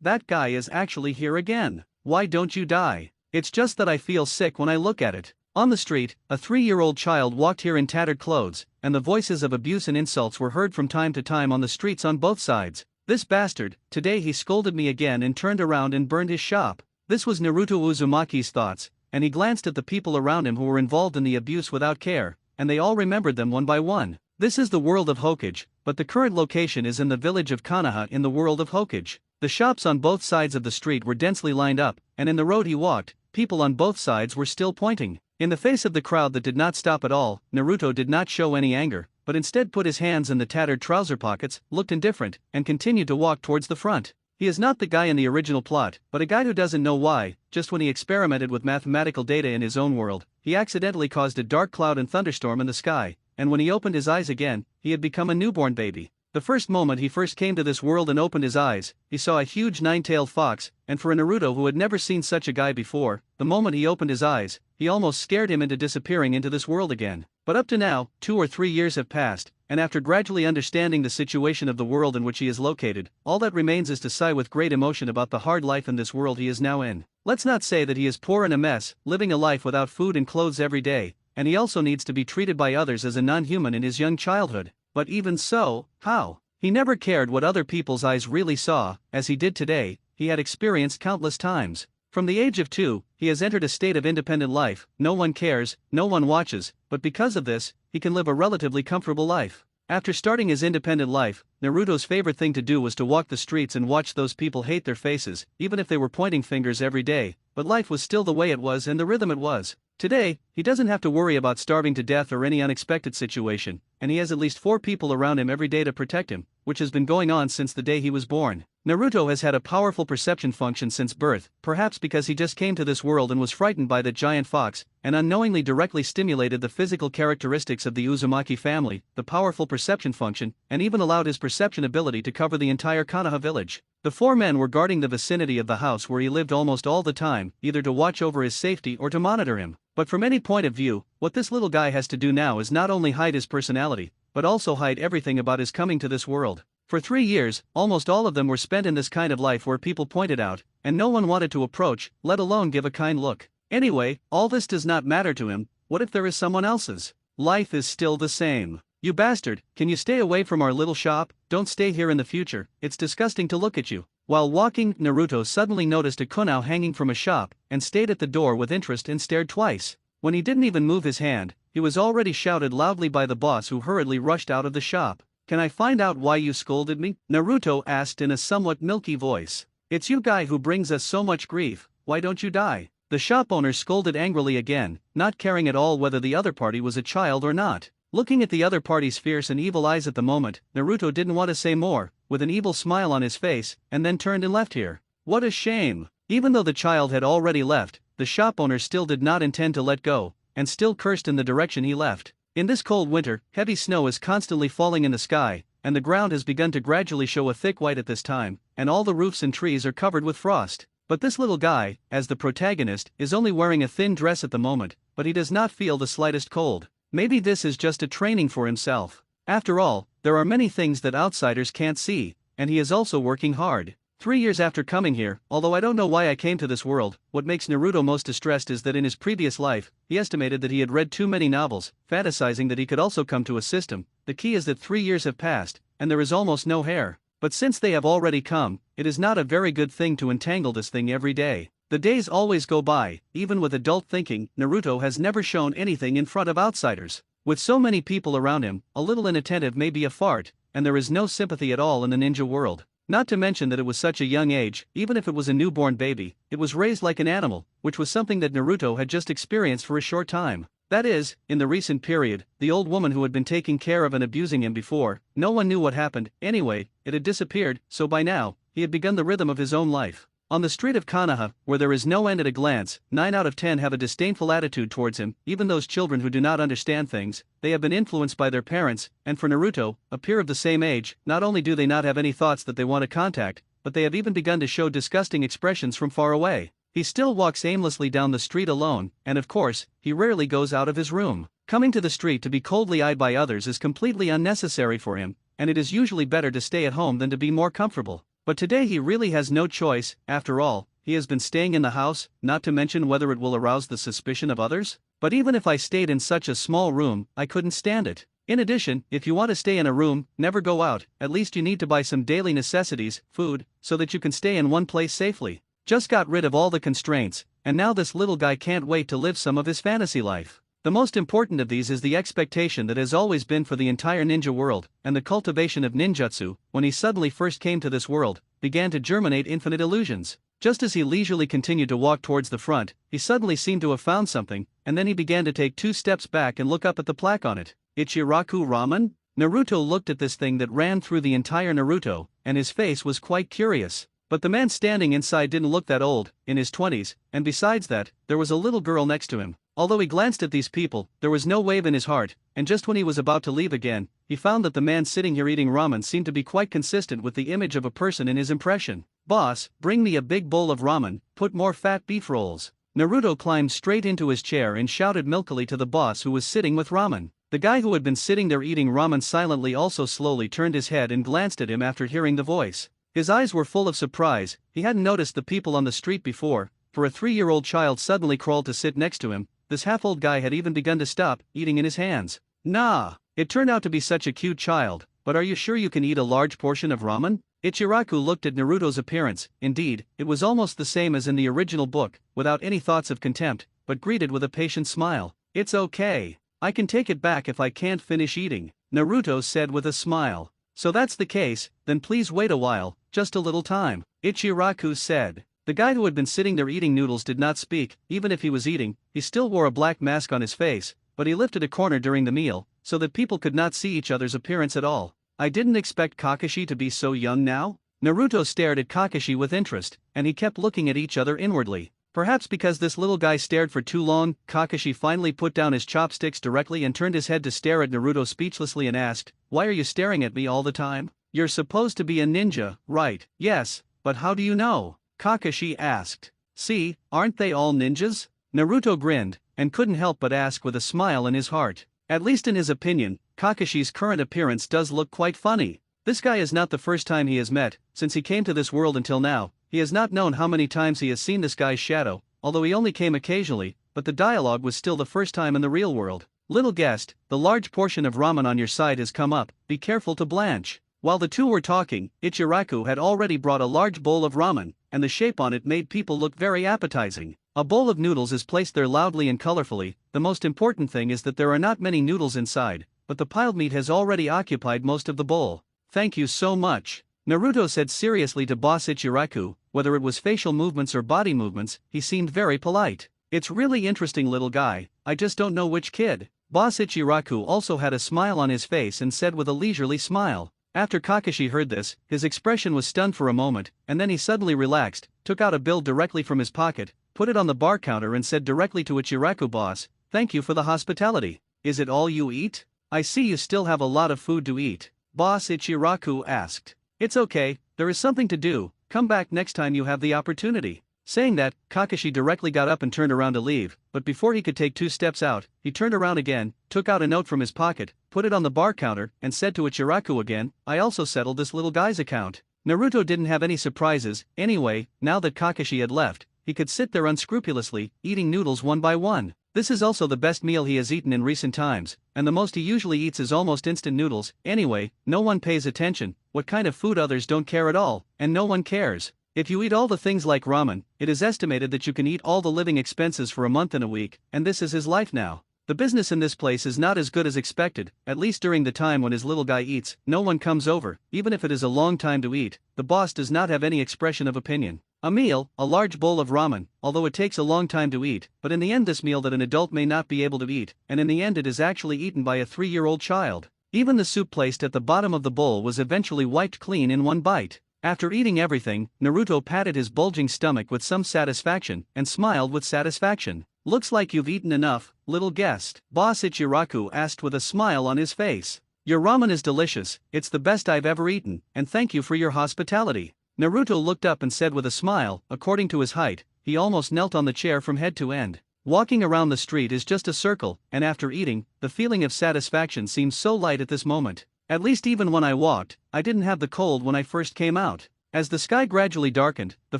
that guy is actually here again. Why don't you die? It's just that I feel sick when I look at it. On the street, a 3-year-old child walked here in tattered clothes, and the voices of abuse and insults were heard from time to time on the streets on both sides. This bastard, today he scolded me again and turned around and burned his shop. This was Naruto Uzumaki's thoughts, and he glanced at the people around him who were involved in the abuse without care, and they all remembered them one by one. This is the world of Hokage, but the current location is in the village of Konoha in the world of Hokage. The shops on both sides of the street were densely lined up, and in the road he walked, people on both sides were still pointing. In the face of the crowd that did not stop at all, Naruto did not show any anger, but instead put his hands in the tattered trouser pockets, looked indifferent, and continued to walk towards the front. He is not the guy in the original plot, but a guy who doesn't know why. Just when he experimented with mathematical data in his own world, he accidentally caused a dark cloud and thunderstorm in the sky, and when he opened his eyes again, he had become a newborn baby. The first moment he first came to this world and opened his eyes, he saw a huge 9-tailed fox, and for a Naruto who had never seen such a guy before, the moment he opened his eyes, he almost scared him into disappearing into this world again. But up to now, 2 or 3 years have passed, and after gradually understanding the situation of the world in which he is located, all that remains is to sigh with great emotion about the hard life in this world he is now in. Let's not say that he is poor and a mess, living a life without food and clothes every day, and he also needs to be treated by others as a non-human in his young childhood. But even so, how? He never cared what other people's eyes really saw, as he did today. He had experienced countless times. From the age of 2, he has entered a state of independent life. No one cares, no one watches, but because of this, he can live a relatively comfortable life. After starting his independent life, Naruto's favorite thing to do was to walk the streets and watch those people hate their faces, even if they were pointing fingers every day, but life was still the way it was and the rhythm it was. Today, he doesn't have to worry about starving to death or any unexpected situation, and he has at least 4 people around him every day to protect him, which has been going on since the day he was born. Naruto has had a powerful perception function since birth, perhaps because he just came to this world and was frightened by that giant fox, and unknowingly directly stimulated the physical characteristics of the Uzumaki family, the powerful perception function, and even allowed his perception ability to cover the entire Konoha village. The 4 men were guarding the vicinity of the house where he lived almost all the time, either to watch over his safety or to monitor him. But from any point of view, what this little guy has to do now is not only hide his personality, but also hide everything about his coming to this world. For 3 years, almost all of them were spent in this kind of life where people pointed out, and no one wanted to approach, let alone give a kind look. Anyway, all this does not matter to him. What if there is someone else's? Life is still the same. You bastard, can you stay away from our little shop? Don't stay here in the future, it's disgusting to look at you. While walking, Naruto suddenly noticed a kunao hanging from a shop, and stayed at the door with interest and stared twice. When he didn't even move his hand, he was already shouted loudly by the boss, who hurriedly rushed out of the shop. Can I find out why you scolded me? Naruto asked in a somewhat milky voice. It's you guy who brings us so much grief, why don't you die? The shop owner scolded angrily again, not caring at all whether the other party was a child or not. Looking at the other party's fierce and evil eyes at the moment, Naruto didn't want to say more, with an evil smile on his face, and then turned and left here. What a shame! Even though the child had already left, the shop owner still did not intend to let go, and still cursed in the direction he left. In this cold winter, heavy snow is constantly falling in the sky, and the ground has begun to gradually show a thick white at this time, and all the roofs and trees are covered with frost. But this little guy, as the protagonist, is only wearing a thin dress at the moment, but he does not feel the slightest cold. Maybe this is just a training for himself. After all, there are many things that outsiders can't see, and he is also working hard. 3 years after coming here, although I don't know why I came to this world, what makes Naruto most distressed is that in his previous life, he estimated that he had read too many novels, fantasizing that he could also come to assist him. The key is that 3 years have passed, and there is almost no hair. But since they have already come, it is not a very good thing to entangle this thing every day. The days always go by. Even with adult thinking, Naruto has never shown anything in front of outsiders. With so many people around him, a little inattentive may be a fart, and there is no sympathy at all in the ninja world. Not to mention that it was such a young age. Even if it was a newborn baby, it was raised like an animal, which was something that Naruto had just experienced for a short time. That is, in the recent period, the old woman who had been taking care of and abusing him before, no one knew what happened. Anyway, it had disappeared, so by now, he had begun the rhythm of his own life. On the street of Konoha, where there is no end at a glance, 9 out of 10 have a disdainful attitude towards him. Even those children who do not understand things, they have been influenced by their parents, and for Naruto, a peer of the same age, not only do they not have any thoughts that they want to contact, but they have even begun to show disgusting expressions from far away. He still walks aimlessly down the street alone, and of course, he rarely goes out of his room. Coming to the street to be coldly eyed by others is completely unnecessary for him, and it is usually better to stay at home than to be more comfortable. But today he really has no choice. After all, he has been staying in the house, not to mention whether it will arouse the suspicion of others. But even if I stayed in such a small room, I couldn't stand it. In addition, if you want to stay in a room, never go out, at least you need to buy some daily necessities, food, so that you can stay in one place safely. Just got rid of all the constraints, and now this little guy can't wait to live some of his fantasy life. The most important of these is the expectation that has always been for the entire ninja world, and the cultivation of ninjutsu, when he suddenly first came to this world, began to germinate infinite illusions. Just as he leisurely continued to walk towards the front, he suddenly seemed to have found something, and then he began to take 2 steps back and look up at the plaque on it. Ichiraku Ramen? Naruto looked at this thing that ran through the entire Naruto, and his face was quite curious. But the man standing inside didn't look that old, in his 20s, and besides that, there was a little girl next to him. Although he glanced at these people, there was no wave in his heart, and just when he was about to leave again, he found that the man sitting here eating ramen seemed to be quite consistent with the image of a person in his impression. "Boss, bring me a big bowl of ramen, put more fat beef rolls." Naruto climbed straight into his chair and shouted milkily to the boss who was sitting with ramen. The guy who had been sitting there eating ramen silently also slowly turned his head and glanced at him after hearing the voice. His eyes were full of surprise. He hadn't noticed the people on the street before, for a 3-year-old child suddenly crawled to sit next to him. This half-old guy had even begun to stop eating in his hands. Nah, it turned out to be such a cute child, but are you sure you can eat a large portion of ramen? Ichiraku looked at Naruto's appearance. Indeed, it was almost the same as in the original book, without any thoughts of contempt, but greeted with a patient smile. "It's okay. I can take it back if I can't finish eating," Naruto said with a smile. "So that's the case, then please wait a while, just a little time," Ichiraku said. The guy who had been sitting there eating noodles did not speak. Even if he was eating, he still wore a black mask on his face, but he lifted a corner during the meal, so that people could not see each other's appearance at all. "I didn't expect Kakashi to be so young now?" Naruto stared at Kakashi with interest, and he kept looking at each other inwardly. Perhaps because this little guy stared for too long, Kakashi finally put down his chopsticks directly and turned his head to stare at Naruto speechlessly and asked, "Why are you staring at me all the time? You're supposed to be a ninja, right?" "Yes, but how do you know?" Kakashi asked. "See, aren't they all ninjas?" Naruto grinned, and couldn't help but ask with a smile in his heart. At least in his opinion, Kakashi's current appearance does look quite funny. This guy is not the first time he has met, since he came to this world until now. He has not known how many times he has seen this guy's shadow, although he only came occasionally, but the dialogue was still the first time in the real world. "Little guest, the large portion of ramen on your side has come up, be careful to blanch." While the two were talking, Ichiraku had already brought a large bowl of ramen, and the shape on it made people look very appetizing. A bowl of noodles is placed there loudly and colorfully. The most important thing is that there are not many noodles inside, but the piled meat has already occupied most of the bowl. "Thank you so much," Naruto said seriously to Boss Ichiraku. Whether it was facial movements or body movements, he seemed very polite. "It's really interesting, little guy, I just don't know which kid." Boss Ichiraku also had a smile on his face and said with a leisurely smile. After Kakashi heard this, his expression was stunned for a moment, and then he suddenly relaxed, took out a bill directly from his pocket, put it on the bar counter and said directly to Ichiraku, "Boss, thank you for the hospitality. Is it all you eat? I see you still have a lot of food to eat." Boss Ichiraku asked. "It's okay, there is something to do, come back next time you have the opportunity." Saying that, Kakashi directly got up and turned around to leave, but before he could take 2 steps out, he turned around again, took out a note from his pocket, put it on the bar counter, and said to Ichiraku again, "I also settled this little guy's account." Naruto didn't have any surprises. Anyway, now that Kakashi had left, he could sit there unscrupulously, eating noodles one by one. This is also the best meal he has eaten in recent times, and the most he usually eats is almost instant noodles. Anyway, no one pays attention, what kind of food others don't care at all, and no one cares. If you eat all the things like ramen, it is estimated that you can eat all the living expenses for a month and a week, and this is his life now. The business in this place is not as good as expected, at least during the time when his little guy eats. No one comes over, even if it is a long time to eat. The boss does not have any expression of opinion. A meal, a large bowl of ramen, although it takes a long time to eat, but in the end this meal that an adult may not be able to eat, and in the end it is actually eaten by a 3-year-old child. Even the soup placed at the bottom of the bowl was eventually wiped clean in one bite. After eating everything, Naruto patted his bulging stomach with some satisfaction, and smiled with satisfaction. "Looks like you've eaten enough, little guest," Boss Ichiraku asked with a smile on his face. "Your ramen is delicious, it's the best I've ever eaten, and thank you for your hospitality." Naruto looked up and said with a smile, according to his height, he almost knelt on the chair from head to end. Walking around the street is just a circle, and after eating, the feeling of satisfaction seems so light at this moment. At least even when I walked, I didn't have the cold when I first came out. As the sky gradually darkened, the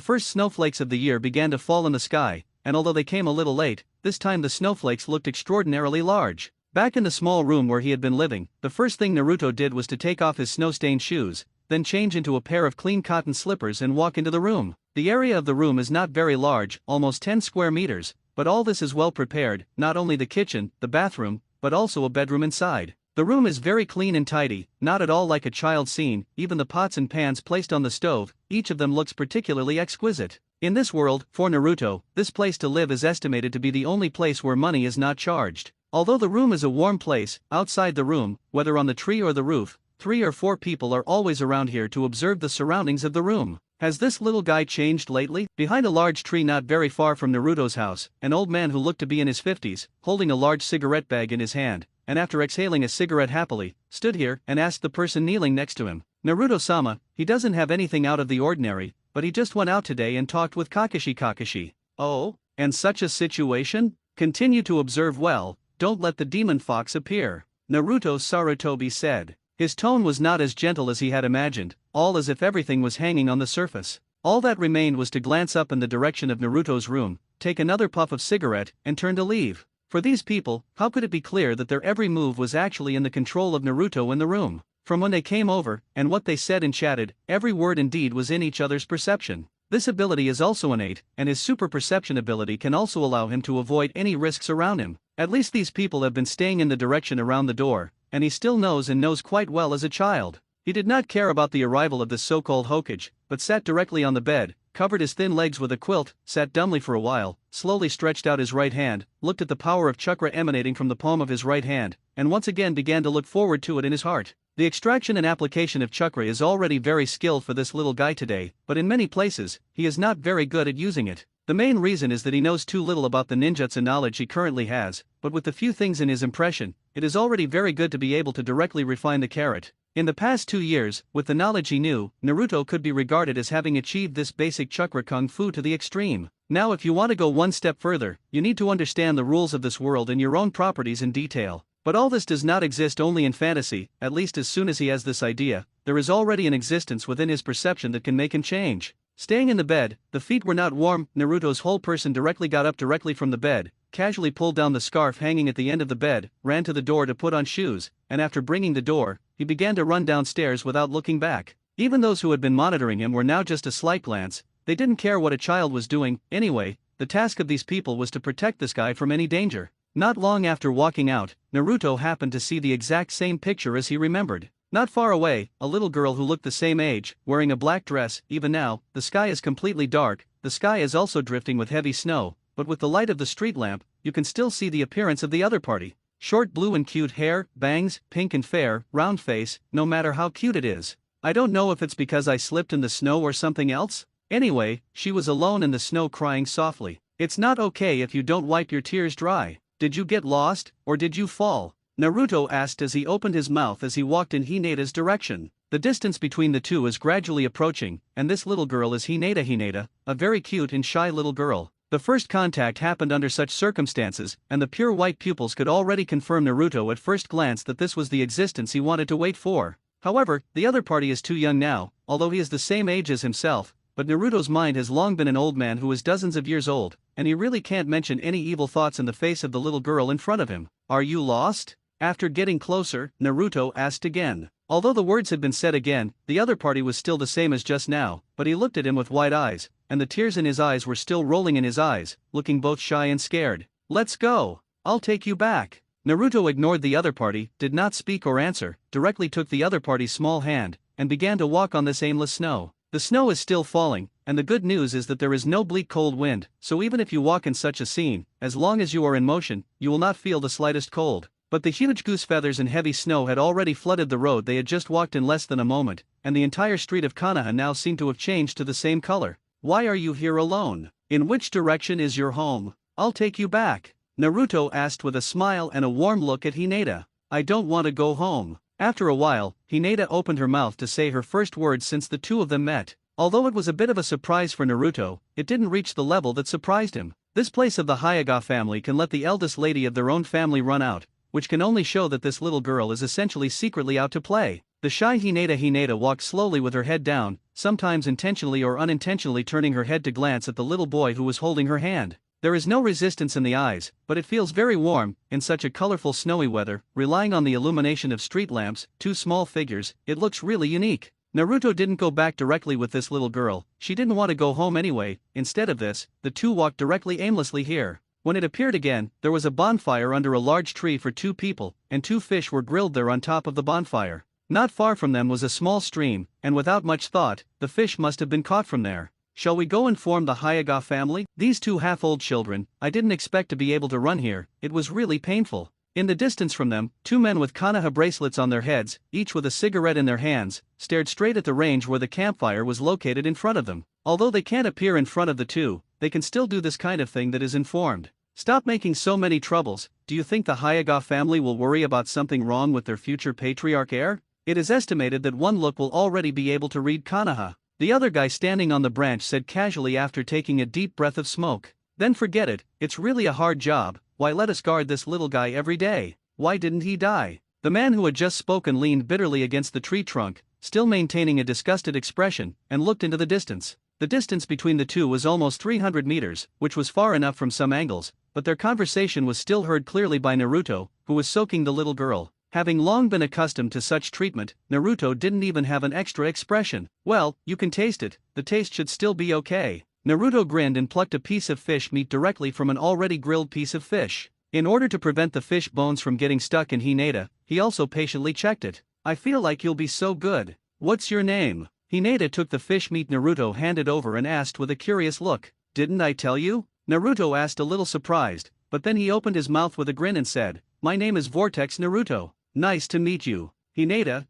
first snowflakes of the year began to fall in the sky, and although they came a little late, this time the snowflakes looked extraordinarily large. Back in the small room where he had been living, the first thing Naruto did was to take off his snow-stained shoes, then change into a pair of clean cotton slippers and walk into the room. The area of the room is not very large, almost 10 square meters, but all this is well prepared, not only the kitchen, the bathroom, but also a bedroom inside. The room is very clean and tidy, not at all like a child scene, even the pots and pans placed on the stove, each of them looks particularly exquisite. In this world, for Naruto, this place to live is estimated to be the only place where money is not charged. Although the room is a warm place, outside the room, whether on the tree or the roof, 3 or 4 people are always around here to observe the surroundings of the room. Has this little guy changed lately? Behind a large tree not very far from Naruto's house, an old man who looked to be in his 50s, holding a large cigarette bag in his hand, and after exhaling a cigarette happily, stood here and asked the person kneeling next to him, "Naruto-sama, he doesn't have anything out of the ordinary, but he just went out today and talked with Kakashi. Oh, and such a situation? Continue to observe well, don't let the demon fox appear," Naruto Sarutobi said. His tone was not as gentle as he had imagined, all as if everything was hanging on the surface. All that remained was to glance up in the direction of Naruto's room, take another puff of cigarette, and turn to leave. For these people, how could it be clear that their every move was actually in the control of Naruto in the room? From when they came over, and what they said and chatted, every word and deed was in each other's perception. This ability is also innate, and his super perception ability can also allow him to avoid any risks around him. At least these people have been staying in the direction around the door, and he still knows and knows quite well as a child. He did not care about the arrival of this so-called Hokage, but sat directly on the bed, covered his thin legs with a quilt, sat dumbly for a while, slowly stretched out his right hand, looked at the power of chakra emanating from the palm of his right hand, and once again began to look forward to it in his heart. The extraction and application of chakra is already very skilled for this little guy today, but in many places, he is not very good at using it. The main reason is that he knows too little about the ninjutsu knowledge he currently has, but with the few things in his impression, it is already very good to be able to directly refine the carrot. In the past 2 years, with the knowledge he knew, Naruto could be regarded as having achieved this basic chakra kung fu to the extreme. Now if you want to go one step further, you need to understand the rules of this world and your own properties in detail. But all this does not exist only in fantasy, at least as soon as he has this idea, there is already an existence within his perception that can make him change. Staying in the bed, the feet were not warm, Naruto's whole person directly got up directly from the bed, casually pulled down the scarf hanging at the end of the bed, ran to the door to put on shoes, and after bringing the door, he began to run downstairs without looking back. Even those who had been monitoring him were now just a slight glance, they didn't care what a child was doing, anyway, the task of these people was to protect this guy from any danger. Not long after walking out, Naruto happened to see the exact same picture as he remembered. Not far away, a little girl who looked the same age, wearing a black dress. Even now, the sky is completely dark, the sky is also drifting with heavy snow, but with the light of the street lamp, you can still see the appearance of the other party. Short blue and cute hair, bangs, pink and fair, round face, no matter how cute it is. I don't know if it's because I slipped in the snow or something else. Anyway, she was alone in the snow crying softly. It's not okay if you don't wipe your tears dry. Did you get lost, or did you fall? Naruto asked as he opened his mouth as he walked in Hinata's direction. The distance between the two is gradually approaching, and this little girl is Hinata, a very cute and shy little girl. The first contact happened under such circumstances, and the pure white pupils could already confirm Naruto at first glance that this was the existence he wanted to wait for. However, the other party is too young now, although he is the same age as himself, but Naruto's mind has long been an old man who is dozens of years old, and he really can't mention any evil thoughts in the face of the little girl in front of him. Are you lost? After getting closer, Naruto asked again. Although the words had been said again, the other party was still the same as just now, but he looked at him with wide eyes, and the tears in his eyes were still rolling in his eyes, looking both shy and scared. Let's go. I'll take you back. Naruto ignored the other party, did not speak or answer, directly took the other party's small hand, and began to walk on this aimless snow. The snow is still falling, and the good news is that there is no bleak cold wind, so even if you walk in such a scene, as long as you are in motion, you will not feel the slightest cold. But the huge goose feathers and heavy snow had already flooded the road they had just walked in less than a moment, and the entire street of Konoha now seemed to have changed to the same color. Why are you here alone? In which direction is your home? I'll take you back. Naruto asked with a smile and a warm look at Hinata. I don't want to go home. After a while, Hinata opened her mouth to say her first words since the two of them met. Although it was a bit of a surprise for Naruto, it didn't reach the level that surprised him. This place of the Hyuga family can let the eldest lady of their own family run out, which can only show that this little girl is essentially secretly out to play. The shy Hinata walked slowly with her head down, sometimes intentionally or unintentionally turning her head to glance at the little boy who was holding her hand. There is no resistance in the eyes, but it feels very warm, in such a colorful snowy weather, relying on the illumination of street lamps, two small figures, it looks really unique. Naruto didn't go back directly with this little girl, she didn't want to go home anyway. Instead of this, the two walked directly aimlessly here. When it appeared again, there was a bonfire under a large tree for two people, and two fish were grilled there on top of the bonfire. Not far from them was a small stream, and without much thought, the fish must have been caught from there. Shall we go and form the Hyuga family? These two half-old children, I didn't expect to be able to run here, it was really painful. In the distance from them, two men with Konoha bracelets on their heads, each with a cigarette in their hands, stared straight at the range where the campfire was located in front of them. Although they can't appear in front of the two, they can still do this kind of thing that is informed. Stop making so many troubles. Do you think the Hyuga family will worry about something wrong with their future patriarch heir? It is estimated that one look will already be able to read Konoha. The other guy standing on the branch said casually after taking a deep breath of smoke. Then forget it, it's really a hard job, why let us guard this little guy every day? Why didn't he die? The man who had just spoken leaned bitterly against the tree trunk, still maintaining a disgusted expression, and looked into the distance. The distance between the two was almost 300 meters, which was far enough from some angles, but their conversation was still heard clearly by Naruto, who was soaking the little girl. Having long been accustomed to such treatment, Naruto didn't even have an extra expression. Well, you can taste it, the taste should still be okay. Naruto grinned and plucked a piece of fish meat directly from an already grilled piece of fish. In order to prevent the fish bones from getting stuck in Hinata, he also patiently checked it. I feel like you'll be so good. What's your name? Hinata took the fish meat Naruto handed over and asked with a curious look. Didn't I tell you? Naruto asked a little surprised, but then he opened his mouth with a grin and said, My name is Vortex Naruto. Nice to meet you. Hinata,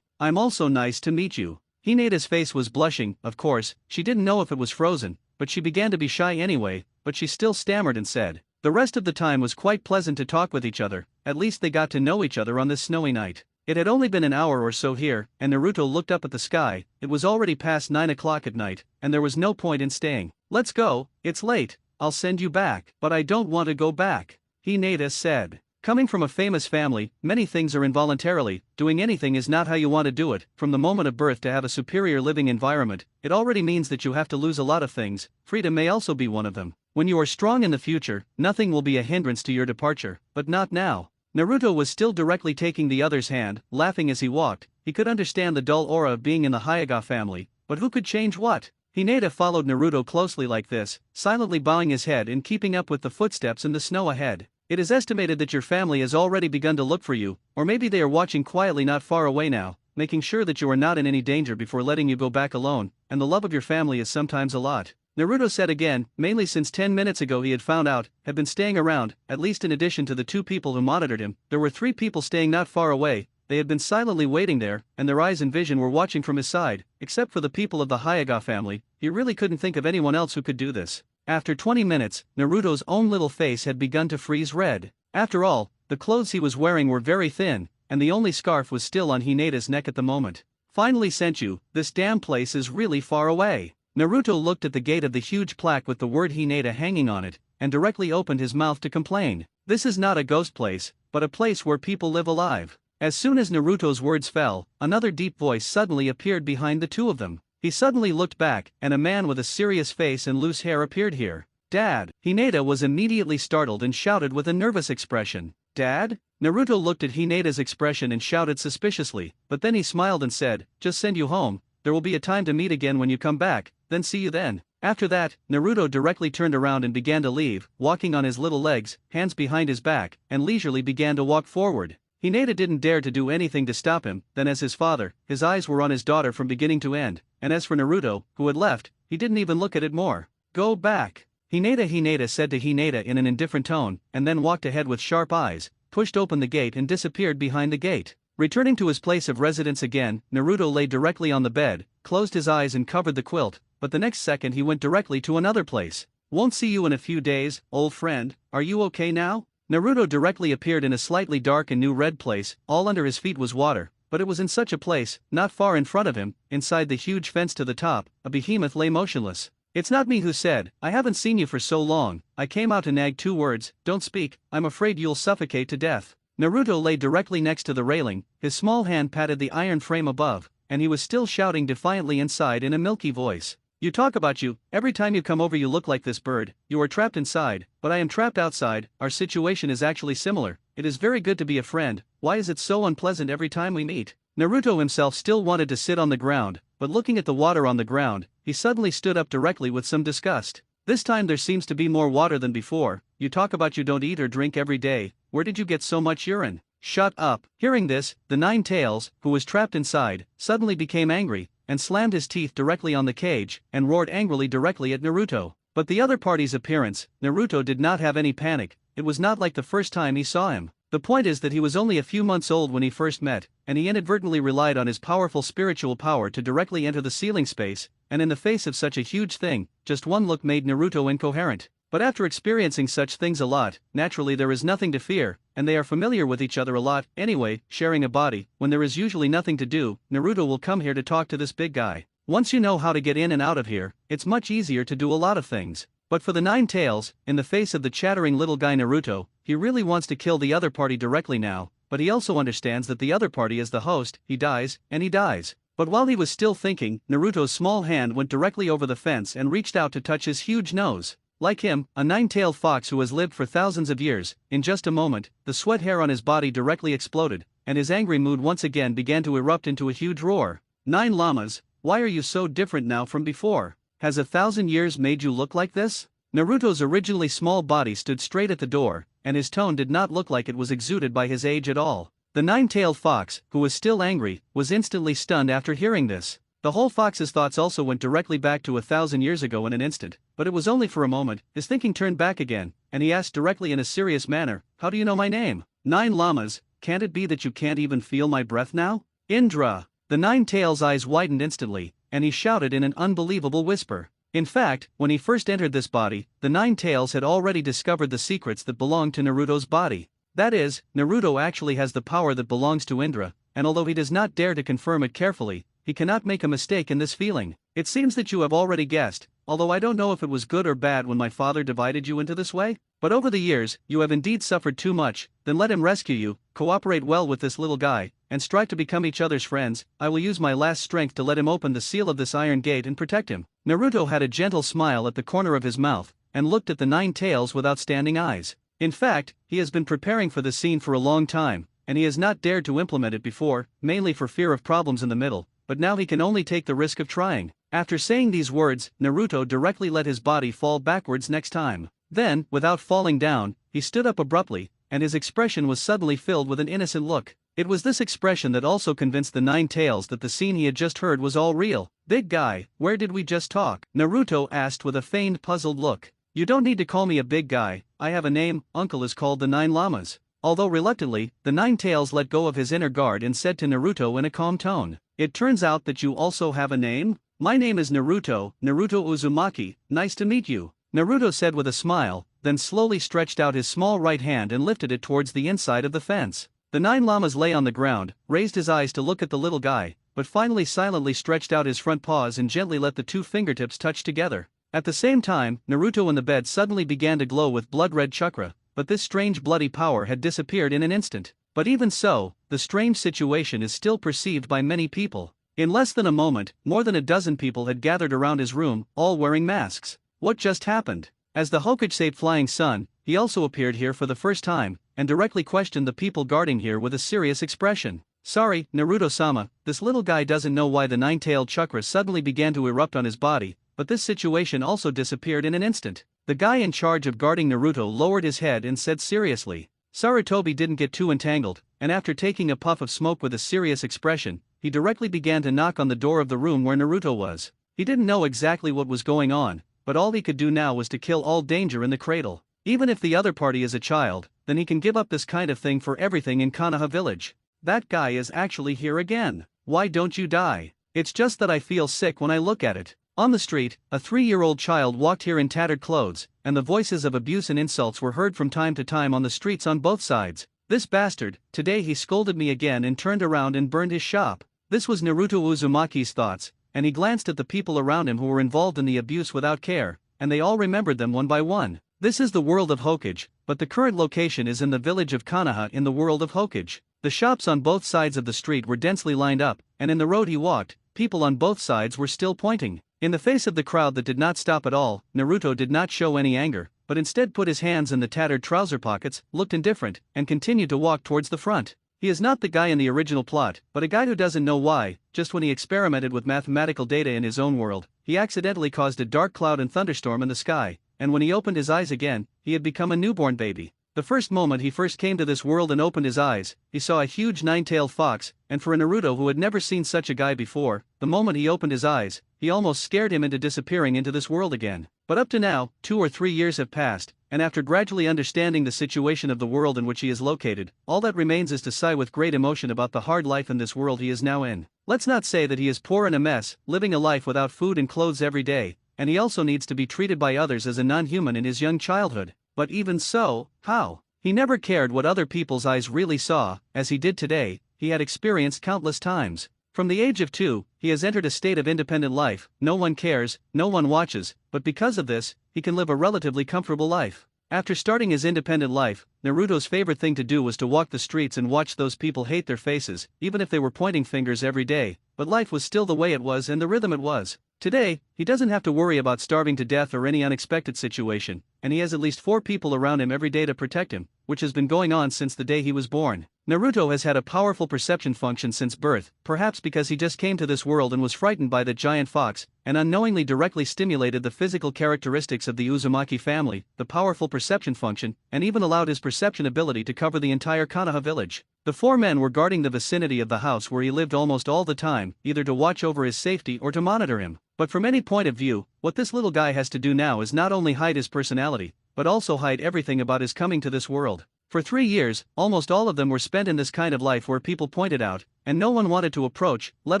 I'm also nice to meet you. Hinata's face was blushing, of course, she didn't know if it was frozen, but she began to be shy anyway, but she still stammered and said. The rest of the time was quite pleasant to talk with each other, at least they got to know each other on this snowy night. It had only been an hour or so here, and Naruto looked up at the sky, it was already past 9 o'clock at night, and there was no point in staying. Let's go, it's late, I'll send you back. But I don't want to go back, Hinata said. Coming from a famous family, many things are involuntarily, doing anything is not how you want to do it. From the moment of birth to have a superior living environment, it already means that you have to lose a lot of things, freedom may also be one of them. When you are strong in the future, nothing will be a hindrance to your departure, but not now. Naruto was still directly taking the other's hand, laughing as he walked. He could understand the dull aura of being in the Hyuga family, but who could change what? Hinata followed Naruto closely like this, silently bowing his head and keeping up with the footsteps in the snow ahead. It is estimated that your family has already begun to look for you, or maybe they are watching quietly not far away now, making sure that you are not in any danger before letting you go back alone, and the love of your family is sometimes a lot. Naruto said again, mainly since 10 minutes ago he had found out, had been staying around, at least in addition to the two people who monitored him, there were 3 people staying not far away, they had been silently waiting there, and their eyes and vision were watching from his side, except for the people of the Hyuga family, he really couldn't think of anyone else who could do this. After 20 minutes, Naruto's own little face had begun to freeze red. After all, the clothes he was wearing were very thin, and the only scarf was still on Hinata's neck at the moment. Finally sent you, this damn place is really far away. Naruto looked at the gate of the huge plaque with the word Hinata hanging on it, and directly opened his mouth to complain. This is not a ghost place, but a place where people live alive. As soon as Naruto's words fell, another deep voice suddenly appeared behind the two of them. He suddenly looked back, and a man with a serious face and loose hair appeared here. Dad! Hinata was immediately startled and shouted with a nervous expression. Dad? Naruto looked at Hinata's expression and shouted suspiciously, but then he smiled and said, Just send you home, there will be a time to meet again when you come back, then see you then. After that, Naruto directly turned around and began to leave, walking on his little legs, hands behind his back, and leisurely began to walk forward. Hinata didn't dare to do anything to stop him, then as his father, his eyes were on his daughter from beginning to end, and as for Naruto, who had left, he didn't even look at it more. Go back. Hinata said to Hinata in an indifferent tone, and then walked ahead with sharp eyes, pushed open the gate and disappeared behind the gate. Returning to his place of residence again, Naruto lay directly on the bed, closed his eyes and covered the quilt, but the next second he went directly to another place. Won't see you in a few days, old friend, are you okay now? Naruto directly appeared in a slightly dark and new red place, all under his feet was water, but it was in such a place, not far in front of him, inside the huge fence to the top, a behemoth lay motionless. It's not me who said, I haven't seen you for so long, I came out to nag 2 words, don't speak, I'm afraid you'll suffocate to death. Naruto lay directly next to the railing, his small hand patted the iron frame above, and he was still shouting defiantly inside in a milky voice. You talk about you, every time you come over you look like this bird, you are trapped inside, but I am trapped outside, our situation is actually similar, it is very good to be a friend, why is it so unpleasant every time we meet? Naruto himself still wanted to sit on the ground, but looking at the water on the ground, he suddenly stood up directly with some disgust. This time there seems to be more water than before, you talk about you don't eat or drink every day, where did you get so much urine? Shut up. Hearing this, the Nine Tails, who was trapped inside, suddenly became angry, and slammed his teeth directly on the cage, and roared angrily directly at Naruto. But the other party's appearance, Naruto did not have any panic, it was not like the first time he saw him. The point is that he was only a few months old when he first met, and he inadvertently relied on his powerful spiritual power to directly enter the ceiling space, and in the face of such a huge thing, just one look made Naruto incoherent. But after experiencing such things a lot, naturally there is nothing to fear, and they are familiar with each other a lot, anyway, sharing a body, when there is usually nothing to do, Naruto will come here to talk to this big guy. Once you know how to get in and out of here, it's much easier to do a lot of things. But for the Nine Tails, in the face of the chattering little guy Naruto, he really wants to kill the other party directly now, but he also understands that the other party is the host, he dies, and he dies. But while he was still thinking, Naruto's small hand went directly over the fence and reached out to touch his huge nose. Like him, a nine-tailed fox who has lived for thousands of years, in just a moment, the sweat hair on his body directly exploded, and his angry mood once again began to erupt into a huge roar. 9 llamas, why are you so different now from before? Has 1,000 years made you look like this? Naruto's originally small body stood straight at the door, and his tone did not look like it was exuded by his age at all. The nine-tailed fox, who was still angry, was instantly stunned after hearing this. The whole fox's thoughts also went directly back to 1,000 years ago in an instant, but it was only for a moment. His thinking turned back again, and he asked directly in a serious manner, "How do you know my name?" 9 llamas, can't it be that you can't even feel my breath now? Indra! The nine-tails' eyes widened instantly, and he shouted in an unbelievable whisper. In fact, when he first entered this body, the Nine Tails had already discovered the secrets that belonged to Naruto's body. That is, Naruto actually has the power that belongs to Indra, and although he does not dare to confirm it carefully, he cannot make a mistake in this feeling. It seems that you have already guessed, although I don't know if it was good or bad when my father divided you into this way, but over the years, you have indeed suffered too much, then let him rescue you, cooperate well with this little guy, and strive to become each other's friends. I will use my last strength to let him open the seal of this iron gate and protect him. Naruto had a gentle smile at the corner of his mouth, and looked at the Nine Tails with outstanding eyes. In fact, he has been preparing for this scene for a long time, and he has not dared to implement it before, mainly for fear of problems in the middle, but now he can only take the risk of trying. After saying these words, Naruto directly let his body fall backwards next time. Then, without falling down, he stood up abruptly, and his expression was suddenly filled with an innocent look. It was this expression that also convinced the Nine Tails that the scene he had just heard was all real. "Big guy, where did we just talk?" Naruto asked with a feigned puzzled look. "You don't need to call me a big guy, I have a name, Uncle is called the 9 llamas." Although reluctantly, the Nine Tails let go of his inner guard and said to Naruto in a calm tone, "It turns out that you also have a name? My name is Naruto, Naruto Uzumaki, nice to meet you." Naruto said with a smile, then slowly stretched out his small right hand and lifted it towards the inside of the fence. The 9 llamas lay on the ground, raised his eyes to look at the little guy, but finally silently stretched out his front paws and gently let the 2 fingertips touch together. At the same time, Naruto in the bed suddenly began to glow with blood-red chakra, but this strange bloody power had disappeared in an instant. But even so, the strange situation is still perceived by many people. In less than a moment, more than a dozen people had gathered around his room, all wearing masks. What just happened? As the Hokage Flying Sun, he also appeared here for the first time, and directly questioned the people guarding here with a serious expression. "Sorry, Naruto-sama, this little guy doesn't know why the nine-tailed chakra suddenly began to erupt on his body, but this situation also disappeared in an instant." The guy in charge of guarding Naruto lowered his head and said seriously. Sarutobi didn't get too entangled, and after taking a puff of smoke with a serious expression, he directly began to knock on the door of the room where Naruto was. He didn't know exactly what was going on, but all he could do now was to kill all danger in the cradle. Even if the other party is a child, then he can give up this kind of thing for everything in Konoha village. That guy is actually here again. Why don't you die? It's just that I feel sick when I look at it. On the street, a 3-year-old child walked here in tattered clothes, and the voices of abuse and insults were heard from time to time on the streets on both sides. "This bastard, today he scolded me again and turned around and burned his shop." This was Naruto Uzumaki's thoughts, and he glanced at the people around him who were involved in the abuse without care, and they all remembered them one by one. This is the world of Hokage, but the current location is in the village of Konoha in the world of Hokage. The shops on both sides of the street were densely lined up, and in the road he walked, people on both sides were still pointing. In the face of the crowd that did not stop at all, Naruto did not show any anger, but instead put his hands in the tattered trouser pockets, looked indifferent, and continued to walk towards the front. He is not the guy in the original plot, but a guy who doesn't know why. Just when he experimented with mathematical data in his own world, he accidentally caused a dark cloud and thunderstorm in the sky, and when he opened his eyes again, he had become a newborn baby. The first moment he first came to this world and opened his eyes, he saw a huge nine-tailed fox, and for a Naruto who had never seen such a guy before, the moment he opened his eyes, he almost scared him into disappearing into this world again. But up to now, 2 or 3 years have passed, and after gradually understanding the situation of the world in which he is located, all that remains is to sigh with great emotion about the hard life in this world he is now in. Let's not say that he is poor and a mess, living a life without food and clothes every day, and he also needs to be treated by others as a non-human in his young childhood. But even so, how? He never cared what other people's eyes really saw, as he did today. He had experienced countless times. From the age of 2, he has entered a state of independent life. No one cares, no one watches, but because of this, he can live a relatively comfortable life. After starting his independent life, Naruto's favorite thing to do was to walk the streets and watch those people hate their faces, even if they were pointing fingers every day, but life was still the way it was and the rhythm it was. Today, he doesn't have to worry about starving to death or any unexpected situation, and he has at least 4 people around him every day to protect him, which has been going on since the day he was born. Naruto has had a powerful perception function since birth, perhaps because he just came to this world and was frightened by the giant fox, and unknowingly directly stimulated the physical characteristics of the Uzumaki family, the powerful perception function, and even allowed his perception ability to cover the entire Konoha village. The 4 men were guarding the vicinity of the house where he lived almost all the time, either to watch over his safety or to monitor him. But from any point of view, what this little guy has to do now is not only hide his personality, but also hide everything about his coming to this world. For 3 years, almost all of them were spent in this kind of life where people pointed out, and no one wanted to approach, let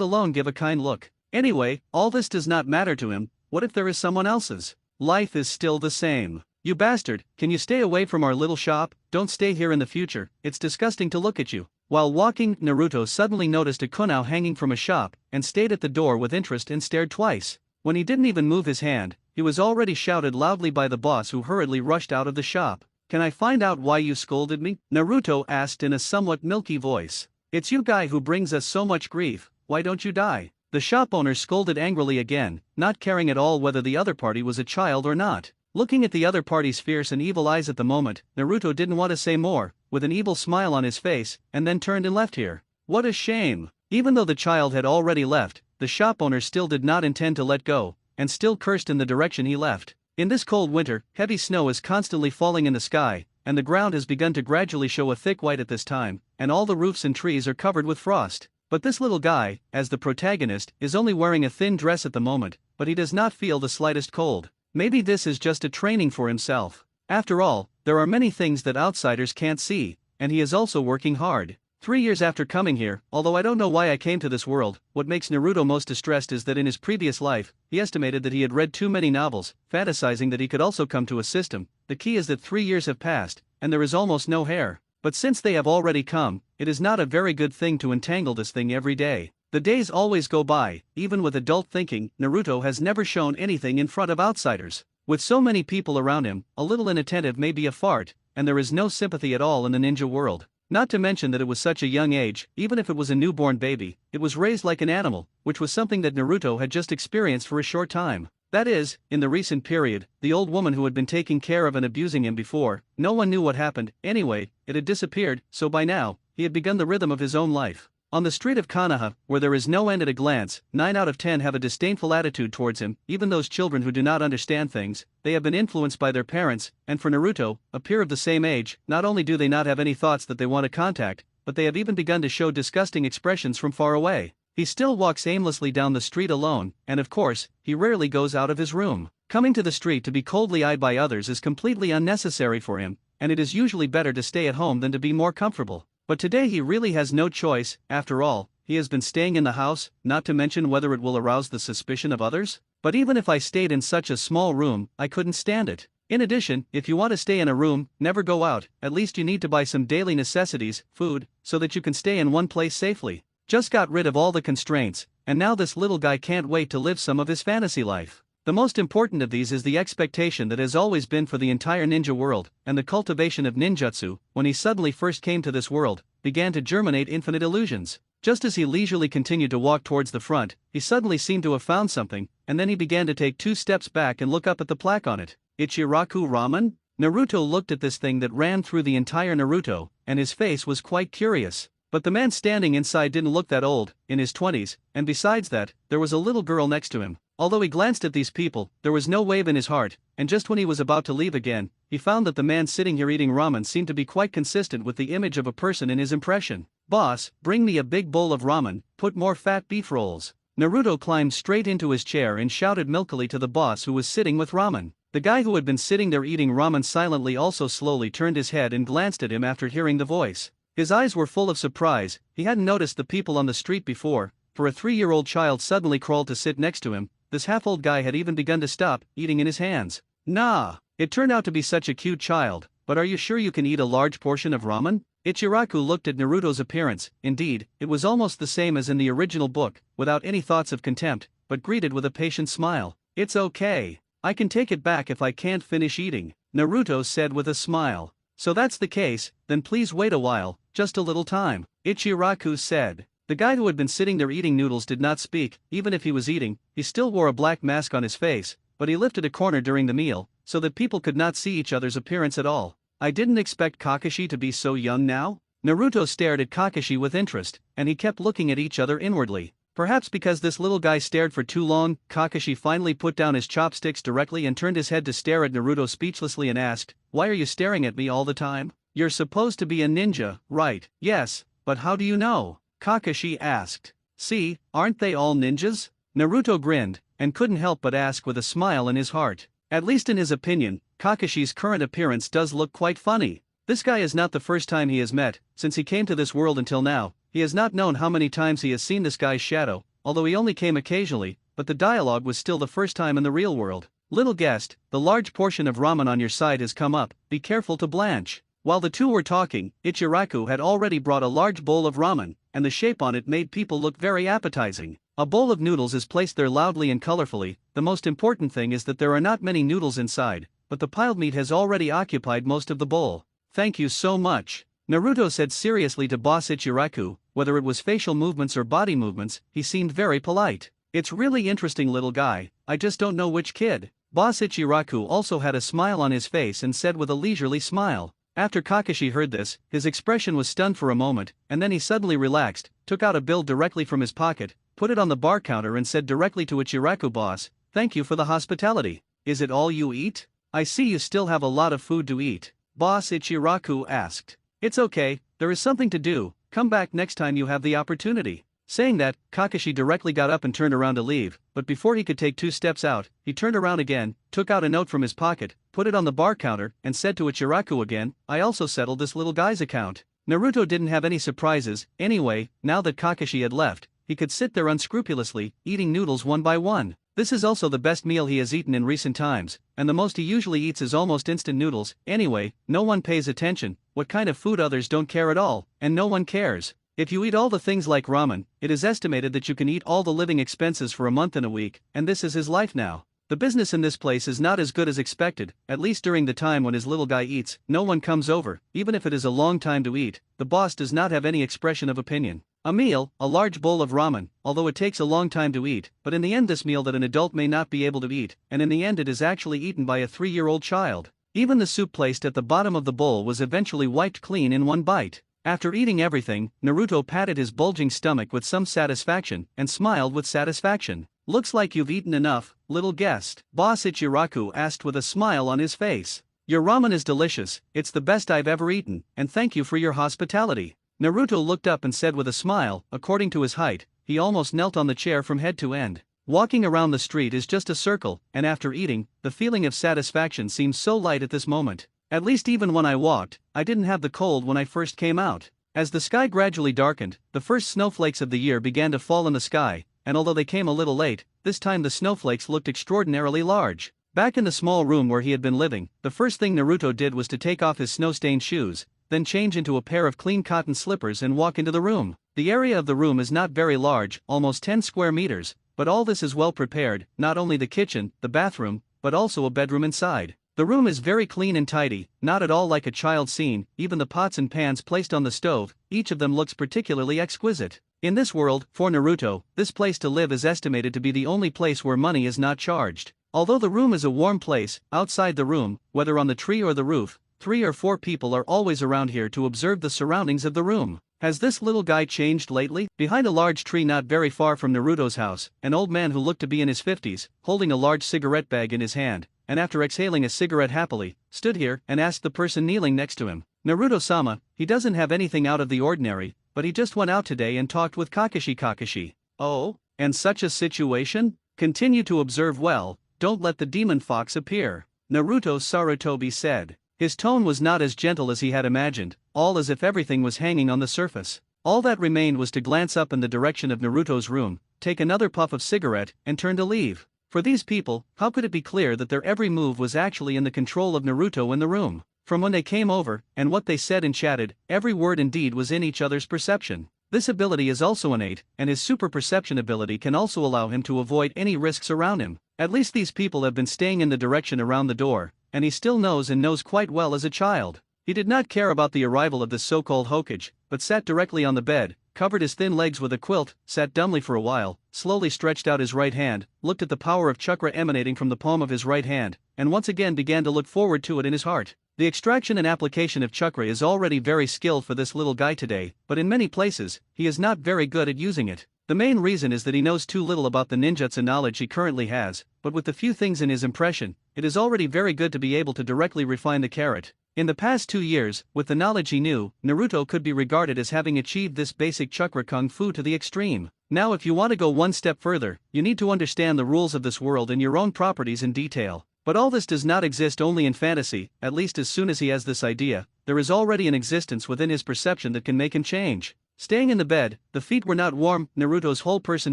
alone give a kind look. Anyway, all this does not matter to him. What if there is someone else's? Life is still the same. You bastard, can you stay away from our little shop? Don't stay here in the future, it's disgusting to look at you. While walking, Naruto suddenly noticed a kunao hanging from a shop, and stayed at the door with interest and stared twice. When he didn't even move his hand, he was already shouted loudly by the boss, who hurriedly rushed out of the shop. "Can I find out why you scolded me?" Naruto asked in a somewhat milky voice. "It's you guy who brings us so much grief, why don't you die?" The shop owner scolded angrily again, not caring at all whether the other party was a child or not. Looking at the other party's fierce and evil eyes at the moment, Naruto didn't want to say more, with an evil smile on his face, and then turned and left here. What a shame! Even though the child had already left, the shop owner still did not intend to let go, and still cursed in the direction he left. In this cold winter, heavy snow is constantly falling in the sky, and the ground has begun to gradually show a thick white at this time, and all the roofs and trees are covered with frost. But this little guy, as the protagonist, is only wearing a thin dress at the moment, but he does not feel the slightest cold. Maybe this is just a training for himself. After all, there are many things that outsiders can't see, and he is also working hard. 3 years after coming here, although I don't know why I came to this world, what makes Naruto most distressed is that in his previous life, he estimated that he had read too many novels, fantasizing that he could also come to a system. The key is that 3 years have passed, and there is almost no hair. But since they have already come, it is not a very good thing to entangle this thing every day. The days always go by. Even with adult thinking, Naruto has never shown anything in front of outsiders. With so many people around him, a little inattentive may be a fart, and there is no sympathy at all in the ninja world. Not to mention that it was such a young age. Even if it was a newborn baby, it was raised like an animal, which was something that Naruto had just experienced for a short time. That is, in the recent period, the old woman who had been taking care of and abusing him before, no one knew what happened. Anyway, it had disappeared, so by now, he had begun the rhythm of his own life. On the street of Konoha, where there is no end at a glance, 9 out of 10 have a disdainful attitude towards him. Even those children who do not understand things, they have been influenced by their parents, and for Naruto, a peer of the same age, not only do they not have any thoughts that they want to contact, but they have even begun to show disgusting expressions from far away. He still walks aimlessly down the street alone, and of course, he rarely goes out of his room. Coming to the street to be coldly eyed by others is completely unnecessary for him, and it is usually better to stay at home than to be more comfortable. But today he really has no choice. After all, he has been staying in the house, not to mention whether it will arouse the suspicion of others. But even if I stayed in such a small room, I couldn't stand it. In addition, if you want to stay in a room, never go out. At least you need to buy some daily necessities, food, so that you can stay in one place safely. Just got rid of all the constraints, and now this little guy can't wait to live some of his fantasy life. The most important of these is the expectation that has always been for the entire ninja world, and the cultivation of ninjutsu. When he suddenly first came to this world, began to germinate infinite illusions. Just as he leisurely continued to walk towards the front, he suddenly seemed to have found something, and then he began to take 2 steps back and look up at the plaque on it. Ichiraku Ramen? Naruto looked at this thing that ran through the entire Naruto, and his face was quite curious. But the man standing inside didn't look that old, in his 20s, and besides that, there was a little girl next to him. Although he glanced at these people, there was no wave in his heart, and just when he was about to leave again, he found that the man sitting here eating ramen seemed to be quite consistent with the image of a person in his impression. "Boss, bring me a big bowl of ramen, put more fat beef rolls." Naruto climbed straight into his chair and shouted milkily to the boss who was sitting with ramen. The guy who had been sitting there eating ramen silently also slowly turned his head and glanced at him after hearing the voice. His eyes were full of surprise. He hadn't noticed the people on the street before, for a 3-year-old child suddenly crawled to sit next to him. This half-old guy had even begun to stop eating in his hands. Nah, it turned out to be such a cute child, but are you sure you can eat a large portion of ramen? Ichiraku looked at Naruto's appearance. Indeed, it was almost the same as in the original book, without any thoughts of contempt, but greeted with a patient smile. "It's okay. I can take it back if I can't finish eating," Naruto said with a smile. "So that's the case, then please wait a while, just a little time," Ichiraku said. The guy who had been sitting there eating noodles did not speak. Even if he was eating, he still wore a black mask on his face, but he lifted a corner during the meal, so that people could not see each other's appearance at all. "I didn't expect Kakashi to be so young now?" Naruto stared at Kakashi with interest, and he kept looking at each other inwardly. Perhaps because this little guy stared for too long, Kakashi finally put down his chopsticks directly and turned his head to stare at Naruto speechlessly and asked, "Why are you staring at me all the time? You're supposed to be a ninja, right?" "Yes, but how do you know?" Kakashi asked. "See, aren't they all ninjas?" Naruto grinned, and couldn't help but ask with a smile in his heart. At least in his opinion, Kakashi's current appearance does look quite funny. This guy is not the first time he has met. Since he came to this world until now, he has not known how many times he has seen this guy's shadow, although he only came occasionally, but the dialogue was still the first time in the real world. "Little guest, the large portion of ramen on your side has come up, be careful to blanch." While the two were talking, Ichiraku had already brought a large bowl of ramen, and the shape on it made people look very appetizing. A bowl of noodles is placed there loudly and colorfully. The most important thing is that there are not many noodles inside, but the piled meat has already occupied most of the bowl. "Thank you so much," Naruto said seriously to Boss Ichiraku. Whether it was facial movements or body movements, he seemed very polite. "It's really interesting, little guy, I just don't know which kid." Boss Ichiraku also had a smile on his face and said with a leisurely smile. After Kakashi heard this, his expression was stunned for a moment, and then he suddenly relaxed, took out a bill directly from his pocket, put it on the bar counter and said directly to Ichiraku, "Boss, thank you for the hospitality. Is it all you eat? I see you still have a lot of food to eat." Boss Ichiraku asked. "It's okay, there is something to do, come back next time you have the opportunity." Saying that, Kakashi directly got up and turned around to leave, but before he could take 2 steps out, he turned around again, took out a note from his pocket, put it on the bar counter, and said to Ichiraku again, "I also settled this little guy's account." Naruto didn't have any surprises. Anyway, now that Kakashi had left, he could sit there unscrupulously, eating noodles one by one. This is also the best meal he has eaten in recent times, and the most he usually eats is almost instant noodles. Anyway, no one pays attention, what kind of food others don't care at all, and no one cares. If you eat all the things like ramen, it is estimated that you can eat all the living expenses for a month and a week, and this is his life now. The business in this place is not as good as expected, at least during the time when his little guy eats. No one comes over, even if it is a long time to eat. The boss does not have any expression of opinion. A meal, a large bowl of ramen, although it takes a long time to eat, but in the end this meal that an adult may not be able to eat, and in the end it is actually eaten by a 3-year-old child. Even the soup placed at the bottom of the bowl was eventually wiped clean in one bite. After eating everything, Naruto patted his bulging stomach with some satisfaction, and smiled with satisfaction. "Looks like you've eaten enough, little guest," Boss Ichiraku asked with a smile on his face. "Your ramen is delicious, it's the best I've ever eaten, and thank you for your hospitality." Naruto looked up and said with a smile, according to his height, he almost knelt on the chair from head to end. Walking around the street is just a circle, and after eating, the feeling of satisfaction seems so light at this moment. At least even when I walked, I didn't have the cold when I first came out. As the sky gradually darkened, the first snowflakes of the year began to fall in the sky, and although they came a little late, this time the snowflakes looked extraordinarily large. Back in the small room where he had been living, the first thing Naruto did was to take off his snow-stained shoes, then change into a pair of clean cotton slippers and walk into the room. The area of the room is not very large, almost 10 square meters, but all this is well prepared, not only the kitchen, the bathroom, but also a bedroom inside. The room is very clean and tidy, not at all like a child scene, even the pots and pans placed on the stove, each of them looks particularly exquisite. In this world, for Naruto, this place to live is estimated to be the only place where money is not charged. Although the room is a warm place, outside the room, whether on the tree or the roof, 3 or 4 people are always around here to observe the surroundings of the room. Has this little guy changed lately? Behind a large tree not very far from Naruto's house, an old man who looked to be in his 50s, holding a large cigarette bag in his hand, and after exhaling a cigarette happily, stood here and asked the person kneeling next to him, "Naruto-sama, he doesn't have anything out of the ordinary, but he just went out today and talked with Kakashi. Oh, and such a situation? Continue to observe well, don't let the demon fox appear," Naruto Sarutobi said. His tone was not as gentle as he had imagined, all as if everything was hanging on the surface. All that remained was to glance up in the direction of Naruto's room, take another puff of cigarette, and turn to leave. For these people, how could it be clear that their every move was actually in the control of Naruto in the room? From when they came over, and what they said and chatted, every word and deed was in each other's perception. This ability is also innate, and his super perception ability can also allow him to avoid any risks around him. At least these people have been staying in the direction around the door, and he still knows and knows quite well as a child. He did not care about the arrival of this so-called Hokage, but sat directly on the bed, covered his thin legs with a quilt, sat dumbly for a while, slowly stretched out his right hand, looked at the power of chakra emanating from the palm of his right hand, and once again began to look forward to it in his heart. The extraction and application of chakra is already very skilled for this little guy today, but in many places, he is not very good at using it. The main reason is that he knows too little about the ninjutsu knowledge he currently has, but with the few things in his impression, it is already very good to be able to directly refine the carrot. In the past 2 years, with the knowledge he knew, Naruto could be regarded as having achieved this basic chakra kung fu to the extreme. Now if you want to go one step further, you need to understand the rules of this world and your own properties in detail. But all this does not exist only in fantasy, at least as soon as he has this idea, there is already an existence within his perception that can make him change. Staying in the bed, the feet were not warm, Naruto's whole person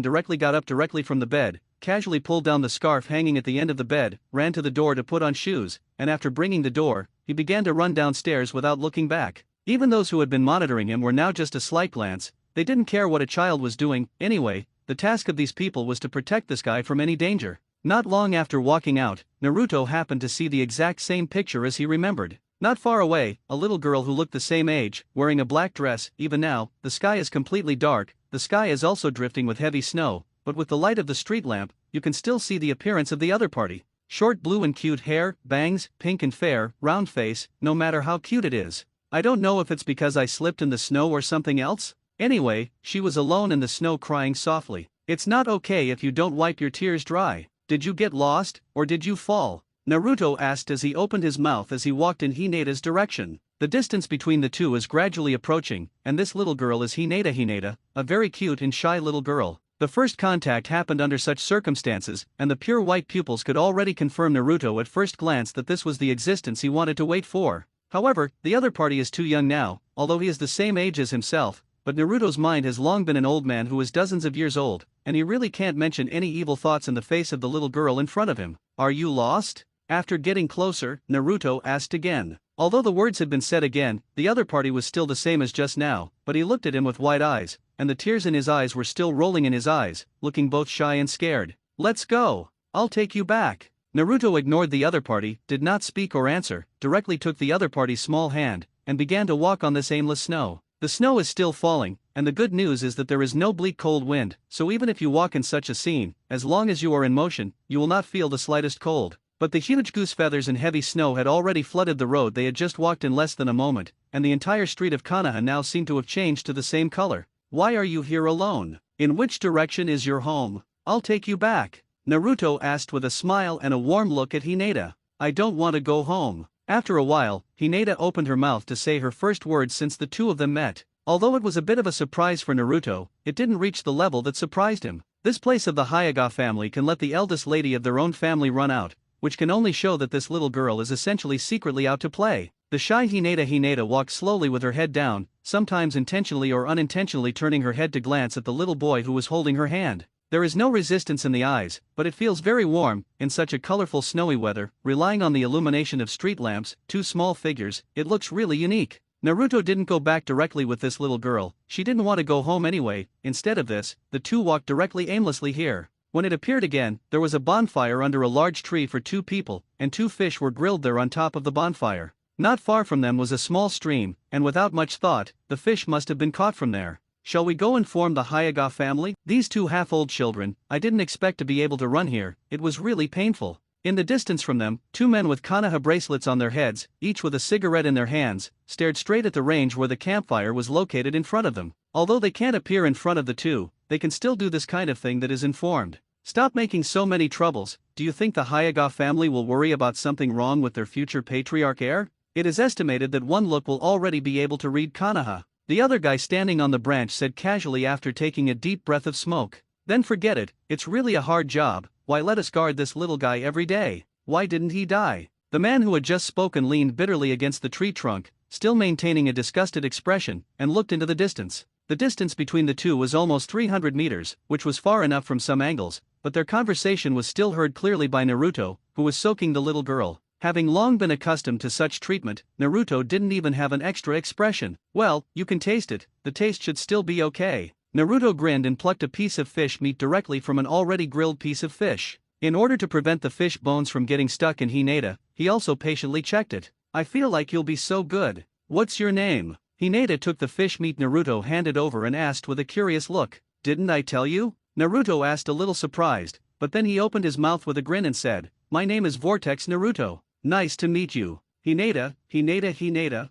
got up directly from the bed, casually pulled down the scarf hanging at the end of the bed, ran to the door to put on shoes, and after bringing the door, he began to run downstairs without looking back. Even those who had been monitoring him were now just a slight glance, they didn't care what a child was doing, anyway, the task of these people was to protect this guy from any danger. Not long after walking out, Naruto happened to see the exact same picture as he remembered. Not far away, a little girl who looked the same age, wearing a black dress. Even now, the sky is completely dark, the sky is also drifting with heavy snow, but with the light of the street lamp, you can still see the appearance of the other party. Short blue and cute hair, bangs, pink and fair, round face, no matter how cute it is. I don't know if it's because I slipped in the snow or something else. Anyway, she was alone in the snow crying softly. It's not okay if you don't wipe your tears dry. Did you get lost, or did you fall? Naruto asked as he opened his mouth as he walked in Hinata's direction. The distance between the two is gradually approaching, and this little girl is Hinata, a very cute and shy little girl. The first contact happened under such circumstances, and the pure white pupils could already confirm Naruto at first glance that this was the existence he wanted to wait for. However, the other party is too young now, although he is the same age as himself, but Naruto's mind has long been an old man who is dozens of years old, and he really can't mention any evil thoughts in the face of the little girl in front of him. Are you lost? After getting closer, Naruto asked again. Although the words had been said again, the other party was still the same as just now, but he looked at him with wide eyes, and the tears in his eyes were still rolling in his eyes, looking both shy and scared. Let's go. I'll take you back. Naruto ignored the other party, did not speak or answer, directly took the other party's small hand, and began to walk on this aimless snow. The snow is still falling, and the good news is that there is no bleak cold wind, so even if you walk in such a scene, as long as you are in motion, you will not feel the slightest cold. But the huge goose feathers and heavy snow had already flooded the road they had just walked in less than a moment, and the entire street of Konoha now seemed to have changed to the same color. Why are you here alone? In which direction is your home? I'll take you back. Naruto asked with a smile and a warm look at Hinata. I don't want to go home. After a while, Hinata opened her mouth to say her first words since the two of them met. Although it was a bit of a surprise for Naruto, it didn't reach the level that surprised him. This place of the Hyuga family can let the eldest lady of their own family run out, which can only show that this little girl is essentially secretly out to play. The shy Hinata walked slowly with her head down, sometimes intentionally or unintentionally turning her head to glance at the little boy who was holding her hand. There is no resistance in the eyes, but it feels very warm, in such a colorful snowy weather, relying on the illumination of street lamps, 2 small figures, it looks really unique. Naruto didn't go back directly with this little girl, she didn't want to go home anyway. Instead of this, the two walked directly aimlessly here. When it appeared again, there was a bonfire under a large tree for 2 people, and 2 fish were grilled there on top of the bonfire. Not far from them was a small stream, and without much thought, the fish must have been caught from there. Shall we go and form the Hayaga family? These 2 half-old children, I didn't expect to be able to run here, it was really painful. In the distance from them, 2 men with Konoha bracelets on their heads, each with a cigarette in their hands, stared straight at the range where the campfire was located in front of them. Although they can't appear in front of the 2, they can still do this kind of thing that is informed. Stop making so many troubles. Do you think the Hayaga family will worry about something wrong with their future patriarch heir? It is estimated that one look will already be able to read Konoha. The other guy standing on the branch said casually after taking a deep breath of smoke. Then forget it, it's really a hard job. Why let us guard this little guy every day? Why didn't he die? The man who had just spoken leaned bitterly against the tree trunk, still maintaining a disgusted expression, and looked into the distance. The distance between the 2 was almost 300 meters, which was far enough from some angles, but their conversation was still heard clearly by Naruto, who was soaking the little girl. Having long been accustomed to such treatment, Naruto didn't even have an extra expression. Well, you can taste it, the taste should still be okay. Naruto grinned and plucked a piece of fish meat directly from an already grilled piece of fish. In order to prevent the fish bones from getting stuck in Hinata, he also patiently checked it. I feel like you'll be so good. What's your name? Hinata took the fish meat Naruto handed over and asked with a curious look. Didn't I tell you? Naruto asked a little surprised, but then he opened his mouth with a grin and said, My name is Vortex Naruto. Nice to meet you. Hinata,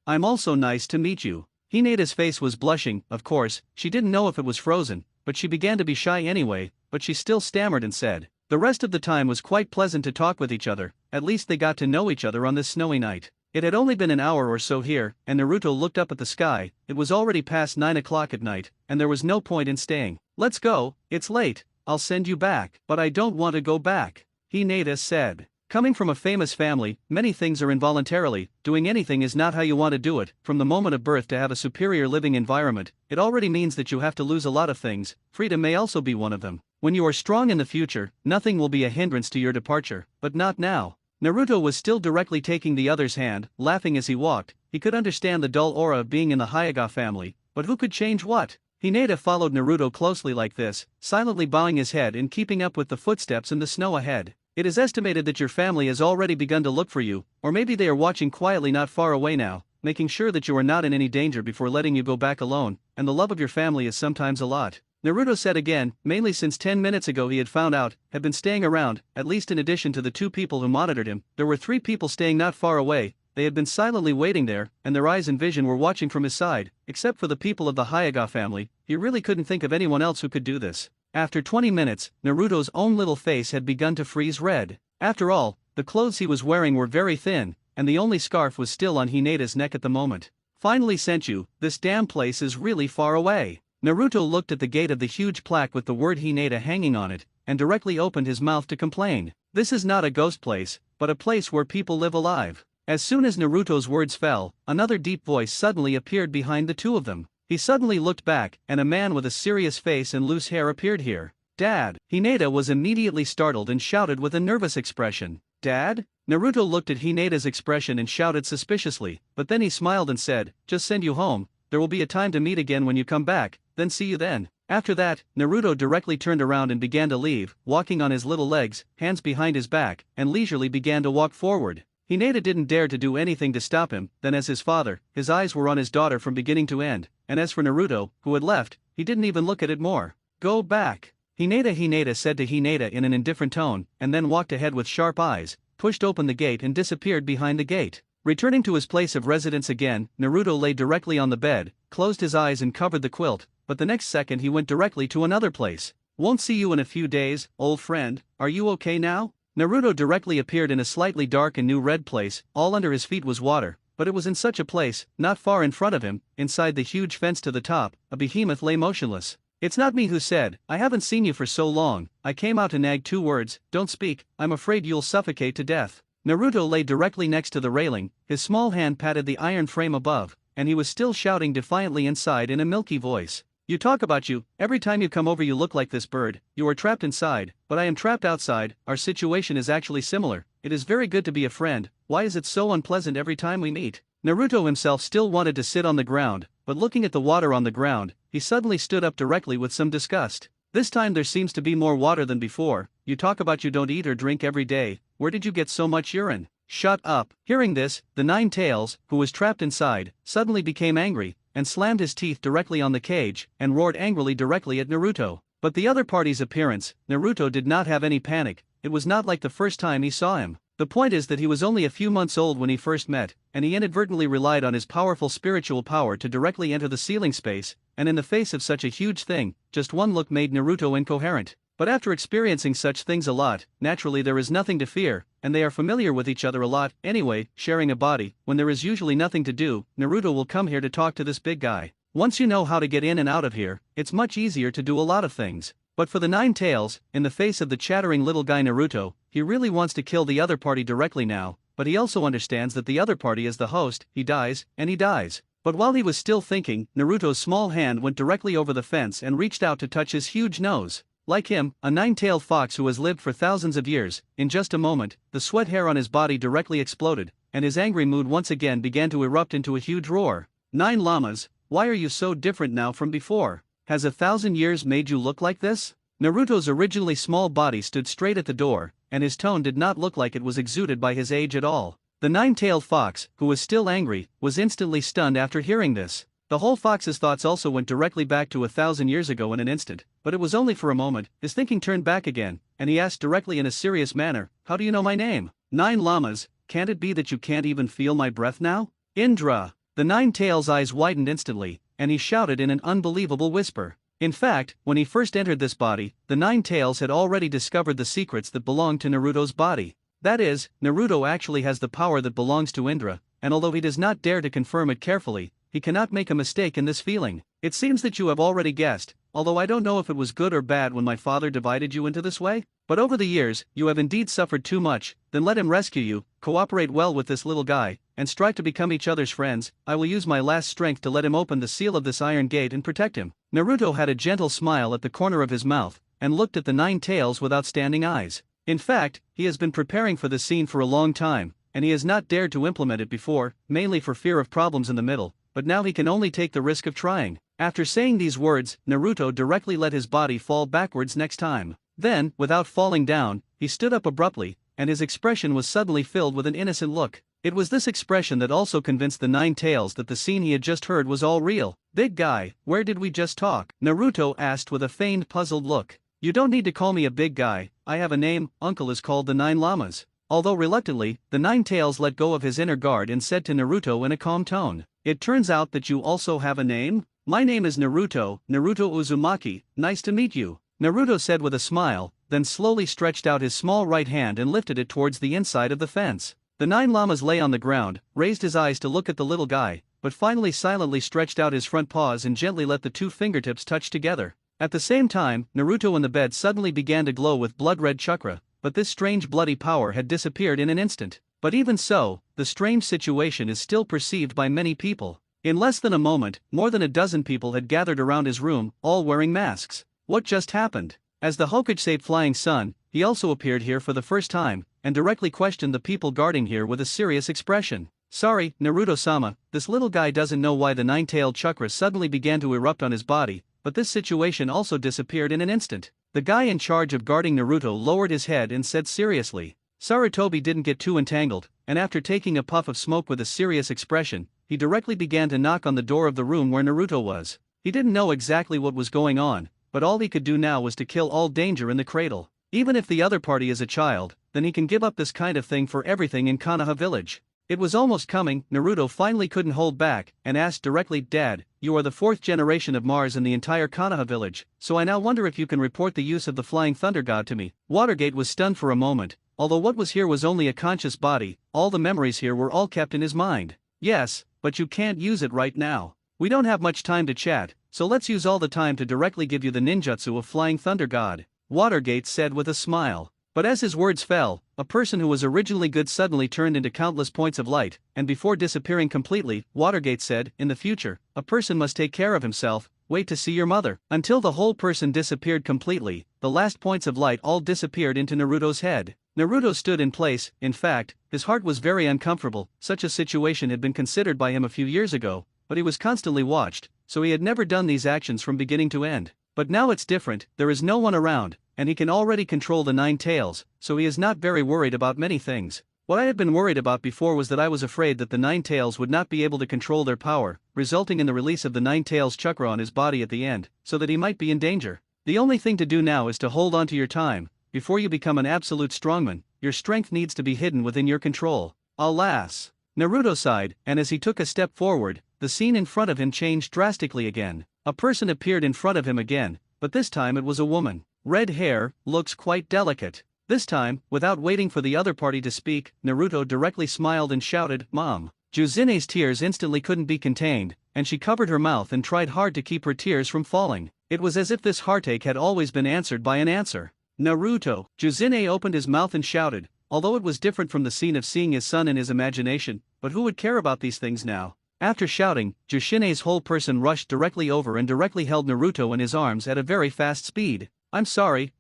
I'm also nice to meet you. Hinata's face was blushing, of course, she didn't know if it was frozen, but she began to be shy anyway, but she still stammered and said. The rest of the time was quite pleasant to talk with each other, at least they got to know each other on this snowy night. It had only been an hour or so here, and Naruto looked up at the sky, it was already past 9 o'clock at night, and there was no point in staying. Let's go, it's late, I'll send you back. But I don't want to go back, Hinata said. Coming from a famous family, many things are involuntarily, doing anything is not how you want to do it. From the moment of birth to have a superior living environment, it already means that you have to lose a lot of things, freedom may also be one of them. When you are strong in the future, nothing will be a hindrance to your departure, but not now. Naruto was still directly taking the other's hand, laughing as he walked. He could understand the dull aura of being in the Hayaga family, but who could change what? Hinata followed Naruto closely like this, silently bowing his head and keeping up with the footsteps in the snow ahead. It is estimated that your family has already begun to look for you, or maybe they are watching quietly not far away now, making sure that you are not in any danger before letting you go back alone, and the love of your family is sometimes a lot. Naruto said again, mainly since 10 minutes ago he had found out, had been staying around, at least in addition to the 2 people who monitored him, there were 3 people staying not far away, they had been silently waiting there, and their eyes and vision were watching from his side. Except for the people of the Hayaga family, he really couldn't think of anyone else who could do this. After 20 minutes, Naruto's own little face had begun to freeze red. After all, the clothes he was wearing were very thin, and the only scarf was still on Hinata's neck at the moment. Finally sent you, this damn place is really far away. Naruto looked at the gate of the huge plaque with the word Hinata hanging on it, and directly opened his mouth to complain. This is not a ghost place, but a place where people live alive. As soon as Naruto's words fell, another deep voice suddenly appeared behind the 2 of them. He suddenly looked back, and a man with a serious face and loose hair appeared here. Dad! Hinata was immediately startled and shouted with a nervous expression. Dad? Naruto looked at Hinata's expression and shouted suspiciously, but then he smiled and said, Just send you home, there will be a time to meet again when you come back, then see you then. After that, Naruto directly turned around and began to leave, walking on his little legs, hands behind his back, and leisurely began to walk forward. Hinata didn't dare to do anything to stop him, then as his father, his eyes were on his daughter from beginning to end, and as for Naruto, who had left, he didn't even look at it more. Go back. Hinata said to Hinata in an indifferent tone, and then walked ahead with sharp eyes, pushed open the gate and disappeared behind the gate. Returning to his place of residence again, Naruto lay directly on the bed, closed his eyes and covered the quilt, but the next second he went directly to another place. Won't see you in a few days, old friend, are you okay now? Naruto directly appeared in a slightly dark and new red place, all under his feet was water, but it was in such a place, not far in front of him, inside the huge fence to the top, a behemoth lay motionless. It's not me who said, I haven't seen you for so long, I came out to nag 2 words, don't speak, I'm afraid you'll suffocate to death. Naruto lay directly next to the railing, his small hand patted the iron frame above, and he was still shouting defiantly inside in a milky voice. You talk about you, every time you come over you look like this bird, you are trapped inside, but I am trapped outside, our situation is actually similar, it is very good to be a friend, why is it so unpleasant every time we meet? Naruto himself still wanted to sit on the ground, but looking at the water on the ground, he suddenly stood up directly with some disgust. This time there seems to be more water than before. You talk about you don't eat or drink every day. Where did you get so much urine? Shut up. Hearing this, the Nine Tails, who was trapped inside, suddenly became angry, and slammed his teeth directly on the cage, and roared angrily directly at Naruto. But the other party's appearance, Naruto did not have any panic. It was not like the first time he saw him. The point is that he was only a few months old when he first met, and he inadvertently relied on his powerful spiritual power to directly enter the ceiling space, and in the face of such a huge thing, just one look made Naruto incoherent. But after experiencing such things a lot, naturally there is nothing to fear, and they are familiar with each other a lot, anyway, sharing a body. When there is usually nothing to do, Naruto will come here to talk to this big guy. Once you know how to get in and out of here, it's much easier to do a lot of things. But for the Nine Tails, in the face of the chattering little guy Naruto, he really wants to kill the other party directly now, but he also understands that the other party is the host. He dies, and he dies. But while he was still thinking, Naruto's small hand went directly over the fence and reached out to touch his huge nose. Like him, a nine-tailed fox who has lived for thousands of years, in just a moment, the sweat hair on his body directly exploded, and his angry mood once again began to erupt into a huge roar. 9 llamas, why are you so different now from before? Has 1,000 years made you look like this? Naruto's originally small body stood straight at the door, and his tone did not look like it was exuded by his age at all. The nine-tailed fox, who was still angry, was instantly stunned after hearing this. The whole fox's thoughts also went directly back to 1,000 years ago in an instant, but it was only for a moment. His thinking turned back again, and he asked directly in a serious manner, "How do you know my name?" 9 llamas, can't it be that you can't even feel my breath now? Indra. The nine-tails' eyes widened instantly, and he shouted in an unbelievable whisper. In fact, when he first entered this body, the Nine Tails had already discovered the secrets that belonged to Naruto's body. That is, Naruto actually has the power that belongs to Indra, and although he does not dare to confirm it carefully, he cannot make a mistake in this feeling. It seems that you have already guessed, although I don't know if it was good or bad when my father divided you into this way. But over the years, you have indeed suffered too much. Then let him rescue you, cooperate well with this little guy, and strive to become each other's friends. I will use my last strength to let him open the seal of this iron gate and protect him. Naruto had a gentle smile at the corner of his mouth, and looked at the Nine Tails with outstanding eyes. In fact, he has been preparing for this scene for a long time, and he has not dared to implement it before, mainly for fear of problems in the middle, but now he can only take the risk of trying. After saying these words, Naruto directly let his body fall backwards next time. Then, without falling down, he stood up abruptly, and his expression was suddenly filled with an innocent look. It was this expression that also convinced the Nine Tails that the scene he had just heard was all real. "Big guy, where did we just talk?" Naruto asked with a feigned puzzled look. "You don't need to call me a big guy, I have a name. Uncle is called the 9 llamas." Although reluctantly, the Nine Tails let go of his inner guard and said to Naruto in a calm tone, "It turns out that you also have a name? My name is Naruto, Naruto Uzumaki, nice to meet you." Naruto said with a smile, then slowly stretched out his small right hand and lifted it towards the inside of the fence. The 9 llamas lay on the ground, raised his eyes to look at the little guy, but finally silently stretched out his front paws and gently let the 2 fingertips touch together. At the same time, Naruto in the bed suddenly began to glow with blood-red chakra, but this strange bloody power had disappeared in an instant. But even so, the strange situation is still perceived by many people. In less than a moment, more than a dozen people had gathered around his room, all wearing masks. What just happened? As the Hokage Flying Sun, he also appeared here for the first time, and directly questioned the people guarding here with a serious expression. "Sorry, Naruto-sama, this little guy doesn't know why the nine-tailed chakra suddenly began to erupt on his body, but this situation also disappeared in an instant." The guy in charge of guarding Naruto lowered his head and said seriously. Sarutobi didn't get too entangled, and after taking a puff of smoke with a serious expression, he directly began to knock on the door of the room where Naruto was. He didn't know exactly what was going on, but all he could do now was to kill all danger in the cradle. Even if the other party is a child, then he can give up this kind of thing for everything in Konoha village. It was almost coming. Naruto finally couldn't hold back, and asked directly, "Dad, you are the 4th generation of Mars in the entire Konoha village, so I now wonder if you can report the use of the Flying Thunder God to me." Watergate was stunned for a moment. Although what was here was only a conscious body, all the memories here were all kept in his mind. "Yes, but you can't use it right now. We don't have much time to chat, so let's use all the time to directly give you the ninjutsu of Flying Thunder God," Watergate said with a smile. But as his words fell, a person who was originally good suddenly turned into countless points of light, and before disappearing completely, Watergate said, "In the future, a person must take care of himself, wait to see your mother." Until the whole person disappeared completely, the last points of light all disappeared into Naruto's head. Naruto stood in place. In fact, his heart was very uncomfortable. Such a situation had been considered by him a few years ago, but he was constantly watched, so he had never done these actions from beginning to end. But now it's different, there is no one around, and he can already control the 9 tails, so he is not very worried about many things. What I had been worried about before was that I was afraid that the 9 tails would not be able to control their power, resulting in the release of the 9 tails chakra on his body at the end, so that he might be in danger. The only thing to do now is to hold on to your time. Before you become an absolute strongman, your strength needs to be hidden within your control. Alas! Naruto sighed, and as he took a step forward, the scene in front of him changed drastically again. A person appeared in front of him again, but this time it was a woman. Red hair, looks quite delicate. This time, without waiting for the other party to speak, Naruto directly smiled and shouted, "Mom!" Juzine's tears instantly couldn't be contained, and she covered her mouth and tried hard to keep her tears from falling. It was as if this heartache had always been answered by an answer. "Naruto!" Juzine opened his mouth and shouted, although it was different from the scene of seeing his son in his imagination, but who would care about these things now? After shouting, Jushine's whole person rushed directly over and directly held Naruto in his arms at a very fast speed. I'm sorry,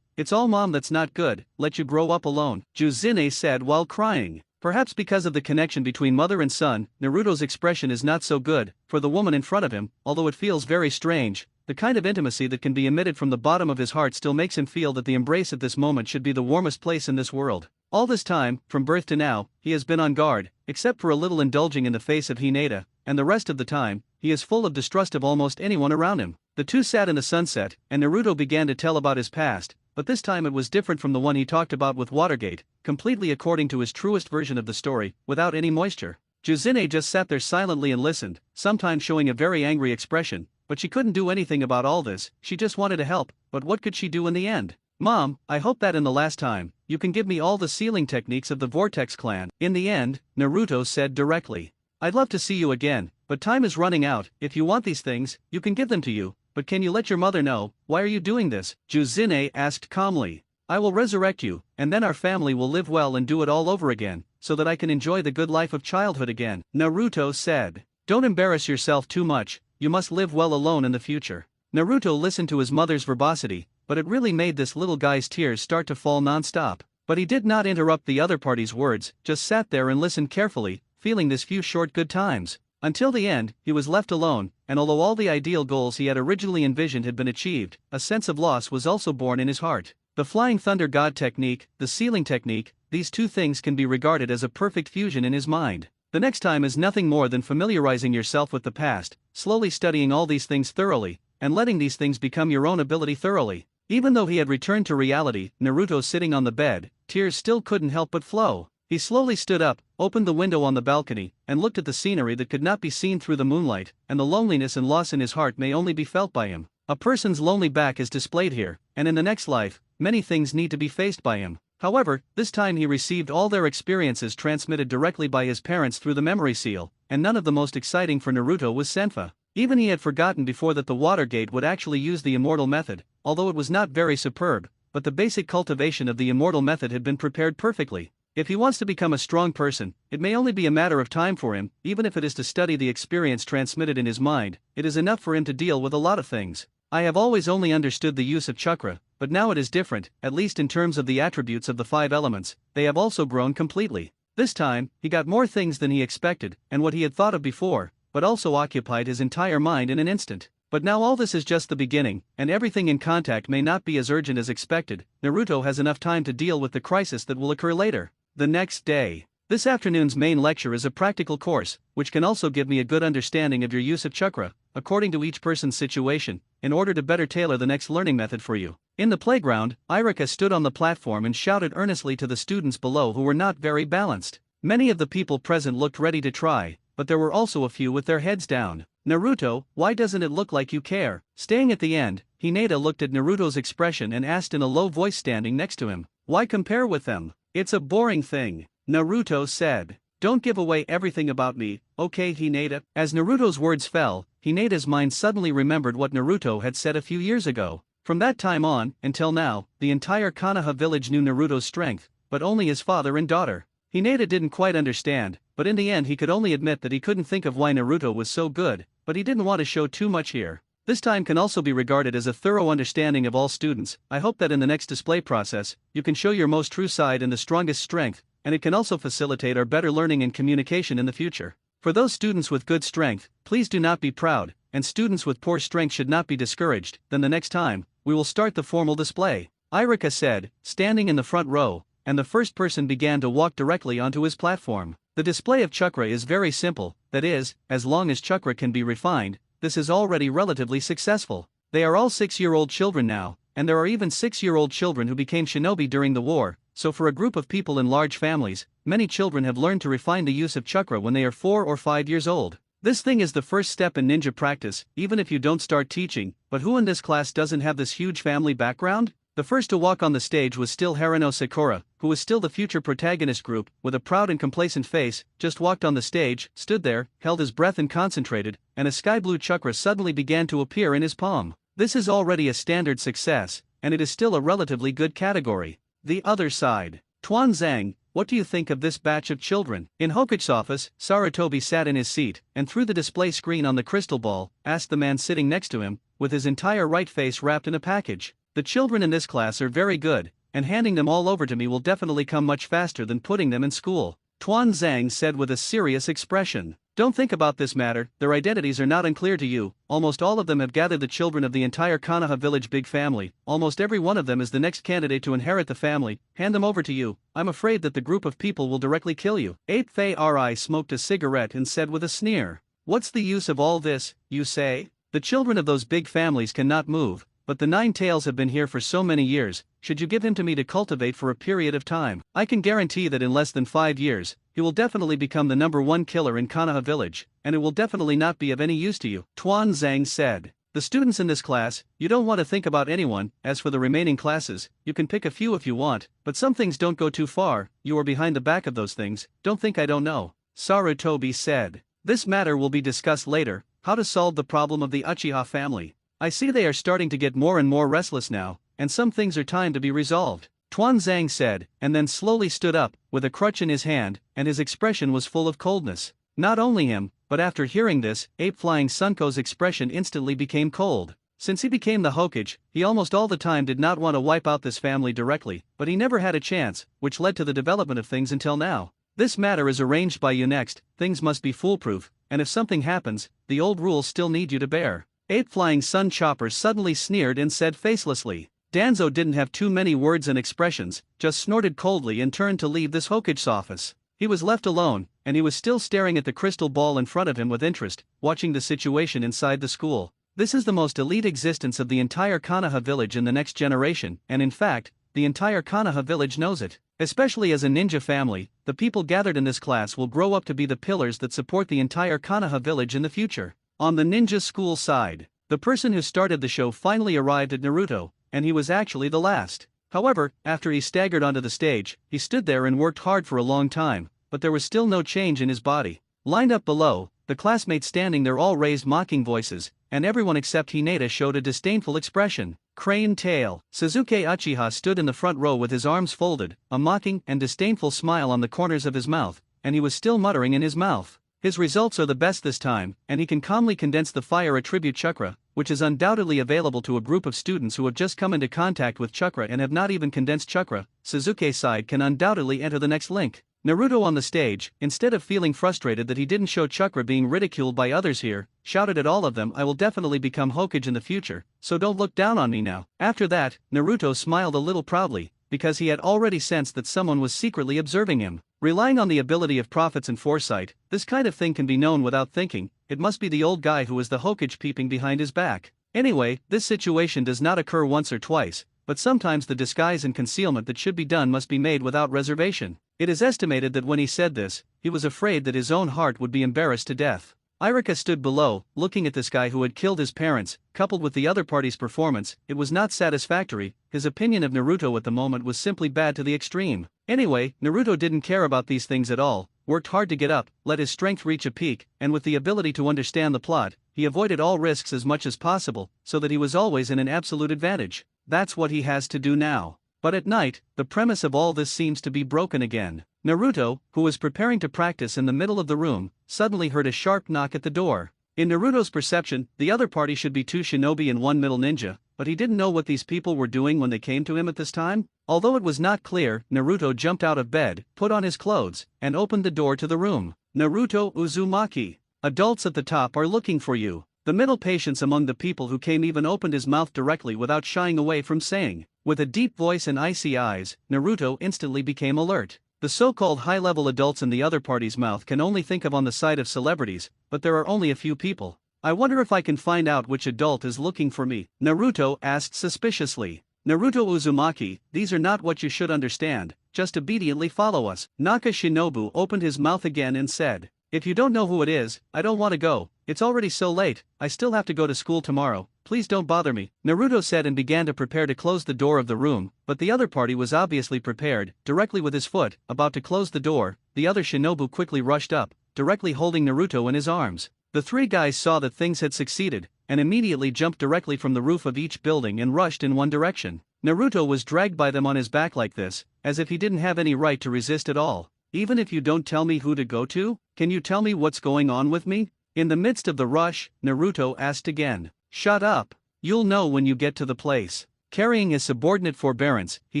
it's all mom that's not good, let you grow up alone," Juzine said while crying. Perhaps because of the connection between mother and son, Naruto's expression is not so good. For the woman in front of him, although it feels very strange, the kind of intimacy that can be emitted from the bottom of his heart still makes him feel that the embrace at this moment should be the warmest place in this world. All this time, from birth to now, he has been on guard, except for a little indulging in the face of Hinata, and the rest of the time, he is full of distrust of almost anyone around him. The two sat in the sunset, and Naruto began to tell about his past, but this time it was different from the one he talked about with Watergate, completely according to his truest version of the story, without any moisture. Juzine just sat there silently and listened, sometimes showing a very angry expression, but she couldn't do anything about all this. She just wanted to help, but what could she do in the end? "Mom, I hope that in the last time, you can give me all the sealing techniques of the Vortex clan." In the end, Naruto said directly, "I'd love to see you again, but time is running out. If you want these things, you can give them to you, but can you let your mother know? Why are you doing this?" Juzine asked calmly. "I will resurrect you, and then our family will live well and do it all over again, so that I can enjoy the good life of childhood again," Naruto said. "Don't embarrass yourself too much, you must live well alone in the future." Naruto listened to his mother's verbosity, but it really made this little guy's tears start to fall non-stop. But he did not interrupt the other party's words, just sat there and listened carefully, feeling this few short good times. Until the end, he was left alone, and although all the ideal goals he had originally envisioned had been achieved, a sense of loss was also born in his heart. The Flying Thunder God technique, the sealing technique, these two things can be regarded as a perfect fusion in his mind. The next time is nothing more than familiarizing yourself with the past, slowly studying all these things thoroughly, and letting these things become your own ability thoroughly. Even though he had returned to reality, Naruto sitting on the bed, tears still couldn't help but flow. He slowly stood up, opened the window on the balcony, and looked at the scenery that could not be seen through the moonlight, and the loneliness and loss in his heart may only be felt by him. A person's lonely back is displayed here, and in the next life, many things need to be faced by him. However, this time he received all their experiences transmitted directly by his parents through the memory seal, and none of the most exciting for Naruto was Senfa. Even he had forgotten before that the Watergate would actually use the immortal method, although it was not very superb, but the basic cultivation of the immortal method had been prepared perfectly. If he wants to become a strong person, it may only be a matter of time for him. Even if it is to study the experience transmitted in his mind, it is enough for him to deal with a lot of things. I have always only understood the use of chakra, but now it is different, at least in terms of the attributes of the 5 elements. They have also grown completely. This time, he got more things than he expected, and what he had thought of before, but also occupied his entire mind in an instant. But now all this is just the beginning, and everything in contact may not be as urgent as expected. Naruto has enough time to deal with the crisis that will occur later. The next day. This afternoon's main lecture is a practical course, which can also give me a good understanding of your use of chakra, according to each person's situation, in order to better tailor the next learning method for you. In the playground, Irika stood on the platform and shouted earnestly to the students below who were not very balanced. Many of the people present looked ready to try, but there were also a few with their heads down. "Naruto, why doesn't it look like you care?" Staying at the end, Hinata looked at Naruto's expression and asked in a low voice standing next to him, "Why compare with them? It's a boring thing." Naruto said, "Don't give away everything about me, okay Hinata?" As Naruto's words fell, Hinata's mind suddenly remembered what Naruto had said a few years ago. From that time on, until now, the entire Konoha village knew Naruto's strength, but only his father and daughter. Hinata didn't quite understand, but in the end he could only admit that he couldn't think of why Naruto was so good, but he didn't want to show too much here. This time can also be regarded as a thorough understanding of all students. I hope that in the next display process, you can show your most true side and the strongest strength, and it can also facilitate our better learning and communication in the future. For those students with good strength, please do not be proud, and students with poor strength should not be discouraged. Then the next time, we will start the formal display," Irika said, standing in the front row, and the first person began to walk directly onto his platform. The display of chakra is very simple, that is, as long as chakra can be refined, this is already relatively successful. They are all 6-year-old children now, and there are even 6-year-old children who became shinobi during the war, so for a group of people in large families, many children have learned to refine the use of chakra when they are 4 or 5 years old. This thing is the first step in ninja practice, even if you don't start teaching. But who in this class doesn't have this huge family background? The first to walk on the stage was still Haruno Sakura, who was still the future protagonist group, with a proud and complacent face, just walked on the stage, stood there, held his breath and concentrated, and a sky blue chakra suddenly began to appear in his palm. This is already a standard success, and it is still a relatively good category. The other side. Tuan Zhang, what do you think of this batch of children? In Hokichi's office, Sarutobi sat in his seat, and through the display screen on the crystal ball, asked the man sitting next to him, with his entire right face wrapped in a package. The children in this class are very good, and handing them all over to me will definitely come much faster than putting them in school, Tuan Zhang said with a serious expression. Don't think about this matter, their identities are not unclear to you. Almost all of them have gathered the children of the entire Konoha village big family. Almost every one of them is the next candidate to inherit the family. Hand them over to you. I'm afraid that the group of people will directly kill you. 8th Fei smoked a cigarette and said with a sneer. What's the use of all this, you say? The children of those big families cannot move, but the Nine Tails have been here for so many years. Should you give him to me to cultivate for a period of time, I can guarantee that in less than 5 years, he will definitely become the #1 killer in Konoha village, and it will definitely not be of any use to you, Tuan Zhang said. The students in this class, you don't want to think about anyone. As for the remaining classes, you can pick a few if you want, but some things don't go too far. You are behind the back of those things. Don't think I don't know, Sarutobi said. This matter will be discussed later, how to solve the problem of the Uchiha family. I see they are starting to get more and more restless now, and some things are time to be resolved, Tuan Zhang said, and then slowly stood up, with a crutch in his hand, and his expression was full of coldness. Not only him, but after hearing this, Ape Flying Sunko's expression instantly became cold. Since he became the Hokage, he almost all the time did not want to wipe out this family directly, but he never had a chance, which led to the development of things until now. This matter is arranged by you next, things must be foolproof, and if something happens, the old rules still need you to bear. Ape Flying Sun Chopper suddenly sneered and said facelessly. Danzo didn't have too many words and expressions, just snorted coldly and turned to leave this Hokage's office. He was left alone, and he was still staring at the crystal ball in front of him with interest, watching the situation inside the school. This is the most elite existence of the entire Konoha village in the next generation, and in fact, the entire Konoha village knows it. Especially as a ninja family, the people gathered in this class will grow up to be the pillars that support the entire Konoha village in the future. On the ninja school side, the person who started the show finally arrived at Naruto, and he was actually the last. However, after he staggered onto the stage, he stood there and worked hard for a long time, but there was still no change in his body. Lined up below, the classmates standing there all raised mocking voices, and everyone except Hinata showed a disdainful expression. Crane tail. Suzuki Uchiha stood in the front row with his arms folded, a mocking and disdainful smile on the corners of his mouth, and he was still muttering in his mouth. His results are the best this time, and he can calmly condense the fire attribute chakra, which is undoubtedly available to a group of students who have just come into contact with chakra and have not even condensed chakra. Suzuki's side can undoubtedly enter the next link. Naruto on the stage, instead of feeling frustrated that he didn't show chakra being ridiculed by others here, shouted at all of them, I will definitely become Hokage in the future, so don't look down on me now. After that, Naruto smiled a little proudly, because he had already sensed that someone was secretly observing him. Relying on the ability of prophets and foresight, this kind of thing can be known without thinking. It must be the old guy who is the Hokage peeping behind his back. Anyway, this situation does not occur once or twice, but sometimes the disguise and concealment that should be done must be made without reservation. It is estimated that when he said this, he was afraid that his own heart would be embarrassed to death. Irika stood below, looking at this guy who had killed his parents. Coupled with the other party's performance, it was not satisfactory. His opinion of Naruto at the moment was simply bad to the extreme. Anyway, Naruto didn't care about these things at all, worked hard to get up, let his strength reach a peak, and with the ability to understand the plot, he avoided all risks as much as possible, so that he was always in an absolute advantage. That's what he has to do now. But at night, the premise of all this seems to be broken again. Naruto, who was preparing to practice in the middle of the room, suddenly heard a sharp knock at the door. In Naruto's perception, the other party should be 2 shinobi and 1 middle ninja, but he didn't know what these people were doing when they came to him at this time. Although it was not clear, Naruto jumped out of bed, put on his clothes, and opened the door to the room. Naruto Uzumaki. Adults at the top are looking for you. The middle patience among the people who came even opened his mouth directly without shying away from saying. With a deep voice and icy eyes, Naruto instantly became alert. The so-called high-level adults in the other party's mouth can only think of on the side of celebrities, but there are only a few people. I wonder if I can find out which adult is looking for me, Naruto asked suspiciously. Naruto Uzumaki, these are not what you should understand, just obediently follow us. Naka Shinobu opened his mouth again and said, if you don't know who it is, I don't want to go, it's already so late, I still have to go to school tomorrow, please don't bother me, Naruto said and began to prepare to close the door of the room, but the other party was obviously prepared. Directly with his foot, about to close the door, the other Shinobu quickly rushed up, directly holding Naruto in his arms. The three guys saw that things had succeeded, and immediately jumped directly from the roof of each building and rushed in one direction. Naruto was dragged by them on his back like this, as if he didn't have any right to resist at all. Even if you don't tell me who to go to, can you tell me what's going on with me? In the midst of the rush, Naruto asked again. Shut up. You'll know when you get to the place. Carrying his subordinate forbearance, he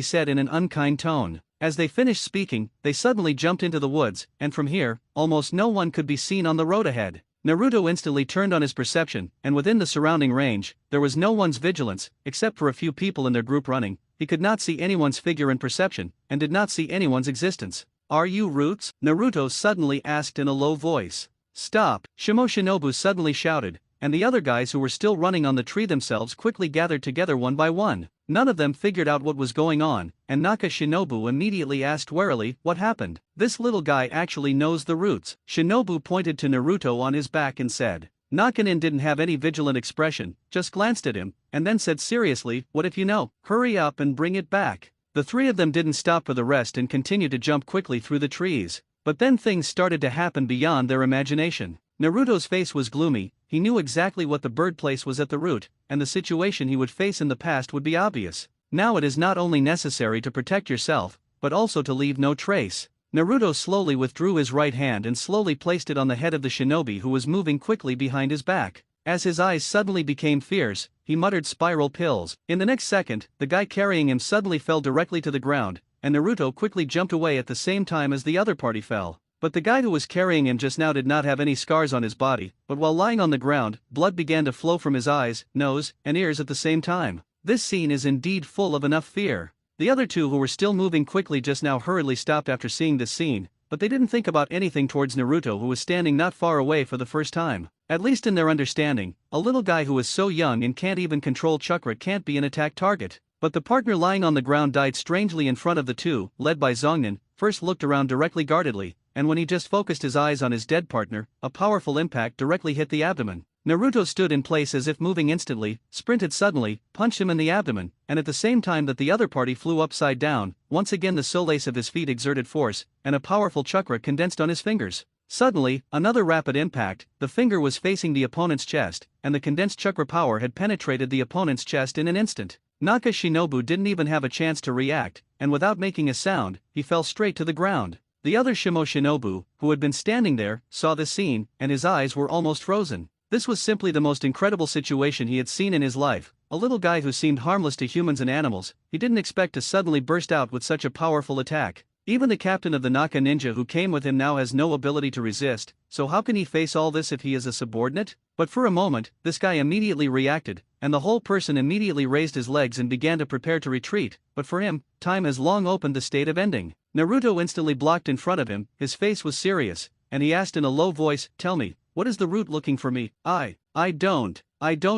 said in an unkind tone. As they finished speaking, they suddenly jumped into the woods, and from here, almost no one could be seen on the road ahead. Naruto instantly turned on his perception, and within the surrounding range, there was no one's vigilance, except for a few people in their group running. He could not see anyone's figure in perception, and did not see anyone's existence. Are you Roots? Naruto suddenly asked in a low voice. Stop, Shinobu suddenly shouted, and the other guys who were still running on the tree themselves quickly gathered together one by one. None of them figured out what was going on, and Naka Shinobu immediately asked warily, what happened? This little guy actually knows the Roots. Shinobu pointed to Naruto on his back and said. Nakanin didn't have any vigilant expression, just glanced at him, and then said seriously, what if you know? Hurry up and bring it back. The three of them didn't stop for the rest and continued to jump quickly through the trees. But then things started to happen beyond their imagination. Naruto's face was gloomy. He knew exactly what the bird place was at the root, and the situation he would face in the past would be obvious. Now it is not only necessary to protect yourself, but also to leave no trace. Naruto slowly withdrew his right hand and slowly placed it on the head of the shinobi who was moving quickly behind his back. As his eyes suddenly became fierce, he muttered spiral pills. In the next second, the guy carrying him suddenly fell directly to the ground, and Naruto quickly jumped away at the same time as the other party fell. But the guy who was carrying him just now did not have any scars on his body, but while lying on the ground, blood began to flow from his eyes, nose, and ears at the same time. This scene is indeed full of enough fear. The other two who were still moving quickly just now hurriedly stopped after seeing this scene, but they didn't think about anything towards Naruto who was standing not far away for the first time. At least in their understanding, a little guy who is so young and can't even control chakra can't be an attack target. But the partner lying on the ground died strangely in front of the two, led by Zongnan, first looked around directly guardedly, and when he just focused his eyes on his dead partner, a powerful impact directly hit the abdomen. Naruto stood in place as if moving instantly, sprinted suddenly, punched him in the abdomen, and at the same time that the other party flew upside down, once again the solace of his feet exerted force, and a powerful chakra condensed on his fingers. Suddenly, another rapid impact, the finger was facing the opponent's chest, and the condensed chakra power had penetrated the opponent's chest in an instant. Naka Shinobu didn't even have a chance to react, and without making a sound, he fell straight to the ground. The other Shinobu, who had been standing there, saw this scene, and his eyes were almost frozen. This was simply the most incredible situation he had seen in his life. A little guy who seemed harmless to humans and animals, he didn't expect to suddenly burst out with such a powerful attack. Even the captain of the Naka ninja who came with him now has no ability to resist, so how can he face all this if he is a subordinate? But for a moment, this guy immediately reacted, and the whole person immediately raised his legs and began to prepare to retreat, but for him, time has long opened the state of ending. Naruto instantly blocked in front of him, his face was serious, and he asked in a low voice, tell me, what is the root looking for me? I don't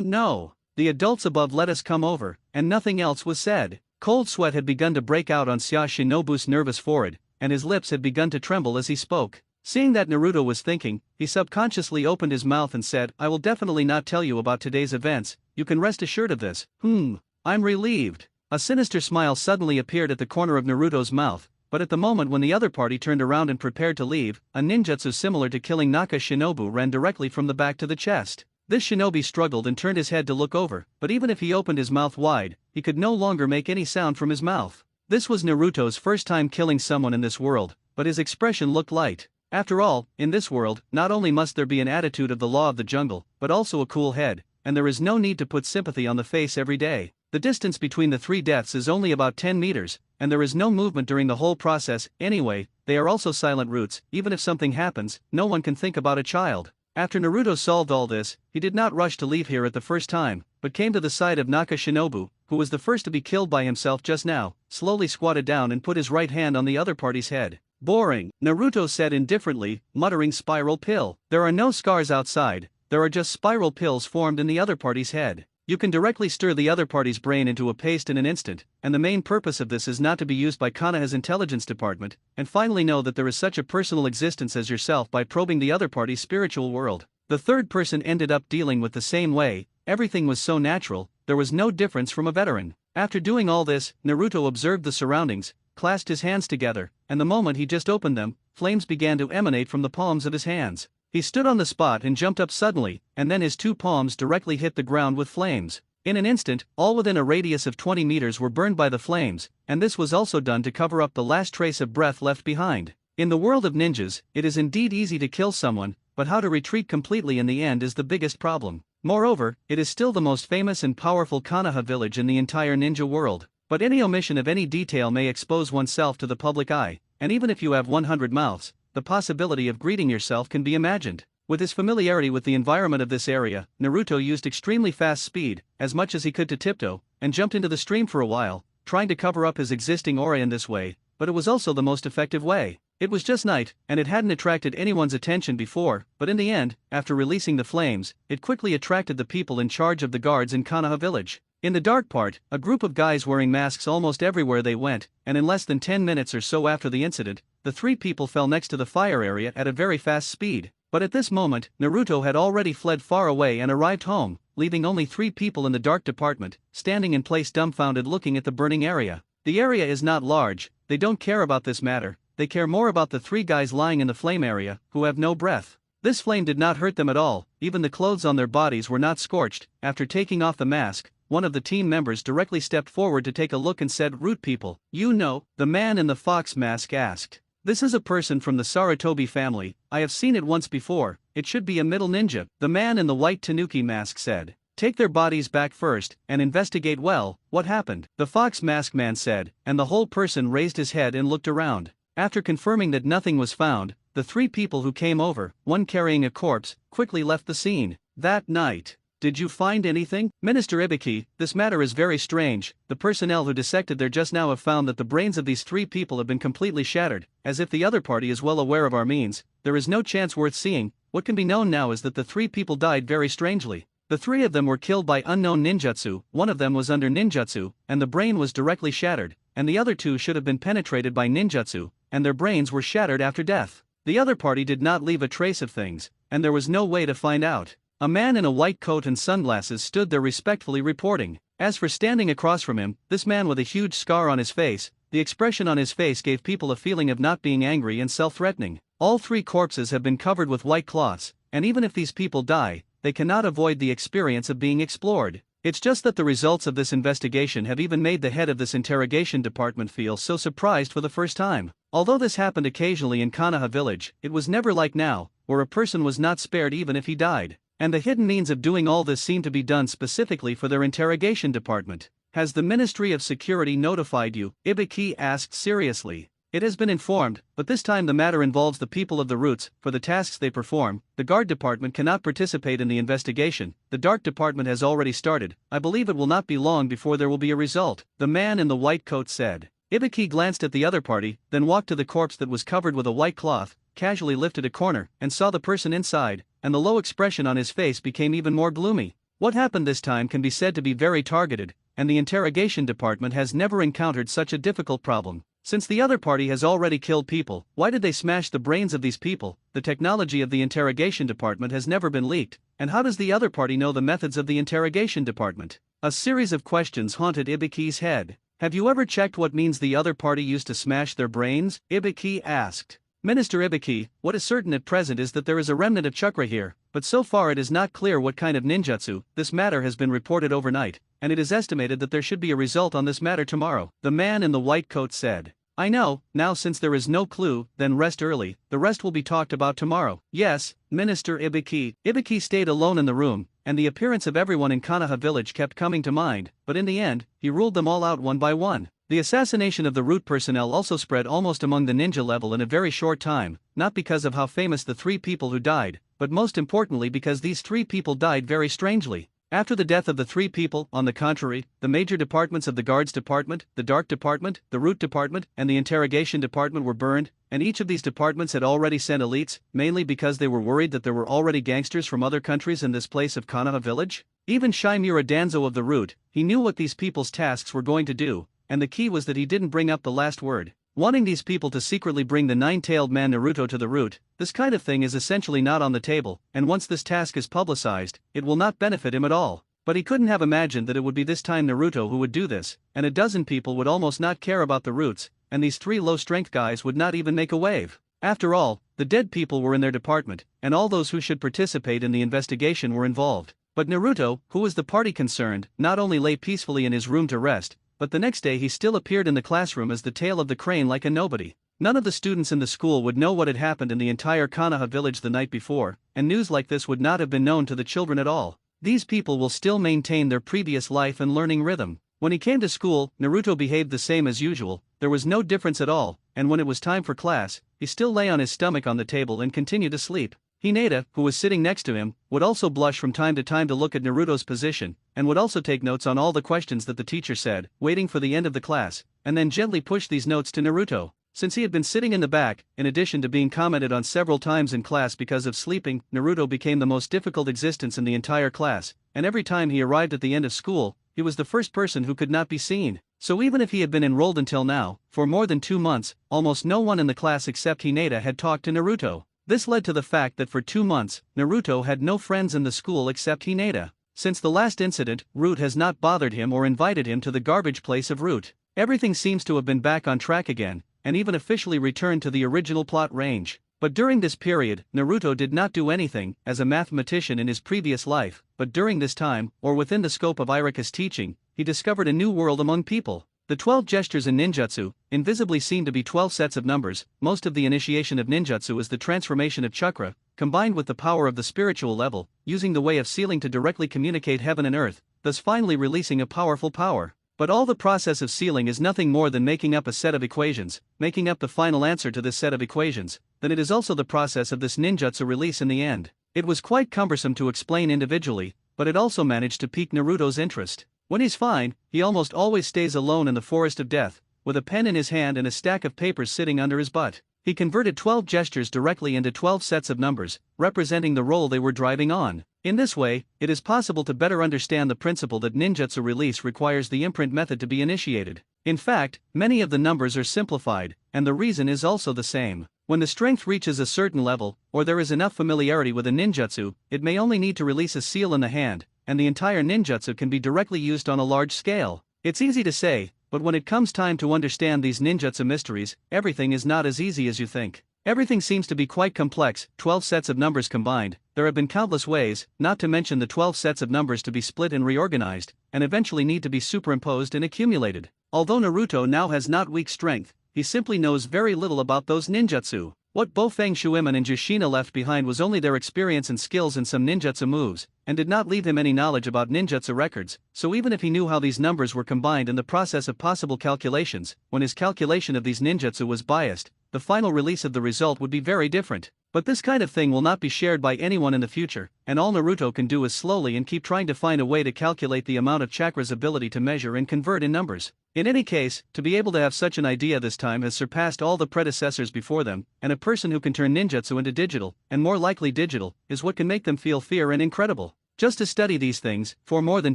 know. The adults above let us come over, and nothing else was said. Cold sweat had begun to break out on Shinobu's nervous forehead, and his lips had begun to tremble as he spoke. Seeing that Naruto was thinking, he subconsciously opened his mouth and said, I will definitely not tell you about today's events, you can rest assured of this. I'm relieved. A sinister smile suddenly appeared at the corner of Naruto's mouth, but at the moment when the other party turned around and prepared to leave, a ninjutsu similar to killing Naka Shinobu ran directly from the back to the chest. This shinobi struggled and turned his head to look over, but even if he opened his mouth wide, he could no longer make any sound from his mouth. This was Naruto's first time killing someone in this world, but his expression looked light. After all, in this world, not only must there be an attitude of the law of the jungle, but also a cool head, and there is no need to put sympathy on the face every day. The distance between the 3 deaths is only about 10 meters, and there is no movement during the whole process. Anyway, they are also silent roots. Even if something happens, no one can think about a child. After Naruto solved all this, he did not rush to leave here at the first time, but came to the side of Naka Shinobu, who was the first to be killed by himself just now, slowly squatted down and put his right hand on the other party's head. Boring, Naruto said indifferently, muttering spiral pill. There are no scars outside, there are just spiral pills formed in the other party's head. You can directly stir the other party's brain into a paste in an instant, and the main purpose of this is not to be used by Konoha's intelligence department, and finally know that there is such a personal existence as yourself by probing the other party's spiritual world. The third person ended up dealing with the same way. Everything was so natural, there was no difference from a veteran. After doing all this, Naruto observed the surroundings, clasped his hands together, and the moment he just opened them, flames began to emanate from the palms of his hands. He stood on the spot and jumped up suddenly, and then his 2 palms directly hit the ground with flames. In an instant, all within a radius of 20 meters were burned by the flames, and this was also done to cover up the last trace of breath left behind. In the world of ninjas, it is indeed easy to kill someone, but how to retreat completely in the end is the biggest problem. Moreover, it is still the most famous and powerful Konoha village in the entire ninja world. But any omission of any detail may expose oneself to the public eye, and even if you have 100 mouths, the possibility of greeting yourself can be imagined. With his familiarity with the environment of this area, Naruto used extremely fast speed, as much as he could to tiptoe, and jumped into the stream for a while, trying to cover up his existing aura in this way, but it was also the most effective way. It was just night, and it hadn't attracted anyone's attention before, but in the end, after releasing the flames, it quickly attracted the people in charge of the guards in Konoha village. In the dark part, a group of guys wearing masks almost everywhere they went, and in less than 10 minutes or so after the incident, the 3 people fell next to the fire area at a very fast speed. But at this moment, Naruto had already fled far away and arrived home, leaving only 3 people in the dark department, standing in place dumbfounded looking at the burning area. The area is not large, they don't care about this matter, they care more about the 3 guys lying in the flame area, who have no breath. This flame did not hurt them at all, even the clothes on their bodies were not scorched. After taking off the mask, one of the team members directly stepped forward to take a look and said, "Root people, you know," the man in the fox mask asked. "This is a person from the Sarutobi family, I have seen it once before, it should be a middle ninja," the man in the white tanuki mask said. "Take their bodies back first, and investigate well, what happened," the fox mask man said, and the whole person raised his head and looked around. After confirming that nothing was found, the 3 people who came over, one carrying a corpse, quickly left the scene. That night, "Did you find anything, Minister Ibiki? This matter is very strange. The personnel who dissected there just now have found that the brains of these 3 people have been completely shattered, as if the other party is well aware of our means. There is no chance worth seeing. What can be known now is that the 3 people died very strangely. The 3 of them were killed by unknown ninjutsu, one of them was under ninjutsu, and the brain was directly shattered, and the other 2 should have been penetrated by ninjutsu, and their brains were shattered after death. The other party did not leave a trace of things, and there was no way to find out." A man in a white coat and sunglasses stood there respectfully reporting. As for standing across from him, this man with a huge scar on his face, the expression on his face gave people a feeling of not being angry and self-threatening. All 3 corpses have been covered with white cloths, and even if these people die, they cannot avoid the experience of being explored. It's just that the results of this investigation have even made the head of this interrogation department feel so surprised for the first time. Although this happened occasionally in Konoha village, it was never like now, where a person was not spared even if he died. And the hidden means of doing all this seem to be done specifically for their interrogation department. "Has the Ministry of Security notified you?" Ibiki asked seriously. "It has been informed, but this time the matter involves the people of the roots. For the tasks they perform, the guard department cannot participate in the investigation. The dark department has already started. I believe it will not be long before there will be a result," the man in the white coat said. Ibiki glanced at the other party, then walked to the corpse that was covered with a white cloth, casually lifted a corner, and saw the person inside, and the low expression on his face became even more gloomy. What happened this time can be said to be very targeted, and the interrogation department has never encountered such a difficult problem. Since the other party has already killed people, why did they smash the brains of these people? The technology of the interrogation department has never been leaked, and how does the other party know the methods of the interrogation department? A series of questions haunted Ibiki's head. "Have you ever checked what means the other party used to smash their brains?" Ibiki asked. "Minister Ibiki, what is certain at present is that there is a remnant of chakra here, but so far it is not clear what kind of ninjutsu. This matter has been reported overnight, and it is estimated that there should be a result on this matter tomorrow," the man in the white coat said. I know, now since there is no clue, then rest early, the rest will be talked about tomorrow. Yes, Minister Ibiki. Ibiki stayed alone in the room, and the appearance of everyone in Konoha village kept coming to mind, but in the end, he ruled them all out one by one. The assassination of the root personnel also spread almost among the ninja level in a very short time, not because of how famous the 3 people who died, but most importantly because these 3 people died very strangely. After the death of the 3 people, on the contrary, the major departments of the Guards Department, the Dark Department, the Root Department, and the Interrogation Department were burned, and each of these departments had already sent elites, mainly because they were worried that there were already gangsters from other countries in this place of Konoha village. Even Shimura Danzo of the Root, he knew what these people's tasks were going to do, and the key was that he didn't bring up the last word. Wanting these people to secretly bring the 9-tailed man Naruto to the root, this kind of thing is essentially not on the table, and once this task is publicized, it will not benefit him at all. But he couldn't have imagined that it would be this time Naruto who would do this, and a dozen people would almost not care about the roots, and these 3 low-strength guys would not even make a wave. After all, the dead people were in their department, and all those who should participate in the investigation were involved. But Naruto, who was the party concerned, not only lay peacefully in his room to rest, but the next day he still appeared in the classroom as the tail of the crane like a nobody. None of the students in the school would know what had happened in the entire Konoha village the night before, and news like this would not have been known to the children at all. These people will still maintain their previous life and learning rhythm. When he came to school, Naruto behaved the same as usual, there was no difference at all, and when it was time for class, he still lay on his stomach on the table and continued to sleep. Hinata, who was sitting next to him, would also blush from time to look at Naruto's position, and would also take notes on all the questions that the teacher said, waiting for the end of the class, and then gently push these notes to Naruto. Since he had been sitting in the back, in addition to being commented on several times in class because of sleeping, Naruto became the most difficult existence in the entire class, and every time he arrived at the end of school, he was the first person who could not be seen. So even if he had been enrolled until now, for more than 2 months, almost no one in the class except Hinata had talked to Naruto. This led to the fact that for 2 months, Naruto had no friends in the school except Hinata. Since the last incident, Root has not bothered him or invited him to the garbage place of Root. Everything seems to have been back on track again, and even officially returned to the original plot range. But during this period, Naruto did not do anything as a mathematician in his previous life, but during this time, or within the scope of Irika's teaching, he discovered a new world among people. The 12 gestures in ninjutsu, invisibly seen to be 12 sets of numbers. Most of the initiation of ninjutsu is the transformation of chakra, combined with the power of the spiritual level, using the way of sealing to directly communicate heaven and earth, thus finally releasing a powerful power. But all the process of sealing is nothing more than making up a set of equations, making up the final answer to this set of equations, then it is also the process of this ninjutsu release in the end. It was quite cumbersome to explain individually, but it also managed to pique Naruto's interest. When he's fine, he almost always stays alone in the forest of death, with a pen in his hand and a stack of papers sitting under his butt. He converted 12 gestures directly into 12 sets of numbers, representing the role they were driving on. In this way, it is possible to better understand the principle that ninjutsu release requires the imprint method to be initiated. In fact, many of the numbers are simplified, and the reason is also the same. When the strength reaches a certain level, or there is enough familiarity with a ninjutsu, it may only need to release a seal in the hand, and the entire ninjutsu can be directly used on a large scale. It's easy to say, but when it comes time to understand these ninjutsu mysteries, everything is not as easy as you think. Everything seems to be quite complex, 12 sets of numbers combined, there have been countless ways, not to mention the 12 sets of numbers to be split and reorganized, and eventually need to be superimposed and accumulated. Although Naruto now has not weak strength, he simply knows very little about those ninjutsu. What Bofeng Shuemin and Jushina left behind was only their experience and skills in some ninjutsu moves, and did not leave him any knowledge about ninjutsu records, so even if he knew how these numbers were combined in the process of possible calculations, when his calculation of these ninjutsu was biased, the final release of the result would be very different. But this kind of thing will not be shared by anyone in the future, and all Naruto can do is slowly and keep trying to find a way to calculate the amount of chakra's ability to measure and convert in numbers. In any case, to be able to have such an idea this time has surpassed all the predecessors before them, and a person who can turn ninjutsu into digital, and more likely digital, is what can make them feel fear and incredible. Just to study these things, for more than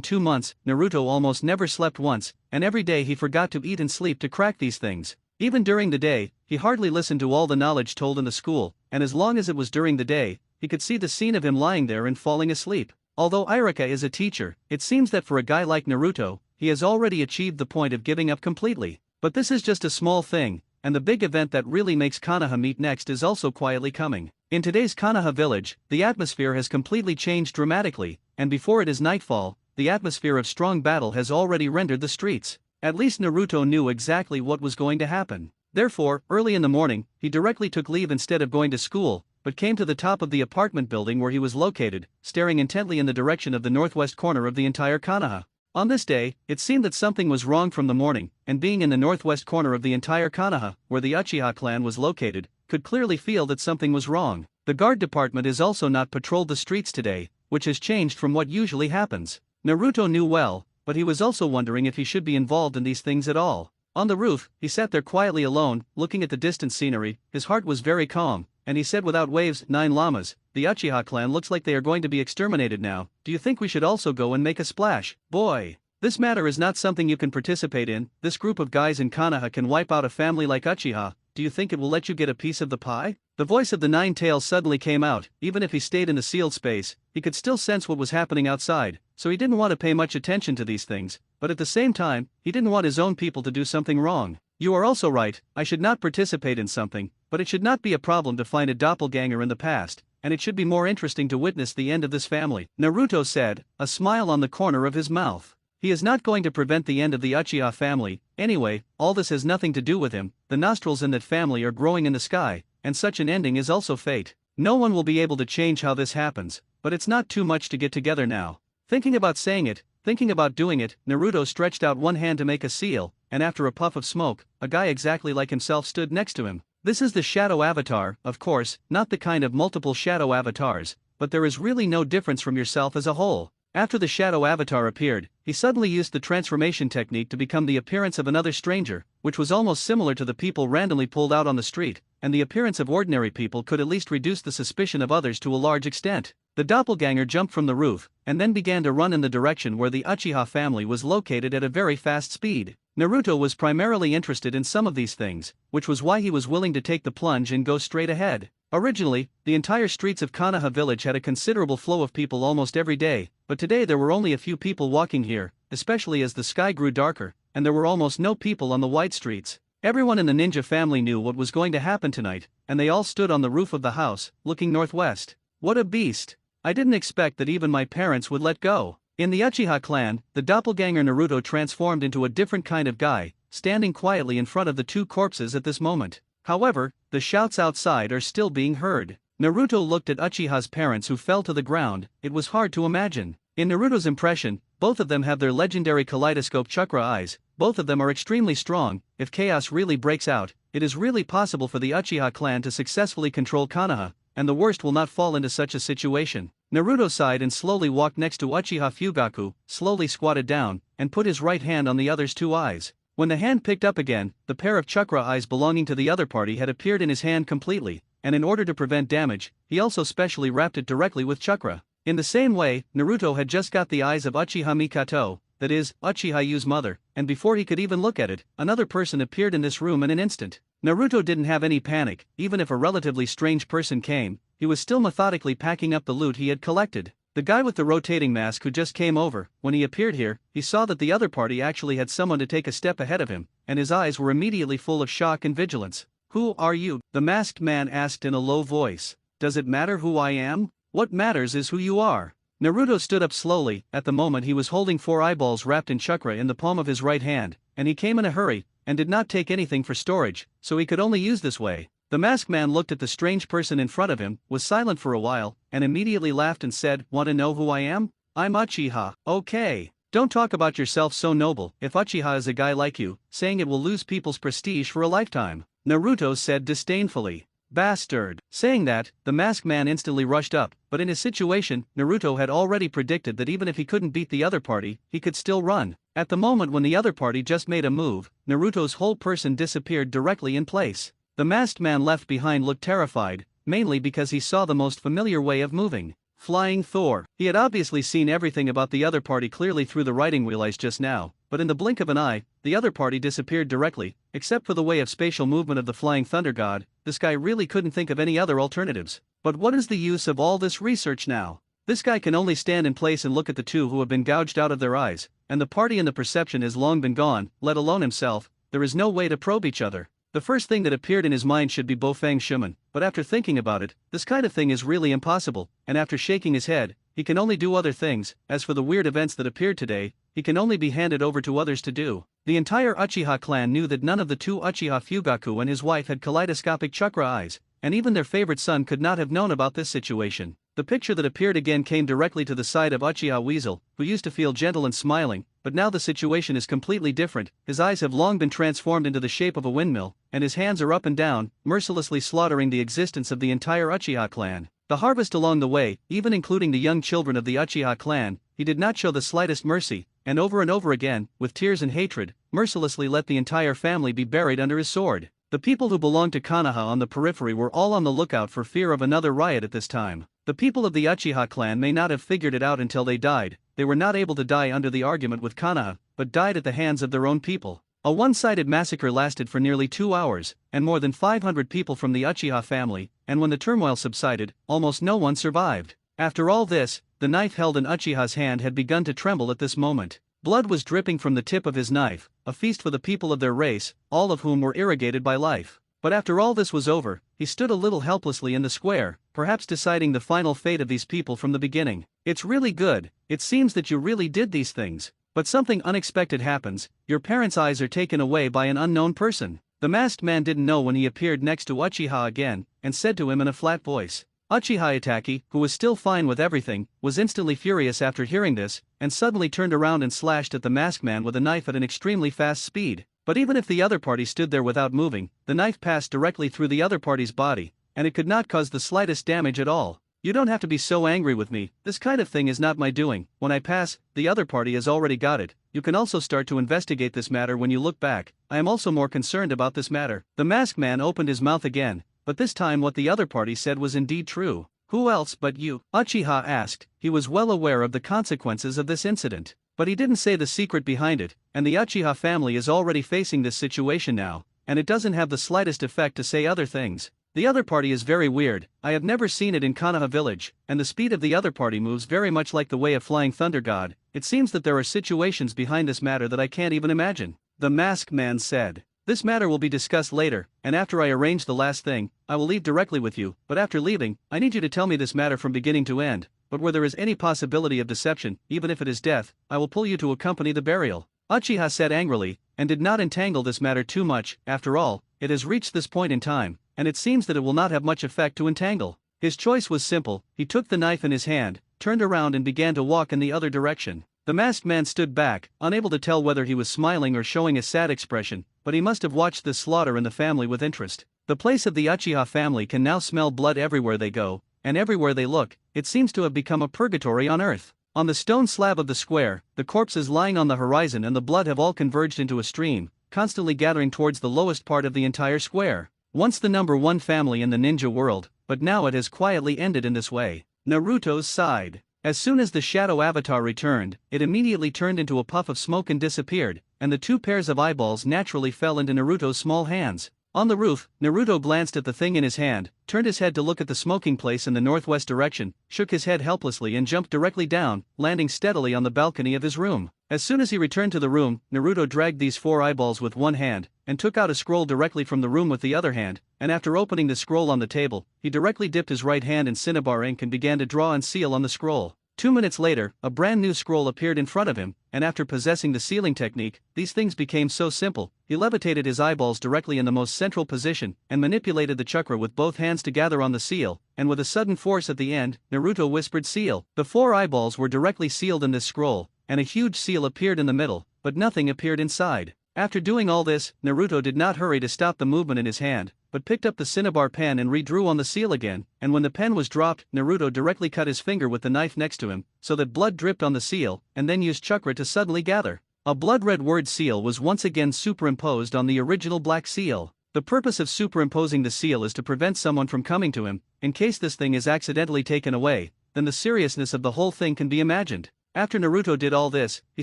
2 months, Naruto almost never slept once, and every day he forgot to eat and sleep to crack these things. Even during the day, he hardly listened to all the knowledge told in the school, and as long as it was during the day, he could see the scene of him lying there and falling asleep. Although Irika is a teacher, it seems that for a guy like Naruto, he has already achieved the point of giving up completely. But this is just a small thing, and the big event that really makes Konoha meet next is also quietly coming. In today's Konoha village, the atmosphere has completely changed dramatically, and before it is nightfall, the atmosphere of strong battle has already rendered the streets. At least Naruto knew exactly what was going to happen. Therefore, early in the morning, he directly took leave instead of going to school, but came to the top of the apartment building where he was located, staring intently in the direction of the northwest corner of the entire Konoha. On this day, it seemed that something was wrong from the morning, and being in the northwest corner of the entire Konoha, where the Uchiha clan was located, could clearly feel that something was wrong. The guard department is also not patrolled the streets today, which has changed from what usually happens. Naruto knew well, but he was also wondering if he should be involved in these things at all. On the roof, he sat there quietly alone, looking at the distant scenery. His heart was very calm, and he said without waves, 9 llamas, the Uchiha clan looks like they are going to be exterminated now. Do you think we should also go and make a splash? Boy, this matter is not something you can participate in. This group of guys in Konoha can wipe out a family like Uchiha. Do you think it will let you get a piece of the pie? The voice of the Nine-Tails suddenly came out. Even if he stayed in the sealed space, he could still sense what was happening outside, so he didn't want to pay much attention to these things, but at the same time, he didn't want his own people to do something wrong. You are also right, I should not participate in something, but it should not be a problem to find a doppelganger in the past, and it should be more interesting to witness the end of this family, Naruto said, a smile on the corner of his mouth. He is not going to prevent the end of the Uchiha family. Anyway, all this has nothing to do with him. The nostrils in that family are growing in the sky, and such an ending is also fate. No one will be able to change how this happens, but it's not too much to get together now. Thinking about saying it, thinking about doing it, Naruto stretched out one hand to make a seal, and after a puff of smoke, a guy exactly like himself stood next to him. This is the shadow avatar, of course, not the kind of multiple shadow avatars, but there is really no difference from yourself as a whole. After the shadow avatar appeared, he suddenly used the transformation technique to become the appearance of another stranger, which was almost similar to the people randomly pulled out on the street, and the appearance of ordinary people could at least reduce the suspicion of others to a large extent. The doppelganger jumped from the roof, and then began to run in the direction where the Uchiha family was located at a very fast speed. Naruto was primarily interested in some of these things, which was why he was willing to take the plunge and go straight ahead. Originally, the entire streets of Konoha village had a considerable flow of people almost every day, but today there were only a few people walking here, especially as the sky grew darker, and there were almost no people on the wide streets. Everyone in the ninja family knew what was going to happen tonight, and they all stood on the roof of the house, looking northwest. What a beast! I didn't expect that even my parents would let go. In the Uchiha clan, the doppelganger Naruto transformed into a different kind of guy, standing quietly in front of the two corpses at this moment. However, the shouts outside are still being heard. Naruto looked at Uchiha's parents who fell to the ground. It was hard to imagine. In Naruto's impression, both of them have their legendary kaleidoscope chakra eyes, both of them are extremely strong. If chaos really breaks out, it is really possible for the Uchiha clan to successfully control Konoha, and the worst will not fall into such a situation. Naruto sighed and slowly walked next to Uchiha Fugaku, slowly squatted down, and put his right hand on the other's two eyes. When the hand picked up again, the pair of chakra eyes belonging to the other party had appeared in his hand completely, and in order to prevent damage, he also specially wrapped it directly with chakra. In the same way, Naruto had just got the eyes of Uchiha Mikato, that is, Uchiha Yu's mother, and before he could even look at it, another person appeared in this room in an instant. Naruto didn't have any panic. Even if a relatively strange person came, he was still methodically packing up the loot he had collected. The guy with the rotating mask who just came over, when he appeared here, he saw that the other party actually had someone to take a step ahead of him, and his eyes were immediately full of shock and vigilance. Who are you? The masked man asked in a low voice. Does it matter who I am? What matters is who you are. Naruto stood up slowly. At the moment he was holding 4 eyeballs wrapped in chakra in the palm of his right hand, and he came in a hurry, and did not take anything for storage, so he could only use this way. The masked man looked at the strange person in front of him, was silent for a while, and immediately laughed and said, "Want to know who I am? I'm Uchiha." "Okay. Don't talk about yourself so noble. If Uchiha is a guy like you, saying it will lose people's prestige for a lifetime," Naruto said disdainfully. "Bastard." Saying that, the masked man instantly rushed up, but in his situation, Naruto had already predicted that even if he couldn't beat the other party, he could still run. At the moment when the other party just made a move, Naruto's whole person disappeared directly in place. The masked man left behind looked terrified, mainly because he saw the most familiar way of moving. Flying Thor. He had obviously seen everything about the other party clearly through the writing wheelies just now, but in the blink of an eye, the other party disappeared directly, except for the way of spatial movement of the flying thunder god. This guy really couldn't think of any other alternatives. But what is the use of all this research now? This guy can only stand in place and look at the two who have been gouged out of their eyes, and the party in the perception has long been gone, let alone himself. There is no way to probe each other. The first thing that appeared in his mind should be Bofang Shuman, but after thinking about it, this kind of thing is really impossible, and after shaking his head, he can only do other things. As for the weird events that appeared today, he can only be handed over to others to do. The entire Uchiha clan knew that none of the two Uchiha Fugaku and his wife had kaleidoscopic chakra eyes, and even their favorite son could not have known about this situation. The picture that appeared again came directly to the side of Uchiha Weasel, who used to feel gentle and smiling, but now the situation is completely different. His eyes have long been transformed into the shape of a windmill, and his hands are up and down, mercilessly slaughtering the existence of the entire Uchiha clan. The harvest along the way, even including the young children of the Uchiha clan, he did not show the slightest mercy, and over again, with tears and hatred, mercilessly let the entire family be buried under his sword. The people who belonged to Konoha on the periphery were all on the lookout for fear of another riot at this time. The people of the Uchiha clan may not have figured it out until they died. They were not able to die under the argument with Konoha, but died at the hands of their own people. A one-sided massacre lasted for nearly 2 hours, and more than 500 people from the Uchiha family, and when the turmoil subsided, almost no one survived. After all this, the knife held in Uchiha's hand had begun to tremble at this moment. Blood was dripping from the tip of his knife, a feast for the people of their race, all of whom were irrigated by life. But after all this was over, he stood a little helplessly in the square, perhaps deciding the final fate of these people from the beginning. It's really good, it seems that you really did these things. But something unexpected happens, your parents' eyes are taken away by an unknown person. The masked man didn't know when he appeared next to Uchiha again, and said to him in a flat voice. Uchiha Itachi, who was still fine with everything, was instantly furious after hearing this, and suddenly turned around and slashed at the masked man with a knife at an extremely fast speed. But even if the other party stood there without moving, the knife passed directly through the other party's body, and it could not cause the slightest damage at all. You don't have to be so angry with me, this kind of thing is not my doing. When I pass, the other party has already got it. You can also start to investigate this matter when you look back. I am also more concerned about this matter. The masked man opened his mouth again, but this time what the other party said was indeed true. Who else but you? Uchiha asked. He was well aware of the consequences of this incident, but he didn't say the secret behind it, and the Uchiha family is already facing this situation now, and it doesn't have the slightest effect to say other things. The other party is very weird, I have never seen it in Konoha village, and the speed of the other party moves very much like the way of Flying Thunder God. It seems that there are situations behind this matter that I can't even imagine. The masked man said. This matter will be discussed later, and after I arrange the last thing, I will leave directly with you, but after leaving, I need you to tell me this matter from beginning to end, but where there is any possibility of deception, even if it is death, I will pull you to accompany the burial. Uchiha said angrily, and did not entangle this matter too much. After all, it has reached this point in time, and it seems that it will not have much effect to entangle. His choice was simple, he took the knife in his hand, turned around and began to walk in the other direction. The masked man stood back, unable to tell whether he was smiling or showing a sad expression, but he must have watched this slaughter in the family with interest. The place of the Uchiha family can now smell blood everywhere they go, and everywhere they look, it seems to have become a purgatory on earth. On the stone slab of the square, the corpses lying on the horizon and the blood have all converged into a stream, constantly gathering towards the lowest part of the entire square. Once the number one family in the ninja world, but now it has quietly ended in this way. Naruto's side. As soon as the shadow avatar returned, it immediately turned into a puff of smoke and disappeared, and the two pairs of eyeballs naturally fell into Naruto's small hands. On the roof, Naruto glanced at the thing in his hand, turned his head to look at the smoking place in the northwest direction, shook his head helplessly and jumped directly down, landing steadily on the balcony of his room. As soon as he returned to the room, Naruto dragged these four eyeballs with one hand, and took out a scroll directly from the room with the other hand, and after opening the scroll on the table, he directly dipped his right hand in cinnabar ink and began to draw and seal on the scroll. 2 minutes later, a brand new scroll appeared in front of him, and after possessing the sealing technique, these things became so simple. He levitated his eyeballs directly in the most central position, and manipulated the chakra with both hands to gather on the seal, and with a sudden force at the end, Naruto whispered seal. The four eyeballs were directly sealed in this scroll, and a huge seal appeared in the middle, but nothing appeared inside. After doing all this, Naruto did not hurry to stop the movement in his hand, but picked up the cinnabar pen and redrew on the seal again, and when the pen was dropped, Naruto directly cut his finger with the knife next to him, so that blood dripped on the seal, and then used chakra to suddenly gather. A blood-red word seal was once again superimposed on the original black seal. The purpose of superimposing the seal is to prevent someone from coming to him. In case this thing is accidentally taken away, then the seriousness of the whole thing can be imagined. After Naruto did all this, he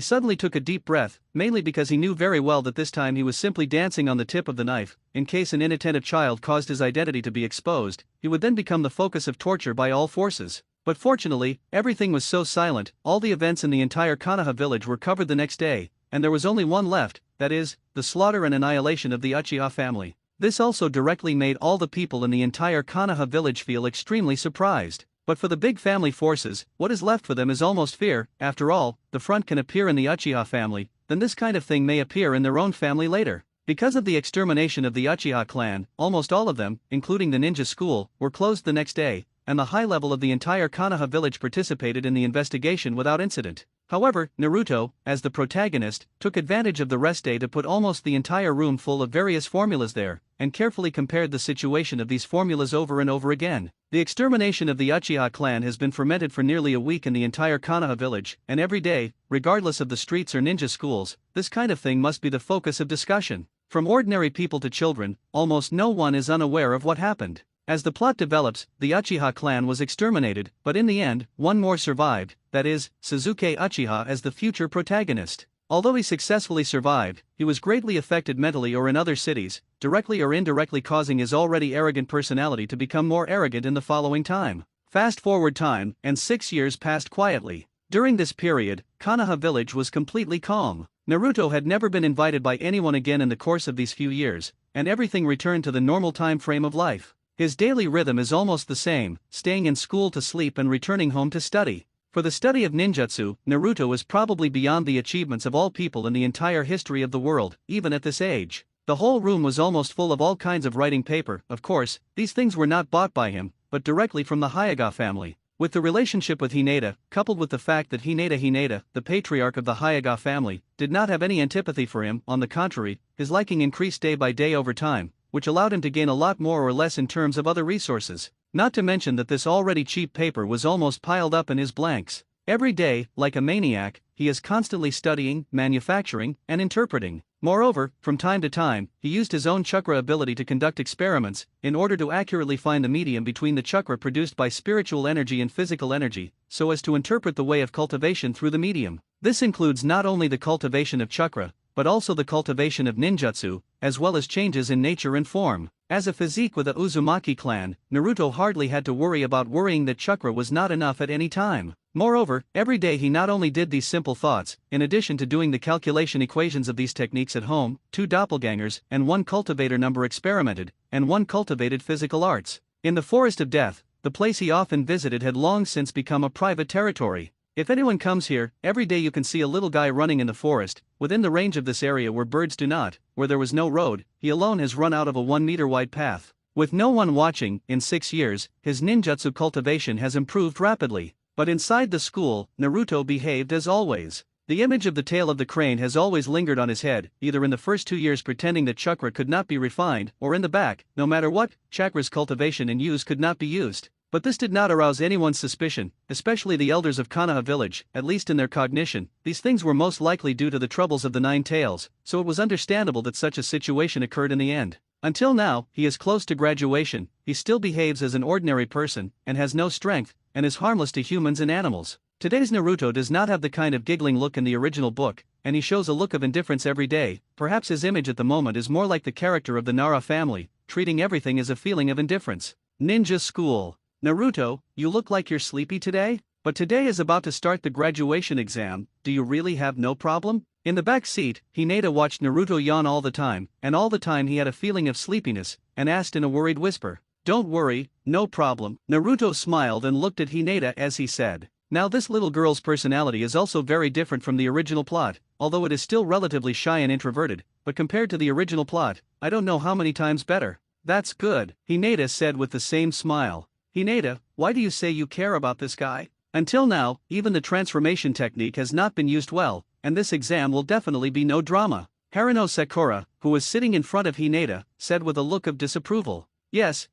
suddenly took a deep breath, mainly because he knew very well that this time he was simply dancing on the tip of the knife. In case an inattentive child caused his identity to be exposed, he would then become the focus of torture by all forces. But fortunately, everything was so silent, all the events in the entire Konoha village were covered the next day, and there was only one left, that is, the slaughter and annihilation of the Uchiha family. This also directly made all the people in the entire Konoha village feel extremely surprised. But for the big family forces, what is left for them is almost fear. After all, the front can appear in the Uchiha family, then this kind of thing may appear in their own family later. Because of the extermination of the Uchiha clan, almost all of them, including the ninja school, were closed the next day, and the high level of the entire Konoha village participated in the investigation without incident. However, Naruto, as the protagonist, took advantage of the rest day to put almost the entire room full of various formulas there, and carefully compared the situation of these formulas over and over again. The extermination of the Uchiha clan has been fermented for nearly a week in the entire Konoha village, and every day, regardless of the streets or ninja schools, this kind of thing must be the focus of discussion. From ordinary people to children, almost no one is unaware of what happened. As the plot develops, the Uchiha clan was exterminated, but in the end, one more survived, that is, Sasuke Uchiha as the future protagonist. Although he successfully survived, he was greatly affected mentally or in other cities, directly or indirectly causing his already arrogant personality to become more arrogant in the following time. Fast forward time, and 6 years passed quietly. During this period, Konoha village was completely calm. Naruto had never been invited by anyone again in the course of these few years, and everything returned to the normal time frame of life. His daily rhythm is almost the same, staying in school to sleep and returning home to study. For the study of ninjutsu, Naruto is probably beyond the achievements of all people in the entire history of the world, even at this age. The whole room was almost full of all kinds of writing paper. Of course, these things were not bought by him, but directly from the Hyuga family. With the relationship with Hinata, coupled with the fact that Hinata, the patriarch of the Hyuga family, did not have any antipathy for him, on the contrary, his liking increased day by day over time, which allowed him to gain a lot more or less in terms of other resources. Not to mention that this already cheap paper was almost piled up in his blanks. Every day, like a maniac, he is constantly studying, manufacturing, and interpreting. Moreover, from time to time, he used his own chakra ability to conduct experiments, in order to accurately find the medium between the chakra produced by spiritual energy and physical energy, so as to interpret the way of cultivation through the medium. This includes not only the cultivation of chakra, but also the cultivation of ninjutsu, as well as changes in nature and form. As a physique with the Uzumaki clan, Naruto hardly had to worry about worrying that chakra was not enough at any time. Moreover, every day he not only did these simple thoughts, in addition to doing the calculation equations of these techniques at home, 2 doppelgangers and 1 cultivator number experimented, and 1 cultivated physical arts. In the Forest of Death, the place he often visited had long since become a private territory. If anyone comes here, every day you can see a little guy running in the forest. Within the range of this area where birds do not, where there was no road, he alone has run out of a 1-meter wide path. With no one watching, in 6 years, his ninjutsu cultivation has improved rapidly. But inside the school, Naruto behaved as always. The image of the tail of the crane has always lingered on his head, either in the first 2 years pretending that chakra could not be refined, or in the back, no matter what, chakra's cultivation and use could not be used. But this did not arouse anyone's suspicion, especially the elders of Konoha village, at least in their cognition. These things were most likely due to the troubles of the 9 tails, so it was understandable that such a situation occurred in the end. Until now, he is close to graduation, he still behaves as an ordinary person, and has no strength, and is harmless to humans and animals. Today's Naruto does not have the kind of giggling look in the original book, and he shows a look of indifference every day. Perhaps his image at the moment is more like the character of the Nara family, treating everything as a feeling of indifference. Ninja School. Naruto, you look like you're sleepy today? But today is about to start the graduation exam, do you really have no problem? In the back seat, Hinata watched Naruto yawn all the time, and all the time he had a feeling of sleepiness, and asked in a worried whisper, "Don't worry, no problem." Naruto smiled and looked at Hinata as he said. Now this little girl's personality is also very different from the original plot, although it is still relatively shy and introverted, but compared to the original plot, I don't know how many times better. That's good, Hinata said with the same smile. Hinata, why do you say you care about this guy? Until now, even the transformation technique has not been used well, and this exam will definitely be no drama. Haruno Sakura, who was sitting in front of Hinata, said with a look of disapproval. Yes,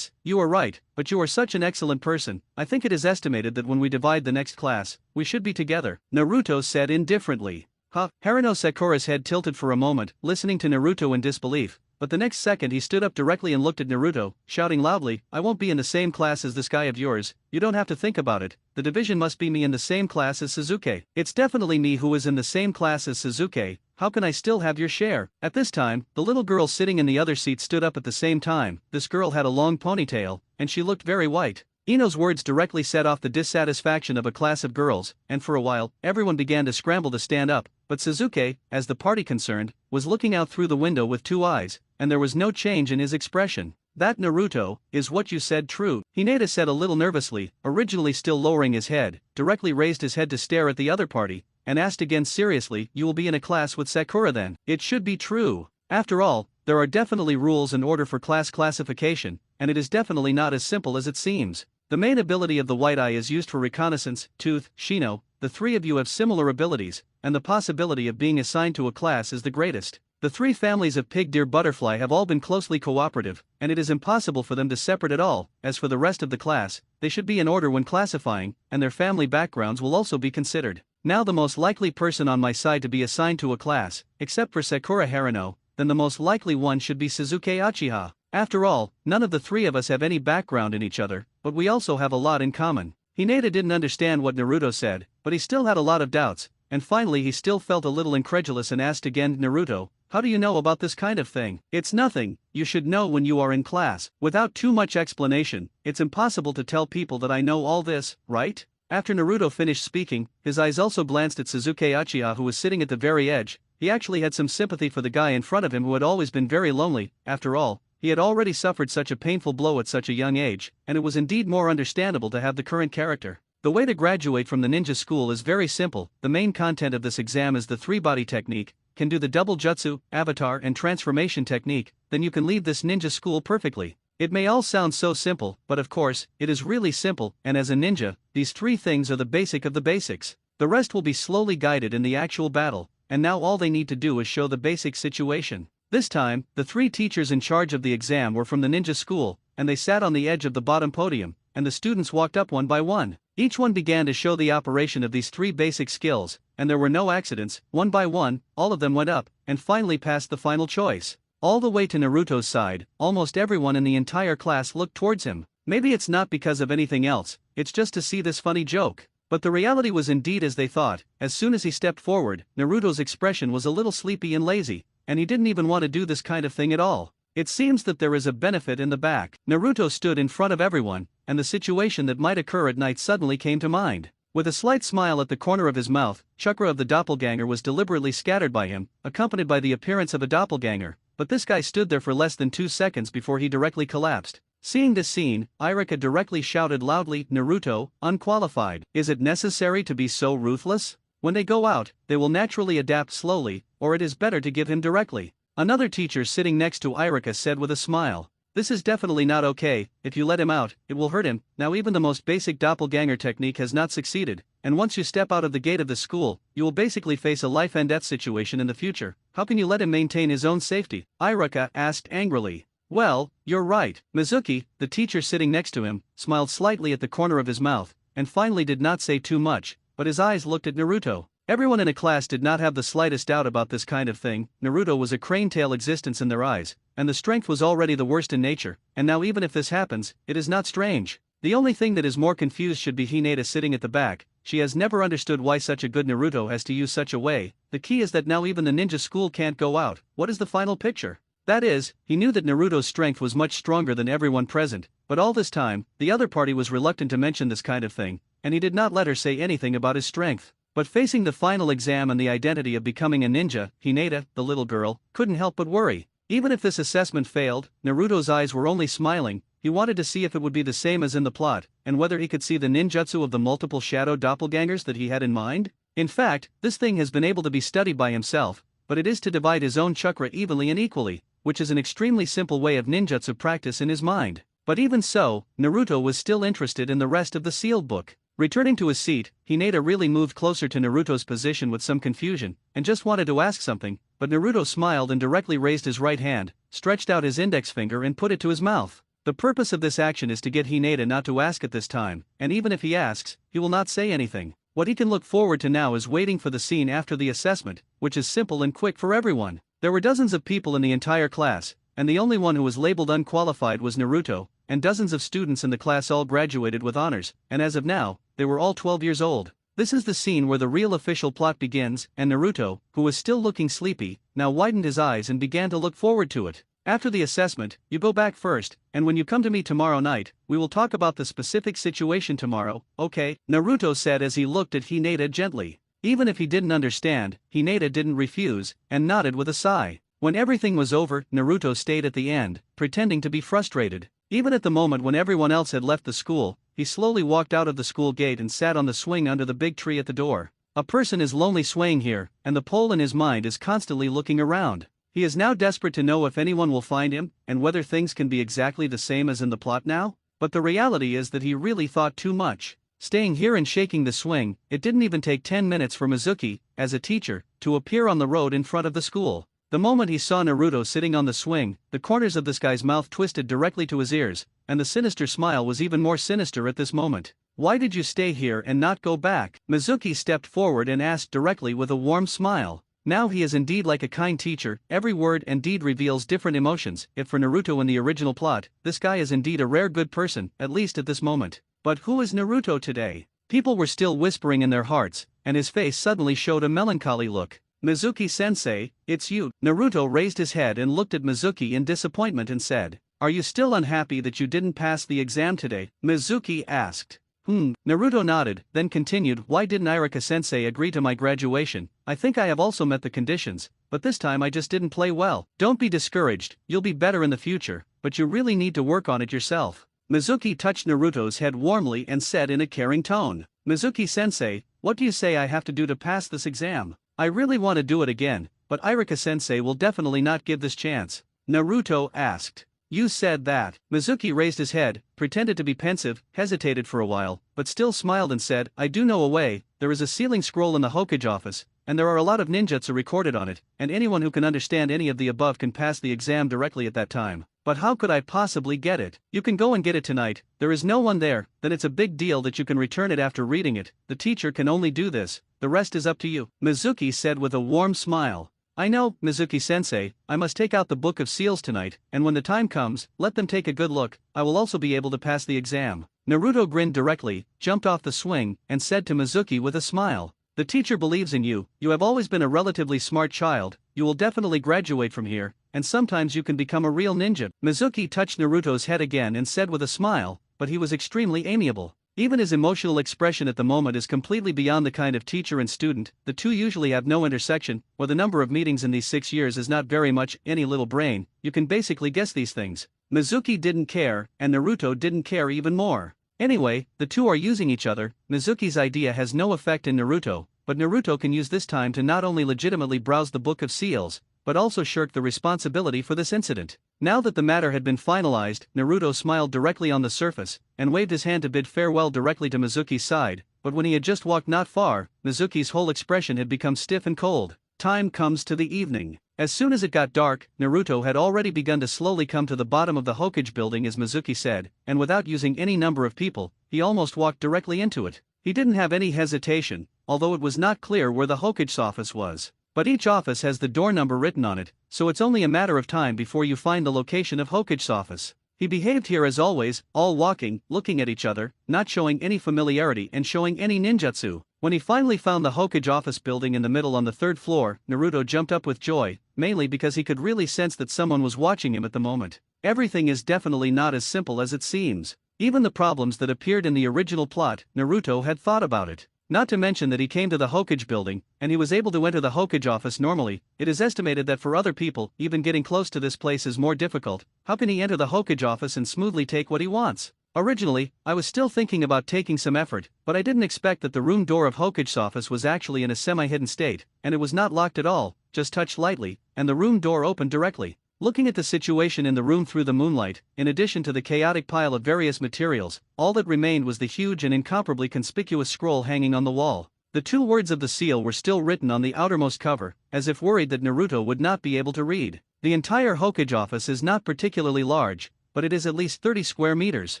you are right, but you are such an excellent person. I think it is estimated that when we divide the next class, we should be together, Naruto said indifferently. Haruno Sakura's head tilted for a moment, listening to Naruto in disbelief, but the next second he stood up directly and looked at Naruto, shouting loudly, I won't be in the same class as this guy of yours, you don't have to think about it, the division must be me in the same class as Sasuke. It's definitely me who is in the same class as Sasuke, how can I still have your share? At this time, the little girl sitting in the other seat stood up at the same time. This girl had a long ponytail, and she looked very white. Ino's words directly set off the dissatisfaction of a class of girls, and for a while, everyone began to scramble to stand up, but Sasuke, as the party concerned, was looking out through the window with 2 eyes, and there was no change in his expression. That Naruto, is what you said true? Hinata said a little nervously, originally still lowering his head, directly raised his head to stare at the other party, and asked again seriously, you will be in a class with Sakura then? It should be true. After all, there are definitely rules and order for class classification, and it is definitely not as simple as it seems. The main ability of the White Eye is used for reconnaissance, Tooth, Shino, the three of you have similar abilities, and the possibility of being assigned to a class is the greatest. The three families of Pig Deer Butterfly have all been closely cooperative, and it is impossible for them to separate at all. As for the rest of the class, they should be in order when classifying, and their family backgrounds will also be considered. Now the most likely person on my side to be assigned to a class, except for Sakura Haruno, then the most likely one should be Suzuki Uchiha. After all, none of the three of us have any background in each other, but we also have a lot in common. Hinata didn't understand what Naruto said, but he still had a lot of doubts, and finally he still felt a little incredulous and asked again, Naruto, how do you know about this kind of thing? It's nothing, you should know when you are in class. Without too much explanation, it's impossible to tell people that I know all this, right? After Naruto finished speaking, his eyes also glanced at Suzuki Uchiha who was sitting at the very edge. He actually had some sympathy for the guy in front of him who had always been very lonely. After all, he had already suffered such a painful blow at such a young age, and it was indeed more understandable to have the current character. The way to graduate from the ninja school is very simple. The main content of this exam is the three-body technique, can do the double jutsu, avatar and transformation technique, then you can leave this ninja school perfectly. It may all sound so simple, but of course, it is really simple, and as a ninja, these three things are the basic of the basics. The rest will be slowly guided in the actual battle, and now all they need to do is show the basic situation. This time, the three teachers in charge of the exam were from the ninja school, and they sat on the edge of the bottom podium, and the students walked up one by one. Each one began to show the operation of these three basic skills, and there were no accidents. One by one, all of them went up, and finally passed the final choice. All the way to Naruto's side, almost everyone in the entire class looked towards him. Maybe it's not because of anything else, it's just to see this funny joke. But the reality was indeed as they thought. As soon as he stepped forward, Naruto's expression was a little sleepy and lazy, and he didn't even want to do this kind of thing at all. It seems that there is a benefit in the back. Naruto stood in front of everyone, and the situation that might occur at night suddenly came to mind. With a slight smile at the corner of his mouth, chakra of the doppelganger was deliberately scattered by him, accompanied by the appearance of a doppelganger, but this guy stood there for less than 2 seconds before he directly collapsed. Seeing this scene, Irika directly shouted loudly, Naruto, unqualified. Is it necessary to be so ruthless? When they go out, they will naturally adapt slowly, or it is better to give him directly. Another teacher sitting next to Irika said with a smile. This is definitely not okay. If you let him out, it will hurt him. Now even the most basic doppelganger technique has not succeeded, and once you step out of the gate of the school, you will basically face a life and death situation in the future. How can you let him maintain his own safety? Irika asked angrily. Well, you're right. Mizuki, the teacher sitting next to him, smiled slightly at the corner of his mouth, and finally did not say too much, but his eyes looked at Naruto. Everyone in a class did not have the slightest doubt about this kind of thing. Naruto was a crane-tail existence in their eyes, and the strength was already the worst in nature, and now even if this happens, it is not strange. The only thing that is more confused should be Hinata sitting at the back. She has never understood why such a good Naruto has to use such a way. The key is that now even the ninja school can't go out. What is the final picture? That is, he knew that Naruto's strength was much stronger than everyone present, but all this time, the other party was reluctant to mention this kind of thing, and he did not let her say anything about his strength. But facing the final exam and the identity of becoming a ninja, Hinata, the little girl, couldn't help but worry. Even if this assessment failed, Naruto's eyes were only smiling. He wanted to see if it would be the same as in the plot, and whether he could see the ninjutsu of the multiple shadow doppelgangers that he had in mind. In fact, this thing has been able to be studied by himself, but it is to divide his own chakra evenly and equally, which is an extremely simple way of ninjutsu practice in his mind. But even so, Naruto was still interested in the rest of the sealed book. Returning to his seat, Hinata really moved closer to Naruto's position with some confusion, and just wanted to ask something, but Naruto smiled and directly raised his right hand, stretched out his index finger and put it to his mouth. The purpose of this action is to get Hinata not to ask at this time, and even if he asks, he will not say anything. What he can look forward to now is waiting for the scene after the assessment, which is simple and quick for everyone. There were dozens of people in the entire class, and the only one who was labeled unqualified was Naruto, and dozens of students in the class all graduated with honors, and as of now, they were all 12 years old. This is the scene where the real official plot begins, and Naruto, who was still looking sleepy, now widened his eyes and began to look forward to it. After the assessment, you go back first, and when you come to me tomorrow night, we will talk about the specific situation tomorrow, okay? Naruto said as he looked at Hinata gently. Even if he didn't understand, Hinata didn't refuse, and nodded with a sigh. When everything was over, Naruto stayed at the end, pretending to be frustrated. Even at the moment when everyone else had left the school, he slowly walked out of the school gate and sat on the swing under the big tree at the door. A person is lonely swaying here, and the pole in his mind is constantly looking around. He is now desperate to know if anyone will find him, and whether things can be exactly the same as in the plot now. But the reality is that he really thought too much. Staying here and shaking the swing, it didn't even take 10 minutes for Mizuki, as a teacher, to appear on the road in front of the school. The moment he saw Naruto sitting on the swing, the corners of this guy's mouth twisted directly to his ears, and the sinister smile was even more sinister at this moment. "Why did you stay here and not go back?" Mizuki stepped forward and asked directly with a warm smile. Now he is indeed like a kind teacher, every word and deed reveals different emotions. If for Naruto in the original plot, this guy is indeed a rare good person, at least at this moment. But who is Naruto today? People were still whispering in their hearts, and his face suddenly showed a melancholy look. "Mizuki-sensei, it's you." Naruto raised his head and looked at Mizuki in disappointment and said, "Are you still unhappy that you didn't pass the exam today?" Mizuki asked. Naruto nodded, then continued, "Why didn't Irika-sensei agree to my graduation? I think I have also met the conditions, but this time I just didn't play well." "Don't be discouraged, you'll be better in the future, but you really need to work on it yourself." Mizuki touched Naruto's head warmly and said in a caring tone, "Mizuki-sensei, what do you say I have to do to pass this exam? I really want to do it again, but Irika-sensei will definitely not give this chance." Naruto asked. "You said that." Mizuki raised his head, pretended to be pensive, hesitated for a while, but still smiled and said, "I do know a way. There is a sealing scroll in the Hokage office, and there are a lot of ninjutsu recorded on it, and anyone who can understand any of the above can pass the exam directly at that time. But how could I possibly get it? You can go and get it tonight. There is no one there, then it's a big deal that you can return it after reading it. The teacher can only do this, the rest is up to you," Mizuki said with a warm smile. "I know, Mizuki-sensei, I must take out the Book of Seals tonight, and when the time comes, let them take a good look. I will also be able to pass the exam." Naruto grinned directly, jumped off the swing, and said to Mizuki with a smile, "The teacher believes in you. You have always been a relatively smart child. You will definitely graduate from here, and sometimes you can become a real ninja." Mizuki touched Naruto's head again and said with a smile, but he was extremely amiable. Even his emotional expression at the moment is completely beyond the kind of teacher and student. The two usually have no intersection, or the number of meetings in these 6 years is not very much. Any little brain, you can basically guess these things. Mizuki didn't care, and Naruto didn't care even more. Anyway, the two are using each other. Mizuki's idea has no effect in Naruto, but Naruto can use this time to not only legitimately browse the Book of Seals, but also shirk the responsibility for this incident. Now that the matter had been finalized, Naruto smiled directly on the surface, and waved his hand to bid farewell directly to Mizuki's side, but when he had just walked not far, Mizuki's whole expression had become stiff and cold. Time comes to the evening. As soon as it got dark, Naruto had already begun to slowly come to the bottom of the Hokage building as Mizuki said, and without using any number of people, he almost walked directly into it. He didn't have any hesitation, although it was not clear where the Hokage's office was. But each office has the door number written on it, so it's only a matter of time before you find the location of Hokage's office. He behaved here as always, all walking, looking at each other, not showing any familiarity and showing any ninjutsu. When he finally found the Hokage office building in the middle on the 3rd floor, Naruto jumped up with joy, mainly because he could really sense that someone was watching him at the moment. Everything is definitely not as simple as it seems. Even the problems that appeared in the original plot, Naruto had thought about it. Not to mention that he came to the Hokage building, and he was able to enter the Hokage office normally. It is estimated that for other people, even getting close to this place is more difficult. How can he enter the Hokage office and smoothly take what he wants? Originally, I was still thinking about taking some effort, but I didn't expect that the room door of Hokage's office was actually in a semi-hidden state, and it was not locked at all, just touched lightly, and the room door opened directly. Looking at the situation in the room through the moonlight, in addition to the chaotic pile of various materials, all that remained was the huge and incomparably conspicuous scroll hanging on the wall. The 2 words of the seal were still written on the outermost cover, as if worried that Naruto would not be able to read. The entire Hokage office is not particularly large, but it is at least 30 square meters.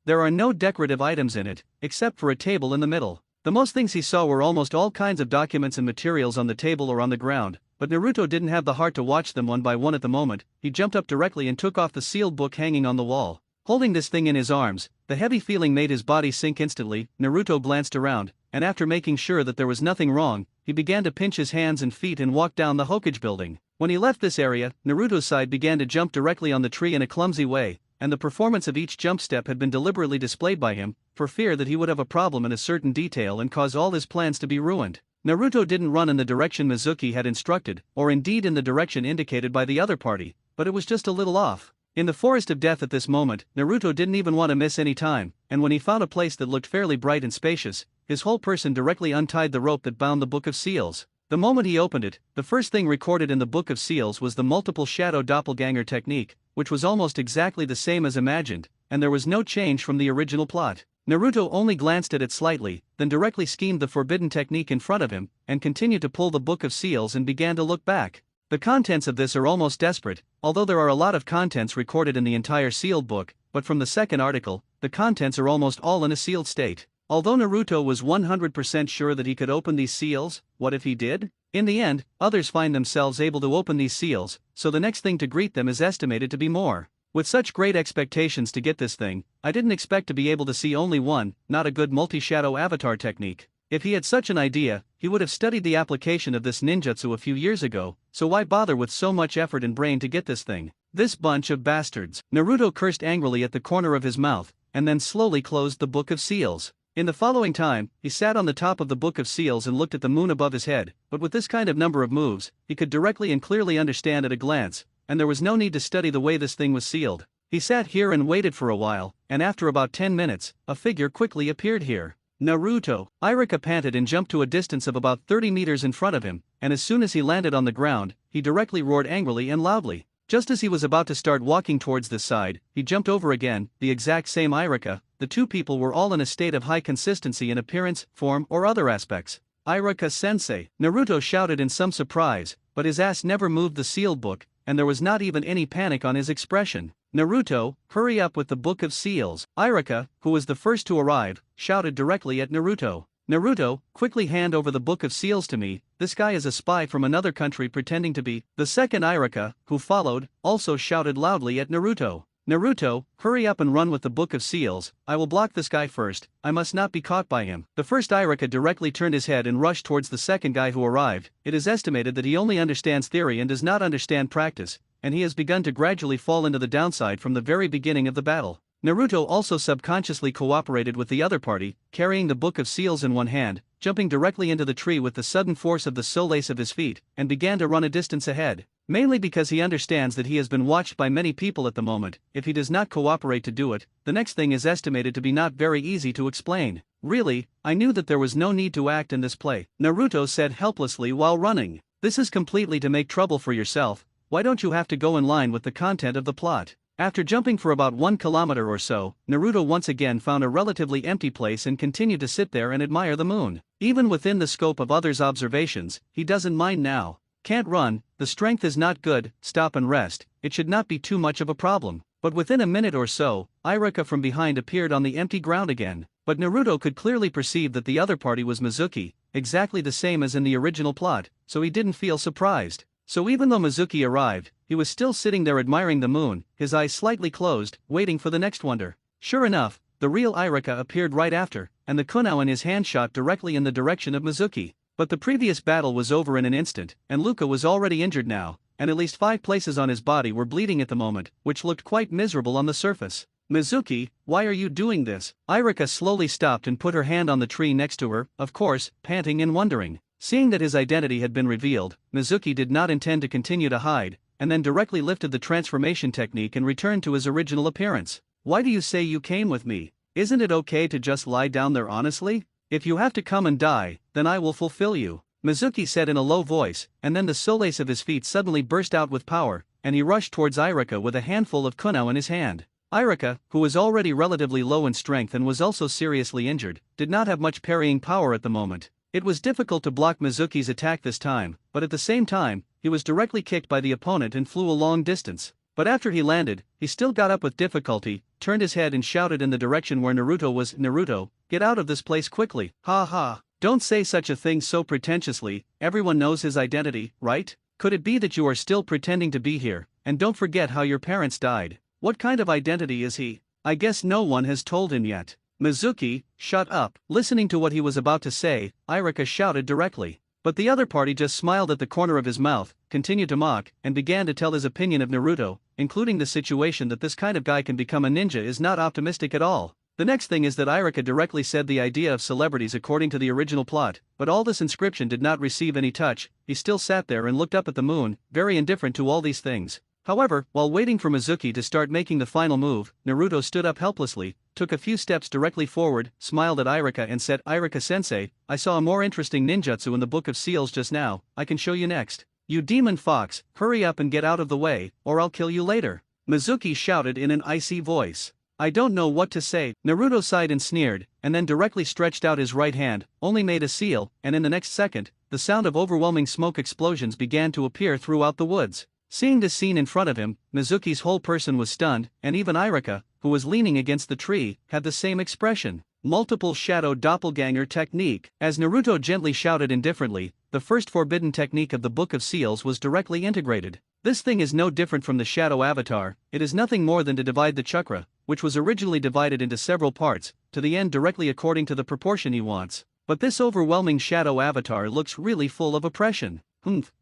There are no decorative items in it, except for a table in the middle. The most things he saw were almost all kinds of documents and materials on the table or on the ground, but Naruto didn't have the heart to watch them one by one at the moment. He jumped up directly and took off the sealed book hanging on the wall. Holding this thing in his arms, the heavy feeling made his body sink instantly. Naruto glanced around, and after making sure that there was nothing wrong, he began to pinch his hands and feet and walk down the Hokage building. When he left this area, Naruto's side began to jump directly on the tree in a clumsy way, and the performance of each jump step had been deliberately displayed by him, for fear that he would have a problem in a certain detail and cause all his plans to be ruined. Naruto didn't run in the direction Mizuki had instructed, or indeed in the direction indicated by the other party, but it was just a little off. In the forest of death at this moment, Naruto didn't even want to miss any time, and when he found a place that looked fairly bright and spacious, his whole person directly untied the rope that bound the Book of Seals. The moment he opened it, the first thing recorded in the Book of Seals was the multiple shadow doppelganger technique, which was almost exactly the same as imagined, and there was no change from the original plot. Naruto only glanced at it slightly, then directly schemed the forbidden technique in front of him, and continued to pull the Book of Seals and began to look back. The contents of this are almost desperate, although there are a lot of contents recorded in the entire sealed book, but from the second article, the contents are almost all in a sealed state. Although Naruto was 100% sure that he could open these seals, what if he did? In the end, others find themselves able to open these seals, so the next thing to greet them is estimated to be more. With such great expectations to get this thing, I didn't expect to be able to see only one, not a good multi-shadow avatar technique. If he had such an idea, he would have studied the application of this ninjutsu a few years ago, so why bother with so much effort and brain to get this thing? This bunch of bastards. Naruto cursed angrily at the corner of his mouth, and then slowly closed the Book of Seals. In the following time, he sat on the top of the Book of Seals and looked at the moon above his head, but with this kind of number of moves, he could directly and clearly understand at a glance, and there was no need to study the way this thing was sealed. He sat here and waited for a while, and after about 10 minutes, a figure quickly appeared here. Naruto. Irika panted and jumped to a distance of about 30 meters in front of him, and as soon as he landed on the ground, he directly roared angrily and loudly. Just as he was about to start walking towards this side, he jumped over again, the exact same Irika. The two people were all in a state of high consistency in appearance, form, or other aspects. Irika-sensei, Naruto shouted in some surprise, but his ass never moved the sealed book, and there was not even any panic on his expression. Naruto, hurry up with the Book of Seals. Irika, who was the first to arrive, shouted directly at Naruto. Naruto, quickly hand over the Book of Seals to me, this guy is a spy from another country pretending to be. The second Irika, who followed, also shouted loudly at Naruto. Naruto, hurry up and run with the Book of Seals, I will block this guy first, I must not be caught by him. The first Irika directly turned his head and rushed towards the second guy who arrived. It is estimated that he only understands theory and does not understand practice, and he has begun to gradually fall into the downside from the very beginning of the battle. Naruto also subconsciously cooperated with the other party, carrying the Book of Seals in one hand, jumping directly into the tree with the sudden force of the solace of his feet, and began to run a distance ahead. Mainly because he understands that he has been watched by many people at the moment. If he does not cooperate to do it, the next thing is estimated to be not very easy to explain. Really, I knew that there was no need to act in this play, Naruto said helplessly while running. This is completely to make trouble for yourself. Why don't you have to go in line with the content of the plot? After jumping for about 1 kilometer or so, Naruto once again found a relatively empty place and continued to sit there and admire the moon. Even within the scope of others' observations, he doesn't mind now. Can't run, the strength is not good, stop and rest, it should not be too much of a problem. But within a minute or so, Irika from behind appeared on the empty ground again. But Naruto could clearly perceive that the other party was Mizuki, exactly the same as in the original plot, so he didn't feel surprised. So even though Mizuki arrived, he was still sitting there admiring the moon, his eyes slightly closed, waiting for the next wonder. Sure enough, the real Irika appeared right after, and the kunai in his hand shot directly in the direction of Mizuki. But the previous battle was over in an instant, and Luka was already injured now, and at least 5 places on his body were bleeding at the moment, which looked quite miserable on the surface. Mizuki, why are you doing this? Irika slowly stopped and put her hand on the tree next to her, of course, panting and wondering. Seeing that his identity had been revealed, Mizuki did not intend to continue to hide, and then directly lifted the transformation technique and returned to his original appearance. Why do you say you came with me? Isn't it okay to just lie down there honestly? If you have to come and die, then I will fulfill you, Mizuki said in a low voice, and then the solace of his feet suddenly burst out with power, and he rushed towards Irika with a handful of kunai in his hand. Irika, who was already relatively low in strength and was also seriously injured, did not have much parrying power at the moment. It was difficult to block Mizuki's attack this time, but at the same time, he was directly kicked by the opponent and flew a long distance. But after he landed, he still got up with difficulty, turned his head and shouted in the direction where Naruto was. Naruto, get out of this place quickly. Ha ha. Don't say such a thing so pretentiously, everyone knows his identity, right? Could it be that you are still pretending to be here, and don't forget how your parents died? What kind of identity is he? I guess no one has told him yet. Mizuki, shut up. Listening to what he was about to say, Irika shouted directly. But the other party just smiled at the corner of his mouth, continued to mock, and began to tell his opinion of Naruto, including the situation that this kind of guy can become a ninja is not optimistic at all. The next thing is that Irika directly said the idea of celebrities according to the original plot, but all this inscription did not receive any touch. He still sat there and looked up at the moon, very indifferent to all these things. However, while waiting for Mizuki to start making the final move, Naruto stood up helplessly, took a few steps directly forward, smiled at Irika and said, "Irika-sensei, I saw a more interesting ninjutsu in the Book of Seals just now. I can show you next. You demon fox, hurry up and get out of the way, or I'll kill you later." Mizuki shouted in an icy voice. "I don't know what to say." Naruto sighed and sneered, and then directly stretched out his right hand, only made a seal, and in the next second, the sound of overwhelming smoke explosions began to appear throughout the woods. Seeing this scene in front of him, Mizuki's whole person was stunned, and even Irika, who was leaning against the tree, had the same expression. Multiple shadow doppelganger technique. As Naruto gently shouted indifferently, the first forbidden technique of the Book of Seals was directly integrated. This thing is no different from the shadow avatar. It is nothing more than to divide the chakra, which was originally divided into several parts, to the end directly according to the proportion he wants. But this overwhelming shadow avatar looks really full of oppression.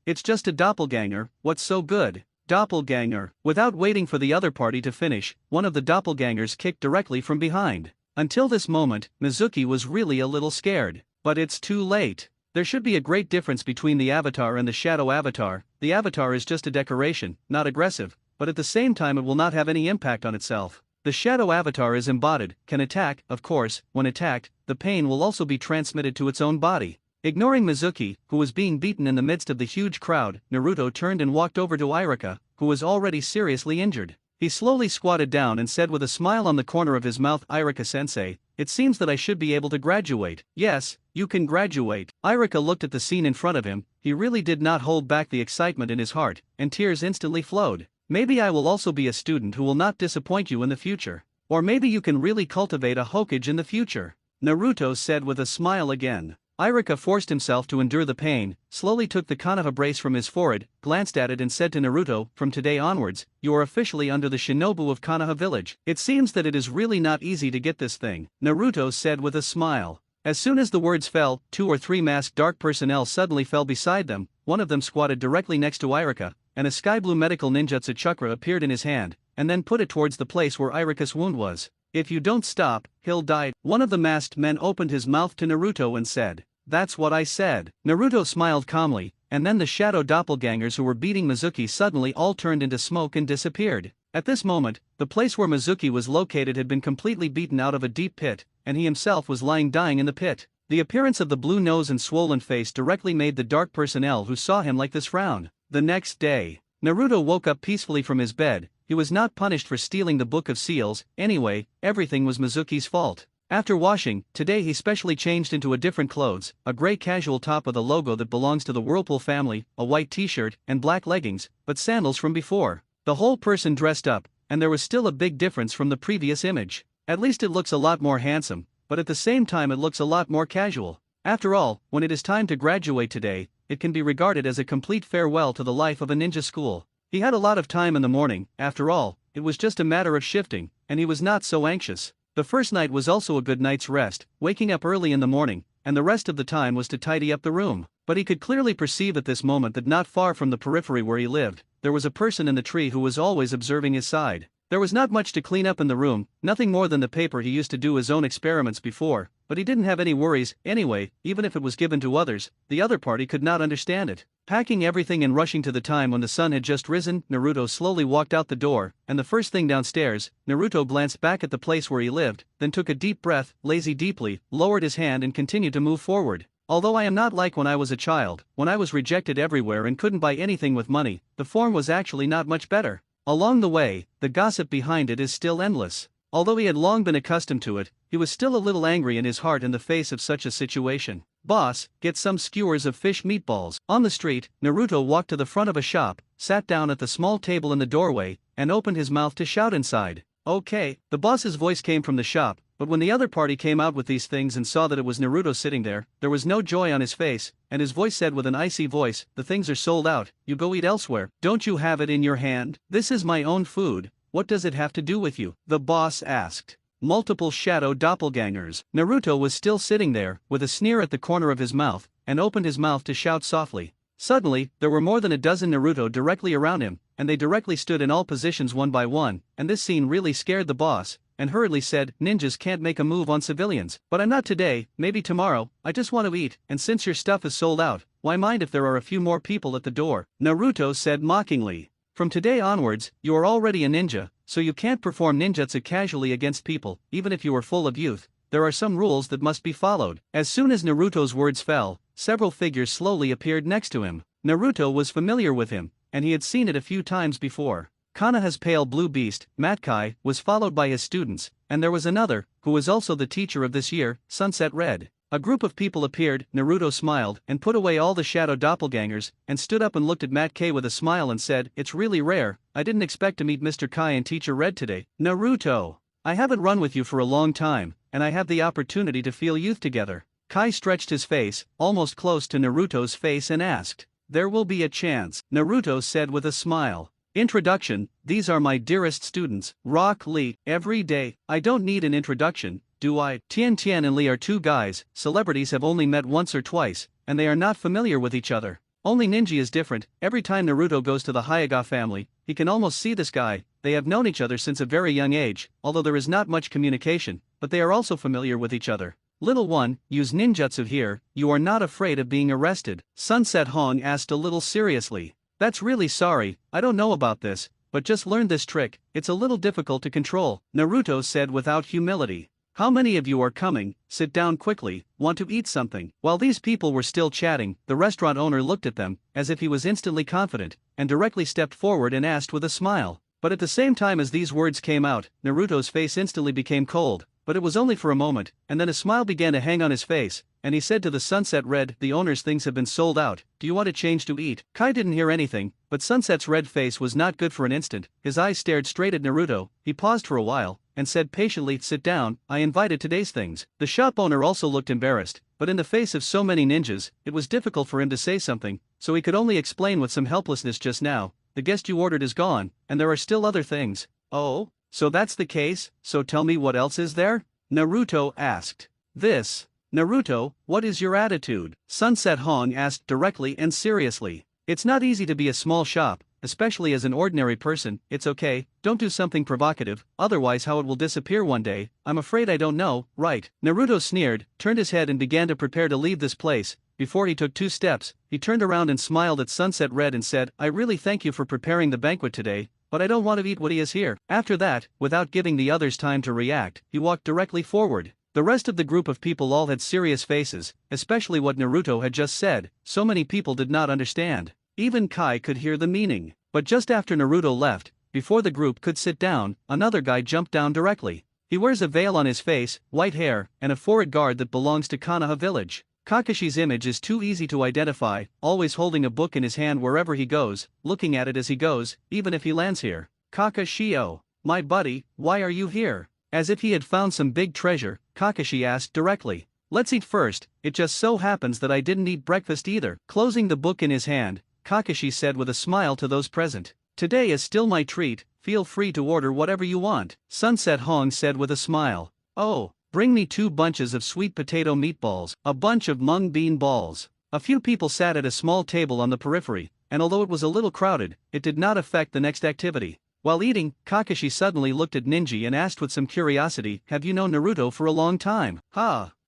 It's just a doppelganger. What's so good? Doppelganger. Without waiting for the other party to finish, one of the doppelgangers kicked directly from behind. Until this moment, Mizuki was really a little scared. But it's too late. There should be a great difference between the avatar and the shadow avatar. The avatar is just a decoration, not aggressive, but at the same time it will not have any impact on itself. The shadow avatar is embodied, can attack, of course. When attacked, the pain will also be transmitted to its own body. Ignoring Mizuki, who was being beaten in the midst of the huge crowd, Naruto turned and walked over to Irika, who was already seriously injured. He slowly squatted down and said with a smile on the corner of his mouth, "Irika-sensei, it seems that I should be able to graduate." "Yes, you can graduate." Irika looked at the scene in front of him. He really did not hold back the excitement in his heart, and tears instantly flowed. "Maybe I will also be a student who will not disappoint you in the future. Or maybe you can really cultivate a Hokage in the future," Naruto said with a smile again. Irika forced himself to endure the pain, slowly took the Konoha brace from his forehead, glanced at it and said to Naruto, "From today onwards, you are officially under the Shinobu of Konoha village. It seems that it is really not easy to get this thing," Naruto said with a smile. As soon as the words fell, 2 or 3 masked dark personnel suddenly fell beside them. One of them squatted directly next to Irika, and a sky-blue medical ninjutsu chakra appeared in his hand, and then put it towards the place where Irika's wound was. "If you don't stop, he'll die." One of the masked men opened his mouth to Naruto and said, "That's what I said." Naruto smiled calmly, and then the shadow doppelgangers who were beating Mizuki suddenly all turned into smoke and disappeared. At this moment, the place where Mizuki was located had been completely beaten out of a deep pit, and he himself was lying dying in the pit. The appearance of the blue nose and swollen face directly made the dark personnel who saw him like this frown. The next day, Naruto woke up peacefully from his bed. He was not punished for stealing the Book of Seals. Anyway, everything was Mizuki's fault. After washing, today he specially changed into a different clothes, a gray casual top with a logo that belongs to the Whirlpool family, a white t-shirt, and black leggings, but sandals from before. The whole person dressed up, and there was still a big difference from the previous image. At least it looks a lot more handsome, but at the same time it looks a lot more casual. After all, when it is time to graduate today, it can be regarded as a complete farewell to the life of a ninja school. He had a lot of time in the morning. After all, it was just a matter of shifting, and he was not so anxious. The first night was also a good night's rest, waking up early in the morning, and the rest of the time was to tidy up the room. But he could clearly perceive at this moment that not far from the periphery where he lived, there was a person in the tree who was always observing his side. There was not much to clean up in the room, nothing more than the paper he used to do his own experiments before, but he didn't have any worries. Anyway, even if it was given to others, the other party could not understand it. Packing everything and rushing to the time when the sun had just risen, Naruto slowly walked out the door, and the first thing downstairs, Naruto glanced back at the place where he lived, then took a deep breath, lazy deeply, lowered his hand and continued to move forward. Although I am not like when I was a child, when I was rejected everywhere and couldn't buy anything with money, the form was actually not much better. Along the way, the gossip behind it is still endless. Although he had long been accustomed to it, he was still a little angry in his heart in the face of such a situation. "Boss, get some skewers of fish meatballs." On the street, Naruto walked to the front of a shop, sat down at the small table in the doorway, and opened his mouth to shout inside. "Okay." The boss's voice came from the shop, but when the other party came out with these things and saw that it was Naruto sitting there was no joy on his face, and his voice said with an icy voice, "The things are sold out, you go eat elsewhere. Don't you have it in your hand?" "This is my own food, what does it have to do with you?" the boss asked. Multiple shadow doppelgangers. Naruto was still sitting there, with a sneer at the corner of his mouth, and opened his mouth to shout softly. Suddenly, there were more than a dozen Naruto directly around him, and they directly stood in all positions one by one, and this scene really scared the boss. and hurriedly said, "Ninjas can't make a move on civilians." "But I'm not today, maybe tomorrow, I just want to eat, and since your stuff is sold out, why mind if there are a few more people at the door?" Naruto said mockingly. "From today onwards, you are already a ninja, so you can't perform ninjutsu casually against people, even if you are full of youth. There are some rules that must be followed." As soon as Naruto's words fell, several figures slowly appeared next to him. Naruto was familiar with him, and he had seen it a few times before. Konoha's pale blue beast, Matkai, was followed by his students, and there was another, who was also the teacher of this year, Sunset Red. A group of people appeared. Naruto smiled and put away all the shadow doppelgangers, and stood up and looked at Matkai with a smile and said, "It's really rare, I didn't expect to meet Mr. Kai and Teacher Red today." "Naruto, I haven't run with you for a long time, and I have the opportunity to feel youth together." Kai stretched his face, almost close to Naruto's face, and asked, "There will be a chance," Naruto said with a smile. Introduction: these are my dearest students, Rock Lee. Every day, I don't need an introduction, do I? Tien Tien and Lee are two guys, celebrities have only met once or twice, and they are not familiar with each other. Only Ninji is different. Every time Naruto goes to the Hyuga family, he can almost see this guy. They have known each other since a very young age, although there is not much communication, but they are also familiar with each other. "Little one, use ninjutsu here, you are not afraid of being arrested?" Sunset Hong asked a little seriously. "That's really sorry, I don't know about this, but just learn this trick, it's a little difficult to control," Naruto said without humility. "How many of you are coming? Sit down quickly, want to eat something?" While these people were still chatting, the restaurant owner looked at them, as if he was instantly confident, and directly stepped forward and asked with a smile. But at the same time as these words came out, Naruto's face instantly became cold, but it was only for a moment, and then a smile began to hang on his face, and he said to the Sunset Red, "The owner's things have been sold out, do you want to change to eat?" Kai didn't hear anything, but Sunset's red face was not good for an instant. His eyes stared straight at Naruto. He paused for a while, and said patiently, "Sit down, I invited today's things." The shop owner also looked embarrassed, but in the face of so many ninjas, it was difficult for him to say something, so he could only explain with some helplessness, "Just now, the guest you ordered is gone, and there are still other things." "Oh, so that's the case, so tell me what else is there?" Naruto asked. "This." "Naruto, what is your attitude?" Sunset Hong asked directly and seriously. "It's not easy to be a small shop, especially as an ordinary person. It's okay, don't do something provocative, otherwise how it will disappear one day, I'm afraid I don't know, right?" Naruto sneered, turned his head and began to prepare to leave this place. Before he took 2 steps, he turned around and smiled at Sunset Red and said, "I really thank you for preparing the banquet today, but I don't want to eat what he is here." After that, without giving the others time to react, he walked directly forward. The rest of the group of people all had serious faces, especially what Naruto had just said. So many people did not understand. Even Kai could hear the meaning. But just after Naruto left, before the group could sit down, another guy jumped down directly. He wears a veil on his face, white hair, and a forehead guard that belongs to Konoha village. Kakashi's image is too easy to identify, always holding a book in his hand wherever he goes, looking at it as he goes, even if he lands here. "Kakashi-o, my buddy, why are you here?" As if he had found some big treasure, Kakashi asked directly. "Let's eat first, it just so happens that I didn't eat breakfast either." Closing the book in his hand, Kakashi said with a smile to those present, "Today is still my treat, feel free to order whatever you want." Sunset Hong said with a smile, "Oh, bring me 2 bunches of sweet potato meatballs, a bunch of mung bean balls." A few people sat at a small table on the periphery, and although it was a little crowded, it did not affect the next activity. While eating, Kakashi suddenly looked at Ninji and asked with some curiosity, "Have you known Naruto for a long time?"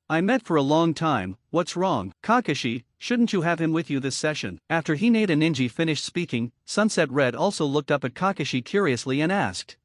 I met for a long time, what's wrong?" "Kakashi, shouldn't you have him with you this session?" After Hinata and Ninji finished speaking, Sunset Red also looked up at Kakashi curiously and asked,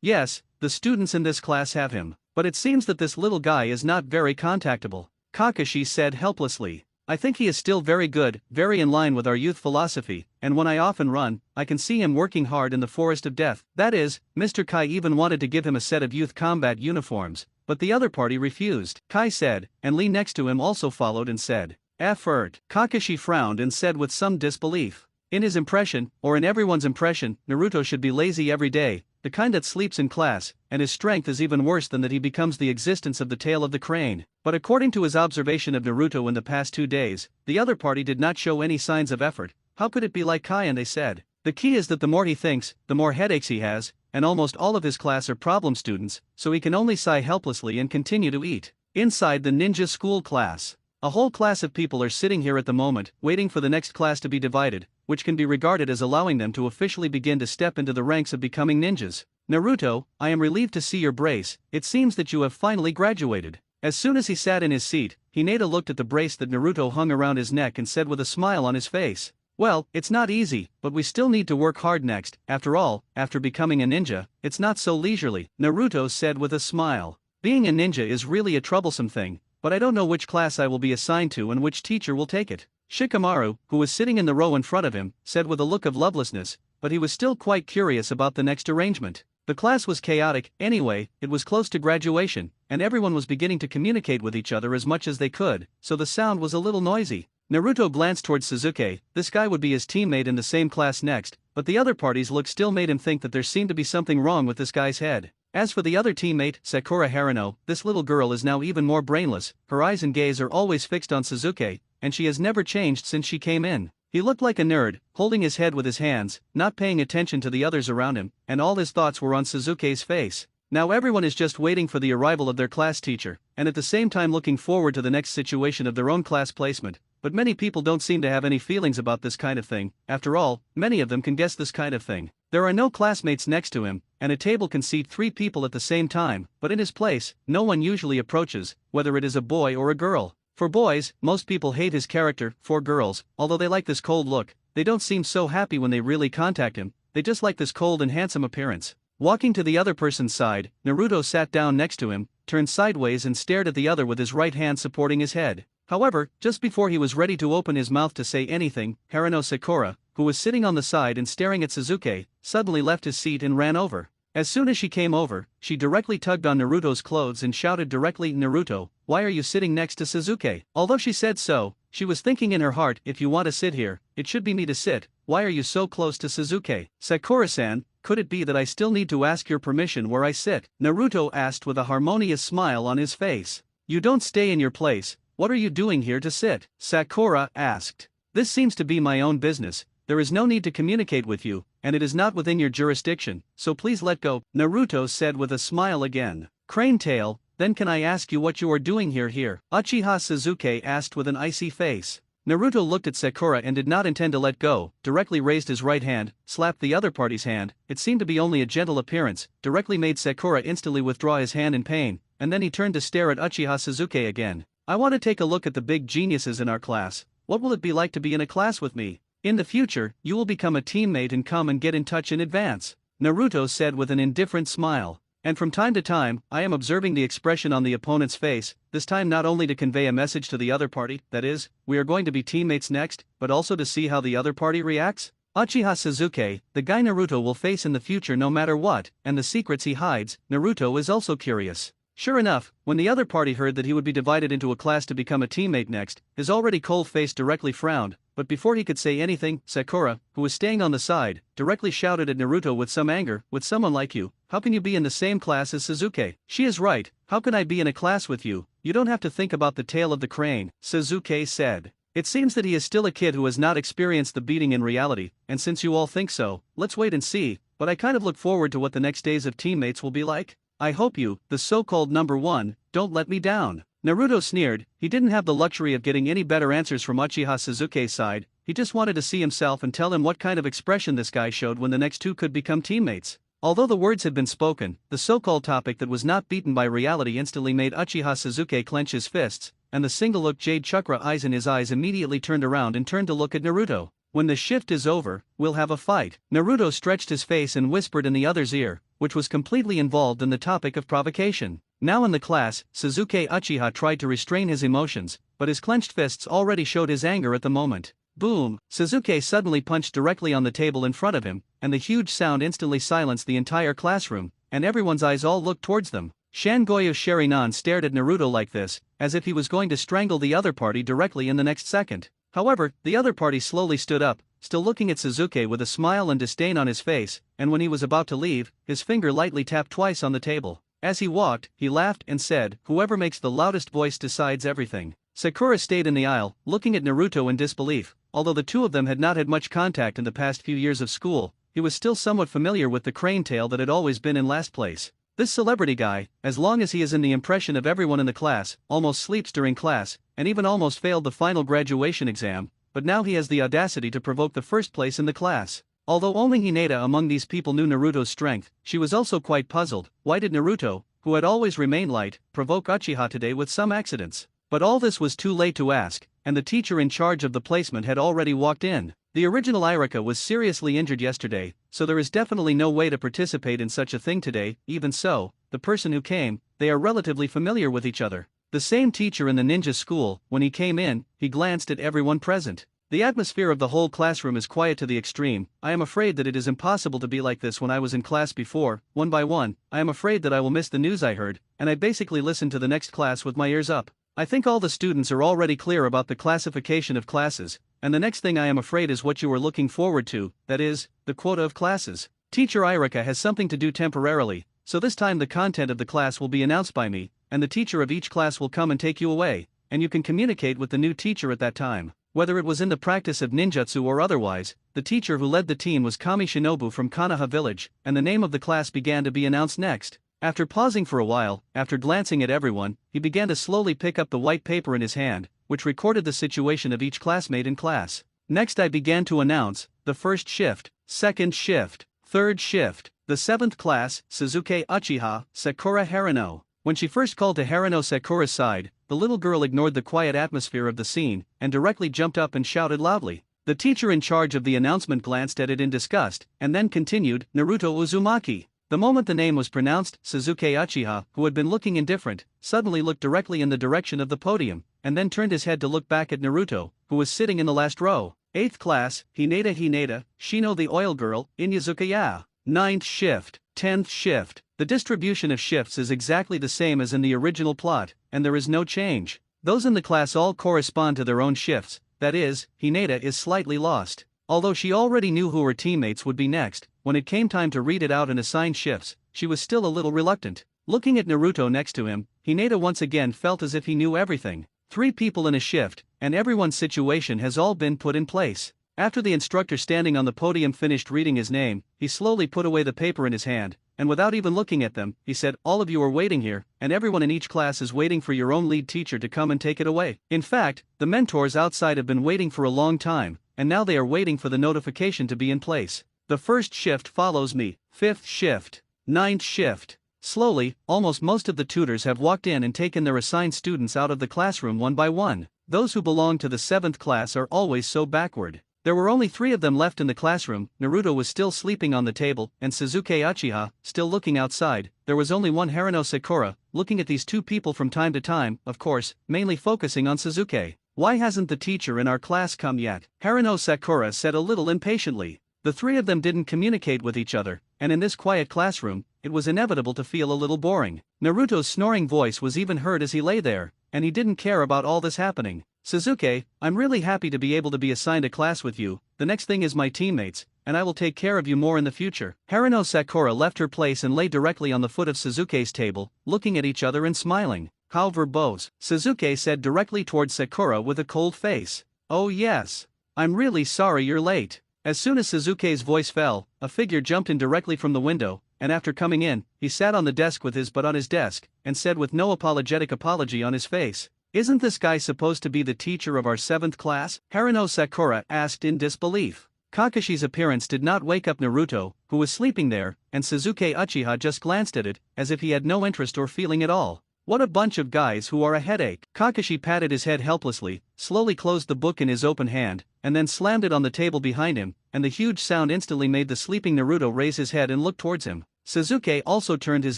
Yes, the students in this class have him, but it seems that this little guy is not very contactable." Kakashi said helplessly. "I think he is still very good, very in line with our youth philosophy, and when I often run, I can see him working hard in the forest of death. That is, Mr. Kai even wanted to give him a set of youth combat uniforms, but the other party refused," Kai said, and Lee next to him also followed and said, "Effort." Kakashi frowned and said with some disbelief, "In his impression, or in everyone's impression, Naruto should be lazy every day, the kind that sleeps in class, and his strength is even worse than that he becomes the existence of the tail of the crane." But according to his observation of Naruto in the past 2 days, the other party did not show any signs of effort. How could it be like Kai? And they said, "The key is that the more he thinks, the more headaches he has, and almost all of his class are problem students, so he can only sigh helplessly and continue to eat." Inside the ninja school class, a whole class of people are sitting here at the moment, waiting for the next class to be divided, which can be regarded as allowing them to officially begin to step into the ranks of becoming ninjas. Naruto, I am relieved to see your brace, it seems that you have finally graduated. As soon as he sat in his seat, Hinata looked at the brace that Naruto hung around his neck and said with a smile on his face. Well, it's not easy, but we still need to work hard next. After all, after becoming a ninja, it's not so leisurely, Naruto said with a smile. Being a ninja is really a troublesome thing, but I don't know which class I will be assigned to and which teacher will take it. Shikamaru, who was sitting in the row in front of him, said with a look of lovelessness, but he was still quite curious about the next arrangement. The class was chaotic, anyway, it was close to graduation, and everyone was beginning to communicate with each other as much as they could, so the sound was a little noisy. Naruto glanced towards Suzuki, this guy would be his teammate in the same class next, but the other party's look still made him think that there seemed to be something wrong with this guy's head. As for the other teammate, Sakura Haruno, this little girl is now even more brainless, her eyes and gaze are always fixed on Suzuki, and she has never changed since she came in. He looked like a nerd, holding his head with his hands, not paying attention to the others around him, and all his thoughts were on Suzuki's face. Now everyone is just waiting for the arrival of their class teacher, and at the same time looking forward to the next situation of their own class placement. But many people don't seem to have any feelings about this kind of thing. After all, many of them can guess this kind of thing. There are no classmates next to him, and a table can seat 3 people at the same time, but in his place, no one usually approaches, whether it is a boy or a girl. For boys, most people hate his character. For girls, although they like this cold look, they don't seem so happy when they really contact him, they just like this cold and handsome appearance. Walking to the other person's side, Naruto sat down next to him, turned sideways and stared at the other with his right hand supporting his head. However, just before he was ready to open his mouth to say anything, Haruno Sakura, who was sitting on the side and staring at Suzuki, suddenly left his seat and ran over. As soon as she came over, she directly tugged on Naruto's clothes and shouted directly, "Naruto, why are you sitting next to Suzuki?" Although she said so, she was thinking in her heart, if you want to sit here, it should be me to sit, why are you so close to Suzuki? Sakura-san, could it be that I still need to ask your permission where I sit? Naruto asked with a harmonious smile on his face. You don't stay in your place, what are you doing here to sit? Sakura asked. This seems to be my own business, there is no need to communicate with you, and it is not within your jurisdiction, so please let go, Naruto said with a smile again. Crane tail, then can I ask you what you are doing here? Uchiha Suzuki asked with an icy face. Naruto looked at Sakura and did not intend to let go, directly raised his right hand, slapped the other party's hand, it seemed to be only a gentle appearance, directly made Sakura instantly withdraw his hand in pain, and then he turned to stare at Uchiha Suzuki again. I want to take a look at the big geniuses in our class, what will it be like to be in a class with me? In the future, you will become a teammate and come and get in touch in advance, Naruto said with an indifferent smile. And from time to time, I am observing the expression on the opponent's face, this time not only to convey a message to the other party, that is, we are going to be teammates next, but also to see how the other party reacts. Uchiha Suzuki, the guy Naruto will face in the future no matter what, and the secrets he hides, Naruto is also curious. Sure enough, when the other party heard that he would be divided into a class to become a teammate next, his already cold face directly frowned, but before he could say anything, Sakura, who was staying on the side, directly shouted at Naruto with some anger, with someone like you, how can you be in the same class as Suzuki? She is right, how can I be in a class with you? You don't have to think about the tail of the crane, Suzuki said. It seems that he is still a kid who has not experienced the beating in reality, and since you all think so, let's wait and see, but I kind of look forward to what the next days of teammates will be like. I hope you, the so-called number one, don't let me down. Naruto sneered, he didn't have the luxury of getting any better answers from Uchiha Suzuki's side, he just wanted to see himself and tell him what kind of expression this guy showed when the next two could become teammates. Although the words had been spoken, the so-called topic that was not beaten by reality instantly made Uchiha Suzuki clench his fists, and the single-look jade chakra eyes in his eyes immediately turned around and turned to look at Naruto. When the shift is over, we'll have a fight. Naruto stretched his face and whispered in the other's ear, which was completely involved in the topic of provocation. Now in the class, Suzuki Uchiha tried to restrain his emotions, but his clenched fists already showed his anger at the moment. Boom! Suzuki suddenly punched directly on the table in front of him, and the huge sound instantly silenced the entire classroom, and everyone's eyes all looked towards them. Shangoyo Sharinan stared at Naruto like this, as if he was going to strangle the other party directly in the next second. However, the other party slowly stood up, still looking at Suzuki with a smile and disdain on his face, and when he was about to leave, his finger lightly tapped twice on the table. As he walked, he laughed and said, "Whoever makes the loudest voice decides everything." Sakura stayed in the aisle, looking at Naruto in disbelief. Although the two of them had not had much contact in the past few years of school, he was still somewhat familiar with the crane tail that had always been in last place. This celebrity guy, as long as he is in the impression of everyone in the class, almost sleeps during class, and even almost failed the final graduation exam, but now he has the audacity to provoke the first place in the class. Although only Hinata among these people knew Naruto's strength, she was also quite puzzled. Why did Naruto, who had always remained light, provoke Uchiha today with some accidents? But all this was too late to ask, and the teacher in charge of the placement had already walked in. The original Irika was seriously injured yesterday, so there is definitely no way to participate in such a thing today. Even so, the person who came, they are relatively familiar with each other. The same teacher in the ninja school. When he came in, he glanced at everyone present. The atmosphere of the whole classroom is quiet to the extreme. I am afraid that it is impossible to be like this when I was in class before. One by one, I am afraid that I will miss the news I heard, and I basically listened to the next class with my ears up. I think all the students are already clear about the classification of classes, and the next thing I am afraid is what you are looking forward to, that is, the quota of classes. Teacher Irika has something to do temporarily, so this time the content of the class will be announced by me, and the teacher of each class will come and take you away, and you can communicate with the new teacher at that time. Whether it was in the practice of ninjutsu or otherwise, the teacher who led the team was Kami Shinobu from Konoha village, and the name of the class began to be announced next. After pausing for a while, after glancing at everyone, he began to slowly pick up the white paper in his hand, which recorded the situation of each classmate in class. Next I began to announce, the first shift, second shift, third shift, the 7th class, Suzuki Uchiha, Sakura Harano. When she first called to Harano Sakura's side, the little girl ignored the quiet atmosphere of the scene, and directly jumped up and shouted loudly. The teacher in charge of the announcement glanced at it in disgust, and then continued, Naruto Uzumaki. The moment the name was pronounced, Suzuki Uchiha, who had been looking indifferent, suddenly looked directly in the direction of the podium, and then turned his head to look back at Naruto, who was sitting in the last row. 8th class, Hinata, Shino the oil girl, Inyazukaya. 9th shift, 10th shift. The distribution of shifts is exactly the same as in the original plot, and there is no change. Those in the class all correspond to their own shifts, that is, Hinata is slightly lost. Although she already knew who her teammates would be next, when it came time to read it out and assign shifts, she was still a little reluctant. Looking at Naruto next to him, Hinata once again felt as if he knew everything. 3 people in a shift, and everyone's situation has all been put in place. After the instructor standing on the podium finished reading his name, he slowly put away the paper in his hand, and without even looking at them, he said, all of you are waiting here, and everyone in each class is waiting for your own lead teacher to come and take it away. In fact, the mentors outside have been waiting for a long time, and now they are waiting for the notification to be in place. The first shift follows me, 5th shift, 9th shift. Slowly, almost most of the tutors have walked in and taken their assigned students out of the classroom one by one. Those who belong to the 7th class are always so backward. There were only 3 of them left in the classroom. Naruto was still sleeping on the table, and Suzuki Uchiha, still looking outside. There was only one Harano Sakura, looking at these 2 people from time to time, of course, mainly focusing on Suzuki. Why hasn't the teacher in our class come yet? Harano Sakura said a little impatiently. The 3 of them didn't communicate with each other, and in this quiet classroom, it was inevitable to feel a little boring. Naruto's snoring voice was even heard as he lay there, and he didn't care about all this happening. Suzuki, I'm really happy to be able to be assigned a class with you. The next thing is my teammates, and I will take care of you more in the future. Harano Sakura left her place and lay directly on the foot of Suzuki's table, looking at each other and smiling. How verbose, Suzuki said directly towards Sakura with a cold face. Oh yes. I'm really sorry you're late. As soon as Suzuki's voice fell, a figure jumped in directly from the window, and after coming in, he sat on the desk with his butt on his desk, and said with no apologetic apology on his face, isn't this guy supposed to be the teacher of our 7th class? Harano Sakura asked in disbelief. Kakashi's appearance did not wake up Naruto, who was sleeping there, and Suzuki Uchiha just glanced at it, as if he had no interest or feeling at all. What a bunch of guys who are a headache. Kakashi patted his head helplessly, slowly closed the book in his open hand, and then slammed it on the table behind him, and the huge sound instantly made the sleeping Naruto raise his head and look towards him. Suzuki also turned his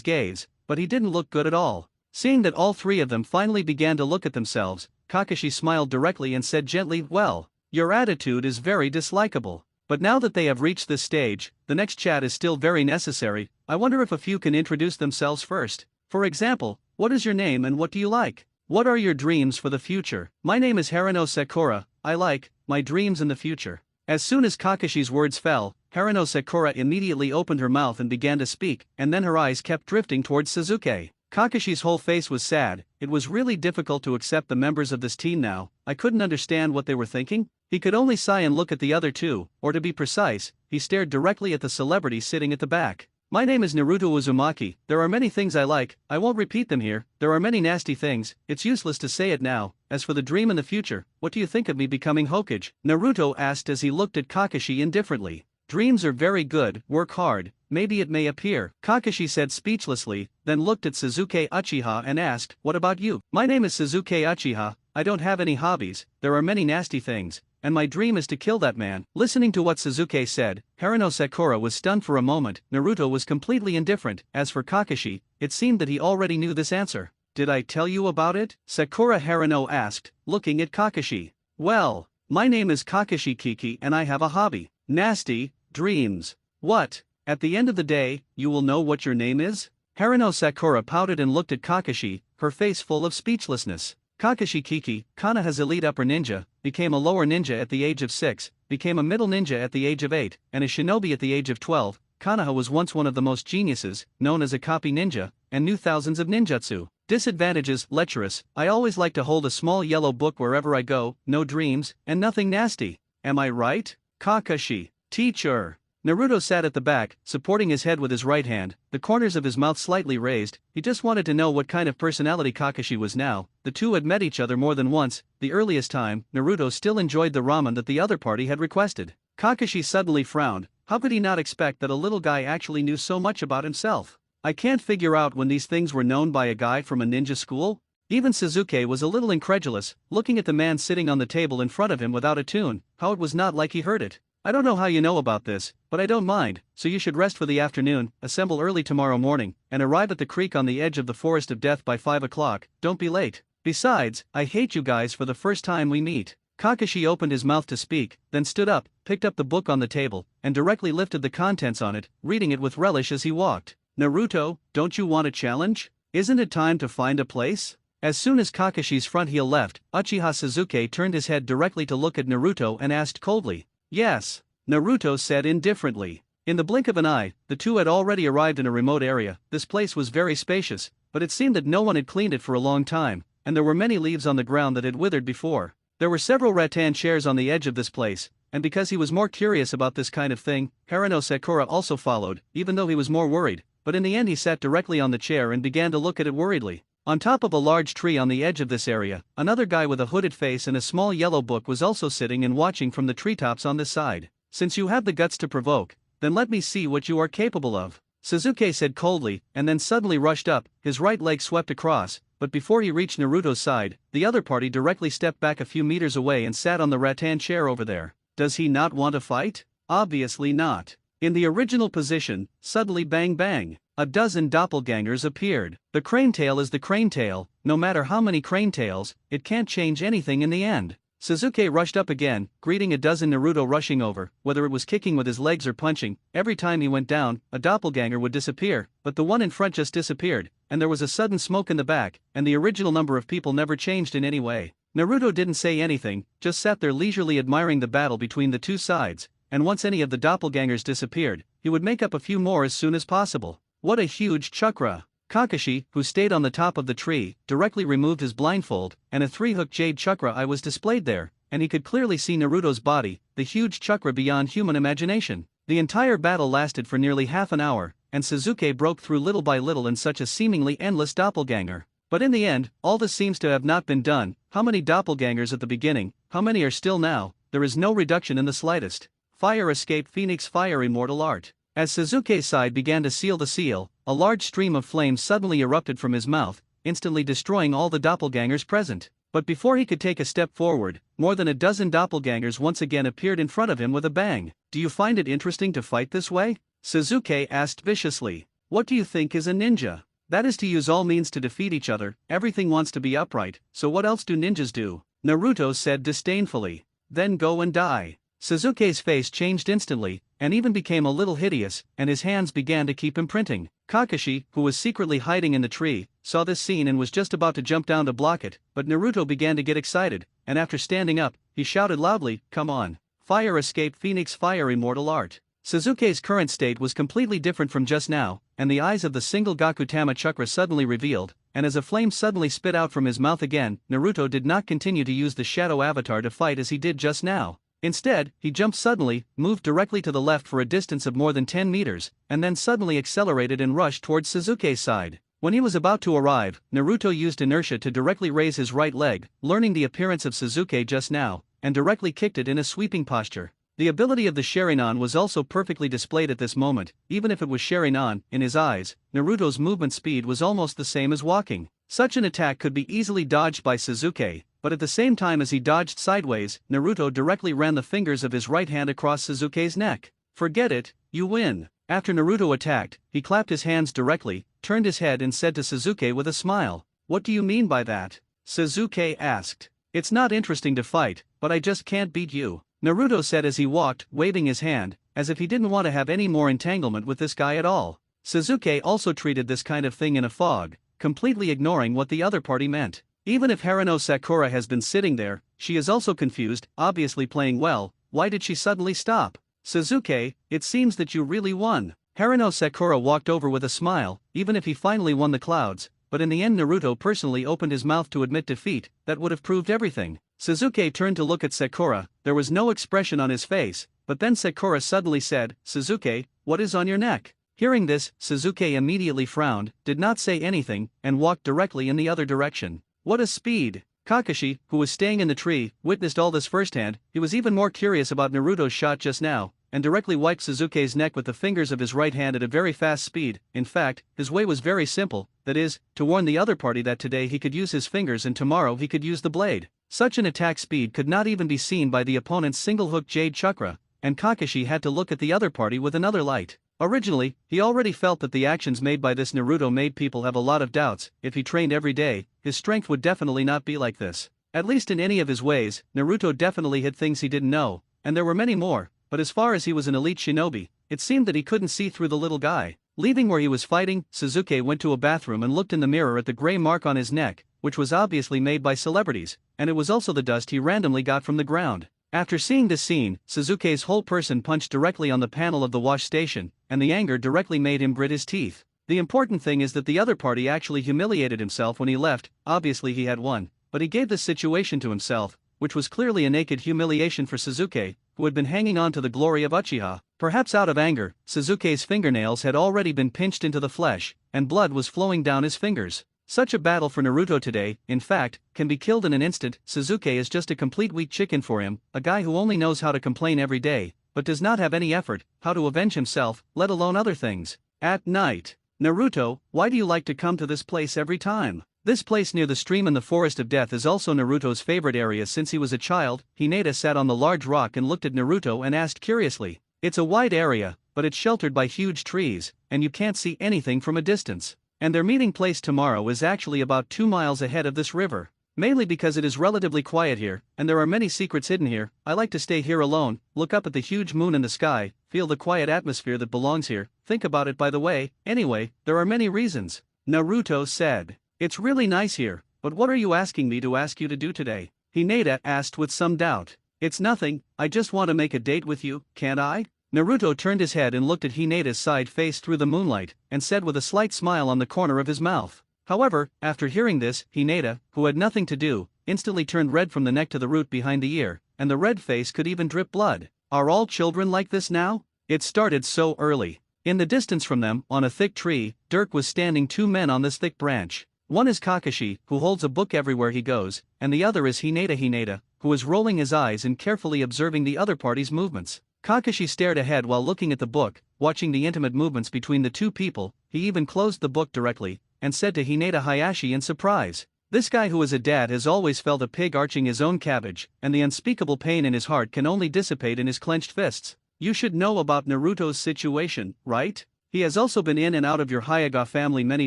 gaze, but he didn't look good at all. Seeing that all 3 of them finally began to look at themselves, Kakashi smiled directly and said gently, well, your attitude is very dislikable. But now that they have reached this stage, the next chat is still very necessary. I wonder if a few can introduce themselves first. For example, what is your name and what do you like? What are your dreams for the future? My name is Harano Sakura. I like my dreams in the future. As soon as Kakashi's words fell, Harano Sakura immediately opened her mouth and began to speak, and then her eyes kept drifting towards Suzuki. Kakashi's whole face was sad. It was really difficult to accept the members of this team now. I couldn't understand what they were thinking. He could only sigh and look at the other 2, or to be precise, he stared directly at the celebrity sitting at the back. My name is Naruto Uzumaki. There are many things I like. I won't repeat them here. There are many nasty things. It's useless to say it now. As for the dream in the future, what do you think of me becoming Hokage? Naruto asked as he looked at Kakashi indifferently. Dreams are very good, work hard, maybe it may appear, Kakashi said speechlessly, then looked at Suzuki Uchiha and asked, what about you? My name is Suzuki Uchiha, I don't have any hobbies, there are many nasty things, and my dream is to kill that man. Listening to what Suzuki said, Haruno Sakura was stunned for a moment. Naruto was completely indifferent. As for Kakashi, it seemed that he already knew this answer. Did I tell you about it? Sakura Haruno asked, looking at Kakashi. Well, my name is Kakashi Kiki and I have a hobby. Nasty dreams. What? At the end of the day, you will know what your name is? Haruno Sakura pouted and looked at Kakashi, her face full of speechlessness. Kakashi Kiki, Konoha's elite upper ninja, became a lower ninja at the age of 6, became a middle ninja at the age of 8, and a shinobi at the age of 12. Konoha was once one of the most geniuses, known as a copy ninja, and knew thousands of ninjutsu. Disadvantages: lecherous, I always like to hold a small yellow book wherever I go, no dreams, and nothing nasty. Am I right? Kakashi. Teacher. Naruto sat at the back, supporting his head with his right hand, the corners of his mouth slightly raised. He just wanted to know what kind of personality Kakashi was now. The two had met each other more than once. The earliest time, Naruto still enjoyed the ramen that the other party had requested. Kakashi suddenly frowned. How could he not expect that a little guy actually knew so much about himself? I can't figure out when these things were known by a guy from a ninja school? Even Suzuki was a little incredulous, looking at the man sitting on the table in front of him without a tune. How it was not like he heard it. I don't know how you know about this, but I don't mind, so you should rest for the afternoon, assemble early tomorrow morning, and arrive at the creek on the edge of the Forest of Death by 5 o'clock, don't be late. Besides, I hate you guys for the first time we meet. Kakashi opened his mouth to speak, then stood up, picked up the book on the table, and directly lifted the contents on it, reading it with relish as he walked. Naruto, don't you want a challenge? Isn't it time to find a place? As soon as Kakashi's front heel left, Uchiha Suzuki turned his head directly to look at Naruto and asked coldly. Yes, Naruto said indifferently. In the blink of an eye, the two had already arrived in a remote area. This place was very spacious, but it seemed that no one had cleaned it for a long time, and there were many leaves on the ground that had withered before. There were several rattan chairs on the edge of this place, and because he was more curious about this kind of thing, Haruno Sakura also followed, even though he was more worried, but in the end he sat directly on the chair and began to look at it worriedly. On top of a large tree on the edge of this area, another guy with a hooded face and a small yellow book was also sitting and watching from the treetops on this side. Since you have the guts to provoke, then let me see what you are capable of, Suzuki said coldly, and then suddenly rushed up. His right leg swept across, but before he reached Naruto's side, the other party directly stepped back a few meters away and sat on the rattan chair over there. Does he not want to fight? Obviously not. In the original position, suddenly bang bang. A dozen doppelgangers appeared. The crane tail is the crane tail, no matter how many crane tails, it can't change anything in the end. Suzuki rushed up again, greeting a dozen Naruto rushing over. Whether it was kicking with his legs or punching, every time he went down, a doppelganger would disappear, but the one in front just disappeared, and there was a sudden smoke in the back, and the original number of people never changed in any way. Naruto didn't say anything, just sat there leisurely admiring the battle between the two sides, and once any of the doppelgangers disappeared, he would make up a few more as soon as possible. What a huge chakra! Kakashi, who stayed on the top of the tree, directly removed his blindfold, and a three-hooked jade chakra eye was displayed there, and he could clearly see Naruto's body, the huge chakra beyond human imagination. The entire battle lasted for nearly half an hour, and Suzuki broke through little by little in such a seemingly endless doppelganger. But in the end, all this seems to have not been done. How many doppelgangers at the beginning, how many are still now? There is no reduction in the slightest. Fire escape Phoenix Fire Immortal Art. As Suzuki's side began to seal the seal, a large stream of flames suddenly erupted from his mouth, instantly destroying all the doppelgangers present. But before he could take a step forward, more than a dozen doppelgangers once again appeared in front of him with a bang. Do you find it interesting to fight this way? Suzuki asked viciously. What do you think is a ninja? That is to use all means to defeat each other. Everything wants to be upright, so what else do ninjas do? Naruto said disdainfully. Then go and die. Suzuki's face changed instantly, and even became a little hideous, and his hands began to keep imprinting. Kakashi, who was secretly hiding in the tree, saw this scene and was just about to jump down to block it, but Naruto began to get excited, and after standing up, he shouted loudly, "Come on! Fire escape Phoenix Fire Immortal Art!" Suzuki's current state was completely different from just now, and the eyes of the single Gakutama chakra suddenly revealed, and as a flame suddenly spit out from his mouth again, Naruto did not continue to use the shadow avatar to fight as he did just now. Instead, he jumped suddenly, moved directly to the left for a distance of more than 10 meters, and then suddenly accelerated and rushed towards Suzuki's side. When he was about to arrive, Naruto used inertia to directly raise his right leg, learning the appearance of Suzuki just now, and directly kicked it in a sweeping posture. The ability of the Sharingan was also perfectly displayed at this moment. Even if it was Sharingan, in his eyes, Naruto's movement speed was almost the same as walking. Such an attack could be easily dodged by Sasuke, but at the same time as he dodged sideways, Naruto directly ran the fingers of his right hand across Sasuke's neck. Forget it, you win. After Naruto attacked, he clapped his hands directly, turned his head and said to Sasuke with a smile, "What do you mean by that?" Sasuke asked. "It's not interesting to fight, but I just can't beat you," Naruto said as he walked, waving his hand, as if he didn't want to have any more entanglement with this guy at all. Sasuke also treated this kind of thing in a fog, completely ignoring what the other party meant. Even if Haruno Sakura has been sitting there, she is also confused, obviously playing well. Why did she suddenly stop? Sasuke, it seems that you really won. Haruno Sakura walked over with a smile, even if he finally won the clouds, but in the end Naruto personally opened his mouth to admit defeat. That would have proved everything. Sasuke turned to look at Sakura. There was no expression on his face, but then Sakura suddenly said, "Sasuke, what is on your neck?" Hearing this, Sasuke immediately frowned, did not say anything, and walked directly in the other direction. What a speed! Kakashi, who was staying in the tree, witnessed all this firsthand. He was even more curious about Naruto's shot just now, and directly wiped Sasuke's neck with the fingers of his right hand at a very fast speed. In fact, his way was very simple, that is, to warn the other party that today he could use his fingers and tomorrow he could use the blade. Such an attack speed could not even be seen by the opponent's single-hook Jade Chakra, and Kakashi had to look at the other party with another light. Originally, he already felt that the actions made by this Naruto made people have a lot of doubts. If he trained every day, his strength would definitely not be like this. At least in any of his ways, Naruto definitely had things he didn't know, and there were many more, but as far as he was an elite shinobi, it seemed that he couldn't see through the little guy. Leaving where he was fighting, Sasuke went to a bathroom and looked in the mirror at the gray mark on his neck, which was obviously made by celebrities, and it was also the dust he randomly got from the ground. After seeing this scene, Sasuke's whole person punched directly on the panel of the wash station, and the anger directly made him grit his teeth. The important thing is that the other party actually humiliated himself when he left. Obviously he had won, but he gave this situation to himself, which was clearly a naked humiliation for Sasuke, who had been hanging on to the glory of Uchiha. Perhaps out of anger, Sasuke's fingernails had already been pinched into the flesh, and blood was flowing down his fingers. Such a battle for Naruto today, in fact, can be killed in an instant. Sasuke is just a complete weak chicken for him, a guy who only knows how to complain every day, but does not have any effort, how to avenge himself, let alone other things. At night. Naruto, why do you like to come to this place every time? This place near the stream in the Forest of Death is also Naruto's favorite area since he was a child. Hinata sat on the large rock and looked at Naruto and asked curiously. It's a wide area, but it's sheltered by huge trees, and you can't see anything from a distance. And their meeting place tomorrow is actually about 2 miles ahead of this river. Mainly because it is relatively quiet here, and there are many secrets hidden here. I like to stay here alone, look up at the huge moon in the sky, feel the quiet atmosphere that belongs here. Think about it by the way. Anyway, there are many reasons. Naruto said. It's really nice here, but what are you asking me to ask you to do today? Hinata asked with some doubt. It's nothing, I just want to make a date with you, can't I? Naruto turned his head and looked at Hinata's side face through the moonlight, and said with a slight smile on the corner of his mouth. However, after hearing this, Hinata, who had nothing to do, instantly turned red from the neck to the root behind the ear, and the red face could even drip blood. Are all children like this now? It started so early. In the distance from them, on a thick tree, Dirk was standing 2 men on this thick branch. One is Kakashi, who holds a book everywhere he goes, and the other is Hinata, who is rolling his eyes and carefully observing the other party's movements. Kakashi stared ahead while looking at the book, watching the intimate movements between the two people. He even closed the book directly, and said to Hinata Hayashi in surprise. This guy who is a dad has always felt a pig arching his own cabbage, and the unspeakable pain in his heart can only dissipate in his clenched fists. You should know about Naruto's situation, right? He has also been in and out of your Hyuga family many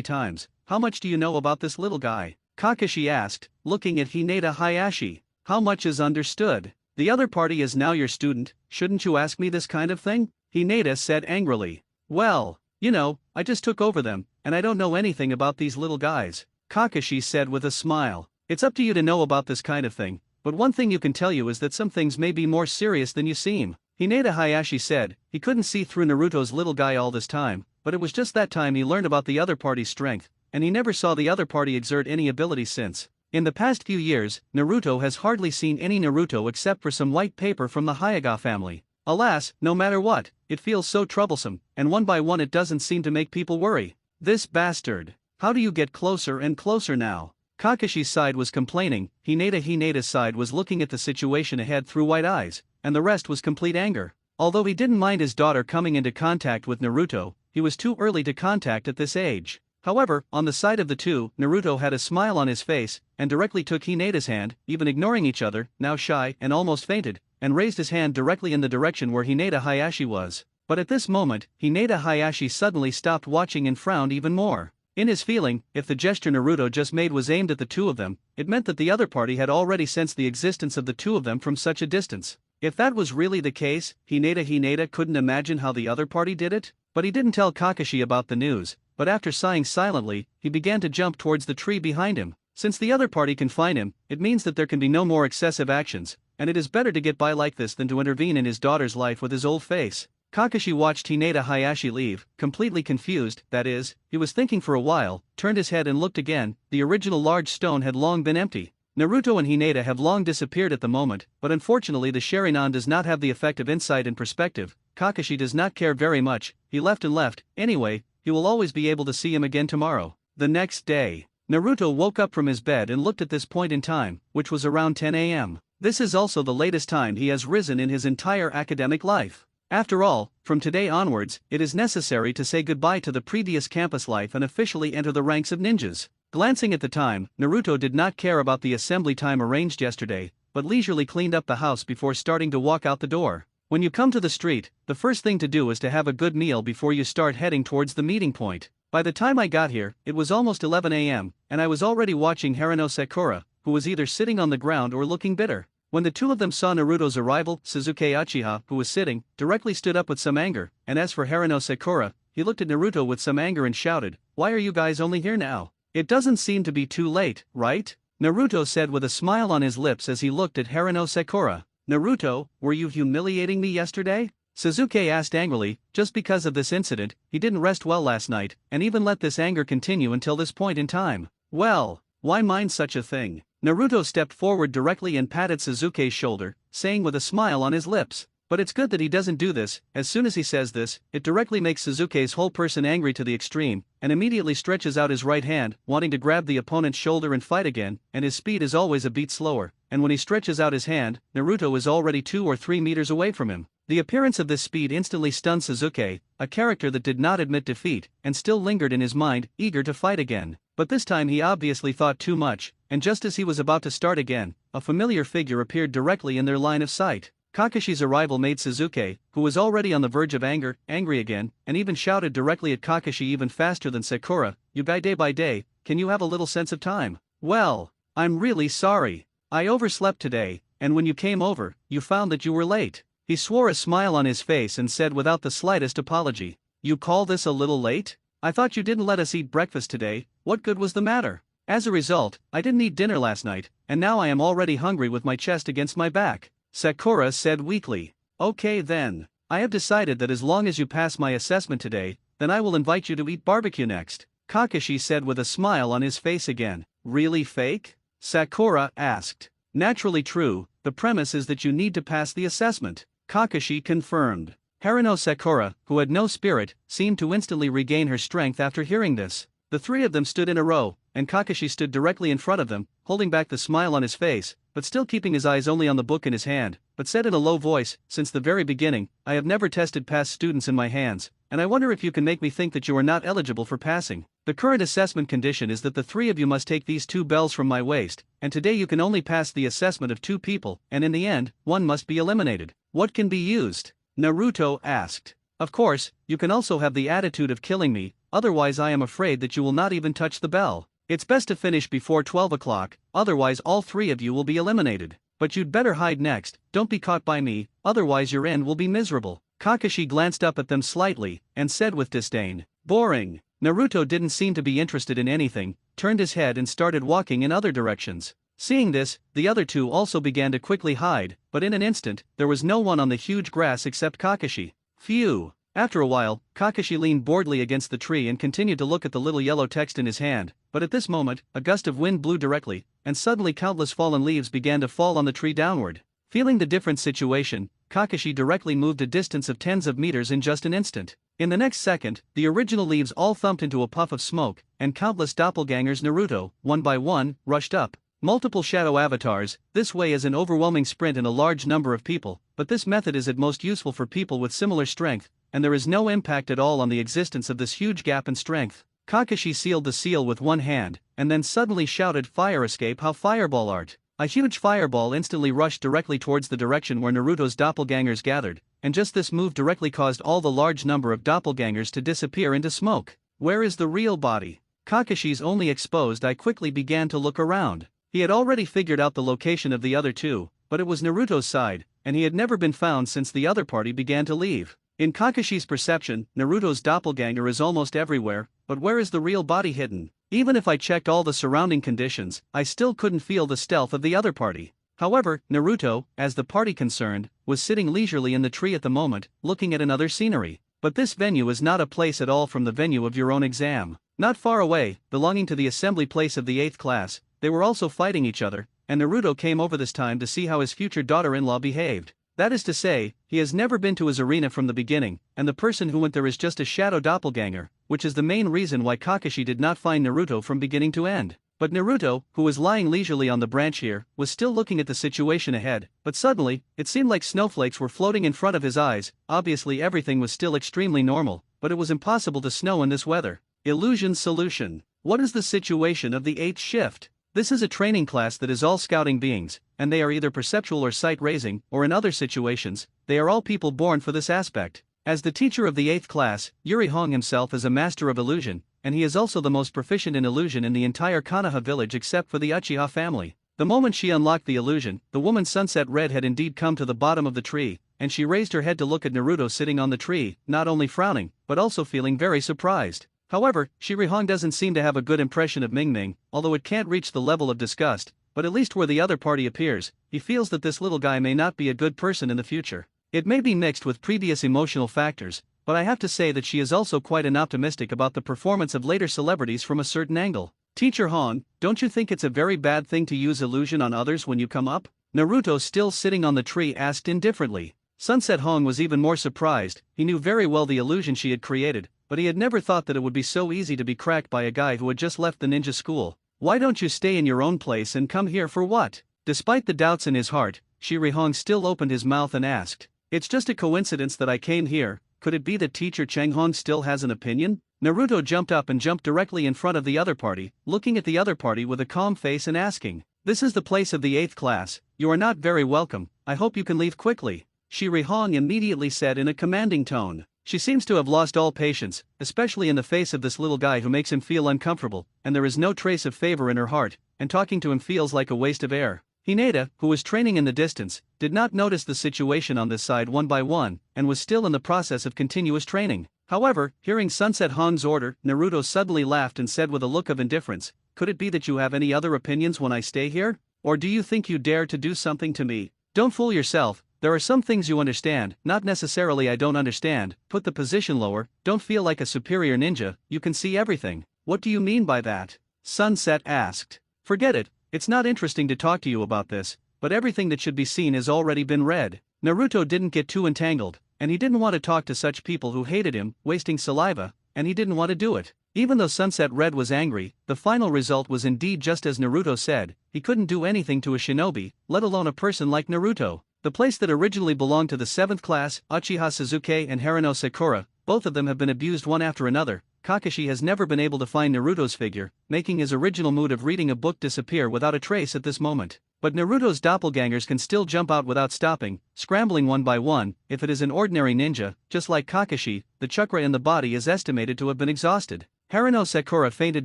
times. How much do you know about this little guy? Kakashi asked, looking at Hinata Hayashi. How much is understood? The other party is now your student, shouldn't you ask me this kind of thing? Hinata said angrily. Well, you know, I just took over them, and I don't know anything about these little guys. Kakashi said with a smile. It's up to you to know about this kind of thing, but one thing you can tell you is that some things may be more serious than you seem. Hinata Hayashi said. He couldn't see through Naruto's little guy all this time, but it was just that time he learned about the other party's strength, and he never saw the other party exert any ability since. In the past few years, Naruto has hardly seen any Naruto except for some white paper from the Hyuga family. Alas, no matter what, it feels so troublesome, and one by one it doesn't seem to make people worry. This bastard. How do you get closer and closer now? Kakashi's side was complaining, Hinata's side was looking at the situation ahead through white eyes, and the rest was complete anger. Although he didn't mind his daughter coming into contact with Naruto, he was too early to contact at this age. However, on the side of the two, Naruto had a smile on his face, and directly took Hinata's hand, even ignoring each other, now shy and almost fainted, and raised his hand directly in the direction where Hinata Hayashi was. But at this moment, Hinata Hayashi suddenly stopped watching and frowned even more. In his feeling, if the gesture Naruto just made was aimed at the two of them, it meant that the other party had already sensed the existence of the two of them from such a distance. If that was really the case, Hinata couldn't imagine how the other party did it, but he didn't tell Kakashi about the news, but after sighing silently, he began to jump towards the tree behind him. Since the other party can find him, it means that there can be no more excessive actions, and it is better to get by like this than to intervene in his daughter's life with his old face. Kakashi watched Hinata Hayashi leave, completely confused, that is, he was thinking for a while, turned his head and looked again. The original large stone had long been empty. Naruto and Hinata have long disappeared at the moment, but unfortunately the Sharingan does not have the effect of insight and perspective. Kakashi does not care very much, he left and left. Anyway, he will always be able to see him again tomorrow. The next day, Naruto woke up from his bed and looked at this point in time, which was around 10 a.m. This is also the latest time he has risen in his entire academic life. After all, from today onwards, it is necessary to say goodbye to the previous campus life and officially enter the ranks of ninjas. Glancing at the time, Naruto did not care about the assembly time arranged yesterday, but leisurely cleaned up the house before starting to walk out the door. When you come to the street, the first thing to do is to have a good meal before you start heading towards the meeting point. By the time I got here, it was almost 11 a.m., and I was already watching Haruno Sakura, who was either sitting on the ground or looking bitter. When the two of them saw Naruto's arrival, Sasuke Uchiha, who was sitting, directly stood up with some anger, and as for Haruno Sakura, he looked at Naruto with some anger and shouted, "Why are you guys only here now? It doesn't seem to be too late, right?" Naruto said with a smile on his lips as he looked at Haruno Sakura. "Naruto, were you humiliating me yesterday?" Sasuke asked angrily. Just because of this incident, he didn't rest well last night, and even let this anger continue until this point in time. "Well, why mind such a thing?" Naruto stepped forward directly and patted Sasuke's shoulder, saying with a smile on his lips. But it's good that he doesn't do this. As soon as he says this, it directly makes Sasuke's whole person angry to the extreme, and immediately stretches out his right hand, wanting to grab the opponent's shoulder and fight again, and his speed is always a beat slower, and when he stretches out his hand, Naruto is already 2 or 3 meters away from him. The appearance of this speed instantly stunned Sasuke, a character that did not admit defeat, and still lingered in his mind, eager to fight again. But this time he obviously thought too much, and just as he was about to start again, a familiar figure appeared directly in their line of sight. Kakashi's arrival made Sasuke, who was already on the verge of anger, angry again, and even shouted directly at Kakashi even faster than Sakura, "You guy day by day, can you have a little sense of time? Well, I'm really sorry. I overslept today, and when you came over, you found that you were late." He swore a smile on his face and said without the slightest apology, "You call this a little late? I thought you didn't let us eat breakfast today. What good was the matter? As a result, I didn't eat dinner last night, and now I am already hungry with my chest against my back." Sakura said weakly. "Okay then. I have decided that as long as you pass my assessment today, then I will invite you to eat barbecue next," Kakashi said with a smile on his face again. "Really fake?" Sakura asked. "Naturally true, the premise is that you need to pass the assessment," Kakashi confirmed. Haruno Sakura, who had no spirit, seemed to instantly regain her strength after hearing this. The three of them stood in a row, and Kakashi stood directly in front of them, holding back the smile on his face, but still keeping his eyes only on the book in his hand, but said in a low voice, "Since the very beginning, I have never tested past students in my hands, and I wonder if you can make me think that you are not eligible for passing. The current assessment condition is that the three of you must take these 2 bells from my waist, and today you can only pass the assessment of 2 people, and in the end, one must be eliminated. What can be used?" Naruto asked. "Of course, you can also have the attitude of killing me, otherwise I am afraid that you will not even touch the bell. It's best to finish before 12 o'clock, otherwise all 3 of you will be eliminated. But you'd better hide next, don't be caught by me, otherwise your end will be miserable." Kakashi glanced up at them slightly, and said with disdain, "Boring." Naruto didn't seem to be interested in anything, turned his head and started walking in other directions. Seeing this, the other 2 also began to quickly hide, but in an instant, there was no one on the huge grass except Kakashi. Phew. After a while, Kakashi leaned boredly against the tree and continued to look at the little yellow text in his hand, but at this moment, a gust of wind blew directly, and suddenly countless fallen leaves began to fall on the tree downward. Feeling the different situation, Kakashi directly moved a distance of tens of meters in just an instant. In the next second, the original leaves all thumped into a puff of smoke, and countless doppelgangers Naruto, one by one, rushed up. Multiple shadow avatars, this way is an overwhelming sprint and a large number of people, but this method is at most useful for people with similar strength, and there is no impact at all on the existence of this huge gap in strength. Kakashi sealed the seal with one hand, and then suddenly shouted, "Fire escape, how fireball art!" A huge fireball instantly rushed directly towards the direction where Naruto's doppelgangers gathered, and just this move directly caused all the large number of doppelgangers to disappear into smoke. Where is the real body? Kakashi's only exposed eye quickly began to look around. He had already figured out the location of the other two, but it was Naruto's side, and he had never been found since the other party began to leave. In Kakashi's perception, Naruto's doppelganger is almost everywhere, but where is the real body hidden? Even if I checked all the surrounding conditions, I still couldn't feel the stealth of the other party. However, Naruto, as the party concerned, was sitting leisurely in the tree at the moment, looking at another scenery. But this venue is not a place at all from the venue of your own exam. Not far away, belonging to the assembly place of the 8th class, they were also fighting each other, and Naruto came over this time to see how his future daughter-in-law behaved. That is to say, he has never been to his arena from the beginning, and the person who went there is just a shadow doppelganger, which is the main reason why Kakashi did not find Naruto from beginning to end. But Naruto, who was lying leisurely on the branch here, was still looking at the situation ahead, but suddenly, it seemed like snowflakes were floating in front of his eyes. Obviously everything was still extremely normal, but it was impossible to snow in this weather. Illusion solution. What is the situation of the 8th shift? This is a training class that is all scouting beings, and they are either perceptual or sight-raising, or in other situations, they are all people born for this aspect. As the teacher of the 8th class, Yuri Hong himself is a master of illusion, and he is also the most proficient in illusion in the entire Konoha village except for the Uchiha family. The moment she unlocked the illusion, the woman Sunset Red had indeed come to the bottom of the tree, and she raised her head to look at Naruto sitting on the tree, not only frowning, but also feeling very surprised. However, Shiri Hong doesn't seem to have a good impression of Ming Ming, although it can't reach the level of disgust, but at least where the other party appears, he feels that this little guy may not be a good person in the future. It may be mixed with previous emotional factors, but I have to say that she is also quite an optimistic about the performance of later celebrities from a certain angle. Teacher Hong, don't you think it's a very bad thing to use illusion on others when you come up? Naruto, still sitting on the tree, asked indifferently. Sunset Hong was even more surprised. He knew very well the illusion she had created, but he had never thought that it would be so easy to be cracked by a guy who had just left the ninja school. Why don't you stay in your own place and come here for what? Despite the doubts in his heart, Shiri Hong still opened his mouth and asked, "It's just a coincidence that I came here. Could it be that Teacher Cheng Hong still has an opinion?" Naruto jumped up and jumped directly in front of the other party, looking at the other party with a calm face and asking, "This is the place of the 8th class, you are not very welcome, I hope you can leave quickly." Shiri Hong immediately said in a commanding tone. She seems to have lost all patience, especially in the face of this little guy who makes him feel uncomfortable, and there is no trace of favor in her heart, and talking to him feels like a waste of air. Hinata, who was training in the distance, did not notice the situation on this side one by one, and was still in the process of continuous training. However, hearing Sunset Hong's order, Naruto suddenly laughed and said with a look of indifference, "Could it be that you have any other opinions when I stay here? Or do you think you dare to do something to me? Don't fool yourself. There are some things you understand, not necessarily I don't understand. Put the position lower, don't feel like a superior ninja, you can see everything." "What do you mean by that?" Sunset asked. "Forget it, it's not interesting to talk to you about this, but everything that should be seen has already been read." Naruto didn't get too entangled, and he didn't want to talk to such people who hated him, wasting saliva, and he didn't want to do it. Even though Sunset Red was angry, the final result was indeed just as Naruto said. He couldn't do anything to a shinobi, let alone a person like Naruto. The place that originally belonged to the 7th class, Uchiha Suzuki and Harino Sakura, both of them have been abused one after another. Kakashi has never been able to find Naruto's figure, making his original mood of reading a book disappear without a trace at this moment. But Naruto's doppelgangers can still jump out without stopping, scrambling one by one. If it is an ordinary ninja, just like Kakashi, the chakra in the body is estimated to have been exhausted. Harino Sakura fainted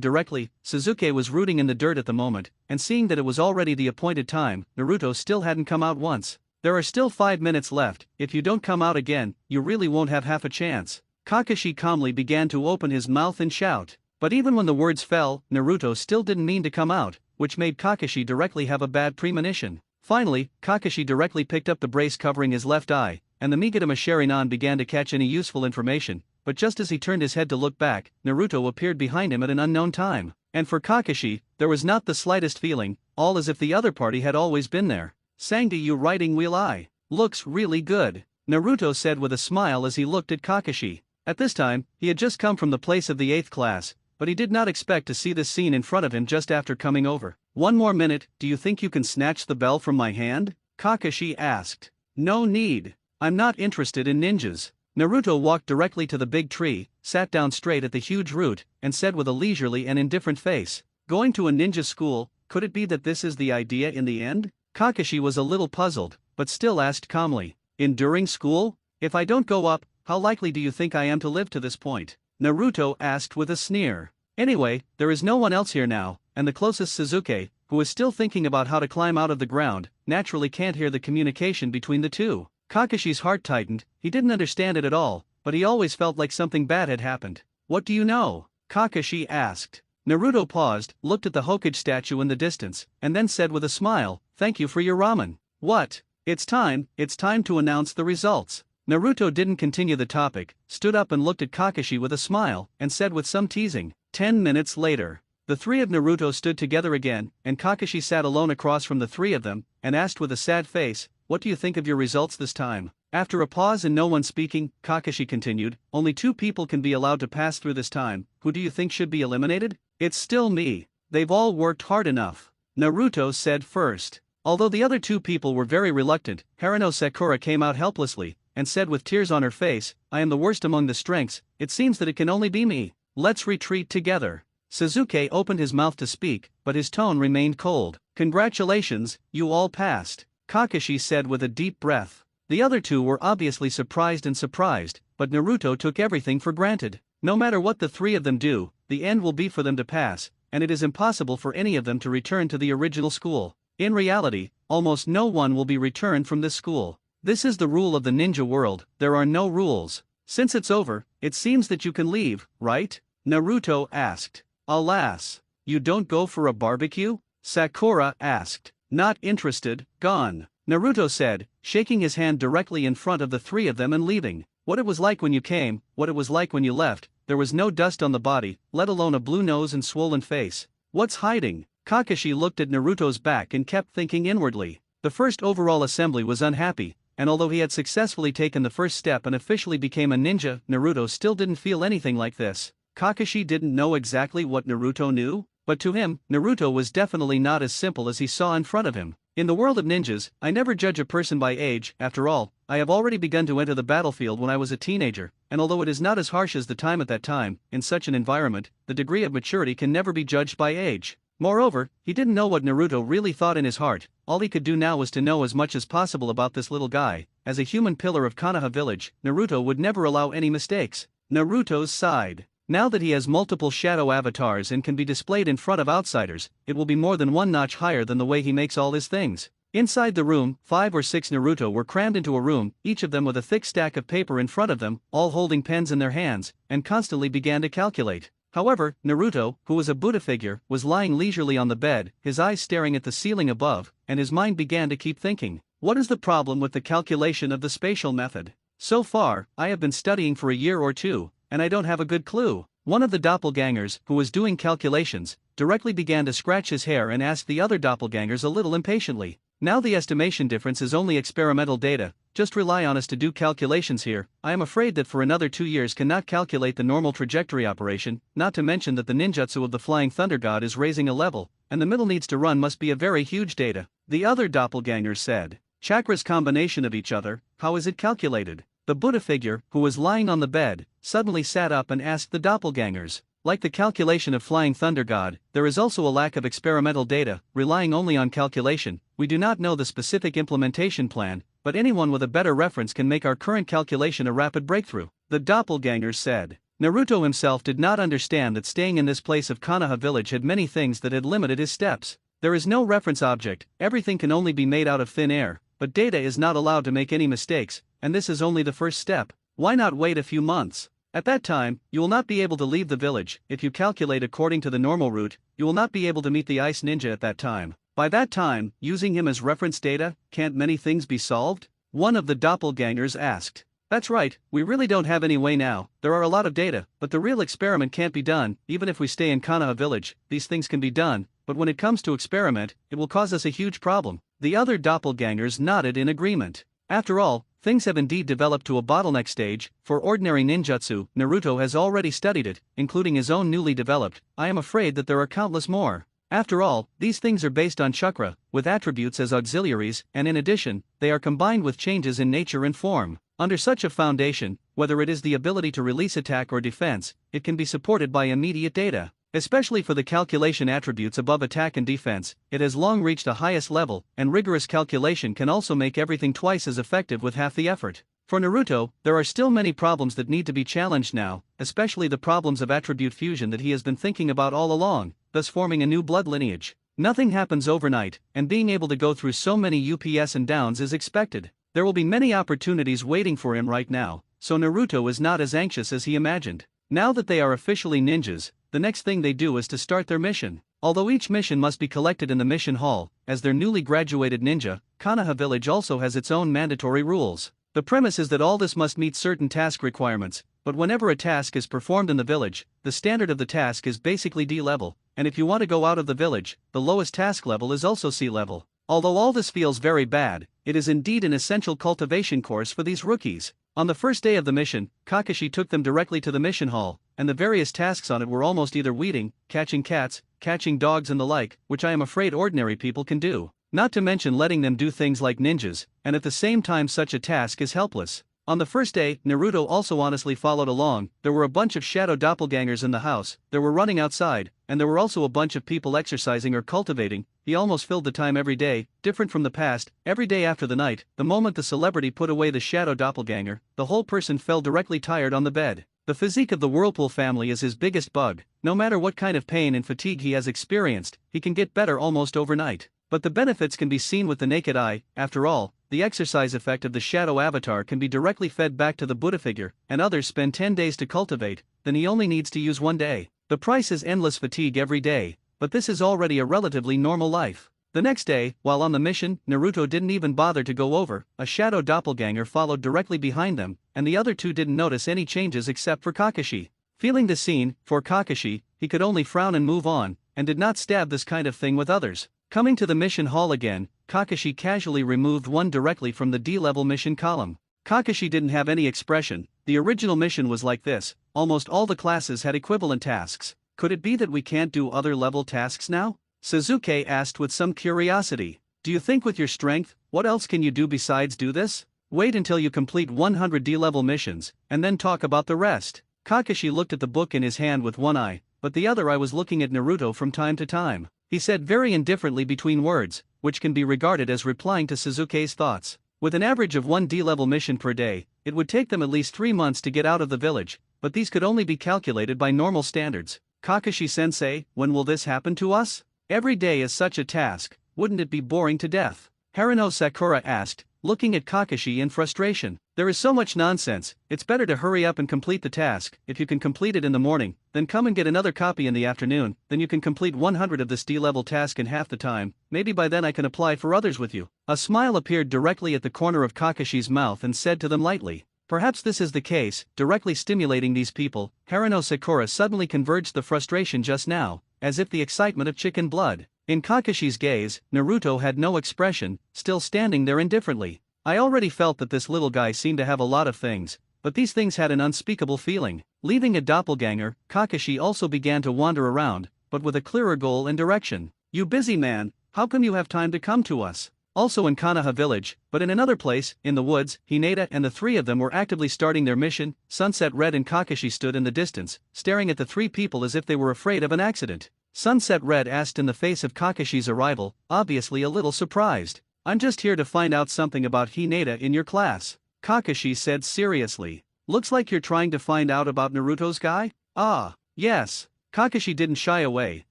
directly. Suzuki was rooting in the dirt at the moment, and seeing that it was already the appointed time, Naruto still hadn't come out once. "There are still 5 minutes left, if you don't come out again, you really won't have half a chance." Kakashi calmly began to open his mouth and shout. But even when the words fell, Naruto still didn't mean to come out, which made Kakashi directly have a bad premonition. Finally, Kakashi directly picked up the brace covering his left eye, and the Migadama Sharingan began to catch any useful information, but just as he turned his head to look back, Naruto appeared behind him at an unknown time. And for Kakashi, there was not the slightest feeling, all as if the other party had always been there. "Sangdi, you riding wheel eye. Looks really good," Naruto said with a smile as he looked at Kakashi. At this time, he had just come from the place of the 8th class, but he did not expect to see this scene in front of him just after coming over. "One more minute, do you think you can snatch the bell from my hand?" Kakashi asked. No need. I'm not interested in ninjas. Naruto walked directly to the big tree, sat down straight at the huge root, and said with a leisurely and indifferent face, "Going to a ninja school, could it be that this is the idea in the end?" Kakashi was a little puzzled, but still asked calmly, "Enduring school? If I don't go up, how likely do you think I am to live to this point?" Naruto asked with a sneer. "Anyway, there is no one else here now, and the closest Sasuke, who is still thinking about how to climb out of the ground, naturally can't hear the communication between the two." Kakashi's heart tightened. He didn't understand it at all, but he always felt like something bad had happened. "What do you know?" Kakashi asked. Naruto paused, looked at the Hokage statue in the distance, and then said with a smile, "Thank you for your ramen." "What? It's time to announce the results." Naruto didn't continue the topic, stood up and looked at Kakashi with a smile, and said with some teasing, 10 minutes later. The three of Naruto stood together again, and Kakashi sat alone across from the three of them, and asked with a sad face, "What do you think of your results this time?" After a pause and no one speaking, Kakashi continued, "Only 2 people can be allowed to pass through this time. Who do you think should be eliminated?" "It's still me. They've all worked hard enough," Naruto said first. Although the other 2 people were very reluctant, Haruno Sakura came out helplessly, and said with tears on her face, "I am the worst among the strengths, it seems that it can only be me. Let's retreat together." Sasuke opened his mouth to speak, but his tone remained cold. "Congratulations, you all passed," Kakashi said with a deep breath. The other 2 were obviously surprised, but Naruto took everything for granted. No matter what the 3 of them do, the end will be for them to pass, and it is impossible for any of them to return to the original school. In reality, almost no one will be returned from this school. This is the rule of the ninja world, there are no rules. Since it's over, it seems that you can leave, right? Naruto asked. "Alas, you don't go for a barbecue?" Sakura asked. "Not interested, gone," Naruto said, shaking his hand directly in front of the 3 of them and leaving. "What it was like when you came, what it was like when you left, there was no dust on the body, let alone a blue nose and swollen face. What's hiding?" Kakashi looked at Naruto's back and kept thinking inwardly. The first overall assembly was unhappy, and although he had successfully taken the first step and officially became a ninja, Naruto still didn't feel anything like this. Kakashi didn't know exactly what Naruto knew, but to him, Naruto was definitely not as simple as he saw in front of him. In the world of ninjas, I never judge a person by age. After all, I have already begun to enter the battlefield when I was a teenager, and although it is not as harsh as the time at that time, in such an environment, the degree of maturity can never be judged by age. Moreover, he didn't know what Naruto really thought in his heart. All he could do now was to know as much as possible about this little guy. As a human pillar of Konoha village, Naruto would never allow any mistakes. Naruto sighed. Now that he has multiple shadow avatars and can be displayed in front of outsiders, it will be more than one notch higher than the way he makes all his things. Inside the room, 5 or 6 Naruto were crammed into a room, each of them with a thick stack of paper in front of them, all holding pens in their hands, and constantly began to calculate. However, Naruto, who was a Buddha figure, was lying leisurely on the bed, his eyes staring at the ceiling above, and his mind began to keep thinking. What is the problem with the calculation of the spatial method? So far, I have been studying for a year or 2, and I don't have a good clue. One of the doppelgangers, who was doing calculations, directly began to scratch his hair and asked the other doppelgangers a little impatiently. "Now the estimation difference is only experimental data, just rely on us to do calculations here. I am afraid that for another 2 years cannot calculate the normal trajectory operation, not to mention that the ninjutsu of the Flying Thunder God is raising a level, and the middle needs to run must be a very huge data." The other doppelgangers said. "Chakras combination of each other, how is it calculated?" The Buddha figure, who was lying on the bed, suddenly sat up and asked the doppelgangers. Like the calculation of Flying Thunder God, there is also a lack of experimental data, relying only on calculation. We do not know the specific implementation plan, but anyone with a better reference can make our current calculation a rapid breakthrough, the doppelgangers said. Naruto himself did not understand that staying in this place of Konoha village had many things that had limited his steps. There is no reference object, everything can only be made out of thin air, but data is not allowed to make any mistakes, and this is only the first step. Why not wait a few months? At that time, you will not be able to leave the village. If you calculate according to the normal route, you will not be able to meet the ice ninja at that time. By that time, using him as reference data, can't many things be solved? One of the doppelgangers asked. That's right, we really don't have any way now. There are a lot of data, but the real experiment can't be done. Even if we stay in Konoha village, these things can be done, but when it comes to experiment, it will cause us a huge problem. The other doppelgangers nodded in agreement. After all, things have indeed developed to a bottleneck stage. For ordinary ninjutsu, Naruto has already studied it, including his own newly developed. I am afraid that there are countless more. After all, these things are based on chakra, with attributes as auxiliaries, and in addition, they are combined with changes in nature and form. Under such a foundation, whether it is the ability to release attack or defense, it can be supported by immediate data. Especially for the calculation attributes above attack and defense, it has long reached the highest level, and rigorous calculation can also make everything twice as effective with half the effort. For Naruto, there are still many problems that need to be challenged now, especially the problems of attribute fusion that he has been thinking about all along, thus forming a new blood lineage. Nothing happens overnight, and being able to go through so many ups and downs is expected. There will be many opportunities waiting for him right now, so Naruto is not as anxious as he imagined. Now that they are officially ninjas, the next thing they do is to start their mission. Although each mission must be collected in the mission hall, as their newly graduated ninja, Konoha village also has its own mandatory rules. The premise is that all this must meet certain task requirements, but whenever a task is performed in the village, the standard of the task is basically D level, and if you want to go out of the village, the lowest task level is also C level. Although all this feels very bad, it is indeed an essential cultivation course for these rookies. On the first day of the mission, Kakashi took them directly to the mission hall, and the various tasks on it were almost either weeding, catching cats, catching dogs and the like, which I am afraid ordinary people can do. Not to mention letting them do things like ninjas, and at the same time such a task is helpless. On the first day, Naruto also honestly followed along. There were a bunch of shadow doppelgangers in the house, there were running outside, and there were also a bunch of people exercising or cultivating. He almost filled the time every day, different from the past. Every day after the night, the moment the celebrity put away the shadow doppelganger, the whole person fell directly tired on the bed. The physique of the Whirlpool family is his biggest bug. No matter what kind of pain and fatigue he has experienced, he can get better almost overnight. But the benefits can be seen with the naked eye. After all, the exercise effect of the shadow avatar can be directly fed back to the Buddha figure, and others spend 10 days to cultivate, then he only needs to use 1 day. The price is endless fatigue every day, but this is already a relatively normal life. The next day, while on the mission, Naruto didn't even bother to go over. A shadow doppelganger followed directly behind them, and the other two didn't notice any changes except for Kakashi. Feeling the scene, for Kakashi, he could only frown and move on, and did not stab this kind of thing with others. Coming to the mission hall again, Kakashi casually removed one directly from the D-level mission column. Kakashi didn't have any expression. The original mission was like this. Almost all the classes had equivalent tasks. Could it be that we can't do other level tasks now? Sasuke asked with some curiosity. Do you think with your strength, what else can you do besides do this? Wait until you complete 100 D-level missions, and then talk about the rest. Kakashi looked at the book in his hand with one eye, but the other eye was looking at Naruto from time to time. He said very indifferently between words, which can be regarded as replying to Sasuke's thoughts. With an average of 1 D-level mission per day, it would take them at least 3 months to get out of the village, but these could only be calculated by normal standards. Kakashi-sensei, when will this happen to us? Every day is such a task, wouldn't it be boring to death? Haruno Sakura asked, looking at Kakashi in frustration. There is so much nonsense, it's better to hurry up and complete the task. If you can complete it in the morning, then come and get another copy in the afternoon, then you can complete 100 of this D-level task in half the time. Maybe by then I can apply for others with you. A smile appeared directly at the corner of Kakashi's mouth and said to them lightly. Perhaps this is the case, directly stimulating these people. Haruno Sakura suddenly converged the frustration just now, as if the excitement of chicken blood. In Kakashi's gaze, Naruto had no expression, still standing there indifferently. I already felt that this little guy seemed to have a lot of things, but these things had an unspeakable feeling. Leaving a doppelganger, Kakashi also began to wander around, but with a clearer goal and direction. You busy man, how come you have time to come to us? Also in Konoha village, but in another place, in the woods, Hinata and the three of them were actively starting their mission. Sunset Red and Kakashi stood in the distance, staring at the three people as if they were afraid of an accident. Sunset Red asked in the face of Kakashi's arrival, obviously a little surprised. I'm just here to find out something about Hinata in your class. Kakashi said seriously. Looks like you're trying to find out about Naruto's guy? Ah, yes. Kakashi didn't shy away,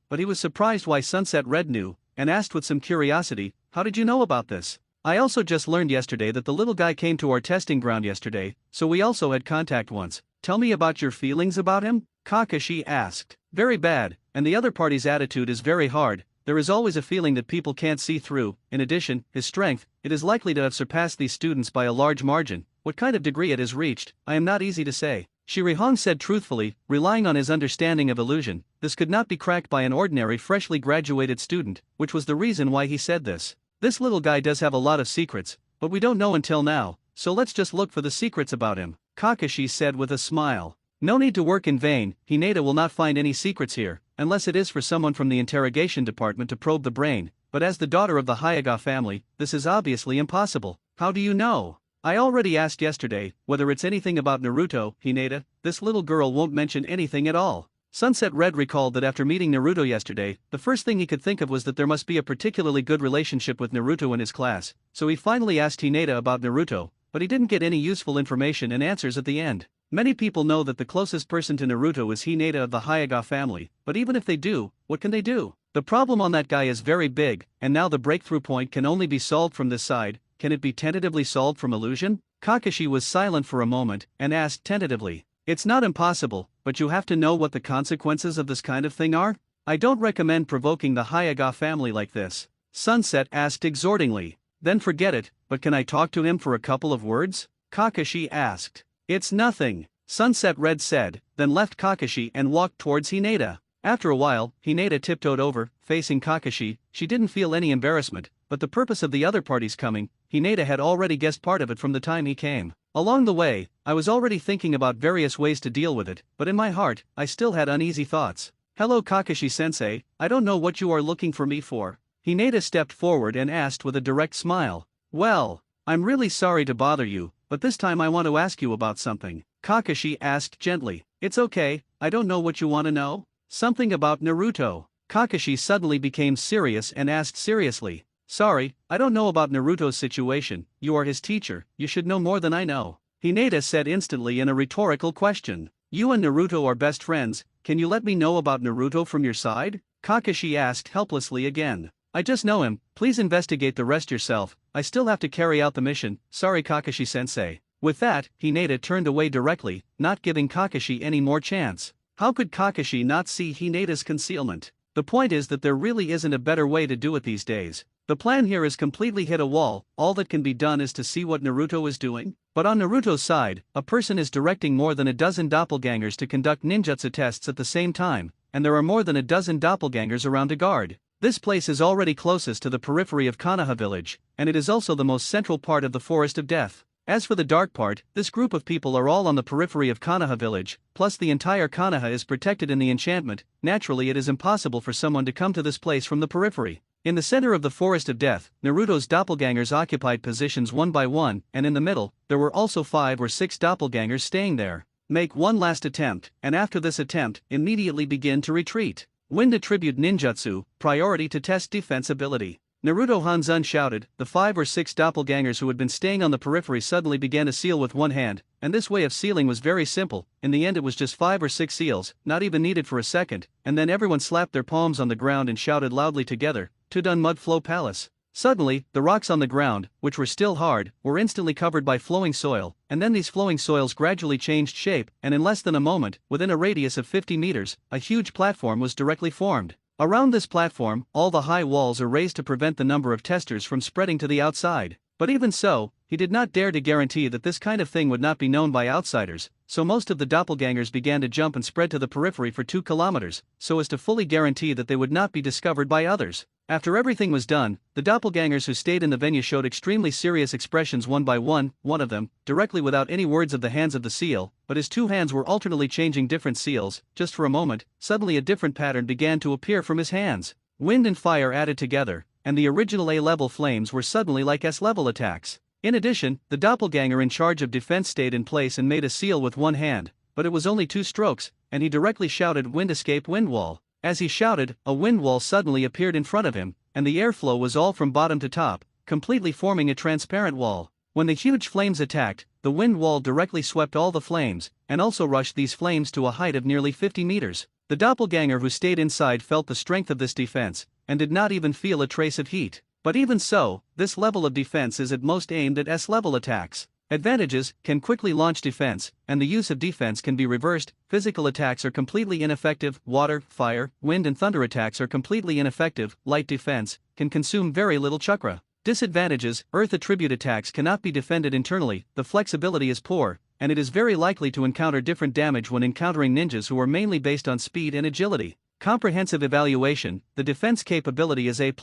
but he was surprised why Sunset Red knew, and asked with some curiosity, how did you know about this? I also just learned yesterday that the little guy came to our testing ground yesterday, so we also had contact once. Tell me about your feelings about him? Kakashi asked. Very bad, and the other party's attitude is very hard. There is always a feeling that people can't see through. In addition, his strength, it is likely to have surpassed these students by a large margin. What kind of degree it has reached, I am not easy to say. Shirihong said truthfully, relying on his understanding of illusion. This could not be cracked by an ordinary freshly graduated student, which was the reason why he said this. This little guy does have a lot of secrets, but we don't know until now, so let's just look for the secrets about him, Kakashi said with a smile. No need to work in vain, Hinata will not find any secrets here, unless it is for someone from the interrogation department to probe the brain, but as the daughter of the Hayaga family, this is obviously impossible. How do you know? I already asked yesterday, whether it's anything about Naruto, Hinata. This little girl won't mention anything at all. Sunset Red recalled that after meeting Naruto yesterday, the first thing he could think of was that there must be a particularly good relationship with Naruto in his class, so he finally asked Hinata about Naruto, but he didn't get any useful information and answers at the end. Many people know that the closest person to Naruto is Hinata of the Hayaga family, but even if they do, what can they do? The problem on that guy is very big, and now the breakthrough point can only be solved from this side. Can it be tentatively solved from illusion? Kakashi was silent for a moment, and asked tentatively. It's not impossible, but you have to know what the consequences of this kind of thing are? I don't recommend provoking the Hayaga family like this. Sunset asked exhortingly. Then forget it, but can I talk to him for a couple of words? Kakashi asked. It's nothing, Sunset Red said, then left Kakashi and walked towards Hinata. After a while, Hinata tiptoed over, facing Kakashi. She didn't feel any embarrassment, but the purpose of the other party's coming, Hinata had already guessed part of it from the time he came. Along the way, I was already thinking about various ways to deal with it, but in my heart, I still had uneasy thoughts. Hello Kakashi-sensei, I don't know what you are looking for me for. Hinata stepped forward and asked with a direct smile. Well, I'm really sorry to bother you, but this time I want to ask you about something. Kakashi asked gently. It's okay, I don't know what you want to know. Something about Naruto. Kakashi suddenly became serious and asked seriously. Sorry, I don't know about Naruto's situation. You are his teacher, you should know more than I know. Hinata said instantly in a rhetorical question. You and Naruto are best friends, can you let me know about Naruto from your side? Kakashi asked helplessly again. I just know him, please investigate the rest yourself, I still have to carry out the mission, sorry Kakashi-sensei. With that, Hinata turned away directly, not giving Kakashi any more chance. How could Kakashi not see Hinata's concealment? The point is that there really isn't a better way to do it these days. The plan here is completely hit a wall, all that can be done is to see what Naruto is doing. But on Naruto's side, a person is directing more than a dozen doppelgangers to conduct ninjutsu tests at the same time, and there are more than a dozen doppelgangers around to guard. This place is already closest to the periphery of Konoha village, and it is also the most central part of the Forest of Death. As for the dark part, this group of people are all on the periphery of Konoha village, plus the entire Konoha is protected in the enchantment. Naturally it is impossible for someone to come to this place from the periphery. In the center of the Forest of Death, Naruto's doppelgangers occupied positions one by one, and in the middle, there were also 5 or 6 doppelgangers staying there. Make one last attempt, and after this attempt, immediately begin to retreat. Wind attribute ninjutsu, priority to test defense ability. Naruto Hanzun shouted. The 5 or 6 doppelgangers who had been staying on the periphery suddenly began to seal with one hand, and this way of sealing was very simple. In the end it was just 5 or 6 seals, not even needed for a second, and then everyone slapped their palms on the ground and shouted loudly together, Tudun Mud Flow Palace. Suddenly, the rocks on the ground, which were still hard, were instantly covered by flowing soil, and then these flowing soils gradually changed shape, and in less than a moment, within a radius of 50 meters, a huge platform was directly formed. Around this platform, all the high walls are raised to prevent the number of testers from spreading to the outside. But even so, he did not dare to guarantee that this kind of thing would not be known by outsiders, so most of the doppelgangers began to jump and spread to the periphery for 2 kilometers, so as to fully guarantee that they would not be discovered by others. After everything was done, the doppelgangers who stayed in the venue showed extremely serious expressions one by one of them, directly without any words of the hands of the seal, but his 2 hands were alternately changing different seals. Just for a moment, suddenly a different pattern began to appear from his hands. Wind and fire added together, and the original A-level flames were suddenly like S-level attacks. In addition, the doppelganger in charge of defense stayed in place and made a seal with one hand, but it was only 2 strokes, and he directly shouted wind escape wind wall. As he shouted, a wind wall suddenly appeared in front of him, and the airflow was all from bottom to top, completely forming a transparent wall. When the huge flames attacked, the wind wall directly swept all the flames, and also rushed these flames to a height of nearly 50 meters. The doppelganger who stayed inside felt the strength of this defense, and did not even feel a trace of heat. But even so, this level of defense is at most aimed at S-level attacks. Advantages: can quickly launch defense, and the use of defense can be reversed. Physical attacks are completely ineffective. Water, fire, wind and thunder attacks are completely ineffective. Light defense can consume very little chakra. Disadvantages: earth attribute attacks cannot be defended internally, the flexibility is poor, and it is very likely to encounter different damage when encountering ninjas who are mainly based on speed and agility. Comprehensive evaluation: the defense capability is A+,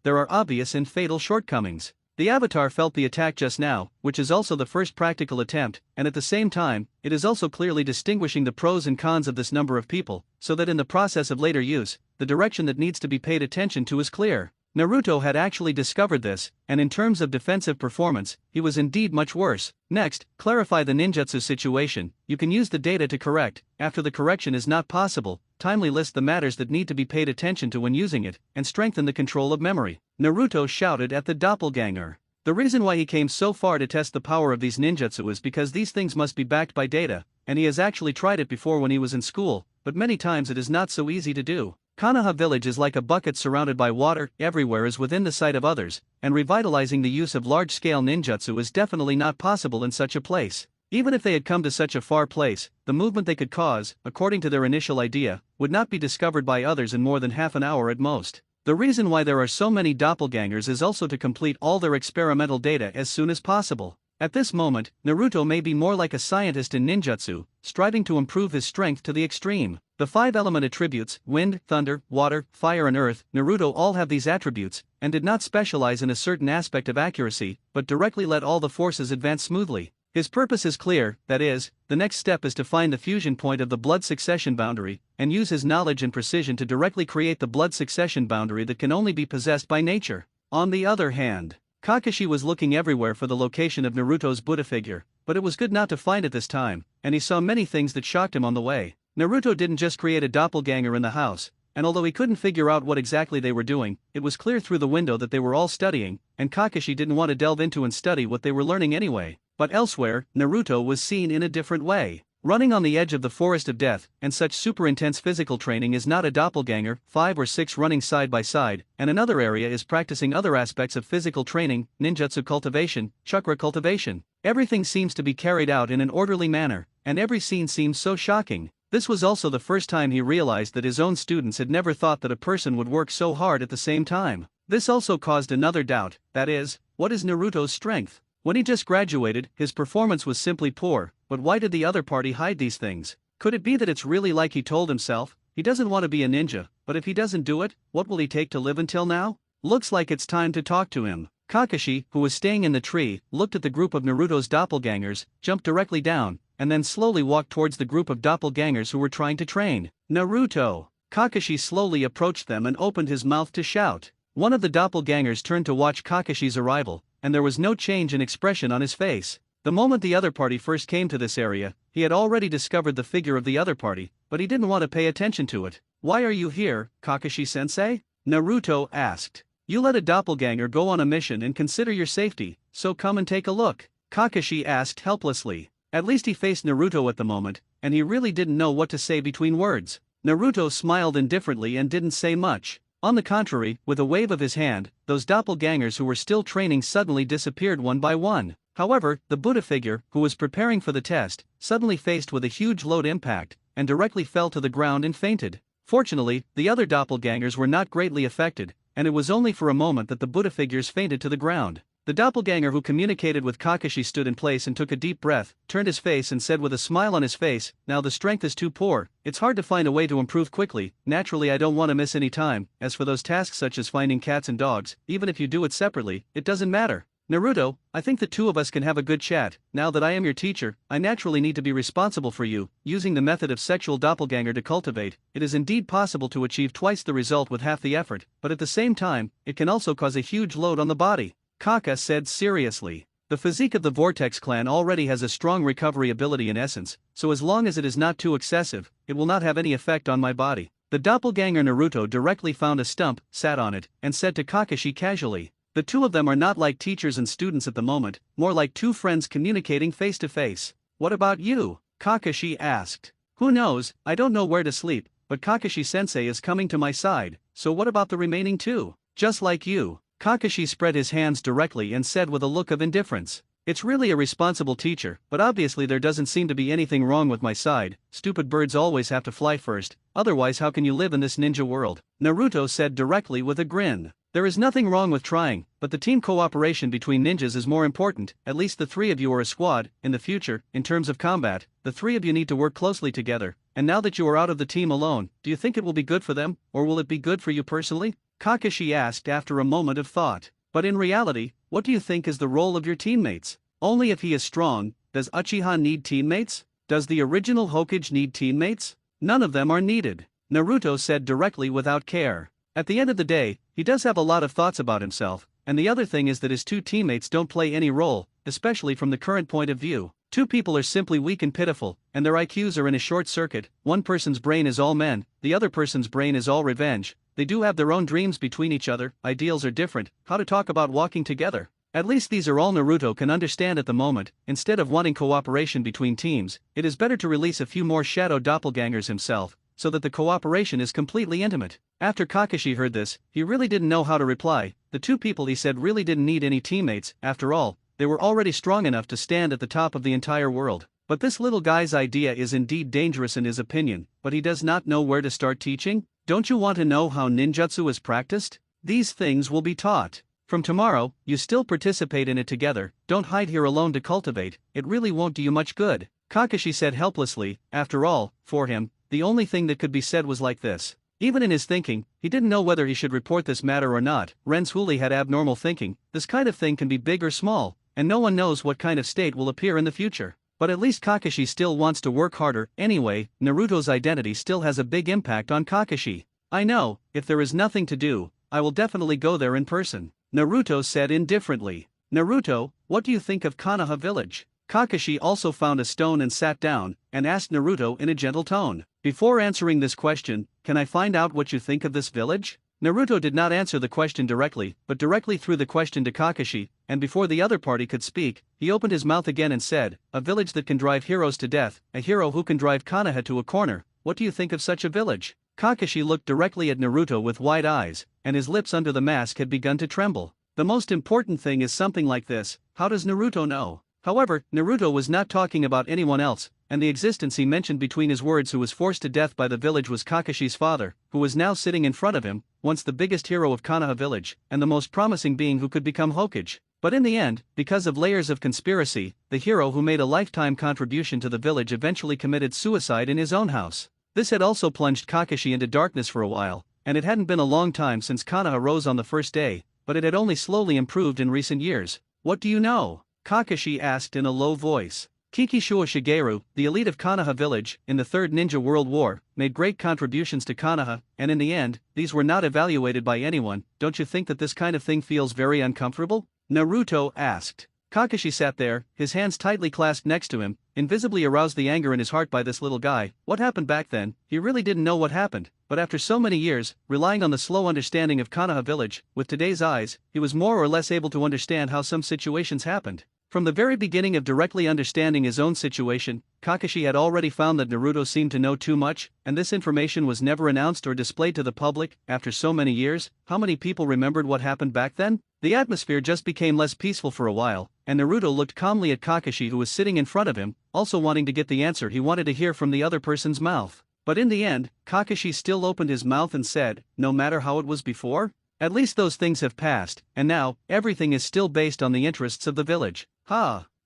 there are obvious and fatal shortcomings. The avatar felt the attack just now, which is also the first practical attempt, and at the same time, it is also clearly distinguishing the pros and cons of this number of people, so that in the process of later use, the direction that needs to be paid attention to is clear. Naruto had actually discovered this, and in terms of defensive performance, he was indeed much worse. Next, clarify the ninjutsu situation. You can use the data to correct. After the correction is not possible, timely list the matters that need to be paid attention to when using it, and strengthen the control of memory. Naruto shouted at the doppelganger. The reason why he came so far to test the power of these ninjutsu is because these things must be backed by data, and he has actually tried it before when he was in school, but many times it is not so easy to do. Konoha village is like a bucket surrounded by water, everywhere is within the sight of others, and revitalizing the use of large-scale ninjutsu is definitely not possible in such a place. Even if they had come to such a far place, the movement they could cause, according to their initial idea, would not be discovered by others in more than half an hour at most. The reason why there are so many doppelgangers is also to complete all their experimental data as soon as possible. At this moment, Naruto may be more like a scientist in ninjutsu, striving to improve his strength to the extreme. The 5 element attributes, wind, thunder, water, fire and earth, Naruto all have these attributes, and did not specialize in a certain aspect of accuracy, but directly let all the forces advance smoothly. His purpose is clear, that is, the next step is to find the fusion point of the blood succession boundary, and use his knowledge and precision to directly create the blood succession boundary that can only be possessed by nature. On the other hand, Kakashi was looking everywhere for the location of Naruto's Buddha figure, but it was good not to find it this time, and he saw many things that shocked him on the way. Naruto didn't just create a doppelganger in the house, and although he couldn't figure out what exactly they were doing, it was clear through the window that they were all studying, and Kakashi didn't want to delve into and study what they were learning anyway. But elsewhere, Naruto was seen in a different way. Running on the edge of the forest of death, and such super intense physical training is not a doppelganger, 5 or 6 running side by side, and another area is practicing other aspects of physical training, ninjutsu cultivation, chakra cultivation. Everything seems to be carried out in an orderly manner, and every scene seems so shocking. This was also the first time he realized that his own students had never thought that a person would work so hard at the same time. This also caused another doubt, that is, what is Naruto's strength? When he just graduated, his performance was simply poor, but why did the other party hide these things? Could it be that it's really like he told himself? He doesn't want to be a ninja, but if he doesn't do it, what will he take to live until now? Looks like it's time to talk to him. Kakashi, who was staying in the tree, looked at the group of Naruto's doppelgangers, jumped directly down, and then slowly walked towards the group of doppelgangers who were trying to train. Naruto! Kakashi slowly approached them and opened his mouth to shout. One of the doppelgangers turned to watch Kakashi's arrival, and there was no change in expression on his face. The moment the other party first came to this area, he had already discovered the figure of the other party, but he didn't want to pay attention to it. "Why are you here, Kakashi-sensei?" Naruto asked. "You let a doppelganger go on a mission and consider your safety, so come and take a look," Kakashi asked helplessly. At least he faced Naruto at the moment, and he really didn't know what to say between words. Naruto smiled indifferently and didn't say much. On the contrary, with a wave of his hand, those doppelgangers who were still training suddenly disappeared one by one. However, the Buddha figure, who was preparing for the test, suddenly faced with a huge load impact, and directly fell to the ground and fainted. Fortunately, the other doppelgangers were not greatly affected, and it was only for a moment that the Buddha figures fainted to the ground. The doppelganger who communicated with Kakashi stood in place and took a deep breath, turned his face and said with a smile on his face, "Now the strength is too poor, it's hard to find a way to improve quickly, naturally I don't want to miss any time, as for those tasks such as finding cats and dogs, even if you do it separately, it doesn't matter. Naruto, I think the two of us can have a good chat. Now that I am your teacher, I naturally need to be responsible for you. Using the method of sexual doppelganger to cultivate, it is indeed possible to achieve twice the result with half the effort, but at the same time, it can also cause a huge load on the body," Kaka said seriously. "The physique of the Vortex clan already has a strong recovery ability in essence, so as long as it is not too excessive, it will not have any effect on my body." The doppelganger Naruto directly found a stump, sat on it, and said to Kakashi casually, "The two of them are not like teachers and students at the moment, more like two friends communicating face to face." "What about you?" Kakashi asked. "Who knows, I don't know where to sleep, but Kakashi-sensei is coming to my side, so what about the remaining two?" "Just like you." Kakashi spread his hands directly and said with a look of indifference, "It's really a responsible teacher, but obviously there doesn't seem to be anything wrong with my side. Stupid birds always have to fly first, otherwise how can you live in this ninja world?" Naruto said directly with a grin. "There is nothing wrong with trying, but the team cooperation between ninjas is more important. At least the three of you are a squad. In the future, in terms of combat, the three of you need to work closely together, and now that you are out of the team alone, do you think it will be good for them, or will it be good for you personally?" Kakashi asked after a moment of thought. But in reality, what do you think is the role of your teammates? Only if he is strong. Does Uchiha need teammates? Does the original Hokage need teammates? None of them are needed, Naruto said directly without care. At the end of the day, he does have a lot of thoughts about himself, and the other thing is that his two teammates don't play any role, especially from the current point of view. Two people are simply weak and pitiful, and their IQs are in a short circuit. One person's brain is all men, the other person's brain is all revenge. They do have their own dreams between each other, ideals are different, how to talk about walking together. At least these are all Naruto can understand at the moment. Instead of wanting cooperation between teams, it is better to release a few more shadow doppelgangers himself, so that the cooperation is completely intimate. After Kakashi heard this, he really didn't know how to reply. The two people he said really didn't need any teammates, after all, they were already strong enough to stand at the top of the entire world. But this little guy's idea is indeed dangerous in his opinion, but he does not know where to start teaching? Don't you want to know how ninjutsu is practiced? These things will be taught. From tomorrow, you still participate in it together, don't hide here alone to cultivate, it really won't do you much good, Kakashi said helplessly. After all, for him, the only thing that could be said was like this. Even in his thinking, he didn't know whether he should report this matter or not. Renzhuli had abnormal thinking, this kind of thing can be big or small, and no one knows what kind of state will appear in the future. But at least Kakashi still wants to work harder. Anyway, Naruto's identity still has a big impact on Kakashi. I know, if there is nothing to do, I will definitely go there in person, Naruto said indifferently. Naruto, what do you think of Konoha village? Kakashi also found a stone and sat down, and asked Naruto in a gentle tone. Before answering this question, can I find out what you think of this village? Naruto did not answer the question directly, but directly threw the question to Kakashi, and before the other party could speak, he opened his mouth again and said, a village that can drive heroes to death, a hero who can drive Konoha to a corner, what do you think of such a village? Kakashi looked directly at Naruto with wide eyes, and his lips under the mask had begun to tremble. The most important thing is something like this, how does Naruto know? However, Naruto was not talking about anyone else, and the existence he mentioned between his words who was forced to death by the village was Kakashi's father, who was now sitting in front of him, once the biggest hero of Konoha village, and the most promising being who could become Hokage. But in the end, because of layers of conspiracy, the hero who made a lifetime contribution to the village eventually committed suicide in his own house. This had also plunged Kakashi into darkness for a while, and it hadn't been a long time since Konoha rose on the first day, but it had only slowly improved in recent years. What do you know? Kakashi asked in a low voice. Kikishuo Shigeru, the elite of Konoha village, in the Third Ninja World War, made great contributions to Konoha, and in the end, these were not evaluated by anyone. Don't you think that this kind of thing feels very uncomfortable? Naruto asked. Kakashi sat there, his hands tightly clasped next to him, invisibly aroused the anger in his heart by this little guy. What happened back then? He really didn't know what happened, but after so many years, relying on the slow understanding of Konoha village, with today's eyes, he was more or less able to understand how some situations happened. From the very beginning of directly understanding his own situation, Kakashi had already found that Naruto seemed to know too much, and this information was never announced or displayed to the public. After so many years, how many people remembered what happened back then? The atmosphere just became less peaceful for a while, and Naruto looked calmly at Kakashi who was sitting in front of him, also wanting to get the answer he wanted to hear from the other person's mouth. But in the end, Kakashi still opened his mouth and said, no matter how it was before? At least those things have passed, and now, everything is still based on the interests of the village.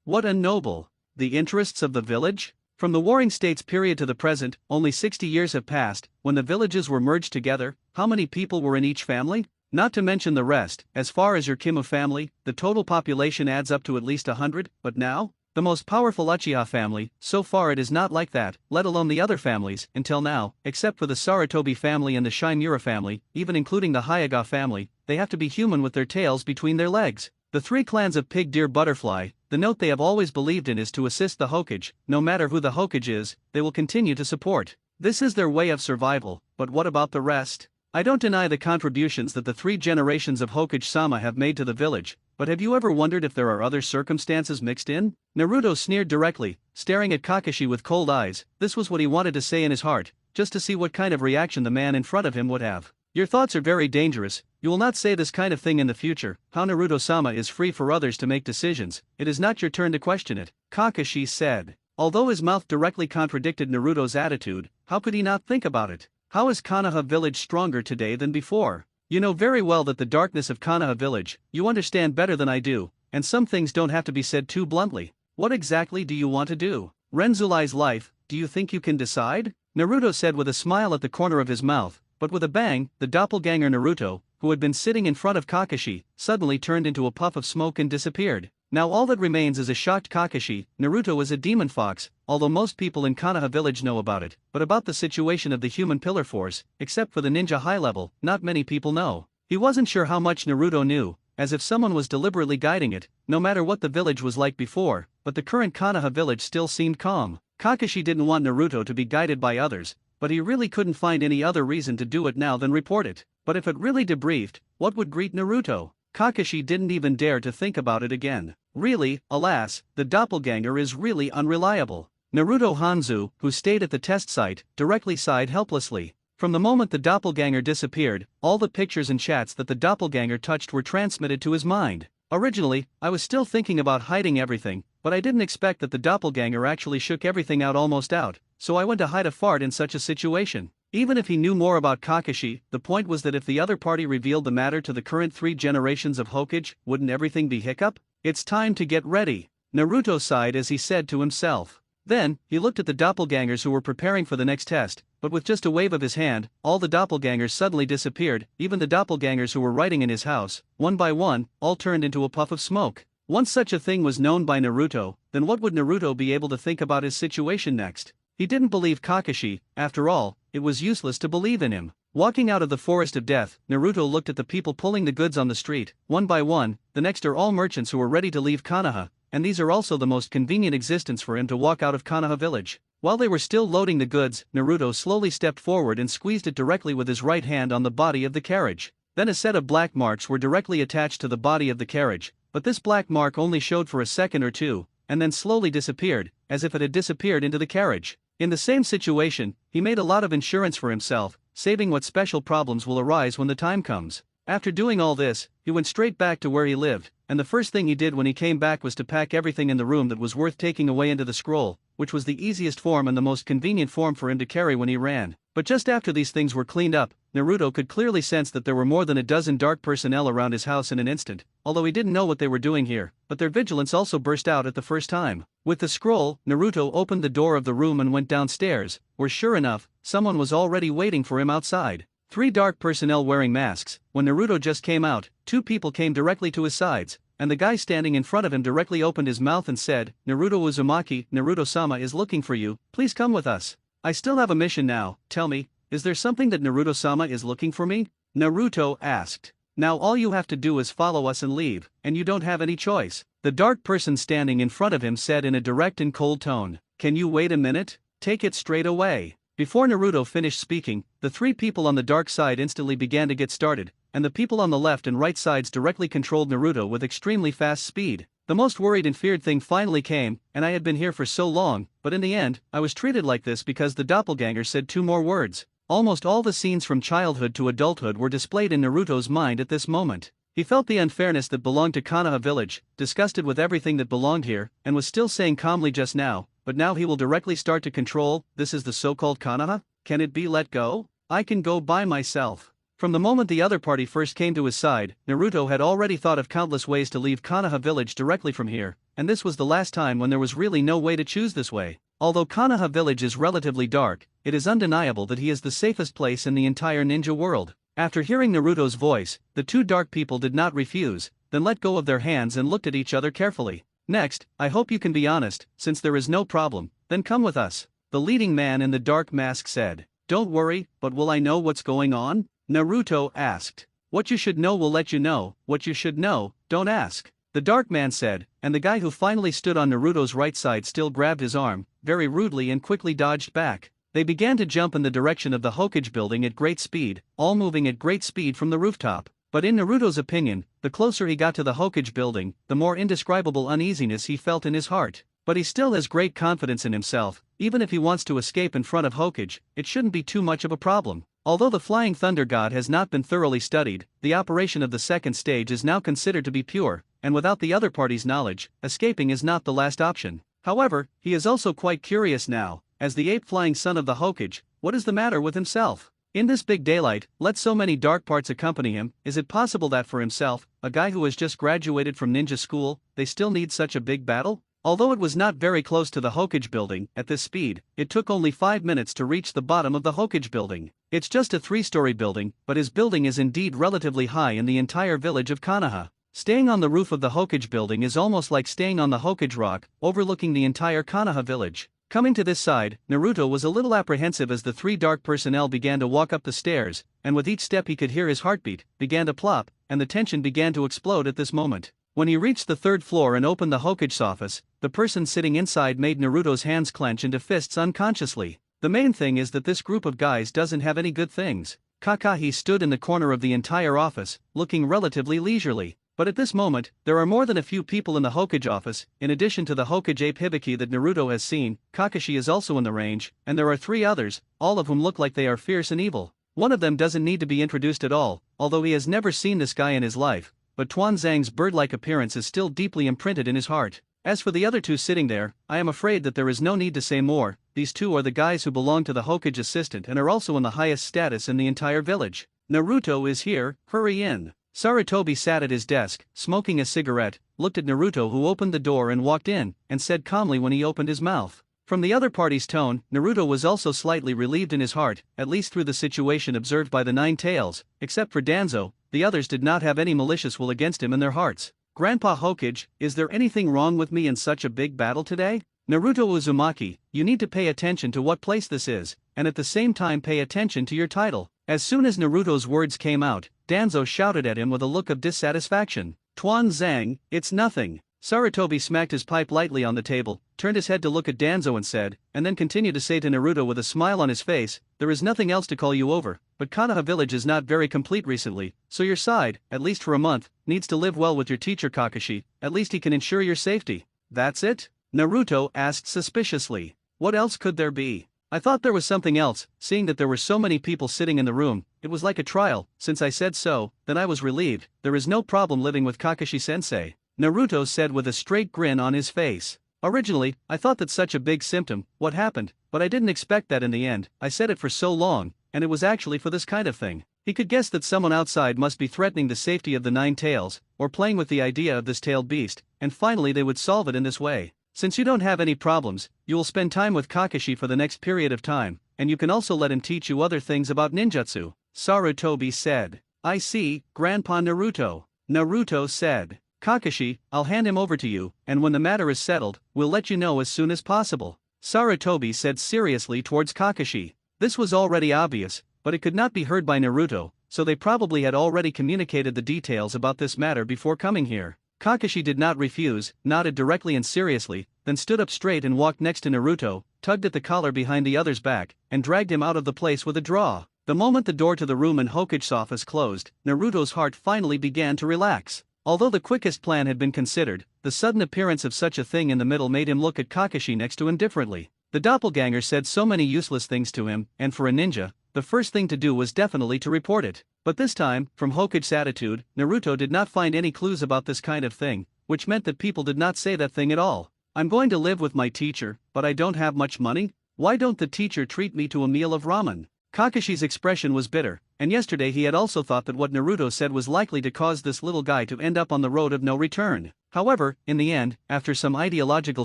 What a noble. The interests of the village? From the Warring States period to the present, only 60 years have passed. When the villages were merged together, how many people were in each family? Not to mention the rest. As far as your Kimu family, the total population adds up to at least 100, but now? The most powerful Uchiha family, so far it is not like that, let alone the other families, until now, except for the Sarutobi family and the Shimura family, even including the Hyuga family, they have to be human with their tails between their legs. The three clans of Pig Deer Butterfly, the note they have always believed in is to assist the Hokage. No matter who the Hokage is, they will continue to support. This is their way of survival, but what about the rest? I don't deny the contributions that the 3 generations of Hokage-sama have made to the village, but have you ever wondered if there are other circumstances mixed in? Naruto sneered directly, staring at Kakashi with cold eyes. This was what he wanted to say in his heart, just to see what kind of reaction the man in front of him would have. Your thoughts are very dangerous, you will not say this kind of thing in the future. How Naruto-sama is free for others to make decisions, it is not your turn to question it, Kakashi said. Although his mouth directly contradicted Naruto's attitude, how could he not think about it? How is Konoha village stronger today than before? You know very well that the darkness of Konoha village, you understand better than I do, and some things don't have to be said too bluntly. What exactly do you want to do? Renzulai's life, do you think you can decide? Naruto said with a smile at the corner of his mouth, but with a bang, the doppelganger Naruto, who had been sitting in front of Kakashi, suddenly turned into a puff of smoke and disappeared. Now all that remains is a shocked Kakashi. Naruto is a demon fox, although most people in Konoha village know about it, but about the situation of the human pillar force, except for the ninja high level, not many people know. He wasn't sure how much Naruto knew, as if someone was deliberately guiding it, no matter what the village was like before, but the current Konoha village still seemed calm. Kakashi didn't want Naruto to be guided by others, but he really couldn't find any other reason to do it now than report it. But if it really debriefed, what would greet Naruto? Kakashi didn't even dare to think about it again. Really, alas, the doppelganger is really unreliable. Naruto Hanzo, who stayed at the test site, directly sighed helplessly. From the moment the doppelganger disappeared, all the pictures and chats that the doppelganger touched were transmitted to his mind. Originally, I was still thinking about hiding everything, but I didn't expect that the doppelganger actually shook everything almost out, so I went to hide a fart in such a situation. Even if he knew more about Kakashi, the point was that if the other party revealed the matter to the current 3 generations of Hokage, wouldn't everything be hiccup? It's time to get ready. Naruto sighed as he said to himself. Then, he looked at the doppelgangers who were preparing for the next test, but with just a wave of his hand, all the doppelgangers suddenly disappeared, even the doppelgangers who were writing in his house, one by one, all turned into a puff of smoke. Once such a thing was known by Naruto, then what would Naruto be able to think about his situation next? He didn't believe Kakashi. After all, it was useless to believe in him. Walking out of the forest of death, Naruto looked at the people pulling the goods on the street, one by one. The next are all merchants who are ready to leave Konoha, and these are also the most convenient existence for him to walk out of Konoha village. While they were still loading the goods, Naruto slowly stepped forward and squeezed it directly with his right hand on the body of the carriage. Then a set of black marks were directly attached to the body of the carriage, but this black mark only showed for a second or two, and then slowly disappeared, as if it had disappeared into the carriage. In the same situation, he made a lot of insurance for himself, saving what special problems will arise when the time comes. After doing all this, he went straight back to where he lived, and the first thing he did when he came back was to pack everything in the room that was worth taking away into the scroll, which was the easiest form and the most convenient form for him to carry when he ran. But just after these things were cleaned up, Naruto could clearly sense that there were more than a dozen dark personnel around his house in an instant, although he didn't know what they were doing here, but their vigilance also burst out at the first time. With the scroll, Naruto opened the door of the room and went downstairs, where sure enough, someone was already waiting for him outside. 3 dark personnel wearing masks. When Naruto just came out, 2 people came directly to his sides, and the guy standing in front of him directly opened his mouth and said, "Naruto Uzumaki, Naruto-sama is looking for you, please come with us. I still have a mission now, tell me, is there something that Naruto-sama is looking for me?" Naruto asked. "Now all you have to do is follow us and leave, and you don't have any choice," the dark person standing in front of him said in a direct and cold tone. "Can you wait a minute? Take it straight away." Before Naruto finished speaking, the 3 people on the dark side instantly began to get started, and the people on the left and right sides directly controlled Naruto with extremely fast speed. The most worried and feared thing finally came, and I had been here for so long, but in the end, I was treated like this because the doppelganger said 2 more words. Almost all the scenes from childhood to adulthood were displayed in Naruto's mind at this moment. He felt the unfairness that belonged to Konoha village, disgusted with everything that belonged here, and was still saying calmly just now, but now he will directly start to control. This is the so-called Konoha? Can it be let go? I can go by myself. From the moment the other party first came to his side, Naruto had already thought of countless ways to leave Konoha village directly from here, and this was the last time when there was really no way to choose this way. Although Konoha village is relatively dark, it is undeniable that he is the safest place in the entire ninja world. After hearing Naruto's voice, the 2 dark people did not refuse, then let go of their hands and looked at each other carefully. "Next, I hope you can be honest, since there is no problem, then come with us," the leading man in the dark mask said. "Don't worry, but will I know what's going on?" Naruto asked. "What you should know will let you know, what you should know, don't ask," the dark man said, and the guy who finally stood on Naruto's right side still grabbed his arm, very rudely and quickly dodged back. They began to jump in the direction of the Hokage building at great speed, all moving at great speed from the rooftop. But in Naruto's opinion, the closer he got to the Hokage building, the more indescribable uneasiness he felt in his heart. But he still has great confidence in himself. Even if he wants to escape in front of Hokage, it shouldn't be too much of a problem. Although the Flying Thunder God has not been thoroughly studied, the operation of the second stage is now considered to be pure, and without the other party's knowledge, escaping is not the last option. However, he is also quite curious now, as the 8th flying son of the Hokage, what is the matter with himself? In this big daylight, let so many dark parts accompany him. Is it possible that for himself, a guy who has just graduated from ninja school, they still need such a big battle? Although it was not very close to the Hokage building, at this speed, it took only 5 minutes to reach the bottom of the Hokage building. It's just a 3-story building, but his building is indeed relatively high in the entire village of Konoha. Staying on the roof of the Hokage building is almost like staying on the Hokage rock, overlooking the entire Konoha village. Coming to this side, Naruto was a little apprehensive as the 3 dark personnel began to walk up the stairs, and with each step he could hear his heartbeat began to plop, and the tension began to explode at this moment. When he reached the 3rd floor and opened the Hokage's office, the person sitting inside made Naruto's hands clench into fists unconsciously. The main thing is that this group of guys doesn't have any good things. Kakashi stood in the corner of the entire office, looking relatively leisurely. But at this moment, there are more than a few people in the Hokage office. In addition to the Hokage ape Hibiki that Naruto has seen, Kakashi is also in the range, and there are 3 others, all of whom look like they are fierce and evil. One of them doesn't need to be introduced at all, although he has never seen this guy in his life, but Tuan Zhang's bird-like appearance is still deeply imprinted in his heart. As for the other 2 sitting there, I am afraid that there is no need to say more. These 2 are the guys who belong to the Hokage assistant and are also in the highest status in the entire village. Naruto is here, hurry in. Sarutobi sat at his desk, smoking a cigarette, looked at Naruto who opened the door and walked in, and said calmly when he opened his mouth. From the other party's tone, Naruto was also slightly relieved in his heart, at least through the situation observed by the 9 tails. Except for Danzo, the others did not have any malicious will against him in their hearts. Grandpa Hokage, is there anything wrong with me in such a big battle today? Naruto Uzumaki, you need to pay attention to what place this is, and at the same time pay attention to your title. As soon as Naruto's words came out, Danzo shouted at him with a look of dissatisfaction. Tuan Zhang, it's nothing. Sarutobi smacked his pipe lightly on the table, turned his head to look at Danzo and said, and then continued to say to Naruto with a smile on his face, there is nothing else to call you over, but Konoha village is not very complete recently, so your side, at least for a month, needs to live well with your teacher Kakashi, at least he can ensure your safety. That's it? Naruto asked suspiciously. What else could there be? I thought there was something else, seeing that there were so many people sitting in the room. It was like a trial. Since I said so, then I was relieved. There is no problem living with Kakashi-sensei, Naruto said with a straight grin on his face. Originally, I thought that such a big symptom, what happened, but I didn't expect that in the end. I said it for so long, and it was actually for this kind of thing. He could guess that someone outside must be threatening the safety of the 9 tails, or playing with the idea of this tailed beast, and finally they would solve it in this way. Since you don't have any problems, you will spend time with Kakashi for the next period of time, and you can also let him teach you other things about ninjutsu, Sarutobi said. I see, Grandpa Naruto. Naruto said. Kakashi, I'll hand him over to you, and when the matter is settled, we'll let you know as soon as possible, Sarutobi said seriously towards Kakashi. This was already obvious, but it could not be heard by Naruto, so they probably had already communicated the details about this matter before coming here. Kakashi did not refuse, nodded directly and seriously, then stood up straight and walked next to Naruto, tugged at the collar behind the other's back, and dragged him out of the place with a draw. The moment the door to the room in Hokage's office closed, Naruto's heart finally began to relax. Although the quickest plan had been considered, the sudden appearance of such a thing in the middle made him look at Kakashi next to him differently. The doppelganger said so many useless things to him, and for a ninja, the first thing to do was definitely to report it. But this time, from Hokage's attitude, Naruto did not find any clues about this kind of thing, which meant that people did not say that thing at all. I'm going to live with my teacher, but I don't have much money? Why don't the teacher treat me to a meal of ramen? Kakashi's expression was bitter, and yesterday he had also thought that what Naruto said was likely to cause this little guy to end up on the road of no return. However, in the end, after some ideological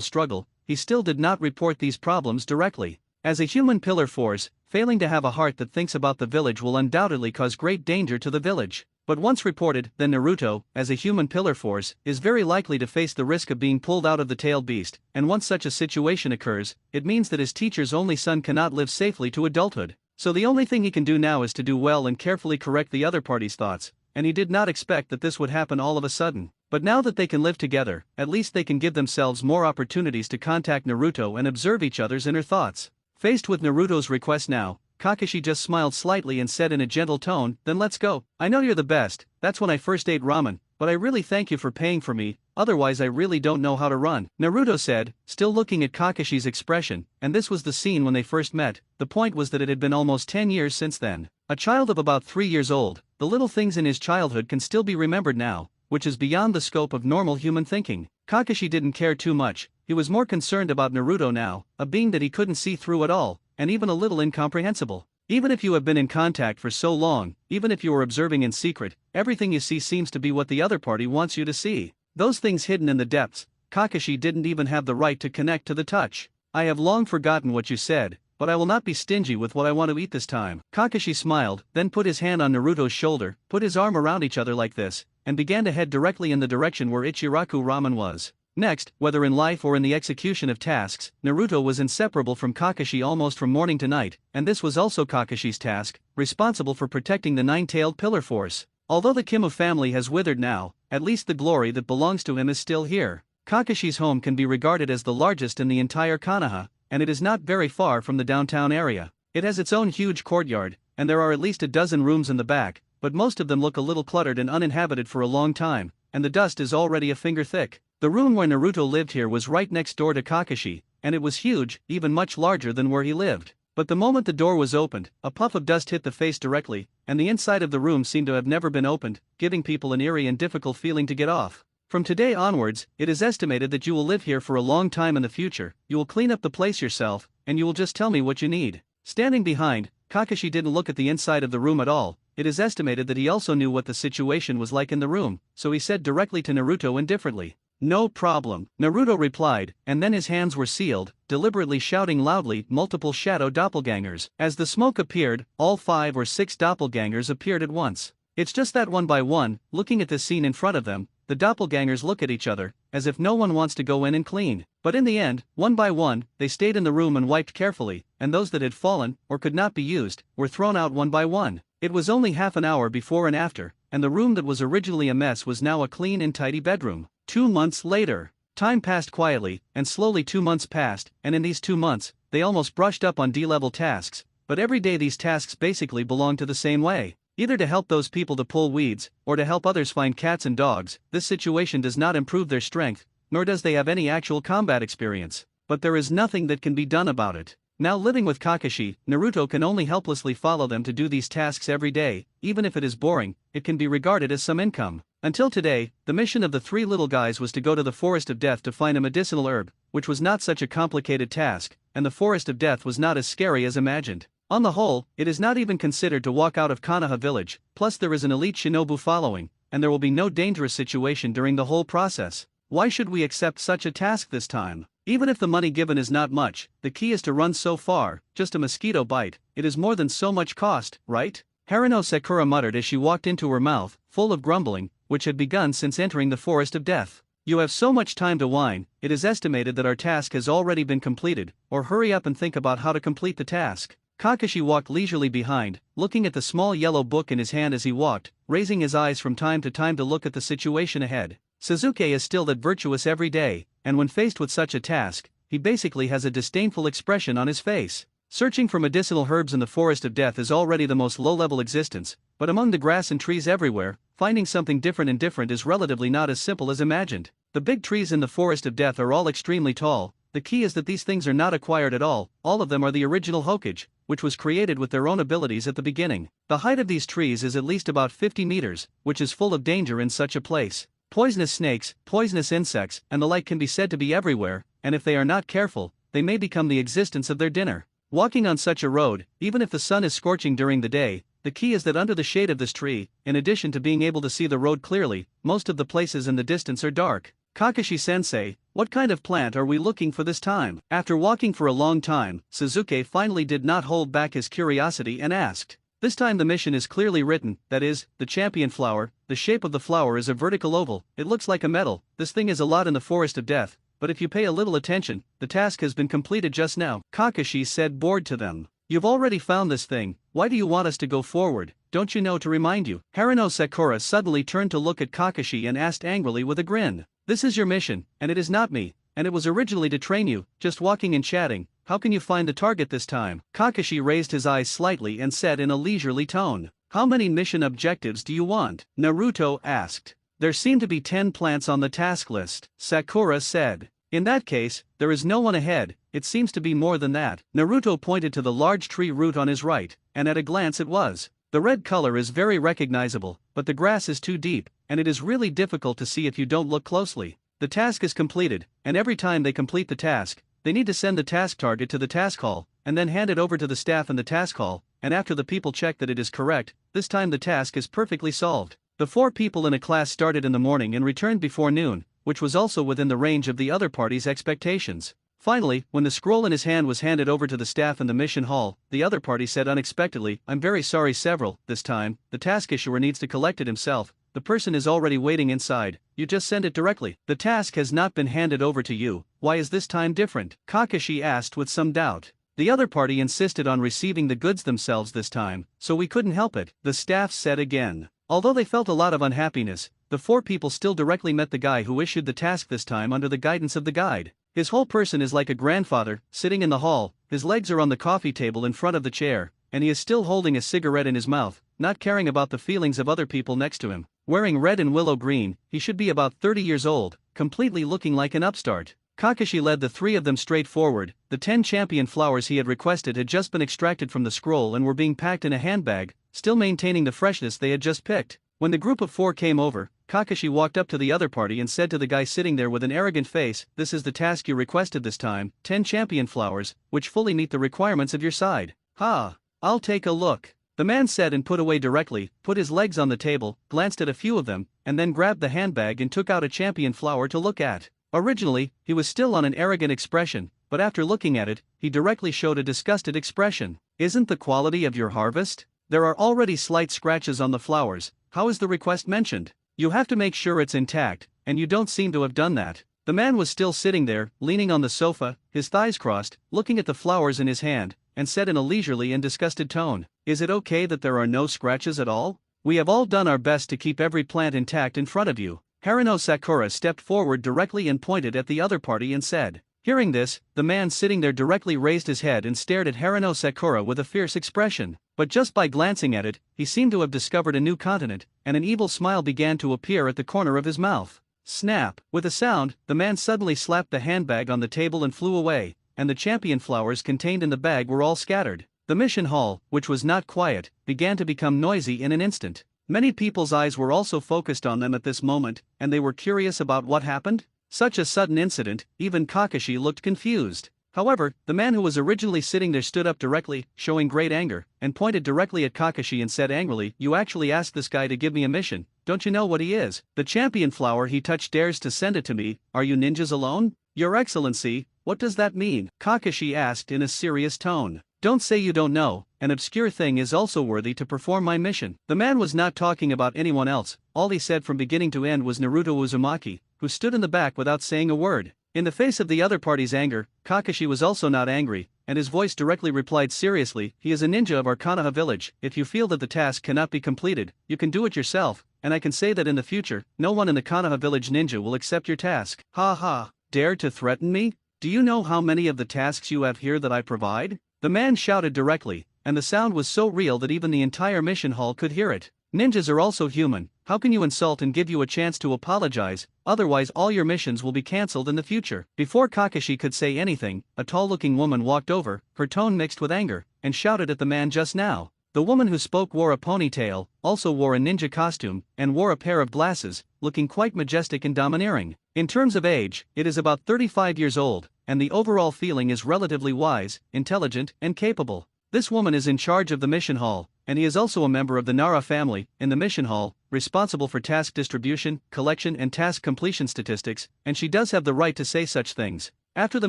struggle, he still did not report these problems directly. As a human pillar force, failing to have a heart that thinks about the village will undoubtedly cause great danger to the village. But once reported, then Naruto, as a human pillar force, is very likely to face the risk of being pulled out of the tailed beast, and once such a situation occurs, it means that his teacher's only son cannot live safely to adulthood. So the only thing he can do now is to do well and carefully correct the other party's thoughts, and he did not expect that this would happen all of a sudden. But now that they can live together, at least they can give themselves more opportunities to contact Naruto and observe each other's inner thoughts. Faced with Naruto's request now, Kakashi just smiled slightly and said in a gentle tone, "Then let's go. I know you're the best, that's when I first ate ramen, but I really thank you for paying for me, otherwise I really don't know how to run," Naruto said, still looking at Kakashi's expression, and this was the scene when they first met. The point was that it had been almost 10 years since then. A child of about 3 years old, the little things in his childhood can still be remembered now, which is beyond the scope of normal human thinking. Kakashi didn't care too much, he was more concerned about Naruto now, a being that he couldn't see through at all, and even a little incomprehensible. Even if you have been in contact for so long, even if you are observing in secret, everything you see seems to be what the other party wants you to see. Those things hidden in the depths, Kakashi didn't even have the right to connect to the touch. I have long forgotten what you said, but I will not be stingy with what I want to eat this time. Kakashi smiled, then put his hand on Naruto's shoulder, put his arm around each other like this, and began to head directly in the direction where Ichiraku Ramen was. Next, whether in life or in the execution of tasks, Naruto was inseparable from Kakashi almost from morning to night, and this was also Kakashi's task, responsible for protecting the nine-tailed pillar force. Although the Kimura family has withered now, at least the glory that belongs to him is still here. Kakashi's home can be regarded as the largest in the entire Konoha, and it is not very far from the downtown area. It has its own huge courtyard, and there are at least a dozen rooms in the back, but most of them look a little cluttered and uninhabited for a long time, and the dust is already a finger thick. The room where Naruto lived here was right next door to Kakashi, and it was huge, even much larger than where he lived. But the moment the door was opened, a puff of dust hit the face directly, and the inside of the room seemed to have never been opened, giving people an eerie and difficult feeling to get off. From today onwards, it is estimated that you will live here for a long time in the future. You will clean up the place yourself, and you will just tell me what you need. Standing behind, Kakashi didn't look at the inside of the room at all. It is estimated that he also knew what the situation was like in the room, so he said directly to Naruto indifferently, "No problem," Naruto replied, and then his hands were sealed, deliberately shouting loudly, "Multiple shadow doppelgangers." As the smoke appeared, all 5 or 6 doppelgangers appeared at once. It's just that one by one, looking at this scene in front of them, the doppelgangers look at each other, as if no one wants to go in and clean. But in the end, one by one, they stayed in the room and wiped carefully, and those that had fallen, or could not be used, were thrown out one by one. It was only half an hour before and after, and the room that was originally a mess was now a clean and tidy bedroom. 2 months later. Time passed quietly, and slowly 2 months passed, and in these 2 months, they almost brushed up on D-level tasks, but every day these tasks basically belonged to the same way. Either to help those people to pull weeds, or to help others find cats and dogs. This situation does not improve their strength, nor does they have any actual combat experience. But there is nothing that can be done about it. Now living with Kakashi, Naruto can only helplessly follow them to do these tasks every day. Even if it is boring, it can be regarded as some income. Until today, the mission of the 3 little guys was to go to the Forest of Death to find a medicinal herb, which was not such a complicated task, and the Forest of Death was not as scary as imagined. On the whole, it is not even considered to walk out of Konoha village, plus there is an elite shinobu following, and there will be no dangerous situation during the whole process. Why should we accept such a task this time? Even if the money given is not much, the key is to run so far. Just a mosquito bite, it is more than so much cost, right? Haruno Sakura muttered as she walked into her mouth, full of grumbling, which had begun since entering the Forest of Death. You have so much time to whine. It is estimated that our task has already been completed, or hurry up and think about how to complete the task. Kakashi walked leisurely behind, looking at the small yellow book in his hand as he walked, raising his eyes from time to look at the situation ahead. Sasuke is still that virtuous every day, and when faced with such a task, he basically has a disdainful expression on his face. Searching for medicinal herbs in the Forest of Death is already the most low-level existence, but among the grass and trees everywhere, finding something different and different is relatively not as simple as imagined. The big trees in the Forest of Death are all extremely tall. The key is that these things are not acquired at all of them are the original Hokage, which was created with their own abilities at the beginning. The height of these trees is at least about 50 meters, which is full of danger in such a place. Poisonous snakes, poisonous insects, and the like can be said to be everywhere, and if they are not careful, they may become the existence of their dinner. Walking on such a road, even if the sun is scorching during the day, the key is that under the shade of this tree, in addition to being able to see the road clearly, most of the places in the distance are dark. Kakashi-sensei, what kind of plant are we looking for this time? After walking for a long time, Sasuke finally did not hold back his curiosity and asked. This time the mission is clearly written, that is, the champion flower. The shape of the flower is a vertical oval, it looks like a medal. This thing is a lot in the Forest of Death, but if you pay a little attention, the task has been completed just now. Kakashi said, bored to them. You've already found this thing, why do you want us to go forward? Don't you know to remind you? Haruno Sakura suddenly turned to look at Kakashi and asked angrily with a grin. This is your mission, and it is not me, and it was originally to train you, just walking and chatting. How can you find the target this time? Kakashi raised his eyes slightly and said in a leisurely tone. How many mission objectives do you want? Naruto asked. There seem to be 10 plants on the task list, Sakura said. In that case, there is no one ahead, it seems to be more than that. Naruto pointed to the large tree root on his right, and at a glance it was. The red color is very recognizable, but the grass is too deep, and it is really difficult to see if you don't look closely. The task is completed, and every time they complete the task, they need to send the task target to the task hall, and then hand it over to the staff in the task hall, and after the people check that it is correct, this time the task is perfectly solved. The 4 people in a class started in the morning and returned before noon, which was also within the range of the other party's expectations. Finally, when the scroll in his hand was handed over to the staff in the mission hall, the other party said unexpectedly, "I'm very sorry several, this time, the task issuer needs to collect it himself. The person is already waiting inside, you just send it directly. The task has not been handed over to you, why is this time different?" Kakashi asked with some doubt. The other party insisted on receiving the goods themselves this time, so we couldn't help it, the staff said again. Although they felt a lot of unhappiness, the four people still directly met the guy who issued the task this time under the guidance of the guide. His whole person is like a grandfather, sitting in the hall, his legs are on the coffee table in front of the chair, and he is still holding a cigarette in his mouth, not caring about the feelings of other people next to him. Wearing red and willow green, he should be about 30 years old, completely looking like an upstart. Kakashi led the three of them straight forward. The 10 champion flowers he had requested had just been extracted from the scroll and were being packed in a handbag, still maintaining the freshness they had just picked. When the group of four came over, Kakashi walked up to the other party and said to the guy sitting there with an arrogant face, "This is the task you requested this time, 10 champion flowers, which fully meet the requirements of your side." "Ha! I'll take a look," the man said and put away directly, put his legs on the table, glanced at a few of them, and then grabbed the handbag and took out a champion flower to look at. Originally, he was still on an arrogant expression, but after looking at it, he directly showed a disgusted expression. "Isn't the quality of your harvest? There are already slight scratches on the flowers, how is the request mentioned? You have to make sure it's intact, and you don't seem to have done that." The man was still sitting there, leaning on the sofa, his thighs crossed, looking at the flowers in his hand, and said in a leisurely and disgusted tone, "Is it okay that there are no scratches at all? We have all done our best to keep every plant intact in front of you." Haruno Sakura stepped forward directly and pointed at the other party and said. Hearing this, the man sitting there directly raised his head and stared at Haruno Sakura with a fierce expression, but just by glancing at it, he seemed to have discovered a new continent, and an evil smile began to appear at the corner of his mouth. Snap! With a sound, the man suddenly slapped the handbag on the table and flew away, and the champion flowers contained in the bag were all scattered. The mission hall, which was not quiet, began to become noisy in an instant. Many people's eyes were also focused on them at this moment, and they were curious about what happened. Such a sudden incident, even Kakashi looked confused. However, the man who was originally sitting there stood up directly, showing great anger, and pointed directly at Kakashi and said angrily, "You actually asked this guy to give me a mission, don't you know what he is? The champion flower he touched dares to send it to me, are you ninjas alone? Your Excellency, what does that mean?" Kakashi asked in a serious tone. "Don't say you don't know, an obscure thing is also worthy to perform my mission." The man was not talking about anyone else, all he said from beginning to end was Naruto Uzumaki, who stood in the back without saying a word. In the face of the other party's anger, Kakashi was also not angry, and his voice directly replied seriously, "He is a ninja of our Konoha village, if you feel that the task cannot be completed, you can do it yourself, and I can say that in the future, no one in the Konoha village ninja will accept your task." "Ha ha, dare to threaten me? Do you know how many of the tasks you have here that I provide?" The man shouted directly, and the sound was so real that even the entire mission hall could hear it. "Ninjas are also human, how can you insult and give you a chance to apologize, otherwise all your missions will be cancelled in the future." Before Kakashi could say anything, a tall-looking woman walked over, her tone mixed with anger, and shouted at the man just now. The woman who spoke wore a ponytail, also wore a ninja costume, and wore a pair of glasses, looking quite majestic and domineering. In terms of age, it is about 35 years old, and the overall feeling is relatively wise, intelligent, and capable. This woman is in charge of the mission hall, and he is also a member of the Nara family, in the mission hall, responsible for task distribution, collection and task completion statistics, and she does have the right to say such things. After the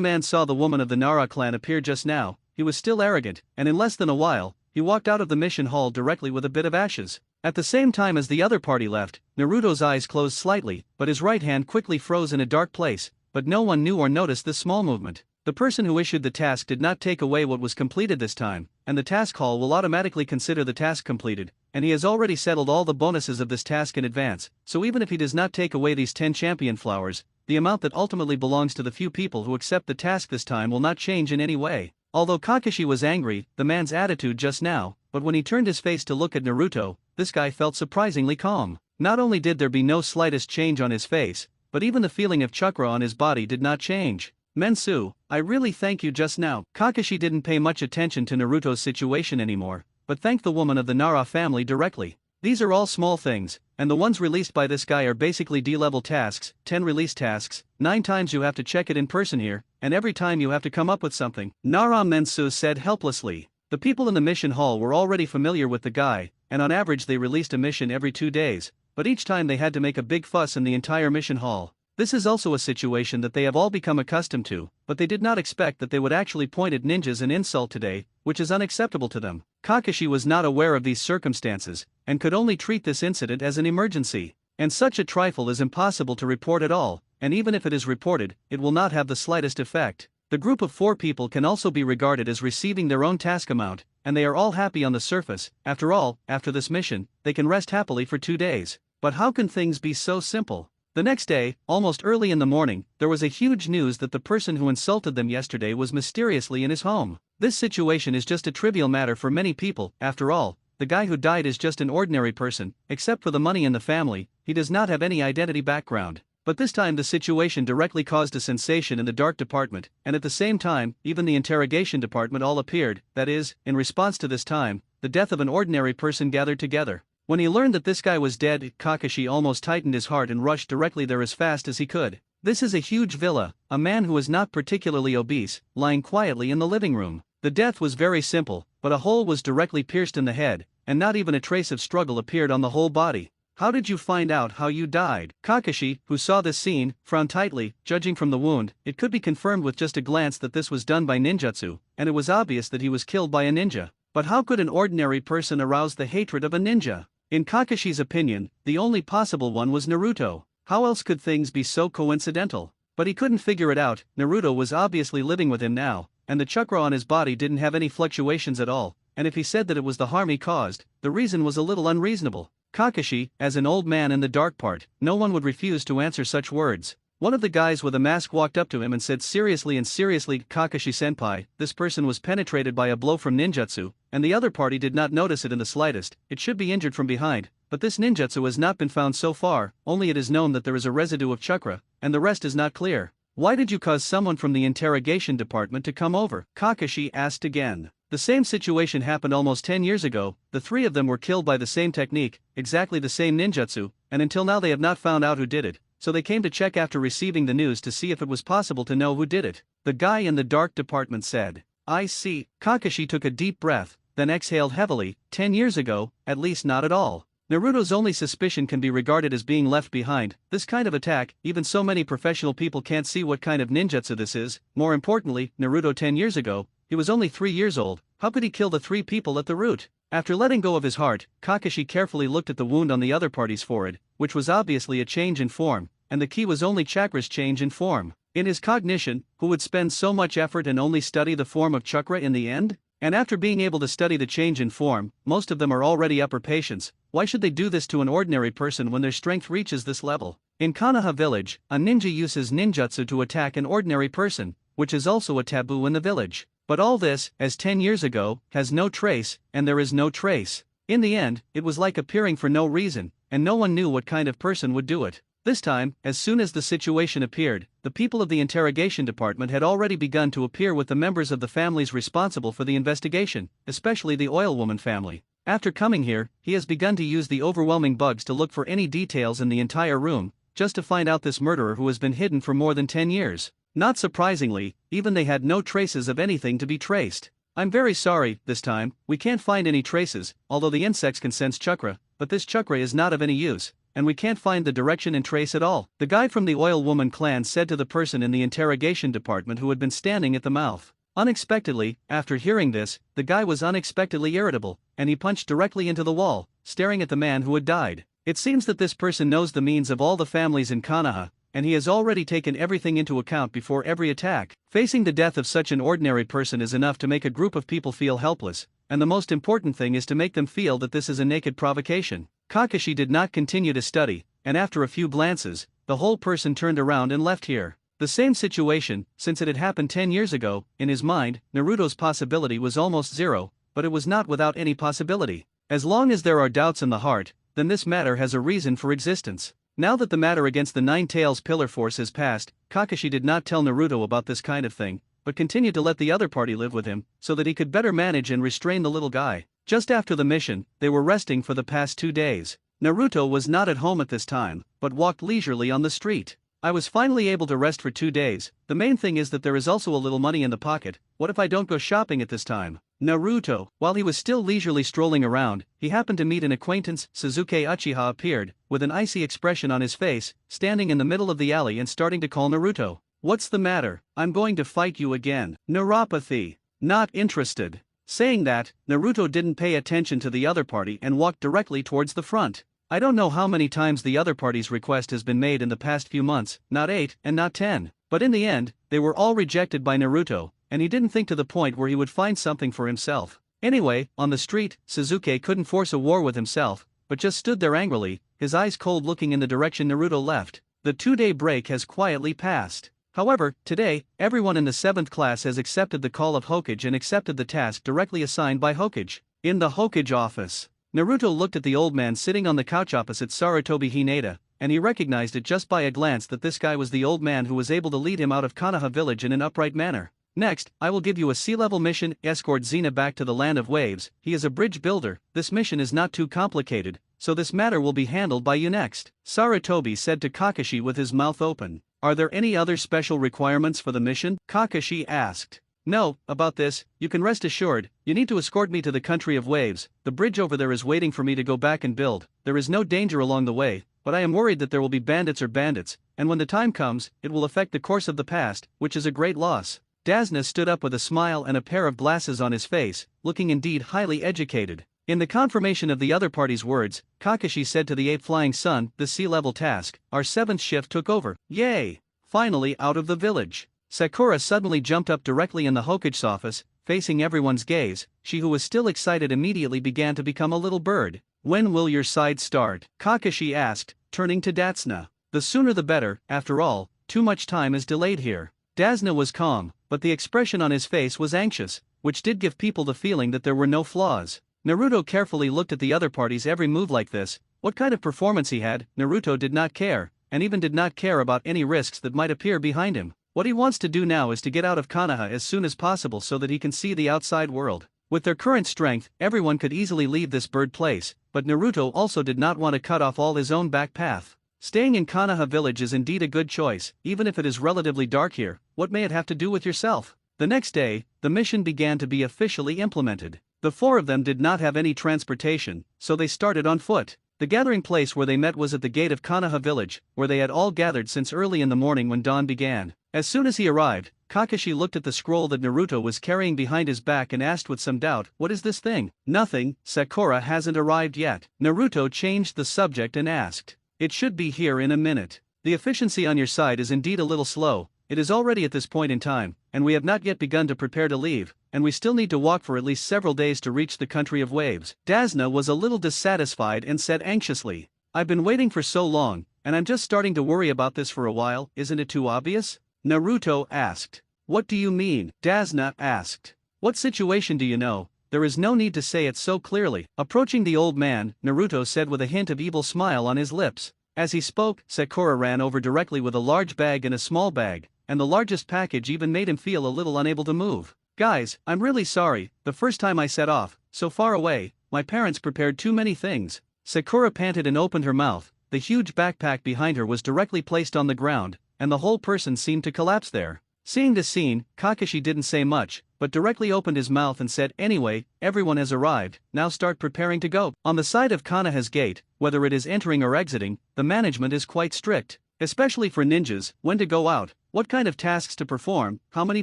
man saw the woman of the Nara clan appear just now, he was still arrogant, and in less than a while, he walked out of the mission hall directly with a bit of ashes. At the same time as the other party left, Naruto's eyes closed slightly, but his right hand quickly froze in a dark place, but no one knew or noticed this small movement. The person who issued the task did not take away what was completed this time, and the task hall will automatically consider the task completed, and he has already settled all the bonuses of this task in advance, so even if he does not take away these 10 champion flowers, the amount that ultimately belongs to the few people who accept the task this time will not change in any way. Although Kakashi was angry, the man's attitude just now, but when he turned his face to look at Naruto, this guy felt surprisingly calm. Not only did there be no slightest change on his face, but even the feeling of chakra on his body did not change. "Mensu, I really thank you just now." Kakashi didn't pay much attention to Naruto's situation anymore, but thanked the woman of the Nara family directly. These are all small things, and the ones released by this guy are basically D-level tasks, 10 release tasks, 9 times you have to check it in person here, and every time you have to come up with something. Nara Mensu said helplessly. The people in the mission hall were already familiar with the guy, and on average they released a mission every 2 days, but each time they had to make a big fuss in the entire mission hall. This is also a situation that they have all become accustomed to, but they did not expect that they would actually point at ninjas and insult today, which is unacceptable to them. Kakashi was not aware of these circumstances, and could only treat this incident as an emergency. And such a trifle is impossible to report at all, and even if it is reported, it will not have the slightest effect. The group of 4 people can also be regarded as receiving their own task amount, and they are all happy on the surface. After all, after this mission, they can rest happily for 2 days. But how can things be so simple? The next day, almost early in the morning, there was a huge news that the person who insulted them yesterday was mysteriously in his home. This situation is just a trivial matter for many people. After all, the guy who died is just an ordinary person, except for the money in the family. He does not have any identity background. But this time the situation directly caused a sensation in the dark department, and at the same time, even the interrogation department all appeared. That is, in response to this time, the death of an ordinary person gathered together. When he learned that this guy was dead, Kakashi almost tightened his heart and rushed directly there as fast as he could. This is a huge villa, a man who is not particularly obese, lying quietly in the living room. The death was very simple, but a hole was directly pierced in the head, and not even a trace of struggle appeared on the whole body. How did you find out how you died? Kakashi, who saw this scene, frowned tightly. Judging from the wound, it could be confirmed with just a glance that this was done by ninjutsu, and it was obvious that he was killed by a ninja. But how could an ordinary person arouse the hatred of a ninja? In Kakashi's opinion, the only possible one was Naruto. How else could things be so coincidental? But he couldn't figure it out. Naruto was obviously living with him now, and the chakra on his body didn't have any fluctuations at all, and if he said that it was the harm he caused, the reason was a little unreasonable. Kakashi, as an old man in the dark part, no one would refuse to answer such words. One of the guys with a mask walked up to him and said seriously, Kakashi-senpai, this person was penetrated by a blow from ninjutsu, and the other party did not notice it in the slightest. It should be injured from behind, but this ninjutsu has not been found so far, only it is known that there is a residue of chakra, and the rest is not clear. Why did you cause someone from the interrogation department to come over? Kakashi asked again. The same situation happened almost 10 years ago. The 3 of them were killed by the same technique, exactly the same ninjutsu, and until now they have not found out who did it. So they came to check after receiving the news to see if it was possible to know who did it. The guy in the dark department said. I see. Kakashi took a deep breath, then exhaled heavily. 10 years ago, at least not at all. Naruto's only suspicion can be regarded as being left behind. This kind of attack, even so many professional people can't see what kind of ninjutsu this is. More importantly, Naruto 10 years ago, he was only 3 years old. How could he kill the 3 people at the root? After letting go of his heart, Kakashi carefully looked at the wound on the other party's forehead, which was obviously a change in form, and the key was only chakra's change in form. In his cognition, who would spend so much effort and only study the form of chakra in the end? And after being able to study the change in form, most of them are already upper patients. Why should they do this to an ordinary person when their strength reaches this level? In Konoha village, a ninja uses ninjutsu to attack an ordinary person, which is also a taboo in the village. But all this, as 10 years ago, has no trace, and there is no trace. In the end, it was like appearing for no reason, and no one knew what kind of person would do it. This time, as soon as the situation appeared, the people of the interrogation department had already begun to appear with the members of the families responsible for the investigation, especially the oil woman family. After coming here, he has begun to use the overwhelming bugs to look for any details in the entire room, just to find out this murderer who has been hidden for more than 10 years. Not surprisingly, even they had no traces of anything to be traced. I'm very sorry, this time, we can't find any traces, although the insects can sense chakra, but this chakra is not of any use, and we can't find the direction and trace at all. The guy from the oil woman clan said to the person in the interrogation department who had been standing at the mouth. Unexpectedly, after hearing this, the guy was unexpectedly irritable, and he punched directly into the wall, staring at the man who had died. It seems that this person knows the means of all the families in Konoha, and he has already taken everything into account before every attack. Facing the death of such an ordinary person is enough to make a group of people feel helpless, and the most important thing is to make them feel that this is a naked provocation. Kakashi did not continue to study, and after a few glances, the whole person turned around and left here. The same situation, since it had happened 10 years ago, in his mind, Naruto's possibility was almost zero, but it was not without any possibility. As long as there are doubts in the heart, then this matter has a reason for existence. Now that the matter against the Nine Tails Pillar Force has passed, Kakashi did not tell Naruto about this kind of thing, but continued to let the other party live with him, so that he could better manage and restrain the little guy. Just after the mission, they were resting for the past 2 days. Naruto was not at home at this time, but walked leisurely on the street. I was finally able to rest for 2 days. The main thing is that there is also a little money in the pocket. What if I don't go shopping at this time? Naruto, while he was still leisurely strolling around, he happened to meet an acquaintance. Suzuki Uchiha appeared, with an icy expression on his face, standing in the middle of the alley and starting to call Naruto. What's the matter? I'm going to fight you again. Neuropathy. Not interested. Saying that, Naruto didn't pay attention to the other party and walked directly towards the front. I don't know how many times the other party's request has been made in the past few months, not 8 and not 10, but in the end, they were all rejected by Naruto, and he didn't think to the point where he would find something for himself. Anyway, on the street, Suzuki couldn't force a war with himself, but just stood there angrily, his eyes cold looking in the direction Naruto left. The 2-day break has quietly passed. However, today, everyone in the 7th class has accepted the call of Hokage and accepted the task directly assigned by Hokage. In the Hokage office, Naruto looked at the old man sitting on the couch opposite Sarutobi Hinata, and he recognized it just by a glance that this guy was the old man who was able to lead him out of Konoha village in an upright manner. Next, I will give you a sea-level mission, escort Xena back to the land of waves. He is a bridge builder. This mission is not too complicated, so this matter will be handled by you next, Sarutobi said to Kakashi with his mouth open. Are there any other special requirements for the mission? Kakashi asked. No, about this, you can rest assured. You need to escort me to the country of waves. The bridge over there is waiting for me to go back and build. There is no danger along the way, but I am worried that there will be bandits, and when the time comes, it will affect the course of the past, which is a great loss. Dasna stood up with a smile and a pair of glasses on his face, looking indeed highly educated. In the confirmation of the other party's words, Kakashi said to the 8th Flying Sun, the sea-level task, our 7th shift took over. Yay! Finally out of the village. Sakura suddenly jumped up directly in the Hokage's office, facing everyone's gaze. She who was still excited immediately began to become a little bird. When will your side start? Kakashi asked, turning to Datsuna. The sooner the better, after all, too much time is delayed here. Datsuna was calm, but the expression on his face was anxious, which did give people the feeling that there were no flaws. Naruto carefully looked at the other party's every move like this. What kind of performance he had, Naruto did not care, and even did not care about any risks that might appear behind him. What he wants to do now is to get out of Konoha as soon as possible so that he can see the outside world. With their current strength, everyone could easily leave this bird place, but Naruto also did not want to cut off all his own back path. Staying in Konoha village is indeed a good choice, even if it is relatively dark here. What may it have to do with yourself? The next day, the mission began to be officially implemented. The 4 of them did not have any transportation, so they started on foot. The gathering place where they met was at the gate of Konoha village, where they had all gathered since early in the morning when dawn began. As soon as he arrived, Kakashi looked at the scroll that Naruto was carrying behind his back and asked with some doubt, what is this thing? Nothing, Sakura hasn't arrived yet. Naruto changed the subject and asked. It should be here in a minute. The efficiency on your side is indeed a little slow. It is already at this point in time, and we have not yet begun to prepare to leave, and we still need to walk for at least several days to reach the country of waves. Datsuna was a little dissatisfied and said anxiously, I've been waiting for so long, and I'm just starting to worry about this for a while. Isn't it too obvious? Naruto asked. What do you mean? Datsuna asked. What situation do you know? There is no need to say it so clearly. Approaching the old man, Naruto said with a hint of evil smile on his lips. As he spoke, Sakura ran over directly with a large bag and a small bag, and the largest package even made him feel a little unable to move. Guys, I'm really sorry, the first time I set off, so far away, my parents prepared too many things. Sakura panted and opened her mouth. The huge backpack behind her was directly placed on the ground, and the whole person seemed to collapse there. Seeing this scene, Kakashi didn't say much, but directly opened his mouth and said, anyway, everyone has arrived, now start preparing to go. On the side of Konoha's gate, whether it is entering or exiting, the management is quite strict, especially for ninjas, when to go out, what kind of tasks to perform, how many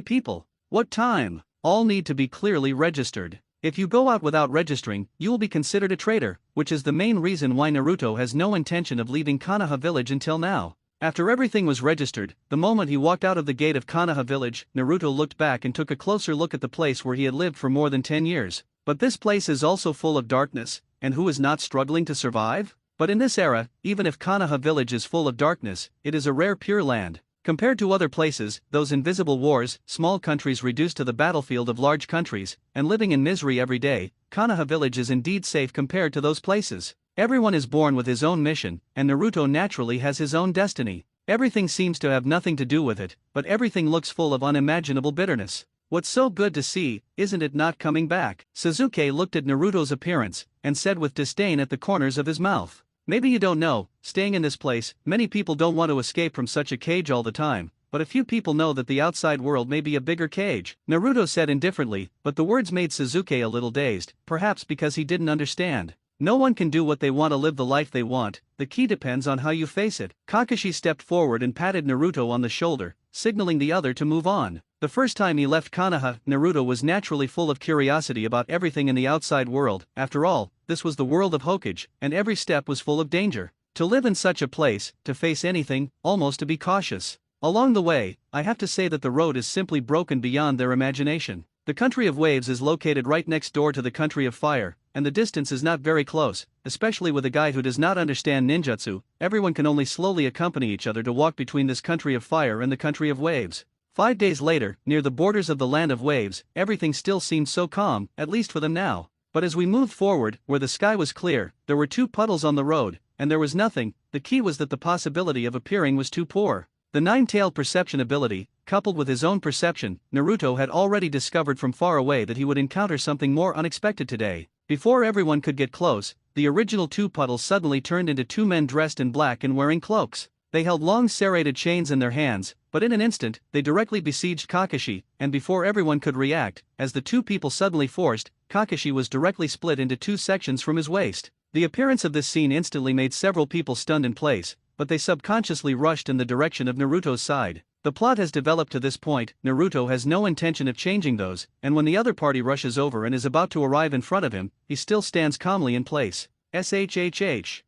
people, what time, all need to be clearly registered. If you go out without registering, you will be considered a traitor, which is the main reason why Naruto has no intention of leaving Konoha village until now. After everything was registered, the moment he walked out of the gate of Konoha village, Naruto looked back and took a closer look at the place where he had lived for more than 10 years. But this place is also full of darkness, and who is not struggling to survive? But in this era, even if Konoha village is full of darkness, it is a rare pure land. Compared to other places, those invisible wars, small countries reduced to the battlefield of large countries, and living in misery every day, Konoha village is indeed safe compared to those places. Everyone is born with his own mission, and Naruto naturally has his own destiny. Everything seems to have nothing to do with it, but everything looks full of unimaginable bitterness. What's so good to see, isn't it not coming back? Suzuki looked at Naruto's appearance, and said with disdain at the corners of his mouth. Maybe you don't know, staying in this place, many people don't want to escape from such a cage all the time, but a few people know that the outside world may be a bigger cage, Naruto said indifferently, but the words made Sasuke a little dazed, perhaps because he didn't understand. No one can do what they want to live the life they want, the key depends on how you face it. Kakashi stepped forward and patted Naruto on the shoulder, signaling the other to move on. The first time he left Konoha, Naruto was naturally full of curiosity about everything in the outside world. After all, this was the world of Hokage, and every step was full of danger. To live in such a place, to face anything, almost to be cautious. Along the way, I have to say that the road is simply broken beyond their imagination. The country of waves is located right next door to the country of fire, and the distance is not very close, especially with a guy who does not understand ninjutsu. Everyone can only slowly accompany each other to walk between this country of fire and the country of waves. 5 days later, near the borders of the land of waves, everything still seemed so calm, at least for them now. But as we moved forward, where the sky was clear, there were 2 puddles on the road, and there was nothing. The key was that the possibility of appearing was too poor. The nine-tailed perception ability, coupled with his own perception, Naruto had already discovered from far away that he would encounter something more unexpected today. Before everyone could get close, the original 2 puddles suddenly turned into 2 men dressed in black and wearing cloaks. They held long serrated chains in their hands, but in an instant, they directly besieged Kakashi, and before everyone could react, as the 2 people suddenly forced, Kakashi was directly split into 2 sections from his waist. The appearance of this scene instantly made several people stunned in place, but they subconsciously rushed in the direction of Naruto's side. The plot has developed to this point. Naruto has no intention of changing those, and when the other party rushes over and is about to arrive in front of him, he still stands calmly in place. SHHH.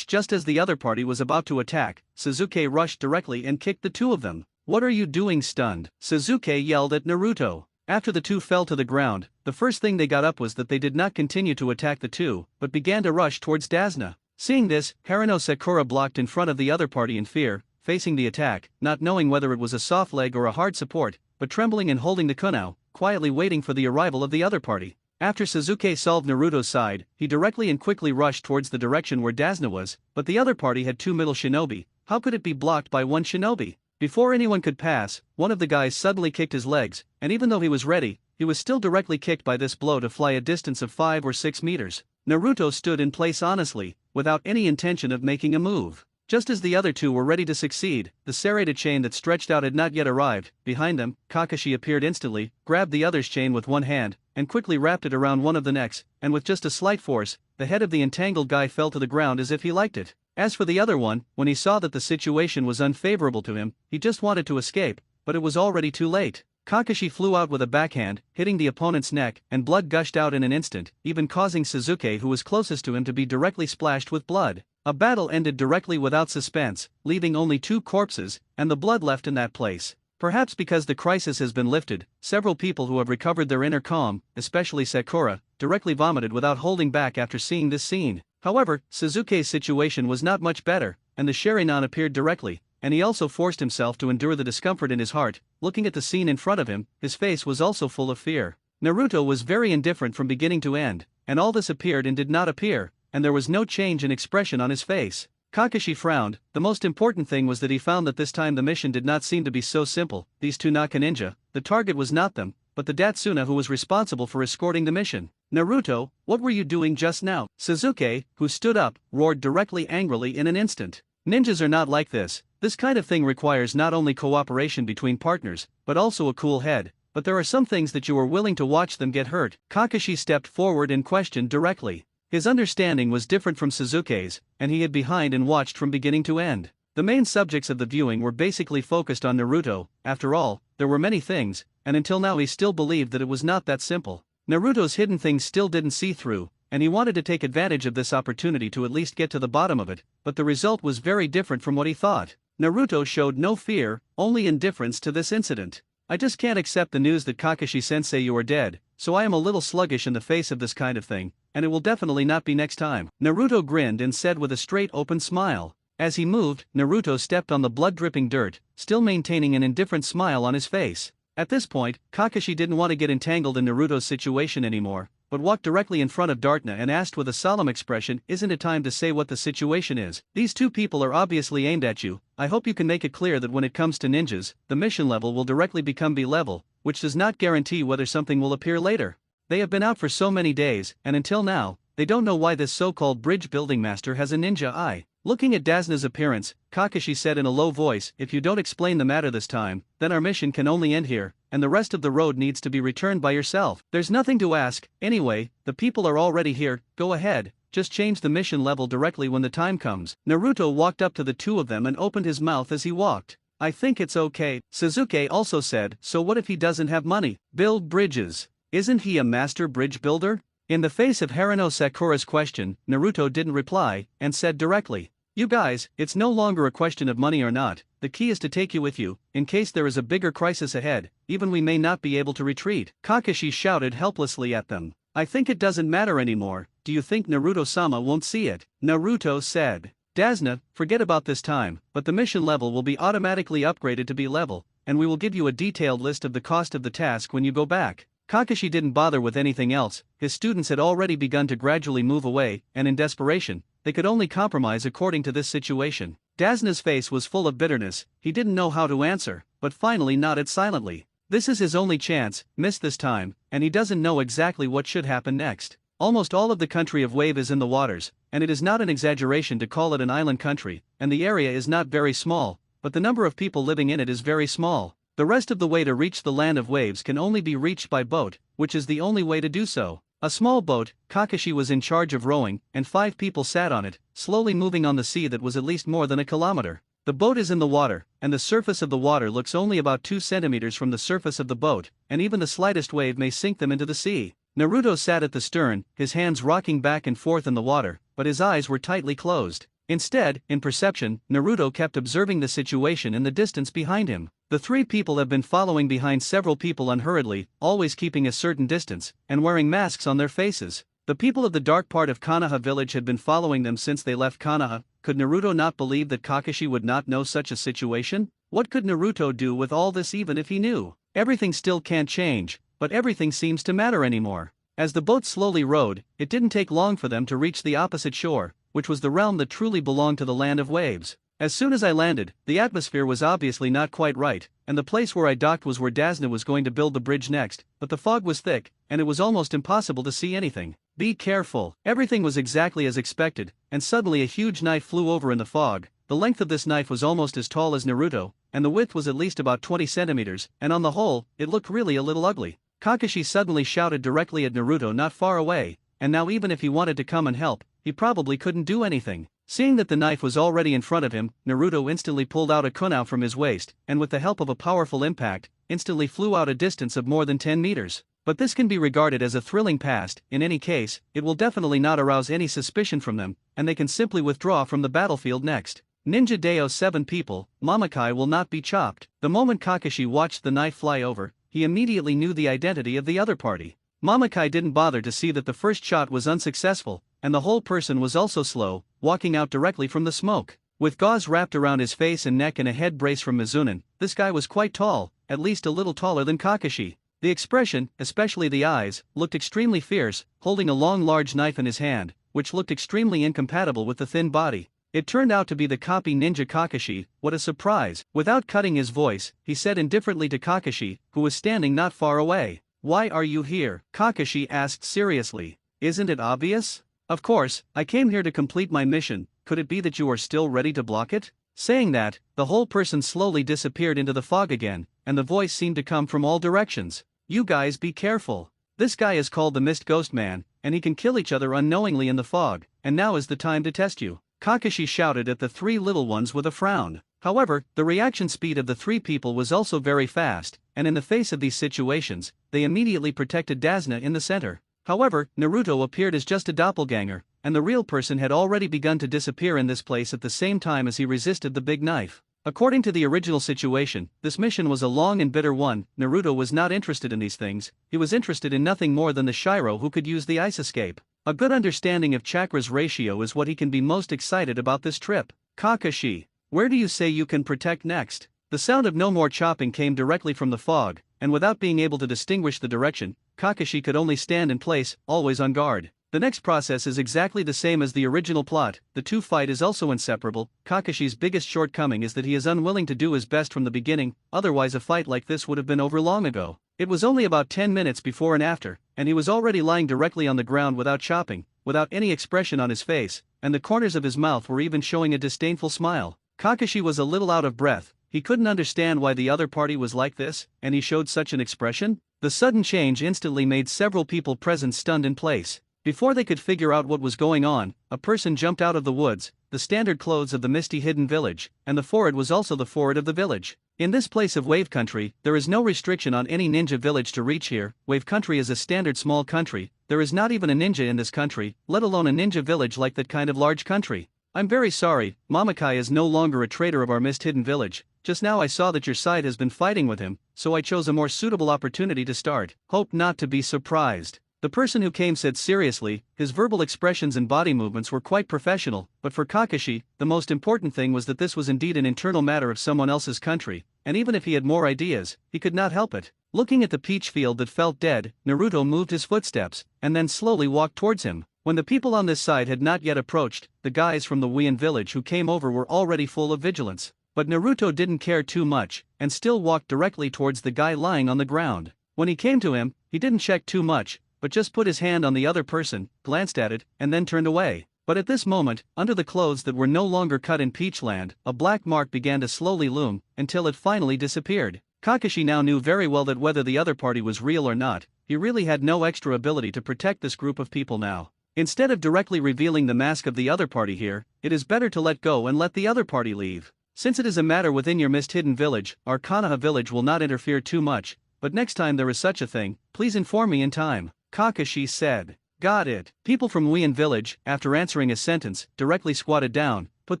Just as the other party was about to attack, Sasuke rushed directly and kicked the 2 of them. "What are you doing, stunned?" Sasuke yelled at Naruto. After the 2 fell to the ground, the first thing they got up was that they did not continue to attack the 2, but began to rush towards Dasna. Seeing this, Haruno Sakura blocked in front of the other party in fear, facing the attack, not knowing whether it was a soft leg or a hard support, but trembling and holding the kunai, quietly waiting for the arrival of the other party. After Sasuke solved Naruto's side, he directly and quickly rushed towards the direction where Dasna was, but the other party had 2 middle shinobi. How could it be blocked by 1 shinobi? Before anyone could pass, one of the guys suddenly kicked his legs, and even though he was ready, he was still directly kicked by this blow to fly a distance of 5 or 6 meters. Naruto stood in place honestly, without any intention of making a move. Just as the other 2 were ready to succeed, the serrated chain that stretched out had not yet arrived. Behind them, Kakashi appeared instantly, grabbed the other's chain with one hand, and quickly wrapped it around one of the necks, and with just a slight force, the head of the entangled guy fell to the ground as if he liked it. As for the other one, when he saw that the situation was unfavorable to him, he just wanted to escape, but it was already too late. Kakashi flew out with a backhand, hitting the opponent's neck, and blood gushed out in an instant, even causing Sasuke, who was closest to him, to be directly splashed with blood. A battle ended directly without suspense, leaving only 2 corpses, and the blood left in that place. Perhaps because the crisis has been lifted, several people who have recovered their inner calm, especially Sakura, directly vomited without holding back after seeing this scene. However, Sasuke's situation was not much better, and the Sharingan appeared directly, and he also forced himself to endure the discomfort in his heart. Looking at the scene in front of him, his face was also full of fear. Naruto was very indifferent from beginning to end, and all this appeared and did not appear, and there was no change in expression on his face. Kakashi frowned. The most important thing was that he found that this time the mission did not seem to be so simple. These 2 Naka ninja, the target was not them, but the Datsuna who was responsible for escorting the mission. "Naruto, what were you doing just now?" Sasuke, who stood up, roared directly angrily in an instant. "Ninjas are not like this. This kind of thing requires not only cooperation between partners, but also a cool head. But there are some things that you are willing to watch them get hurt." Kakashi stepped forward and questioned directly. His understanding was different from Sasuke's, and he hid behind and watched from beginning to end. The main subjects of the viewing were basically focused on Naruto. After all, there were many things, and until now he still believed that it was not that simple. Naruto's hidden things still didn't see through, and he wanted to take advantage of this opportunity to at least get to the bottom of it, but the result was very different from what he thought. Naruto showed no fear, only indifference to this incident. "I just can't accept the news that Kakashi-sensei you are dead, so I am a little sluggish in the face of this kind of thing, and it will definitely not be next time." Naruto grinned and said with a straight open smile. As he moved, Naruto stepped on the blood-dripping dirt, still maintaining an indifferent smile on his face. At this point, Kakashi didn't want to get entangled in Naruto's situation anymore, but walked directly in front of Dartna and asked with a solemn expression, "Isn't it time to say what the situation is? These 2 people are obviously aimed at you. I hope you can make it clear that when it comes to ninjas, the mission level will directly become B level, which does not guarantee whether something will appear later. They have been out for so many days, and until now, they don't know why this so-called bridge building master has a ninja eye. Looking at Dazna's appearance, Kakashi said in a low voice, "If you don't explain the matter this time, then our mission can only end here, and the rest of the road needs to be returned by yourself. There's nothing to ask, anyway, the people are already here, go ahead, just change the mission level directly when the time comes." Naruto walked up to the two of them and opened his mouth as he walked. "I think it's okay." Sasuke also said, "So what if he doesn't have money? Build bridges. Isn't he a master bridge builder?" In the face of Haruno Sakura's question, Naruto didn't reply, and said directly, "You guys, it's no longer a question of money or not, the key is to take you with you, in case there is a bigger crisis ahead, even we may not be able to retreat." Kakashi shouted helplessly at them, "I think it doesn't matter anymore, do you think Naruto-sama won't see it?" Naruto said, "Dazna, forget about this time, but the mission level will be automatically upgraded to B level, and we will give you a detailed list of the cost of the task when you go back." Kakashi didn't bother with anything else, his students had already begun to gradually move away, and in desperation, they could only compromise according to this situation. Dazna's face was full of bitterness, he didn't know how to answer, but finally nodded silently. This is his only chance, missed this time, and he doesn't know exactly what should happen next. Almost all of the country of Wave is in the waters, and it is not an exaggeration to call it an island country, and the area is not very small, but the number of people living in it is very small. The rest of the way to reach the land of waves can only be reached by boat, which is the only way to do so. A small boat, Kakashi was in charge of rowing, and 5 people sat on it, slowly moving on the sea that was at least more than a kilometer. The boat is in the water, and the surface of the water looks only about 2 centimeters from the surface of the boat, and even the slightest wave may sink them into the sea. Naruto sat at the stern, his hands rocking back and forth in the water, but his eyes were tightly closed. Instead, in perception, Naruto kept observing the situation in the distance behind him. The 3 people have been following behind several people unhurriedly, always keeping a certain distance, and wearing masks on their faces. The people of the dark part of Konoha village had been following them since they left Konoha. Could Naruto not believe that Kakashi would not know such a situation? What could Naruto do with all this even if he knew? Everything still can't change, but everything seems to matter anymore. As the boat slowly rowed, it didn't take long for them to reach the opposite shore, which was the realm that truly belonged to the land of waves. As soon as I landed, the atmosphere was obviously not quite right, and the place where I docked was where Dazna was going to build the bridge next, but the fog was thick, and it was almost impossible to see anything. Be careful. Everything was exactly as expected, and suddenly a huge knife flew over in the fog. The length of this knife was almost as tall as Naruto, and the width was at least about 20 centimeters, and on the whole, it looked really a little ugly. Kakashi suddenly shouted directly at Naruto not far away, and now even if he wanted to come and help, he probably couldn't do anything. Seeing that the knife was already in front of him, Naruto instantly pulled out a kunai from his waist, and with the help of a powerful impact, instantly flew out a distance of more than 10 meters. But this can be regarded as a thrilling past. In any case, it will definitely not arouse any suspicion from them, and they can simply withdraw from the battlefield next. Ninja Deo 7 people, Mamakai will not be chopped. The moment Kakashi watched the knife fly over, he immediately knew the identity of the other party. Mamakai didn't bother to see that the first shot was unsuccessful, and the whole person was also slow, walking out directly from the smoke. With gauze wrapped around his face and neck and a head brace from Mizunen, this guy was quite tall, at least a little taller than Kakashi. The expression, especially the eyes, looked extremely fierce, holding a long large knife in his hand, which looked extremely incompatible with the thin body. It turned out to be the copy ninja Kakashi. What a surprise. Without cutting his voice, he said indifferently to Kakashi, who was standing not far away. "Why are you here?" Kakashi asked seriously. "Isn't it obvious?" "Of course, I came here to complete my mission. Could it be that you are still ready to block it?" Saying that, the whole person slowly disappeared into the fog again, and the voice seemed to come from all directions. "You guys be careful. This guy is called the Mist Ghost Man, and he can kill each other unknowingly in the fog, and now is the time to test you." Kakashi shouted at the 3 little ones with a frown. However, the reaction speed of the 3 people was also very fast, and in the face of these situations, they immediately protected Dazna in the center. However, Naruto appeared as just a doppelganger, and the real person had already begun to disappear in this place at the same time as he resisted the big knife. According to the original situation, this mission was a long and bitter one. Naruto was not interested in these things, he was interested in nothing more than the Shiro who could use the ice escape. A good understanding of chakra's ratio is what he can be most excited about this trip. "Kakashi, where do you say you can protect next?" The sound of no more chopping came directly from the fog, and without being able to distinguish the direction, Kakashi could only stand in place, always on guard. The next process is exactly the same as the original plot. The 2 fight is also inseparable. Kakashi's biggest shortcoming is that he is unwilling to do his best from the beginning, otherwise a fight like this would have been over long ago. It was only about 10 minutes before and after, and he was already lying directly on the ground without chopping, without any expression on his face, and the corners of his mouth were even showing a disdainful smile. Kakashi was a little out of breath. He couldn't understand why the other party was like this, and he showed such an expression. The sudden change instantly made several people present stunned in place. Before they could figure out what was going on, a person jumped out of the woods, the standard clothes of the misty hidden village, and the forehead was also the forehead of the village. In this place of Wave Country, there is no restriction on any ninja village to reach here. Wave Country is a standard small country. There is not even a ninja in this country, let alone a ninja village like that kind of large country. I'm very sorry, Mamakai is no longer a traitor of our mist hidden village. Just now I saw that your side has been fighting with him, so I chose a more suitable opportunity to start. Hope not to be surprised. The person who came said seriously. His verbal expressions and body movements were quite professional, but for Kakashi, the most important thing was that this was indeed an internal matter of someone else's country, and even if he had more ideas, he could not help it. Looking at the peach field that felt dead, Naruto moved his footsteps, and then slowly walked towards him. When the people on this side had not yet approached, the guys from the Wien village who came over were already full of vigilance. But Naruto didn't care too much, and still walked directly towards the guy lying on the ground. When he came to him, he didn't check too much, but just put his hand on the other person, glanced at it, and then turned away. But at this moment, under the clothes that were no longer cut in Peachland, a black mark began to slowly loom, until it finally disappeared. Kakashi now knew very well that whether the other party was real or not, he really had no extra ability to protect this group of people now. Instead of directly revealing the mask of the other party here, it is better to let go and let the other party leave. Since it is a matter within your mist hidden village, our Konoha village will not interfere too much, but next time there is such a thing, please inform me in time, Kakashi said. Got it. People from Wien village, after answering his sentence, directly squatted down, put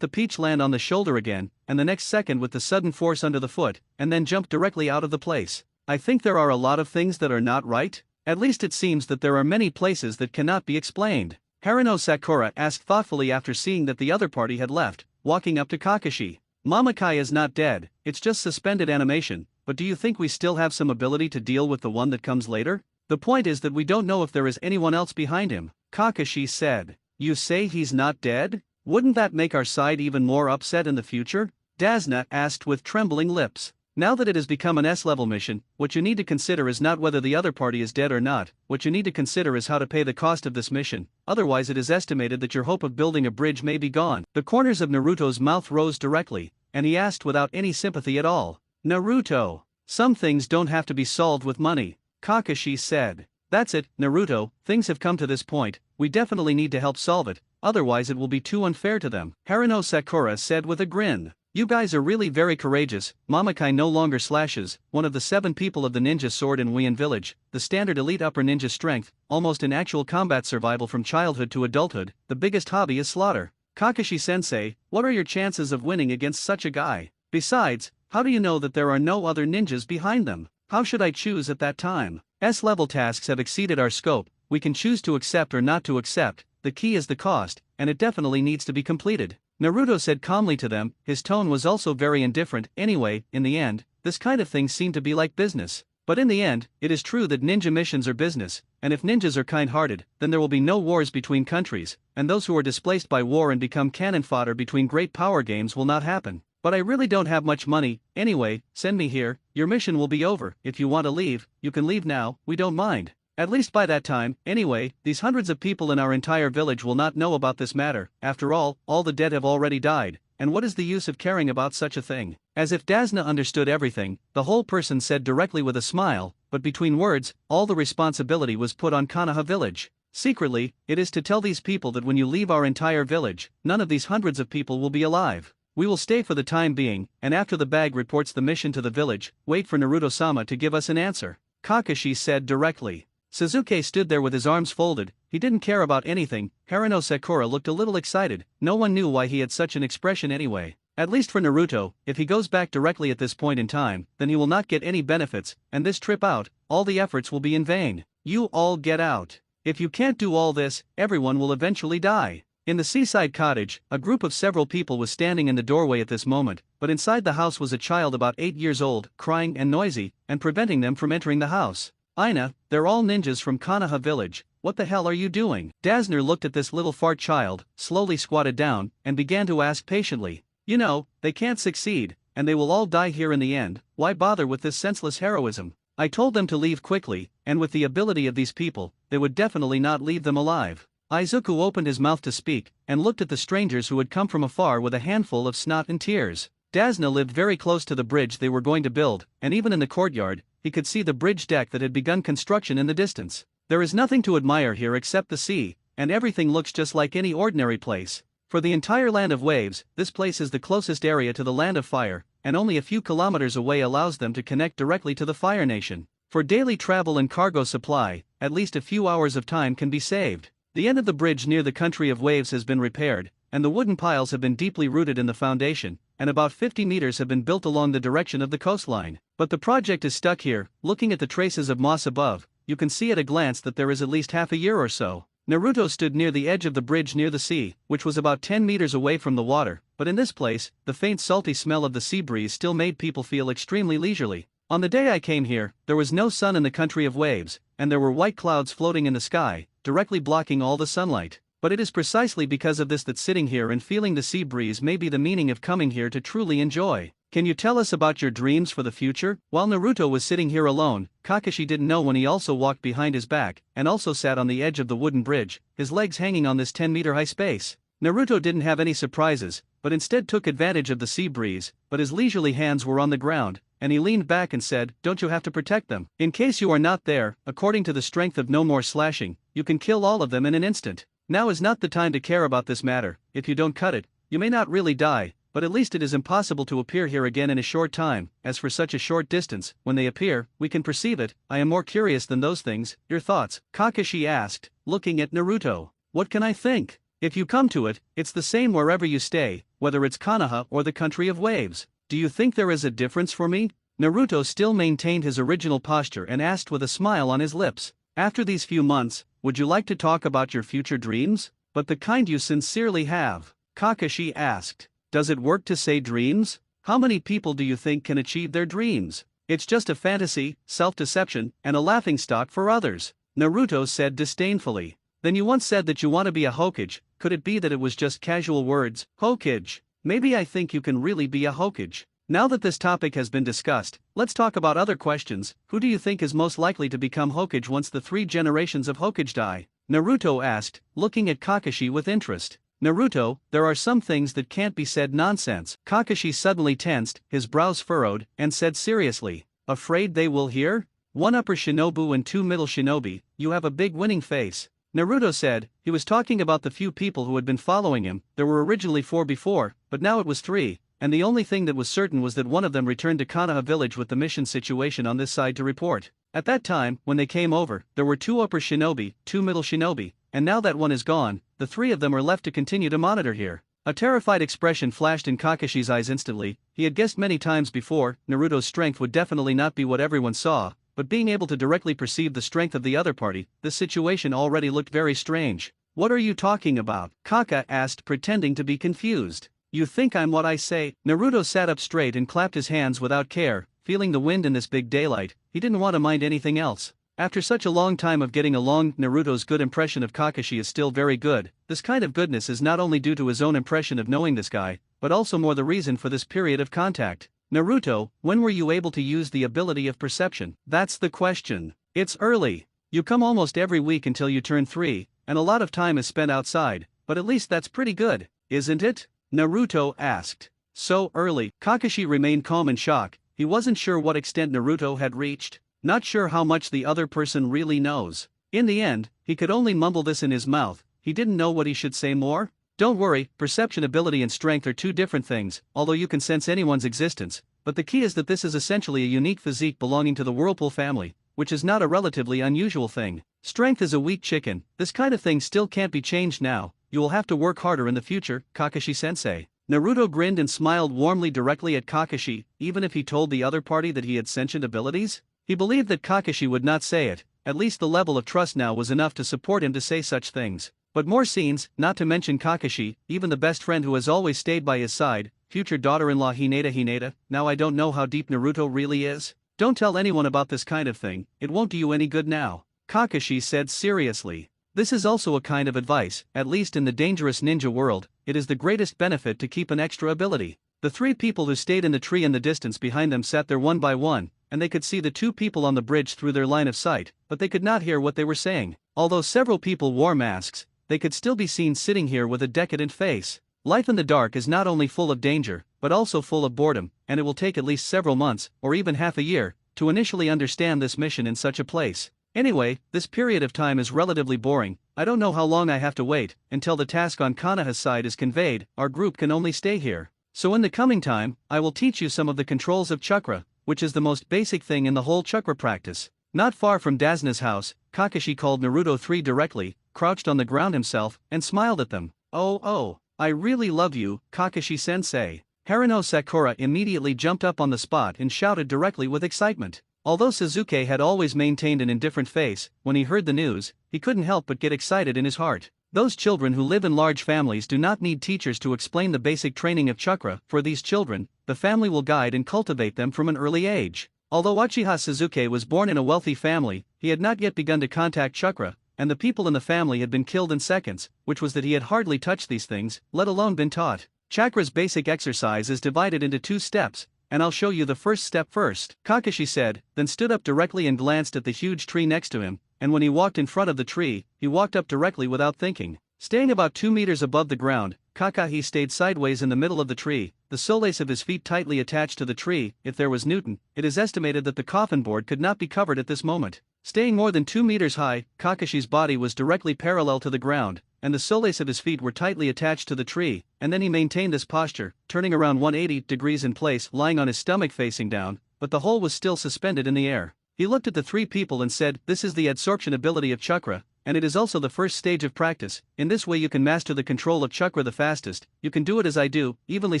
the peach land on the shoulder again, and the next second with the sudden force under the foot, and then jumped directly out of the place. I think there are a lot of things that are not right. At least it seems that there are many places that cannot be explained. Haruno Sakura asked thoughtfully after seeing that the other party had left, walking up to Kakashi. Mamakai is not dead, it's just suspended animation, but do you think we still have some ability to deal with the one that comes later? The point is that we don't know if there is anyone else behind him, Kakashi said. You say he's not dead? Wouldn't that make our side even more upset in the future? Dasna asked with trembling lips. Now that it has become an S-level mission, what you need to consider is not whether the other party is dead or not, what you need to consider is how to pay the cost of this mission, otherwise it is estimated that your hope of building a bridge may be gone. The corners of Naruto's mouth rose directly, and he asked without any sympathy at all. Naruto, some things don't have to be solved with money, Kakashi said. That's it, Naruto, things have come to this point, we definitely need to help solve it, otherwise it will be too unfair to them, Haruno Sakura said with a grin. You guys are really very courageous. Mamakai no longer slashes, one of the 7 people of the ninja sword in Wien village, the standard elite upper ninja strength, almost in actual combat survival from childhood to adulthood, the biggest hobby is slaughter. Kakashi-sensei, what are your chances of winning against such a guy? Besides, how do you know that there are no other ninjas behind them? How should I choose at that time? S-level tasks have exceeded our scope, we can choose to accept or not to accept, the key is the cost, and it definitely needs to be completed. Naruto said calmly to them, his tone was also very indifferent. Anyway, in the end, this kind of thing seemed to be like business. But in the end, it is true that ninja missions are business, and if ninjas are kind-hearted, then there will be no wars between countries, and those who are displaced by war and become cannon fodder between great power games will not happen. But I really don't have much money, anyway, send me here, your mission will be over. If you want to leave, you can leave now, we don't mind. At least by that time, anyway, these hundreds of people in our entire village will not know about this matter. After all the dead have already died, and what is the use of caring about such a thing? As if Dasna understood everything, the whole person said directly with a smile, but between words, all the responsibility was put on Konoha village. Secretly, it is to tell these people that when you leave our entire village, none of these hundreds of people will be alive. We will stay for the time being, and after the bag reports the mission to the village, wait for Naruto-sama to give us an answer, Kakashi said directly. Suzuki stood there with his arms folded, he didn't care about anything. Haruno Sakura looked a little excited, no one knew why he had such an expression anyway. At least for Naruto, if he goes back directly at this point in time, then he will not get any benefits, and this trip out, all the efforts will be in vain. You all get out. If you can't do all this, everyone will eventually die. In the seaside cottage, a group of several people was standing in the doorway at this moment, but inside the house was a child about 8 years old, crying and noisy, and preventing them from entering the house. Aina, they're all ninjas from Konoha village, what the hell are you doing? Dasner looked at this little fart child, slowly squatted down, and began to ask patiently. You know, they can't succeed, and they will all die here in the end, why bother with this senseless heroism? I told them to leave quickly, and with the ability of these people, they would definitely not leave them alive. Izuku opened his mouth to speak, and looked at the strangers who had come from afar with a handful of snot and tears. Dasna lived very close to the bridge they were going to build, and even in the courtyard, he could see the bridge deck that had begun construction in the distance. There is nothing to admire here except the sea, and everything looks just like any ordinary place. For the entire land of waves, this place is the closest area to the land of fire, and only a few kilometers away allows them to connect directly to the Fire Nation. For daily travel and cargo supply, at least a few hours of time can be saved. The end of the bridge near the country of waves has been repaired, and the wooden piles have been deeply rooted in the foundation, and about 50 meters have been built along the direction of the coastline. But the project is stuck here. Looking at the traces of moss above, you can see at a glance that there is at least half a year or so. Naruto stood near the edge of the bridge near the sea, which was about 10 meters away from the water, but in this place, the faint salty smell of the sea breeze still made people feel extremely leisurely. On the day I came here, there was no sun in the country of waves, and there were white clouds floating in the sky, directly blocking all the sunlight. But it is precisely because of this that sitting here and feeling the sea breeze may be the meaning of coming here to truly enjoy. Can you tell us about your dreams for the future? While Naruto was sitting here alone, Kakashi didn't know when he also walked behind his back, and also sat on the edge of the wooden bridge, his legs hanging on this 10-meter high space. Naruto didn't have any surprises, but instead took advantage of the sea breeze, but his leisurely hands were on the ground, and he leaned back and said, "Don't you have to protect them? In case you are not there, according to the strength of no more slashing, you can kill all of them in an instant. Now is not the time to care about this matter. If you don't cut it, you may not really die, but at least it is impossible to appear here again in a short time. As for such a short distance, when they appear, we can perceive it. I am more curious than those things. Your thoughts?" Kakashi asked, looking at Naruto. "What can I think? If you come to it, it's the same wherever you stay, whether it's Konoha or the country of waves. Do you think there is a difference for me?" Naruto still maintained his original posture and asked with a smile on his lips. "After these few months, would you like to talk about your future dreams? But the kind you sincerely have?" Kakashi asked. "Does it work to say dreams? How many people do you think can achieve their dreams? It's just a fantasy, self-deception, and a laughingstock for others," Naruto said disdainfully. "Then you once said that you want to be a Hokage. Could it be that it was just casual words? Hokage. Maybe I think you can really be a Hokage. Now that this topic has been discussed, let's talk about other questions. Who do you think is most likely to become Hokage once the 3 generations of Hokage die?" Naruto asked, looking at Kakashi with interest. "Naruto, there are some things that can't be said nonsense." Kakashi suddenly tensed, his brows furrowed, and said seriously, "Afraid they will hear? 1 upper shinobu and 2 middle shinobi, you have a big winning face." Naruto said. He was talking about the few people who had been following him. There were originally 4 before, but now it was 3, and the only thing that was certain was that one of them returned to Konoha village with the mission situation on this side to report. At that time, when they came over, there were 2 upper shinobi, 2 middle shinobi, and now that one is gone, the 3 of them are left to continue to monitor here. A terrified expression flashed in Kakashi's eyes instantly. He had guessed many times before, Naruto's strength would definitely not be what everyone saw, but being able to directly perceive the strength of the other party, this situation already looked very strange. "What are you talking about?" Kaka asked, pretending to be confused. "You think I'm what I say?" Naruto sat up straight and clapped his hands without care, feeling the wind in this big daylight. He didn't want to mind anything else. After such a long time of getting along, Naruto's good impression of Kakashi is still very good. This kind of goodness is not only due to his own impression of knowing this guy, but also more the reason for this period of contact. "Naruto, when were you able to use the ability of perception?" "That's the question. It's early. You come almost every week until you turn 3, and a lot of time is spent outside, but at least that's pretty good, isn't it?" Naruto asked. "So early?" Kakashi remained calm in shock. He wasn't sure what extent Naruto had reached. Not sure how much the other person really knows. In the end, he could only mumble this in his mouth. He didn't know what he should say more. "Don't worry, perception ability and strength are 2 different things, although you can sense anyone's existence, but the key is that this is essentially a unique physique belonging to the Whirlpool family, which is not a relatively unusual thing. Strength is a weak chicken. This kind of thing still can't be changed now. You will have to work harder in the future, Kakashi-sensei." Naruto grinned and smiled warmly directly at Kakashi, even if he told the other party that he had sentient abilities. He believed that Kakashi would not say it. At least the level of trust now was enough to support him to say such things. But more scenes, not to mention Kakashi, even the best friend who has always stayed by his side, future daughter-in-law Hinata. Now I don't know how deep Naruto really is. "Don't tell anyone about this kind of thing, it won't do you any good now," Kakashi said seriously. "This is also a kind of advice, at least in the dangerous ninja world, it is the greatest benefit to keep an extra ability." The 3 people who stayed in the tree in the distance behind them sat there one by one, and they could see the 2 people on the bridge through their line of sight, but they could not hear what they were saying. Although several people wore masks, they could still be seen sitting here with a decadent face. Life in the dark is not only full of danger, but also full of boredom, and it will take at least several months, or even half a year, to initially understand this mission in such a place. Anyway, this period of time is relatively boring. I don't know how long I have to wait until the task on Kanaha's side is conveyed. Our group can only stay here. So in the coming time, I will teach you some of the controls of chakra, which is the most basic thing in the whole chakra practice. Not far from Dasuna's house, Kakashi called Naruto 3 directly, crouched on the ground himself, and smiled at them. Oh, I really love you, Kakashi-sensei. Haruno Sakura immediately jumped up on the spot and shouted directly with excitement. Although Sasuke had always maintained an indifferent face, when he heard the news, he couldn't help but get excited in his heart. Those children who live in large families do not need teachers to explain the basic training of chakra. For these children, the family will guide and cultivate them from an early age. Although Uchiha Sasuke was born in a wealthy family, he had not yet begun to contact chakra, and the people in the family had been killed in seconds, which was that he had hardly touched these things, let alone been taught. Chakra's basic exercise is divided into 2 steps, and I'll show you the first step first, Kakashi said, then stood up directly and glanced at the huge tree next to him, and when he walked in front of the tree, he walked up directly without thinking. Staying about 2 meters above the ground, Kakashi stayed sideways in the middle of the tree, the soleace of his feet tightly attached to the tree. If there was Newton, it is estimated that the coffin board could not be covered at this moment. Staying more than 2 meters high, Kakashi's body was directly parallel to the ground, and the soleace of his feet were tightly attached to the tree, and then he maintained this posture, turning around 180 degrees in place, lying on his stomach facing down, but the whole was still suspended in the air. He looked at the 3 people and said, "This is the adsorption ability of chakra, and it is also the first stage of practice. In this way you can master the control of chakra the fastest. You can do it as I do, evenly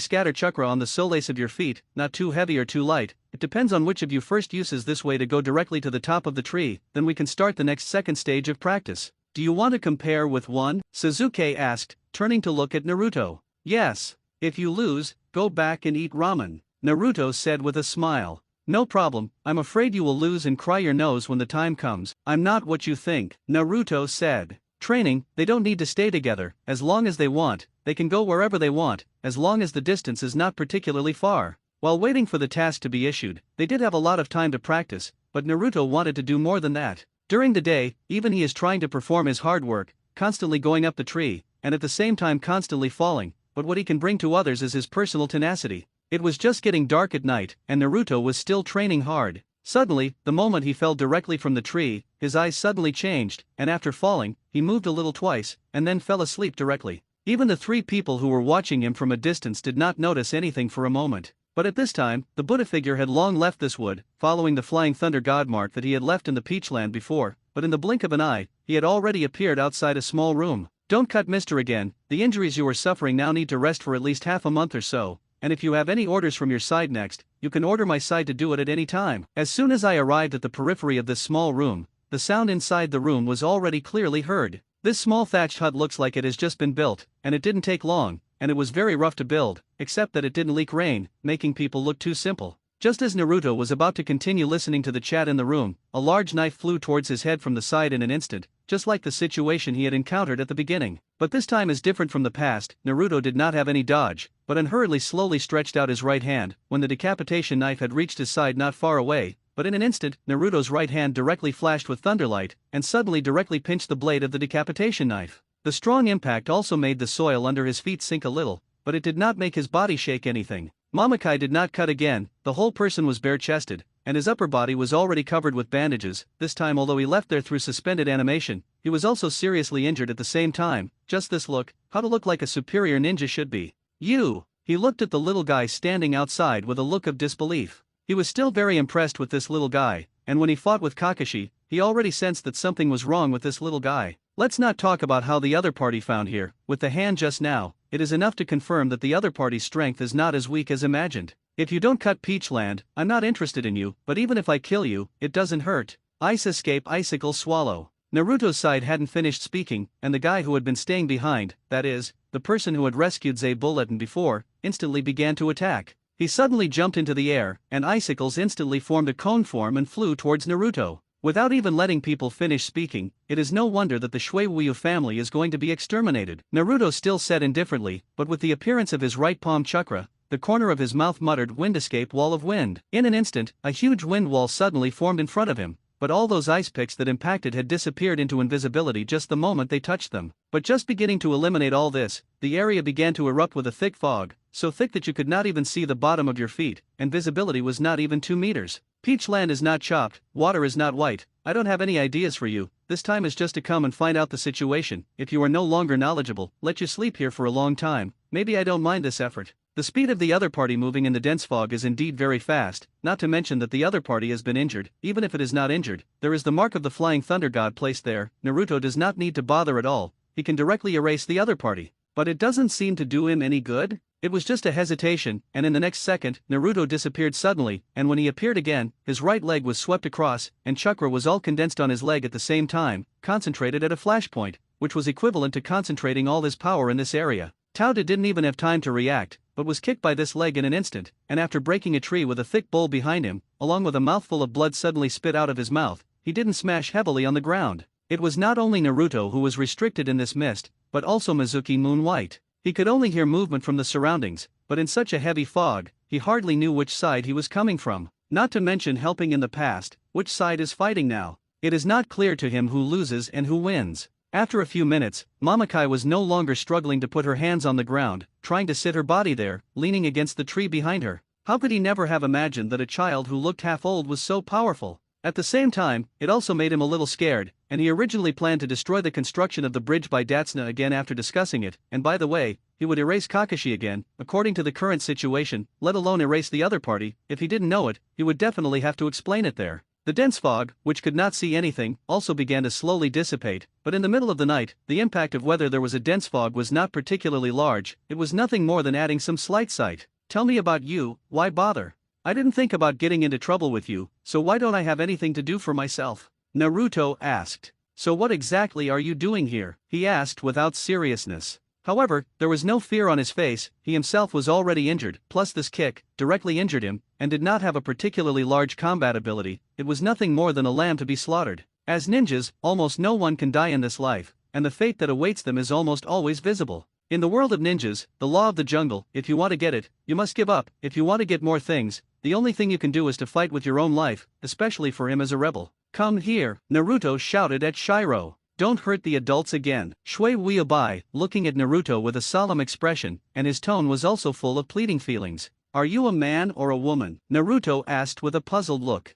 scatter chakra on the soleace of your feet, not too heavy or too light. It depends on which of you first uses this way to go directly to the top of the tree, then we can start the next second stage of practice. Do you want to compare with one?" Sasuke asked, turning to look at Naruto. "Yes. If you lose, go back and eat ramen," Naruto said with a smile. "No problem, I'm afraid you will lose and cry your nose when the time comes." "I'm not what you think," Naruto said. "Training, they don't need to stay together. As long as they want, they can go wherever they want, as long as the distance is not particularly far." While waiting for the task to be issued, they did have a lot of time to practice, but Naruto wanted to do more than that. During the day, even he is trying to perform his hard work, constantly going up the tree, and at the same time constantly falling, but what he can bring to others is his personal tenacity. It was just getting dark at night, and Naruto was still training hard. Suddenly, the moment he fell directly from the tree, his eyes suddenly changed, and after falling, he moved a little twice, and then fell asleep directly. Even the 3 people who were watching him from a distance did not notice anything for a moment. But at this time, the Buddha figure had long left this wood, following the flying thunder god mark that he had left in the Peachland before, but in the blink of an eye, he had already appeared outside a small room. "Don't cut Mr. again, the injuries you are suffering now need to rest for at least half a month or so. And if you have any orders from your side next, you can order my side to do it at any time." As soon as I arrived at the periphery of this small room, the sound inside the room was already clearly heard. This small thatched hut looks like it has just been built, and it didn't take long, and it was very rough to build, except that it didn't leak rain, making people look too simple. Just as Naruto was about to continue listening to the chat in the room, a large knife flew towards his head from the side in an instant, just like the situation he had encountered at the beginning. But this time is different from the past. Naruto did not have any dodge, but unhurriedly slowly stretched out his right hand, when the decapitation knife had reached his side not far away, but in an instant, Naruto's right hand directly flashed with thunderlight, and suddenly directly pinched the blade of the decapitation knife. The strong impact also made the soil under his feet sink a little, but it did not make his body shake anything. Mamakai did not cut again, the whole person was bare-chested, and his upper body was already covered with bandages. This time, although he left there through suspended animation, he was also seriously injured at the same time. Just this look, how to look like a superior ninja should be. "You!" He looked at the little guy standing outside with a look of disbelief. He was still very impressed with this little guy, and when he fought with Kakashi, he already sensed that something was wrong with this little guy. Let's not talk about how the other party found here. With the hand just now, it is enough to confirm that the other party's strength is not as weak as imagined. "If you don't cut Peachland, I'm not interested in you, but even if I kill you, it doesn't hurt. Ice escape icicle swallow." Naruto's side hadn't finished speaking, and the guy who had been staying behind, that is, the person who had rescued Zay Bulletin before, instantly began to attack. He suddenly jumped into the air, and icicles instantly formed a cone form and flew towards Naruto. Without even letting people finish speaking, it is no wonder that the Shueisha family is going to be exterminated. Naruto still said indifferently, but with the appearance of his right palm chakra, the corner of his mouth muttered, "Wind escape wall of wind." In an instant, a huge wind wall suddenly formed in front of him, but all those ice picks that impacted had disappeared into invisibility just the moment they touched them. But just beginning to eliminate all this, the area began to erupt with a thick fog, so thick that you could not even see the bottom of your feet, and visibility was not even 2 meters. Peach land is not chopped, water is not white. I don't have any ideas for you. This time is just to come and find out the situation. If you are no longer knowledgeable, let you sleep here for a long time. Maybe I don't mind this effort. The speed of the other party moving in the dense fog is indeed very fast, not to mention that the other party has been injured. Even if it is not injured, there is the mark of the flying thunder god placed there. Naruto does not need to bother at all. He can directly erase the other party. But it doesn't seem to do him any good. It was just a hesitation, and in the next second, Naruto disappeared suddenly, and when he appeared again, his right leg was swept across, and chakra was all condensed on his leg at the same time, concentrated at a flashpoint, which was equivalent to concentrating all his power in this area. Tauda didn't even have time to react, but was kicked by this leg in an instant, and after breaking a tree with a thick bowl behind him, along with a mouthful of blood suddenly spit out of his mouth, he didn't smash heavily on the ground. It was not only Naruto who was restricted in this mist, but also Mizuki Moon White. He could only hear movement from the surroundings, but in such a heavy fog, he hardly knew which side he was coming from. Not to mention helping in the past, which side is fighting now. It is not clear to him who loses and who wins. After a few minutes, Mamakai was no longer struggling to put her hands on the ground, trying to sit her body there, leaning against the tree behind her. How could he never have imagined that a child who looked half old was so powerful? At the same time, it also made him a little scared, and he originally planned to destroy the construction of the bridge by Datsuna again after discussing it, and by the way, he would erase Kakashi again, according to the current situation, let alone erase the other party. If he didn't know it, he would definitely have to explain it there. The dense fog, which could not see anything, also began to slowly dissipate, but in the middle of the night, the impact of whether there was a dense fog was not particularly large. It was nothing more than adding some slight sight. Tell me about you, why bother? I didn't think about getting into trouble with you, so why don't I have anything to do for myself? Naruto asked. So what exactly are you doing here? He asked without seriousness. However, there was no fear on his face. He himself was already injured, plus this kick directly injured him, and did not have a particularly large combat ability. It was nothing more than a lamb to be slaughtered. As ninjas, almost no one can die in this life, and the fate that awaits them is almost always visible. In the world of ninjas, the law of the jungle, if you want to get it, you must give up. If you want to get more things, the only thing you can do is to fight with your own life, especially for him as a rebel. Come here, Naruto shouted at Shiro. Don't hurt the adults again. Shui Wiobai, looking at Naruto with a solemn expression, and his tone was also full of pleading feelings. Are you a man or a woman? Naruto asked with a puzzled look.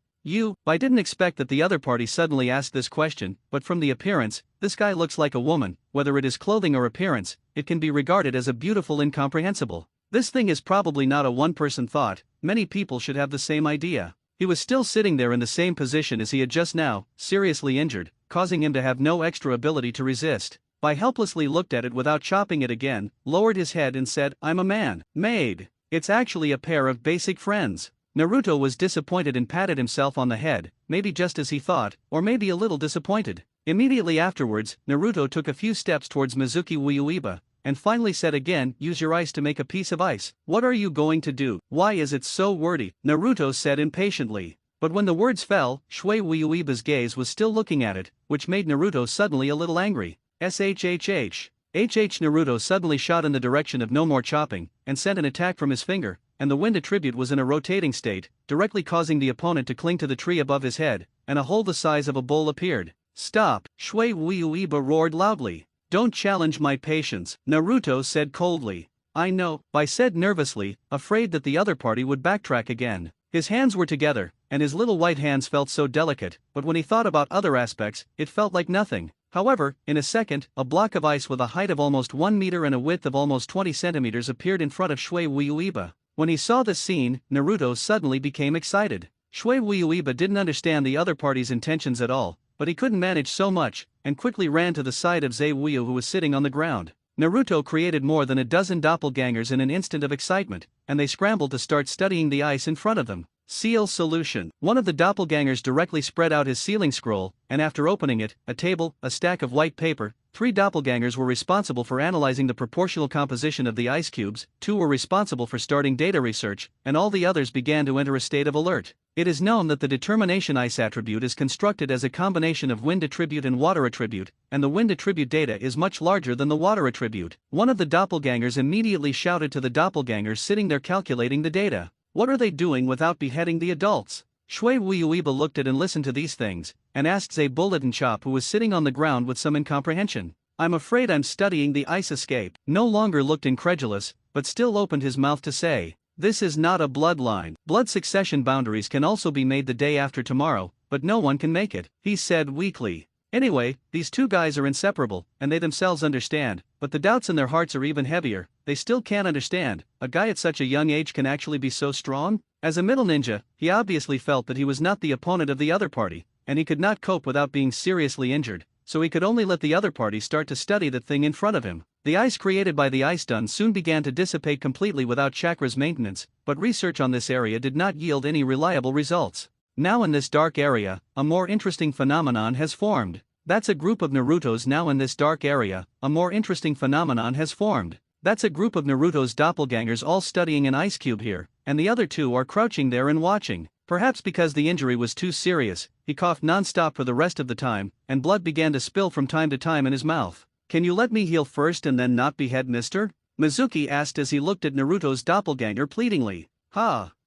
I didn't expect that the other party suddenly asked this question, but from the appearance, this guy looks like a woman. Whether it is clothing or appearance, it can be regarded as a beautiful incomprehensible. This thing is probably not a one-person thought, many people should have the same idea. He was still sitting there in the same position as he had just now, seriously injured, causing him to have no extra ability to resist. Bai helplessly looked at it without chopping it again, lowered his head and said, I'm a man. Made. It's actually a pair of basic friends. Naruto was disappointed and patted himself on the head, maybe just as he thought, or maybe a little disappointed. Immediately afterwards, Naruto took a few steps towards Mizuki Uiba, and finally said again, use your ice to make a piece of ice. What are you going to do? Why is it so wordy? Naruto said impatiently. But when the words fell, Shui Uiba's gaze was still looking at it, which made Naruto suddenly a little angry. SHHH. Naruto suddenly shot in the direction of no more chopping, and sent an attack from his finger, and the wind attribute was in a rotating state, directly causing the opponent to cling to the tree above his head, and a hole the size of a bowl appeared. Stop, Shui Uiba roared loudly. Don't challenge my patience, Naruto said coldly. I know, Bai said nervously, afraid that the other party would backtrack again. His hands were together, and his little white hands felt so delicate, but when he thought about other aspects, it felt like nothing. However, in a second, a block of ice with a height of almost 1 meter and a width of almost 20 centimeters appeared in front of Shui Uiba. When he saw this scene, Naruto suddenly became excited. Shui Uiba didn't understand the other party's intentions at all, but he couldn't manage so much, and quickly ran to the side of Zewuyu who was sitting on the ground. Naruto created more than a dozen doppelgangers in an instant of excitement, and they scrambled to start studying the ice in front of them. Seal solution. One of the doppelgangers directly spread out his sealing scroll, and after opening it, a table, a stack of white paper, 3 doppelgangers were responsible for analyzing the proportional composition of the ice cubes, 2 were responsible for starting data research, and all the others began to enter a state of alert. It is known that the determination ice attribute is constructed as a combination of wind attribute and water attribute, and the wind attribute data is much larger than the water attribute. One of the doppelgangers immediately shouted to the doppelgangers sitting there calculating the data. What are they doing without beheading the adults? Shui Wuiba looked at and listened to these things, and asked Zay Bullet and Chop, who was sitting on the ground with some incomprehension. I'm afraid I'm studying the ice escape. No longer looked incredulous, but still opened his mouth to say, this is not a bloodline. Blood succession boundaries can also be made the day after tomorrow, but no one can make it, he said weakly. Anyway, these two guys are inseparable, and they themselves understand, but the doubts in their hearts are even heavier. They still can't understand, a guy at such a young age can actually be so strong? As a middle ninja, he obviously felt that he was not the opponent of the other party, and he could not cope without being seriously injured, so he could only let the other party start to study the thing in front of him. The ice created by the ice stun soon began to dissipate completely without chakra's maintenance, but research on this area did not yield any reliable results. Now in this dark area, a more interesting phenomenon has formed. That's a group of Narutos now in this dark area, a more interesting phenomenon has formed. That's a group of Naruto's doppelgangers all studying an ice cube here, and the other two are crouching there and watching. Perhaps because the injury was too serious, he coughed non-stop for the rest of the time, and blood began to spill from time to time in his mouth. Can you let me heal first and then not behead, mister? Mizuki asked as he looked at Naruto's doppelganger pleadingly.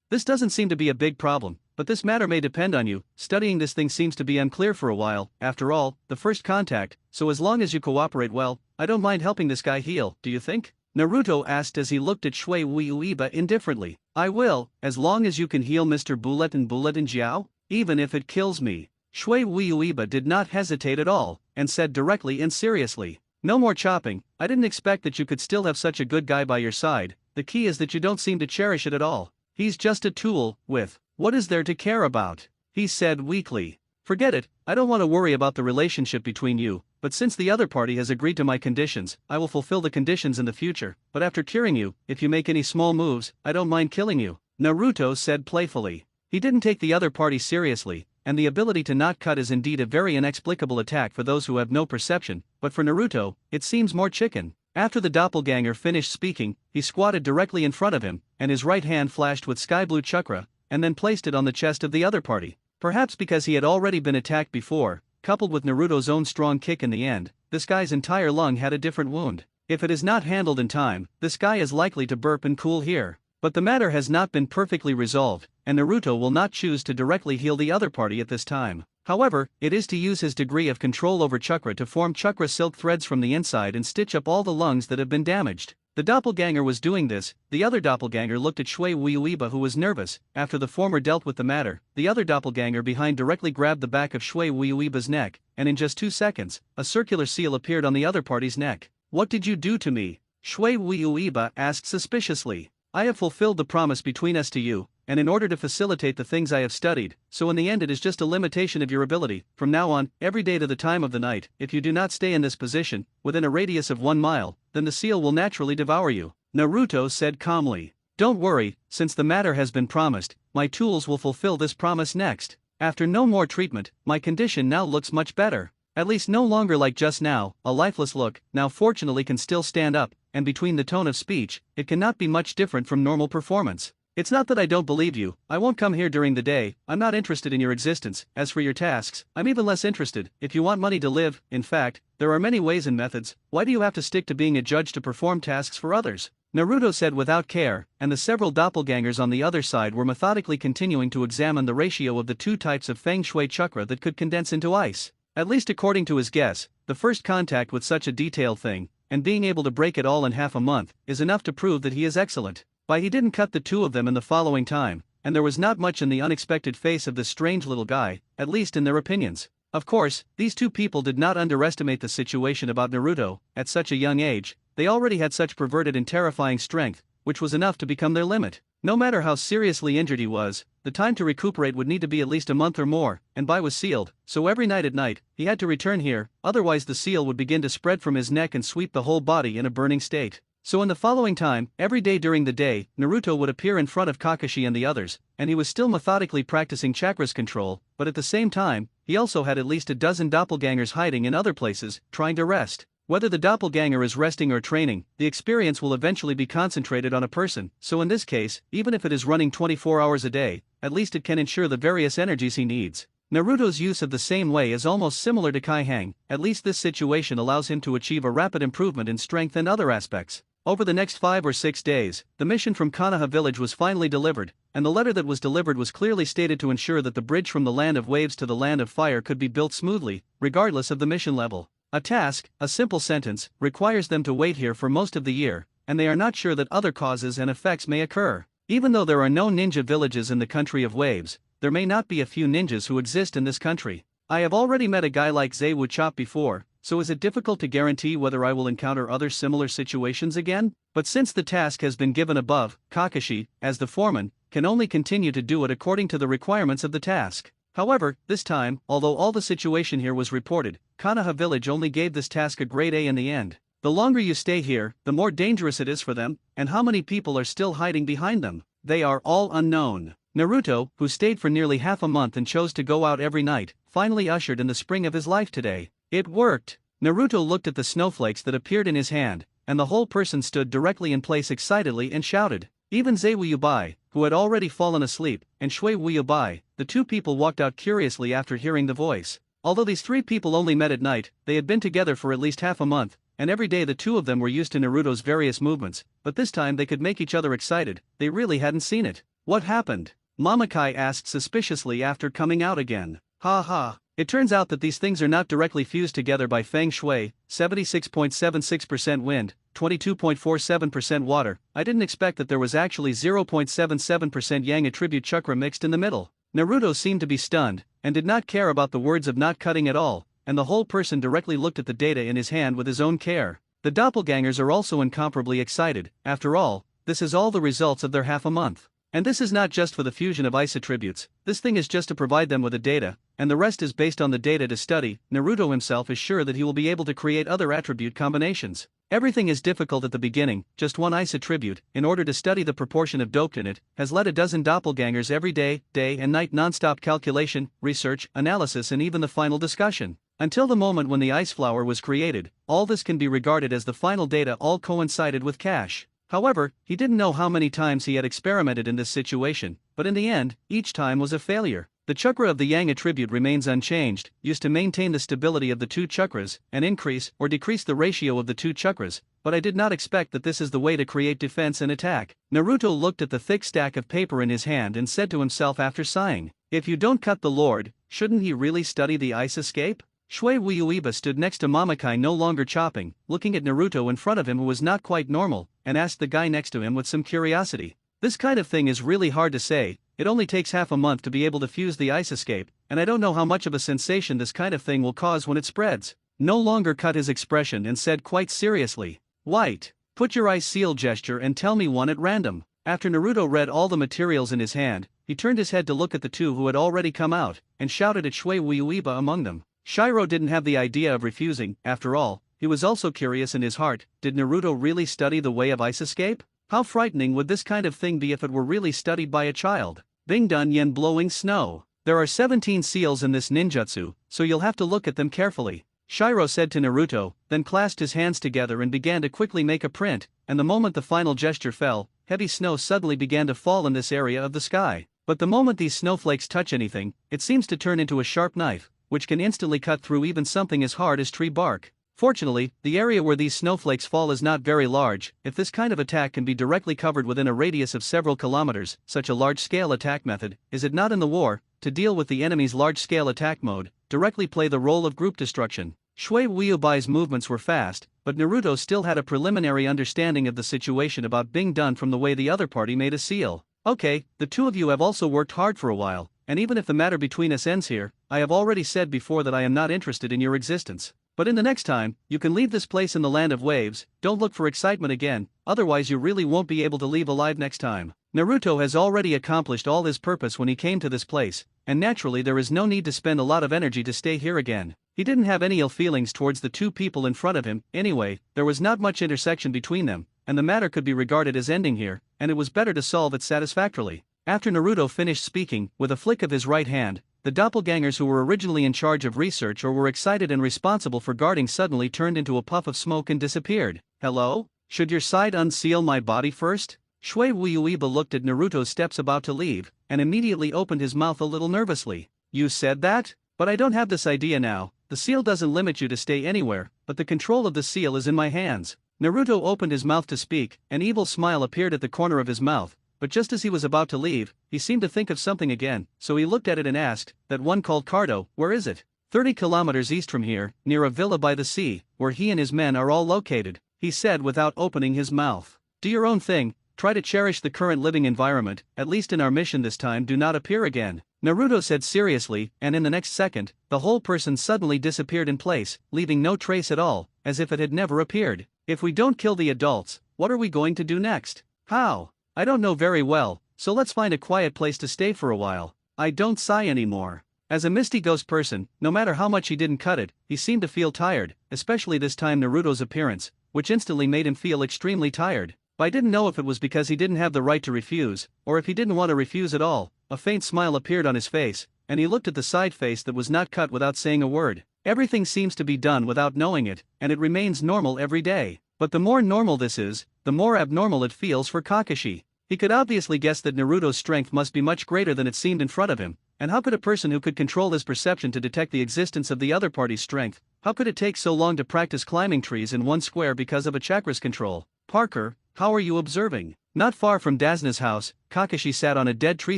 This doesn't seem to be a big problem, but this matter may depend on you. Studying this thing seems to be unclear for a while, after all, the first contact, so as long as you cooperate well, I don't mind helping this guy heal, do you think? Naruto asked as he looked at Shui Wuiba indifferently. I will, as long as you can heal Mr. Bullet and Jiao, even if it kills me. Shui Wuiba did not hesitate at all, and said directly and seriously. No more chopping, I didn't expect that you could still have such a good guy by your side. The key is that you don't seem to cherish it at all. He's just a tool, what is there to care about? He said weakly. Forget it, I don't want to worry about the relationship between you, but since the other party has agreed to my conditions, I will fulfill the conditions in the future, but after curing you, if you make any small moves, I don't mind killing you, Naruto said playfully. He didn't take the other party seriously, and the ability to not cut is indeed a very inexplicable attack for those who have no perception, but for Naruto, it seems more chicken. After the doppelganger finished speaking, he squatted directly in front of him, and his right hand flashed with sky blue chakra, and then placed it on the chest of the other party. Perhaps because he had already been attacked before, coupled with Naruto's own strong kick in the end, this guy's entire lung had a different wound. If it is not handled in time, this guy is likely to burp and cool here. But the matter has not been perfectly resolved, and Naruto will not choose to directly heal the other party at this time. However, it is to use his degree of control over chakra to form chakra silk threads from the inside and stitch up all the lungs that have been damaged. The doppelganger was doing this. The other doppelganger looked at Shui Wuiba, who was nervous. After the former dealt with the matter, the other doppelganger behind directly grabbed the back of Shui Wuiba's neck, and in just 2 seconds, a circular seal appeared on the other party's neck. What did you do to me? Shui Wuiba asked suspiciously. I have fulfilled the promise between us to you, and in order to facilitate the things I have studied, so in the end it is just a limitation of your ability. From now on, every day to the time of the night, if you do not stay in this position, within a radius of 1 mile, then the seal will naturally devour you, Naruto said calmly. Don't worry, since the matter has been promised, my tools will fulfill this promise next. After no more treatment, my condition now looks much better. At least no longer like just now, a lifeless look, now fortunately can still stand up, and between the tone of speech, it cannot be much different from normal performance. It's not that I don't believe you, I won't come here during the day, I'm not interested in your existence. As for your tasks, I'm even less interested. If you want money to live, in fact, there are many ways and methods. Why do you have to stick to being a judge to perform tasks for others? Naruto said without care, and the several doppelgangers on the other side were methodically continuing to examine the ratio of the 2 types of feng shui chakra that could condense into ice. At least according to his guess, the first contact with such a detailed thing, and being able to break it all in half a month, is enough to prove that he is excellent. But he didn't cut the 2 of them in the following time, and there was not much in the unexpected face of this strange little guy, at least in their opinions. Of course, these 2 people did not underestimate the situation about Naruto. At such a young age, they already had such perverted and terrifying strength, which was enough to become their limit. No matter how seriously injured he was, the time to recuperate would need to be at least a month or more, and Bai was sealed, so every night at night, he had to return here, otherwise the seal would begin to spread from his neck and sweep the whole body in a burning state. So in the following time, every day during the day, Naruto would appear in front of Kakashi and the others, and he was still methodically practicing chakra's control, but at the same time, he also had at least a dozen doppelgangers hiding in other places, trying to rest. Whether the doppelganger is resting or training, the experience will eventually be concentrated on a person, so in this case, even if it is running 24 hours a day, at least it can ensure the various energies he needs. Naruto's use of the same way is almost similar to Kai Hang, at least this situation allows him to achieve a rapid improvement in strength and other aspects. Over the next 5 or 6 days, the mission from Konoha village was finally delivered, and the letter that was delivered was clearly stated to ensure that the bridge from the land of waves to the land of fire could be built smoothly, regardless of the mission level. A task, a simple sentence, requires them to wait here for most of the year, and they are not sure that other causes and effects may occur. Even though there are no ninja villages in the country of waves, there may not be a few ninjas who exist in this country. I have already met a guy like Zhe Chop before, so is it difficult to guarantee whether I will encounter other similar situations again? But since the task has been given above, Kakashi, as the foreman, can only continue to do it according to the requirements of the task. However, this time, although all the situation here was reported, Konoha village only gave this task a grade A in the end. The longer you stay here, the more dangerous it is for them, and how many people are still hiding behind them. They are all unknown. Naruto, who stayed for nearly half a month and chose to go out every night, finally ushered in the spring of his life today. It worked. Naruto looked at the snowflakes that appeared in his hand, and the whole person stood directly in place excitedly and shouted. Even Zhe Wuyubai, who had already fallen asleep, and Shui Wuyubai, the two people walked out curiously after hearing the voice. Although these three people only met at night, they had been together for at least half a month, and every day the two of them were used to Naruto's various movements, but this time they could make each other excited. They really hadn't seen it. What happened? Mamakai asked suspiciously after coming out again. Ha ha. It turns out that these things are not directly fused together by feng shui, 76.76% wind, 22.47% water. I didn't expect that there was actually 0.77% yang attribute chakra mixed in the middle. Naruto seemed to be stunned, and did not care about the words of not cutting at all, and the whole person directly looked at the data in his hand with his own care. The doppelgangers are also incomparably excited. After all, this is all the results of their half a month. And this is not just for the fusion of ice attributes, this thing is just to provide them with the data, and the rest is based on the data to study. Naruto himself is sure that he will be able to create other attribute combinations. Everything is difficult at the beginning. Just one ice attribute, in order to study the proportion of doped in it, has led a dozen doppelgangers every day and night non-stop calculation, research, analysis and even the final discussion. Until the moment when the ice flower was created, all this can be regarded as the final data all coincided with Cash. However, he didn't know how many times he had experimented in this situation, but in the end, each time was a failure. The chakra of the yang attribute remains unchanged, used to maintain the stability of the two chakras, and increase or decrease the ratio of the two chakras, but I did not expect that this is the way to create defense and attack. Naruto looked at the thick stack of paper in his hand and said to himself after sighing, if you don't cut the Lord, shouldn't he really study the ice escape? Shui Wuyuiba stood next to Mamakai no longer chopping, looking at Naruto in front of him who was not quite normal, and asked the guy next to him with some curiosity. This kind of thing is really hard to say, it only takes half a month to be able to fuse the ice escape, and I don't know how much of a sensation this kind of thing will cause when it spreads. No longer cut his expression and said quite seriously, White, put your ice seal gesture and tell me one at random. After Naruto read all the materials in his hand, he turned his head to look at the two who had already come out, and shouted at Shui Wuyuiba among them. Shiro didn't have the idea of refusing. After all, he was also curious in his heart, did Naruto really study the way of ice escape? How frightening would this kind of thing be if it were really studied by a child? Bing dun yen blowing snow. There are 17 seals in this ninjutsu, so you'll have to look at them carefully. Shiro said to Naruto, then clasped his hands together and began to quickly make a print, and the moment the final gesture fell, heavy snow suddenly began to fall in this area of the sky. But the moment these snowflakes touch anything, it seems to turn into a sharp knife, which can instantly cut through even something as hard as tree bark. Fortunately, the area where these snowflakes fall is not very large. If this kind of attack can be directly covered within a radius of several kilometers, such a large-scale attack method, is it not in the war, to deal with the enemy's large-scale attack mode, directly play the role of group destruction. Shui Wuyubai's movements were fast, but Naruto still had a preliminary understanding of the situation about being done from the way the other party made a seal. Okay, the two of you have also worked hard for a while, and even if the matter between us ends here, I have already said before that I am not interested in your existence. But in the next time, you can leave this place in the land of waves. Don't look for excitement again, otherwise you really won't be able to leave alive next time. Naruto has already accomplished all his purpose when he came to this place, and naturally there is no need to spend a lot of energy to stay here again. He didn't have any ill feelings towards the two people in front of him. Anyway, there was not much intersection between them, and the matter could be regarded as ending here, and it was better to solve it satisfactorily. After Naruto finished speaking, with a flick of his right hand, the doppelgangers who were originally in charge of research or were excited and responsible for guarding suddenly turned into a puff of smoke and disappeared. Hello? Should your side unseal my body first? Shui Wuyuiba looked at Naruto's steps about to leave, and immediately opened his mouth a little nervously. You said that? But I don't have this idea now. The seal doesn't limit you to stay anywhere, but the control of the seal is in my hands. Naruto opened his mouth to speak, an evil smile appeared at the corner of his mouth, but just as he was about to leave, he seemed to think of something again, so he looked at it and asked, "That one called Cardo, where is it?" 30 kilometers east from here, near a villa by the sea, where he and his men are all located, he said without opening his mouth. Do your own thing, try to cherish the current living environment, at least in our mission this time do not appear again, Naruto said seriously, and in the next second, the whole person suddenly disappeared in place, leaving no trace at all, as if it had never appeared. If we don't kill the adults, what are we going to do next? How? I don't know very well, so let's find a quiet place to stay for a while. I don't sigh anymore. As a misty ghost person, no matter how much he didn't cut it, he seemed to feel tired, especially this time Naruto's appearance, which instantly made him feel extremely tired. But I didn't know if it was because he didn't have the right to refuse, or if he didn't want to refuse at all. A faint smile appeared on his face, and he looked at the side face that was not cut without saying a word. Everything seems to be done without knowing it, and it remains normal every day. But the more normal this is, the more abnormal it feels for Kakashi. He could obviously guess that Naruto's strength must be much greater than it seemed in front of him, and how could a person who could control his perception to detect the existence of the other party's strength, how could it take so long to practice climbing trees in one square because of a chakra's control? Parker, how are you observing? Not far from Dasna's house, Kakashi sat on a dead tree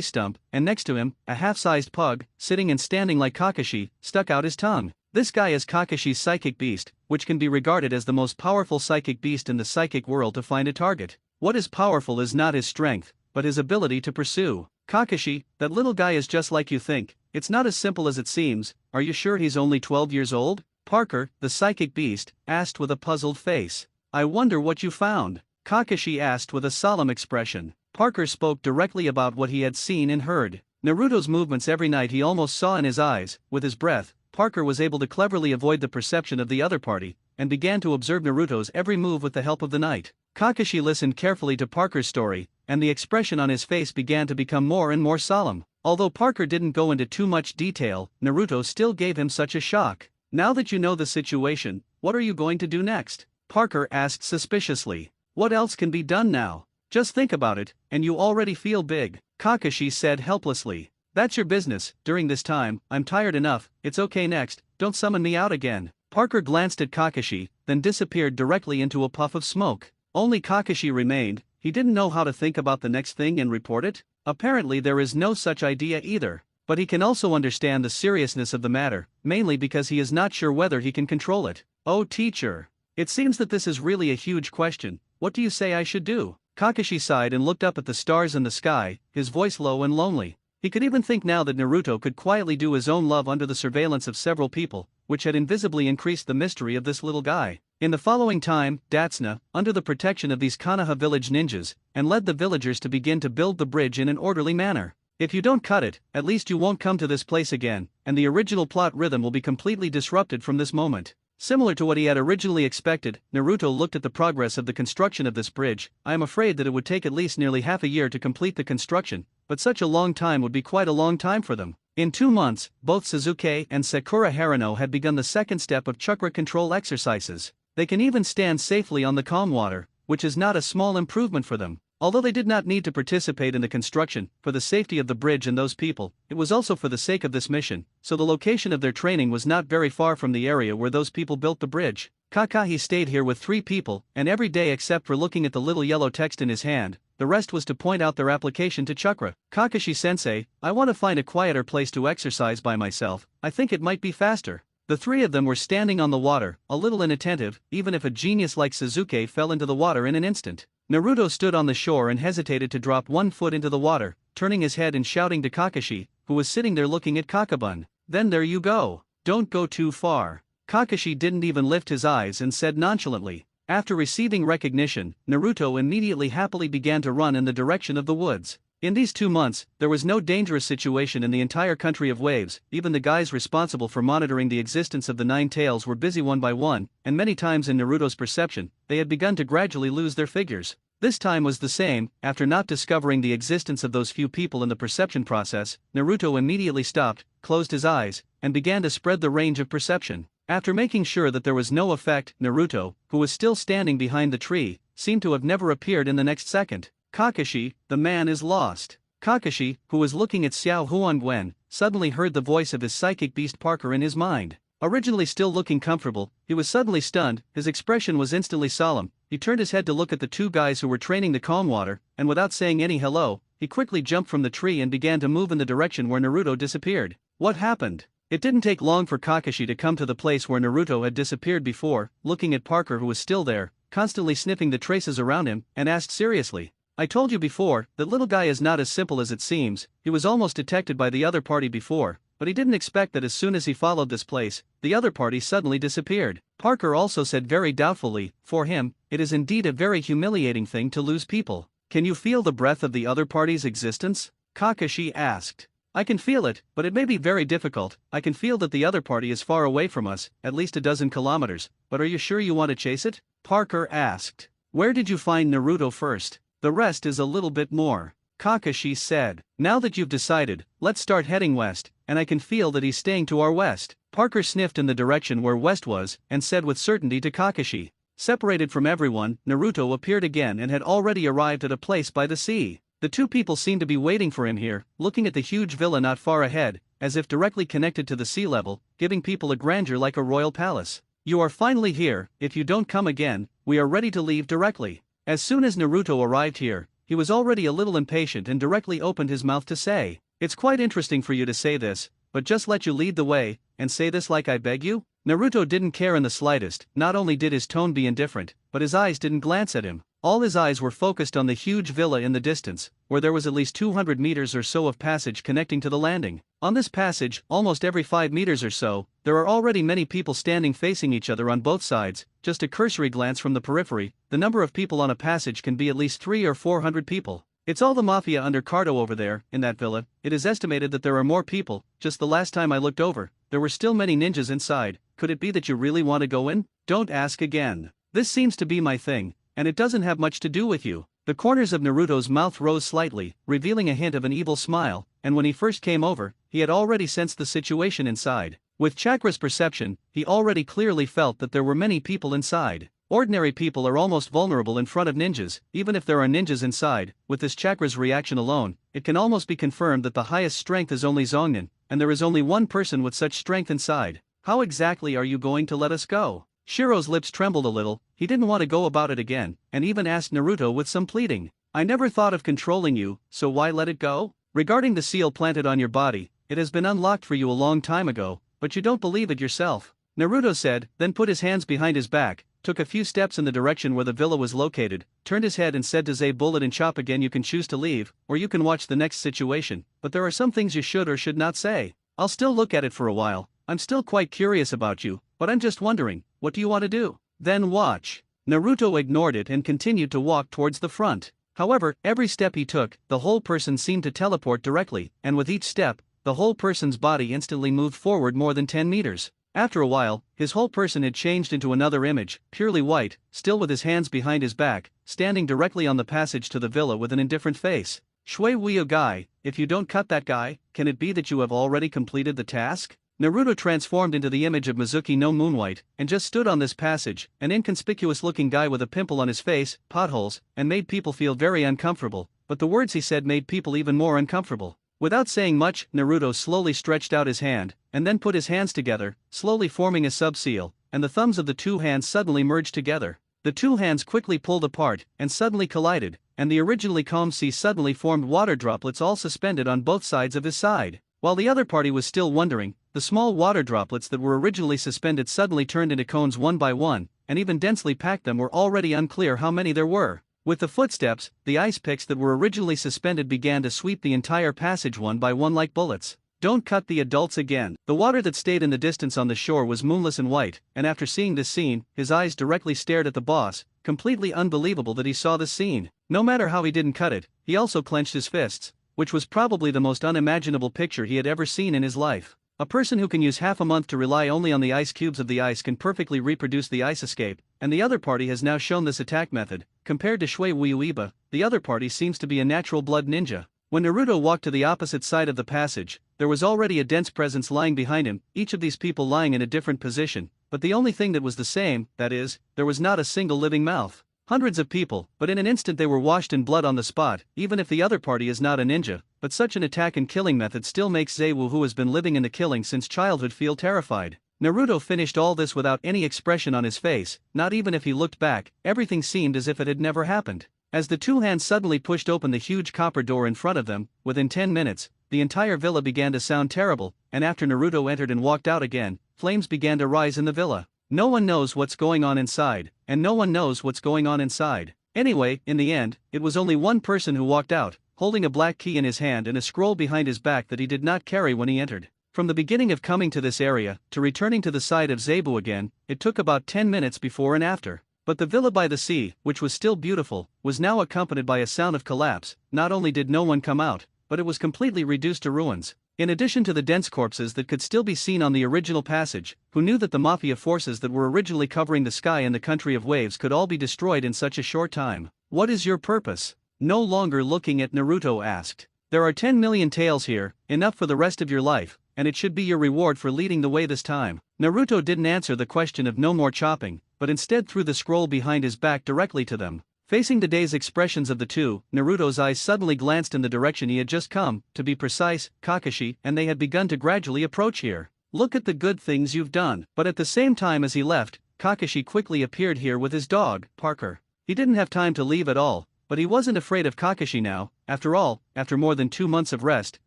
stump, and next to him, a half-sized pug, sitting and standing like Kakashi, stuck out his tongue. This guy is Kakashi's psychic beast, which can be regarded as the most powerful psychic beast in the psychic world to find a target. What is powerful is not his strength, but his ability to pursue. Kakashi, that little guy is just like you think, it's not as simple as it seems, are you sure he's only 12 years old? Parker, the psychic beast, asked with a puzzled face. I wonder what you found, Kakashi asked with a solemn expression. Parker spoke directly about what he had seen and heard. Naruto's movements every night he almost saw in his eyes. With his breath, Parker was able to cleverly avoid the perception of the other party, and began to observe Naruto's every move with the help of the night. Kakashi listened carefully to Parker's story, and the expression on his face began to become more and more solemn. Although Parker didn't go into too much detail, Naruto still gave him such a shock. Now that you know the situation, what are you going to do next? Parker asked suspiciously. What else can be done now? Just think about it, and you already feel big, Kakashi said helplessly. That's your business. During this time, I'm tired enough, it's okay next, don't summon me out again. Parker glanced at Kakashi, then disappeared directly into a puff of smoke. Only Kakashi remained. He didn't know how to think about the next thing and report it. Apparently there is no such idea either. But he can also understand the seriousness of the matter, mainly because he is not sure whether he can control it. Oh teacher. It seems that this is really a huge question. What do you say I should do? Kakashi sighed and looked up at the stars in the sky, his voice low and lonely. He could even think now that Naruto could quietly do his own love under the surveillance of several people, which had invisibly increased the mystery of this little guy. In the following time, Datsuna, under the protection of these Konoha village ninjas, and led the villagers to begin to build the bridge in an orderly manner. If you don't cut it, at least you won't come to this place again, and the original plot rhythm will be completely disrupted from this moment. Similar to what he had originally expected, Naruto looked at the progress of the construction of this bridge. I am afraid that it would take at least nearly half a year to complete the construction, but such a long time would be quite a long time for them. In 2 months, both Suzuki and Sakura Haruno had begun the second step of chakra control exercises. They can even stand safely on the calm water, which is not a small improvement for them. Although they did not need to participate in the construction, for the safety of the bridge and those people, it was also for the sake of this mission, so the location of their training was not very far from the area where those people built the bridge. Kakashi stayed here with 3 people, and every day except for looking at the little yellow text in his hand, the rest was to point out their application to chakra. Kakashi-sensei, I want to find a quieter place to exercise by myself, I think it might be faster. The 3 of them were standing on the water, a little inattentive, even if a genius like Suzuki fell into the water in an instant. Naruto stood on the shore and hesitated to drop 1 foot into the water, turning his head and shouting to Kakashi, who was sitting there looking at Kakabun. Then there you go. Don't go too far. Kakashi didn't even lift his eyes and said nonchalantly. After receiving recognition, Naruto immediately happily began to run in the direction of the woods. In these 2 months, there was no dangerous situation in the entire country of waves. Even the guys responsible for monitoring the existence of the 9 tails were busy one by one, and many times in Naruto's perception, they had begun to gradually lose their figures. This time was the same. After not discovering the existence of those few people in the perception process, Naruto immediately stopped, closed his eyes, and began to spread the range of perception. After making sure that there was no effect, Naruto, who was still standing behind the tree, seemed to have never appeared in the next second. Kakashi, the man is lost. Kakashi, who was looking at Xiao Huangwen, suddenly heard the voice of his psychic beast Parker in his mind. Originally still looking comfortable, he was suddenly stunned. His expression was instantly solemn, he turned his head to look at the two guys who were training the calm water, and without saying any hello, he quickly jumped from the tree and began to move in the direction where Naruto disappeared. What happened? It didn't take long for Kakashi to come to the place where Naruto had disappeared before, looking at Parker who was still there, constantly sniffing the traces around him, and asked seriously, "I told you before, that little guy is not as simple as it seems. He was almost detected by the other party before, but he didn't expect that as soon as he followed this place, the other party suddenly disappeared." Parker also said very doubtfully, "For him, it is indeed a very humiliating thing to lose people." "Can you feel the breath of the other party's existence?" Kakashi asked. "I can feel it, but it may be very difficult. I can feel that the other party is far away from us, at least a dozen kilometers, but are you sure you want to chase it?" Parker asked. "Where did you find Naruto first? The rest is a little bit more," Kakashi said. "Now that you've decided, let's start heading west, and I can feel that he's staying to our west." Parker sniffed in the direction where west was, and said with certainty to Kakashi. Separated from everyone, Naruto appeared again and had already arrived at a place by the sea. The two people seemed to be waiting for him here, looking at the huge villa not far ahead, as if directly connected to the sea level, giving people a grandeur like a royal palace. "You are finally here. If you don't come again, we are ready to leave directly." As soon as Naruto arrived here, he was already a little impatient and directly opened his mouth to say, "It's quite interesting for you to say this, but just let you lead the way, and say this like I beg you?" Naruto didn't care in the slightest. Not only did his tone be indifferent, but his eyes didn't glance at him. All his eyes were focused on the huge villa in the distance, where there was at least 200 meters or so of passage connecting to the landing. On this passage, almost every 5 meters or so, there are already many people standing facing each other on both sides. Just a cursory glance from the periphery, the number of people on a passage can be at least 300 or 400 people. It's all the mafia under Cardo over there, in that villa. It is estimated that there are more people. Just the last time I looked over, there were still many ninjas inside. Could it be that you really want to go in? Don't ask again. This seems to be my thing, and it doesn't have much to do with you. The corners of Naruto's mouth rose slightly, revealing a hint of an evil smile, and when he first came over, he had already sensed the situation inside. With Chakra's perception, he already clearly felt that there were many people inside. Ordinary people are almost vulnerable in front of ninjas, even if there are ninjas inside. With this Chakra's reaction alone, it can almost be confirmed that the highest strength is only Zonnin, and there is only one person with such strength inside. How exactly are you going to let us go? Shiro's lips trembled a little. He didn't want to go about it again, and even asked Naruto with some pleading. "I never thought of controlling you, so why let it go? Regarding the seal planted on your body, it has been unlocked for you a long time ago, but you don't believe it yourself," Naruto said, then put his hands behind his back, took a few steps in the direction where the villa was located, turned his head and said to Zay Bullet and Chop again, "You can choose to leave, or you can watch the next situation, but there are some things you should or should not say. I'll still look at it for a while. I'm still quite curious about you, but I'm just wondering, what do you want to do?" "Then watch." Naruto ignored it and continued to walk towards the front. However, every step he took, the whole person seemed to teleport directly, and with each step, the whole person's body instantly moved forward more than 10 meters. After a while, his whole person had changed into another image, purely white, still with his hands behind his back, standing directly on the passage to the villa with an indifferent face. "Shui Wuyo guy, if you don't cut that guy, can it be that you have already completed the task?" Naruto transformed into the image of Mizuki no Moonlight, and just stood on this passage, an inconspicuous-looking guy with a pimple on his face, potholes, and made people feel very uncomfortable, but the words he said made people even more uncomfortable. Without saying much, Naruto slowly stretched out his hand, and then put his hands together, slowly forming a sub-seal, and the thumbs of the two hands suddenly merged together. The two hands quickly pulled apart, and suddenly collided, and the originally calm sea suddenly formed water droplets all suspended on both sides of his side. While the other party was still wondering, the small water droplets that were originally suspended suddenly turned into cones one by one, and even densely packed them were already unclear how many there were. With the footsteps, the ice picks that were originally suspended began to sweep the entire passage one by one like bullets. "Don't cut the adults again." The water that stayed in the distance on the shore was moonless and white, and after seeing this scene, his eyes directly stared at the boss, completely unbelievable that he saw this scene. No matter how he didn't cut it, he also clenched his fists, which was probably the most unimaginable picture he had ever seen in his life. A person who can use half a month to rely only on the ice cubes of the ice can perfectly reproduce the ice escape, and the other party has now shown this attack method. Compared to Shui Wuiba, the other party seems to be a natural blood ninja. When Naruto walked to the opposite side of the passage, there was already a dense presence lying behind him, each of these people lying in a different position, but the only thing that was the same, that is, there was not a single living mouth. Hundreds of people, but in an instant they were washed in blood on the spot. Even if the other party is not a ninja, but such an attack and killing method still makes Zayu, who has been living in the killing since childhood, feel terrified. Naruto finished all this without any expression on his face, not even if he looked back. Everything seemed as if it had never happened. As the two hands suddenly pushed open the huge copper door in front of them, within 10 minutes, the entire villa began to sound terrible, and after Naruto entered and walked out again, flames began to rise in the villa. No one knows what's going on inside, and no one knows what's going on inside. Anyway, in the end, it was only one person who walked out, holding a black key in his hand and a scroll behind his back that he did not carry when he entered. From the beginning of coming to this area, to returning to the side of Zebu again, it took about 10 minutes before and after. But the villa by the sea, which was still beautiful, was now accompanied by a sound of collapse. Not only did no one come out, but it was completely reduced to ruins. In addition to the dense corpses that could still be seen on the original passage, who knew that the mafia forces that were originally covering the sky in the country of waves could all be destroyed in such a short time. What is your purpose? No longer looking at Naruto asked. There are 10 million taels here, enough for the rest of your life, and it should be your reward for leading the way this time. Naruto didn't answer the question of no more chopping, but instead threw the scroll behind his back directly to them. Facing the dazed expressions of the two, Naruto's eyes suddenly glanced in the direction he had just come, to be precise, Kakashi, and they had begun to gradually approach here. Look at the good things you've done. But at the same time as he left, Kakashi quickly appeared here with his dog, Parker. He didn't have time to leave at all, but he wasn't afraid of Kakashi now. After all, after more than 2 months of rest,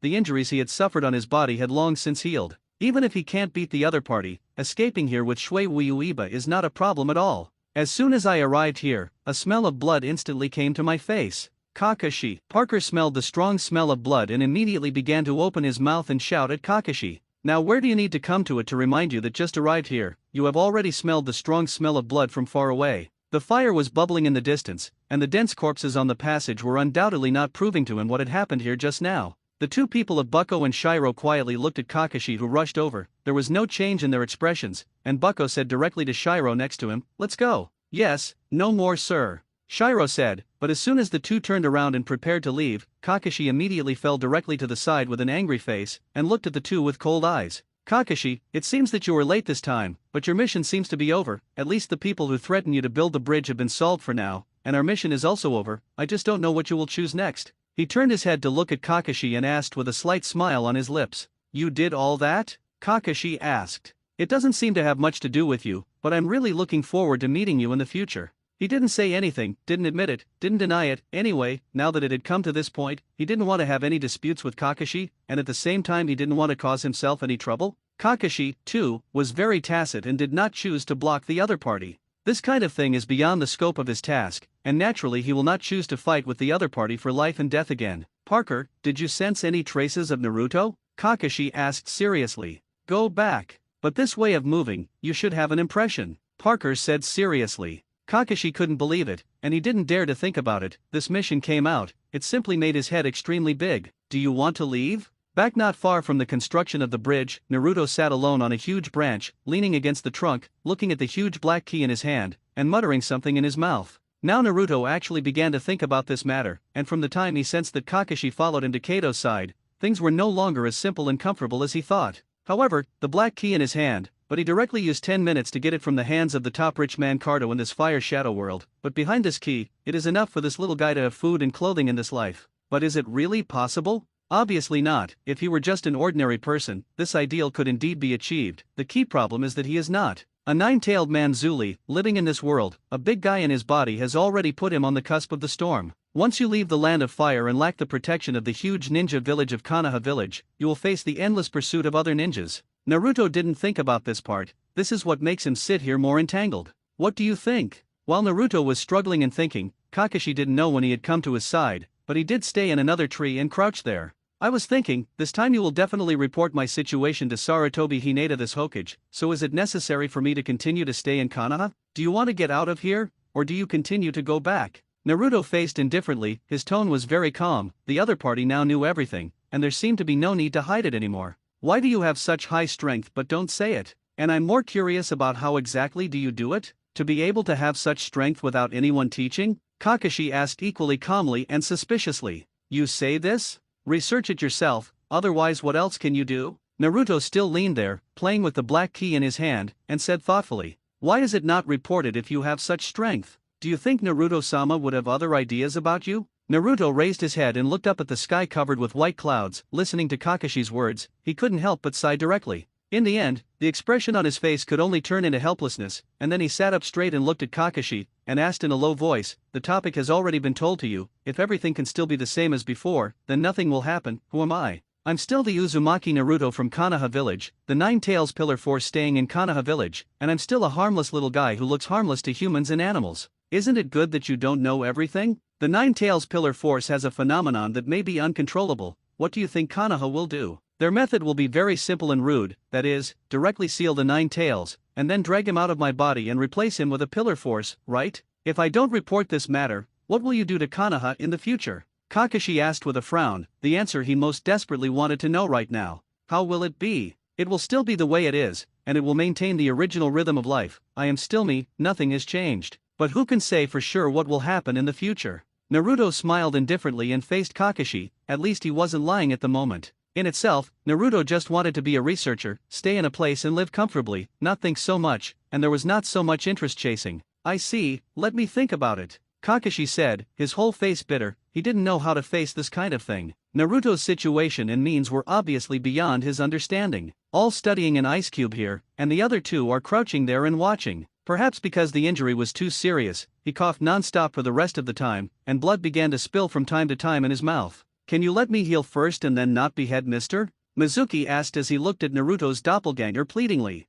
the injuries he had suffered on his body had long since healed. Even if he can't beat the other party, escaping here with Shui Uiba is not a problem at all. As soon as I arrived here, a smell of blood instantly came to my face. Kakashi. Parker smelled the strong smell of blood and immediately began to open his mouth and shout at Kakashi. Now where do you need to come to it to remind you that just arrived here, you have already smelled the strong smell of blood from far away. The fire was bubbling in the distance, and the dense corpses on the passage were undoubtedly not proving to him what had happened here just now. The two people of Bucko and Shiro quietly looked at Kakashi, who rushed over. There was no change in their expressions, and Bucko said directly to Shiro next to him, "Let's go." "Yes, no more sir," Shiro said, but as soon as the two turned around and prepared to leave, Kakashi immediately fell directly to the side with an angry face, and looked at the two with cold eyes. "Kakashi, it seems that you were late this time, but your mission seems to be over. At least the people who threatened you to build the bridge have been solved for now, and our mission is also over. I just don't know what you will choose next." He turned his head to look at Kakashi and asked with a slight smile on his lips. "You did all that?" Kakashi asked. "It doesn't seem to have much to do with you, but I'm really looking forward to meeting you in the future." He didn't say anything, didn't admit it, didn't deny it. Anyway, now that it had come to this point, he didn't want to have any disputes with Kakashi, and at the same time he didn't want to cause himself any trouble. Kakashi, too, was very tacit and did not choose to block the other party. This kind of thing is beyond the scope of his task, and naturally he will not choose to fight with the other party for life and death again. "Parker, did you sense any traces of Naruto?" Kakashi asked seriously. "Go back. But this way of moving, you should have an impression," Parker said seriously. Kakashi couldn't believe it, and he didn't dare to think about it. This mission came out, it simply made his head extremely big. "Do you want to leave?" Back not far from the construction of the bridge, Naruto sat alone on a huge branch, leaning against the trunk, looking at the huge black key in his hand, and muttering something in his mouth. Now Naruto actually began to think about this matter, and from the time he sensed that Kakashi followed him to Kato's side, things were no longer as simple and comfortable as he thought. However, the black key in his hand, but he directly used 10 minutes to get it from the hands of the top rich man Cardo in this fire shadow world. But behind this key, it is enough for this little guy to have food and clothing in this life. But is it really possible? Obviously not. If he were just an ordinary person, this ideal could indeed be achieved. The key problem is that he is not. A nine-tailed man Zuli, living in this world, a big guy in his body has already put him on the cusp of the storm. Once you leave the land of fire and lack the protection of the huge ninja village of Konoha village, you will face the endless pursuit of other ninjas. Naruto didn't think about this part. This is what makes him sit here more entangled. What do you think? While Naruto was struggling and thinking, Kakashi didn't know when he had come to his side, but he did stay in another tree and crouch there. "I was thinking, this time you will definitely report my situation to Sarutobi Hinata this Hokage, so is it necessary for me to continue to stay in Konoha? Do you want to get out of here, or do you continue to go back?" Naruto faced indifferently, his tone was very calm. The other party now knew everything, and there seemed to be no need to hide it anymore. "Why do you have such high strength but don't say it? And I'm more curious about how exactly do you do it? To be able to have such strength without anyone teaching?" Kakashi asked equally calmly and suspiciously. "You say this? Research it yourself, otherwise what else can you do?" Naruto still leaned there, playing with the black key in his hand, and said thoughtfully, "Why is it not reported if you have such strength? Do you think Naruto-sama would have other ideas about you?" Naruto raised his head and looked up at the sky covered with white clouds. Listening to Kakashi's words, he couldn't help but sigh directly. In the end, the expression on his face could only turn into helplessness, and then he sat up straight and looked at Kakashi, and asked in a low voice, "The topic has already been told to you. If everything can still be the same as before, then nothing will happen. Who am I? I'm still the Uzumaki Naruto from Konoha Village, the Nine Tails Pillar Force staying in Konoha Village, and I'm still a harmless little guy who looks harmless to humans and animals. Isn't it good that you don't know everything? The Nine Tails Pillar Force has a phenomenon that may be uncontrollable. What do you think Konoha will do? Their method will be very simple and rude, that is, directly seal the Nine Tails, and then drag him out of my body and replace him with a Pillar Force, right? If I don't report this matter, what will you do to Konoha in the future?" Kakashi asked with a frown, the answer he most desperately wanted to know right now. "How will it be? It will still be the way it is, and it will maintain the original rhythm of life. I am still me, nothing has changed. But who can say for sure what will happen in the future?" Naruto smiled indifferently and faced Kakashi. At least he wasn't lying at the moment. In itself, Naruto just wanted to be a researcher, stay in a place and live comfortably, not think so much, and there was not so much interest chasing. "I see, let me think about it," Kakashi said, his whole face bitter. He didn't know how to face this kind of thing. Naruto's situation and means were obviously beyond his understanding. All studying an ice cube here, and the other two are crouching there and watching. Perhaps because the injury was too serious, he coughed non-stop for the rest of the time, and blood began to spill from time to time in his mouth. "Can you let me heal first and then not behead, mister?" Mizuki asked as he looked at Naruto's doppelganger pleadingly.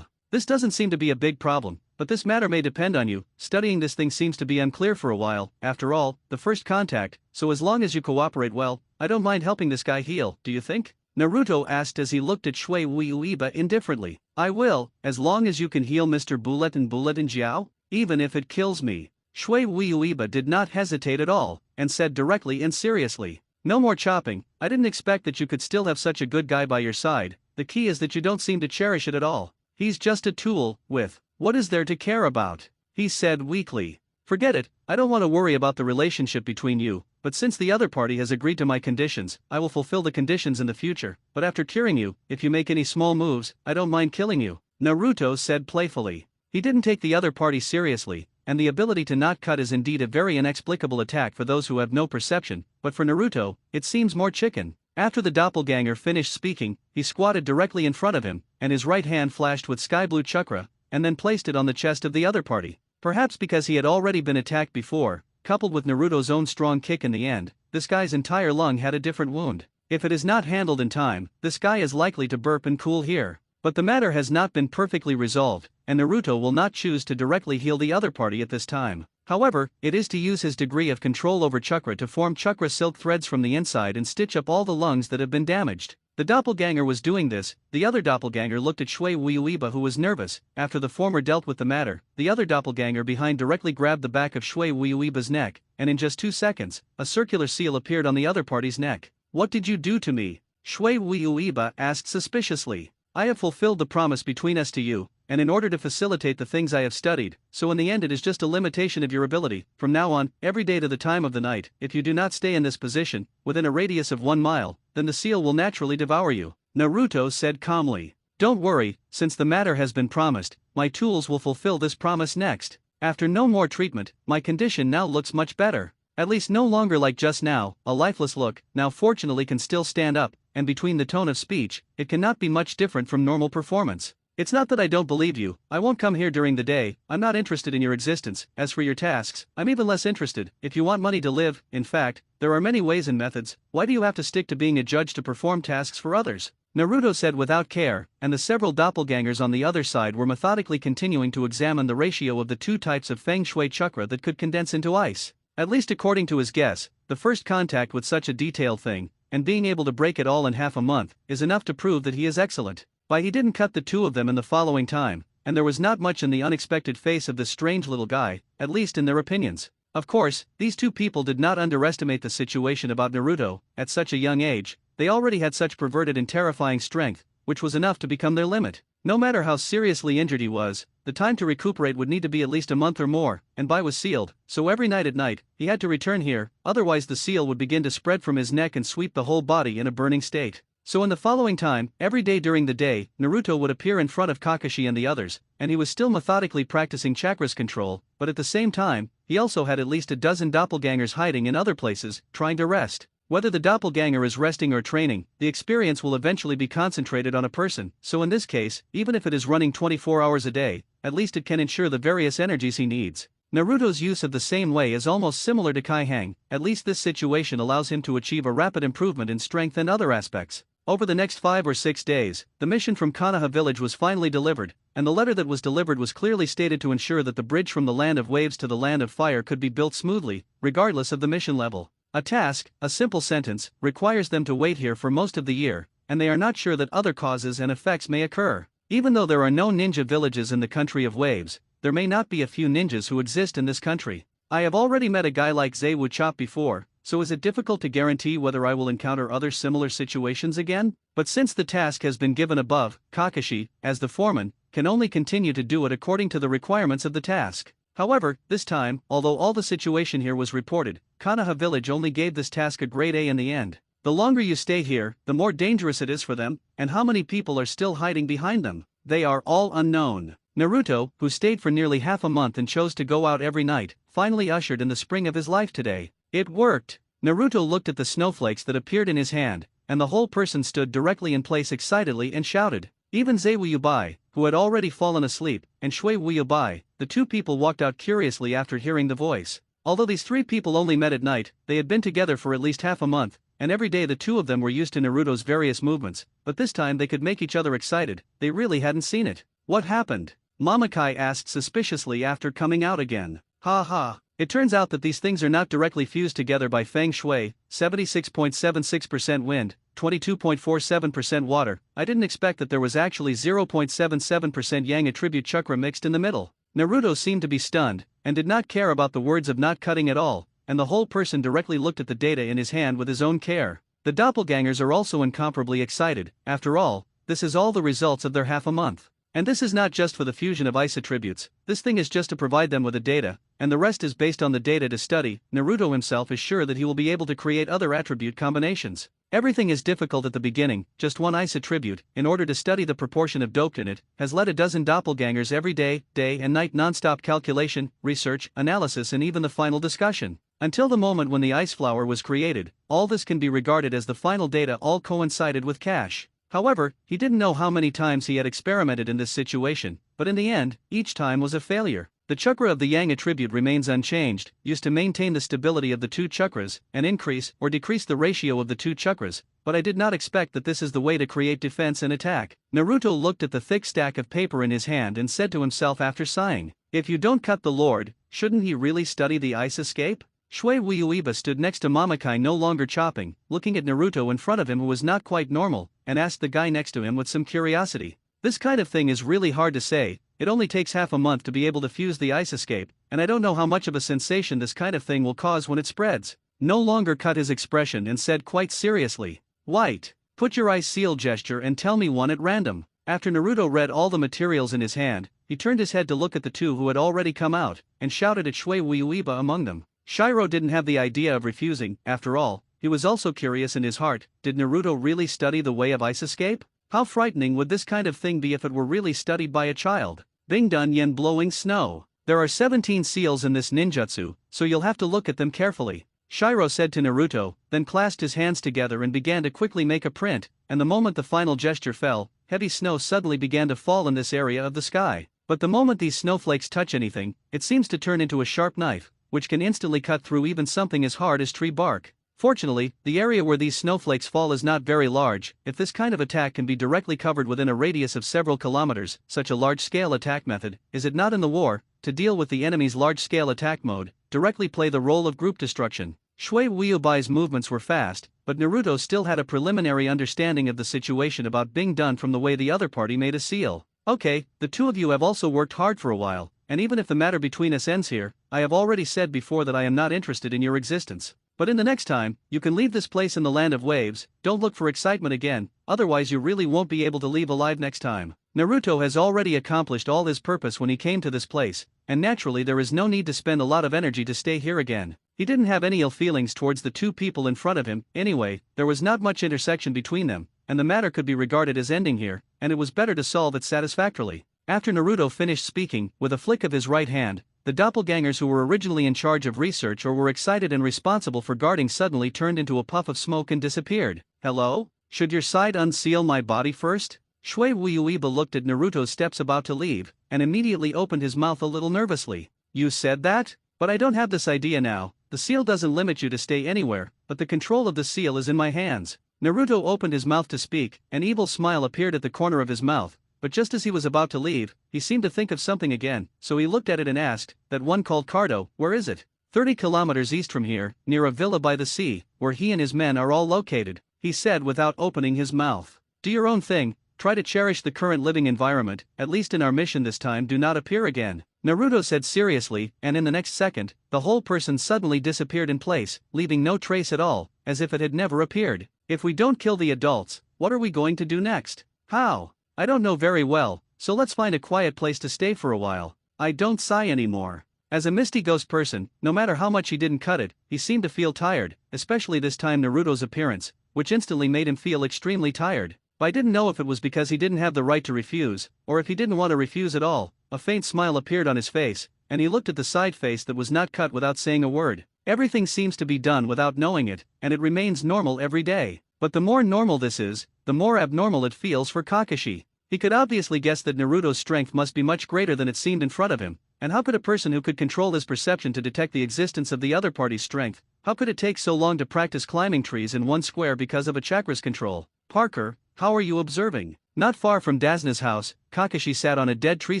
This doesn't seem to be a big problem, but this matter may depend on you. Studying this thing seems to be unclear for a while, after all, the first contact, so as long as you cooperate well, I don't mind helping this guy heal, do you think?" Naruto asked as he looked at Shui Uiba indifferently. "I will, as long as you can heal Mr. Bulletin Jiao, even if it kills me." Shui Uiba did not hesitate at all, and said directly and seriously, "No more chopping. I didn't expect that you could still have such a good guy by your side. The key is that you don't seem to cherish it at all. He's just a tool, what is there to care about?" he said weakly. "Forget it, I don't want to worry about the relationship between you, but since the other party has agreed to my conditions, I will fulfill the conditions in the future, but after curing you, if you make any small moves, I don't mind killing you," Naruto said playfully. He didn't take the other party seriously, and the ability to not cut is indeed a very inexplicable attack for those who have no perception, but for Naruto, it seems more chicken. After the doppelganger finished speaking, he squatted directly in front of him, and his right hand flashed with sky blue chakra, and then placed it on the chest of the other party. Perhaps because he had already been attacked before, coupled with Naruto's own strong kick in the end, this guy's entire lung had a different wound. If it is not handled in time, this guy is likely to burp and cool here. But the matter has not been perfectly resolved, and Naruto will not choose to directly heal the other party at this time. However, it is to use his degree of control over chakra to form chakra silk threads from the inside and stitch up all the lungs that have been damaged. The doppelganger was doing this. The other doppelganger looked at Shui Uiba, who was nervous. After the former dealt with the matter, the other doppelganger behind directly grabbed the back of Shui Uiba's neck, and in just 2 seconds, a circular seal appeared on the other party's neck. "What did you do to me?" Shui Uiba asked suspiciously. "I have fulfilled the promise between us to you, and in order to facilitate the things I have studied, so in the end it is just a limitation of your ability. From now on, every day to the time of the night, if you do not stay in this position, within a radius of 1 mile, then the seal will naturally devour you," Naruto said calmly. "Don't worry, since the matter has been promised, my tools will fulfill this promise next. After no more treatment, my condition now looks much better. At least no longer like just now, a lifeless look, now fortunately can still stand up, and between the tone of speech, it cannot be much different from normal performance. It's not that I don't believe you, I won't come here during the day, I'm not interested in your existence. As for your tasks, I'm even less interested. If you want money to live, in fact, there are many ways and methods. Why do you have to stick to being a judge to perform tasks for others?" Naruto said without care, and the several doppelgangers on the other side were methodically continuing to examine the ratio of the 2 types of feng shui chakra that could condense into ice. At least according to his guess, the first contact with such a detailed thing, and being able to break it all in half a month, is enough to prove that he is excellent. But he didn't cut the 2 of them in the following time, and there was not much in the unexpected face of this strange little guy, at least in their opinions. Of course, these 2 people did not underestimate the situation about Naruto. At such a young age, they already had such perverted and terrifying strength, which was enough to become their limit. No matter how seriously injured he was, the time to recuperate would need to be at least a month or more, and Bai was sealed, so every night at night, he had to return here, otherwise the seal would begin to spread from his neck and sweep the whole body in a burning state. So in the following time, every day during the day, Naruto would appear in front of Kakashi and the others, and he was still methodically practicing chakras control, but at the same time, he also had at least a dozen doppelgangers hiding in other places, trying to rest. Whether the doppelganger is resting or training, the experience will eventually be concentrated on a person, so in this case, even if it is running 24 hours a day, at least it can ensure the various energies he needs. Naruto's use of the same way is almost similar to Kaihang, at least this situation allows him to achieve a rapid improvement in strength and other aspects. Over the next 5 or 6 days, the mission from Konoha village was finally delivered, and the letter that was delivered was clearly stated to ensure that the bridge from the land of waves to the land of fire could be built smoothly, regardless of the mission level. A task, a simple sentence, requires them to wait here for most of the year, and they are not sure that other causes and effects may occur. Even though there are no ninja villages in the country of waves, there may not be a few ninjas who exist in this country. I have already met a guy like Zaiwu Chop before, so is it difficult to guarantee whether I will encounter other similar situations again? But since the task has been given above, Kakashi, as the foreman, can only continue to do it according to the requirements of the task. However, this time, although all the situation here was reported, Konoha village only gave this task a grade A in the end. The longer you stay here, the more dangerous it is for them, and how many people are still hiding behind them? They are all unknown. Naruto, who stayed for nearly half a month and chose to go out every night, finally ushered in the spring of his life today. It worked! Naruto looked at the snowflakes that appeared in his hand, and the whole person stood directly in place excitedly and shouted. Even Zaiwu, who had already fallen asleep, and Shuei, the two people walked out curiously after hearing the voice. Although these three people only met at night, they had been together for at least half a month, and every day the two of them were used to Naruto's various movements, but this time they could make each other excited. They really hadn't seen it. What happened? Mamakai asked suspiciously after coming out again. Ha ha. It turns out that these things are not directly fused together by feng shui, 76.76% wind, 22.47% water. I didn't expect that there was actually 0.77% yang attribute chakra mixed in the middle. Naruto seemed to be stunned, and did not care about the words of not cutting at all, and the whole person directly looked at the data in his hand with his own care. The doppelgangers are also incomparably excited. After all, this is all the results of their half a month. And this is not just for the fusion of ice attributes, this thing is just to provide them with the data, and the rest is based on the data to study. Naruto himself is sure that he will be able to create other attribute combinations. Everything is difficult at the beginning, just one ice attribute, in order to study the proportion of doped in it, has led a dozen doppelgangers every day and night non-stop calculation, research, analysis and even the final discussion. Until the moment when the ice flower was created, all this can be regarded as the final data all coincided with Cash. However, he didn't know how many times he had experimented in this situation, but in the end, each time was a failure. The chakra of the yang attribute remains unchanged, used to maintain the stability of the two chakras, and increase or decrease the ratio of the two chakras, but I did not expect that this is the way to create defense and attack. Naruto looked at the thick stack of paper in his hand and said to himself after sighing, if you don't cut the Lord, shouldn't he really study the ice escape? Shuei stood next to Mamakai no longer chopping, looking at Naruto in front of him who was not quite normal, and asked the guy next to him with some curiosity. This kind of thing is really hard to say, it only takes half a month to be able to fuse the ice escape, and I don't know how much of a sensation this kind of thing will cause when it spreads. No longer cut his expression and said quite seriously, White, put your ice seal gesture and tell me one at random. After Naruto read all the materials in his hand, he turned his head to look at the two who had already come out, and shouted at Shuei among them. Shiro didn't have the idea of refusing. After all, he was also curious in his heart, did Naruto really study the way of ice escape? How frightening would this kind of thing be if it were really studied by a child? Bing dun yen blowing snow. There are 17 seals in this ninjutsu, so you'll have to look at them carefully. Shiro said to Naruto, then clasped his hands together and began to quickly make a print, and the moment the final gesture fell, heavy snow suddenly began to fall in this area of the sky. But the moment these snowflakes touch anything, it seems to turn into a sharp knife, which can instantly cut through even something as hard as tree bark. Fortunately, the area where these snowflakes fall is not very large. If this kind of attack can be directly covered within a radius of several kilometers, such a large-scale attack method, is it not in the war, to deal with the enemy's large-scale attack mode, directly play the role of group destruction. Shuei movements were fast, but Naruto still had a preliminary understanding of the situation about being done from the way the other party made a seal. Okay, the two of you have also worked hard for a while, and even if the matter between us ends here, I have already said before that I am not interested in your existence. But in the next time, you can leave this place in the land of waves, don't look for excitement again, otherwise you really won't be able to leave alive next time. Naruto has already accomplished all his purpose when he came to this place, and naturally there is no need to spend a lot of energy to stay here again. He didn't have any ill feelings towards the two people in front of him. Anyway, there was not much intersection between them, and the matter could be regarded as ending here, and it was better to solve it satisfactorily. After Naruto finished speaking, with a flick of his right hand, the doppelgangers who were originally in charge of research or were excited and responsible for guarding suddenly turned into a puff of smoke and disappeared. Hello? Should your side unseal my body first? Shui Wuiba looked at Naruto's steps about to leave, and immediately opened his mouth a little nervously. You said that? But I don't have this idea now. The seal doesn't limit you to stay anywhere, but the control of the seal is in my hands. Naruto opened his mouth to speak, an evil smile appeared at the corner of his mouth, but just as he was about to leave, he seemed to think of something again, so he looked at it and asked, that one called Cardo, where is it? 30 kilometers east from here, near a villa by the sea, where he and his men are all located, he said without opening his mouth. Do your own thing, try to cherish the current living environment, at least in our mission this time do not appear again, Naruto said seriously, and in the next second, the whole person suddenly disappeared in place, leaving no trace at all, as if it had never appeared. If we don't kill the adults, what are we going to do next? How? I don't know very well, so let's find a quiet place to stay for a while. I don't sigh anymore. As a misty ghost person, no matter how much he didn't cut it, he seemed to feel tired, especially this time Naruto's appearance, which instantly made him feel extremely tired. But I didn't know if it was because he didn't have the right to refuse, or if he didn't want to refuse at all. A faint smile appeared on his face, and he looked at the side face that was not cut without saying a word. Everything seems to be done without knowing it, and it remains normal every day. But the more normal this is, the more abnormal it feels for Kakashi. He could obviously guess that Naruto's strength must be much greater than it seemed in front of him, and how could a person who could control his perception to detect the existence of the other party's strength, how could it take so long to practice climbing trees in one square because of a chakra's control? Parker, how are you observing? Not far from Dazna's house, Kakashi sat on a dead tree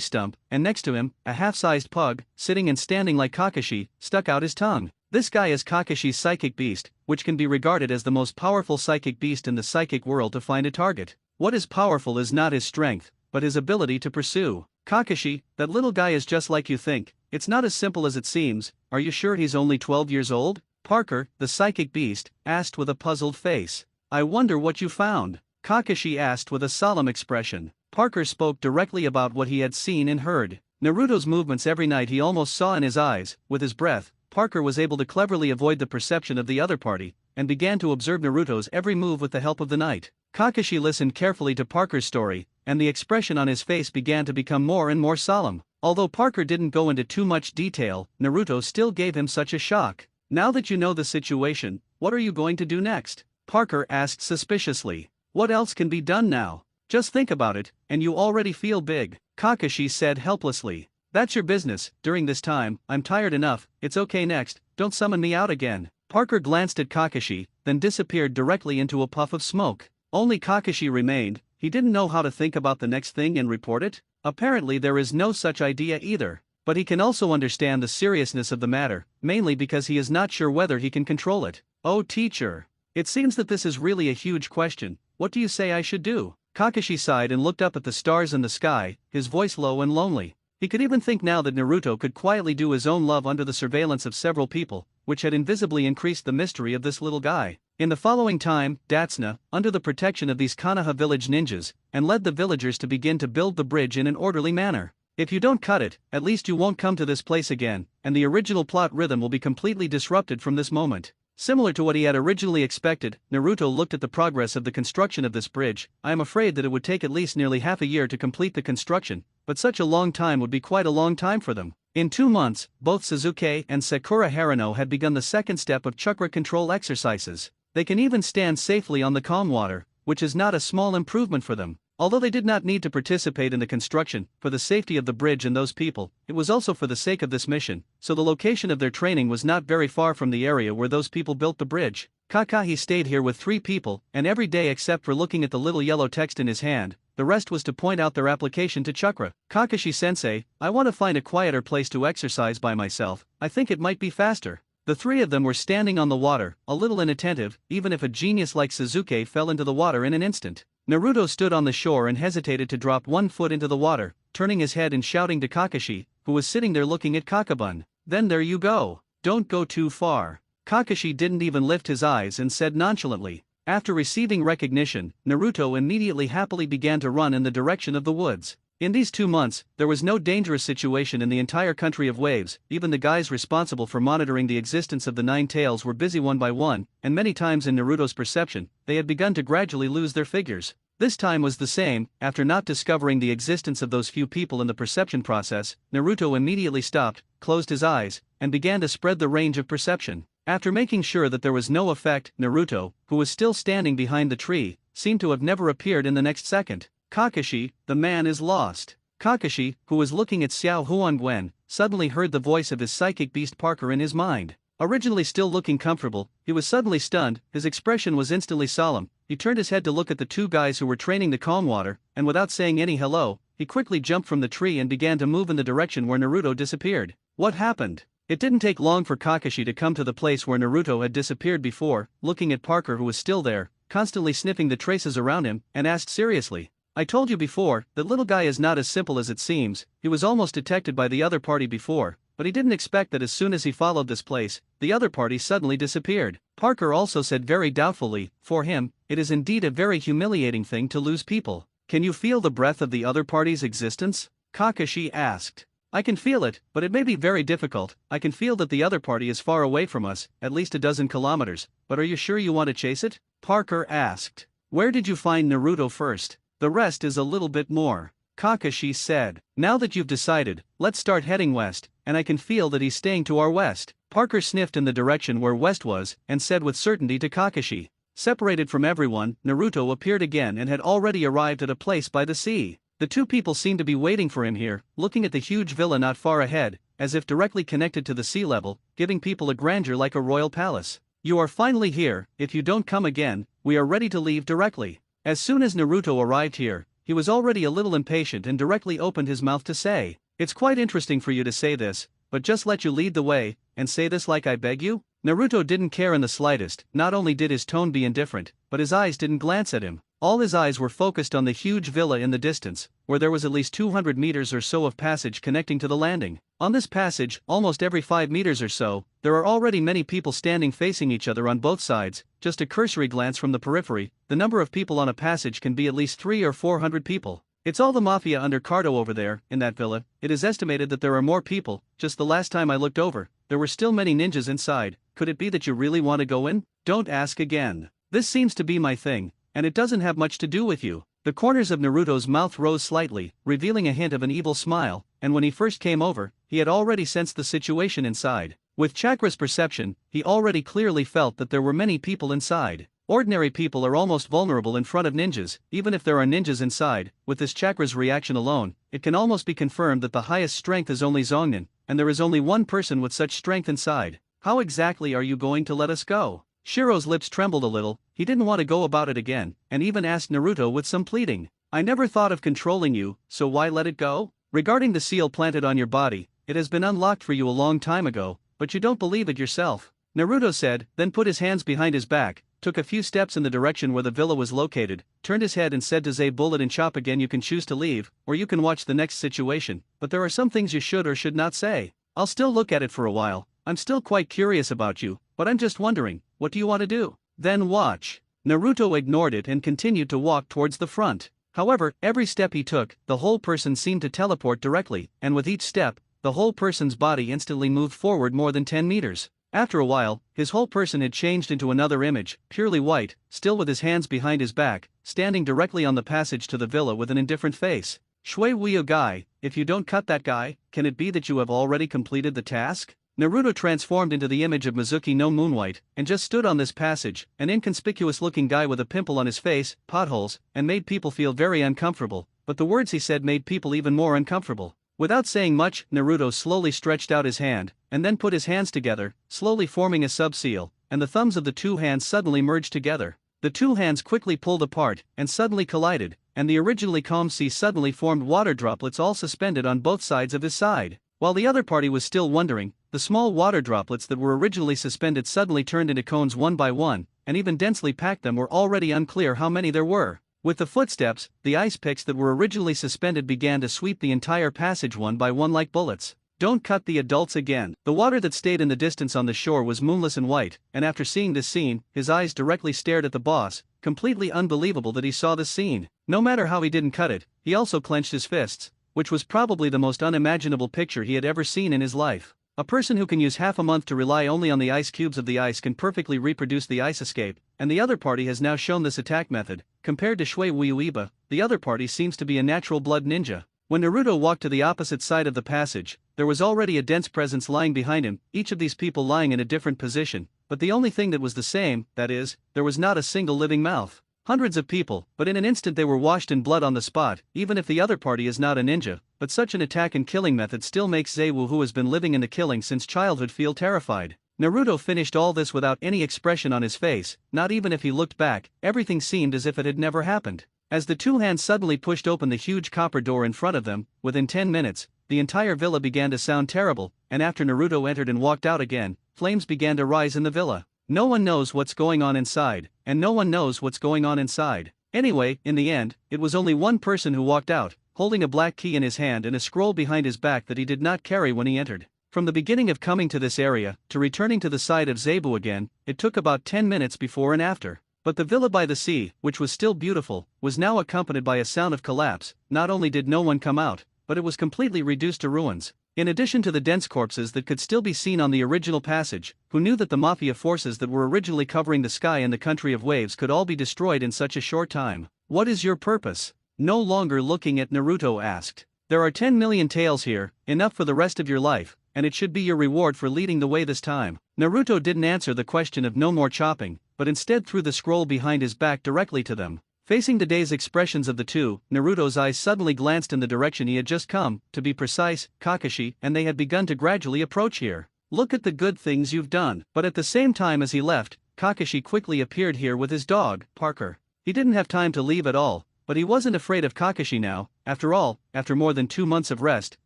stump, and next to him, a half-sized pug, sitting and standing like Kakashi, stuck out his tongue. This guy is Kakashi's psychic beast, which can be regarded as the most powerful psychic beast in the psychic world to find a target. What is powerful is not his strength, but his ability to pursue. Kakashi, that little guy is just like you think, it's not as simple as it seems. Are you sure he's only 12 years old? Parker, the psychic beast, asked with a puzzled face. I wonder what you found. Kakashi asked with a solemn expression. Parker spoke directly about what he had seen and heard. Naruto's movements every night he almost saw in his eyes. With his breath, Parker was able to cleverly avoid the perception of the other party, and began to observe Naruto's every move with the help of the night. Kakashi listened carefully to Parker's story, and the expression on his face began to become more and more solemn. Although Parker didn't go into too much detail, Naruto still gave him such a shock. Now that you know the situation, what are you going to do next? Parker asked suspiciously. What else can be done now? Just think about it, and you already feel big, Kakashi said helplessly. That's your business. During this time, I'm tired enough. It's okay. Next, don't summon me out again. Parker glanced at Kakashi, then disappeared directly into a puff of smoke. Only Kakashi remained. He didn't know how to think about the next thing and report it. Apparently there is no such idea either. But he can also understand the seriousness of the matter, mainly because he is not sure whether he can control it. Oh teacher. It seems that this is really a huge question. What do you say I should do? Kakashi sighed and looked up at the stars in the sky, his voice low and lonely. He could even think now that Naruto could quietly do his own love under the surveillance of several people, which had invisibly increased the mystery of this little guy. In the following time, Datsuna, under the protection of these Konoha village ninjas, and led the villagers to begin to build the bridge in an orderly manner. If you don't cut it, at least you won't come to this place again, and the original plot rhythm will be completely disrupted from this moment. Similar to what he had originally expected, Naruto looked at the progress of the construction of this bridge. I am afraid that it would take at least nearly half a year to complete the construction, but such a long time would be quite a long time for them. In 2 months, both Sasuke and Sakura Haruno had begun the second step of chakra control exercises. They can even stand safely on the calm water, which is not a small improvement for them. Although they did not need to participate in the construction, for the safety of the bridge and those people, it was also for the sake of this mission, so the location of their training was not very far from the area where those people built the bridge. Kakashi stayed here with 3 people, and every day except for looking at the little yellow text in his hand, the rest was to point out their application to chakra. Kakashi-sensei, I want to find a quieter place to exercise by myself, I think it might be faster. The 3 of them were standing on the water, a little inattentive, even if a genius like Sasuke fell into the water in an instant. Naruto stood on the shore and hesitated to drop 1 foot into the water, turning his head and shouting to Kakashi, who was sitting there looking at Kakabun. Then there you go. Don't go too far. Kakashi didn't even lift his eyes and said nonchalantly. After receiving recognition, Naruto immediately happily began to run in the direction of the woods. In these 2 months, there was no dangerous situation in the entire country of waves. Even the guys responsible for monitoring the existence of the 9 tails were busy one by one, and many times in Naruto's perception, they had begun to gradually lose their figures. This time was the same. After not discovering the existence of those few people in the perception process, Naruto immediately stopped, closed his eyes, and began to spread the range of perception. After making sure that there was no effect, Naruto, who was still standing behind the tree, seemed to have never appeared in the next second. Kakashi, the man is lost. Kakashi, who was looking at Xiao Huangwen, suddenly heard the voice of his psychic beast Parker in his mind. Originally still looking comfortable, he was suddenly stunned, his expression was instantly solemn. He turned his head to look at the two guys who were training the calm water, and without saying any hello, he quickly jumped from the tree and began to move in the direction where Naruto disappeared. What happened? It didn't take long for Kakashi to come to the place where Naruto had disappeared before, looking at Parker who was still there, constantly sniffing the traces around him, and asked seriously, "I told you before, that little guy is not as simple as it seems." He was almost detected by the other party before, but he didn't expect that as soon as he followed this place, the other party suddenly disappeared. Parker also said very doubtfully, "For him, it is indeed a very humiliating thing to lose people." "Can you feel the breath of the other party's existence?" Kakashi asked. "I can feel it, but it may be very difficult. I can feel that the other party is far away from us, at least a dozen kilometers, but are you sure you want to chase it?" Parker asked. "Where did you find Naruto first? The rest is a little bit more," Kakashi said. "Now that you've decided, let's start heading west, and I can feel that he's staying to our west." Parker sniffed in the direction where west was, and said with certainty to Kakashi. Separated from everyone, Naruto appeared again and had already arrived at a place by the sea. The two people seemed to be waiting for him here, looking at the huge villa not far ahead, as if directly connected to the sea level, giving people a grandeur like a royal palace. "You are finally here. If you don't come again, we are ready to leave directly." As soon as Naruto arrived here, he was already a little impatient and directly opened his mouth to say, "It's quite interesting for you to say this, but just let you lead the way, and say this like I beg you?" Naruto didn't care in the slightest. Not only did his tone be indifferent, but his eyes didn't glance at him. All his eyes were focused on the huge villa in the distance, where there was at least 200 meters or so of passage connecting to the landing. On this passage, almost every 5 meters or so, there are already many people standing facing each other on both sides. Just a cursory glance from the periphery, the number of people on a passage can be at least 300 or 400 people. It's all the mafia under Cardo over there, in that villa. It is estimated that there are more people. Just the last time I looked over, there were still many ninjas inside. Could it be that you really want to go in? Don't ask again. This seems to be my thing, and it doesn't have much to do with you. The corners of Naruto's mouth rose slightly, revealing a hint of an evil smile, and when he first came over, he had already sensed the situation inside. With Chakra's perception, he already clearly felt that there were many people inside. Ordinary people are almost vulnerable in front of ninjas, even if there are ninjas inside. With this Chakra's reaction alone, it can almost be confirmed that the highest strength is only Zongnin, and there is only one person with such strength inside. How exactly are you going to let us go? Shiro's lips trembled a little. He didn't want to go about it again, and even asked Naruto with some pleading. "I never thought of controlling you, so why let it go? Regarding the seal planted on your body, it has been unlocked for you a long time ago, but you don't believe it yourself," Naruto said, then put his hands behind his back, took a few steps in the direction where the villa was located, turned his head and said to Zay Bullet and Chop again, "You can choose to leave, or you can watch the next situation, but there are some things you should or should not say. I'll still look at it for a while. I'm still quite curious about you, but I'm just wondering, what do you want to do?" "Then watch." Naruto ignored it and continued to walk towards the front. However, every step he took, the whole person seemed to teleport directly, and with each step, the whole person's body instantly moved forward more than 10 meters. After a while, his whole person had changed into another image, purely white, still with his hands behind his back, standing directly on the passage to the villa with an indifferent face. "Shui Wuyo guy, if you don't cut that guy, can it be that you have already completed the task?" Naruto transformed into the image of Mizuki no Moonlight, and just stood on this passage, an inconspicuous-looking guy with a pimple on his face, potholes, and made people feel very uncomfortable, but the words he said made people even more uncomfortable. Without saying much, Naruto slowly stretched out his hand, and then put his hands together, slowly forming a sub-seal, and the thumbs of the two hands suddenly merged together. The two hands quickly pulled apart, and suddenly collided, and the originally calm sea suddenly formed water droplets all suspended on both sides of his side. While the other party was still wondering, the small water droplets that were originally suspended suddenly turned into cones one by one, and even densely packed them were already unclear how many there were. With the footsteps, the ice picks that were originally suspended began to sweep the entire passage one by one like bullets. "Don't cut the adults again." The water that stayed in the distance on the shore was moonless and white, and after seeing this scene, his eyes directly stared at the boss, completely unbelievable that he saw this scene. No matter how he didn't cut it, he also clenched his fists, which was probably the most unimaginable picture he had ever seen in his life. A person who can use half a month to rely only on the ice cubes of the ice can perfectly reproduce the ice escape, and the other party has now shown this attack method. Compared to Shui Wuiba, the other party seems to be a natural blood ninja. When Naruto walked to the opposite side of the passage, there was already a dense presence lying behind him, each of these people lying in a different position, but the only thing that was the same, that is, there was not a single living mouth. Hundreds of people, but in an instant they were washed in blood on the spot, even if the other party is not a ninja, but such an attack and killing method still makes Zawu, who has been living in the killing since childhood, feel terrified. Naruto finished all this without any expression on his face, not even if he looked back, everything seemed as if it had never happened. As the two hands suddenly pushed open the huge copper door in front of them, within 10 minutes, the entire villa began to sound terrible, and after Naruto entered and walked out again, flames began to rise in the villa. No one knows what's going on inside, and no one knows what's going on inside. Anyway, in the end, it was only one person who walked out, holding a black key in his hand and a scroll behind his back that he did not carry when he entered. From the beginning of coming to this area, to returning to the side of Zabu again, it took about 10 minutes before and after. But the villa by the sea, which was still beautiful, was now accompanied by a sound of collapse. Not only did no one come out, but it was completely reduced to ruins. In addition to the dense corpses that could still be seen on the original passage, who knew that the mafia forces that were originally covering the sky in the country of waves could all be destroyed in such a short time. What is your purpose? No longer looking at Naruto asked. There are 10 million taels here, enough for the rest of your life, and it should be your reward for leading the way this time. Naruto didn't answer the question of no more chopping, but instead threw the scroll behind his back directly to them. Facing the dazed expressions of the two, Naruto's eyes suddenly glanced in the direction he had just come, to be precise, Kakashi, and they had begun to gradually approach here. Look at the good things you've done. But at the same time as he left, Kakashi quickly appeared here with his dog, Parker. He didn't have time to leave at all, but he wasn't afraid of Kakashi now. After all, after more than 2 months of rest,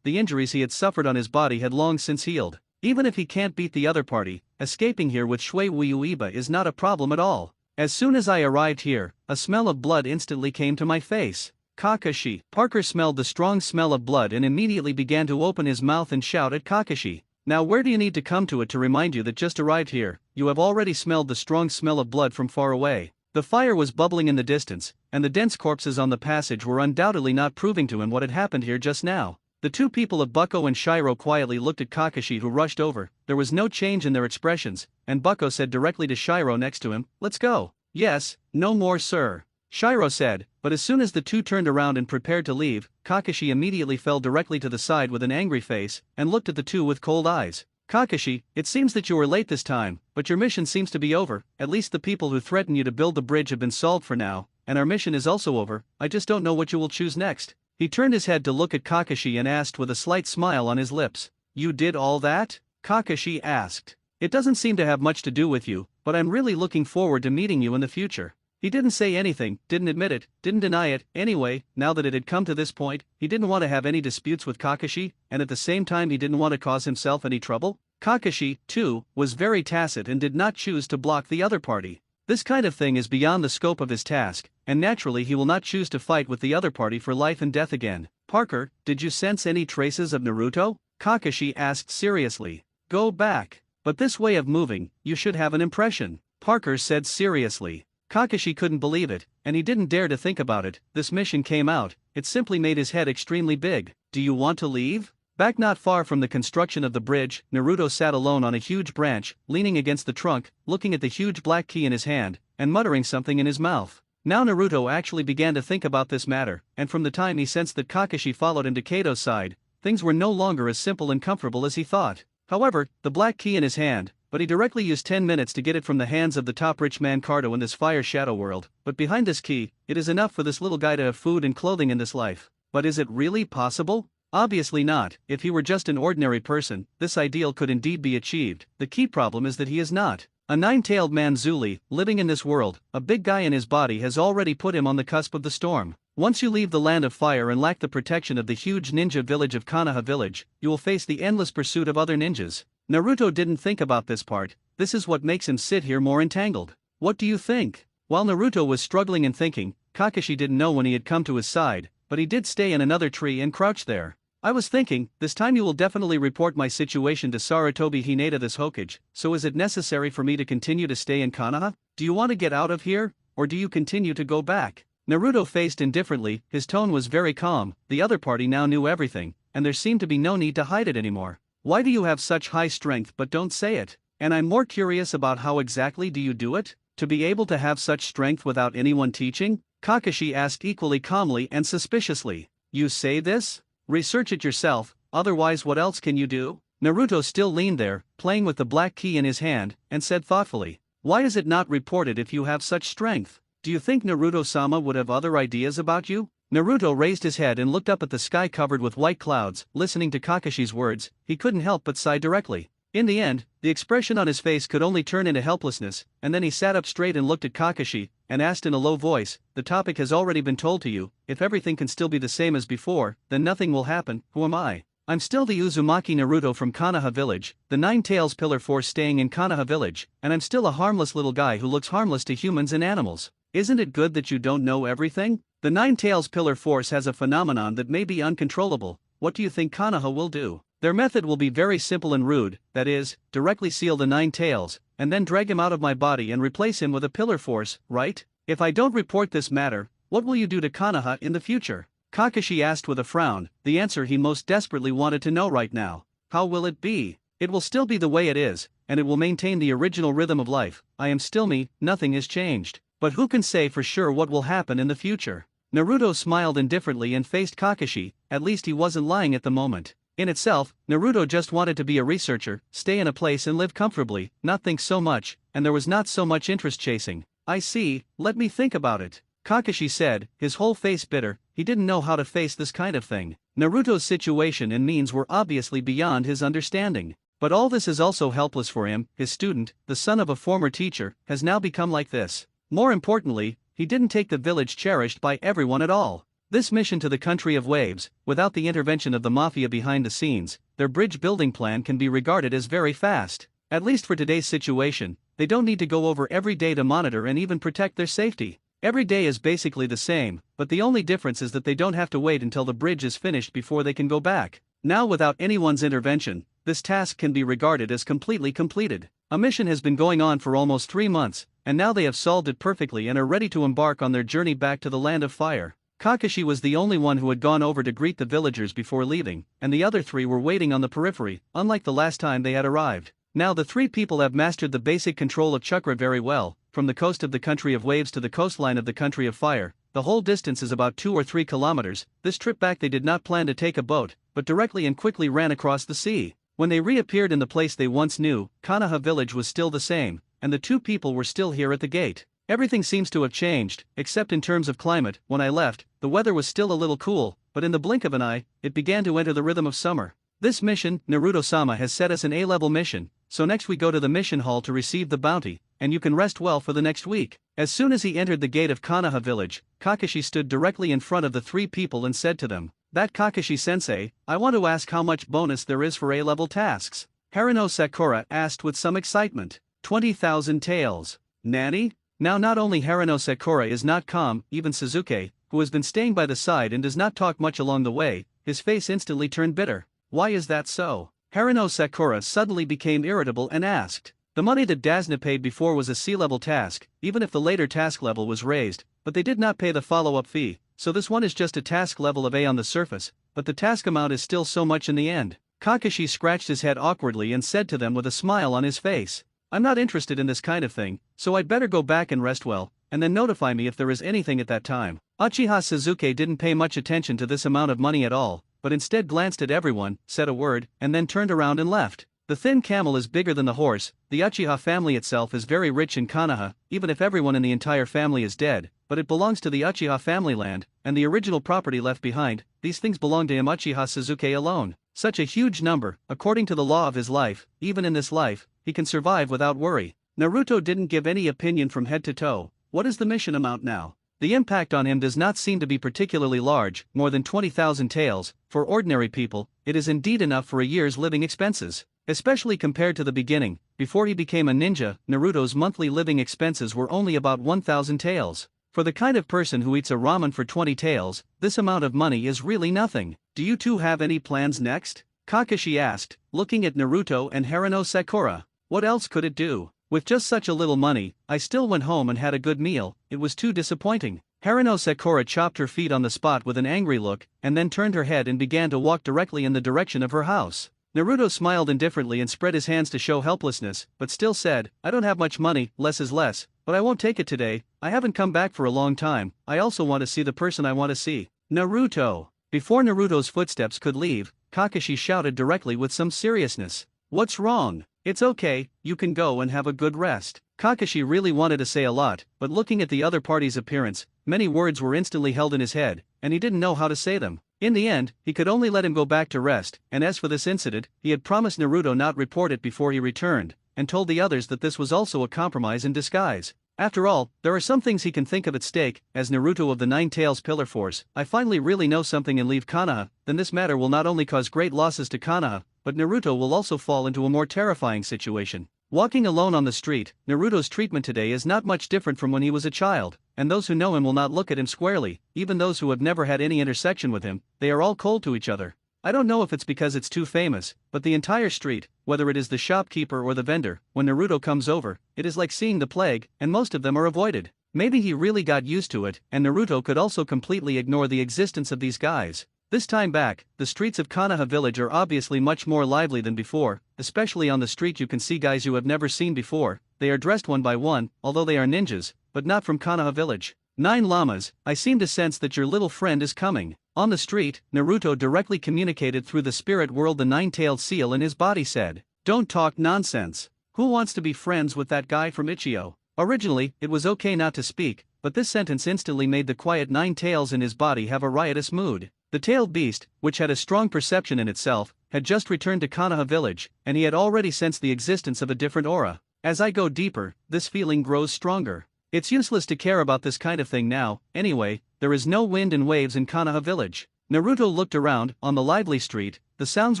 the injuries he had suffered on his body had long since healed. Even if he can't beat the other party, escaping here with Shui Uiba is not a problem at all. As soon as I arrived here, a smell of blood instantly came to my face. Kakashi. Parker smelled the strong smell of blood and immediately began to open his mouth and shout at Kakashi. Now where do you need to come to it to remind you that just arrived here, you have already smelled the strong smell of blood from far away. The fire was bubbling in the distance, and the dense corpses on the passage were undoubtedly not proving to him what had happened here just now. The two people of Bucko and Shiro quietly looked at Kakashi, who rushed over. There was no change in their expressions, and Bucko said directly to Shiro next to him, "Let's go." "Yes, no more sir," Shiro said, but as soon as the two turned around and prepared to leave, Kakashi immediately fell directly to the side with an angry face, and looked at the two with cold eyes. "Kakashi, it seems that you were late this time, but your mission seems to be over. At least the people who threatened you to build the bridge have been solved for now, and our mission is also over. I just don't know what you will choose next." He turned his head to look at Kakashi and asked with a slight smile on his lips, "You did all that?" Kakashi asked. "It doesn't seem to have much to do with you, but I'm really looking forward to meeting you in the future." He didn't say anything, didn't admit it, didn't deny it. Anyway, now that it had come to this point, he didn't want to have any disputes with Kakashi, and at the same time he didn't want to cause himself any trouble. Kakashi, too, was very tacit and did not choose to block the other party. This kind of thing is beyond the scope of his task, and naturally he will not choose to fight with the other party for life and death again. "Parker, did you sense any traces of Naruto?" Kakashi asked seriously. "Go back. But this way of moving, you should have an impression," Parker said seriously. Kakashi couldn't believe it, and he didn't dare to think about it. This mission came out, it simply made his head extremely big. "Do you want to leave?" Back not far from the construction of the bridge, Naruto sat alone on a huge branch, leaning against the trunk, looking at the huge black key in his hand, and muttering something in his mouth. Now Naruto actually began to think about this matter, and from the time he sensed that Kakashi followed him to Kato's side, things were no longer as simple and comfortable as he thought. However, the black key in his hand, but he directly used 10 minutes to get it from the hands of the top rich man Cardo in this fire shadow world. But behind this key, it is enough for this little guy to have food and clothing in this life. But is it really possible? Obviously not. If he were just an ordinary person, this ideal could indeed be achieved. The key problem is that he is not. A nine-tailed man Zuli, living in this world, a big guy in his body has already put him on the cusp of the storm. Once you leave the land of fire and lack the protection of the huge ninja village of Konoha village, you will face the endless pursuit of other ninjas. Naruto didn't think about this part. This is what makes him sit here more entangled. What do you think? While Naruto was struggling and thinking, Kakashi didn't know when he had come to his side, but he did stay in another tree and crouch there. "I was thinking, this time you will definitely report my situation to Sarutobi Hinata this Hokage, so is it necessary for me to continue to stay in Konoha? Do you want to get out of here, or do you continue to go back?" Naruto faced indifferently, his tone was very calm. The other party now knew everything, and there seemed to be no need to hide it anymore. "Why do you have such high strength but don't say it? And I'm more curious about how exactly do you do it? To be able to have such strength without anyone teaching?" Kakashi asked equally calmly and suspiciously. "You say this? Research it yourself, otherwise what else can you do? Naruto still leaned there, playing with the black key in his hand, and said thoughtfully, "Why is it not reported if you have such strength? Do you think Naruto-sama would have other ideas about you?" Naruto raised his head and looked up at the sky covered with white clouds. Listening to Kakashi's words, he couldn't help but sigh directly. In the end, the expression on his face could only turn into helplessness, and then he sat up straight and looked at Kakashi, and asked in a low voice, "The topic has already been told to you. If everything can still be the same as before, then nothing will happen. Who am I? I'm still the Uzumaki Naruto from Konoha Village, the Nine Tails Pillar Force staying in Konoha Village, and I'm still a harmless little guy who looks harmless to humans and animals. Isn't it good that you don't know everything? The Nine Tails Pillar Force has a phenomenon that may be uncontrollable. What do you think Konoha will do? Their method will be very simple and rude, that is, directly seal the Nine Tails, and then drag him out of my body and replace him with a Pillar Force, right? If I don't report this matter, what will you do to Konoha in the future?" Kakashi asked with a frown, the answer he most desperately wanted to know right now. "How will it be? It will still be the way it is, and it will maintain the original rhythm of life. I am still me, nothing has changed. But who can say for sure what will happen in the future?" Naruto smiled indifferently and faced Kakashi. At least he wasn't lying at the moment. In itself, Naruto just wanted to be a researcher, stay in a place and live comfortably, not think so much, and there was not so much interest chasing. "I see, let me think about it," Kakashi said, his whole face bitter. He didn't know how to face this kind of thing. Naruto's situation and means were obviously beyond his understanding. But all this is also helpless for him. His student, the son of a former teacher, has now become like this. More importantly, he didn't take the village cherished by everyone at all. This mission to the country of waves, without the intervention of the mafia behind the scenes, their bridge building plan can be regarded as very fast. At least for today's situation, they don't need to go over every day to monitor and even protect their safety. Every day is basically the same, but the only difference is that they don't have to wait until the bridge is finished before they can go back. Now, without anyone's intervention, this task can be regarded as completely completed. A mission has been going on for almost 3 months, and now they have solved it perfectly and are ready to embark on their journey back to the land of fire. Kakashi was the only one who had gone over to greet the villagers before leaving, and the other 3 were waiting on the periphery, unlike the last time they had arrived. Now the 3 people have mastered the basic control of chakra very well. From the coast of the country of waves to the coastline of the country of fire, the whole distance is about 2 or 3 kilometers. This trip back they did not plan to take a boat, but directly and quickly ran across the sea. When they reappeared in the place they once knew, Konoha village was still the same, and the 2 people were still here at the gate. Everything seems to have changed, except in terms of climate. When I left, the weather was still a little cool, but in the blink of an eye, it began to enter the rhythm of summer. This mission, Naruto-sama has set us an A-level mission, so next we go to the mission hall to receive the bounty, and you can rest well for the next week. As soon as he entered the gate of Konoha village, Kakashi stood directly in front of the 3 people and said to them, "That Kakashi-sensei, I want to ask how much bonus there is for A-level tasks." Haruno Sakura asked with some excitement. 20,000 taels. Nani? Now not only Haruno Sakura is not calm, even Suzuki, who has been staying by the side and does not talk much along the way, his face instantly turned bitter. Why is that so? Haruno Sakura suddenly became irritable and asked. The money that Dazna paid before was a C-level task, even if the later task level was raised, but they did not pay the follow-up fee, so this one is just a task level of A on the surface, but the task amount is still so much in the end. Kakashi scratched his head awkwardly and said to them with a smile on his face, "I'm not interested in this kind of thing, so I'd better go back and rest well, and then notify me if there is anything at that time." Uchiha Suzuki didn't pay much attention to this amount of money at all, but instead glanced at everyone, said a word, and then turned around and left. The thin camel is bigger than the horse. The Uchiha family itself is very rich in Konoha, even if everyone in the entire family is dead, but it belongs to the Uchiha family land, and the original property left behind, these things belong to him Uchiha Suzuki alone. Such a huge number, according to the law of his life, even in this life, he can survive without worry. Naruto didn't give any opinion from head to toe. What is the mission amount now? The impact on him does not seem to be particularly large, more than 20,000 taels. For ordinary people, it is indeed enough for a year's living expenses. Especially compared to the beginning, before he became a ninja, Naruto's monthly living expenses were only about 1,000 taels. For the kind of person who eats a ramen for 20 taels, this amount of money is really nothing. Do you two have any plans next? Kakashi asked, looking at Naruto and Haruno Sakura. What else could it do? With just such a little money, I still went home and had a good meal. It was too disappointing. Haruno Sakura chopped her feet on the spot with an angry look, and then turned her head and began to walk directly in the direction of her house. Naruto smiled indifferently and spread his hands to show helplessness, but still said, "I don't have much money, less is less, but I won't take it today. I haven't come back for a long time. I also want to see the person I want to see." Naruto. Before Naruto's footsteps could leave, Kakashi shouted directly with some seriousness. What's wrong? It's okay, you can go and have a good rest. Kakashi really wanted to say a lot, but looking at the other party's appearance, many words were instantly held in his head, and he didn't know how to say them. In the end, he could only let him go back to rest, and as for this incident, he had promised Naruto not report it before he returned, and told the others that this was also a compromise in disguise. After all, there are some things he can think of at stake. As Naruto of the Nine Tails Pillar Force, I finally really know something and leave Konoha, then this matter will not only cause great losses to Konoha, but Naruto will also fall into a more terrifying situation. Walking alone on the street, Naruto's treatment today is not much different from when he was a child, and those who know him will not look at him squarely, even those who have never had any intersection with him, they are all cold to each other. I don't know if it's because it's too famous, but the entire street, whether it is the shopkeeper or the vendor, when Naruto comes over, it is like seeing the plague, and most of them are avoided. Maybe he really got used to it, and Naruto could also completely ignore the existence of these guys. This time back, the streets of Konoha village are obviously much more lively than before, especially on the street you can see guys you have never seen before. They are dressed one by one, although they are ninjas, but not from Konoha village. 9 llamas, I seem to sense that your little friend is coming. On the street, Naruto directly communicated through the spirit world the nine-tailed seal in his body said, "Don't talk nonsense. Who wants to be friends with that guy from Ichio?" Originally, it was okay not to speak, but this sentence instantly made the quiet 9 tails in his body have a riotous mood. The tailed beast, which had a strong perception in itself, had just returned to Konoha village, and he had already sensed the existence of a different aura. As I go deeper, this feeling grows stronger. It's useless to care about this kind of thing now, anyway, there is no wind and waves in Konoha village. Naruto looked around. On the lively street, the sounds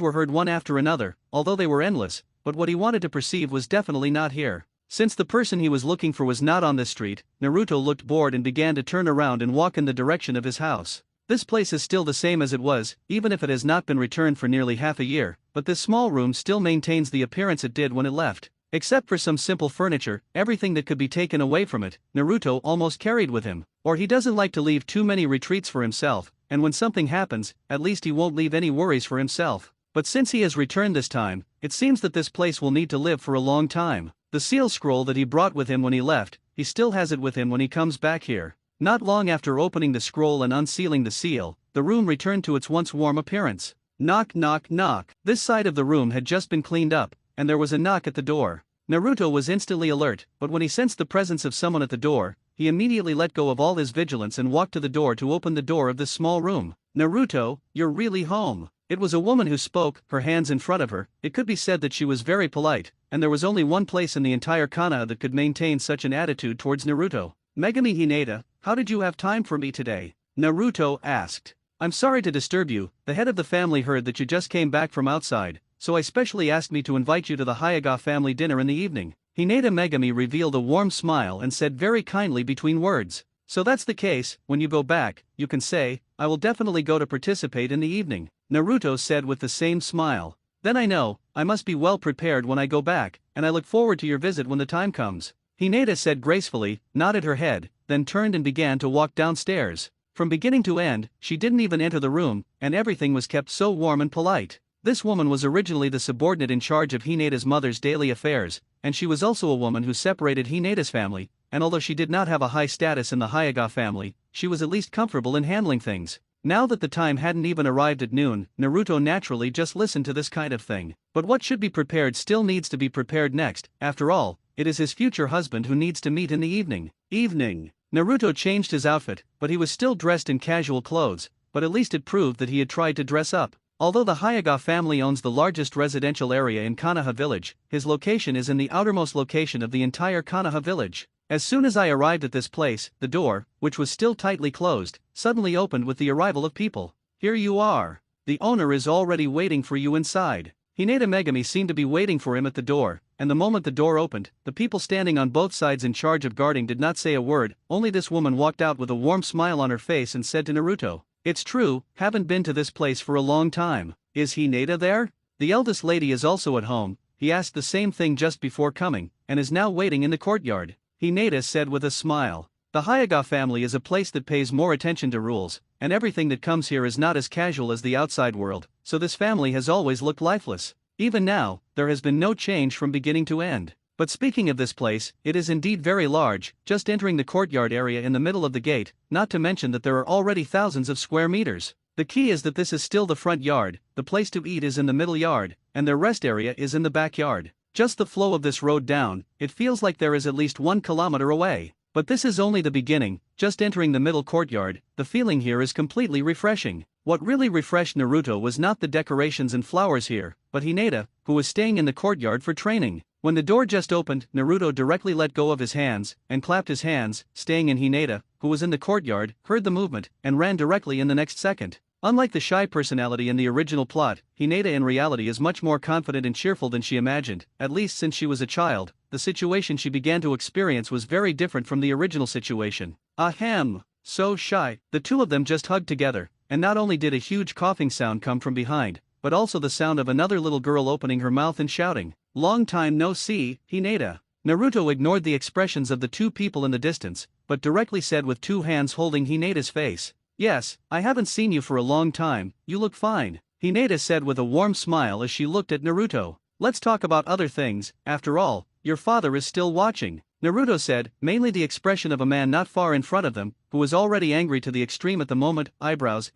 were heard one after another, although they were endless, but what he wanted to perceive was definitely not here. Since the person he was looking for was not on this street, Naruto looked bored and began to turn around and walk in the direction of his house. This place is still the same as it was, even if it has not been returned for nearly half a year, but this small room still maintains the appearance it did when it left. Except for some simple furniture, everything that could be taken away from it, Naruto almost carried with him. Or he doesn't like to leave too many retreats for himself, and when something happens, at least he won't leave any worries for himself. But since he has returned this time, it seems that this place will need to live for a long time. The seal scroll that he brought with him when he left, he still has it with him when he comes back here. Not long after opening the scroll and unsealing the seal, the room returned to its once warm appearance. Knock knock knock. This side of the room had just been cleaned up, and there was a knock at the door. Naruto was instantly alert, but when he sensed the presence of someone at the door, he immediately let go of all his vigilance and walked to the door to open the door of this small room. "Naruto, you're really home." It was a woman who spoke, her hands in front of her. It could be said that she was very polite, and there was only one place in the entire Konoha that could maintain such an attitude towards Naruto. "Megami Hinata, how did you have time for me today?" Naruto asked. "I'm sorry to disturb you, the head of the family heard that you just came back from outside, so I specially asked me to invite you to the Hyuga family dinner in the evening." Hinata Megami revealed a warm smile and said very kindly between words, "So that's the case, when you go back, you can say, I will definitely go to participate in the evening." Naruto said with the same smile. "Then I know, I must be well prepared when I go back, and I look forward to your visit when the time comes." Hinata said gracefully, nodded her head, then turned and began to walk downstairs. From beginning to end, she didn't even enter the room, and everything was kept so warm and polite. This woman was originally the subordinate in charge of Hinata's mother's daily affairs, and she was also a woman who separated Hinata's family, and although she did not have a high status in the Hyuga family, she was at least comfortable in handling things. Now that the time hadn't even arrived at noon, Naruto naturally just listened to this kind of thing. But what should be prepared still needs to be prepared next. After all, it is his future husband who needs to meet in the evening. Naruto changed his outfit, but he was still dressed in casual clothes, but at least it proved that he had tried to dress up. Although the Hyuga family owns the largest residential area in Konoha village, his location is in the outermost location of the entire Konoha village. As soon as I arrived at this place, the door, which was still tightly closed, suddenly opened with the arrival of people. "Here you are. The owner is already waiting for you inside." Hinata Megami seemed to be waiting for him at the door, and the moment the door opened, the people standing on both sides in charge of guarding did not say a word. Only this woman walked out with a warm smile on her face and said to Naruto, "It's true, haven't been to this place for a long time. Is Hinata there?" The eldest lady is also at home. He asked the same thing just before coming, and is now waiting in the courtyard. Hinata said with a smile. The Hyuga family is a place that pays more attention to rules, and everything that comes here is not as casual as the outside world, so this family has always looked lifeless. Even now, there has been no change from beginning to end. But speaking of this place, it is indeed very large, just entering the courtyard area in the middle of the gate, not to mention that there are already thousands of square meters. The key is that this is still the front yard, the place to eat is in the middle yard, and their rest area is in the backyard. Just the flow of this road down, it feels like there is at least 1 kilometer away. But this is only the beginning, just entering the middle courtyard, the feeling here is completely refreshing. What really refreshed Naruto was not the decorations and flowers here, but Hinata, who was staying in the courtyard for training. When the door just opened, Naruto directly let go of his hands, and clapped his hands, staying in. Hinata, who was in the courtyard, heard the movement, and ran directly in the next second. Unlike the shy personality in the original plot, Hinata in reality is much more confident and cheerful than she imagined, at least since she was a child. The situation she began to experience was very different from the original situation. Ahem, so shy. The two of them just hugged together, and not only did a huge coughing sound come from behind, but also the sound of another little girl opening her mouth and shouting, "Long time no see, Hinata." Naruto ignored the expressions of the two people in the distance, but directly said with two hands holding Hinata's face, "Yes, I haven't seen you for a long time, you look fine." Hinata said with a warm smile as she looked at Naruto. "Let's talk about other things, after all, your father is still watching." Naruto said, mainly the expression of a man not far in front of them, who was already angry to the extreme at the moment, eyebrows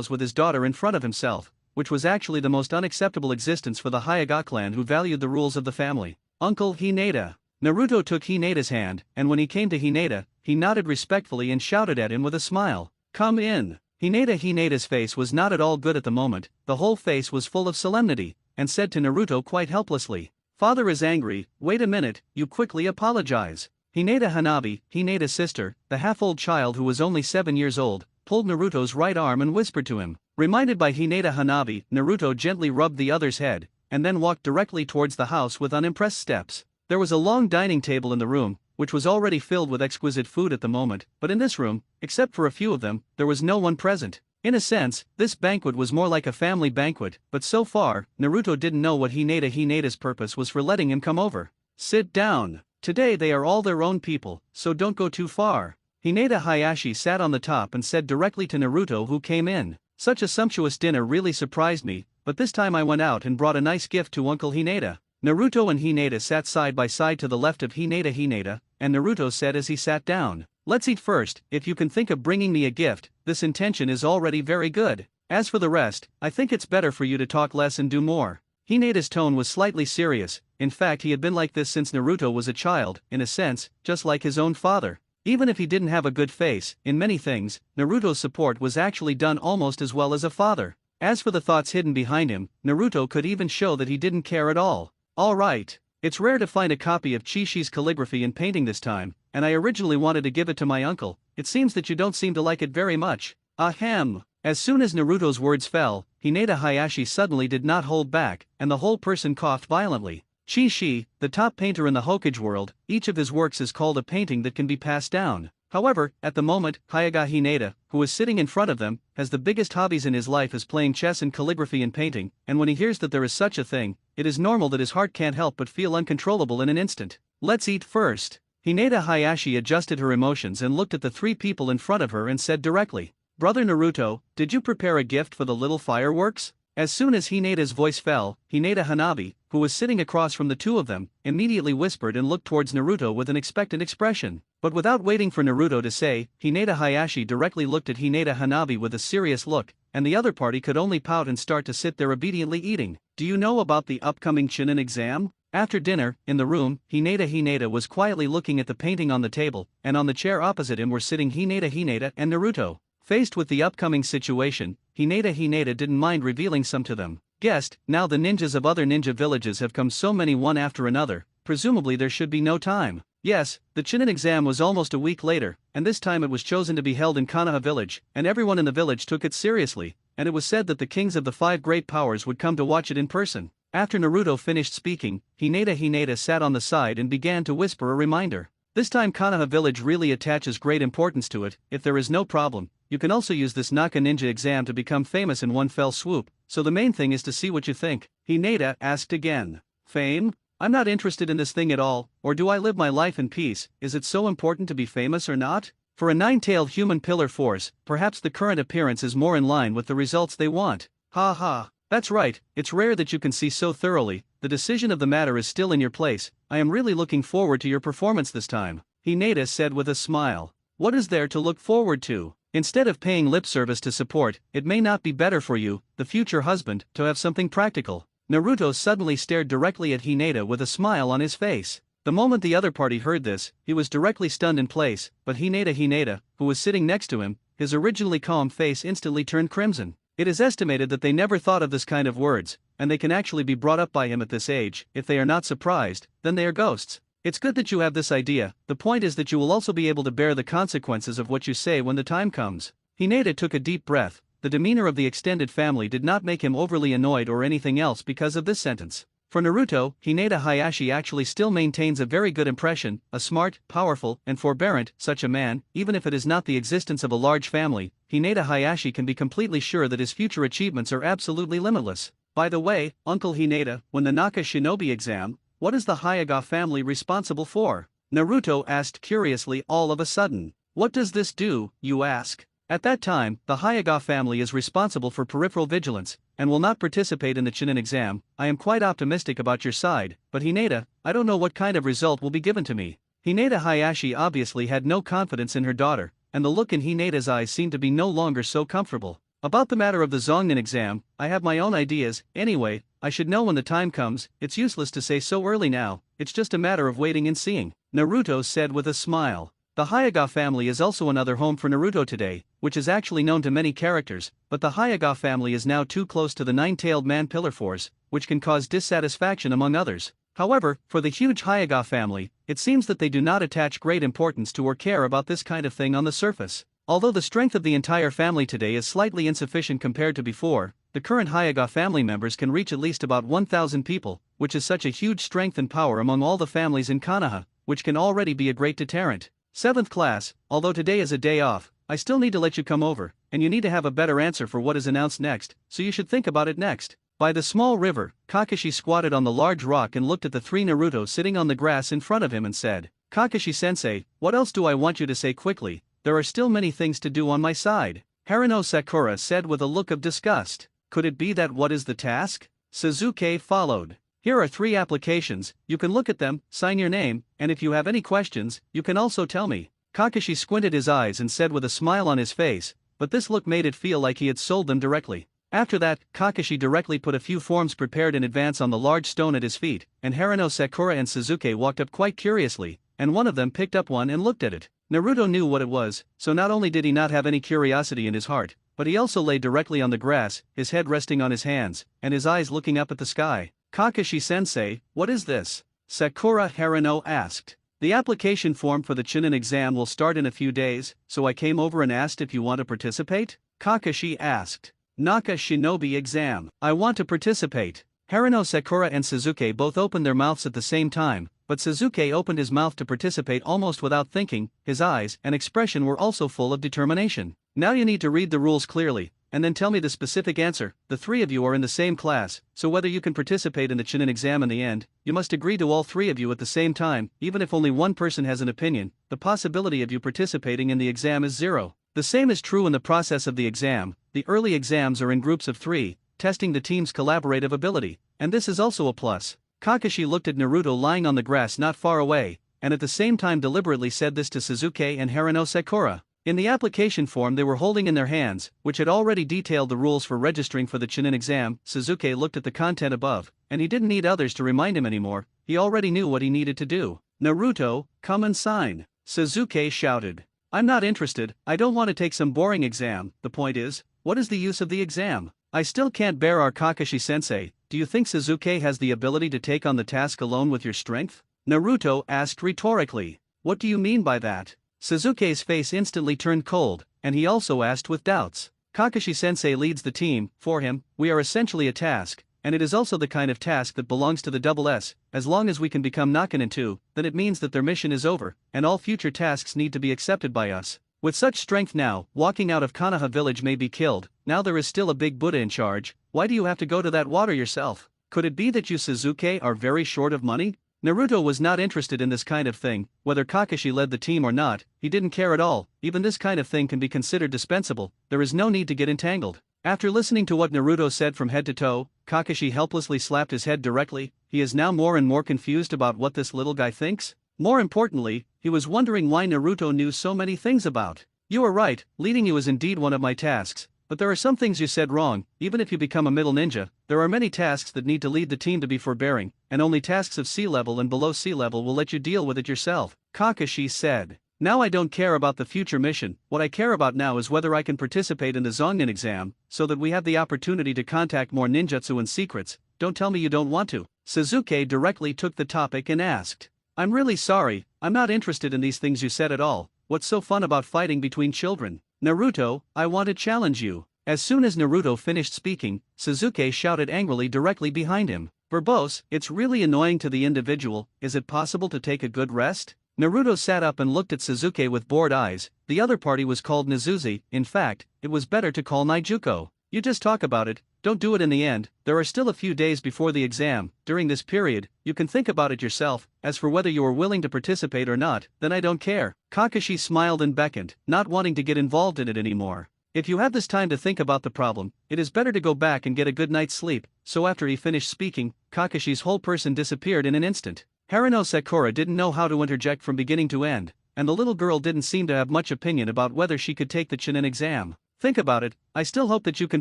with his daughter in front of himself, which was actually the most unacceptable existence for the Hyuga clan who valued the rules of the family. "Uncle Hinata." Naruto took Hinata's hand, and when he came to Hinata, he nodded respectfully and shouted at him with a smile, "Come in." Hinata's face was not at all good at the moment, the whole face was full of solemnity, and said to Naruto quite helplessly, "Father is angry, wait a minute, you quickly apologize." Hinata Hanabi, Hinata's sister, the half-old child who was only 7 years old, pulled Naruto's right arm and whispered to him. Reminded by Hinata Hanabi, Naruto gently rubbed the other's head, and then walked directly towards the house with unimpressed steps. There was a long dining table in the room, which was already filled with exquisite food at the moment, but in this room, except for a few of them, there was no one present. In a sense, this banquet was more like a family banquet, but so far, Naruto didn't know what Hinata's purpose was for letting him come over. "Sit down. Today they are all their own people, so don't go too far." Hinata Hayashi sat on the top and said directly to Naruto who came in, "Such a sumptuous dinner really surprised me, but this time I went out and brought a nice gift to Uncle Hinata." Naruto and Hinata sat side by side to the left of Hinata, and Naruto said as he sat down, "Let's eat first. If you can think of bringing me a gift, this intention is already very good. As for the rest, I think it's better for you to talk less and do more." Hinata's tone was slightly serious, in fact he had been like this since Naruto was a child, in a sense, just like his own father. Even if he didn't have a good face, in many things, Naruto's support was actually done almost as well as a father. As for the thoughts hidden behind him, Naruto could even show that he didn't care at all. "Alright. It's rare to find a copy of Chishi's calligraphy and painting this time, and I originally wanted to give it to my uncle. It seems that you don't seem to like it very much." Ahem. As soon as Naruto's words fell, Hinata Hayashi suddenly did not hold back, and the whole person coughed violently. Chishi, the top painter in the Hokage world, each of his works is called a painting that can be passed down. However, at the moment, Hyuga Hinata, who is sitting in front of them, has the biggest hobbies in his life is playing chess and calligraphy and painting, and when he hears that there is such a thing, it is normal that his heart can't help but feel uncontrollable in an instant. "Let's eat first." Hinata Hayashi adjusted her emotions and looked at the three people in front of her and said directly, "Brother Naruto, did you prepare a gift for the little fireworks?" As soon as Hinata's voice fell, Hinata Hanabi, who was sitting across from the two of them, immediately whispered and looked towards Naruto with an expectant expression. But without waiting for Naruto to say, Hinata Hayashi directly looked at Hinata Hanabi with a serious look, and the other party could only pout and start to sit there obediently eating. "Do you know about the upcoming Chunin exam?" After dinner, in the room, Hinata was quietly looking at the painting on the table, and on the chair opposite him were sitting Hinata and Naruto. Faced with the upcoming situation, Hinata didn't mind revealing some to them. "Guessed, now the ninjas of other ninja villages have come so many one after another, presumably there should be no time." Yes, the Chunin exam was almost a week later, and this time it was chosen to be held in Konoha village, and everyone in the village took it seriously, and it was said that the kings of the 5 great powers would come to watch it in person. After Naruto finished speaking, Hinata sat on the side and began to whisper a reminder. This time Konoha village really attaches great importance to it. If there is no problem, you can also use this Naka ninja exam to become famous in one fell swoop, so the main thing is to see what you think. Hinata asked again. "Fame? I'm not interested in this thing at all, or do I live my life in peace? Is it so important to be famous or not? For a 9-tailed human pillar force, perhaps the current appearance is more in line with the results they want." "Ha ha. That's right, it's rare that you can see so thoroughly. The decision of the matter is still in your place. I am really looking forward to your performance this time," Hinata said with a smile. "What is there to look forward to? Instead of paying lip service to support, it may not be better for you, the future husband, to have something practical. Naruto suddenly stared directly at Hinata with a smile on his face. The moment the other party heard this, he was directly stunned in place, but Hinata, who was sitting next to him, his originally calm face instantly turned crimson. It is estimated that they never thought of this kind of words, and they can actually be brought up by him at this age. If they are not surprised, then they are ghosts. It's good that you have this idea, the point is that you will also be able to bear the consequences of what you say when the time comes. Hinata took a deep breath. The demeanor of the extended family did not make him overly annoyed or anything else because of this sentence. For Naruto, Hinata Hayashi actually still maintains a very good impression, a smart, powerful, and forbearant, such a man, even if it is not the existence of a large family, Hinata Hayashi can be completely sure that his future achievements are absolutely limitless. By the way, Uncle Hinata, when the Naka Shinobi exam, what is the Hyuga family responsible for? Naruto asked curiously all of a sudden. What does this do, you ask? At that time, the Hyuga family is responsible for peripheral vigilance, and will not participate in the Chunin exam. I am quite optimistic about your side, but Hinata, I don't know what kind of result will be given to me. Hinata Hayashi obviously had no confidence in her daughter, and the look in Hinata's eyes seemed to be no longer so comfortable. About the matter of the Zongnin exam, I have my own ideas. Anyway, I should know when the time comes. It's useless to say so early now, it's just a matter of waiting and seeing, Naruto said with a smile. The Hyuga family is also another home for Naruto today, which is actually known to many characters, but the Hyuga family is now too close to the nine-tailed man pillar force, which can cause dissatisfaction among others. However, for the huge Hyuga family, it seems that they do not attach great importance to or care about this kind of thing on the surface. Although the strength of the entire family today is slightly insufficient compared to before, the current Hyuga family members can reach at least about 1,000 people, which is such a huge strength and power among all the families in Konoha, which can already be a great deterrent. 7th class, although today is a day off, I still need to let you come over, and you need to have a better answer for what is announced next, so you should think about it next. By the small river, Kakashi squatted on the large rock and looked at the three Naruto sitting on the grass in front of him and said, Kakashi-sensei, what else do I want you to say quickly? There are still many things to do on my side. Haruno Sakura said with a look of disgust. Could it be that what is the task? Suzuki followed. Here are 3 applications, you can look at them, sign your name, and if you have any questions, you can also tell me. Kakashi squinted his eyes and said with a smile on his face, but this look made it feel like he had sold them directly. After that, Kakashi directly put a few forms prepared in advance on the large stone at his feet, and Haruno Sakura and Suzuki walked up quite curiously, and one of them picked up one and looked at it. Naruto knew what it was, so not only did he not have any curiosity in his heart, but he also lay directly on the grass, his head resting on his hands, and his eyes looking up at the sky. Kakashi-sensei, what is this? Sakura Haruno asked. The application form for the Chunin exam will start in a few days, so I came over and asked if you want to participate? Kakashi asked. Naka Shinobi exam. I want to participate. Haruno Sakura and Suzuki both opened their mouths at the same time, but Suzuki opened his mouth to participate almost without thinking. His eyes and expression were also full of determination. Now you need to read the rules clearly, and then tell me the specific answer. The 3 of you are in the same class, so whether you can participate in the Chunin exam in the end, you must agree to all 3 of you at the same time. Even if only one person has an opinion, the possibility of you participating in the exam is 0. The same is true in the process of the exam. The early exams are in groups of 3, testing the team's collaborative ability, and this is also a plus. Kakashi looked at Naruto lying on the grass not far away, and at the same time deliberately said this to Suzuki and Haruno Sakura. In the application form they were holding in their hands, which had already detailed the rules for registering for the Chunin exam, Suzuki looked at the content above, and he didn't need others to remind him anymore, he already knew what he needed to do. Naruto, come and sign. Suzuki shouted. I'm not interested, I don't want to take some boring exam. The point is, what is the use of the exam? I still can't bear our Kakashi-sensei. Do you think Suzuki has the ability to take on the task alone with your strength? Naruto asked rhetorically. What do you mean by that? Suzuki's face instantly turned cold, and he also asked with doubts. Kakashi-sensei leads the team. For him, we are essentially a task, and it is also the kind of task that belongs to the Double S. As long as we can become Nakanin too, then it means that their mission is over, and all future tasks need to be accepted by us. With such strength now, walking out of Konoha village may be killed. Now there is still a big Buddha in charge. Why do you have to go to that water yourself? Could it be that you Suzuki are very short of money? Naruto was not interested in this kind of thing, whether Kakashi led the team or not, he didn't care at all. Even this kind of thing can be considered dispensable, there is no need to get entangled. After listening to what Naruto said from head to toe, Kakashi helplessly slapped his head directly. He is now more and more confused about what this little guy thinks. More importantly, he was wondering why Naruto knew so many things about You are right, leading you is indeed one of my tasks, but there are some things you said wrong. Even if you become a middle ninja, there are many tasks that need to lead the team to be forbearing, and only tasks of sea level and below sea level will let you deal with it yourself, Kakashi said. Now I don't care about the future mission, what I care about now is whether I can participate in the Zonnin exam, so that we have the opportunity to contact more ninjutsu and secrets. Don't tell me you don't want to. Sasuke directly took the topic and asked. I'm really sorry, I'm not interested in these things you said at all. What's so fun about fighting between children? Naruto, I want to challenge you. As soon as Naruto finished speaking, Sasuke shouted angrily directly behind him. Verbose, it's really annoying to the individual, is it possible to take a good rest? Naruto sat up and looked at Sasuke with bored eyes. The other party was called Nizuzi, in fact, it was better to call Naijuko. You just talk about it, don't do it in the end. There are still a few days before the exam. During this period, you can think about it yourself. As for whether you are willing to participate or not, then I don't care. Kakashi smiled and beckoned, not wanting to get involved in it anymore. If you have this time to think about the problem, it is better to go back and get a good night's sleep. So after he finished speaking, Kakashi's whole person disappeared in an instant. Haruno Sakura didn't know how to interject from beginning to end, and the little girl didn't seem to have much opinion about whether she could take the Chunin exam. Think about it, I still hope that you can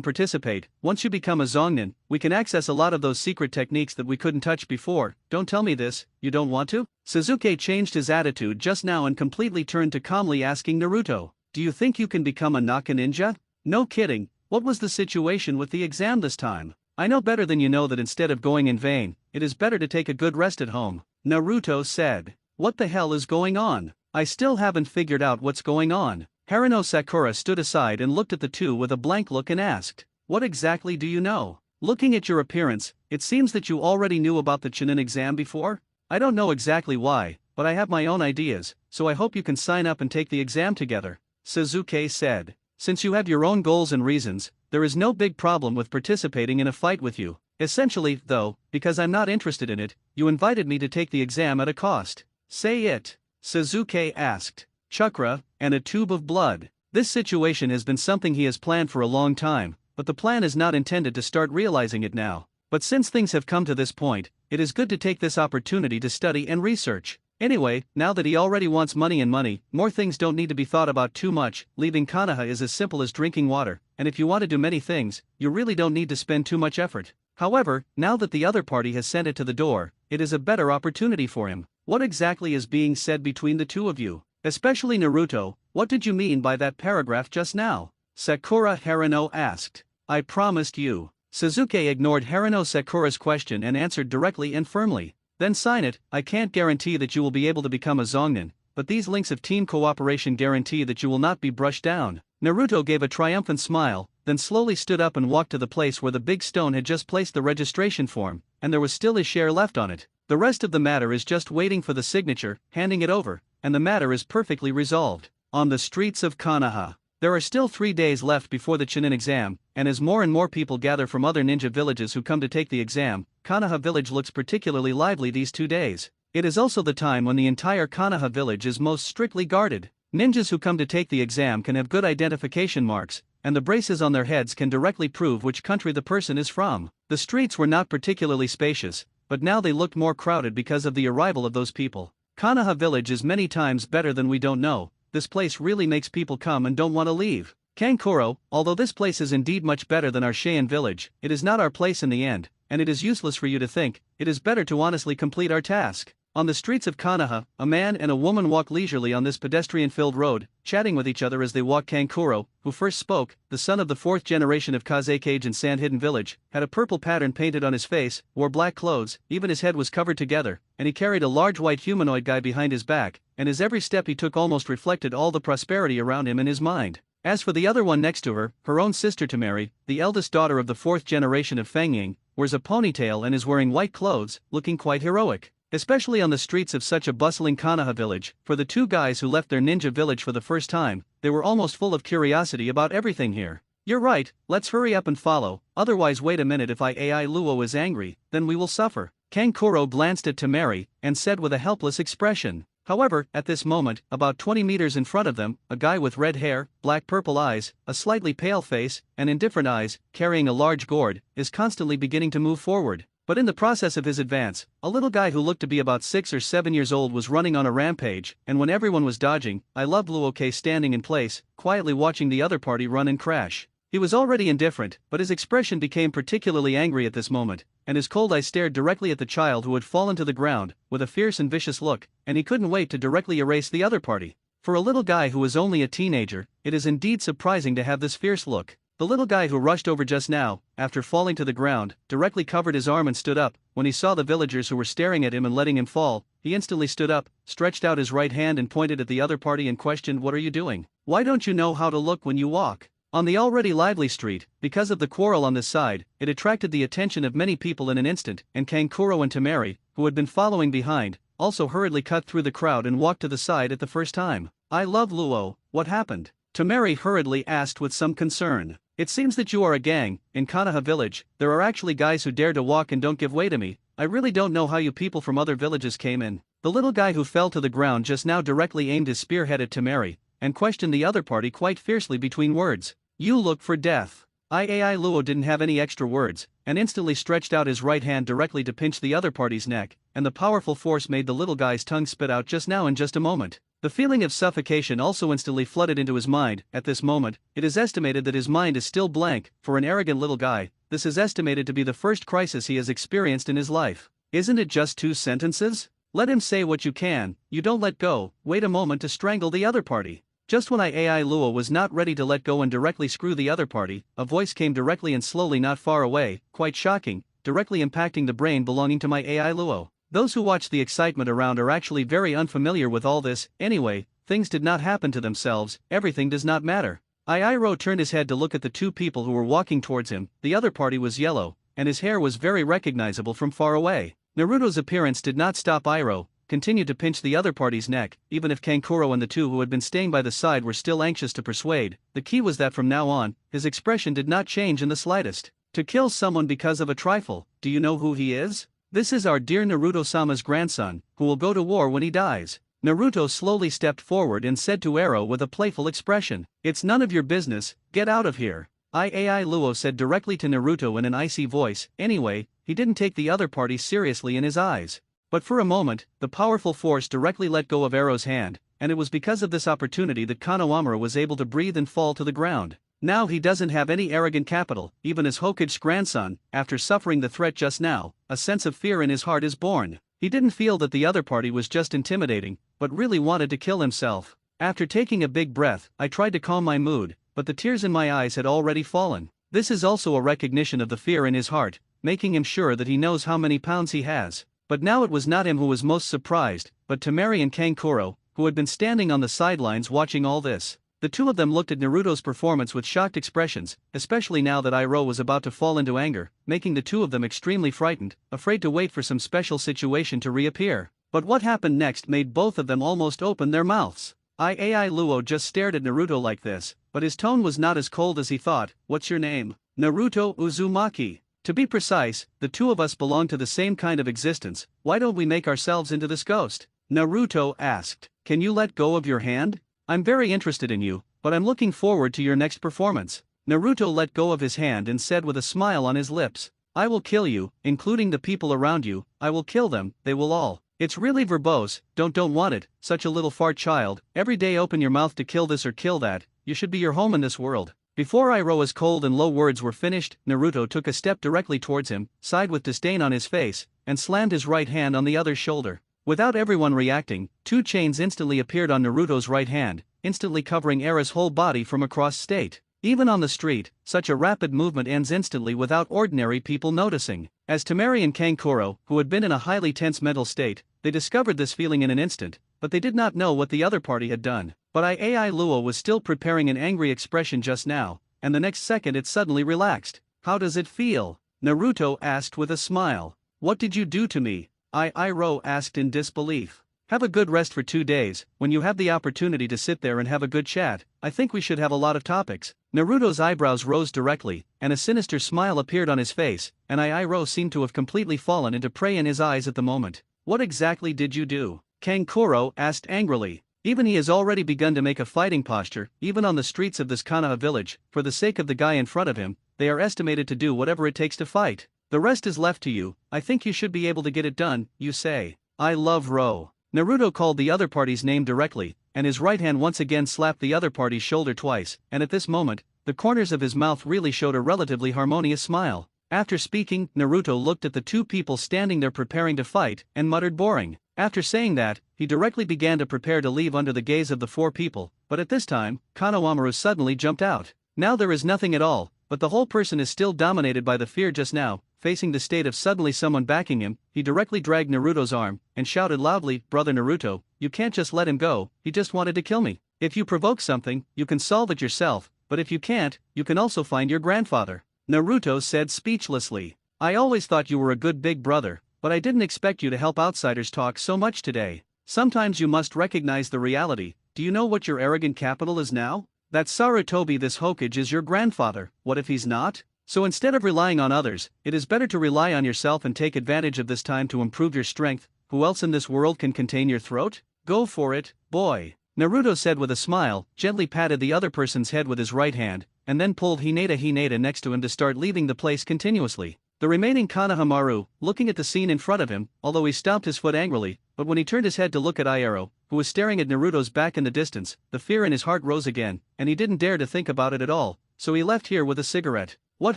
participate. Once you become a Zonnin, we can access a lot of those secret techniques that we couldn't touch before. Don't tell me this, you don't want to? Sasuke changed his attitude just now and completely turned to calmly asking Naruto, do you think you can become a Naka ninja? No kidding, what was the situation with the exam this time? I know better than you know that instead of going in vain, it is better to take a good rest at home, Naruto said. What the hell is going on? I still haven't figured out what's going on. Haruno Sakura stood aside and looked at the two with a blank look and asked, what exactly do you know? Looking at your appearance, it seems that you already knew about the Chunin exam before? I don't know exactly why, but I have my own ideas, so I hope you can sign up and take the exam together, Sasuke said. Since you have your own goals and reasons, there is no big problem with participating in a fight with you. Essentially, though, because I'm not interested in it, you invited me to take the exam at a cost. Say it, Sasuke asked. Chakra, and a tube of blood. This situation has been something he has planned for a long time, but the plan is not intended to start realizing it now. But since things have come to this point, it is good to take this opportunity to study and research. Anyway, now that he already wants money, more things don't need to be thought about too much. Leaving Konoha is as simple as drinking water, and if you want to do many things, you really don't need to spend too much effort. However, now that the other party has sent it to the door, it is a better opportunity for him. What exactly is being said between the two of you? Especially Naruto, what did you mean by that paragraph just now? Sakura Haruno asked. I promised you. Sasuke ignored Haruno Sakura's question and answered directly and firmly. Then sign it. I can't guarantee that you will be able to become a Zonnin, but these links of team cooperation guarantee that you will not be brushed down. Naruto gave a triumphant smile, then slowly stood up and walked to the place where the big stone had just placed the registration form, and there was still his share left on it. The rest of the matter is just waiting for the signature, handing it over, and the matter is perfectly resolved. On the streets of Konoha, there are still 3 days left before the Chunin exam, and as more and more people gather from other ninja villages who come to take the exam, Konoha village looks particularly lively these 2 days. It is also the time when the entire Konoha village is most strictly guarded. Ninjas who come to take the exam can have good identification marks, and the braces on their heads can directly prove which country the person is from. The streets were not particularly spacious, but now they looked more crowded because of the arrival of those people. Konoha village is many times better than we don't know. This place really makes people come and don't want to leave. Kankuro, although this place is indeed much better than our Cheyenne village, it is not our place in the end, and it is useless for you to think. It is better to honestly complete our task. On the streets of Konoha, a man and a woman walk leisurely on this pedestrian-filled road, chatting with each other as they walk. Kankuro, who first spoke, the son of the 4th generation of Kazekage and Sand-Hidden Village, had a purple pattern painted on his face, wore black clothes, even his head was covered together, and he carried a large white humanoid guy behind his back, and his every step he took almost reflected all the prosperity around him in his mind. As for the other one next to her, her own sister Tamari, the eldest daughter of the 4th generation of Fangying, wears a ponytail and is wearing white clothes, looking quite heroic. Especially on the streets of such a bustling Konoha village, for the 2 guys who left their ninja village for the first time, they were almost full of curiosity about everything here. You're right, let's hurry up and follow, otherwise wait a minute, if AI Luo is angry, then we will suffer. Kankuro glanced at Tamari, and said with a helpless expression. However, at this moment, about 20 meters in front of them, a guy with red hair, black-purple eyes, a slightly pale face, and indifferent eyes, carrying a large gourd, is constantly beginning to move forward. But in the process of his advance, a little guy who looked to be about 6 or 7 years old was running on a rampage, and when everyone was dodging, I loved Luo standing in place, quietly watching the other party run and crash. He was already indifferent, but his expression became particularly angry at this moment, and his cold eye stared directly at the child who had fallen to the ground, with a fierce and vicious look, and he couldn't wait to directly erase the other party. For a little guy who was only a teenager, it is indeed surprising to have this fierce look. The little guy who rushed over just now, after falling to the ground, directly covered his arm and stood up. When he saw the villagers who were staring at him and letting him fall, he instantly stood up, stretched out his right hand and pointed at the other party and questioned, "What are you doing? Why don't you know how to look when you walk?" On the already lively street, because of the quarrel on this side, it attracted the attention of many people in an instant, and Kankuro and Temari, who had been following behind, also hurriedly cut through the crowd and walked to the side at the first time. "I love Luo, what happened?" Temari hurriedly asked with some concern. "It seems that you are a gang. In Konoha village, there are actually guys who dare to walk and don't give way to me. I really don't know how you people from other villages came in." The little guy who fell to the ground just now directly aimed his spearhead at Temari, and questioned the other party quite fiercely between words. "You look for death." Iai Luo didn't have any extra words, and instantly stretched out his right hand directly to pinch the other party's neck, and the powerful force made the little guy's tongue spit out just now in just a moment. The feeling of suffocation also instantly flooded into his mind. At this moment, it is estimated that his mind is still blank. For an arrogant little guy, this is estimated to be the first crisis he has experienced in his life. Isn't it just 2 sentences? Let him say what you can, you don't let go, wait a moment to strangle the other party. Just when Iai Luo was not ready to let go and directly screw the other party, a voice came directly and slowly not far away, quite shocking, directly impacting the brain belonging to my Ai Luo. Those who watch the excitement around are actually very unfamiliar with all this. Anyway, things did not happen to themselves, everything does not matter. Iroh turned his head to look at the 2 people who were walking towards him. The other party was yellow, and his hair was very recognizable from far away. Naruto's appearance did not stop Iroh, continued to pinch the other party's neck, even if Kankuro and the 2 who had been staying by the side were still anxious to persuade. The key was that from now on, his expression did not change in the slightest. To kill someone because of a trifle, do you know who he is? This is our dear Naruto-sama's grandson, who will go to war when he dies. Naruto slowly stepped forward and said to Ero with a playful expression, "It's none of your business, get out of here." Iai Luo said directly to Naruto in an icy voice. Anyway, he didn't take the other party seriously in his eyes. But for a moment, the powerful force directly let go of Ero's hand, and it was because of this opportunity that Konohamaru was able to breathe and fall to the ground. Now he doesn't have any arrogant capital, even as Hokage's grandson. After suffering the threat just now, a sense of fear in his heart is born. He didn't feel that the other party was just intimidating, but really wanted to kill himself. After taking a big breath, I tried to calm my mood, but the tears in my eyes had already fallen. This is also a recognition of the fear in his heart, making him sure that he knows how many pounds he has. But now it was not him who was most surprised, but Temari and Kankuro, who had been standing on the sidelines watching all this. The 2 of them looked at Naruto's performance with shocked expressions, especially now that Iroh was about to fall into anger, making the 2 of them extremely frightened, afraid to wait for some special situation to reappear. But what happened next made both of them almost open their mouths. Iai Luo just stared at Naruto like this, but his tone was not as cold as he thought. "What's your name?" "Naruto Uzumaki. To be precise, the 2 of us belong to the same kind of existence. Why don't we make ourselves into this ghost?" Naruto asked. "Can you let go of your hand? I'm very interested in you, but I'm looking forward to your next performance." Naruto let go of his hand and said with a smile on his lips, "I will kill you, including the people around you. I will kill them, they will all." It's really verbose. Don't want it, such a little fart child. Every day open your mouth to kill this or kill that. You should be your home in this world. Before Iroha's cold and low words were finished, Naruto took a step directly towards him, sighed with disdain on his face, and slammed his right hand on the other's shoulder. Without everyone reacting, 2 chains instantly appeared on Naruto's right hand, instantly covering Era's whole body from across state. Even on the street, such a rapid movement ends instantly without ordinary people noticing. As Temari and Kankuro, who had been in a highly tense mental state, they discovered this feeling in an instant, but they did not know what the other party had done. But Iai Luo was still preparing an angry expression just now, and the next second it suddenly relaxed. "How does it feel?" Naruto asked with a smile. "What did you do to me?" Iroh asked in disbelief. "Have a good rest for 2 days. When you have the opportunity to sit there and have a good chat, I think we should have a lot of topics." Naruto's eyebrows rose directly, and a sinister smile appeared on his face, and Iroh seemed to have completely fallen into prey in his eyes at the moment. "What exactly did you do?" Kankuro asked angrily. Even he has already begun to make a fighting posture, even on the streets of this Konoha village. For the sake of the guy in front of him, they are estimated to do whatever it takes to fight. The rest is left to you. I think you should be able to get it done, you say. I love Ro. Naruto called the other party's name directly, and his right hand once again slapped the other party's shoulder twice, and at this moment, the corners of his mouth really showed a relatively harmonious smile. After speaking, Naruto looked at the two people standing there preparing to fight, and muttered boring. After saying that, he directly began to prepare to leave under the gaze of the four people, but at this time, Konohamaru suddenly jumped out. Now there is nothing at all, but the whole person is still dominated by the fear just now. Facing the state of suddenly someone backing him, he directly dragged Naruto's arm, and shouted loudly, "Brother Naruto, you can't just let him go, he just wanted to kill me. If you provoke something, you can solve it yourself, but if you can't, you can also find your grandfather." Naruto said speechlessly. I always thought you were a good big brother, but I didn't expect you to help outsiders talk so much today. Sometimes you must recognize the reality. Do you know what your arrogant capital is now? That Sarutobi, this Hokage, is your grandfather. What if he's not? So instead of relying on others, it is better to rely on yourself and take advantage of this time to improve your strength. Who else in this world can contain your throat? Go for it, boy. Naruto said with a smile, gently patted the other person's head with his right hand, and then pulled Hinata next to him to start leaving the place continuously. The remaining Konohamaru, looking at the scene in front of him, although he stomped his foot angrily, but when he turned his head to look at Iaro, who was staring at Naruto's back in the distance, the fear in his heart rose again, and he didn't dare to think about it at all, so he left here with a cigarette. What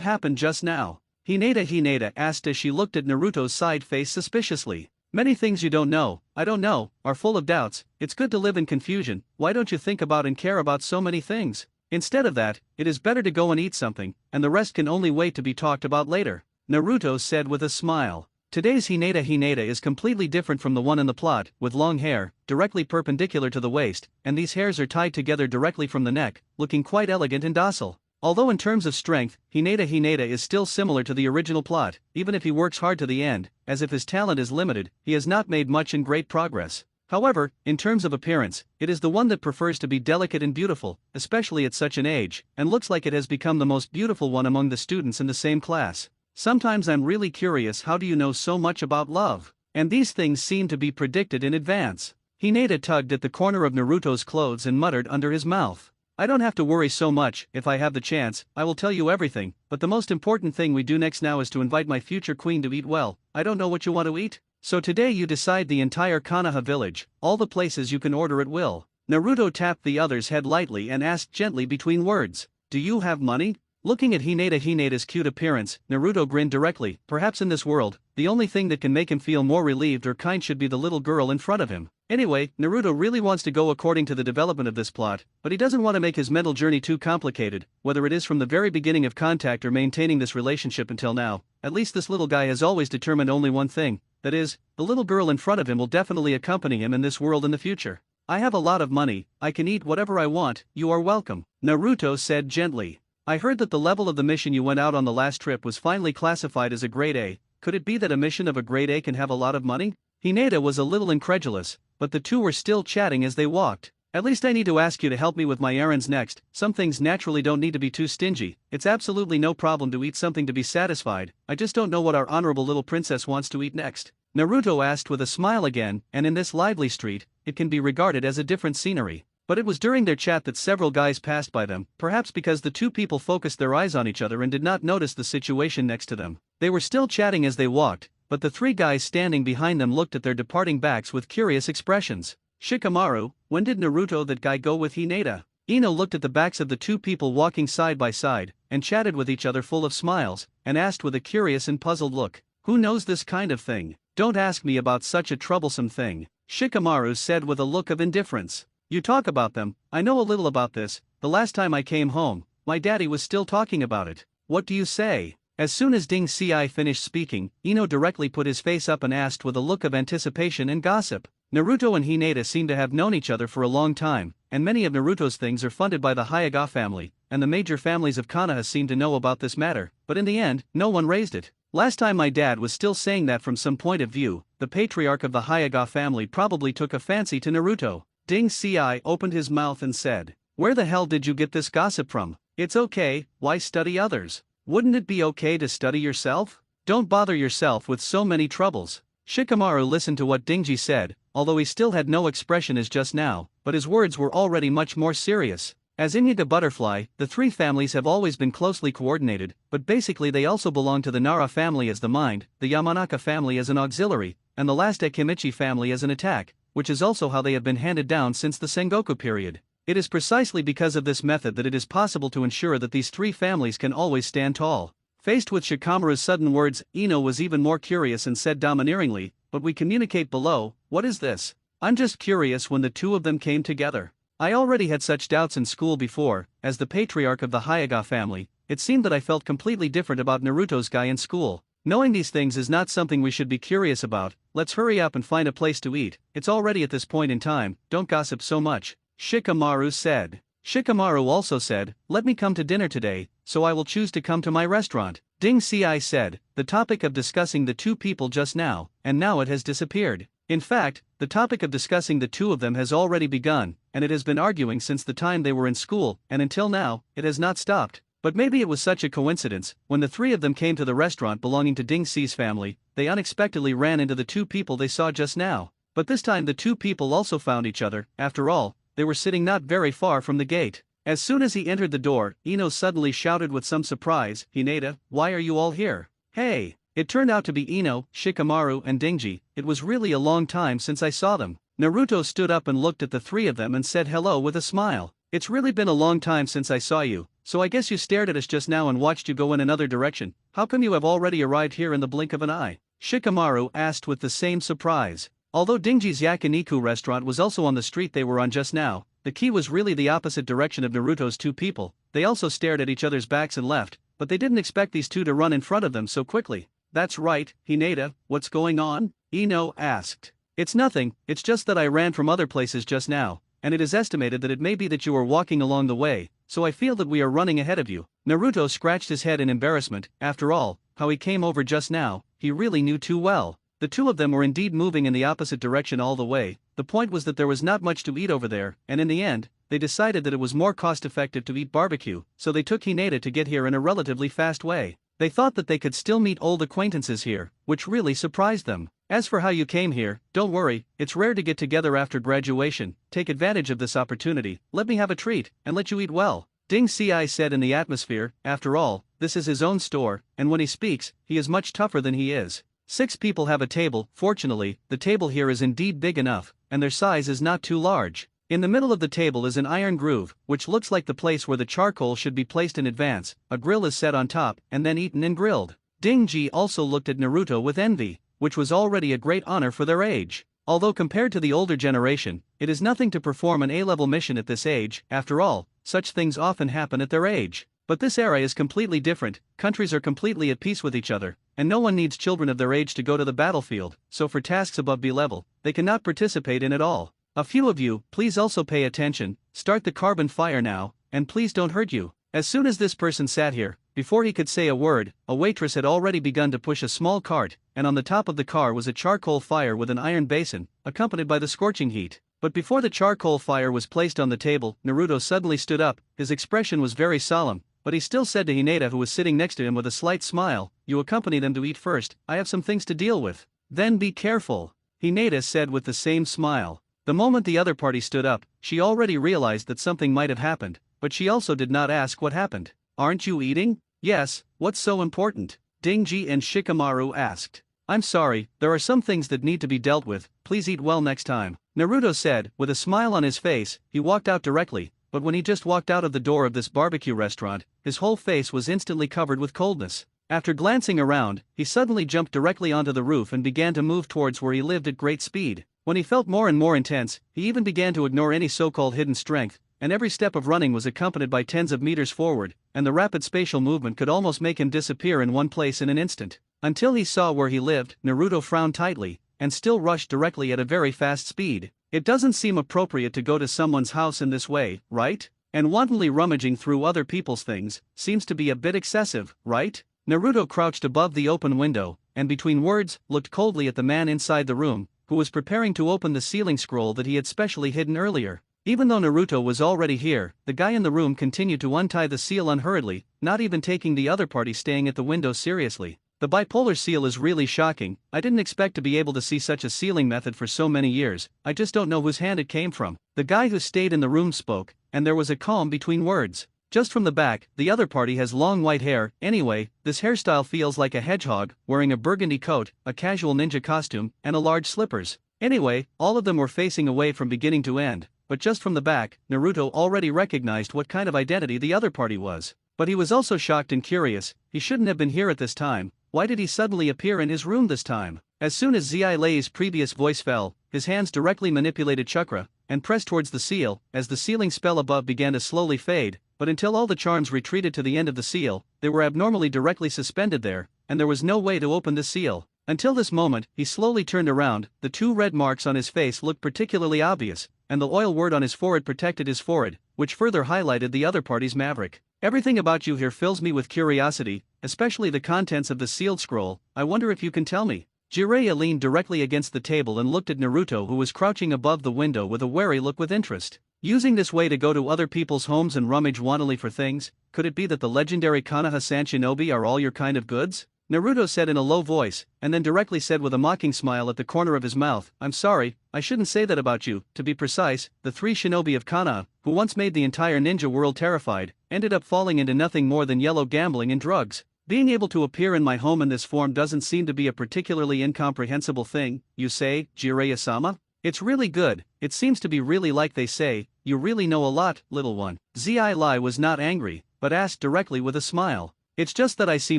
happened just now? Hinata asked as she looked at Naruto's side face suspiciously. Many things you don't know, I don't know, are full of doubts. It's good to live in confusion. Why don't you think about and care about so many things? Instead of that, it is better to go and eat something, and the rest can only wait to be talked about later. Naruto said with a smile. Today's Hinata is completely different from the one in the plot, with long hair, directly perpendicular to the waist, and these hairs are tied together directly from the neck, looking quite elegant and docile. Although in terms of strength, Hinata is still similar to the original plot. Even if he works hard to the end, as if his talent is limited, he has not made much in great progress. However, in terms of appearance, it is the one that prefers to be delicate and beautiful, especially at such an age, and looks like it has become the most beautiful one among the students in the same class. Sometimes I'm really curious, how do you know so much about love? And these things seem to be predicted in advance. Hinata tugged at the corner of Naruto's clothes and muttered under his mouth. I don't have to worry so much. If I have the chance, I will tell you everything, but the most important thing we do next now is to invite my future queen to eat well. I don't know what you want to eat? So today you decide the entire Konoha village, all the places you can order at will. Naruto tapped the other's head lightly and asked gently between words, do you have money? Looking at Hinata's cute appearance, Naruto grinned directly. Perhaps in this world, the only thing that can make him feel more relieved or kind should be the little girl in front of him. Anyway, Naruto really wants to go according to the development of this plot, but he doesn't want to make his mental journey too complicated, whether it is from the very beginning of contact or maintaining this relationship until now. At least this little guy has always determined only one thing, that is, the little girl in front of him will definitely accompany him in this world in the future. I have a lot of money, I can eat whatever I want, you are welcome, Naruto said gently. I heard that the level of the mission you went out on the last trip was finally classified as a grade A. Could it be that a mission of a grade A can have a lot of money? Hinata was a little incredulous, but the two were still chatting as they walked. At least I need to ask you to help me with my errands next. Some things naturally don't need to be too stingy. It's absolutely no problem to eat something to be satisfied. I just don't know what our honorable little princess wants to eat next. Naruto asked with a smile again, and in this lively street, it can be regarded as a different scenery. But it was during their chat that several guys passed by them, perhaps because the two people focused their eyes on each other and did not notice the situation next to them. They were still chatting as they walked, but the three guys standing behind them looked at their departing backs with curious expressions. Shikamaru, when did Naruto that guy go with Hinata? Ino looked at the backs of the two people walking side by side, and chatted with each other full of smiles, and asked with a curious and puzzled look, who knows this kind of thing? Don't ask me about such a troublesome thing, Shikamaru said with a look of indifference. You talk about them, I know a little about this. The last time I came home, my daddy was still talking about it. What do you say? As soon as Ding Ci finished speaking, Ino directly put his face up and asked with a look of anticipation and gossip. Naruto and Hinata seem to have known each other for a long time, and many of Naruto's things are funded by the Hyuga family, and the major families of Konoha seem to know about this matter, but in the end, no one raised it. Last time my dad was still saying that from some point of view, the patriarch of the Hyuga family probably took a fancy to Naruto. Ding Ci opened his mouth and said, where the hell did you get this gossip from? It's okay, why study others? Wouldn't it be okay to study yourself? Don't bother yourself with so many troubles. Shikamaru listened to what Dingji said, although he still had no expression as just now, but his words were already much more serious. As in the butterfly, the three families have always been closely coordinated, but basically they also belong to the Nara family as the mind, the Yamanaka family as an auxiliary, and the last Ekimichi family as an attack, which is also how they have been handed down since the Sengoku period. It is precisely because of this method that it is possible to ensure that these three families can always stand tall. Faced with Shikamaru's sudden words, Ino was even more curious and said domineeringly, "But we communicate below, what is this? I'm just curious when the two of them came together. I already had such doubts in school before, as the patriarch of the Hyuga family, it seemed that I felt completely different about Naruto's guy in school. Knowing these things is not something we should be curious about, let's hurry up and find a place to eat, it's already at this point in time, don't gossip so much," Shikamaru said. Shikamaru also said, "Let me come to dinner today, so I will choose to come to my restaurant." Ding Ci said, the topic of discussing the two people just now, and now it has disappeared. In fact, the topic of discussing the two of them has already begun, and it has been arguing since the time they were in school, and until now, it has not stopped. But maybe it was such a coincidence, when the three of them came to the restaurant belonging to Ding Ci's family, they unexpectedly ran into the two people they saw just now. But this time the two people also found each other, after all, they were sitting not very far from the gate. As soon as he entered the door, Ino suddenly shouted with some surprise, "Hinata, why are you all here? Hey!" It turned out to be Ino, Shikamaru and Dingji. It was really a long time since I saw them. Naruto stood up and looked at the three of them and said hello with a smile. "It's really been a long time since I saw you, so I guess you stared at us just now and watched you go in another direction. How come you have already arrived here in the blink of an eye?" Shikamaru asked with the same surprise. Although Dingji's yakiniku restaurant was also on the street they were on just now, the key was really the opposite direction of Naruto's two people. They also stared at each other's backs and left, but they didn't expect these two to run in front of them so quickly. "That's right, Hinata, what's going on?" Ino asked. "It's nothing, it's just that I ran from other places just now, and it is estimated that it may be that you are walking along the way, so I feel that we are running ahead of you." Naruto scratched his head in embarrassment. After all, how he came over just now, he really knew too well. The two of them were indeed moving in the opposite direction all the way. The point was that there was not much to eat over there, and in the end, they decided that it was more cost-effective to eat barbecue, so they took Hinata to get here in a relatively fast way. They thought that they could still meet old acquaintances here, which really surprised them. "As for how you came here, don't worry, it's rare to get together after graduation, take advantage of this opportunity, let me have a treat, and let you eat well," Ding Ci said in the atmosphere. After all, this is his own store, and when he speaks, he is much tougher than he is. 6 people have a table. Fortunately, the table here is indeed big enough, and their size is not too large. In the middle of the table is an iron groove, which looks like the place where the charcoal should be placed in advance. A grill is set on top, and then eaten and grilled. Dingji also looked at Naruto with envy, which was already a great honor for their age. Although compared to the older generation, it is nothing to perform an A-level mission at this age. After all, such things often happen at their age. But this era is completely different, countries are completely at peace with each other, and no one needs children of their age to go to the battlefield, so for tasks above B-level, they cannot participate in at all. "A few of you, please also pay attention, start the carbon fire now, and please don't hurt you." As soon as this person sat here, before he could say a word, a waitress had already begun to push a small cart, and on the top of the car was a charcoal fire with an iron basin, accompanied by the scorching heat. But before the charcoal fire was placed on the table, Naruto suddenly stood up. His expression was very solemn, but he still said to Hinata, who was sitting next to him with a slight smile, "You accompany them to eat first, I have some things to deal with." "Then be careful," Hinata said with the same smile. The moment the other party stood up, she already realized that something might have happened, but she also did not ask what happened. "Aren't you eating?" "Yes, what's so important?" Dingji and Shikamaru asked. "I'm sorry, there are some things that need to be dealt with, please eat well next time," Naruto said. With a smile on his face, he walked out directly, but when he just walked out of the door of this barbecue restaurant, his whole face was instantly covered with coldness. After glancing around, he suddenly jumped directly onto the roof and began to move towards where he lived at great speed. When he felt more and more intense, he even began to ignore any so-called hidden strength, and every step of running was accompanied by tens of meters forward, and the rapid spatial movement could almost make him disappear in one place in an instant. Until he saw where he lived, Naruto frowned tightly, and still rushed directly at a very fast speed. It doesn't seem appropriate to go to someone's house in this way, right? And wantonly rummaging through other people's things seems to be a bit excessive, right? Naruto crouched above the open window, and between words, looked coldly at the man inside the room, who was preparing to open the sealing scroll that he had specially hidden earlier. Even though Naruto was already here, the guy in the room continued to untie the seal unhurriedly, not even taking the other party staying at the window seriously. The bipolar seal is really shocking. I didn't expect to be able to see such a sealing method for so many years. I just don't know whose hand it came from. The guy who stayed in the room spoke, and there was a calm between words. Just from the back, the other party has long white hair. Anyway, this hairstyle feels like a hedgehog, wearing a burgundy coat, a casual ninja costume, and a large slippers. Anyway, all of them were facing away from beginning to end, but just from the back, Naruto already recognized what kind of identity the other party was. But he was also shocked and curious. He shouldn't have been here at this time. Why did he suddenly appear in his room this time? As soon as Zilei's previous voice fell, his hands directly manipulated chakra and pressed towards the seal, as the sealing spell above began to slowly fade. But until all the charms retreated to the end of the seal, they were abnormally directly suspended there, and there was no way to open the seal. Until this moment, he slowly turned around. The 2 red marks on his face looked particularly obvious, and the oil word on his forehead protected his forehead, which further highlighted the other party's maverick. Everything about you here fills me with curiosity, especially the contents of the sealed scroll. I wonder if you can tell me. Jiraiya leaned directly against the table and looked at Naruto, who was crouching above the window with a wary look with interest. Using this way to go to other people's homes and rummage wantonnly for things, could it be that the legendary Konoha-san shinobi are all your kind of goods? Naruto said in a low voice, and then directly said with a mocking smile at the corner of his mouth, I'm sorry, I shouldn't say that about you. To be precise, the 3 shinobi of Konoha, who once made the entire ninja world terrified, ended up falling into nothing more than yellow gambling and drugs. Being able to appear in my home in this form doesn't seem to be a particularly incomprehensible thing, you say, Jiraiya-sama? It's really good. It seems to be really like they say, you really know a lot, little one. Zilei was not angry, but asked directly with a smile. It's just that I see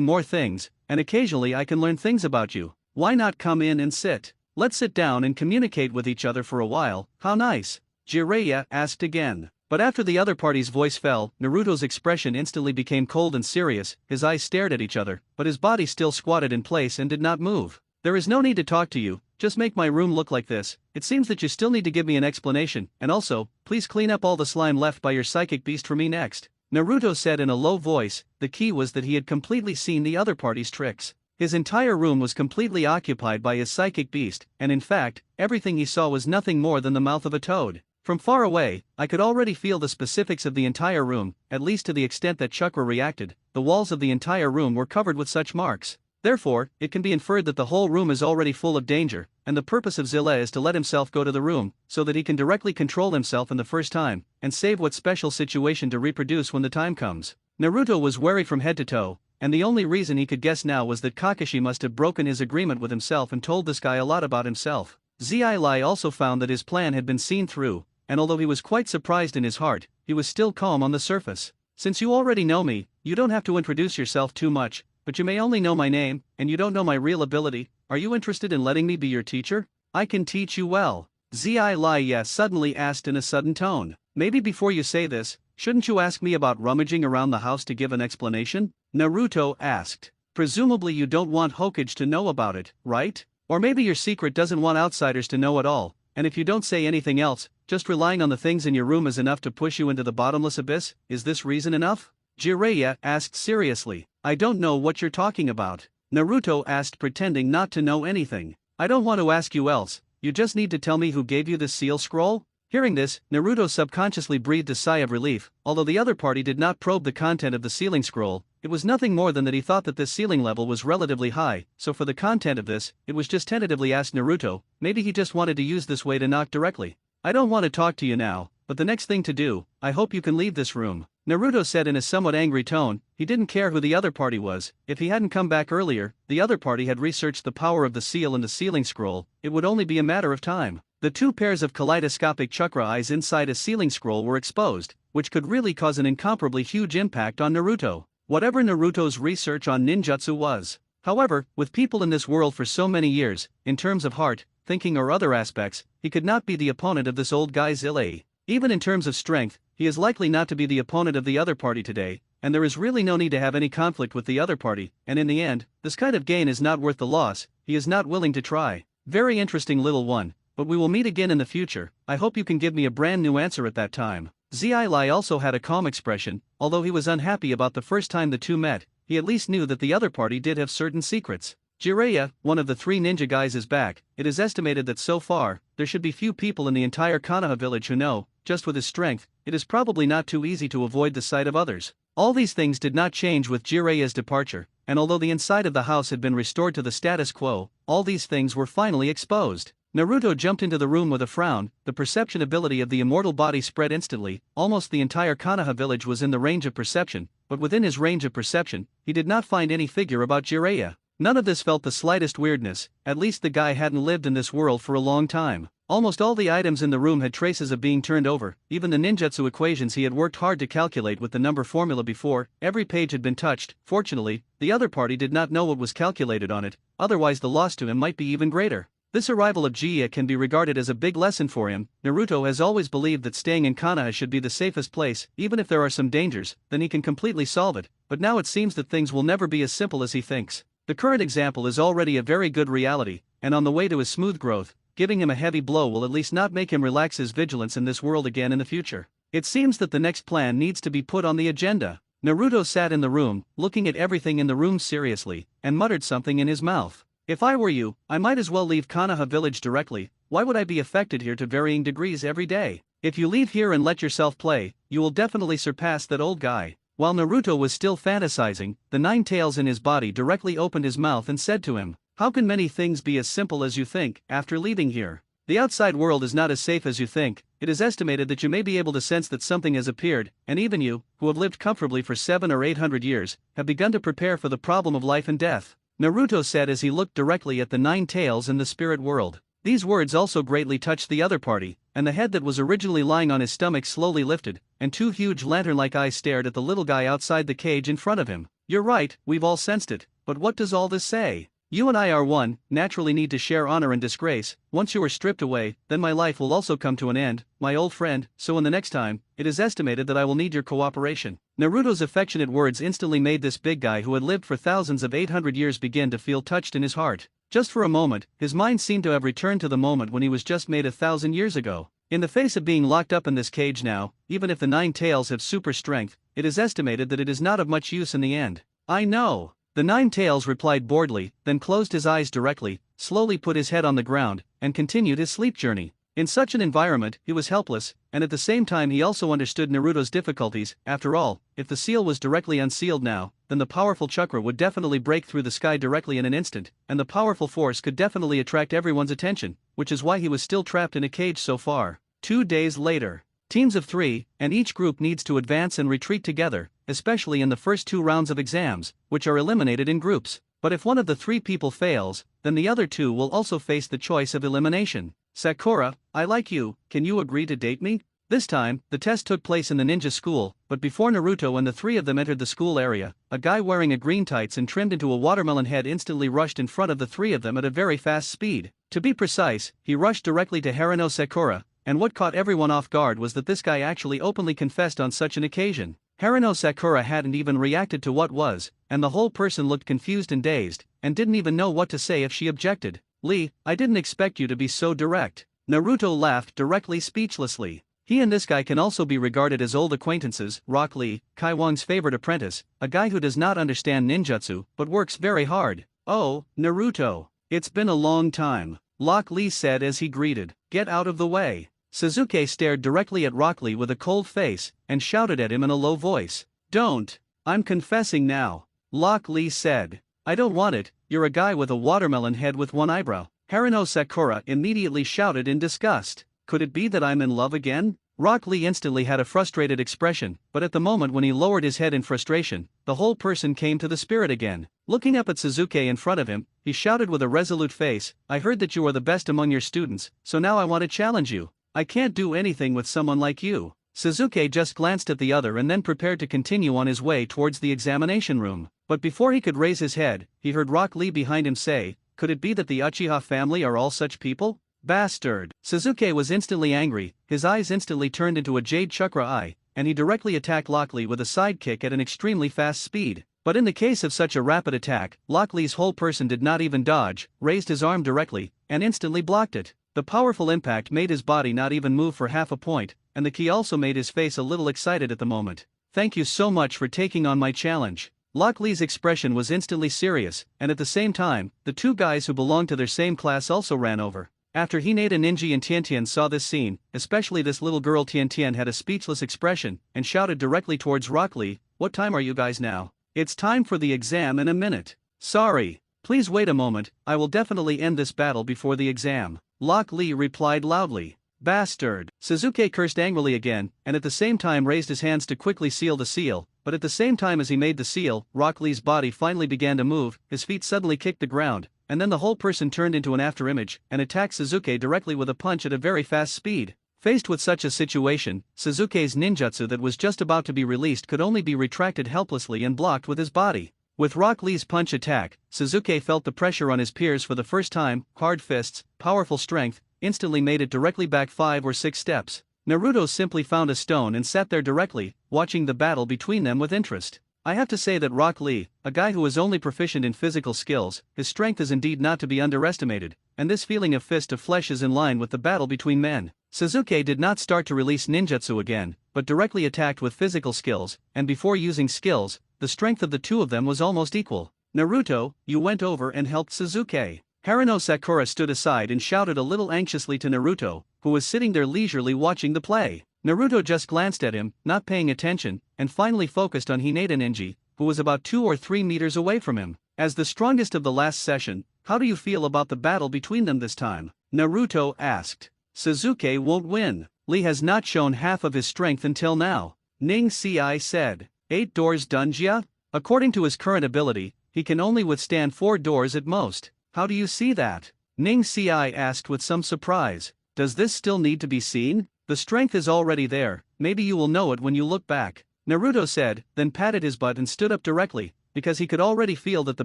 more things, and occasionally I can learn things about you. Why not come in and sit? Let's sit down and communicate with each other for a while. How nice? Jiraiya asked again. But after the other party's voice fell, Naruto's expression instantly became cold and serious. His eyes stared at each other, but his body still squatted in place and did not move. There is no need to talk to you, just make my room look like this. It seems that you still need to give me an explanation, and also, please clean up all the slime left by your psychic beast for me next. Naruto said in a low voice. The key was that he had completely seen the other party's tricks. His entire room was completely occupied by his psychic beast, and in fact, everything he saw was nothing more than the mouth of a toad. From far away, I could already feel the specifics of the entire room, at least to the extent that chakra reacted. The walls of the entire room were covered with such marks. Therefore, it can be inferred that the whole room is already full of danger, and the purpose of Zilei is to let himself go to the room, so that he can directly control himself in the first time, and save what special situation to reproduce when the time comes. Naruto was wary from head to toe, and the only reason he could guess now was that Kakashi must have broken his agreement with himself and told this guy a lot about himself. Zilei also found that his plan had been seen through, and although he was quite surprised in his heart, he was still calm on the surface. Since you already know me, you don't have to introduce yourself too much. But you may only know my name, and you don't know my real ability. Are you interested in letting me be your teacher? I can teach you well. Zilei suddenly asked in a sudden tone. Maybe before you say this, shouldn't you ask me about rummaging around the house to give an explanation? Naruto asked. Presumably you don't want Hokage to know about it, right? Or maybe your secret doesn't want outsiders to know at all, and if you don't say anything else, just relying on the things in your room is enough to push you into the bottomless abyss? Is this reason enough? Jiraiya asked seriously. I don't know what you're talking about. Naruto asked, pretending not to know anything. I don't want to ask you else, you just need to tell me who gave you this seal scroll? Hearing this, Naruto subconsciously breathed a sigh of relief. Although the other party did not probe the content of the sealing scroll, it was nothing more than that he thought that this sealing level was relatively high, so for the content of this, it was just tentatively asked Naruto. Maybe he just wanted to use this way to knock directly. I don't want to talk to you now, but the next thing to do, I hope you can leave this room. Naruto said in a somewhat angry tone. He didn't care who the other party was. If he hadn't come back earlier, the other party had researched the power of the seal and the sealing scroll. It would only be a matter of time. The 2 pairs of kaleidoscopic chakra eyes inside a sealing scroll were exposed, which could really cause an incomparably huge impact on Naruto. Whatever Naruto's research on ninjutsu was. However, with people in this world for so many years, in terms of heart, thinking or other aspects, he could not be the opponent of this old guy Zilei. Even in terms of strength, he is likely not to be the opponent of the other party today, and there is really no need to have any conflict with the other party, and in the end, this kind of gain is not worth the loss. He is not willing to try. Very interesting, little one, but we will meet again in the future. I hope you can give me a brand new answer at that time. Zilei also had a calm expression. Although he was unhappy about the first time the two met, he at least knew that the other party did have certain secrets. Jiraiya, one of the 3 ninja guys, is back. It is estimated that so far, there should be few people in the entire Konoha village who know. Just with his strength, it is probably not too easy to avoid the sight of others. All these things did not change with Jiraiya's departure. and although the inside of the house had been restored to the status quo, all these things were finally exposed. Naruto jumped into the room with a frown. The perception ability of the immortal body spread instantly. Almost the entire Konoha village was in the range of perception, but within his range of perception, he did not find any figure about Jiraiya. None of this felt the slightest weirdness, at least the guy hadn't lived in this world for a long time. Almost all the items in the room had traces of being turned over, even the ninjutsu equations he had worked hard to calculate with the number formula before. Every page had been touched. Fortunately, the other party did not know what was calculated on it, otherwise the loss to him might be even greater. This arrival of Jiraiya can be regarded as a big lesson for him. Naruto has always believed that staying in Konoha should be the safest place. Even if there are some dangers, then he can completely solve it, but now it seems that things will never be as simple as he thinks. The current example is already a very good reality, and on the way to his smooth growth, giving him a heavy blow will at least not make him relax his vigilance in this world again in the future. It seems that the next plan needs to be put on the agenda. Naruto sat in the room, looking at everything in the room seriously, and muttered something in his mouth. If I were you, I might as well leave Konoha village directly. Why would I be affected here to varying degrees every day? If you leave here and let yourself play, you will definitely surpass that old guy. While Naruto was still fantasizing, the nine tails in his body directly opened his mouth and said to him, "How can many things be as simple as you think after leaving here? The outside world is not as safe as you think. It is estimated that you may be able to sense that something has appeared, and even you, who have lived comfortably for 700 or 800 years, have begun to prepare for the problem of life and death," Naruto said as he looked directly at the nine tails in the spirit world. These words also greatly touched the other party, and the head that was originally lying on his stomach slowly lifted, and two huge lantern-like eyes stared at the little guy outside the cage in front of him. "You're right, we've all sensed it, but what does all this say? You and I are one, naturally need to share honor and disgrace. Once you are stripped away, then my life will also come to an end, my old friend, so in the next time, it is estimated that I will need your cooperation." Naruto's affectionate words instantly made this big guy who had lived for thousands of 800 years begin to feel touched in his heart. Just for a moment, his mind seemed to have returned to the moment when he was just made 1,000 years ago. In the face of being locked up in this cage now, even if the nine tails have super strength, it is estimated that it is not of much use in the end. "I know." The nine tails replied boredly, then closed his eyes directly, slowly put his head on the ground, and continued his sleep journey. In such an environment, he was helpless, and at the same time he also understood Naruto's difficulties. After all, if the seal was directly unsealed now, then the powerful chakra would definitely break through the sky directly in an instant, and the powerful force could definitely attract everyone's attention, which is why he was still trapped in a cage so far. 2 days later. Teams of 3, and each group needs to advance and retreat together, especially in the first 2 rounds of exams, which are eliminated in groups. But if one of the 3 people fails, then the other 2 will also face the choice of elimination. "Sakura, I like you, can you agree to date me?" This time, the test took place in the ninja school, but before Naruto and the 3 of them entered the school area, a guy wearing a green tights and trimmed into a watermelon head instantly rushed in front of the 3 of them at a very fast speed. To be precise, he rushed directly to Haruno Sakura, and what caught everyone off guard was that this guy actually openly confessed on such an occasion. Haruno Sakura hadn't even reacted to what was, and the whole person looked confused and dazed, and didn't even know what to say if she objected. "Lee, I didn't expect you to be so direct." Naruto laughed directly, speechlessly. He and this guy can also be regarded as old acquaintances. Rock Lee, Kaiwan's favorite apprentice, a guy who does not understand ninjutsu but works very hard. "Oh, Naruto. It's been a long time," Rock Lee said as he greeted. "Get out of the way." Sasuke stared directly at Rock Lee with a cold face, and shouted at him in a low voice. "Don't. I'm confessing now," Rock Lee said. "I don't want it, you're a guy with a watermelon head with one eyebrow." Haruno Sakura immediately shouted in disgust. "Could it be that I'm in love again?" Rock Lee instantly had a frustrated expression, but at the moment when he lowered his head in frustration, the whole person came to the spirit again. Looking up at Sasuke in front of him, he shouted with a resolute face, "I heard that you are the best among your students, so now I want to challenge you. I can't do anything with someone like you." Sasuke just glanced at the other and then prepared to continue on his way towards the examination room. But before he could raise his head, he heard Rock Lee behind him say, "Could it be that the Uchiha family are all such people? Bastard!" Sasuke was instantly angry, his eyes instantly turned into a jade chakra eye, and he directly attacked Rock Lee with a side kick at an extremely fast speed. But in the case of such a rapid attack, Rock Lee's whole person did not even dodge, raised his arm directly, and instantly blocked it. The powerful impact made his body not even move for half a point, and the ki also made his face a little excited at the moment. "Thank you so much for taking on my challenge." Rock Lee's expression was instantly serious, and at the same time, the 2 guys who belonged to their same class also ran over. After Hinata Ninji and Tiantian saw this scene, especially this little girl Tiantian had a speechless expression, and shouted directly towards Rock Lee, "What time are you guys now? It's time for the exam in a minute. Sorry. Please wait a moment, I will definitely end this battle before the exam. Rock Lee replied loudly. Bastard. Sasuke cursed angrily again, and at the same time raised his hands to quickly seal the seal, but at the same time as he made the seal, Rock Lee's body finally began to move, his feet suddenly kicked the ground, and then the whole person turned into an afterimage, and attacked Sasuke directly with a punch at a very fast speed. Faced with such a situation, Sasuke's ninjutsu that was just about to be released could only be retracted helplessly and blocked with his body. With Rock Lee's punch attack, Sasuke felt the pressure on his peers for the first time, hard fists, powerful strength, instantly made it directly back 5 or 6 steps. Naruto simply found a stone and sat there directly, watching the battle between them with interest. I have to say that Rock Lee, a guy who is only proficient in physical skills, his strength is indeed not to be underestimated, and this feeling of fist of flesh is in line with the battle between men. Sasuke did not start to release ninjutsu again, but directly attacked with physical skills, and before using skills, the strength of the two of them was almost equal. Naruto, you went over and helped Sasuke. Haruno Sakura stood aside and shouted a little anxiously to Naruto, who was sitting there leisurely watching the play. Naruto just glanced at him, not paying attention, and finally focused on Hinata Ninja, who was about 2 or 3 meters away from him. As the strongest of the last session, how do you feel about the battle between them this time? Naruto asked. Sasuke won't win. Lee has not shown half of his strength until now. Ning Ci said. 8 doors Dunjia? According to his current ability, he can only withstand 4 doors at most. How do you see that? Ning Ci asked with some surprise. Does this still need to be seen? The strength is already there, maybe you will know it when you look back. Naruto said, then patted his butt and stood up directly, because he could already feel that the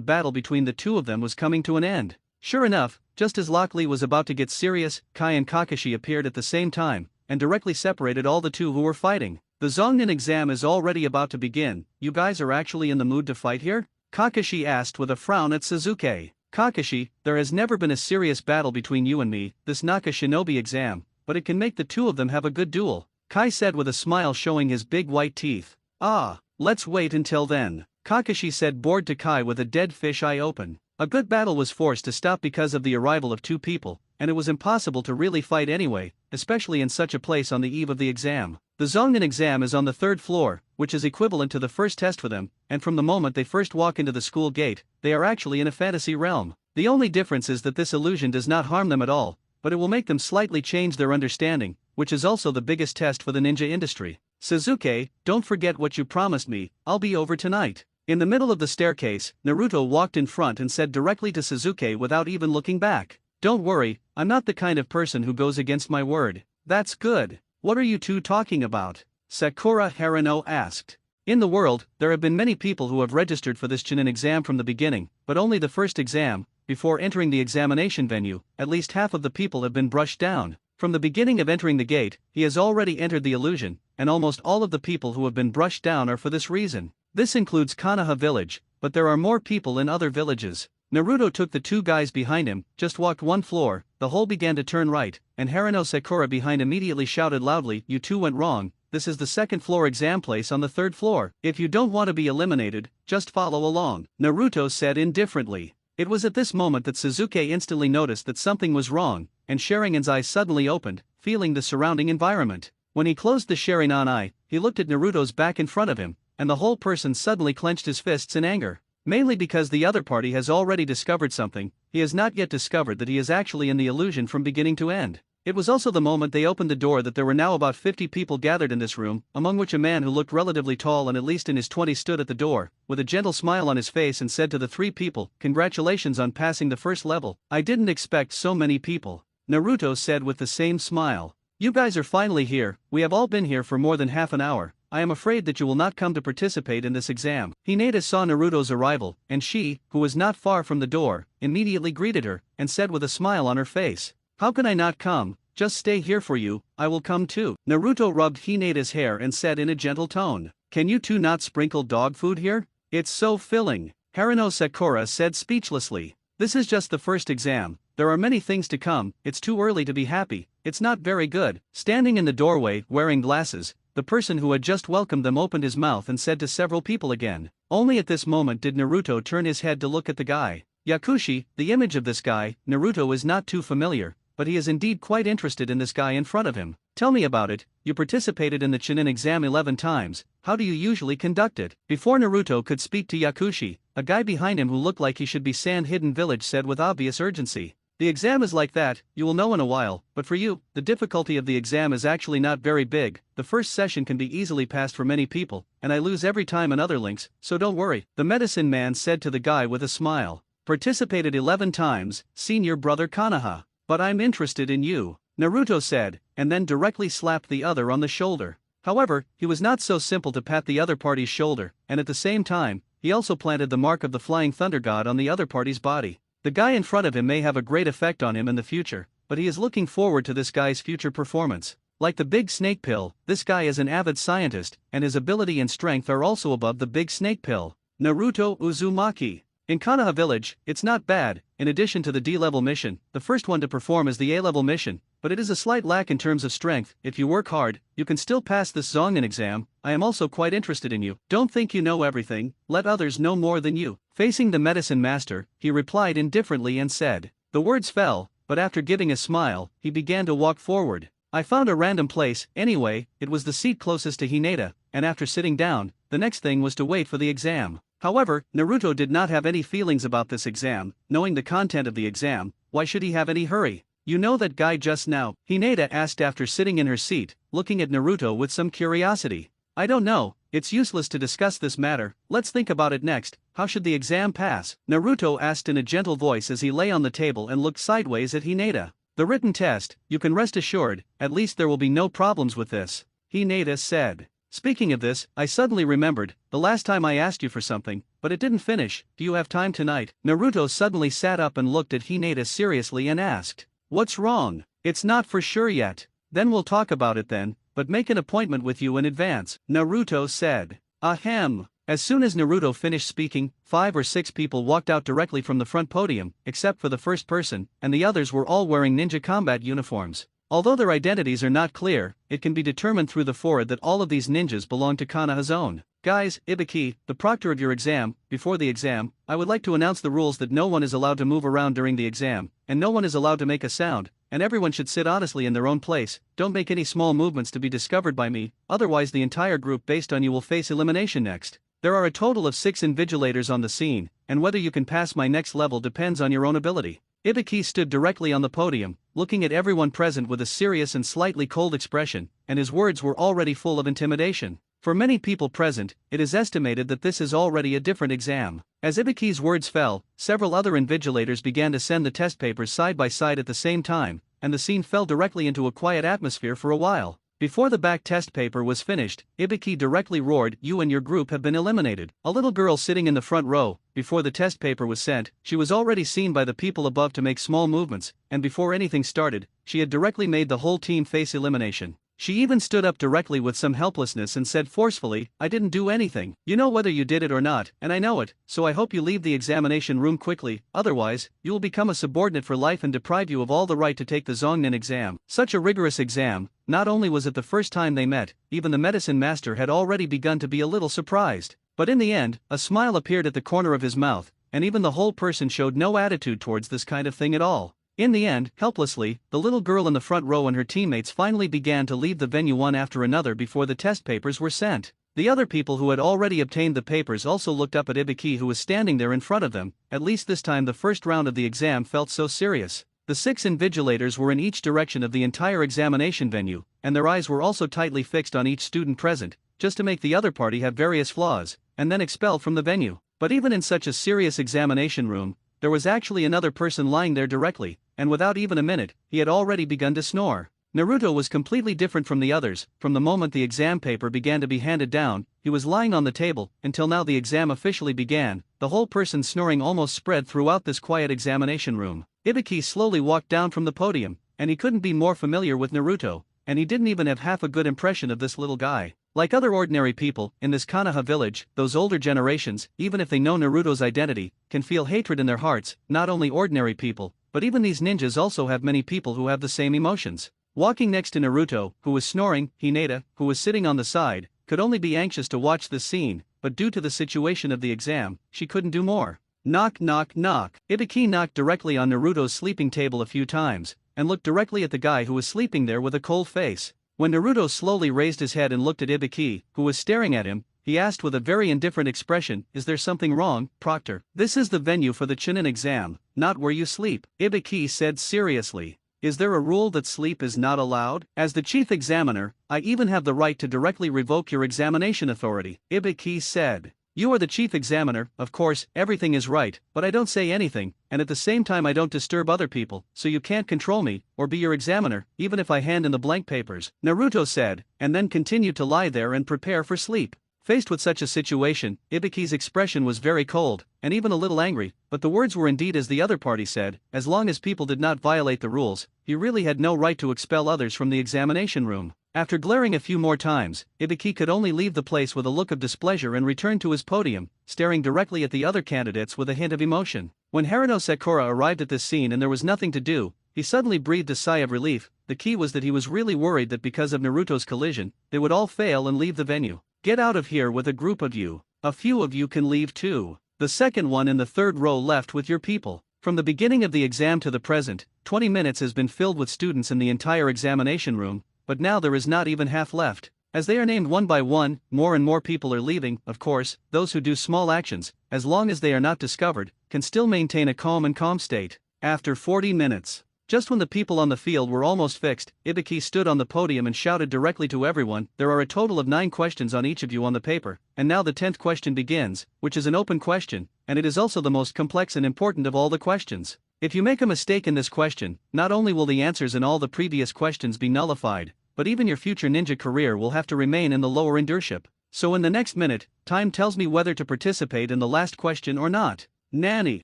battle between the two of them was coming to an end. Sure enough, just as Rock Lee was about to get serious, Kai and Kakashi appeared at the same time, and directly separated all the two who were fighting. The Zonnin exam is already about to begin, you guys are actually in the mood to fight here? Kakashi asked with a frown at Sasuke. Kakashi, there has never been a serious battle between you and me, this Naka Shinobi exam, but it can make the two of them have a good duel, Kai said with a smile showing his big white teeth. Ah, let's wait until then, Kakashi said bored to Kai with a dead fish eye open. A good battle was forced to stop because of the arrival of 2 people, and it was impossible to really fight anyway, especially in such a place on the eve of the exam. The Zonnin exam is on the 3rd floor, which is equivalent to the first test for them, and from the moment they first walk into the school gate, they are actually in a fantasy realm. The only difference is that this illusion does not harm them at all, but it will make them slightly change their understanding, which is also the biggest test for the ninja industry. Sasuke, don't forget what you promised me, I'll be over tonight. In the middle of the staircase, Naruto walked in front and said directly to Sasuke without even looking back. Don't worry, I'm not the kind of person who goes against my word. That's good. What are you two talking about? Sakura Haruno asked. In the world, there have been many people who have registered for this Chunin exam from the beginning, but only the first exam. Before entering the examination venue, at least half of the people have been brushed down. From the beginning of entering the gate, he has already entered the illusion, and almost all of the people who have been brushed down are for this reason. This includes Konoha village, but there are more people in other villages. Naruto took the 2 guys behind him, just walked 1 floor, the hole began to turn right, and Haruno Sakura behind immediately shouted loudly, you 2 went wrong, this is the 2nd floor exam place on the 3rd floor. If you don't want to be eliminated, just follow along, Naruto said indifferently. It was at this moment that Sasuke instantly noticed that something was wrong, and Sharingan's eyes suddenly opened, feeling the surrounding environment. When he closed the Sharingan eye, he looked at Naruto's back in front of him, and the whole person suddenly clenched his fists in anger. Mainly because the other party has already discovered something, he has not yet discovered that he is actually in the illusion from beginning to end. It was also the moment they opened the door that there were now about 50 people gathered in this room, among which a man who looked relatively tall and at least in his 20s stood at the door, with a gentle smile on his face and said to the 3 people, congratulations on passing the first level. I didn't expect so many people. Naruto said with the same smile. You guys are finally here, we have all been here for more than half an hour. I am afraid that you will not come to participate in this exam. Hinata saw Naruto's arrival, and she, who was not far from the door, immediately greeted her, and said with a smile on her face, how can I not come? Just stay here for you, I will come too. Naruto rubbed Hinata's hair and said in a gentle tone, can you 2 not sprinkle dog food here? It's so filling. Haruno Sakura said speechlessly. This is just the first exam, there are many things to come, it's too early to be happy, it's not very good. Standing in the doorway, wearing glasses, the person who had just welcomed them opened his mouth and said to several people again. Only at this moment did Naruto turn his head to look at the guy. Yakushi, the image of this guy, Naruto is not too familiar, but he is indeed quite interested in this guy in front of him. Tell me about it. You participated in the Chunin exam 11 times, how do you usually conduct it? Before Naruto could speak to Yakushi, a guy behind him who looked like he should be Sand Hidden Village said with obvious urgency. The exam is like that, you will know in a while, but for you, the difficulty of the exam is actually not very big. The first session can be easily passed for many people, and I lose every time in other links, so don't worry, the medicine man said to the guy with a smile. Participated 11 times, seen your brother Konoha. But I'm interested in you, Naruto said, and then directly slapped the other on the shoulder. However, he was not so simple to pat the other party's shoulder, and at the same time, he also planted the mark of the Flying Thunder God on the other party's body. The guy in front of him may have a great effect on him in the future, but he is looking forward to this guy's future performance. Like the Big Snake Pill, this guy is an avid scientist, and his ability and strength are also above the Big Snake Pill. Naruto Uzumaki. In Konoha Village, it's not bad. In addition to the D-level mission, the first one to perform is the A-level mission, but it is a slight lack in terms of strength. If you work hard, you can still pass this Zongen exam. I am also quite interested in you. Don't think you know everything, let others know more than you. Facing the medicine master, he replied indifferently and said. The words fell, but after giving a smile, he began to walk forward. I found a random place, anyway, it was the seat closest to Hinata, and after sitting down, the next thing was to wait for the exam. However, Naruto did not have any feelings about this exam, knowing the content of the exam, why should he have any hurry? You know that guy just now? Hinata asked after sitting in her seat, looking at Naruto with some curiosity. I don't know, it's useless to discuss this matter, let's think about it next. How should the exam pass? Naruto asked in a gentle voice as he lay on the table and looked sideways at Hinata. The written test, you can rest assured, at least there will be no problems with this, Hinata said. Speaking of this, I suddenly remembered, the last time I asked you for something, but it didn't finish. Do you have time tonight? Naruto suddenly sat up and looked at Hinata seriously and asked. What's wrong? It's not for sure yet. Then we'll talk about it then, but make an appointment with you in advance, Naruto said. Ahem. As soon as Naruto finished speaking, 5 or 6 people walked out directly from the front podium, except for the first person, and the others were all wearing ninja combat uniforms. Although their identities are not clear, it can be determined through the forehead that all of these ninjas belong to Konoha's own. Guys, Ibiki, the proctor of your exam, before the exam, I would like to announce the rules that no one is allowed to move around during the exam, and no one is allowed to make a sound, and everyone should sit honestly in their own place. Don't make any small movements to be discovered by me, otherwise the entire group based on you will face elimination next. There are a total of 6 invigilators on the scene, and whether you can pass my next level depends on your own ability. Ibiki stood directly on the podium, looking at everyone present with a serious and slightly cold expression, and his words were already full of intimidation. For many people present, it is estimated that this is already a different exam. As Ibiki's words fell, several other invigilators began to send the test papers side by side at the same time, and the scene fell directly into a quiet atmosphere for a while. Before the back test paper was finished, Ibiki directly roared, "You and your group have been eliminated." A little girl sitting in the front row, before the test paper was sent, she was already seen by the people above to make small movements, and before anything started, she had directly made the whole team face elimination. She even stood up directly with some helplessness and said forcefully, "I didn't do anything. You know whether you did it or not, and I know it, so I hope you leave the examination room quickly, otherwise, you will become a subordinate for life and deprive you of all the right to take the Zongen exam." Such a rigorous exam, not only was it the first time they met, even the medicine master had already begun to be a little surprised. But in the end, a smile appeared at the corner of his mouth, and even the whole person showed no attitude towards this kind of thing at all. In the end, helplessly, the little girl in the front row and her teammates finally began to leave the venue one after another before the test papers were sent. The other people who had already obtained the papers also looked up at Ibiki, who was standing there in front of them. At least this time the first round of the exam felt so serious. The 6 invigilators were in each direction of the entire examination venue, and their eyes were also tightly fixed on each student present, just to make the other party have various flaws, and then expelled from the venue. But even in such a serious examination room, there was actually another person lying there directly, and without even a minute, he had already begun to snore. Naruto was completely different from the others. From the moment the exam paper began to be handed down, he was lying on the table. Until now the exam officially began, the whole person snoring almost spread throughout this quiet examination room. Ibiki slowly walked down from the podium, and he couldn't be more familiar with Naruto, and he didn't even have half a good impression of this little guy. Like other ordinary people, in this Konoha village, those older generations, even if they know Naruto's identity, can feel hatred in their hearts. Not only ordinary people, but even these ninjas also have many people who have the same emotions. Walking next to Naruto, who was snoring, Hinata, who was sitting on the side, could only be anxious to watch this scene, but due to the situation of the exam, she couldn't do more. Knock knock knock. Ibiki knocked directly on Naruto's sleeping table a few times, and looked directly at the guy who was sleeping there with a cold face. When Naruto slowly raised his head and looked at Ibiki, who was staring at him, he asked with a very indifferent expression, "Is there something wrong, Proctor?" "This is the venue for the Chunin exam, not where you sleep," Ibiki said seriously. "Is there a rule that sleep is not allowed? As the chief examiner, I even have the right to directly revoke your examination authority," Ibiki said. "You are the chief examiner, of course, everything is right, but I don't say anything, and at the same time I don't disturb other people, so you can't control me, or be your examiner, even if I hand in the blank papers," Naruto said, and then continued to lie there and prepare for sleep. Faced with such a situation, Ibiki's expression was very cold, and even a little angry, but the words were indeed as the other party said, as long as people did not violate the rules, he really had no right to expel others from the examination room. After glaring a few more times, Ibiki could only leave the place with a look of displeasure and return to his podium, staring directly at the other candidates with a hint of emotion. When Haruno Sakura arrived at this scene and there was nothing to do, he suddenly breathed a sigh of relief. The key was that he was really worried that because of Naruto's collision, they would all fail and leave the venue. "Get out of here with a group of you. A few of you can leave too. The second one in the third row left with your people." From the beginning of the exam to the present, 20 minutes has been filled with students in the entire examination room, but now there is not even half left. As they are named one by one, more and more people are leaving. Of course, those who do small actions, as long as they are not discovered, can still maintain a calm state. After 40 minutes, just when the people on the field were almost fixed, Ibiki stood on the podium and shouted directly to everyone, "There are a total of 9 questions on each of you on the paper, and now the 10th question begins, which is an open question, and it is also the most complex and important of all the questions. If you make a mistake in this question, not only will the answers in all the previous questions be nullified, but even your future ninja career will have to remain in the lower endureship. So in the next minute, time tells me whether to participate in the last question or not." "Nanny,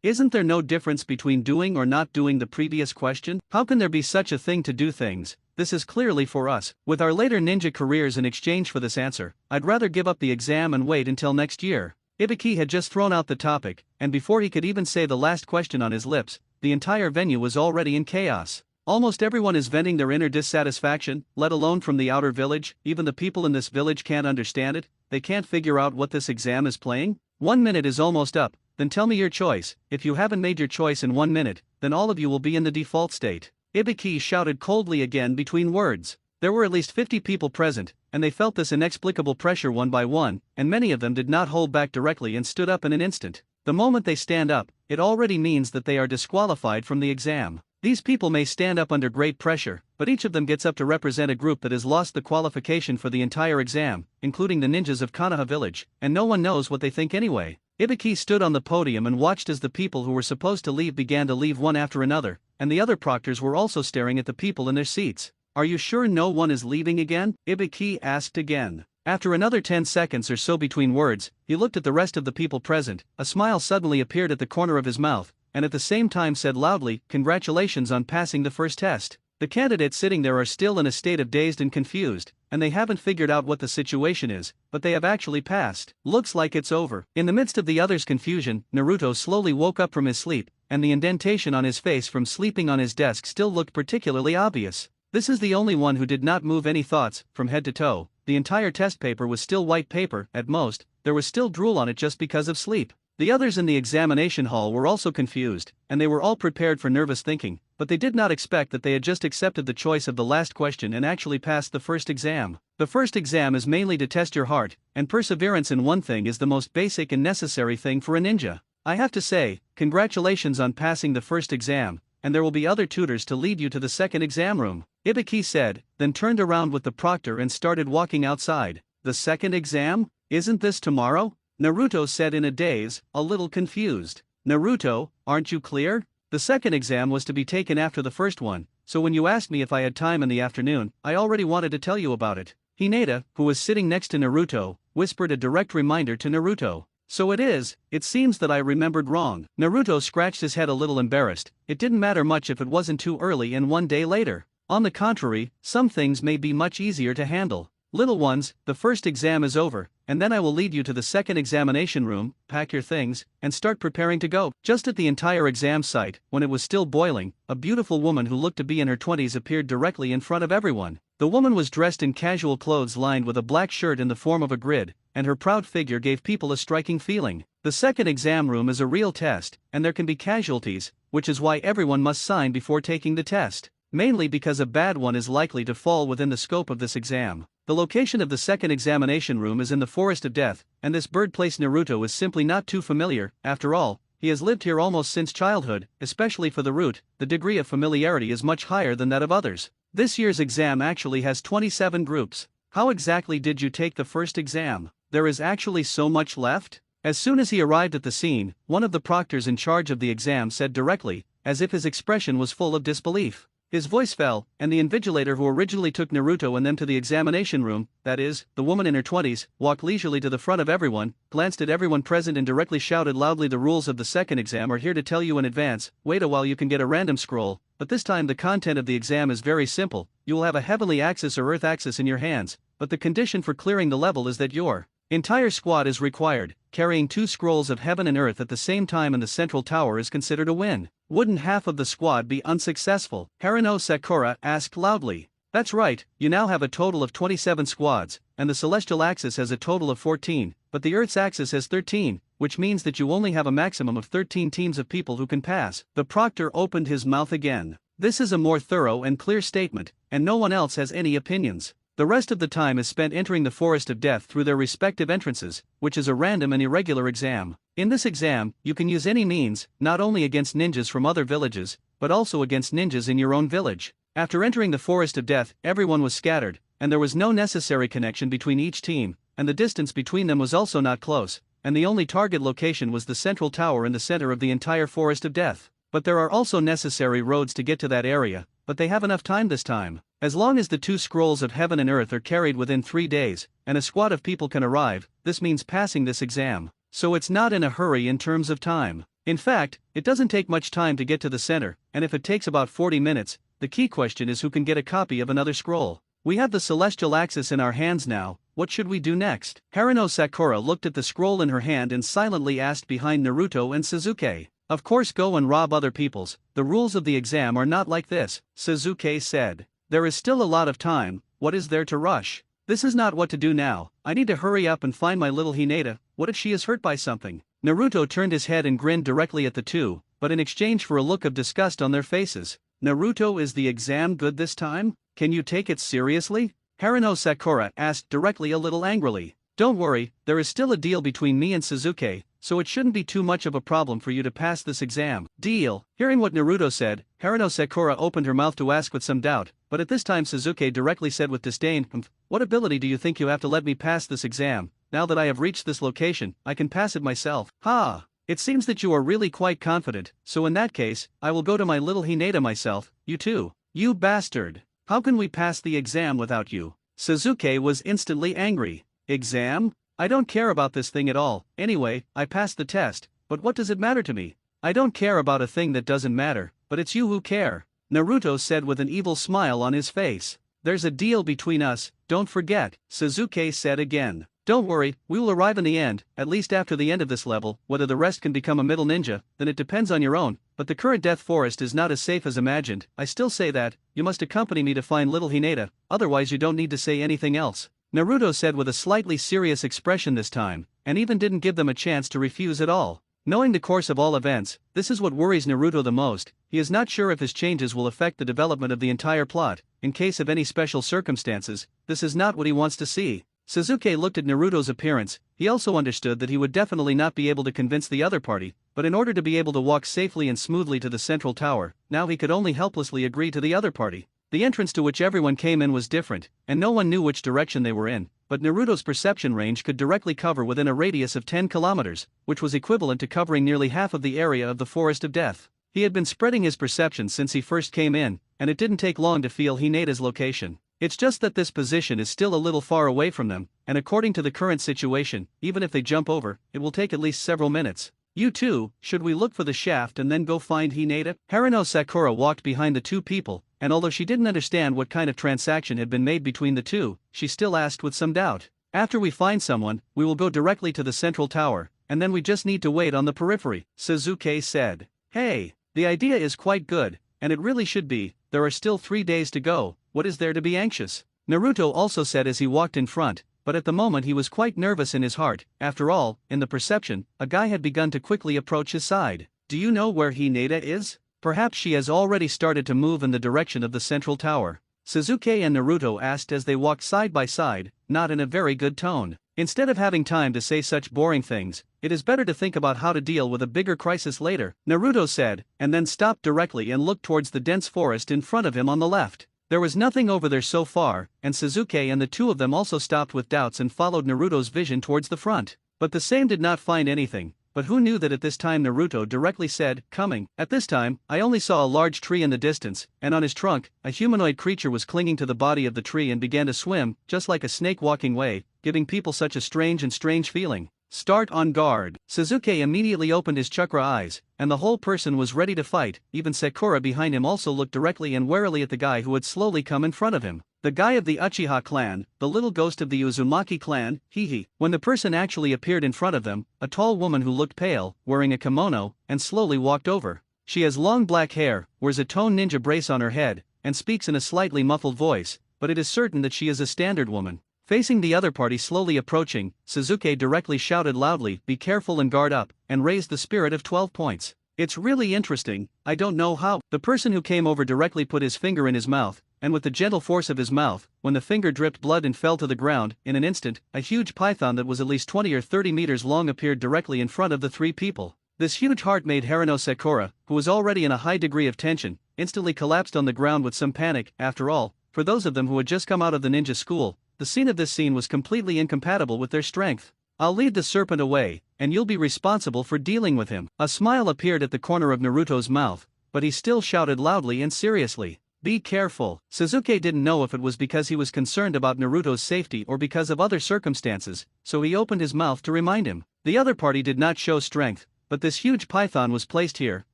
isn't there no difference between doing or not doing the previous question? How can there be such a thing to do things? This is clearly for us. With our later ninja careers in exchange for this answer, I'd rather give up the exam and wait until next year." Ibiki had just thrown out the topic, and before he could even say the last question on his lips, the entire venue was already in chaos. Almost everyone is venting their inner dissatisfaction, let alone from the outer village. Even the people in this village can't understand it. They can't figure out what this exam is playing. 1 minute is almost up. Then tell me your choice. If you haven't made your choice in 1 minute, then all of you will be in the default state," Ibiki shouted coldly again between words. There were at least 50 people present, and they felt this inexplicable pressure one by one, and many of them did not hold back directly and stood up in an instant. The moment they stand up, it already means that they are disqualified from the exam. These people may stand up under great pressure, but each of them gets up to represent a group that has lost the qualification for the entire exam, including the ninjas of Konoha village, and no one knows what they think anyway. Ibiki stood on the podium and watched as the people who were supposed to leave began to leave one after another, and the other proctors were also staring at the people in their seats. "Are you sure no one is leaving again?" Ibiki asked again. After another 10 seconds or so between words, he looked at the rest of the people present. A smile suddenly appeared at the corner of his mouth, and at the same time said loudly, "Congratulations on passing the first test." The candidates sitting there are still in a state of dazed and confused, and they haven't figured out what the situation is, but they have actually passed. Looks like it's over. In the midst of the others' confusion, Naruto slowly woke up from his sleep, and the indentation on his face from sleeping on his desk still looked particularly obvious. This is the only one who did not move any thoughts, from head to toe. The entire test paper was still white paper, at most, there was still drool on it just because of sleep. The others in the examination hall were also confused, and they were all prepared for nervous thinking, but they did not expect that they had just accepted the choice of the last question and actually passed the first exam. The first exam is mainly to test your heart, and perseverance in one thing is the most basic and necessary thing for a ninja. I have to say, congratulations on passing the first exam, and there will be other tutors to lead you to the second exam room, Ibiki said, then turned around with the proctor and started walking outside. "The second exam? Isn't this tomorrow?" Naruto said in a daze, a little confused. "Naruto, aren't you clear? The second exam was to be taken after the first one, so when you asked me if I had time in the afternoon, I already wanted to tell you about it." Hinata, who was sitting next to Naruto, whispered a direct reminder to Naruto. "So it is, it seems that I remembered wrong." Naruto scratched his head a little embarrassed. It didn't matter much if it wasn't too early and 1 day later. On the contrary, some things may be much easier to handle. "Little ones, the first exam is over, and then I will lead you to the second examination room, pack your things, and start preparing to go." Just at the entire exam site, when it was still boiling, a beautiful woman who looked to be in her 20s appeared directly in front of everyone. The woman was dressed in casual clothes lined with a black shirt in the form of a grid, and her proud figure gave people a striking feeling. The second exam room is a real test, and there can be casualties, which is why everyone must sign before taking the test. mainly because a bad one is likely to fall within the scope of this exam. The location of the second examination room is in the Forest of Death, and this bird-place Naruto is simply not too familiar. After all, he has lived here almost since childhood. Especially for the route, the degree of familiarity is much higher than that of others. This year's exam actually has 27 groups. How exactly did you take the first exam? There is actually so much left? As soon as he arrived at the scene, one of the proctors in charge of the exam said directly, as if his expression was full of disbelief. His voice fell, and the invigilator who originally took Naruto and them to the examination room, that is, the woman in her 20s, walked leisurely to the front of everyone, glanced at everyone present and directly shouted loudly, "The rules of the second exam are here to tell you in advance. Wait a while, you can get a random scroll, but this time the content of the exam is very simple. You will have a heavenly axis or earth axis in your hands, but the condition for clearing the level is that your entire squad is required. Carrying 2 scrolls of heaven and earth at the same time in the central tower is considered a win. Wouldn't half of the squad be unsuccessful?" Haruno Sakura asked loudly. "That's right, you now have a total of 27 squads, and the celestial axis has a total of 14, but the Earth's axis has 13, which means that you only have a maximum of 13 teams of people who can pass." The proctor opened his mouth again. This is a more thorough and clear statement, and no one else has any opinions. The rest of the time is spent entering the Forest of Death through their respective entrances, which is a random and irregular exam. In this exam, you can use any means, not only against ninjas from other villages, but also against ninjas in your own village. After entering the Forest of Death, everyone was scattered, and there was no necessary connection between each team, and the distance between them was also not close, and the only target location was the central tower in the center of the entire Forest of Death. But there are also necessary roads to get to that area, but they have enough time this time. As long as the 2 scrolls of heaven and earth are carried within 3 days, and a squad of people can arrive, this means passing this exam. So it's not in a hurry in terms of time. In fact, it doesn't take much time to get to the center, and if it takes about 40 minutes, the key question is who can get a copy of another scroll. We have the celestial axis in our hands now. What should we do next? Haruno Sakura looked at the scroll in her hand and silently asked behind Naruto and Sasuke. "Of course, go and rob other people's. The rules of the exam are not like this," Sasuke said. "There is still a lot of time. What is there to rush? This is not what to do now. I need to hurry up and find my little Hinata. What if she is hurt by something?" Naruto turned his head and grinned directly at the two, but in exchange for a look of disgust on their faces. "Naruto, is the exam good this time? Can you take it seriously?" Haruno Sakura asked directly, a little angrily. "Don't worry, there is still a deal between me and Sasuke, so it shouldn't be too much of a problem for you to pass this exam." "Deal?" Hearing what Naruto said, Haruno Sakura opened her mouth to ask with some doubt, but at this time Sasuke directly said with disdain, "What ability do you think you have to let me pass this exam? Now that I have reached this location, I can pass it myself." "Ha! It seems that you are really quite confident, so in that case, I will go to my little Hinata myself." "You too? You bastard! How can we pass the exam without you?" Sasuke was instantly angry. "Exam? I don't care about this thing at all. Anyway, I passed the test, but what does it matter to me? I don't care about a thing that doesn't matter, but it's you who care," Naruto said with an evil smile on his face. "There's a deal between us, don't forget," Sasuke said again. "Don't worry, we will arrive in the end, at least after the end of this level. Whether the rest can become a middle ninja, then it depends on your own, but the current Death Forest is not as safe as imagined. I still say that, you must accompany me to find little Hinata, otherwise you don't need to say anything else," Naruto said with a slightly serious expression this time, and even didn't give them a chance to refuse at all. Knowing the course of all events, this is what worries Naruto the most. He is not sure if his changes will affect the development of the entire plot. In case of any special circumstances, this is not what he wants to see. Sasuke looked at Naruto's appearance. He also understood that he would definitely not be able to convince the other party, but in order to be able to walk safely and smoothly to the central tower, now he could only helplessly agree to the other party. The entrance to which everyone came in was different, and no one knew which direction they were in, but Naruto's perception range could directly cover within a radius of 10 kilometers, which was equivalent to covering nearly half of the area of the Forest of Death. He had been spreading his perception since he first came in, and it didn't take long to feel Hinata's location. It's just that this position is still a little far away from them, and according to the current situation, even if they jump over, it will take at least several minutes. "You too, should we look for the shaft and then go find Hinata?" Haruno Sakura walked behind the two people, and although she didn't understand what kind of transaction had been made between the two, she still asked with some doubt. "After we find someone, we will go directly to the central tower, and then we just need to wait on the periphery," Sasuke said. "Hey, the idea is quite good, and it really should be. There are still 3 days to go. What is there to be anxious?" Naruto also said as he walked in front, but at the moment he was quite nervous in his heart. After all, in the perception, a guy had begun to quickly approach his side. "Do you know where Hinata is?" Perhaps she has already started to move in the direction of the central tower. Sasuke and Naruto asked as they walked side by side, not in a very good tone. Instead of having time to say such boring things, it is better to think about how to deal with a bigger crisis later, Naruto said, and then stopped directly and looked towards the dense forest in front of him on the left. There was nothing over there so far, and Sasuke and the two of them also stopped with doubts and followed Naruto's vision towards the front. But the same did not find anything. But who knew that at this time Naruto directly said, coming. At this time, I only saw a large tree in the distance, and on his trunk, a humanoid creature was clinging to the body of the tree and began to swim, just like a snake walking away, giving people such a strange feeling. Start on guard. Sasuke immediately opened his chakra eyes, and the whole person was ready to fight. Even Sakura behind him also looked directly and warily at the guy who had slowly come in front of him. The guy of the Uchiha clan, the little ghost of the Uzumaki clan, hee. When the person actually appeared in front of them, a tall woman who looked pale, wearing a kimono, and slowly walked over. She has long black hair, wears a Tone Ninja brace on her head, and speaks in a slightly muffled voice, but it is certain that she is a standard woman. Facing the other party slowly approaching, Sasuke directly shouted loudly, "Be careful and guard up," and raised the spirit of 12 points. It's really interesting, I don't know how. The person who came over directly put his finger in his mouth, and with the gentle force of his mouth, when the finger dripped blood and fell to the ground, in an instant, a huge python that was at least 20 or 30 meters long appeared directly in front of the three people. This huge heart made Haruno Sakura, who was already in a high degree of tension, instantly collapsed on the ground with some panic. After all, for those of them who had just come out of the ninja school, the scene of this scene was completely incompatible with their strength. I'll lead the serpent away, and you'll be responsible for dealing with him. A smile appeared at the corner of Naruto's mouth, but he still shouted loudly and seriously, "Be careful." Sasuke didn't know if it was because he was concerned about Naruto's safety or because of other circumstances, so he opened his mouth to remind him. The other party did not show strength, but this huge python was placed here,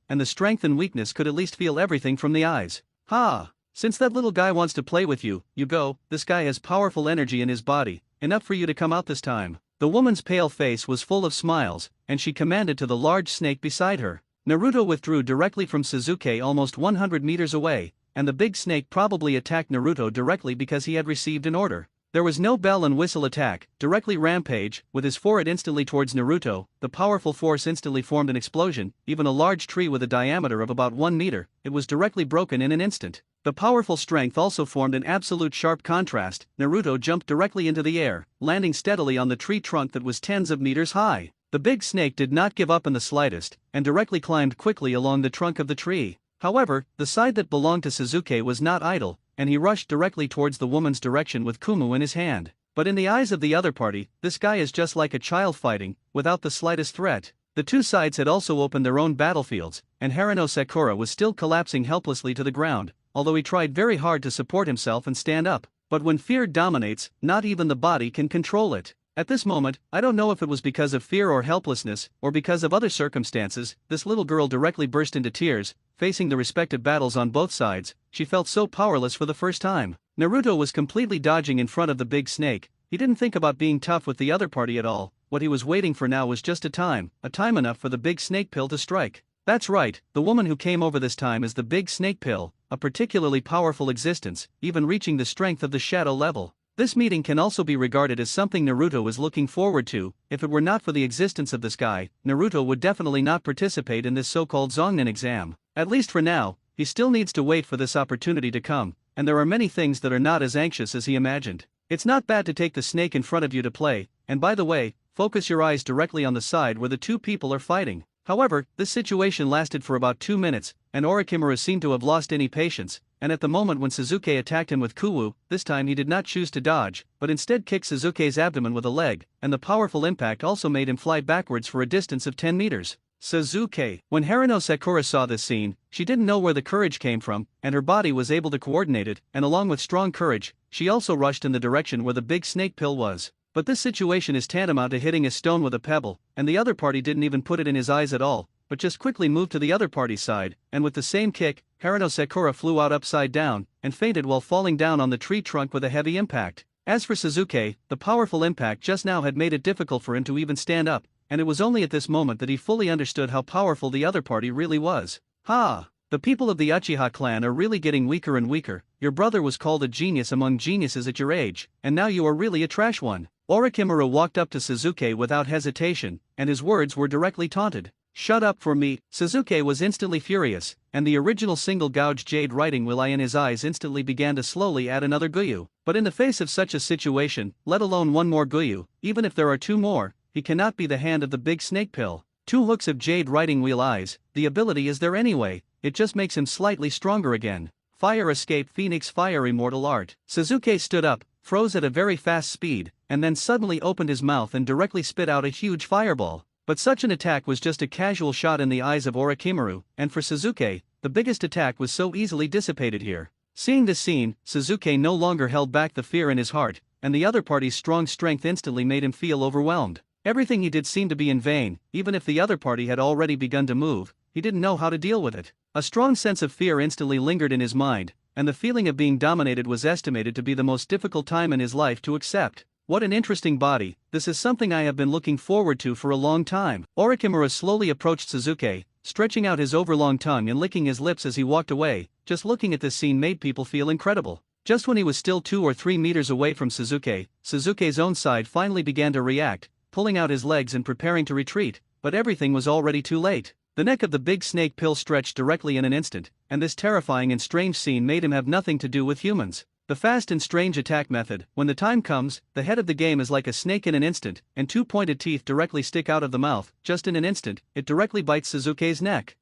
and the strength and weakness could at least feel everything from the eyes. Ha! Since that little guy wants to play with you, you go. This guy has powerful energy in his body, enough for you to come out this time. The woman's pale face was full of smiles, and she commanded to the large snake beside her. Naruto withdrew directly from Sasuke almost 100 meters away, and the big snake probably attacked Naruto directly because he had received an order. There was no bell and whistle attack, directly rampage, with his forehead instantly towards Naruto. The powerful force instantly formed an explosion. Even a large tree with a diameter of about 1 meter, it was directly broken in an instant. The powerful strength also formed an absolute sharp contrast. Naruto jumped directly into the air, landing steadily on the tree trunk that was tens of meters high. The big snake did not give up in the slightest, and directly climbed quickly along the trunk of the tree. However, the side that belonged to Sasuke was not idle, and he rushed directly towards the woman's direction with Kumu in his hand. But in the eyes of the other party, this guy is just like a child fighting, without the slightest threat. The two sides had also opened their own battlefields, and Haruno Sakura was still collapsing helplessly to the ground, although he tried very hard to support himself and stand up. But when fear dominates, not even the body can control it. At this moment, I don't know if it was because of fear or helplessness, or because of other circumstances, this little girl directly burst into tears. Facing the respective battles on both sides, she felt so powerless for the first time. Naruto was completely dodging in front of the big snake. He didn't think about being tough with the other party at all. What he was waiting for now was just a time enough for the big snake pill to strike. That's right, the woman who came over this time is the big snake pill, a particularly powerful existence, even reaching the strength of the shadow level. This meeting can also be regarded as something Naruto was looking forward to. If it were not for the existence of this guy, Naruto would definitely not participate in this so-called Zonnin exam. At least for now, he still needs to wait for this opportunity to come, and there are many things that are not as anxious as he imagined. It's not bad to take the snake in front of you to play, and by the way, focus your eyes directly on the side where the two people are fighting. However, this situation lasted for about 2 minutes, and Orochimaru seemed to have lost any patience, and at the moment when Sasuke attacked him with Kuwu, this time he did not choose to dodge, but instead kicked Sasuke's abdomen with a leg, and the powerful impact also made him fly backwards for a distance of 10 meters. Sasuke. When Haruno Sakura saw this scene, she didn't know where the courage came from, and her body was able to coordinate it, and along with strong courage, she also rushed in the direction where the big snake pill was. But this situation is tantamount to hitting a stone with a pebble, and the other party didn't even put it in his eyes at all, but just quickly moved to the other party's side, and with the same kick, Haruno Sakura flew out upside down, and fainted while falling down on the tree trunk with a heavy impact. As for Sasuke, the powerful impact just now had made it difficult for him to even stand up, and it was only at this moment that he fully understood how powerful the other party really was. Ha! The people of the Uchiha clan are really getting weaker and weaker. Your brother was called a genius among geniuses at your age, and now you are really a trash one. Orochimaru walked up to Sasuke without hesitation, and his words were directly taunted. Shut up for me. Sasuke was instantly furious, and the original single gouged jade writing will eye in his eyes instantly began to slowly add another Guyu. But in the face of such a situation, let alone one more Guyu, even if there are two more, he cannot be the hand of the big snake pill. Two hooks of jade writing wheel eyes, the ability is there anyway, it just makes him slightly stronger again. Fire escape Phoenix Fire Immortal Art. Sasuke stood up, froze at a very fast speed, and then suddenly opened his mouth and directly spit out a huge fireball. But such an attack was just a casual shot in the eyes of Orochimaru, and for Sasuke, the biggest attack was so easily dissipated here. Seeing this scene, Sasuke no longer held back the fear in his heart, and the other party's strong strength instantly made him feel overwhelmed. Everything he did seemed to be in vain, even if the other party had already begun to move, he didn't know how to deal with it. A strong sense of fear instantly lingered in his mind, and the feeling of being dominated was estimated to be the most difficult time in his life to accept. What an interesting body, this is something I have been looking forward to for a long time. Orochimaru slowly approached Sasuke, stretching out his overlong tongue and licking his lips as he walked away. Just looking at this scene made people feel incredible. Just when he was still 2 or 3 meters away from Sasuke, Sasuke's own side finally began to react, pulling out his legs and preparing to retreat, but everything was already too late. The neck of the big snake pill stretched directly in an instant, and this terrifying and strange scene made him have nothing to do with humans. The fast and strange attack method. When the time comes, the head of the game is like a snake in an instant, and 2 pointed teeth directly stick out of the mouth. Just in an instant, it directly bites Sasuke's neck.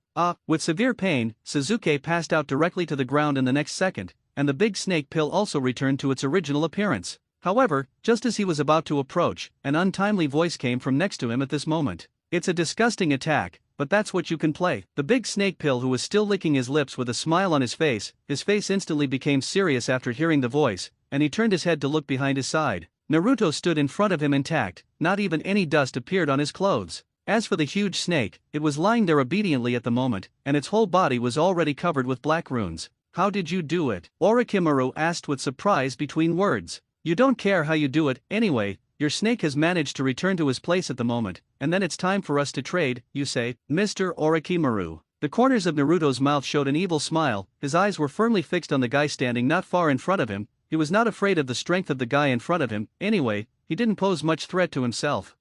With severe pain, Sasuke passed out directly to the ground in the next second, and the big snake pill also returned to its original appearance. However, just as he was about to approach, an untimely voice came from next to him at this moment. It's a disgusting attack, but that's what you can play. The big snake pill, who was still licking his lips with a smile on his face instantly became serious after hearing the voice, and he turned his head to look behind his side. Naruto stood in front of him intact, not even any dust appeared on his clothes. As for the huge snake, it was lying there obediently at the moment, and its whole body was already covered with black runes. How did you do it? Orochimaru asked with surprise between words. You don't care how you do it, anyway. Your snake has managed to return to his place at the moment, and then it's time for us to trade, you say, Mr. Orochimaru. The corners of Naruto's mouth showed an evil smile, his eyes were firmly fixed on the guy standing not far in front of him. He was not afraid of the strength of the guy in front of him, anyway, he didn't pose much threat to himself.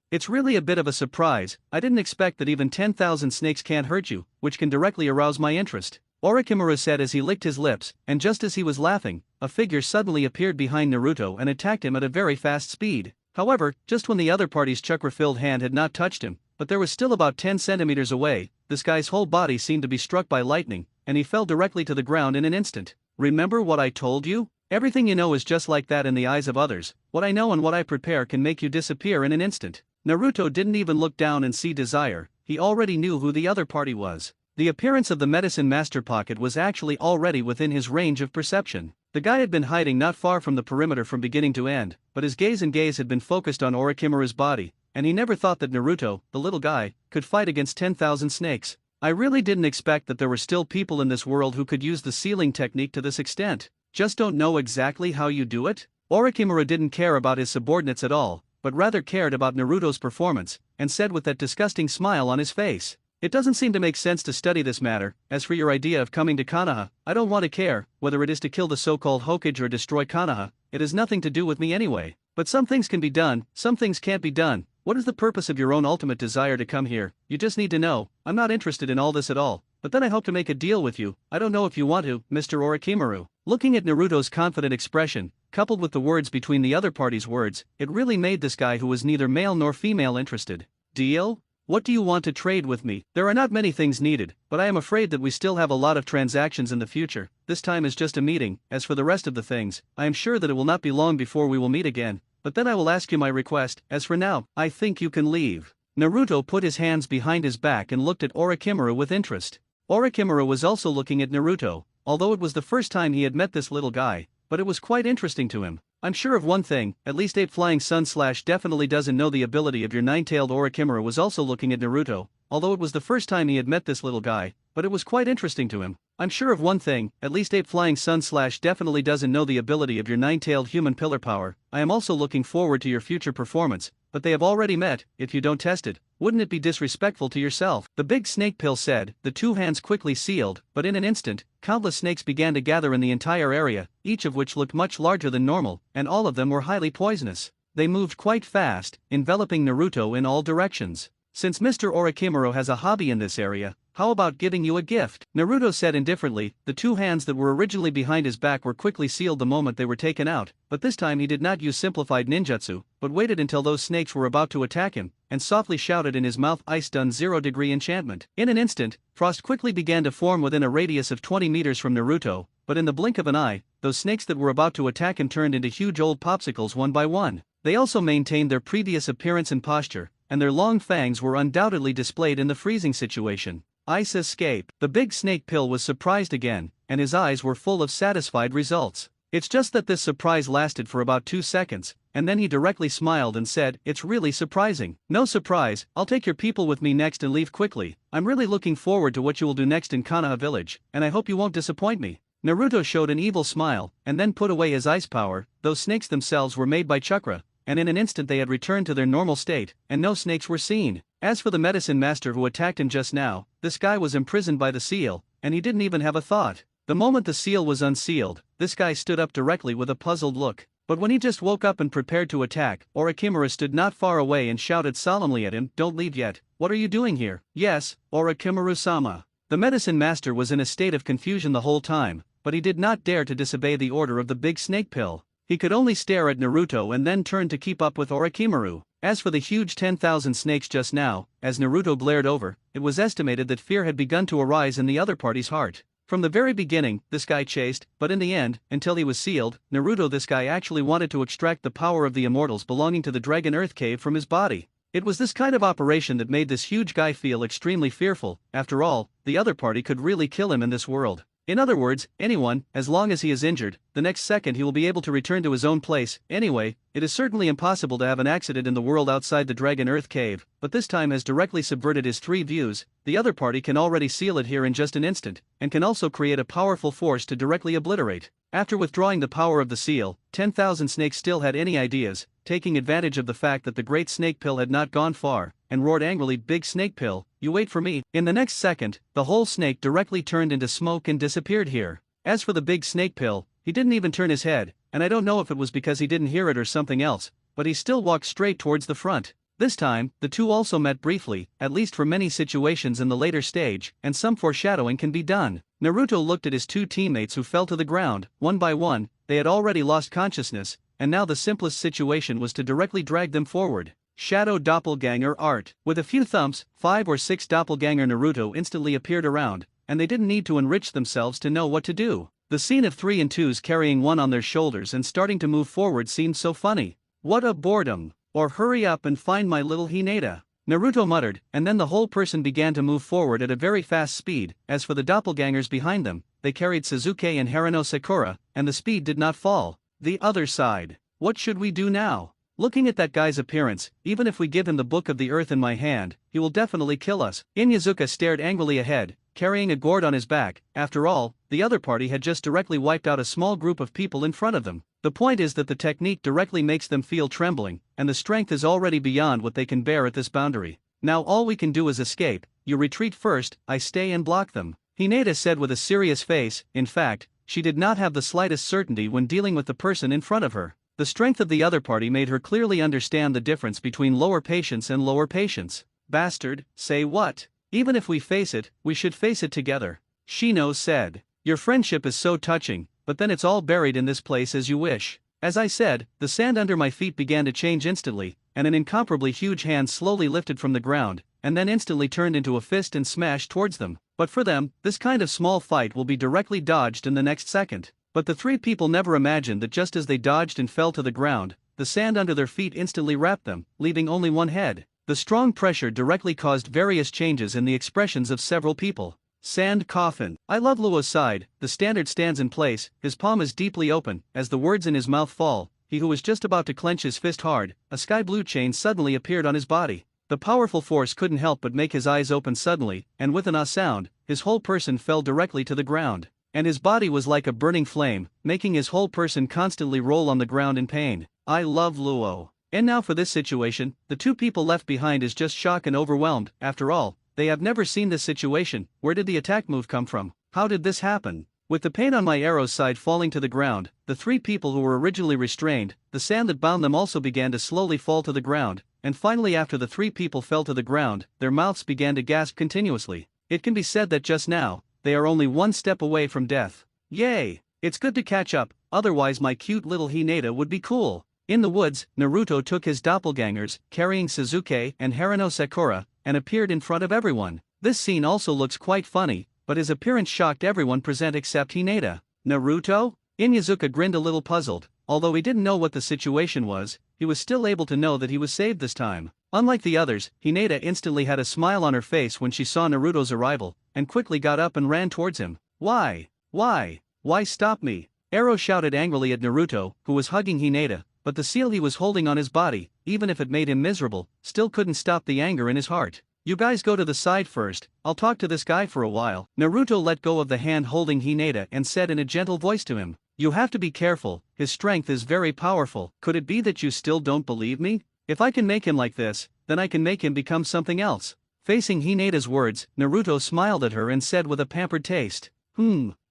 It's really a bit of a surprise. I didn't expect that even 10,000 snakes can't hurt you, which can directly arouse my interest. Orochimaru said as he licked his lips, and just as he was laughing, a figure suddenly appeared behind Naruto and attacked him at a very fast speed. However, just when the other party's chakra-filled hand had not touched him, but there was still about 10 centimeters away, this guy's whole body seemed to be struck by lightning, and he fell directly to the ground in an instant. Remember what I told you? Everything you know is just like that in the eyes of others. What I know and what I prepare can make you disappear in an instant. Naruto didn't even look down and see desire, he already knew who the other party was. The appearance of the medicine master pocket was actually already within his range of perception. The guy had been hiding not far from the perimeter from beginning to end, but his gaze had been focused on Orochimaru's body, and he never thought that Naruto, the little guy, could fight against 10,000 snakes. I really didn't expect that there were still people in this world who could use the sealing technique to this extent. Just don't know exactly how you do it? Orochimaru didn't care about his subordinates at all, but rather cared about Naruto's performance, and said with that disgusting smile on his face. It doesn't seem to make sense to study this matter. As for your idea of coming to Konoha, I don't want to care, whether it is to kill the so-called Hokage or destroy Konoha, it has nothing to do with me anyway. But some things can be done, some things can't be done. What is the purpose of your own ultimate desire to come here? You just need to know. I'm not interested in all this at all, but then I hope to make a deal with you. I don't know if you want to, Mr. Orochimaru. Looking at Naruto's confident expression, coupled with the words between the other party's words, it really made this guy who was neither male nor female interested. Deal? What do you want to trade with me? There are not many things needed, but I am afraid that we still have a lot of transactions in the future. This time is just a meeting. As for the rest of the things, I am sure that it will not be long before we will meet again, but then I will ask you my request. As for now, I think you can leave. Naruto put his hands behind his back and looked at Orochimaru with interest. Orochimaru was also looking at Naruto, although it was the first time he had met this little guy, but it was quite interesting to him. I'm sure of one thing, at least 8 Flying Sun / definitely doesn't know the ability of your 9-tailed. Orochimaru was also looking at Naruto, although it was the first time he had met this little guy, but it was quite interesting to him. I'm sure of one thing, at least 8 Flying Sun / definitely doesn't know the ability of your 9-tailed human pillar power. I am also looking forward to your future performance, but they have already met. If you don't test it, wouldn't it be disrespectful to yourself? The big snake pill said. The two hands quickly sealed, but in an instant, countless snakes began to gather in the entire area, each of which looked much larger than normal, and all of them were highly poisonous. They moved quite fast, enveloping Naruto in all directions. Since Mr. Orochimaru has a hobby in this area, how about giving you a gift? Naruto said indifferently. The two hands that were originally behind his back were quickly sealed the moment they were taken out, but this time he did not use simplified ninjutsu, but waited until those snakes were about to attack him, and softly shouted in his mouth, "Ice done 0-degree enchantment." In an instant, frost quickly began to form within a radius of 20 meters from Naruto, but in the blink of an eye, those snakes that were about to attack him turned into huge old popsicles one by one. They also maintained their previous appearance and posture, and their long fangs were undoubtedly displayed in the freezing situation. Ice escape. The big snake pill was surprised again, and his eyes were full of satisfied results. It's just that this surprise lasted for about 2 seconds, and then he directly smiled and said, "It's really surprising." "No surprise, I'll take your people with me next and leave quickly. I'm really looking forward to what you will do next in Konoha village, and I hope you won't disappoint me." Naruto showed an evil smile, and then put away his ice power. Those snakes themselves were made by chakra, and in an instant they had returned to their normal state, and no snakes were seen. As for the medicine master who attacked him just now, this guy was imprisoned by the seal, and he didn't even have a thought. The moment the seal was unsealed, this guy stood up directly with a puzzled look. But when he just woke up and prepared to attack, Orochimaru stood not far away and shouted solemnly at him, "Don't leave yet. What are you doing here?" "Yes, Orochimaru-sama." The medicine master was in a state of confusion the whole time, but he did not dare to disobey the order of the big snake pill. He could only stare at Naruto and then turn to keep up with Orochimaru. As for the huge 10,000 snakes just now, as Naruto glared over, it was estimated that fear had begun to arise in the other party's heart. From the very beginning, this guy chased, but in the end, until he was sealed, Naruto this guy actually wanted to extract the power of the immortals belonging to the Dragon Earth Cave from his body. It was this kind of operation that made this huge guy feel extremely fearful. After all, the other party could really kill him in this world. In other words, anyone, as long as he is injured, the next second he will be able to return to his own place. Anyway, it is certainly impossible to have an accident in the world outside the Dragon Earth Cave, but this time has directly subverted his three views. The other party can already seal it here in just an instant, and can also create a powerful force to directly obliterate. After withdrawing the power of the seal, 10,000 snakes still had any ideas, taking advantage of the fact that the great snake pill had not gone far, and roared angrily, "Big snake pill, you wait for me." In the next second, the whole snake directly turned into smoke and disappeared here. As for the big snake pill, he didn't even turn his head, and I don't know if it was because he didn't hear it or something else, but he still walked straight towards the front. This time, the two also met briefly, at least for many situations in the later stage, and some foreshadowing can be done. Naruto looked at his two teammates who fell to the ground, one by one. They had already lost consciousness, and now the simplest situation was to directly drag them forward. Shadow Doppelganger Art. With a few thumps, 5 or 6 Doppelganger Naruto instantly appeared around, and they didn't need to enrich themselves to know what to do. The scene of 3 and 2s carrying one on their shoulders and starting to move forward seemed so funny. What a boredom. Or hurry up and find my little Hinata. Naruto muttered, and then the whole person began to move forward at a very fast speed. As for the doppelgangers behind them, they carried Sasuke and Haruno Sakura, and the speed did not fall. The other side. What should we do now? Looking at that guy's appearance, even if we give him the Book of the Earth in my hand, he will definitely kill us. Inyazuka stared angrily ahead, carrying a gourd on his back. After all, the other party had just directly wiped out a small group of people in front of them. The point is that the technique directly makes them feel trembling, and the strength is already beyond what they can bear at this boundary. Now all we can do is escape. You retreat first, I stay and block them. Hinata said with a serious face. In fact, she did not have the slightest certainty when dealing with the person in front of her. The strength of the other party made her clearly understand the difference between lower patience and lower patience. Bastard, say what? Even if we face it, we should face it together. Shino said. Your friendship is so touching, but then it's all buried in this place as you wish. As I said, the sand under my feet began to change instantly, and an incomparably huge hand slowly lifted from the ground, and then instantly turned into a fist and smashed towards them. But for them, this kind of small fight will be directly dodged in the next second. But the three people never imagined that just as they dodged and fell to the ground, the sand under their feet instantly wrapped them, leaving only one head. The strong pressure directly caused various changes in the expressions of several people. Sand coffin. I love Luo's side. The standard stands in place, his palm is deeply open. As the words in his mouth fall, he who was just about to clench his fist hard, a sky blue chain suddenly appeared on his body. The powerful force couldn't help but make his eyes open suddenly, and with an ah sound, his whole person fell directly to the ground. And his body was like a burning flame, making his whole person constantly roll on the ground in pain. I love Luo. And now for this situation, the two people left behind is just shocked and overwhelmed. After all, they have never seen this situation. Where did the attack move come from? How did this happen? With the pain on my arrow's side falling to the ground, the three people who were originally restrained, the sand that bound them also began to slowly fall to the ground, and finally after the three people fell to the ground, their mouths began to gasp continuously. It can be said that just now, they are only one step away from death. Yay! It's good to catch up, otherwise my cute little Hinata would be cool. In the woods, Naruto took his doppelgangers, carrying Sasuke and Haruno Sakura, and appeared in front of everyone. This scene also looks quite funny, but his appearance shocked everyone present except Hinata. Naruto? Inuzuka grinned a little puzzled. Although he didn't know what the situation was, he was still able to know that he was saved this time. Unlike the others, Hinata instantly had a smile on her face when she saw Naruto's arrival, and quickly got up and ran towards him. Why? Why stop me? Ero shouted angrily at Naruto, who was hugging Hinata, but the seal he was holding on his body, even if it made him miserable, still couldn't stop the anger in his heart. You guys go to the side first, I'll talk to this guy for a while. Naruto let go of the hand holding Hinata and said in a gentle voice to him, you have to be careful, his strength is very powerful. Could it be that you still don't believe me? If I can make him like this, then I can make him become something else. Facing Hinata's words, Naruto smiled at her and said with a pampered taste,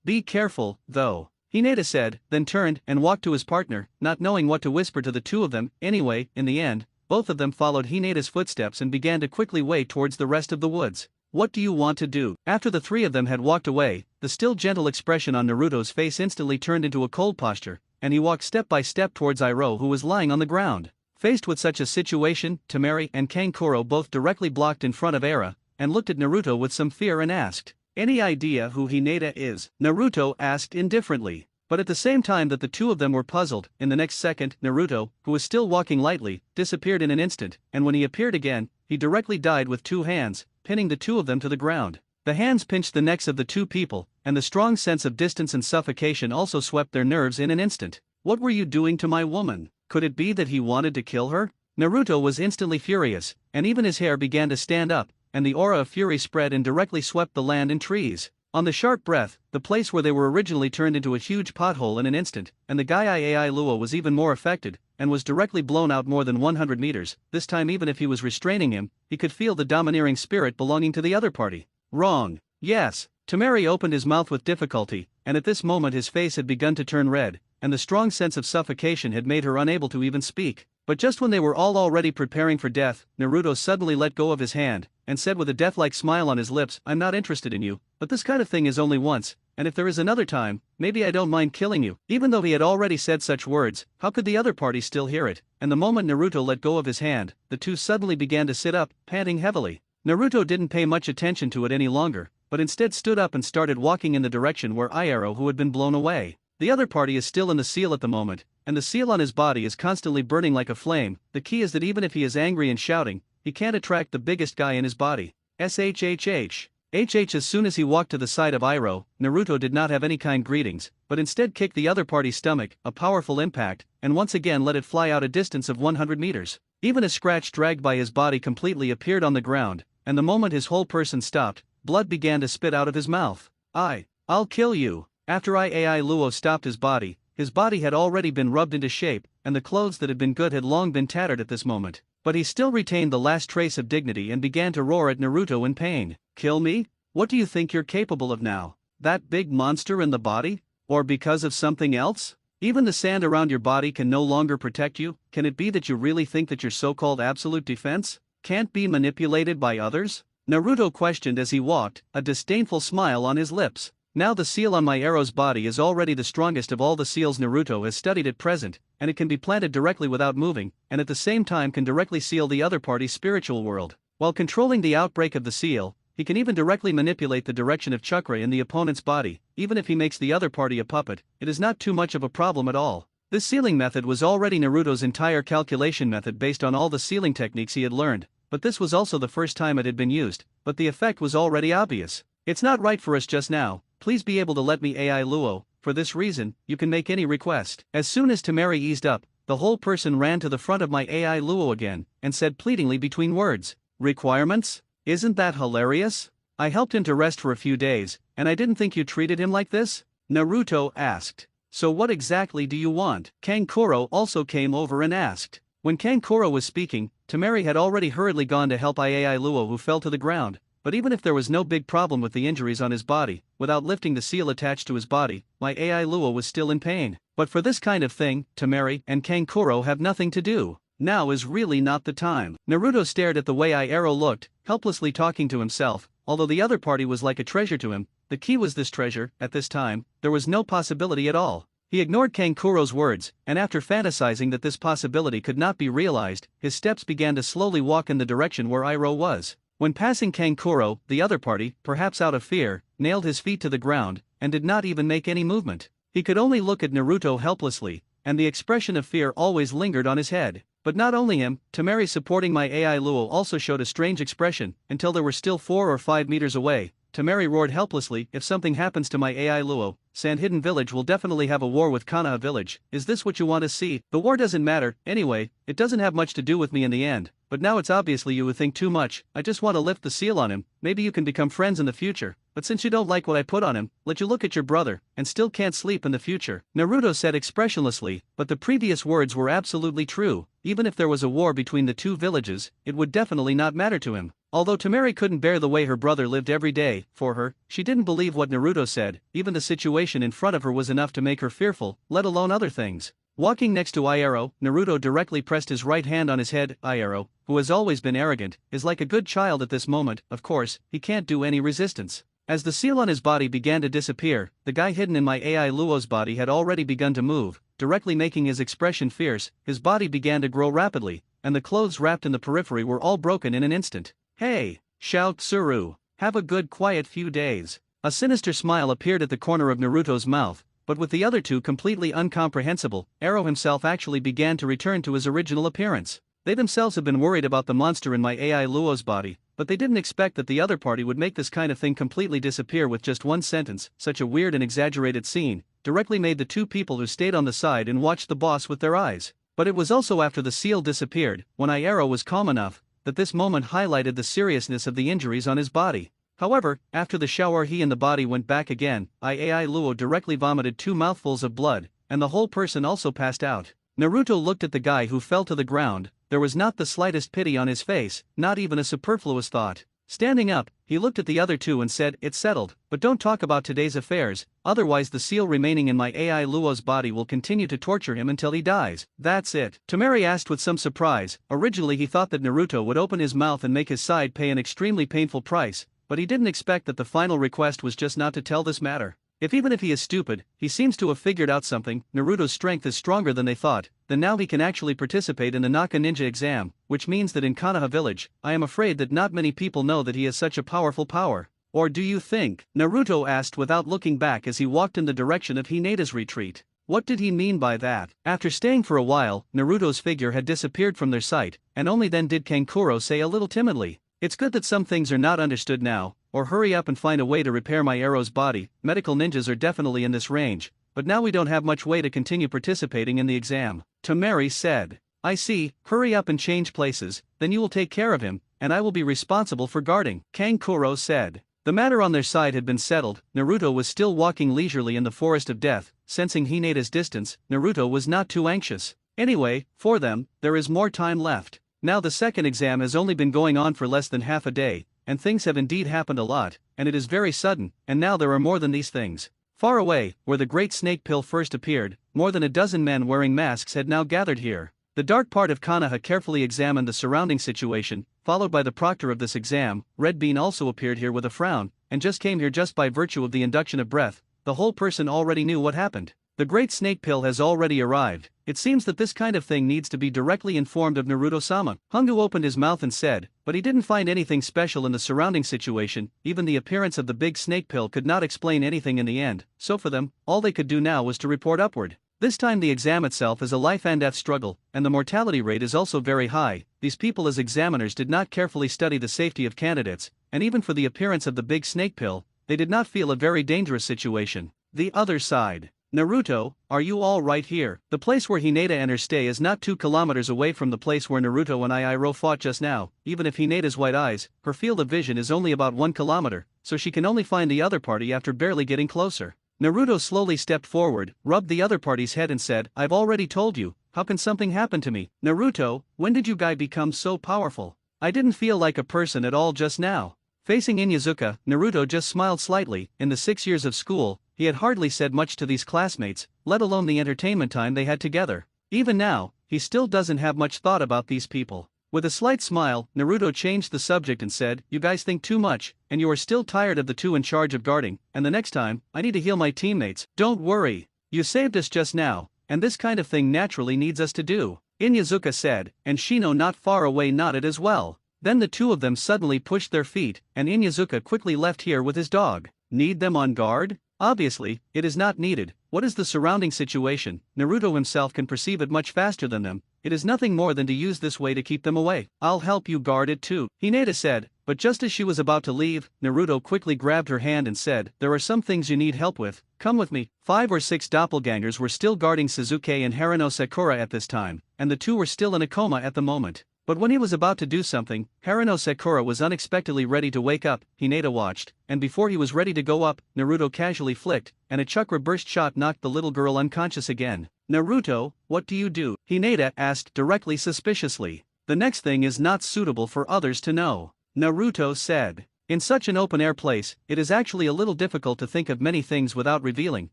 be careful, though. Hinata said, then turned and walked to his partner, not knowing what to whisper to the two of them. Anyway, in the end, both of them followed Hinata's footsteps and began to quickly way towards the rest of the woods. What do you want to do? After the three of them had walked away, the still gentle expression on Naruto's face instantly turned into a cold posture, and he walked step by step towards Iroh, who was lying on the ground. Faced with such a situation, Temari and Kankuro both directly blocked in front of Era, and looked at Naruto with some fear and asked, any idea who Hinata is? Naruto asked indifferently. But at the same time that the two of them were puzzled, in the next second, Naruto, who was still walking lightly, disappeared in an instant, and when he appeared again, he directly died with two hands, pinning the two of them to the ground. The hands pinched the necks of the two people, and the strong sense of distance and suffocation also swept their nerves in an instant. What were you doing to my woman? Could it be that he wanted to kill her? Naruto was instantly furious, and even his hair began to stand up, and the aura of fury spread and directly swept the land and trees. On the sharp breath, the place where they were originally turned into a huge pothole in an instant, and the Guy Luo was even more affected, and was directly blown out more than 100 meters. This time even if he was restraining him, he could feel the domineering spirit belonging to the other party. Wrong. Yes. Temari opened his mouth with difficulty, and at this moment his face had begun to turn red, and the strong sense of suffocation had made her unable to even speak. But just when they were all already preparing for death, Naruto suddenly let go of his hand, and said with a death-like smile on his lips, I'm not interested in you, but this kind of thing is only once, and if there is another time, maybe I don't mind killing you. Even though he had already said such words, how could the other party still hear it? And the moment Naruto let go of his hand, the two suddenly began to sit up, panting heavily. Naruto didn't pay much attention to it any longer, but instead stood up and started walking in the direction where Iroh who had been blown away. The other party is still in the seal at the moment, and the seal on his body is constantly burning like a flame. The key is that even if he is angry and shouting, he can't attract the biggest guy in his body. SHHH. As soon as he walked to the side of Iroh, Naruto did not have any kind greetings, but instead kicked the other party's stomach, a powerful impact, and once again let it fly out a distance of 100 meters. Even a scratch dragged by his body completely appeared on the ground, and the moment his whole person stopped, blood began to spit out of his mouth. I'll kill you. After Luo stopped his body had already been rubbed into shape, and the clothes that had been good had long been tattered at this moment. But he still retained the last trace of dignity and began to roar at Naruto in pain. Kill me? What do you think you're capable of now? That big monster in the body? Or because of something else? Even the sand around your body can no longer protect you? Can it be that you really think that your so-called absolute defense can't be manipulated by others? Naruto questioned as he walked, a disdainful smile on his lips. Now the seal on my arrow's body is already the strongest of all the seals Naruto has studied at present, and it can be planted directly without moving, and at the same time can directly seal the other party's spiritual world. While controlling the outbreak of the seal, he can even directly manipulate the direction of chakra in the opponent's body. Even if he makes the other party a puppet, it is not too much of a problem at all. This sealing method was already Naruto's entire calculation method based on all the sealing techniques he had learned, but this was also the first time it had been used, but the effect was already obvious. It's not right for us just now. Please be able to let me Luo, for this reason, you can make any request. As soon as Temari eased up, the whole person ran to the front of my Luo again, and said pleadingly between words, requirements? Isn't that hilarious? I helped him to rest for a few days, and I didn't think you treated him like this? Naruto asked. So what exactly do you want? Kankuro also came over and asked. When Kankuro was speaking, Temari had already hurriedly gone to help Luo who fell to the ground. But even if there was no big problem with the injuries on his body, without lifting the seal attached to his body, my Luo was still in pain. But for this kind of thing, Temari and Kankuro have nothing to do. Now is really not the time. Naruto stared at the way Iroh looked, helplessly talking to himself. Although the other party was like a treasure to him, the key was this treasure. At this time, there was no possibility at all. He ignored Kankuro's words, and after fantasizing that this possibility could not be realized, his steps began to slowly walk in the direction where Iroh was. When passing Kankuro, the other party, perhaps out of fear, nailed his feet to the ground, and did not even make any movement. He could only look at Naruto helplessly, and the expression of fear always lingered on his head. But not only him, Temari supporting my AI Luo also showed a strange expression. Until they were still 4 or 5 meters away, Temari roared helplessly, "If something happens to my AI Luo, Sand Hidden Village will definitely have a war with Konoha Village. Is this what you want to see? The war doesn't matter, anyway, it doesn't have much to do with me in the end. But now it's obviously you who think too much. I just want to lift the seal on him, maybe you can become friends in the future. But since you don't like what I put on him, let you look at your brother, and still can't sleep in the future." Naruto said expressionlessly, but the previous words were absolutely true. Even if there was a war between the two villages, it would definitely not matter to him. Although Temari couldn't bear the way her brother lived every day for her, she didn't believe what Naruto said. Even the situation in front of her was enough to make her fearful, let alone other things. Walking next to Iroh, Naruto directly pressed his right hand on his head. Iroh, who has always been arrogant, is like a good child at this moment. Of course, he can't do any resistance. As the seal on his body began to disappear, the guy hidden in my AI Luo's body had already begun to move, directly making his expression fierce. His body began to grow rapidly, and the clothes wrapped in the periphery were all broken in an instant. "Hey!" shouted Tsuru. "Have a good quiet few days." A sinister smile appeared at the corner of Naruto's mouth, but with the other two completely incomprehensible, Iroh himself actually began to return to his original appearance. They themselves have been worried about the monster in my AI Luo's body, but they didn't expect that the other party would make this kind of thing completely disappear with just one sentence. Such a weird and exaggerated scene directly made the two people who stayed on the side and watched the boss with their eyes. But it was also after the seal disappeared, when Iroh was calm enough, that this moment highlighted the seriousness of the injuries on his body. However, after the shower he and the body went back again, AI Luo directly vomited 2 mouthfuls of blood, and the whole person also passed out. Naruto looked at the guy who fell to the ground. There was not the slightest pity on his face, not even a superfluous thought. Standing up, he looked at the other two and said, "It's settled, but don't talk about today's affairs, otherwise the seal remaining in my AI Luo's body will continue to torture him until he dies." "That's it?" Temari asked with some surprise. Originally he thought that Naruto would open his mouth and make his side pay an extremely painful price, but he didn't expect that the final request was just not to tell this matter. Even if he is stupid, he seems to have figured out something. Naruto's strength is stronger than they thought, then now he can actually participate in the Naka Ninja exam, which means that in Konoha Village, I am afraid that not many people know that he has such a powerful power. Or do you think? Naruto asked without looking back as he walked in the direction of Hineda's retreat. What did he mean by that? After staying for a while, Naruto's figure had disappeared from their sight, and only then did Kankuro say a little timidly, "It's good that some things are not understood now, or hurry up and find a way to repair my Arrow's body. Medical ninjas are definitely in this range, but now we don't have much way to continue participating in the exam." Temari said, "I see, hurry up and change places, then you will take care of him, and I will be responsible for guarding," Kankuro said. The matter on their side had been settled. Naruto was still walking leisurely in the forest of death. Sensing Hineda's distance, Naruto was not too anxious. Anyway, for them, there is more time left. Now the second exam has only been going on for less than half a day, and things have indeed happened a lot, and it is very sudden, and now there are more than these things. Far away, where the great snake pill first appeared, more than a dozen men wearing masks had now gathered here. The dark part of Konoha carefully examined the surrounding situation, followed by the proctor of this exam. Red Bean also appeared here with a frown, and just came here just by virtue of the induction of breath. The whole person already knew what happened. The great snake pill has already arrived. It seems that this kind of thing needs to be directly informed of Naruto-sama. Hungu opened his mouth and said, but he didn't find anything special in the surrounding situation. Even the appearance of the big snake pill could not explain anything in the end, so for them, all they could do now was to report upward. This time the exam itself is a life and death struggle, and the mortality rate is also very high. These people as examiners did not carefully study the safety of candidates, and even for the appearance of the big snake pill, they did not feel a very dangerous situation. The other side. Naruto, are you all right here? The place where Hinata and her stay is not 2 kilometers away from the place where Naruto and Iroh fought just now. Even if Hinata's white eyes, her field of vision is only about 1 kilometer, so she can only find the other party after barely getting closer. Naruto slowly stepped forward, rubbed the other party's head and said, I've already told you, how can something happen to me? Naruto, when did you guys become so powerful? I didn't feel like a person at all just now. Facing Inyazuka, Naruto just smiled slightly. In the 6 years of school, he had hardly said much to these classmates, let alone the entertainment time they had together. Even now, he still doesn't have much thought about these people. With a slight smile, Naruto changed the subject and said, "You guys think too much, and you are still tired of the two in charge of guarding, and the next time, I need to heal my teammates. Don't worry. You saved us just now, and this kind of thing naturally needs us to do," Inyazuka said, and Shino not far away nodded as well. Then the two of them suddenly pushed their feet, and Inyazuka quickly left here with his dog. Need them on guard? Obviously, it is not needed. What is the surrounding situation? Naruto himself can perceive it much faster than them. It is nothing more than to use this way to keep them away. I'll help you guard it too, Hinata said, but just as she was about to leave, Naruto quickly grabbed her hand and said, "There are some things you need help with, come with me." 5 or 6 doppelgangers were still guarding Suzuki and Haruno Sakura at this time, and the two were still in a coma at the moment. But when he was about to do something, Haruno Sakura was unexpectedly ready to wake up. Hinata watched, and before he was ready to go up, Naruto casually flicked, and a chakra burst shot knocked the little girl unconscious again. "Naruto, what do you do?" Hinata asked directly suspiciously. "The next thing is not suitable for others to know," Naruto said. "In such an open-air place, it is actually a little difficult to think of many things without revealing,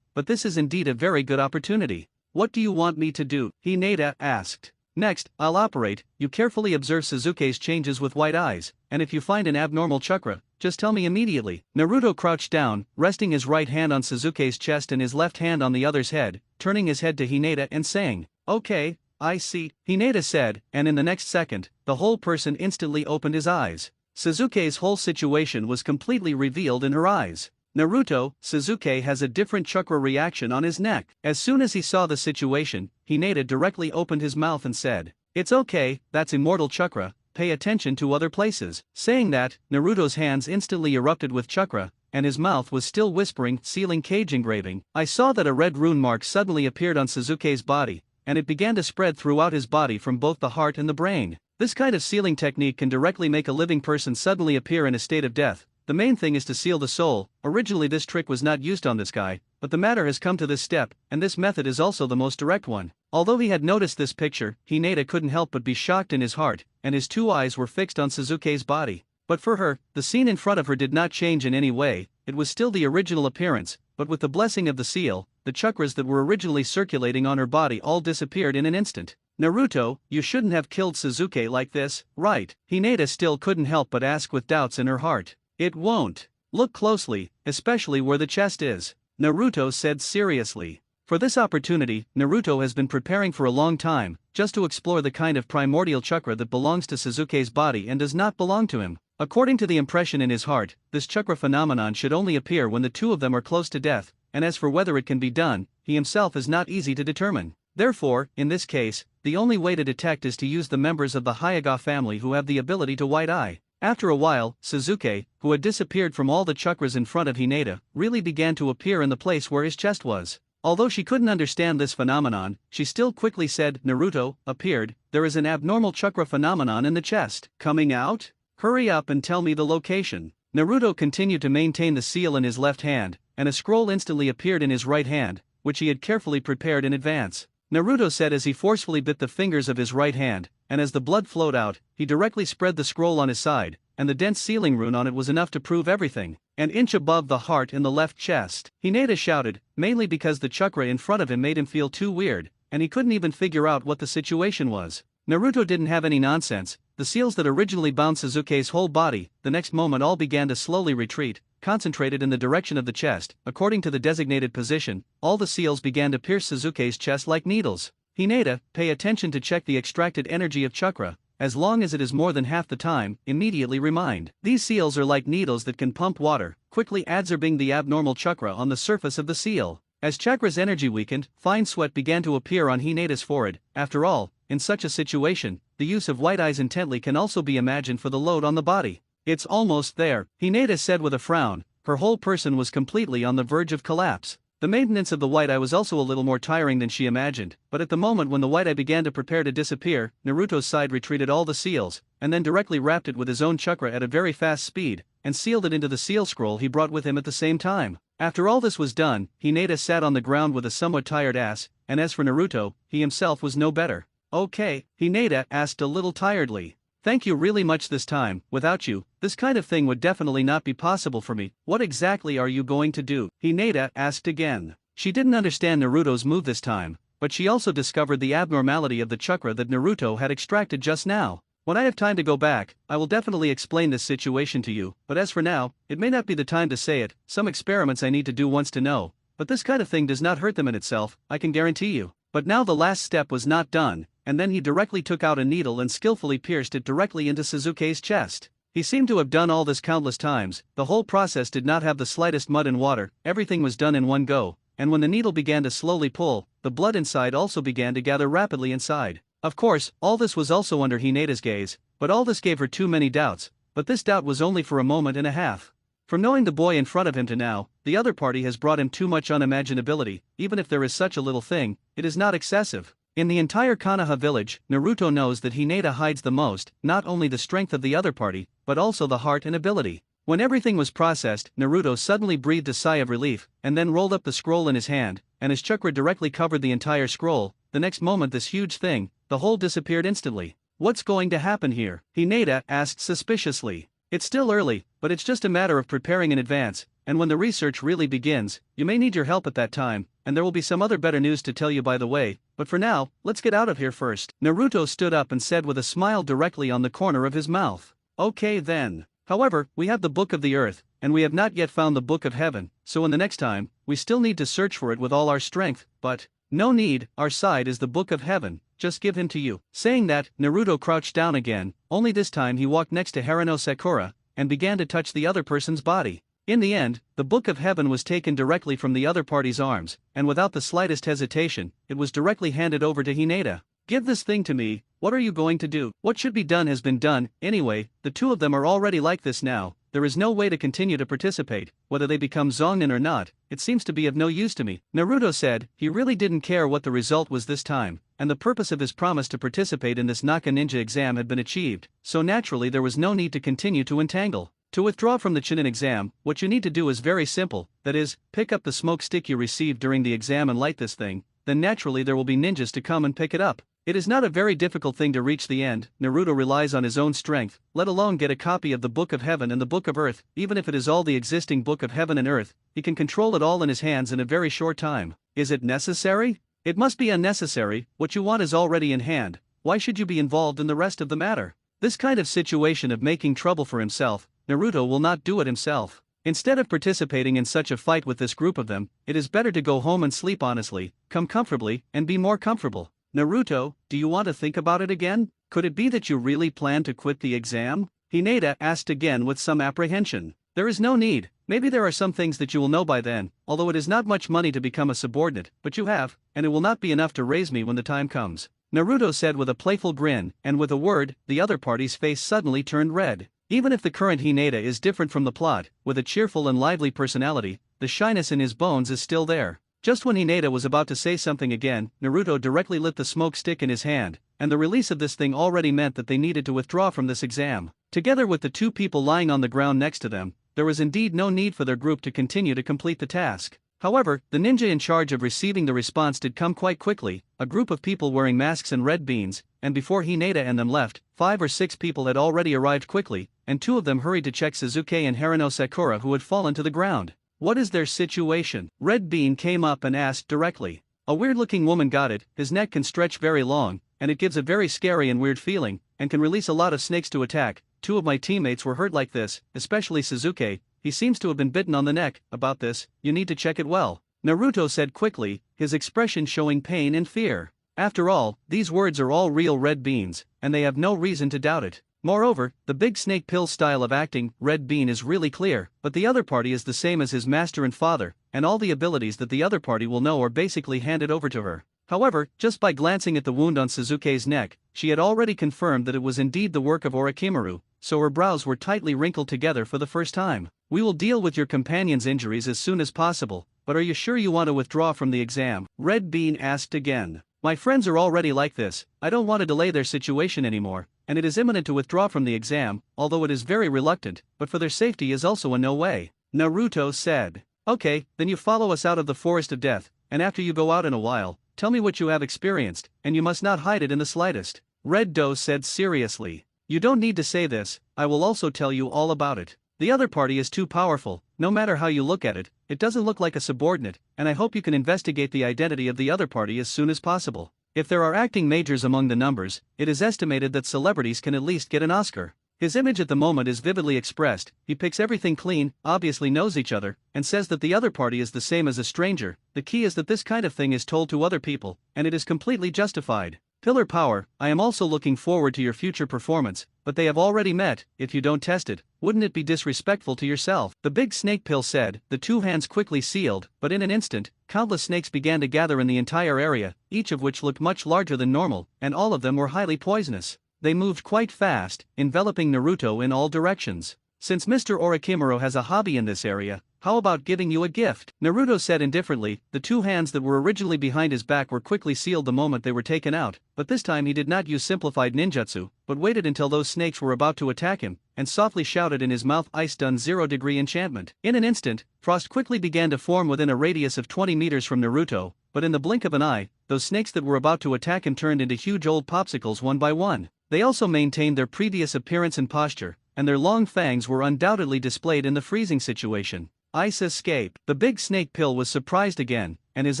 but this is indeed a very good opportunity. What do you want me to do?" Hinata asked. "Next, I'll operate. You carefully observe Suzuki's changes with white eyes, and if you find an abnormal chakra, just tell me immediately." Naruto crouched down, resting his right hand on Suzuki's chest and his left hand on the other's head, turning his head to Hinata and saying, "Okay, I see," Hinata said, and in the next second, the whole person instantly opened his eyes. Suzuki's whole situation was completely revealed in her eyes. Naruto, Suzuki has a different chakra reaction on his neck. As soon as he saw the situation, Hinata directly opened his mouth and said, "It's okay, that's immortal chakra, pay attention to other places." Saying that, Naruto's hands instantly erupted with chakra, and his mouth was still whispering, sealing cage engraving. I saw that a red rune mark suddenly appeared on Suzuki's body, and it began to spread throughout his body from both the heart and the brain. This kind of sealing technique can directly make a living person suddenly appear in a state of death. The main thing is to seal the soul. Originally this trick was not used on this guy, but the matter has come to this step, and this method is also the most direct one. Although he had noticed this picture, Hinata couldn't help but be shocked in his heart, and his two eyes were fixed on Suzuki's body. But for her, the scene in front of her did not change in any way. It was still the original appearance, but with the blessing of the seal, the chakras that were originally circulating on her body all disappeared in an instant. "Naruto, you shouldn't have killed Suzuki like this, right?" Hinata still couldn't help but ask with doubts in her heart. "It won't. Look closely, especially where the chest is," Naruto said seriously. For this opportunity, Naruto has been preparing for a long time, just to explore the kind of primordial chakra that belongs to Suzuki's body and does not belong to him. According to the impression in his heart, this chakra phenomenon should only appear when the two of them are close to death, and as for whether it can be done, he himself is not easy to determine. Therefore, in this case, the only way to detect is to use the members of the Hyuga family who have the ability to white eye. After a while, Suzuki, who had disappeared from all the chakras in front of Hinata, really began to appear in the place where his chest was. Although she couldn't understand this phenomenon, she still quickly said, "Naruto, appeared, there is an abnormal chakra phenomenon in the chest. Coming out? Hurry up and tell me the location." Naruto continued to maintain the seal in his left hand, and a scroll instantly appeared in his right hand, which he had carefully prepared in advance. Naruto said as he forcefully bit the fingers of his right hand, and as the blood flowed out, he directly spread the scroll on his side, and the dense sealing rune on it was enough to prove everything. An inch above the heart in the left chest, Hinata shouted, mainly because the chakra in front of him made him feel too weird, and he couldn't even figure out what the situation was. Naruto didn't have any nonsense. The seals that originally bound Suzuki's whole body, the next moment all began to slowly retreat, concentrated in the direction of the chest. According to the designated position, all the seals began to pierce Suzuki's chest like needles. Hinata, pay attention to check the extracted energy of chakra. As long as it is more than half the time, immediately remind. These seals are like needles that can pump water, quickly adsorbing the abnormal chakra on the surface of the seal. As chakra's energy weakened, fine sweat began to appear on Hinata's forehead. After all, in such a situation, the use of white eyes intently can also be imagined for the load on the body. "It's almost there," Hinata said with a frown. Her whole person was completely on the verge of collapse. The maintenance of the white eye was also a little more tiring than she imagined, but at the moment when the white eye began to prepare to disappear, Naruto's side retreated all the seals, and then directly wrapped it with his own chakra at a very fast speed, and sealed it into the seal scroll he brought with him at the same time. After all this was done, Hinata sat on the ground with a somewhat tired ass, and as for Naruto, he himself was no better. "Okay," Hinata asked a little tiredly. "Thank you really much this time. Without you, this kind of thing would definitely not be possible for me. What exactly are you going to do?" Hinata asked again. She didn't understand Naruto's move this time, but she also discovered the abnormality of the chakra that Naruto had extracted just now. When I have time to go back, I will definitely explain this situation to you, but as for now, it may not be the time to say it. Some experiments I need to do once to know, but this kind of thing does not hurt them in itself, I can guarantee you. But now the last step was not done, and then he directly took out a needle and skillfully pierced it directly into Sasuke's chest. He seemed to have done all this countless times. The whole process did not have the slightest mud and water, everything was done in one go, and when the needle began to slowly pull, the blood inside also began to gather rapidly inside. Of course, all this was also under Hinata's gaze, but all this gave her too many doubts, but this doubt was only for a moment and a half. From knowing the boy in front of him to now, the other party has brought him too much unimaginability. Even if there is such a little thing, it is not excessive. In the entire Konoha village, Naruto knows that Hinata hides the most, not only the strength of the other party, but also the heart and ability. When everything was processed, Naruto suddenly breathed a sigh of relief, and then rolled up the scroll in his hand, and his chakra directly covered the entire scroll. The next moment this huge thing, the whole disappeared instantly. What's going to happen here? Hinata asked suspiciously. It's still early, but it's just a matter of preparing in advance, and when the research really begins, you may need your help at that time, and there will be some other better news to tell you by the way, but for now, let's get out of here first. Naruto stood up and said with a smile directly on the corner of his mouth. Okay then. However, we have the Book of the Earth, and we have not yet found the Book of Heaven, so in the next time, we still need to search for it with all our strength, but no need, our side is the Book of Heaven, just give him to you. Saying that, Naruto crouched down again, only this time he walked next to Haruno Sakura, and began to touch the other person's body. In the end, the Book of Heaven was taken directly from the other party's arms, and without the slightest hesitation, it was directly handed over to Hinata. Give this thing to me, what are you going to do? What should be done has been done, anyway, the two of them are already like this now, there is no way to continue to participate, whether they become Zonnin or not, it seems to be of no use to me. Naruto said, he really didn't care what the result was this time, and the purpose of his promise to participate in this Naka Ninja exam had been achieved, so naturally there was no need to continue to entangle. To withdraw from the Chunin exam, what you need to do is very simple, that is, pick up the smoke stick you received during the exam and light this thing, then naturally there will be ninjas to come and pick it up. It is not a very difficult thing to reach the end. Naruto relies on his own strength, let alone get a copy of the Book of Heaven and the Book of Earth. Even if it is all the existing Book of Heaven and Earth, he can control it all in his hands in a very short time. Is it necessary? It must be unnecessary. What you want is already in hand. Why should you be involved in the rest of the matter? This kind of situation of making trouble for himself, Naruto will not do it himself. Instead of participating in such a fight with this group of them, it is better to go home and sleep honestly, come comfortably, and be more comfortable. Naruto, do you want to think about it again? Could it be that you really plan to quit the exam? Hinata asked again with some apprehension. There is no need, maybe there are some things that you will know by then, although it is not much money to become a subordinate, but you have, and it will not be enough to raise me when the time comes. Naruto said with a playful grin, and with a word, the other party's face suddenly turned red. Even if the current Hinata is different from the plot, with a cheerful and lively personality, the shyness in his bones is still there. Just when Hinata was about to say something again, Naruto directly lit the smoke stick in his hand, and the release of this thing already meant that they needed to withdraw from this exam. Together with the two people lying on the ground next to them, there was indeed no need for their group to continue to complete the task. However, the ninja in charge of receiving the response did come quite quickly, a group of people wearing masks and red beans, and before Hinata and them left, 5 or 6 people had already arrived quickly, and 2 of them hurried to check Sasuke and Haruno Sakura who had fallen to the ground. What is their situation? Red Bean came up and asked directly. A weird-looking woman got it, his neck can stretch very long, and it gives a very scary and weird feeling, and can release a lot of snakes to attack. 2 of my teammates were hurt like this, especially Sasuke, he seems to have been bitten on the neck. About this, you need to check it well. Naruto said quickly, his expression showing pain and fear. After all, these words are all real Red Beans, and they have no reason to doubt it. Moreover, the big snake pill style of acting, Red Bean is really clear, but the other party is the same as his master and father, and all the abilities that the other party will know are basically handed over to her. However, just by glancing at the wound on Sasuke's neck, she had already confirmed that it was indeed the work of Orochimaru, so her brows were tightly wrinkled together for the first time. We will deal with your companion's injuries as soon as possible, but are you sure you want to withdraw from the exam? Red Bean asked again. My friends are already like this, I don't want to delay their situation anymore, and it is imminent to withdraw from the exam, although it is very reluctant, but for their safety is also in no way. Naruto said. Okay, then you follow us out of the forest of death, and after you go out in a while, tell me what you have experienced, and you must not hide it in the slightest. Red Doe said seriously. You don't need to say this, I will also tell you all about it. The other party is too powerful, no matter how you look at it, it doesn't look like a subordinate, and I hope you can investigate the identity of the other party as soon as possible. If there are acting majors among the numbers, it is estimated that celebrities can at least get an Oscar. His image at the moment is vividly expressed, he picks everything clean, obviously knows each other, and says that the other party is the same as a stranger. The key is that this kind of thing is told to other people, and it is completely justified. Pillar power, I am also looking forward to your future performance, but they have already met. If you don't test it, wouldn't it be disrespectful to yourself? The big snake pill said. The two hands quickly sealed, but in an instant, countless snakes began to gather in the entire area, each of which looked much larger than normal, and all of them were highly poisonous. They moved quite fast, enveloping Naruto in all directions. Since Mr. Orochimaru has a hobby in this area, how about giving you a gift? Naruto said indifferently. The two hands that were originally behind his back were quickly sealed the moment they were taken out, but this time he did not use simplified ninjutsu, but waited until those snakes were about to attack him, and softly shouted in his mouth, "Ice done 0-degree enchantment." In an instant, frost quickly began to form within a radius of 20 meters from Naruto, but in the blink of an eye, those snakes that were about to attack him turned into huge old popsicles one by one. They also maintained their previous appearance and posture, and their long fangs were undoubtedly displayed in the freezing situation. Ice escape. The big snake pill was surprised again, and his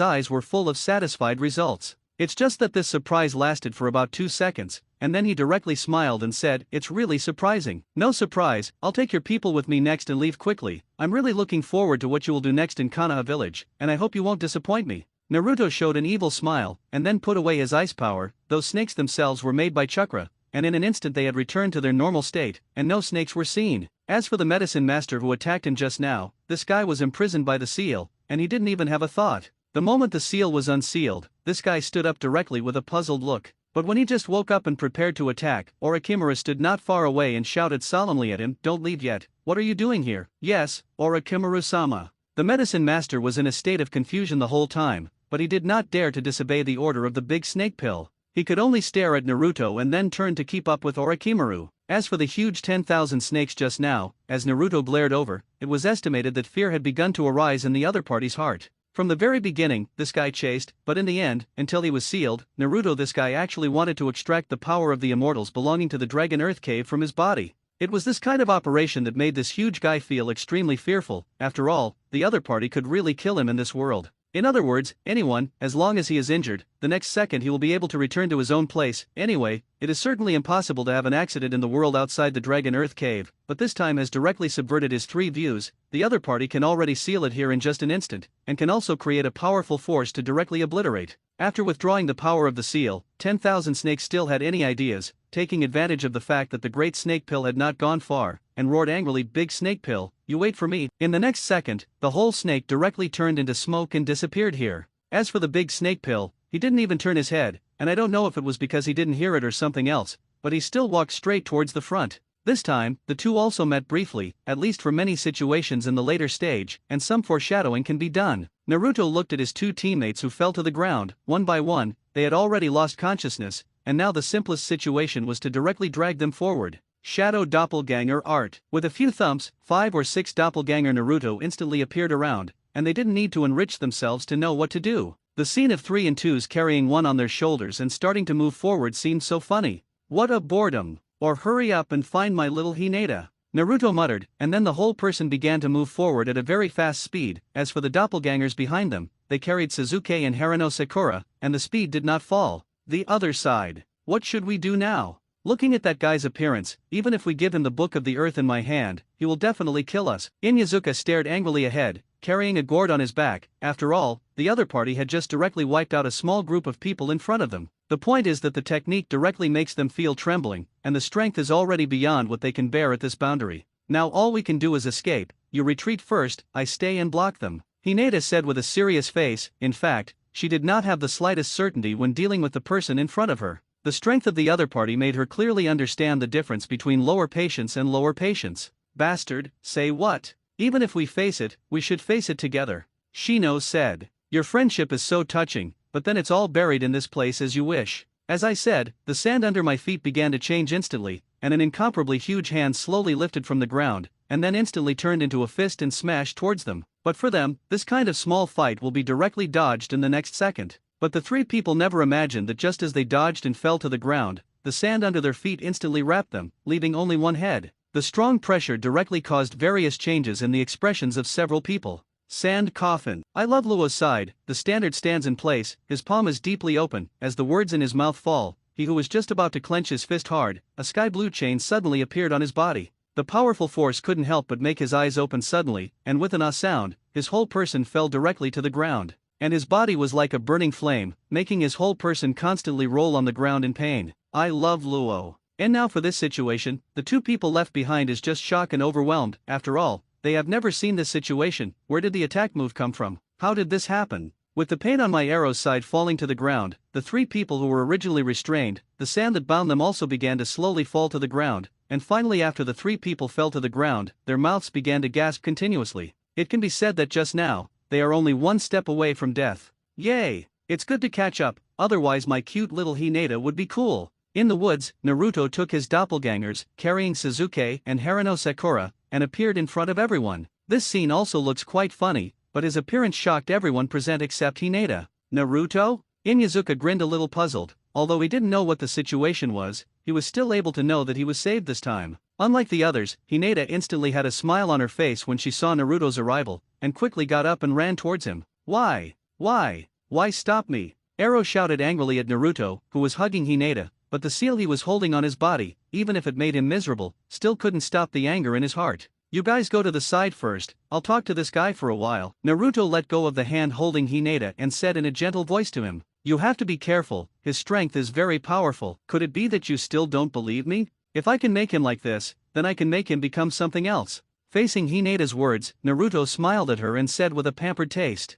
eyes were full of satisfied results. It's just that this surprise lasted for about 2 seconds, and then he directly smiled and said, "It's really surprising." "No surprise, I'll take your people with me next and leave quickly. I'm really looking forward to what you will do next in Konoha village, and I hope you won't disappoint me." Naruto showed an evil smile, and then put away his ice power. Those snakes themselves were made by chakra, and in an instant they had returned to their normal state, and no snakes were seen. As for the medicine master who attacked him just now, this guy was imprisoned by the seal, and he didn't even have a thought. The moment the seal was unsealed, this guy stood up directly with a puzzled look. But when he just woke up and prepared to attack, Orochimaru stood not far away and shouted solemnly at him, "Don't leave yet. What are you doing here?" "Yes, Orochimaru-sama." The medicine master was in a state of confusion the whole time, but he did not dare to disobey the order of the big snake pill. He could only stare at Naruto and then turn to keep up with Orochimaru. As for the huge 10,000 snakes just now, as Naruto glared over, it was estimated that fear had begun to arise in the other party's heart. From the very beginning, this guy chased, but in the end, until he was sealed, Naruto this guy actually wanted to extract the power of the immortals belonging to the Dragon Earth Cave from his body. It was this kind of operation that made this huge guy feel extremely fearful. After all, the other party could really kill him in this world. In other words, anyone, as long as he is injured, the next second he will be able to return to his own place. Anyway, it is certainly impossible to have an accident in the world outside the Dragon Earth Cave, but this time has directly subverted his three views. The other party can already seal it here in just an instant, and can also create a powerful force to directly obliterate. After withdrawing the power of the seal, 10,000 snakes still had any ideas, taking advantage of the fact that the great snake pill had not gone far, and roared angrily, "Big snake pill, you wait for me." In the next second, the whole snake directly turned into smoke and disappeared here. As for the big snake pill, he didn't even turn his head, and I don't know if it was because he didn't hear it or something else, but he still walked straight towards the front. This time, the two also met briefly, at least for many situations in the later stage, and some foreshadowing can be done. Naruto looked at his two teammates who fell to the ground, one by one. They had already lost consciousness, and now the simplest situation was to directly drag them forward. Shadow Doppelganger Art. With a few thumps, 5 or 6 Doppelganger Naruto instantly appeared around, and they didn't need to enrich themselves to know what to do. The scene of 3 and 2s carrying one on their shoulders and starting to move forward seemed so funny. What a boredom. Or hurry up and find my little Hinata. Naruto muttered, and then the whole person began to move forward at a very fast speed. As for the doppelgangers behind them, they carried Sasuke and Haruno Sakura, and the speed did not fall. The other side. What should we do now? Looking at that guy's appearance, even if we give him the Book of the Earth in my hand, he will definitely kill us. Inyazuka stared angrily ahead, carrying a gourd on his back. After all, the other party had just directly wiped out a small group of people in front of them. The point is that the technique directly makes them feel trembling, and the strength is already beyond what they can bear at this boundary. Now all we can do is escape. You retreat first, I stay and block them. Hinata said with a serious face. In fact, she did not have the slightest certainty when dealing with the person in front of her. The strength of the other party made her clearly understand the difference between lower patience and lower patience. Bastard, say what? Even if we face it, we should face it together. Shino said. Your friendship is so touching, but then it's all buried in this place as you wish. As I said, the sand under my feet began to change instantly, and an incomparably huge hand slowly lifted from the ground, and then instantly turned into a fist and smashed towards them. But for them, this kind of small fight will be directly dodged in the next second. But the three people never imagined that just as they dodged and fell to the ground, the sand under their feet instantly wrapped them, leaving only one head. The strong pressure directly caused various changes in the expressions of several people. Sand coffin. I love Luo's side. The standard stands in place, his palm is deeply open, as the words in his mouth fall. He who was just about to clench his fist hard, a sky blue chain suddenly appeared on his body. The powerful force couldn't help but make his eyes open suddenly, and with an ah sound, his whole person fell directly to the ground. And his body was like a burning flame, making his whole person constantly roll on the ground in pain. I love Luo. And now for this situation, the two people left behind is just shocked and overwhelmed. After all, they have never seen this situation. Where did the attack move come from? How did this happen? With the pain on my arrow's side falling to the ground, the three people who were originally restrained, the sand that bound them also began to slowly fall to the ground, and finally after the three people fell to the ground, their mouths began to gasp continuously. It can be said that just now, they are only one step away from death. Yay! It's good to catch up, otherwise my cute little Hinata would be cool. In the woods, Naruto took his doppelgangers, carrying Sasuke and Haruno Sakura, and appeared in front of everyone. This scene also looks quite funny, but his appearance shocked everyone present except Hinata. Naruto? Inyazuka grinned a little puzzled. Although he didn't know what the situation was, he was still able to know that he was saved this time. Unlike the others, Hinata instantly had a smile on her face when she saw Naruto's arrival, and quickly got up and ran towards him. Why? Why stop me? Ero shouted angrily at Naruto, who was hugging Hinata, but the seal he was holding on his body, even if it made him miserable, still couldn't stop the anger in his heart. You guys go to the side first, I'll talk to this guy for a while. Naruto let go of the hand holding Hinata and said in a gentle voice to him, you have to be careful, his strength is very powerful. Could it be that you still don't believe me? If I can make him like this, then I can make him become something else. Facing Hinata's words, Naruto smiled at her and said with a pampered taste,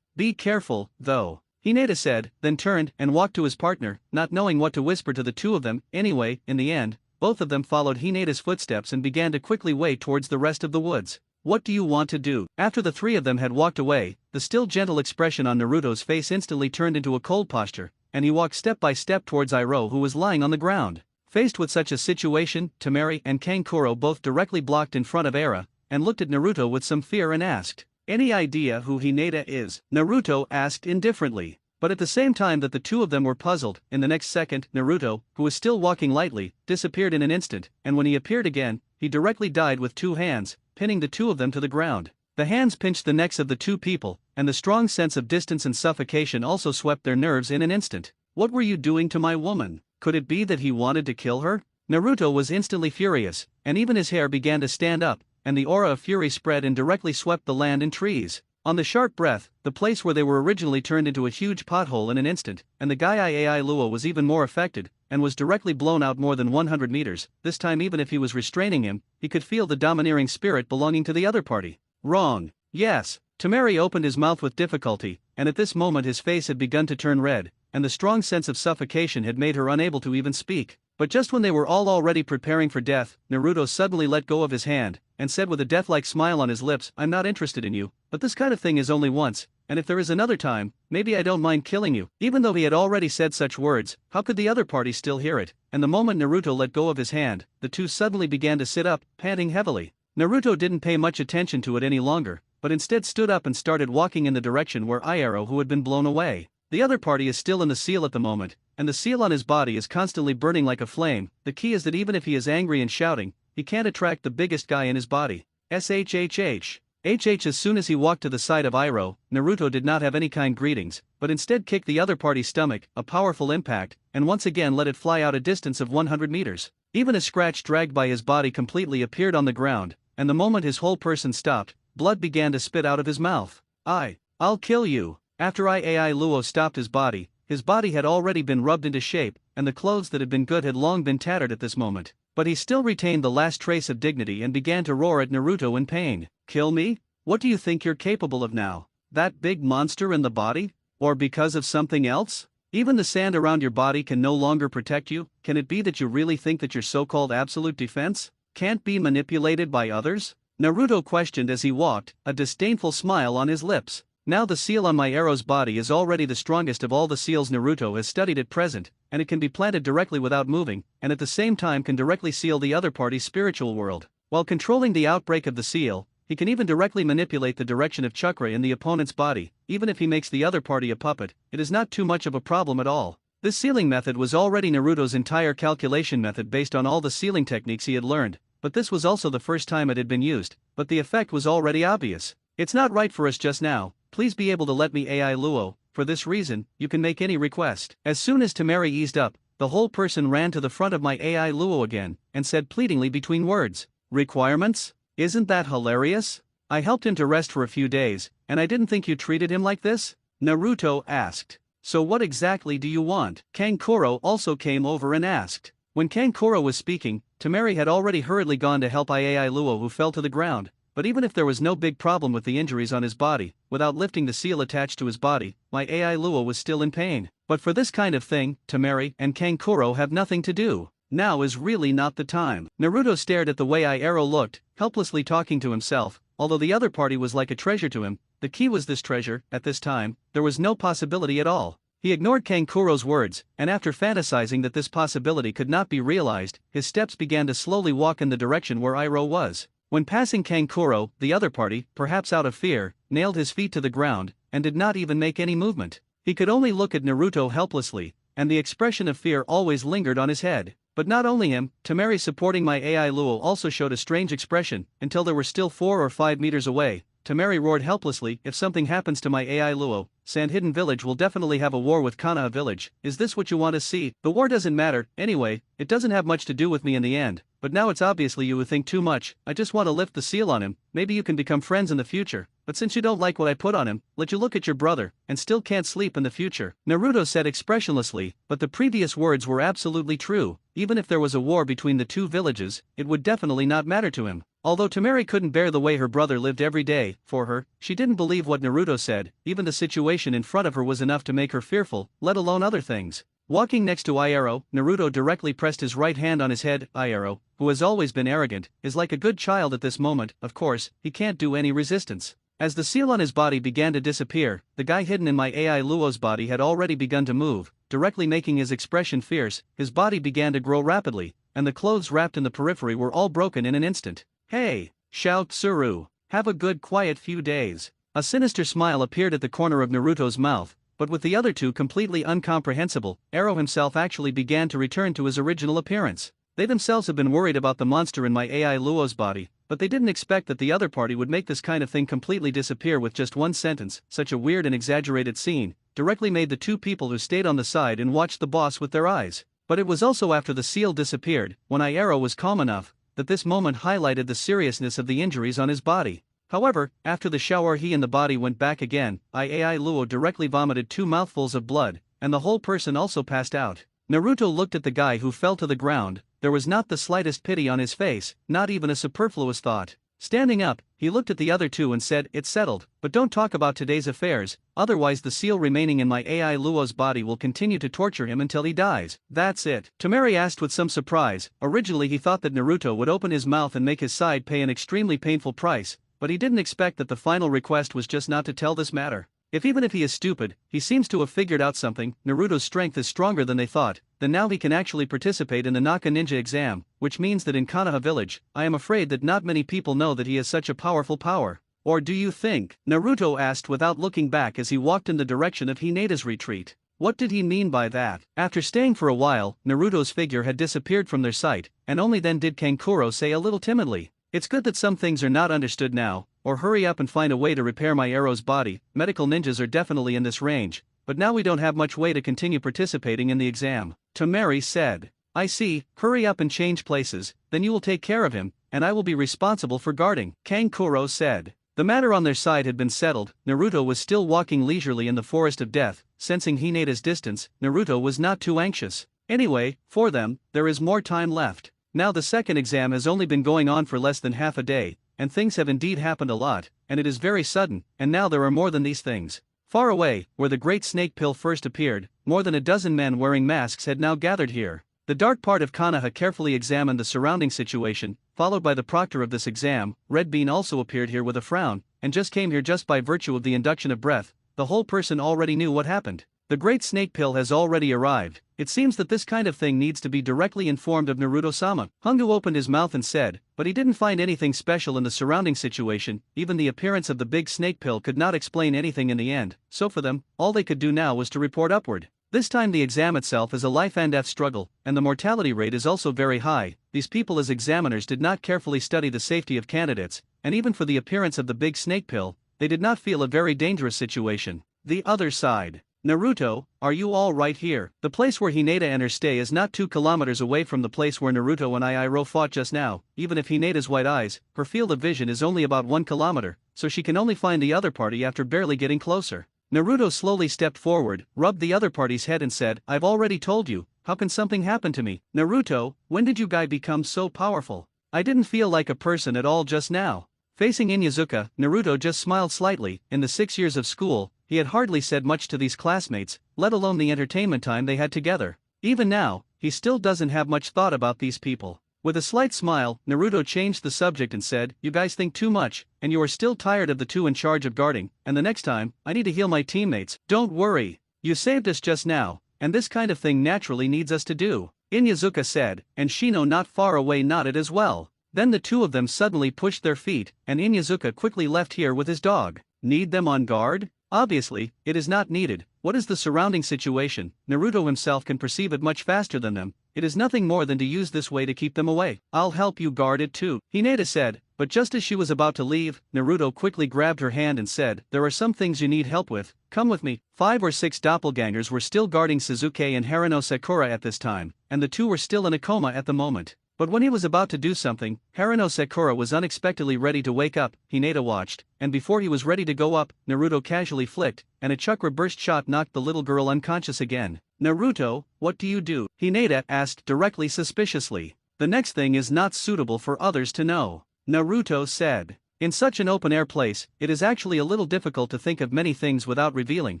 be careful, though. Hinata said, then turned and walked to his partner, not knowing what to whisper to the two of them. Anyway, in the end, both of them followed Hinata's footsteps and began to quickly way towards the rest of the woods. What do you want to do? After the three of them had walked away, the still gentle expression on Naruto's face instantly turned into a cold posture, and he walked step by step towards Iroh who was lying on the ground. Faced with such a situation, Temari and Kankuro both directly blocked in front of Era, and looked at Naruto with some fear and asked, any idea who Hinata is? Naruto asked indifferently. But at the same time that the two of them were puzzled, in the next second, Naruto, who was still walking lightly, disappeared in an instant, and when he appeared again, he directly died with two hands, pinning the two of them to the ground. The hands pinched the necks of the two people, and the strong sense of distance and suffocation also swept their nerves in an instant. What were you doing to my woman? Could it be that he wanted to kill her? Naruto was instantly furious, and even his hair began to stand up, and the aura of fury spread and directly swept the land and trees. On the sharp breath, the place where they were originally turned into a huge pothole in an instant, and the guy Iai Luo was even more affected, and was directly blown out more than 100 meters. This time even if he was restraining him, he could feel the domineering spirit belonging to the other party. Wrong. Yes. Temari opened his mouth with difficulty, and at this moment his face had begun to turn red, and the strong sense of suffocation had made her unable to even speak. But just when they were all already preparing for death, Naruto suddenly let go of his hand, and said with a death-like smile on his lips, I'm not interested in you, but this kind of thing is only once, and if there is another time, maybe I don't mind killing you. Even though he had already said such words, how could the other party still hear it? And the moment Naruto let go of his hand, the two suddenly began to sit up, panting heavily. Naruto didn't pay much attention to it any longer, but instead stood up and started walking in the direction where Iaro who had been blown away. The other party is still in the seal at the moment, and the seal on his body is constantly burning like a flame. The key is that even if he is angry and shouting, he can't attract the biggest guy in his body. SHHH. As soon as he walked to the side of Iroh, Naruto did not have any kind greetings, but instead kicked the other party's stomach, a powerful impact, and once again let it fly out a distance of 100 meters. Even a scratch dragged by his body completely appeared on the ground, and the moment his whole person stopped, blood began to spit out of his mouth. I'll kill you. After Iai Luo stopped his body had already been rubbed into shape, and the clothes that had been good had long been tattered at this moment. But he still retained the last trace of dignity and began to roar at Naruto in pain. Kill me? What do you think you're capable of now? That big monster in the body? Or because of something else? Even the sand around your body can no longer protect you? Can it be that you really think that your so-called absolute defense can't be manipulated by others? Naruto questioned as he walked, a disdainful smile on his lips. Now the seal on my arrow's body is already the strongest of all the seals Naruto has studied at present, and it can be planted directly without moving, and at the same time can directly seal the other party's spiritual world. While controlling the outbreak of the seal, he can even directly manipulate the direction of chakra in the opponent's body. Even if he makes the other party a puppet, it is not too much of a problem at all. This sealing method was already Naruto's entire calculation method based on all the sealing techniques he had learned, but this was also the first time it had been used, but the effect was already obvious. It's not right for us just now, please be able to let me AI Luo, for this reason, you can make any request. As soon as Temeri eased up, the whole person ran to the front of my AI Luo again, and said pleadingly between words, requirements? Isn't that hilarious? I helped him to rest for a few days, and I didn't think you treated him like this? Naruto asked. So what exactly do you want? Kankuro also came over and asked. When Kankuro was speaking, Temeri had already hurriedly gone to help Iai Luo, who fell to the ground, but even if there was no big problem with the injuries on his body, without lifting the seal attached to his body, my Ai Luo was still in pain. But for this kind of thing, Temeri and Kankuro have nothing to do. Now is really not the time. Naruto stared at the way Iaro looked, helplessly talking to himself. Although the other party was like a treasure to him, the key was this treasure. At this time, there was no possibility at all. He ignored Kankuro's words, and after fantasizing that this possibility could not be realized, his steps began to slowly walk in the direction where Iroh was. When passing Kankuro, the other party, perhaps out of fear, nailed his feet to the ground, and did not even make any movement. He could only look at Naruto helplessly, and the expression of fear always lingered on his head. But not only him, Temeri supporting my Ai Luo also showed a strange expression, until they were still 4 or 5 meters away. Temeri roared helplessly, if something happens to my Ai Luo, Sand Hidden Village will definitely have a war with Konoha Village. Is this what you want to see? The war doesn't matter, anyway, it doesn't have much to do with me in the end, but now it's obviously you who think too much. I just want to lift the seal on him, maybe you can become friends in the future, but since you don't like what I put on him, let you look at your brother, and still can't sleep in the future. Naruto said expressionlessly, but the previous words were absolutely true. Even if there was a war between the two villages, it would definitely not matter to him. Although Temeri couldn't bear the way her brother lived every day, for her, she didn't believe what Naruto said. Even the situation in front of her was enough to make her fearful, let alone other things. Walking next to Iaro, Naruto directly pressed his right hand on his head. Iaro, who has always been arrogant, is like a good child at this moment. Of course, he can't do any resistance. As the seal on his body began to disappear, the guy hidden in my Ai Luo's body had already begun to move, directly making his expression fierce. His body began to grow rapidly, and the clothes wrapped in the periphery were all broken in an instant. Hey! Shouted Tsuru. Have a good quiet few days. A sinister smile appeared at the corner of Naruto's mouth, but with the other two completely incomprehensible, Aro himself actually began to return to his original appearance. They themselves have been worried about the monster in my Ai Luo's body, but they didn't expect that the other party would make this kind of thing completely disappear with just one sentence. Such a weird and exaggerated scene directly made the two people who stayed on the side and watched the boss with their eyes. But it was also after the seal disappeared, when Iaro was calm enough, that this moment highlighted the seriousness of the injuries on his body. However, after the shower he and the body went back again, Ai Luo directly vomited 2 mouthfuls of blood, and the whole person also passed out. Naruto looked at the guy who fell to the ground. There was not the slightest pity on his face, not even a superfluous thought. Standing up, he looked at the other two and said, "It's settled, but don't talk about today's affairs, otherwise the seal remaining in my Ai Luo's body will continue to torture him until he dies." "That's it?" Temeri asked with some surprise. Originally he thought that Naruto would open his mouth and make his side pay an extremely painful price, but he didn't expect that the final request was just not to tell this matter. Even if he is stupid, he seems to have figured out something. Naruto's strength is stronger than they thought, then now he can actually participate in the Naka Ninja exam, which means that in Konoha Village, I am afraid that not many people know that he has such a powerful power. Or do you think? Naruto asked without looking back as he walked in the direction of Hineda's retreat. What did he mean by that? After staying for a while, Naruto's figure had disappeared from their sight, and only then did Kankuro say a little timidly, "It's good that some things are not understood now, or hurry up and find a way to repair my Arrow's body. Medical ninjas are definitely in this range, but now we don't have much way to continue participating in the exam." Temeri said, "I see, hurry up and change places, then you will take care of him, and I will be responsible for guarding," Kankuro said. The matter on their side had been settled. Naruto was still walking leisurely in the forest of death. Sensing Hineda's distance, Naruto was not too anxious. Anyway, for them, there is more time left. Now the second exam has only been going on for less than half a day, and things have indeed happened a lot, and it is very sudden, and now there are more than these things. Far away, where the great snake pill first appeared, more than a dozen men wearing masks had now gathered here. The dark part of Konoha carefully examined the surrounding situation, followed by the proctor of this exam. Red Bean also appeared here with a frown, and just came here just by virtue of the induction of breath. The whole person already knew what happened. The great snake pill has already arrived. It seems that this kind of thing needs to be directly informed of Naruto-sama. Hungu opened his mouth and said, but he didn't find anything special in the surrounding situation. Even the appearance of the big snake pill could not explain anything in the end, so for them, all they could do now was to report upward. This time the exam itself is a life and death struggle, and the mortality rate is also very high. These people as examiners did not carefully study the safety of candidates, and even for the appearance of the big snake pill, they did not feel a very dangerous situation. The other side. Naruto, are you all right here? The place where Hinata and her stay is not 2 kilometers away from the place where Naruto and Iroh fought just now. Even if Hinata's white eyes, her field of vision is only about 1 kilometer, so she can only find the other party after barely getting closer. Naruto slowly stepped forward, rubbed the other party's head and said, I've already told you, how can something happen to me? Naruto, when did you guys become so powerful? I didn't feel like a person at all just now. Facing Inyazuka, Naruto just smiled slightly. In the 6 years of school, he had hardly said much to these classmates, let alone the entertainment time they had together. Even now, he still doesn't have much thought about these people. With a slight smile, Naruto changed the subject and said, you guys think too much, and you are still tired of the 2 in charge of guarding, and the next time, I need to heal my teammates. Don't worry. You saved us just now, and this kind of thing naturally needs us to do, Inyazuka said, and Shino not far away nodded as well. Then the 2 of them suddenly pushed their feet, and Inyazuka quickly left here with his dog. Need them on guard? Obviously, it is not needed. What is the surrounding situation? Naruto himself can perceive it much faster than them. It is nothing more than to use this way to keep them away. I'll help you guard it too, Hinata said, but just as she was about to leave, Naruto quickly grabbed her hand and said, there are some things you need help with, come with me. 5 or 6 doppelgangers were still guarding Sasuke and Haruno Sakura at this time, and the 2 were still in a coma at the moment. But when he was about to do something, Haruno Sakura was unexpectedly ready to wake up. Hinata watched, and before he was ready to go up, Naruto casually flicked, and a chakra burst shot knocked the little girl unconscious again. Naruto, what do you do? Hinata asked directly suspiciously. The next thing is not suitable for others to know, Naruto said. In such an open-air place, it is actually a little difficult to think of many things without revealing,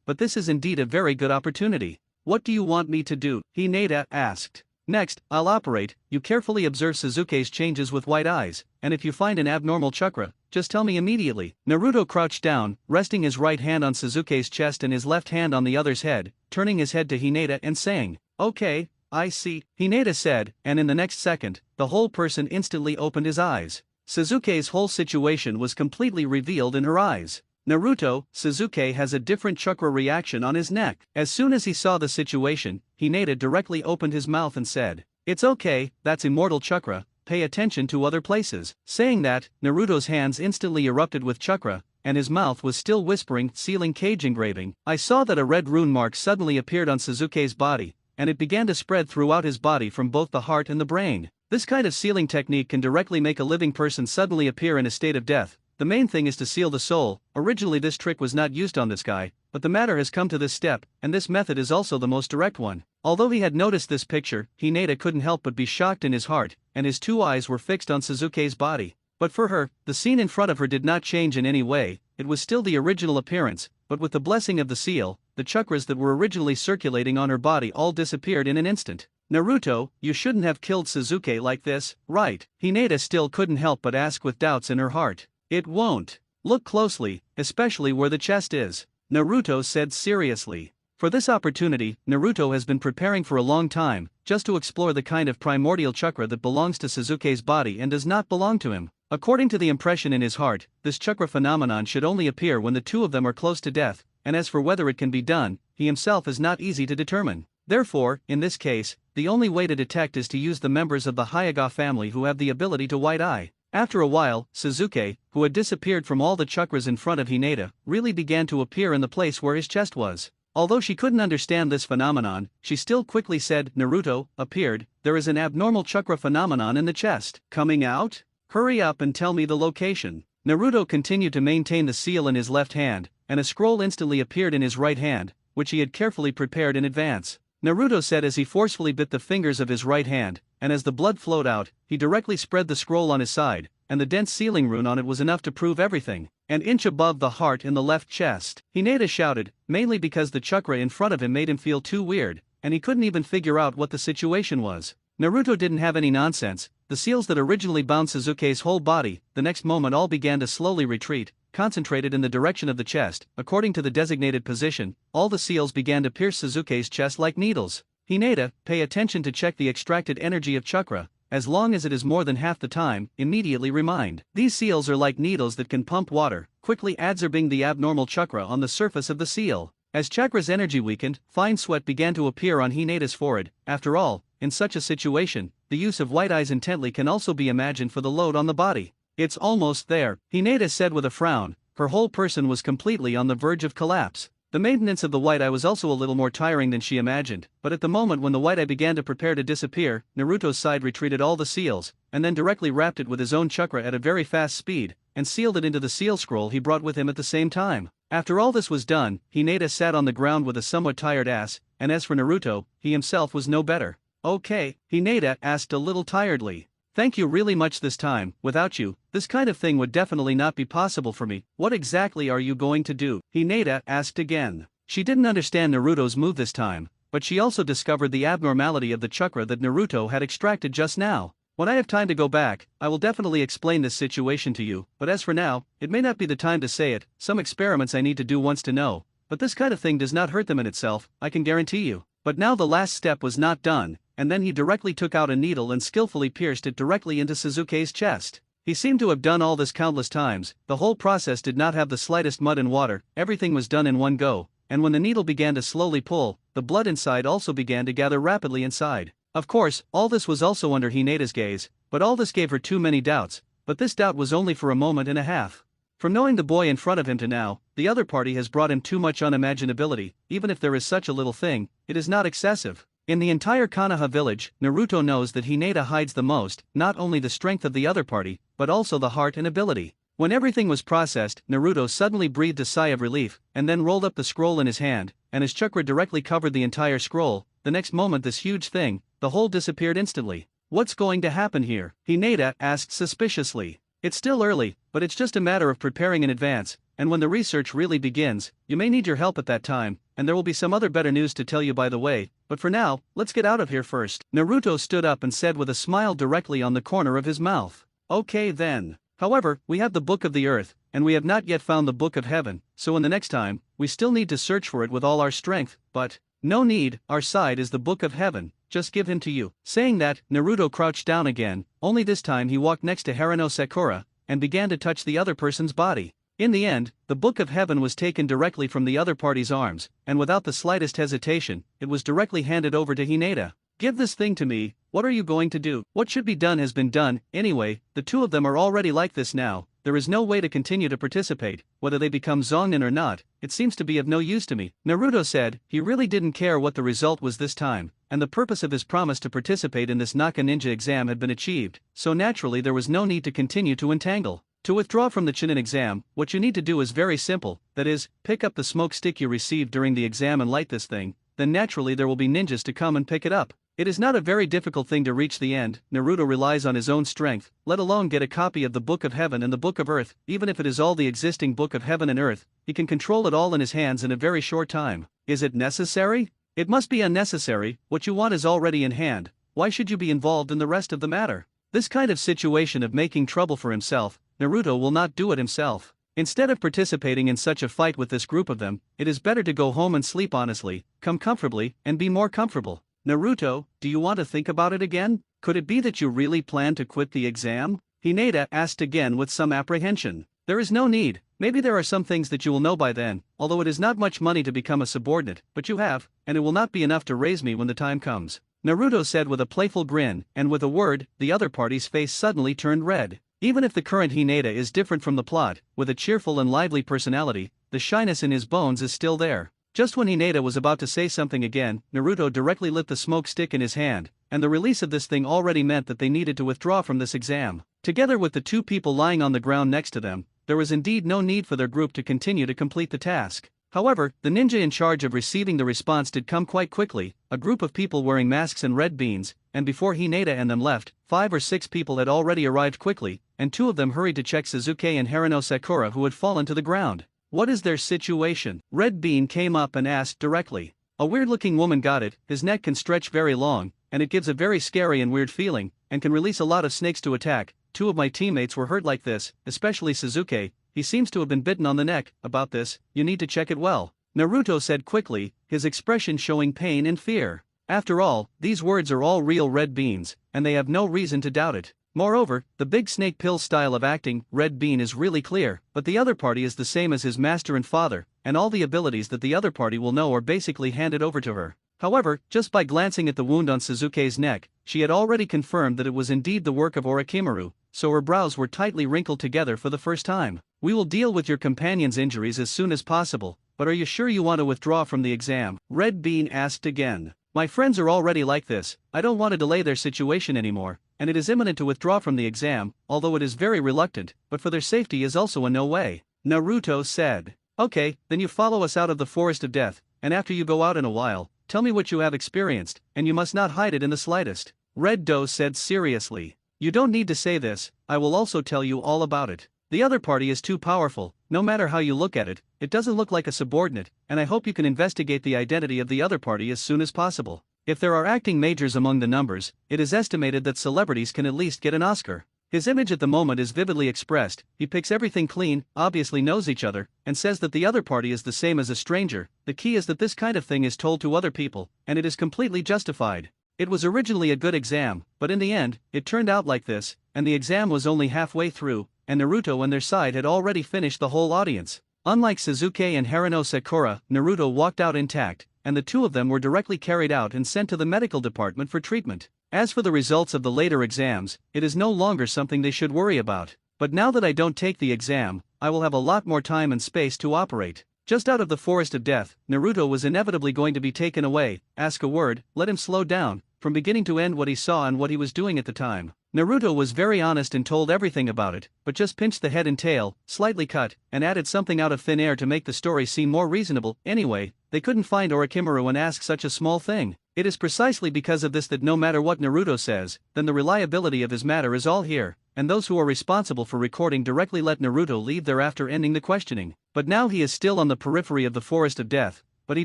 but this is indeed a very good opportunity. What do you want me to do? Hinata asked. Next, I'll operate. You carefully observe Sasuke's changes with white eyes, and if you find an abnormal chakra, just tell me immediately. Naruto crouched down, resting his right hand on Sasuke's chest and his left hand on the other's head, turning his head to Hinata and saying, okay, I see, Hinata said, and in the next second, the whole person instantly opened his eyes. Sasuke's whole situation was completely revealed in her eyes. Naruto, Sasuke has a different chakra reaction on his neck. As soon as he saw the situation, Hinata directly opened his mouth and said, it's okay, that's immortal chakra, pay attention to other places. Saying that, Naruto's hands instantly erupted with chakra, and his mouth was still whispering, sealing cage engraving. I saw that a red rune mark suddenly appeared on Sasuke's body, and it began to spread throughout his body from both the heart and the brain. This kind of sealing technique can directly make a living person suddenly appear in a state of death. The main thing is to seal the soul. Originally this trick was not used on this guy, but the matter has come to this step, and this method is also the most direct one. Although he had noticed this picture, Hinata couldn't help but be shocked in his heart, and his 2 eyes were fixed on Sasuke's body. But for her, the scene in front of her did not change in any way. It was still the original appearance, but with the blessing of the seal, the chakras that were originally circulating on her body all disappeared in an instant. Naruto, you shouldn't have killed Sasuke like this, right? Hinata still couldn't help but ask with doubts in her heart. It won't. Look closely, especially where the chest is, Naruto said seriously. For this opportunity, Naruto has been preparing for a long time, just to explore the kind of primordial chakra that belongs to Sasuke's body and does not belong to him. According to the impression in his heart, this chakra phenomenon should only appear when the 2 of them are close to death, and as for whether it can be done, he himself is not easy to determine. Therefore, in this case, the only way to detect is to use the members of the Hyuga family who have the ability to white eye. After a while, Sasuke, who had disappeared from all the chakras in front of Hinata, really began to appear in the place where his chest was. Although she couldn't understand this phenomenon, she still quickly said, Naruto, appeared, there is an abnormal chakra phenomenon in the chest. Coming out? Hurry up and tell me the location. Naruto continued to maintain the seal in his left hand, and a scroll instantly appeared in his right hand, which he had carefully prepared in advance. Naruto said as he forcefully bit the fingers of his right hand, and as the blood flowed out, he directly spread the scroll on his side, and the dense sealing rune on it was enough to prove everything. An inch above the heart in the left chest. Hinata shouted, mainly because the chakra in front of him made him feel too weird, and he couldn't even figure out what the situation was. Naruto didn't have any nonsense. The seals that originally bound Sasuke's whole body, the next moment all began to slowly retreat, concentrated in the direction of the chest. According to the designated position, all the seals began to pierce Sasuke's chest like needles. Hinata, pay attention to check the extracted energy of chakra. As long as it is more than half the time, immediately remind. These seals are like needles that can pump water, quickly adsorbing the abnormal chakra on the surface of the seal. As Chakra's energy weakened, fine sweat began to appear on Hinata's forehead. After all, in such a situation, the use of white eyes intently can also be imagined for the load on the body. It's almost there, Hinata said with a frown. Her whole person was completely on the verge of collapse. The maintenance of the white eye was also a little more tiring than she imagined, but at the moment when the white eye began to prepare to disappear, Naruto's side retreated all the seals, and then directly wrapped it with his own chakra at a very fast speed, and sealed it into the seal scroll he brought with him at the same time. After all this was done, Hinata sat on the ground with a somewhat tired ass, and as for Naruto, he himself was no better. Okay, Hinata asked a little tiredly. Thank you really much this time. Without you, this kind of thing would definitely not be possible for me. What exactly are you going to do? Hinata asked again. She didn't understand Naruto's move this time, but she also discovered the abnormality of the chakra that Naruto had extracted just now. When I have time to go back, I will definitely explain this situation to you, but as for now, it may not be the time to say it. Some experiments I need to do once to know, but this kind of thing does not hurt them in itself, I can guarantee you. But now the last step was not done, and then he directly took out a needle and skillfully pierced it directly into Sasuke's chest. He seemed to have done all this countless times. The whole process did not have the slightest mud and water, everything was done in one go, and when the needle began to slowly pull, the blood inside also began to gather rapidly inside. Of course, all this was also under Hinata's gaze, but all this gave her too many doubts, but this doubt was only for a moment and a half. From knowing the boy in front of him to now, the other party has brought him too much unimaginability. Even if there is such a little thing, it is not excessive. In the entire Konoha village, Naruto knows that Hinata hides the most, not only the strength of the other party, but also the heart and ability. When everything was processed, Naruto suddenly breathed a sigh of relief, and then rolled up the scroll in his hand, and his chakra directly covered the entire scroll. The next moment this huge thing, the whole disappeared instantly. What's going to happen here? Hinata asked suspiciously. It's still early, but it's just a matter of preparing in advance, and when the research really begins, you may need your help at that time, and there will be some other better news to tell you by the way, but for now, let's get out of here first. Naruto stood up and said with a smile directly on the corner of his mouth. Okay then. However, we have the Book of the Earth, and we have not yet found the Book of Heaven, so in the next time, we still need to search for it with all our strength, but no need, our side is the Book of Heaven, just give him to you. Saying that, Naruto crouched down again, only this time he walked next to Haruno Sakura, and began to touch the other person's body. In the end, the Book of Heaven was taken directly from the other party's arms, and without the slightest hesitation, it was directly handed over to Hinata. Give this thing to me, what are you going to do? What should be done has been done, anyway, the two of them are already like this now, there is no way to continue to participate, whether they become Zonnin or not, it seems to be of no use to me. Naruto said, he really didn't care what the result was this time, and the purpose of his promise to participate in this Naka Ninja exam had been achieved, so naturally there was no need to continue to entangle. To withdraw from the Chunin exam, what you need to do is very simple, that is, pick up the smoke stick you received during the exam and light this thing, then naturally there will be ninjas to come and pick it up. It is not a very difficult thing to reach the end. Naruto relies on his own strength, let alone get a copy of the Book of Heaven and the Book of Earth. Even if it is all the existing Book of Heaven and Earth, he can control it all in his hands in a very short time. Is it necessary? It must be unnecessary. What you want is already in hand. Why should you be involved in the rest of the matter? This kind of situation of making trouble for himself, Naruto will not do it himself. Instead of participating in such a fight with this group of them, it is better to go home and sleep honestly, come comfortably, and be more comfortable. Naruto, do you want to think about it again? Could it be that you really plan to quit the exam? Hinata asked again with some apprehension. There is no need, maybe there are some things that you will know by then, although it is not much money to become a subordinate, but you have, and it will not be enough to raise me when the time comes. Naruto said with a playful grin, and with a word, the other party's face suddenly turned red. Even if the current Hinata is different from the plot, with a cheerful and lively personality, the shyness in his bones is still there. Just when Hinata was about to say something again, Naruto directly lit the smoke stick in his hand, and the release of this thing already meant that they needed to withdraw from this exam. Together with the two people lying on the ground next to them, there was indeed no need for their group to continue to complete the task. However, the ninja in charge of receiving the response did come quite quickly, a group of people wearing masks and red beans, and before Hinata and them left, 5 or 6 people had already arrived quickly, and 2 of them hurried to check Sasuke and Haruno Sakura who had fallen to the ground. What is their situation? Red Bean came up and asked directly. A weird-looking woman got it. His neck can stretch very long, and it gives a very scary and weird feeling, and can release a lot of snakes to attack. 2 of my teammates were hurt like this, especially Sasuke. He seems to have been bitten on the neck. About this, you need to check it well. Naruto said quickly, his expression showing pain and fear. After all, these words are all real red beans, and they have no reason to doubt it. Moreover, the big snake pill style of acting, Red Bean, is really clear, but the other party is the same as his master and father, and all the abilities that the other party will know are basically handed over to her. However, just by glancing at the wound on Suzuki's neck, she had already confirmed that it was indeed the work of Orochimaru, so her brows were tightly wrinkled together for the first time. We will deal with your companion's injuries as soon as possible, but are you sure you want to withdraw from the exam? Red Bean asked again. My friends are already like this, I don't want to delay their situation anymore, and it is imminent to withdraw from the exam, although it is very reluctant, but for their safety is also a no way. Naruto said. Okay, then you follow us out of the forest of death, and after you go out in a while, tell me what you have experienced, and you must not hide it in the slightest. Red Doe said seriously. You don't need to say this, I will also tell you all about it. The other party is too powerful, no matter how you look at it, it doesn't look like a subordinate, and I hope you can investigate the identity of the other party as soon as possible. If there are acting majors among the numbers, it is estimated that celebrities can at least get an Oscar. His image at the moment is vividly expressed, he picks everything clean, obviously knows each other, and says that the other party is the same as a stranger. The key is that this kind of thing is told to other people, and it is completely justified. It was originally a good exam, but in the end, it turned out like this, and the exam was only halfway through, and Naruto and their side had already finished the whole audience. Unlike Suzuki and Haruno Sakura, Naruto walked out intact, and the two of them were directly carried out and sent to the medical department for treatment. As for the results of the later exams, it is no longer something they should worry about. But now that I don't take the exam, I will have a lot more time and space to operate. Just out of the forest of death, Naruto was inevitably going to be taken away. Ask a word, let him slow down, from beginning to end what he saw and what he was doing at the time. Naruto was very honest and told everything about it, but just pinched the head and tail, slightly cut, and added something out of thin air to make the story seem more reasonable. Anyway, they couldn't find Orochimaru and ask such a small thing. It is precisely because of this that no matter what Naruto says, then the reliability of his matter is all here, and those who are responsible for recording directly let Naruto leave thereafter ending the questioning. But now he is still on the periphery of the forest of death, but he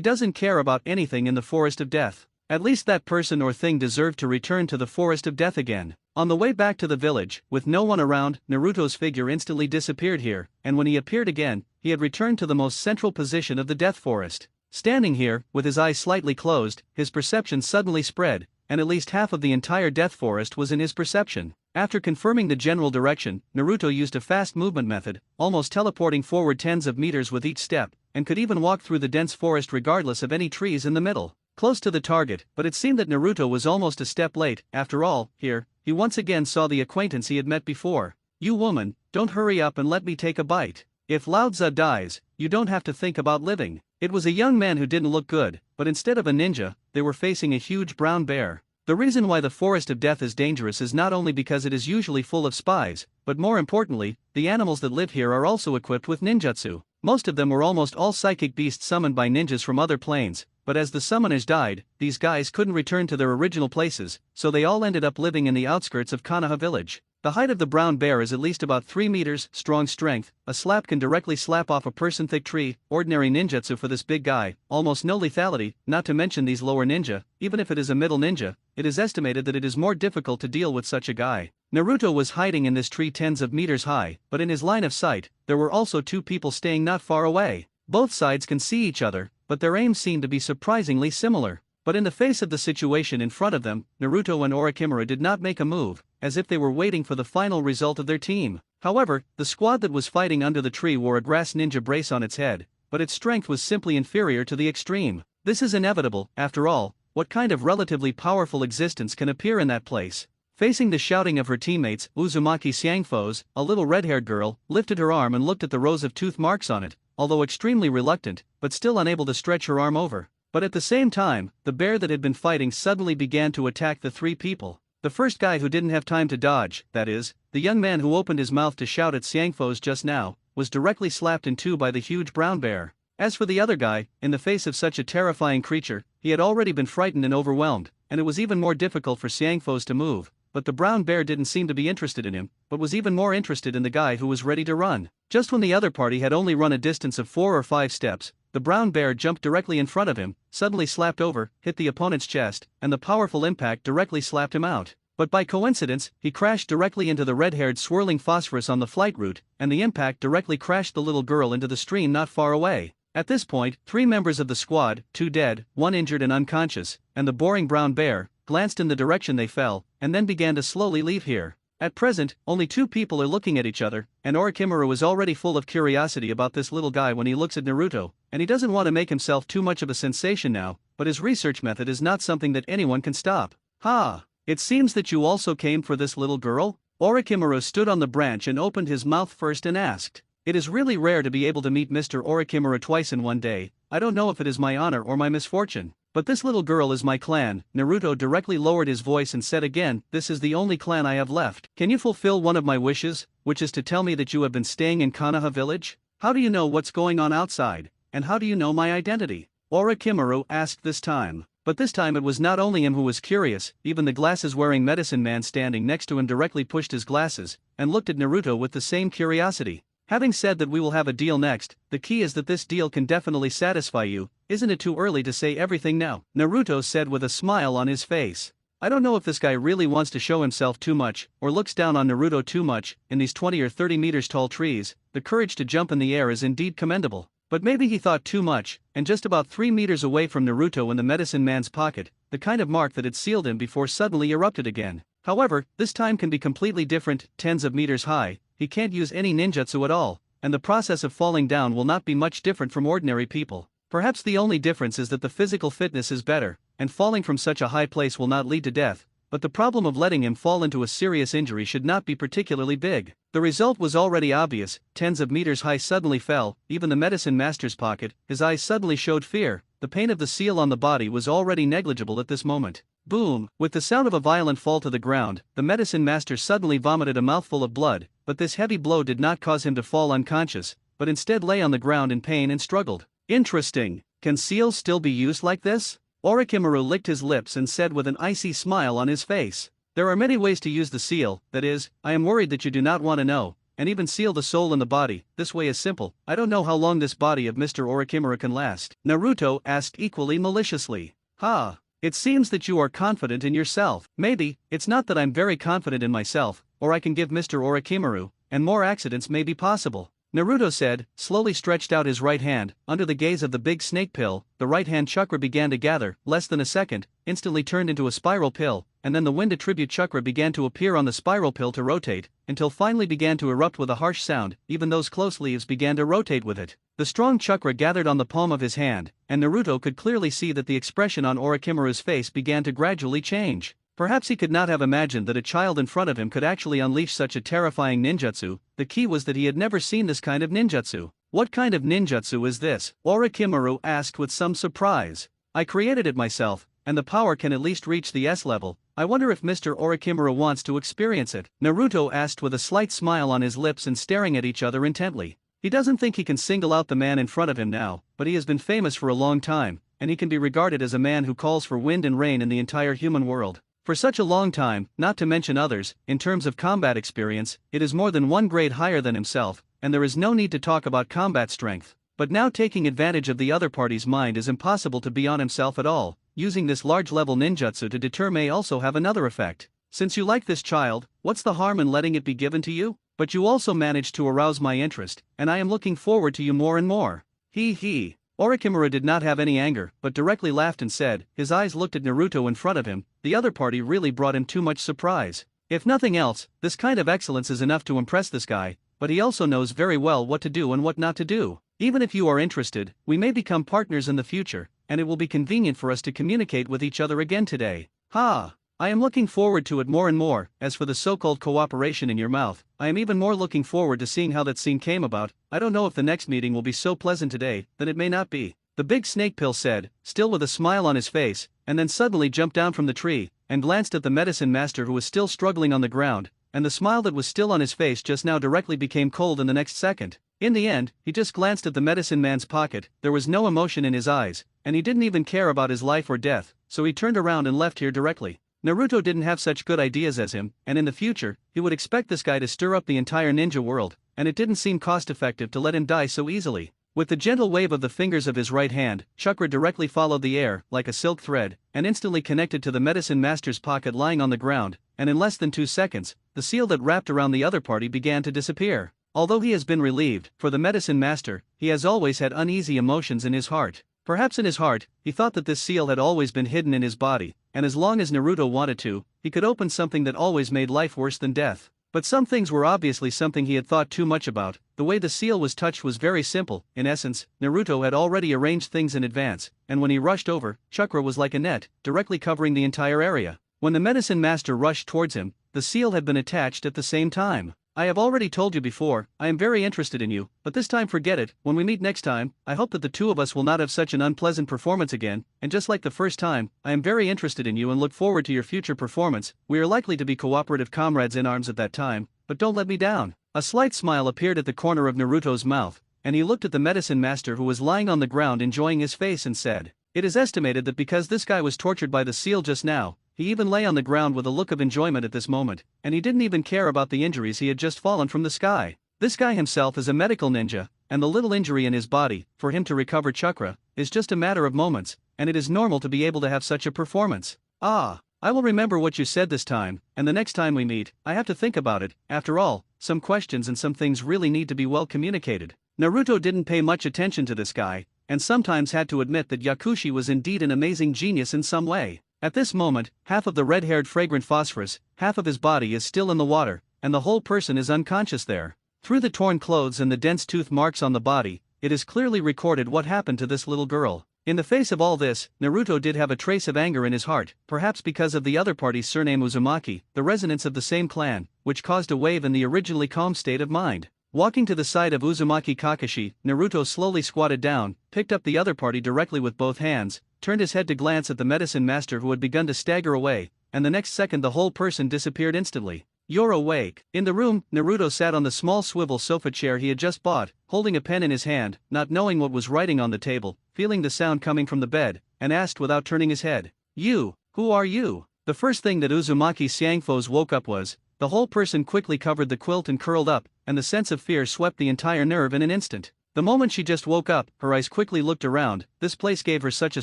doesn't care about anything in the forest of death. At least that person or thing deserved to return to the forest of death again. On the way back to the village, with no one around, Naruto's figure instantly disappeared here, and when he appeared again, he had returned to the most central position of the death forest. Standing here, with his eyes slightly closed, his perception suddenly spread, and at least half of the entire death forest was in his perception. After confirming the general direction, Naruto used a fast movement method, almost teleporting forward tens of meters with each step, and could even walk through the dense forest regardless of any trees in the middle. Close to the target, but it seemed that Naruto was almost a step late. After all, here, he once again saw the acquaintance he had met before. You woman, don't hurry up and let me take a bite. If Lao Tzu dies, you don't have to think about living. It was a young man who didn't look good, but instead of a ninja, they were facing a huge brown bear. The reason why the forest of death is dangerous is not only because it is usually full of spies, but more importantly, the animals that live here are also equipped with ninjutsu. Most of them were almost all psychic beasts summoned by ninjas from other planes, but as the summoners died, these guys couldn't return to their original places, so they all ended up living in the outskirts of Konoha village. The height of the brown bear is at least about 3 meters, strong strength, a slap can directly slap off a person thick tree, ordinary ninjutsu for this big guy, almost no lethality, not to mention these lower ninja, even if it is a middle ninja, it is estimated that it is more difficult to deal with such a guy. Naruto was hiding in this tree tens of meters high, but in his line of sight, there were also two people staying not far away. Both sides can see each other, but their aims seem to be surprisingly similar. But in the face of the situation in front of them, Naruto and Orochimaru did not make a move, as if they were waiting for the final result of their team. However, the squad that was fighting under the tree wore a grass ninja brace on its head, but its strength was simply inferior to the extreme. This is inevitable, after all, what kind of relatively powerful existence can appear in that place? Facing the shouting of her teammates, Uzumaki Xiangfo's, a little red-haired girl, lifted her arm and looked at the rows of tooth marks on it, although extremely reluctant, but still unable to stretch her arm over. But at the same time, the bear that had been fighting suddenly began to attack the three people. The first guy who didn't have time to dodge, that is, the young man who opened his mouth to shout at Xiangfo's just now, was directly slapped in two by the huge brown bear. As for the other guy, in the face of such a terrifying creature, he had already been frightened and overwhelmed, and it was even more difficult for Xiangfo's to move. But the brown bear didn't seem to be interested in him, but was even more interested in the guy who was ready to run. Just when the other party had only run a distance of 4 or 5 steps, the brown bear jumped directly in front of him, suddenly slapped over, hit the opponent's chest, and the powerful impact directly slapped him out. But by coincidence, he crashed directly into the red-haired swirling phosphorus on the flight route, and the impact directly crashed the little girl into the stream not far away. At this point, 3 members of the squad, 2 dead, 1 injured and unconscious, and the boring brown bear, glanced in the direction they fell, and then began to slowly leave here. At present, only two people are looking at each other, and Orochimaru is already full of curiosity about this little guy when he looks at Naruto, and he doesn't want to make himself too much of a sensation now, but his research method is not something that anyone can stop. Ha! It seems that you also came for this little girl? Orochimaru stood on the branch and opened his mouth first and asked. It is really rare to be able to meet Mr. Orochimaru twice in one day. I don't know if it is my honor or my misfortune, but this little girl is my clan. Naruto directly lowered his voice and said again, this is the only clan I have left. Can you fulfill one of my wishes, which is to tell me that you have been staying in Konoha village? How do you know what's going on outside, and how do you know my identity? Orochimaru asked this time. But this time it was not only him who was curious, even the glasses-wearing medicine man standing next to him directly pushed his glasses, and looked at Naruto with the same curiosity. Having said that we will have a deal next, the key is that this deal can definitely satisfy you. Isn't it too early to say everything now? Naruto said with a smile on his face. I don't know if this guy really wants to show himself too much, or looks down on Naruto too much. In these 20 or 30 meters tall trees, the courage to jump in the air is indeed commendable. But maybe he thought too much, and just about 3 meters away from Naruto in the medicine man's pocket, the kind of mark that had sealed him before suddenly erupted again. However, this time can be completely different, tens of meters high. He can't use any ninjutsu at all, and the process of falling down will not be much different from ordinary people. Perhaps the only difference is that the physical fitness is better, and falling from such a high place will not lead to death, but the problem of letting him fall into a serious injury should not be particularly big. The result was already obvious, tens of meters high suddenly fell, even the medicine master's pocket, his eyes suddenly showed fear, the pain of the seal on the body was already negligible at this moment. Boom! With the sound of a violent fall to the ground, the medicine master suddenly vomited a mouthful of blood, but this heavy blow did not cause him to fall unconscious, but instead lay on the ground in pain and struggled. Interesting. Can seals still be used like this? Orochimaru licked his lips and said with an icy smile on his face. There are many ways to use the seal, that is, I am worried that you do not want to know, and even seal the soul in the body. This way is simple. I don't know how long this body of Mr. Orochimaru can last. Naruto asked equally maliciously. Ha! It seems that you are confident in yourself. Maybe, it's not that I'm very confident in myself, or I can give Mr. Orochimaru, and more accidents may be possible. Naruto said, slowly stretched out his right hand. Under the gaze of the big snake pill, the right hand chakra began to gather, less than a second, instantly turned into a spiral pill, and then the wind attribute chakra began to appear on the spiral pill to rotate, until finally began to erupt with a harsh sound. Even those close leaves began to rotate with it. The strong chakra gathered on the palm of his hand, and Naruto could clearly see that the expression on Orochimaru's face began to gradually change. Perhaps he could not have imagined that a child in front of him could actually unleash such a terrifying ninjutsu. The key was that he had never seen this kind of ninjutsu. What kind of ninjutsu is this? Orochimaru asked with some surprise. I created it myself, and the power can at least reach the S level. I wonder if Mr. Orochimaru wants to experience it. Naruto asked with a slight smile on his lips and staring at each other intently. He doesn't think he can single out the man in front of him now, but he has been famous for a long time, and he can be regarded as a man who calls for wind and rain in the entire human world. For such a long time, not to mention others, in terms of combat experience, it is more than one grade higher than himself, and there is no need to talk about combat strength. But now taking advantage of the other party's mind is impossible to be on himself at all. Using this large-level ninjutsu to deter may also have another effect. Since you like this child, what's the harm in letting it be given to you? But you also managed to arouse my interest, and I am looking forward to you more and more. He. Orochimaru did not have any anger, but directly laughed and said, his eyes looked at Naruto in front of him. The other party really brought him too much surprise. If nothing else, this kind of excellence is enough to impress this guy, but he also knows very well what to do and what not to do. Even if you are interested, we may become partners in the future, and it will be convenient for us to communicate with each other again today. Ha! I am looking forward to it more and more. As for the so-called cooperation in your mouth, I am even more looking forward to seeing how that scene came about. I don't know if the next meeting will be so pleasant today, then it may not be. The big snake pill said, still with a smile on his face, and then suddenly jumped down from the tree, and glanced at the medicine master who was still struggling on the ground, and the smile that was still on his face just now directly became cold in the next second. In the end, he just glanced at the medicine man's pocket. There was no emotion in his eyes, and he didn't even care about his life or death, so he turned around and left here directly. Naruto didn't have such good ideas as him, and in the future, he would expect this guy to stir up the entire ninja world, and it didn't seem cost-effective to let him die so easily. With the gentle wave of the fingers of his right hand, chakra directly followed the air, like a silk thread, and instantly connected to the medicine master's pocket lying on the ground, and in less than 2 seconds, the seal that wrapped around the other party began to disappear. Although he has been relieved, for the medicine master, he has always had uneasy emotions in his heart. Perhaps in his heart, he thought that this seal had always been hidden in his body, and as long as Naruto wanted to, he could open something that always made life worse than death. But some things were obviously something he had thought too much about. The way the seal was touched was very simple. In essence, Naruto had already arranged things in advance, and when he rushed over, chakra was like a net, directly covering the entire area. When the medicine master rushed towards him, the seal had been attached at the same time. I have already told you before, I am very interested in you, but this time forget it. When we meet next time, I hope that the two of us will not have such an unpleasant performance again, and just like the first time, I am very interested in you and look forward to your future performance. We are likely to be cooperative comrades in arms at that time, but don't let me down. A slight smile appeared at the corner of Naruto's mouth, and he looked at the medicine master who was lying on the ground enjoying his face and said, "It is estimated that because this guy was tortured by the seal just now, he even lay on the ground with a look of enjoyment at this moment, and he didn't even care about the injuries he had just fallen from the sky. This guy himself is a medical ninja, and the little injury in his body, for him to recover chakra, is just a matter of moments, and it is normal to be able to have such a performance. Ah, I will remember what you said this time, and the next time we meet, I have to think about it. After all, some questions and some things really need to be well communicated." Naruto didn't pay much attention to this guy, and sometimes had to admit that Yakushi was indeed an amazing genius in some way. At this moment, half of the red-haired fragrant phosphorus, half of his body is still in the water, and the whole person is unconscious there. Through the torn clothes and the dense tooth marks on the body, it is clearly recorded what happened to this little girl. In the face of all this, Naruto did have a trace of anger in his heart, perhaps because of the other party's surname Uzumaki, the resonance of the same clan, which caused a wave in the originally calm state of mind. Walking to the side of Uzumaki Kakashi, Naruto slowly squatted down, picked up the other party directly with both hands, turned his head to glance at the medicine master who had begun to stagger away, and the next second the whole person disappeared instantly. "You're awake." In the room, Naruto sat on the small swivel sofa chair he had just bought, holding a pen in his hand, not knowing what was writing on the table, feeling the sound coming from the bed, and asked without turning his head, "You, who are you?" The first thing that Uzumaki Xiangfo's woke up was, the whole person quickly covered the quilt and curled up, and the sense of fear swept the entire nerve in an instant. The moment she just woke up, her eyes quickly looked around. This place gave her such a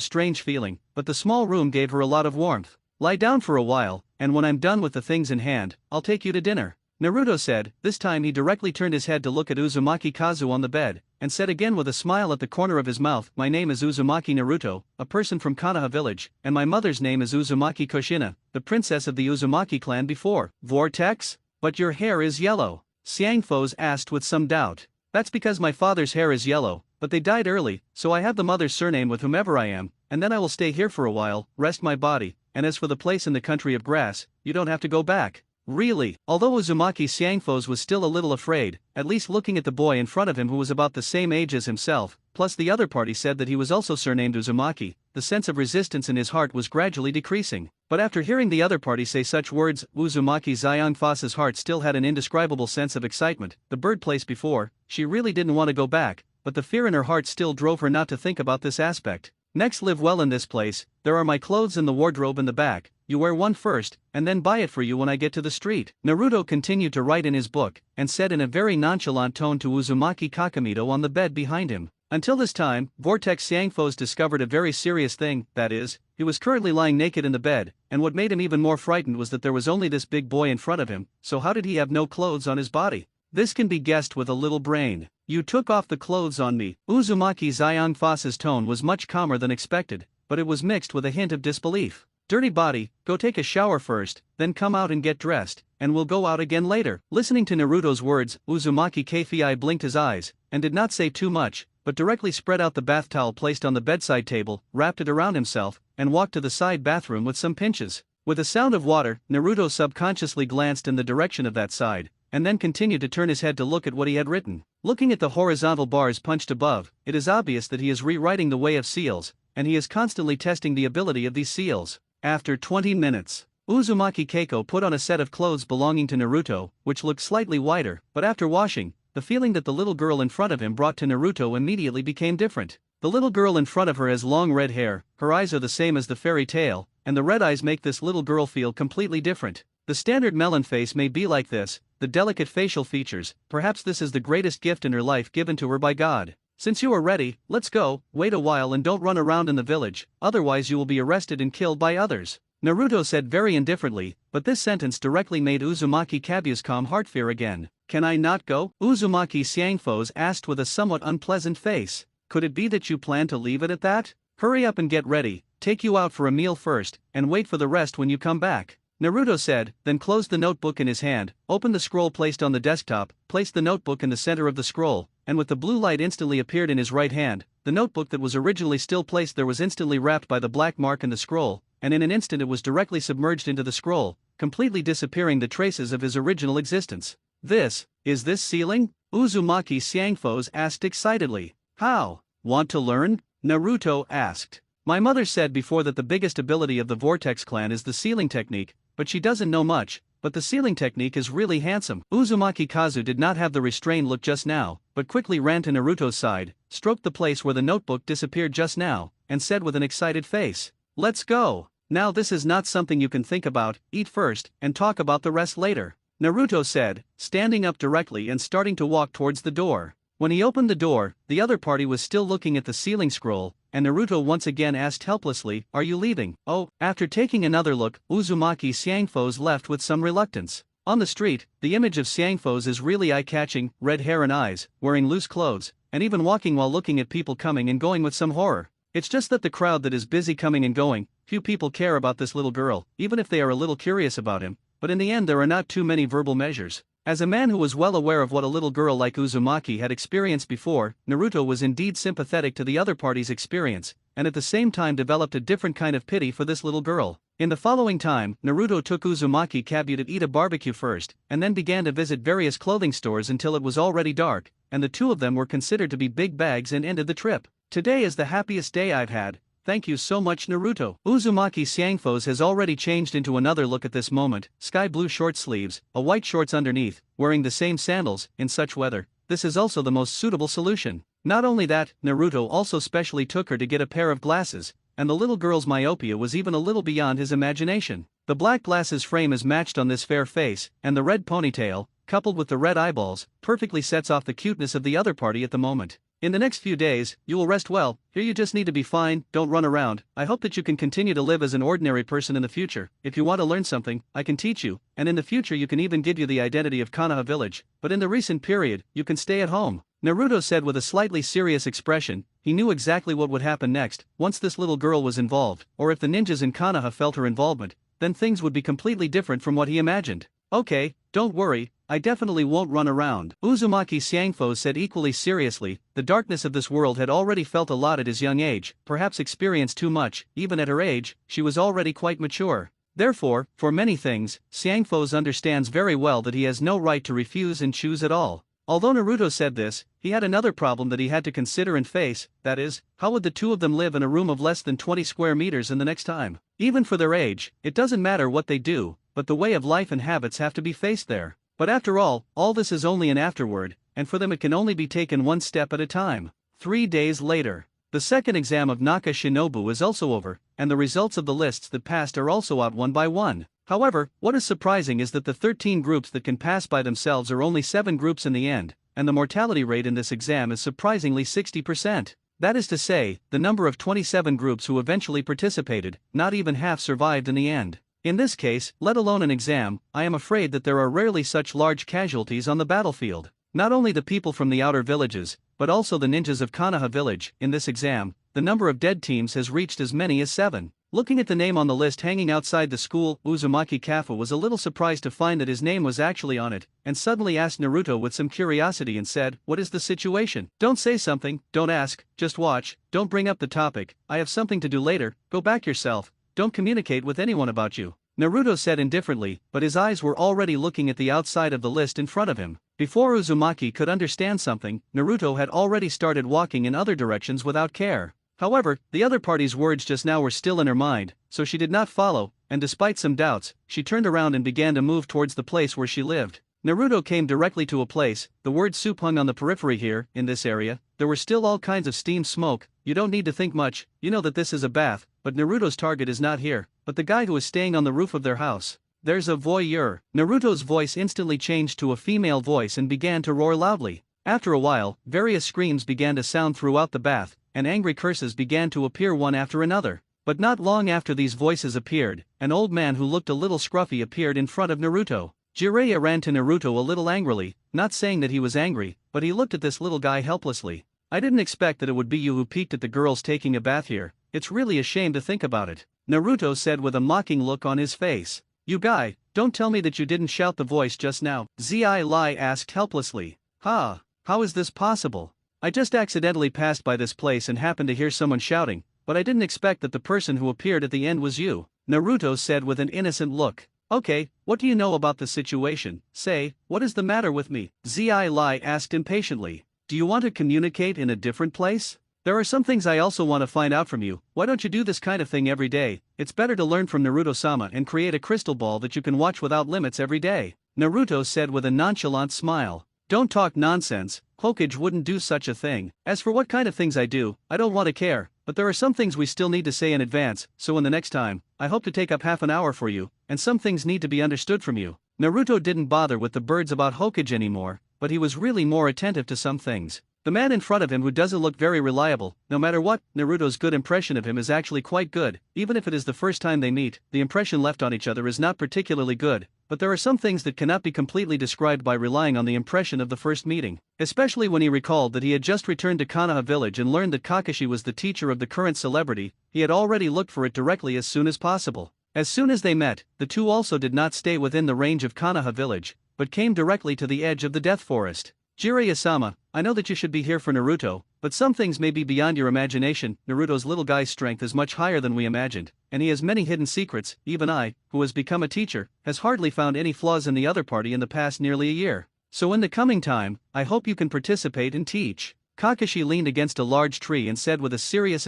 strange feeling, but the small room gave her a lot of warmth. "Lie down for a while, and when I'm done with the things in hand, I'll take you to dinner," Naruto said. This time he directly turned his head to look at Uzumaki Kazu on the bed, and said again with a smile at the corner of his mouth, "My name is Uzumaki Naruto, a person from Konoha village, and my mother's name is Uzumaki Kushina, the princess of the Uzumaki clan before." "Vortex? But your hair is yellow," Xiangfo's asked with some doubt. "That's because my father's hair is yellow, but they died early, so I have the mother's surname with whomever I am, and then I will stay here for a while, rest my body, and as for the place in the country of grass, you don't have to go back." "Really?" Although Uzumaki Xiangfo's was still a little afraid, at least looking at the boy in front of him who was about the same age as himself, plus the other party said that he was also surnamed Uzumaki, the sense of resistance in his heart was gradually decreasing. But after hearing the other party say such words, Uzumaki Xiangfo's heart still had an indescribable sense of excitement. The bird place before, she really didn't want to go back, but the fear in her heart still drove her not to think about this aspect. "Next, live well in this place. There are my clothes in the wardrobe in the back. You wear one first, and then buy it for you when I get to the street." Naruto continued to write in his book, and said in a very nonchalant tone to Uzumaki Kakamito on the bed behind him. Until this time, Vortex Xiangfo's discovered a very serious thing, that is, he was currently lying naked in the bed, and what made him even more frightened was that there was only this big boy in front of him, so how did he have no clothes on his body? This can be guessed with a little brain. "You took off the clothes on me." Uzumaki Xiangfo's tone was much calmer than expected, but it was mixed with a hint of disbelief. "Dirty body, go take a shower first, then come out and get dressed, and we'll go out again later." Listening to Naruto's words, Uzumaki Kafei blinked his eyes, and did not say too much, but directly spread out the bath towel placed on the bedside table, wrapped it around himself, and walked to the side bathroom with some pinches. With a sound of water, Naruto subconsciously glanced in the direction of that side, and then continued to turn his head to look at what he had written. Looking at the horizontal bars punched above, it is obvious that he is rewriting the way of seals, and he is constantly testing the ability of these seals. After 20 minutes, Uzumaki Keiko put on a set of clothes belonging to Naruto, which looked slightly whiter, but after washing, the feeling that the little girl in front of him brought to Naruto immediately became different. The little girl in front of her has long red hair, her eyes are the same as the fairy tale, and the red eyes make this little girl feel completely different. The standard melon face may be like this, the delicate facial features, perhaps this is the greatest gift in her life given to her by God. "Since you are ready, let's go, wait a while and don't run around in the village, otherwise you will be arrested and killed by others," Naruto said very indifferently, but this sentence directly made Uzumaki Kabu's calm heart fear again. "Can I not go?" Uzumaki Xiangfo's asked with a somewhat unpleasant face. "Could it be that you plan to leave it at that? Hurry up and get ready, take you out for a meal first, and wait for the rest when you come back. Naruto said, then closed the notebook in his hand, opened the scroll placed on the desktop, placed the notebook in the center of the scroll, and with the blue light instantly appeared in his right hand. The notebook that was originally still placed there was instantly wrapped by the black mark in the scroll, and in an instant it was directly submerged into the scroll, completely disappearing the traces of his original existence. Is this sealing? Uzumaki Xiangfos asked excitedly. How? Want to learn? Naruto asked. My mother said before that the biggest ability of the Vortex clan is the sealing technique, but she doesn't know much, but the sealing technique is really handsome. Uzumaki Kazu did not have the restrained look just now, but quickly ran to Naruto's side, stroked the place where the notebook disappeared just now, and said with an excited face, "Let's go. Now this is not something you can think about, eat first, and talk about the rest later," Naruto said, standing up directly and starting to walk towards the door. When he opened the door, the other party was still looking at the sealing scroll, and Naruto once again asked helplessly, "Are you leaving?" "Oh." After taking another look, Uzumaki Xiangfos left with some reluctance. On the street, the image of Xiangfos is really eye-catching, red hair and eyes, wearing loose clothes, and even walking while looking at people coming and going with some horror. It's just that the crowd that is busy coming and going, few people care about this little girl, even if they are a little curious about him, but in the end there are not too many verbal measures. As a man who was well aware of what a little girl like Uzumaki had experienced before, Naruto was indeed sympathetic to the other party's experience, and at the same time developed a different kind of pity for this little girl. In the following time, Naruto took Uzumaki Kabu to eat a barbecue first, and then began to visit various clothing stores until it was already dark, and the two of them were considered to be big bags and ended the trip. Today is the happiest day I've had. Thank you so much, Naruto. Uzumaki Xiangfos has already changed into another look at this moment, sky blue short sleeves, a white shorts underneath, wearing the same sandals. In such weather, this is also the most suitable solution. Not only that, Naruto also specially took her to get a pair of glasses, and the little girl's myopia was even a little beyond his imagination. The black glasses frame is matched on this fair face, and the red ponytail, coupled with the red eyeballs, perfectly sets off the cuteness of the other party at the moment. In the next few days, you will rest well. Here you just need to be fine, don't run around. I hope that you can continue to live as an ordinary person in the future. If you want to learn something, I can teach you, and in the future you can even give you the identity of Konoha village, but in the recent period, you can stay at home. Naruto said with a slightly serious expression. He knew exactly what would happen next, once this little girl was involved, or if the ninjas in Konoha felt her involvement, then things would be completely different from what he imagined. Okay, don't worry, I definitely won't run around. Uzumaki Xiangfos said equally seriously. The darkness of this world had already felt a lot at his young age, perhaps experienced too much. Even at her age, she was already quite mature. Therefore, for many things, Xiangfos understands very well that he has no right to refuse and choose at all. Although Naruto said this, he had another problem that he had to consider and face, that is, how would the two of them live in a room of less than 20 square meters in the next time? Even for their age, it doesn't matter what they do, but the way of life and habits have to be faced there. But after all this is only an afterword, and for them it can only be taken one step at a time. 3 days later, the second exam of Naka Shinobu is also over, and the results of the lists that passed are also out one by one. However, what is surprising is that the 13 groups that can pass by themselves are only 7 groups in the end, and the mortality rate in this exam is surprisingly 60%. That is to say, the number of 27 groups who eventually participated, not even half survived in the end. In this case, let alone an exam, I am afraid that there are rarely such large casualties on the battlefield. Not only the people from the outer villages, but also the ninjas of Konoha village. In this exam, the number of dead teams has reached as many as 7. Looking at the name on the list hanging outside the school, Uzumaki Kafu was a little surprised to find that his name was actually on it, and suddenly asked Naruto with some curiosity and said, "What is the situation?" "Don't say something, don't ask, just watch, don't bring up the topic, I have something to do later, go back yourself, don't communicate with anyone about you," Naruto said indifferently, but his eyes were already looking at the outside of the list in front of him. Before Uzumaki could understand something, Naruto had already started walking in other directions without care. However, the other party's words just now were still in her mind, so she did not follow, and despite some doubts, she turned around and began to move towards the place where she lived. Naruto came directly to a place, the word soup hung on the periphery here. In this area, there were still all kinds of steam smoke. You don't need to think much, you know that this is a bath, but Naruto's target is not here, but the guy who is staying on the roof of their house. "There's a voyeur." Naruto's voice instantly changed to a female voice and began to roar loudly. After a while, various screams began to sound throughout the bath, and angry curses began to appear one after another. But not long after these voices appeared, an old man who looked a little scruffy appeared in front of Naruto. Jiraiya ran to Naruto a little angrily, not saying that he was angry, but he looked at this little guy helplessly. "I didn't expect that it would be you who peeked at the girls taking a bath here. it's really a shame to think about it. Naruto said with a mocking look on his face. You guy, don't tell me that you didn't shout the voice just now, Zi Lai asked helplessly. Ha, how is this possible? I just accidentally passed by this place and happened to hear someone shouting, but I didn't expect that the person who appeared at the end was you, Naruto said with an innocent look. Okay, what do you know about the situation? Say, what is the matter with me? Zi Lai asked impatiently. Do you want to communicate in a different place? There are some things I also want to find out from you. Why don't you do this kind of thing every day? It's better to learn from Naruto-sama and create a crystal ball that you can watch without limits every day, Naruto said with a nonchalant smile. Don't talk nonsense, Hokage wouldn't do such a thing. As for what kind of things I do, I don't want to care, but there are some things we still need to say in advance, so in the next time, I hope to take up half an hour for you, and some things need to be understood from you. Naruto didn't bother with the birds about Hokage anymore, but he was really more attentive to some things. The man in front of him who doesn't look very reliable, no matter what, Naruto's good impression of him is actually quite good, even if it is the first time they meet, the impression left on each other is not particularly good, but there are some things that cannot be completely described by relying on the impression of the first meeting, especially when he recalled that he had just returned to Konoha village and learned that Kakashi was the teacher of the current celebrity. He had already looked for it directly as soon as possible. As soon as they met, the two also did not stay within the range of Konoha village, but came directly to the edge of the Death Forest. Jiraiya-sama, I know that you should be here for Naruto, but some things may be beyond your imagination. Naruto's little guy's strength is much higher than we imagined, and he has many hidden secrets. Even I, who has become a teacher, has hardly found any flaws in the other party in the past nearly a year. So in the coming time, I hope you can participate and teach. Kakashi leaned against a large tree and said with a serious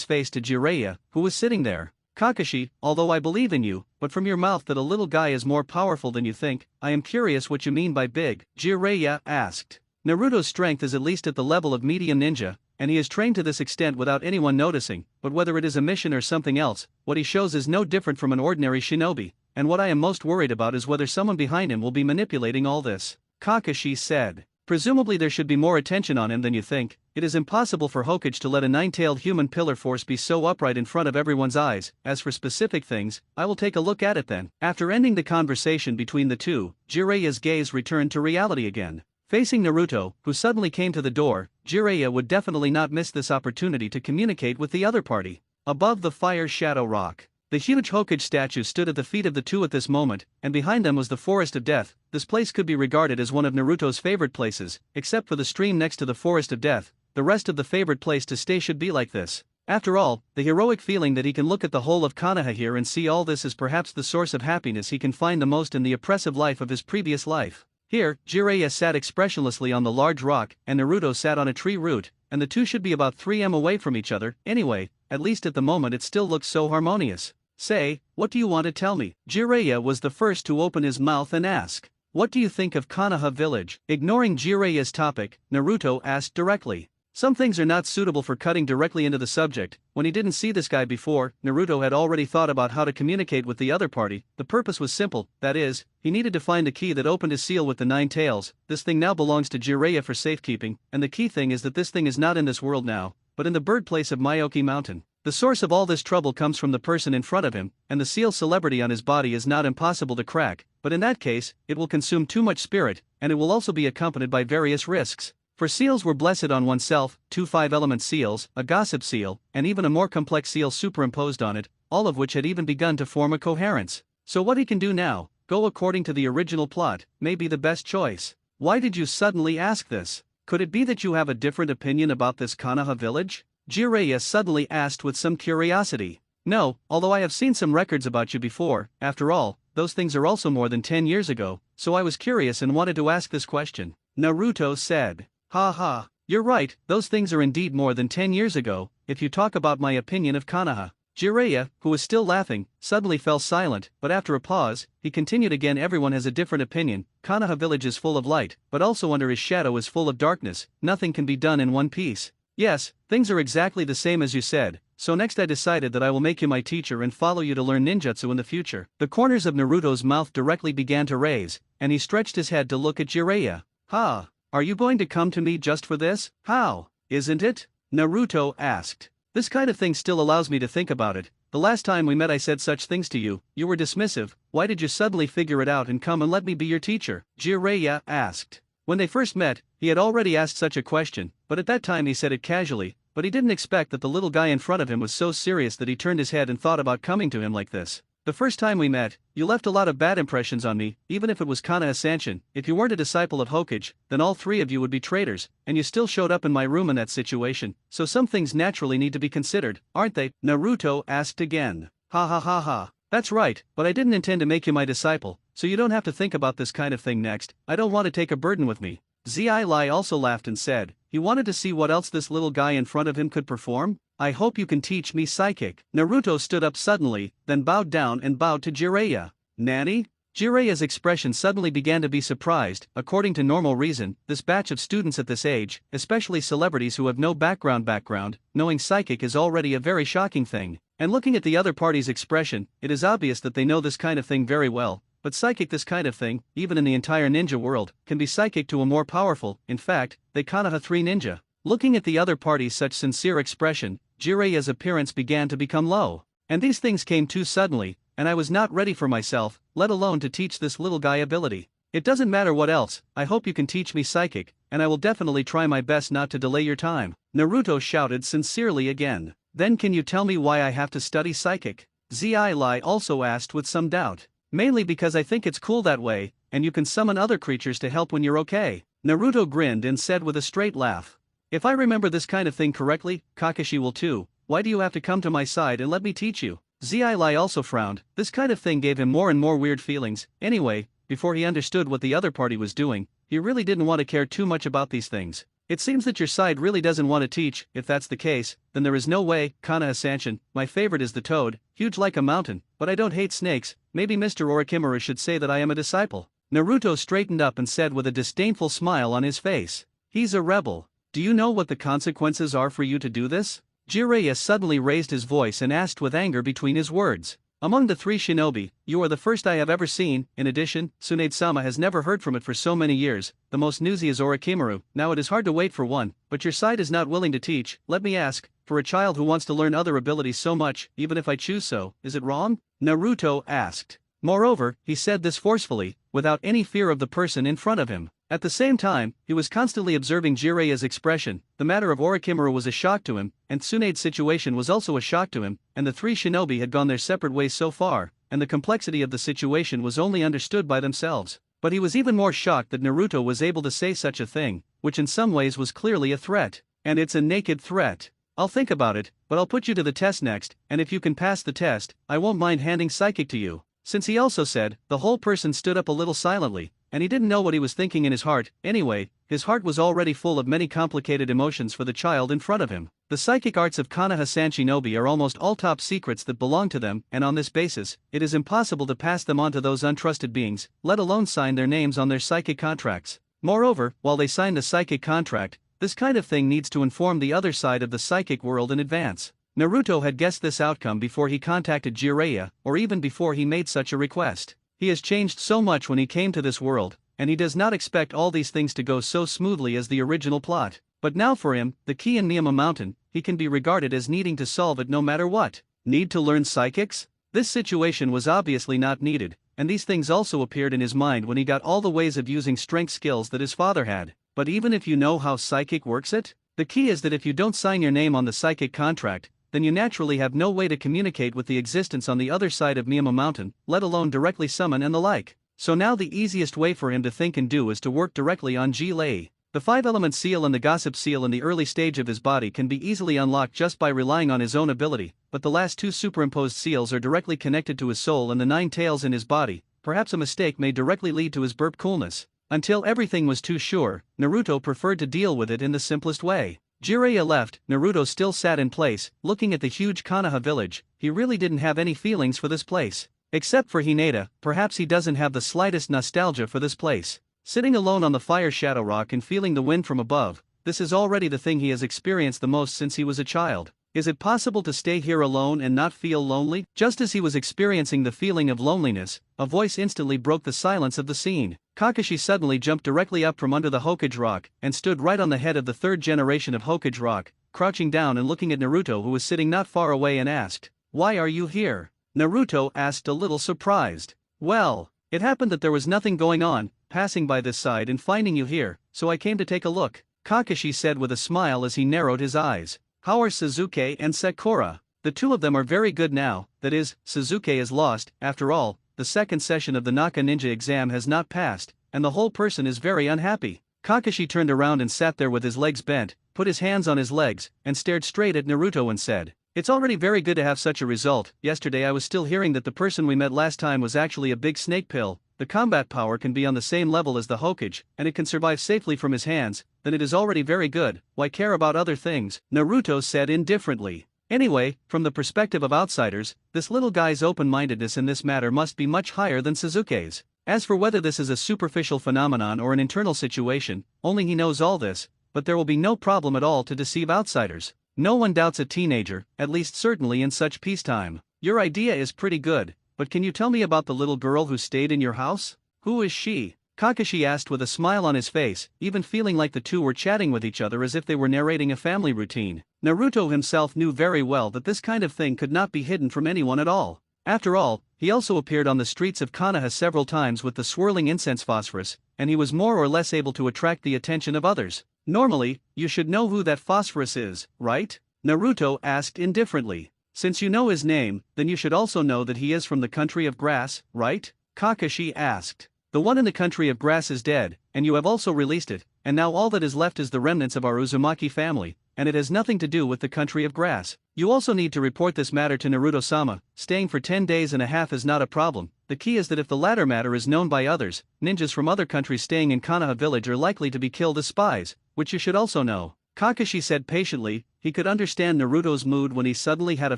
face to Jiraiya, who was sitting there. Kakashi, although I believe in you, but from your mouth that a little guy is more powerful than you think, I am curious what you mean by big, Jiraiya asked. Naruto's strength is at least at the level of medium ninja, and he is trained to this extent without anyone noticing, but whether it is a mission or something else, what he shows is no different from an ordinary shinobi, and what I am most worried about is whether someone behind him will be manipulating all this, Kakashi said. Presumably there should be more attention on him than you think. It is impossible for Hokage to let a nine-tailed human pillar force be so upright in front of everyone's eyes. As for specific things, I will take a look at it then. After ending the conversation between the two, Jiraiya's gaze returned to reality again. Facing Naruto, who suddenly came to the door, Jiraiya would definitely not miss this opportunity to communicate with the other party. Above the fire shadow rock, the huge Hokage statue stood at the feet of the two at this moment, and behind them was the Forest of Death. This place could be regarded as one of Naruto's favorite places, except for the stream next to the Forest of Death. The rest of the favorite place to stay should be like this. After all, the heroic feeling that he can look at the whole of Konoha here and see all this is perhaps the source of happiness he can find the most in the oppressive life of his previous life. Here, Jiraiya sat expressionlessly on the large rock, and Naruto sat on a tree root, and the two should be about 3 m away from each other. Anyway, at least at the moment it still looks so harmonious. Say, what do you want to tell me? Jiraiya was the first to open his mouth and ask. What do you think of Konoha village? Ignoring Jiraiya's topic, Naruto asked directly. Some things are not suitable for cutting directly into the subject. When he didn't see this guy before, Naruto had already thought about how to communicate with the other party. The purpose was simple, that is, he needed to find the key that opened his seal with the 9 tails. This thing now belongs to Jiraiya for safekeeping, and the key thing is that this thing is not in this world now, but in the birthplace of Myoki Mountain. The source of all this trouble comes from the person in front of him, and the seal celebrity on his body is not impossible to crack, but in that case, it will consume too much spirit, and it will also be accompanied by various risks. For seals were blessed on oneself, 2 5-element seals, a gossip seal, and even a more complex seal superimposed on it, all of which had even begun to form a coherence. So what he can do now, go according to the original plot, may be the best choice. Why did you suddenly ask this? Could it be that you have a different opinion about this Konoha village? Jiraiya suddenly asked with some curiosity. No, although I have seen some records about you before. After all, those things are also more than 10 years ago, so I was curious and wanted to ask this question, Naruto said. Ha ha, you're right, those things are indeed more than 10 years ago, if you talk about my opinion of Konoha. Jiraiya, who was still laughing, suddenly fell silent, but after a pause, he continued again. Everyone has a different opinion. Konoha village is full of light, but also under his shadow is full of darkness. Nothing can be done in one piece. Yes, things are exactly the same as you said, so next I decided that I will make you my teacher and follow you to learn ninjutsu in the future. The corners of Naruto's mouth directly began to raise, and he stretched his head to look at Jiraiya. Ha! Are you going to come to me just for this? How? Isn't it? Naruto asked. This kind of thing still allows me to think about it. The last time we met I said such things to you, you were dismissive. Why did you suddenly figure it out and come and let me be your teacher? Jiraiya asked. When they first met, he had already asked such a question, but at that time he said it casually, but he didn't expect that the little guy in front of him was so serious that he turned his head and thought about coming to him like this. The first time we met, you left a lot of bad impressions on me, even if it was Kana-Sanshin. If you weren't a disciple of Hokage, then all three of you would be traitors, and you still showed up in my room in that situation, so some things naturally need to be considered, aren't they? Naruto asked again. Ha ha ha ha. That's right, but I didn't intend to make you my disciple, so you don't have to think about this kind of thing next. I don't want to take a burden with me. Zai also laughed and said, he wanted to see what else this little guy in front of him could perform? I hope you can teach me psychic. Naruto stood up suddenly, then bowed down and bowed to Jiraiya. Nanny? Jiraiya's expression suddenly began to be surprised. According to normal reason, this batch of students at this age, especially celebrities who have no background, knowing psychic is already a very shocking thing. And looking at the other party's expression, it is obvious that they know this kind of thing very well. But psychic, this kind of thing, even in the entire ninja world, can be psychic to a more powerful, in fact, they Konoha 3 ninja. Looking at the other party's such sincere expression, Jiraiya's appearance began to become low. And these things came too suddenly, and I was not ready for myself, let alone to teach this little guy ability. It doesn't matter what else, I hope you can teach me psychic, and I will definitely try my best not to delay your time. Naruto shouted sincerely again. Then can you tell me why I have to study psychic? Zai also asked with some doubt. Mainly because I think it's cool that way, and you can summon other creatures to help when you're okay. Naruto grinned and said with a straight laugh. If I remember this kind of thing correctly, Kakashi will too. Why do you have to come to my side and let me teach you? Zai also frowned. This kind of thing gave him more and more weird feelings. Anyway, before he understood what the other party was doing, he really didn't want to care too much about these things. It seems that your side really doesn't want to teach. If that's the case, then there is no way. Kana-Sanshin, my favorite is the toad, huge like a mountain, but I don't hate snakes. Maybe Mr. Orochimaru should say that I am a disciple. Naruto straightened up and said with a disdainful smile on his face. He's a rebel. Do you know what the consequences are for you to do this? Jiraiya suddenly raised his voice and asked with anger between his words. Among the three shinobi, you are the first I have ever seen. In addition, Tsunade-sama has never heard from it for so many years. The most newsy is Orochimaru. Now it is hard to wait for one, but your side is not willing to teach. Let me ask, for a child who wants to learn other abilities so much, even if I choose so, is it wrong? Naruto asked. Moreover, he said this forcefully, without any fear of the person in front of him. At the same time, he was constantly observing Jiraiya's expression. The matter of Orochimaru was a shock to him, and Tsunade's situation was also a shock to him, and the three shinobi had gone their separate ways so far, and the complexity of the situation was only understood by themselves. But he was even more shocked that Naruto was able to say such a thing, which in some ways was clearly a threat. And it's a naked threat. I'll think about it, but I'll put you to the test next, and if you can pass the test, I won't mind handing psychic to you. Since he also said, the whole person stood up a little silently, and he didn't know what he was thinking in his heart. Anyway, his heart was already full of many complicated emotions for the child in front of him. The psychic arts of Konoha-san shinobi are almost all top secrets that belong to them, and on this basis, it is impossible to pass them on to those untrusted beings, let alone sign their names on their psychic contracts. Moreover, while they sign the psychic contract, this kind of thing needs to inform the other side of the psychic world in advance. Naruto had guessed this outcome before he contacted Jiraiya, or even before he made such a request. He has changed so much when he came to this world, and he does not expect all these things to go so smoothly as the original plot. But now for him, the key in Miyama Mountain, he can be regarded as needing to solve it no matter what. Need to learn psychics? This situation was obviously not needed, and these things also appeared in his mind when he got all the ways of using strength skills that his father had. But even if you know how psychic works the key is that if you don't sign your name on the psychic contract, then you naturally have no way to communicate with the existence on the other side of Miyama Mountain, let alone directly summon and the like. So now the easiest way for him to think and do is to work directly on Ji-Lei. The 5-element seal and the gossip seal in the early stage of his body can be easily unlocked just by relying on his own ability, but the last two superimposed seals are directly connected to his soul and the 9 tails in his body. Perhaps a mistake may directly lead to his burp coolness. Until everything was too sure, Naruto preferred to deal with it in the simplest way. Jiraiya left, Naruto still sat in place, looking at the huge Konoha village. He really didn't have any feelings for this place. Except for Hinata, perhaps he doesn't have the slightest nostalgia for this place. Sitting alone on the fire shadow rock and feeling the wind from above, this is already the thing he has experienced the most since he was a child. Is it possible to stay here alone and not feel lonely? Just as he was experiencing the feeling of loneliness, a voice instantly broke the silence of the scene. Kakashi suddenly jumped directly up from under the Hokage rock and stood right on the head of the third generation of Hokage rock, crouching down and looking at Naruto, who was sitting not far away, and asked, "Why are you here?" Naruto asked, a little surprised. "Well, it happened that there was nothing going on, passing by this side and finding you here, so I came to take a look," Kakashi said with a smile as he narrowed his eyes. How are Suzuki and Sakura? The two of them are very good now, that is, Suzuki is lost. After all, the second session of the Naka Ninja exam has not passed, and the whole person is very unhappy. Kakashi turned around and sat there with his legs bent, put his hands on his legs, and stared straight at Naruto and said, "It's already very good to have such a result. Yesterday I was still hearing that the person we met last time was actually a big snake pill. The combat power can be on the same level as the Hokage, and it can survive safely from his hands, then it is already very good. Why care about other things?" Naruto said indifferently. Anyway, from the perspective of outsiders, this little guy's open-mindedness in this matter must be much higher than Suzuki's. As for whether this is a superficial phenomenon or an internal situation, only he knows all this, but there will be no problem at all to deceive outsiders. No one doubts a teenager, at least certainly in such peacetime. Your idea is pretty good, but can you tell me about the little girl who stayed in your house? Who is she? Kakashi asked with a smile on his face, even feeling like the two were chatting with each other as if they were narrating a family routine. Naruto himself knew very well that this kind of thing could not be hidden from anyone at all. After all, he also appeared on the streets of Konoha several times with the swirling incense phosphorus, and he was more or less able to attract the attention of others. Normally, you should know who that phosphorus is, right? Naruto asked indifferently. Since you know his name, then you should also know that he is from the country of grass, right? Kakashi asked. The one in the country of grass is dead, and you have also released it, and now all that is left is the remnants of our Uzumaki family, and it has nothing to do with the country of grass. You also need to report this matter to Naruto-sama. Staying for 10 days and a half is not a problem. The key is that if the latter matter is known by others, ninjas from other countries staying in Konoha village are likely to be killed as spies, which you should also know. Kakashi said patiently. He could understand Naruto's mood when he suddenly had a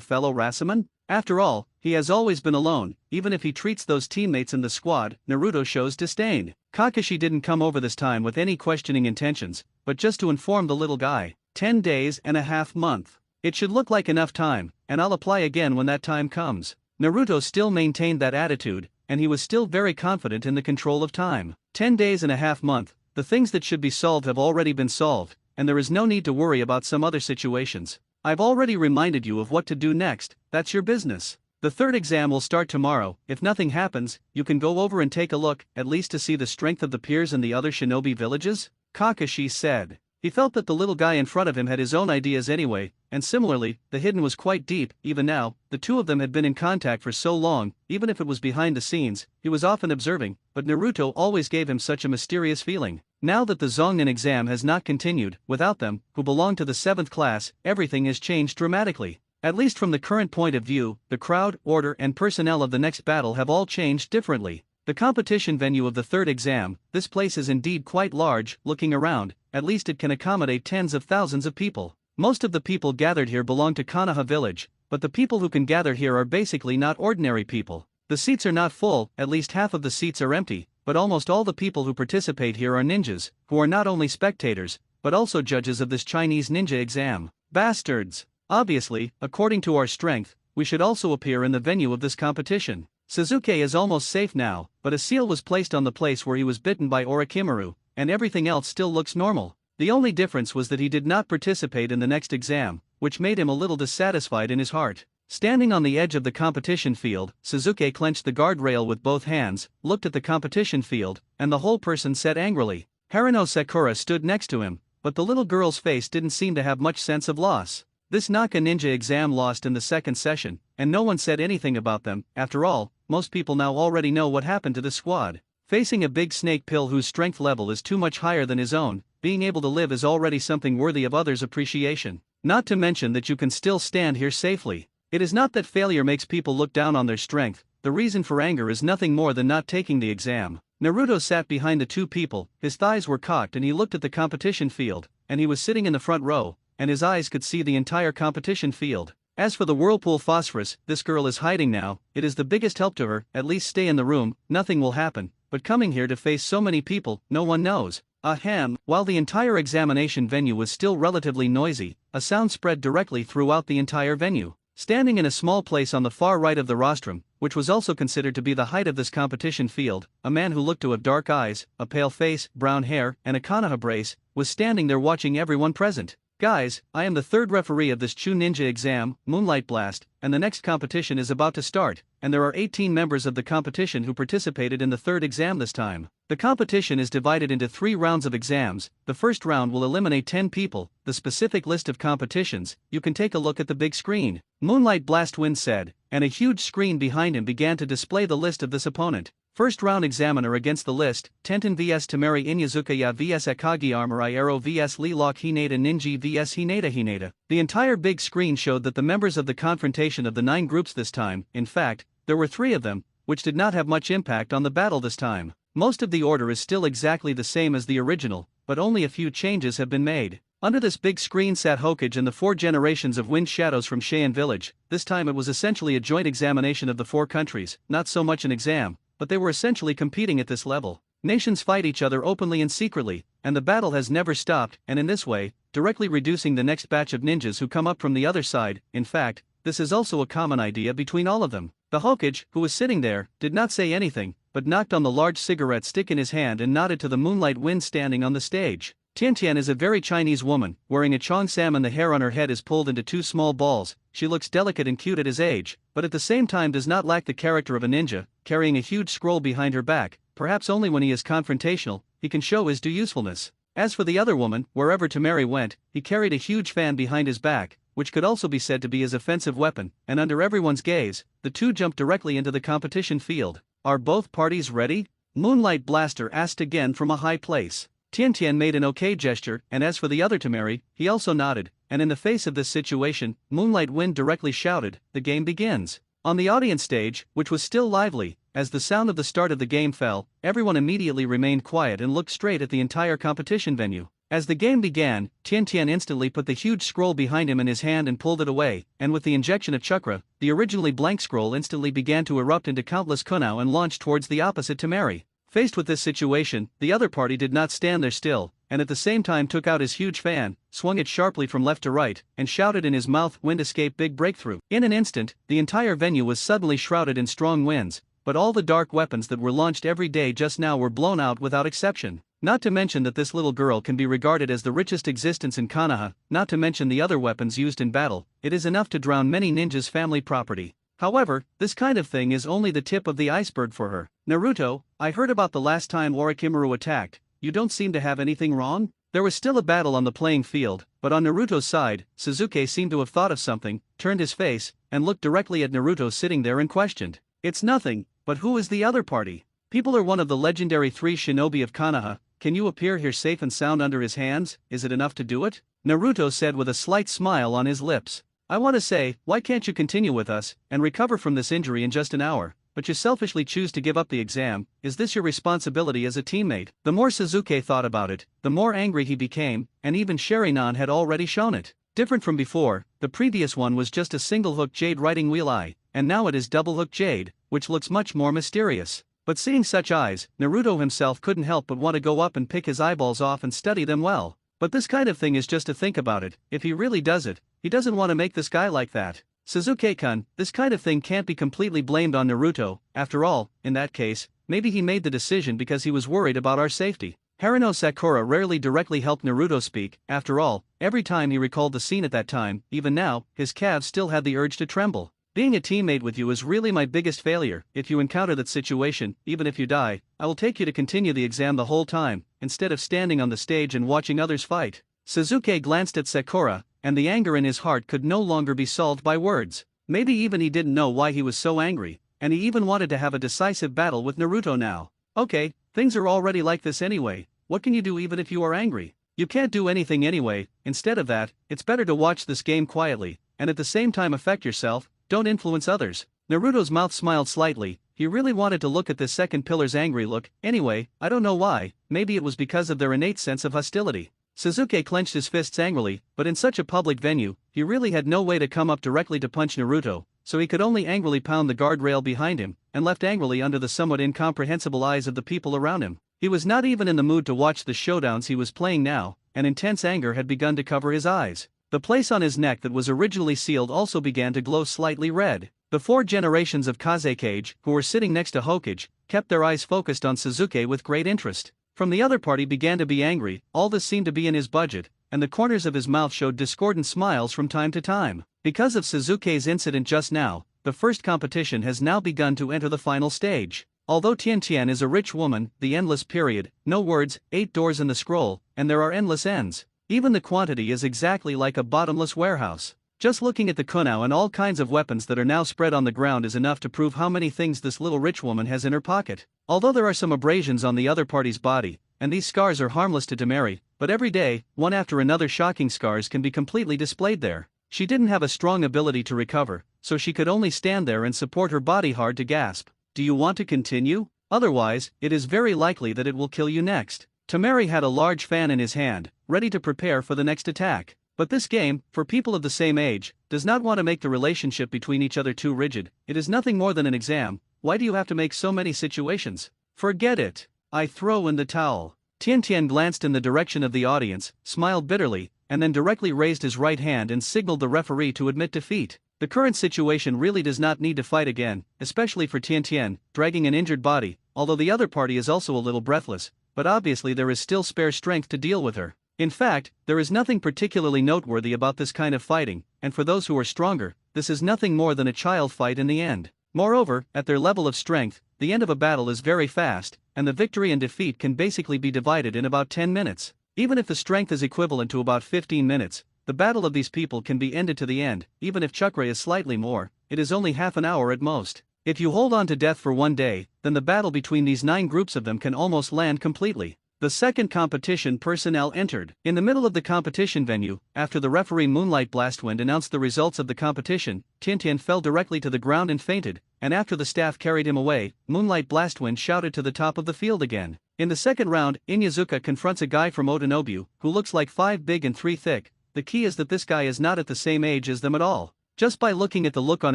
fellow Rasaman. After all, he has always been alone. Even if he treats those teammates in the squad, Naruto shows disdain. Kakashi didn't come over this time with any questioning intentions, but just to inform the little guy. 10 days and a half month. It should look like enough time, and I'll apply again when that time comes. Naruto still maintained that attitude, and he was still very confident in the control of time. 10 days and a half month. The things that should be solved have already been solved, and there is no need to worry about some other situations. I've already reminded you of what to do next. That's your business. The third exam will start tomorrow. If nothing happens, you can go over and take a look, at least to see the strength of the peers in the other shinobi villages, Kakashi said. He felt that the little guy in front of him had his own ideas anyway, and similarly, the hidden was quite deep. Even now, the two of them had been in contact for so long, even if it was behind the scenes, he was often observing, but Naruto always gave him such a mysterious feeling. Now that the Zonnin exam has not continued, without them, who belong to the 7th class, everything has changed dramatically. At least from the current point of view, the crowd, order and personnel of the next battle have all changed differently. The competition venue of the third exam, this place is indeed quite large. Looking around, at least it can accommodate tens of thousands of people. Most of the people gathered here belong to Konoha village, but the people who can gather here are basically not ordinary people. The seats are not full, at least half of the seats are empty, but almost all the people who participate here are ninjas, who are not only spectators, but also judges of this Chinese ninja exam. Bastards! Obviously, according to our strength, we should also appear in the venue of this competition. Suzuki is almost safe now, but a seal was placed on the place where he was bitten by Orochimaru, and everything else still looks normal. The only difference was that he did not participate in the next exam, which made him a little dissatisfied in his heart. Standing on the edge of the competition field, Suzuki clenched the guardrail with both hands, looked at the competition field, and the whole person said angrily. Haruno Sakura stood next to him, but the little girl's face didn't seem to have much sense of loss. This Naka Ninja exam lost in the second session, and no one said anything about them. After all, most people now already know what happened to the squad. Facing a big snake pill whose strength level is too much higher than his own, being able to live is already something worthy of others' appreciation. Not to mention that you can still stand here safely. It is not that failure makes people look down on their strength, the reason for anger is nothing more than not taking the exam. Naruto sat behind the two people, his thighs were cocked and he looked at the competition field, and he was sitting in the front row, and his eyes could see the entire competition field. As for the whirlpool phosphorus, this girl is hiding now, it is the biggest help to her. At least stay in the room, nothing will happen, but coming here to face so many people, no one knows. Ahem. While the entire examination venue was still relatively noisy, a sound spread directly throughout the entire venue. Standing in a small place on the far right of the rostrum, which was also considered to be the height of this competition field, a man who looked to have dark eyes, a pale face, brown hair, and a Konoha brace, was standing there watching everyone present. Guys, I am the third referee of this Chu Ninja exam, Moonlight Blast, and the next competition is about to start, and there are 18 members of the competition who participated in the third exam this time. The competition is divided into 3 rounds of exams. The first round will eliminate 10 people. The specific list of competitions, you can take a look at the big screen. Moonlight Blast Wind said, and a huge screen behind him began to display the list of this opponent. First round examiner against the list: Tenten vs Tamari Inazukaya vs Akagi Armorai Arrow vs Lelock Hinata Ninji vs Hinata. The entire big screen showed that the members of the confrontation of the 9 groups this time, in fact, there were 3 of them, which did not have much impact on the battle this time. Most of the order is still exactly the same as the original, but only a few changes have been made. Under this big screen sat Hokage and the 4 generations of Wind Shadows from Cheyenne Village. This time it was essentially a joint examination of the 4 countries, not so much an exam, but they were essentially competing at this level. Nations fight each other openly and secretly, and the battle has never stopped, and in this way, directly reducing the next batch of ninjas who come up from the other side. In fact, this is also a common idea between all of them. The Hokage, who was sitting there, did not say anything, but knocked on the large cigarette stick in his hand and nodded to the Moonlight Wind standing on the stage. Tian is a very Chinese woman, wearing a cheongsam and the hair on her head is pulled into 2 small balls. She looks delicate and cute at his age, but at the same time does not lack the character of a ninja, carrying a huge scroll behind her back. Perhaps only when he is confrontational, he can show his due usefulness. As for the other woman, wherever Tamari went, he carried a huge fan behind his back, which could also be said to be his offensive weapon, and under everyone's gaze, the 2 jumped directly into the competition field. Are both parties ready? Moonlight Blaster asked again from a high place. Tian made an okay gesture, and as for the other Tamari, he also nodded, and in the face of this situation, Moonlight Wind directly shouted, "The game begins." On the audience stage, which was still lively, as the sound of the start of the game fell, everyone immediately remained quiet and looked straight at the entire competition venue. As the game began, Tian instantly put the huge scroll behind him in his hand and pulled it away, and with the injection of chakra, the originally blank scroll instantly began to erupt into countless kunao and launched towards the opposite Tamari. Faced with this situation, the other party did not stand there still, and at the same time took out his huge fan, swung it sharply from left to right, and shouted in his mouth, "Wind escape, big breakthrough." In an instant, the entire venue was suddenly shrouded in strong winds, but all the dark weapons that were launched every day just now were blown out without exception. Not to mention that this little girl can be regarded as the richest existence in Konoha, not to mention the other weapons used in battle. It is enough to drown many ninjas' family property. However, this kind of thing is only the tip of the iceberg for her. Naruto, I heard about the last time Orochimaru attacked. You don't seem to have anything wrong? There was still a battle on the playing field, but on Naruto's side, Sasuke seemed to have thought of something, turned his face, and looked directly at Naruto sitting there and questioned. It's nothing, but who is the other party? People are one of the legendary 3 shinobi of Konoha. Can you appear here safe and sound under his hands? Is it enough to do it? Naruto said with a slight smile on his lips. I want to say, why can't you continue with us, and recover from this injury in just an hour, but you selfishly choose to give up the exam? Is this your responsibility as a teammate? The more Sasuke thought about it, the more angry he became, and even Sharingan had already shown it. Different from before, the previous one was just a single hook jade riding wheel eye, and now it is double hook jade, which looks much more mysterious. But seeing such eyes, Naruto himself couldn't help but want to go up and pick his eyeballs off and study them well. But this kind of thing is just to think about it. If he really does it, he doesn't want to make this guy like that. Sasuke-kun, this kind of thing can't be completely blamed on Naruto. After all, in that case, maybe he made the decision because he was worried about our safety. Haruno Sakura rarely directly helped Naruto speak. After all, every time he recalled the scene at that time, even now, his calves still had the urge to tremble. Being a teammate with you is really my biggest failure. If you encounter that situation, even if you die, I will take you to continue the exam the whole time, instead of standing on the stage and watching others fight. Sasuke glanced at Sakura, and the anger in his heart could no longer be solved by words. Maybe even he didn't know why he was so angry, and he even wanted to have a decisive battle with Naruto now. Okay, things are already like this anyway. What can you do even if you are angry? You can't do anything anyway. Instead of that, it's better to watch this game quietly, and at the same time affect yourself. Don't influence others. Naruto's mouth smiled slightly. He really wanted to look at this second pillar's angry look. Anyway, I don't know why, maybe it was because of their innate sense of hostility. Sasuke clenched his fists angrily, but in such a public venue, he really had no way to come up directly to punch Naruto, so he could only angrily pound the guardrail behind him, and left angrily under the somewhat incomprehensible eyes of the people around him. He was not even in the mood to watch the showdowns he was playing now, and intense anger had begun to cover his eyes. The place on his neck that was originally sealed also began to glow slightly red. The 4 generations of Kazekage, who were sitting next to Hokage, kept their eyes focused on Sasuke with great interest. From the other party began to be angry. All this seemed to be in his budget, and the corners of his mouth showed discordant smiles from time to time. Because of Suzuki's incident just now, the first competition has now begun to enter the final stage. Although Tian Tian is a rich woman, the endless period, no words, 8 doors in the scroll, and there are endless ends. Even the quantity is exactly like a bottomless warehouse. Just looking at the kunao and all kinds of weapons that are now spread on the ground is enough to prove how many things this little rich woman has in her pocket. Although there are some abrasions on the other party's body, and these scars are harmless to Temeri, but every day, one after another shocking scars can be completely displayed there. She didn't have a strong ability to recover, so she could only stand there and support her body hard to gasp. Do you want to continue? Otherwise, it is very likely that it will kill you next. Temeri had a large fan in his hand, ready to prepare for the next attack. But this game, for people of the same age, does not want to make the relationship between each other too rigid. It is nothing more than an exam. Why do you have to make so many situations? Forget it. I throw in the towel. Tian Tian glanced in the direction of the audience, smiled bitterly, and then directly raised his right hand and signaled the referee to admit defeat. The current situation really does not need to fight again, especially for Tian Tian, dragging an injured body, although the other party is also a little breathless, but obviously there is still spare strength to deal with her. In fact, there is nothing particularly noteworthy about this kind of fighting, and for those who are stronger, this is nothing more than a child fight in the end. Moreover, at their level of strength, the end of a battle is very fast, and the victory and defeat can basically be divided in about 10 minutes. Even if the strength is equivalent to about 15 minutes, the battle of these people can be ended to the end. Even if chakra is slightly more, it is only half an hour at most. If you hold on to death for one day, then the battle between these 9 groups of them can almost land completely. The second competition personnel entered. In the middle of the competition venue, after the referee Moonlight Blastwind announced the results of the competition, Tian Tian fell directly to the ground and fainted, and after the staff carried him away, Moonlight Blastwind shouted to the top of the field again. In the second round, Inyazuka confronts a guy from Otanobu, who looks like 5 big and 3 thick. The key is that this guy is not at the same age as them at all. Just by looking at the look on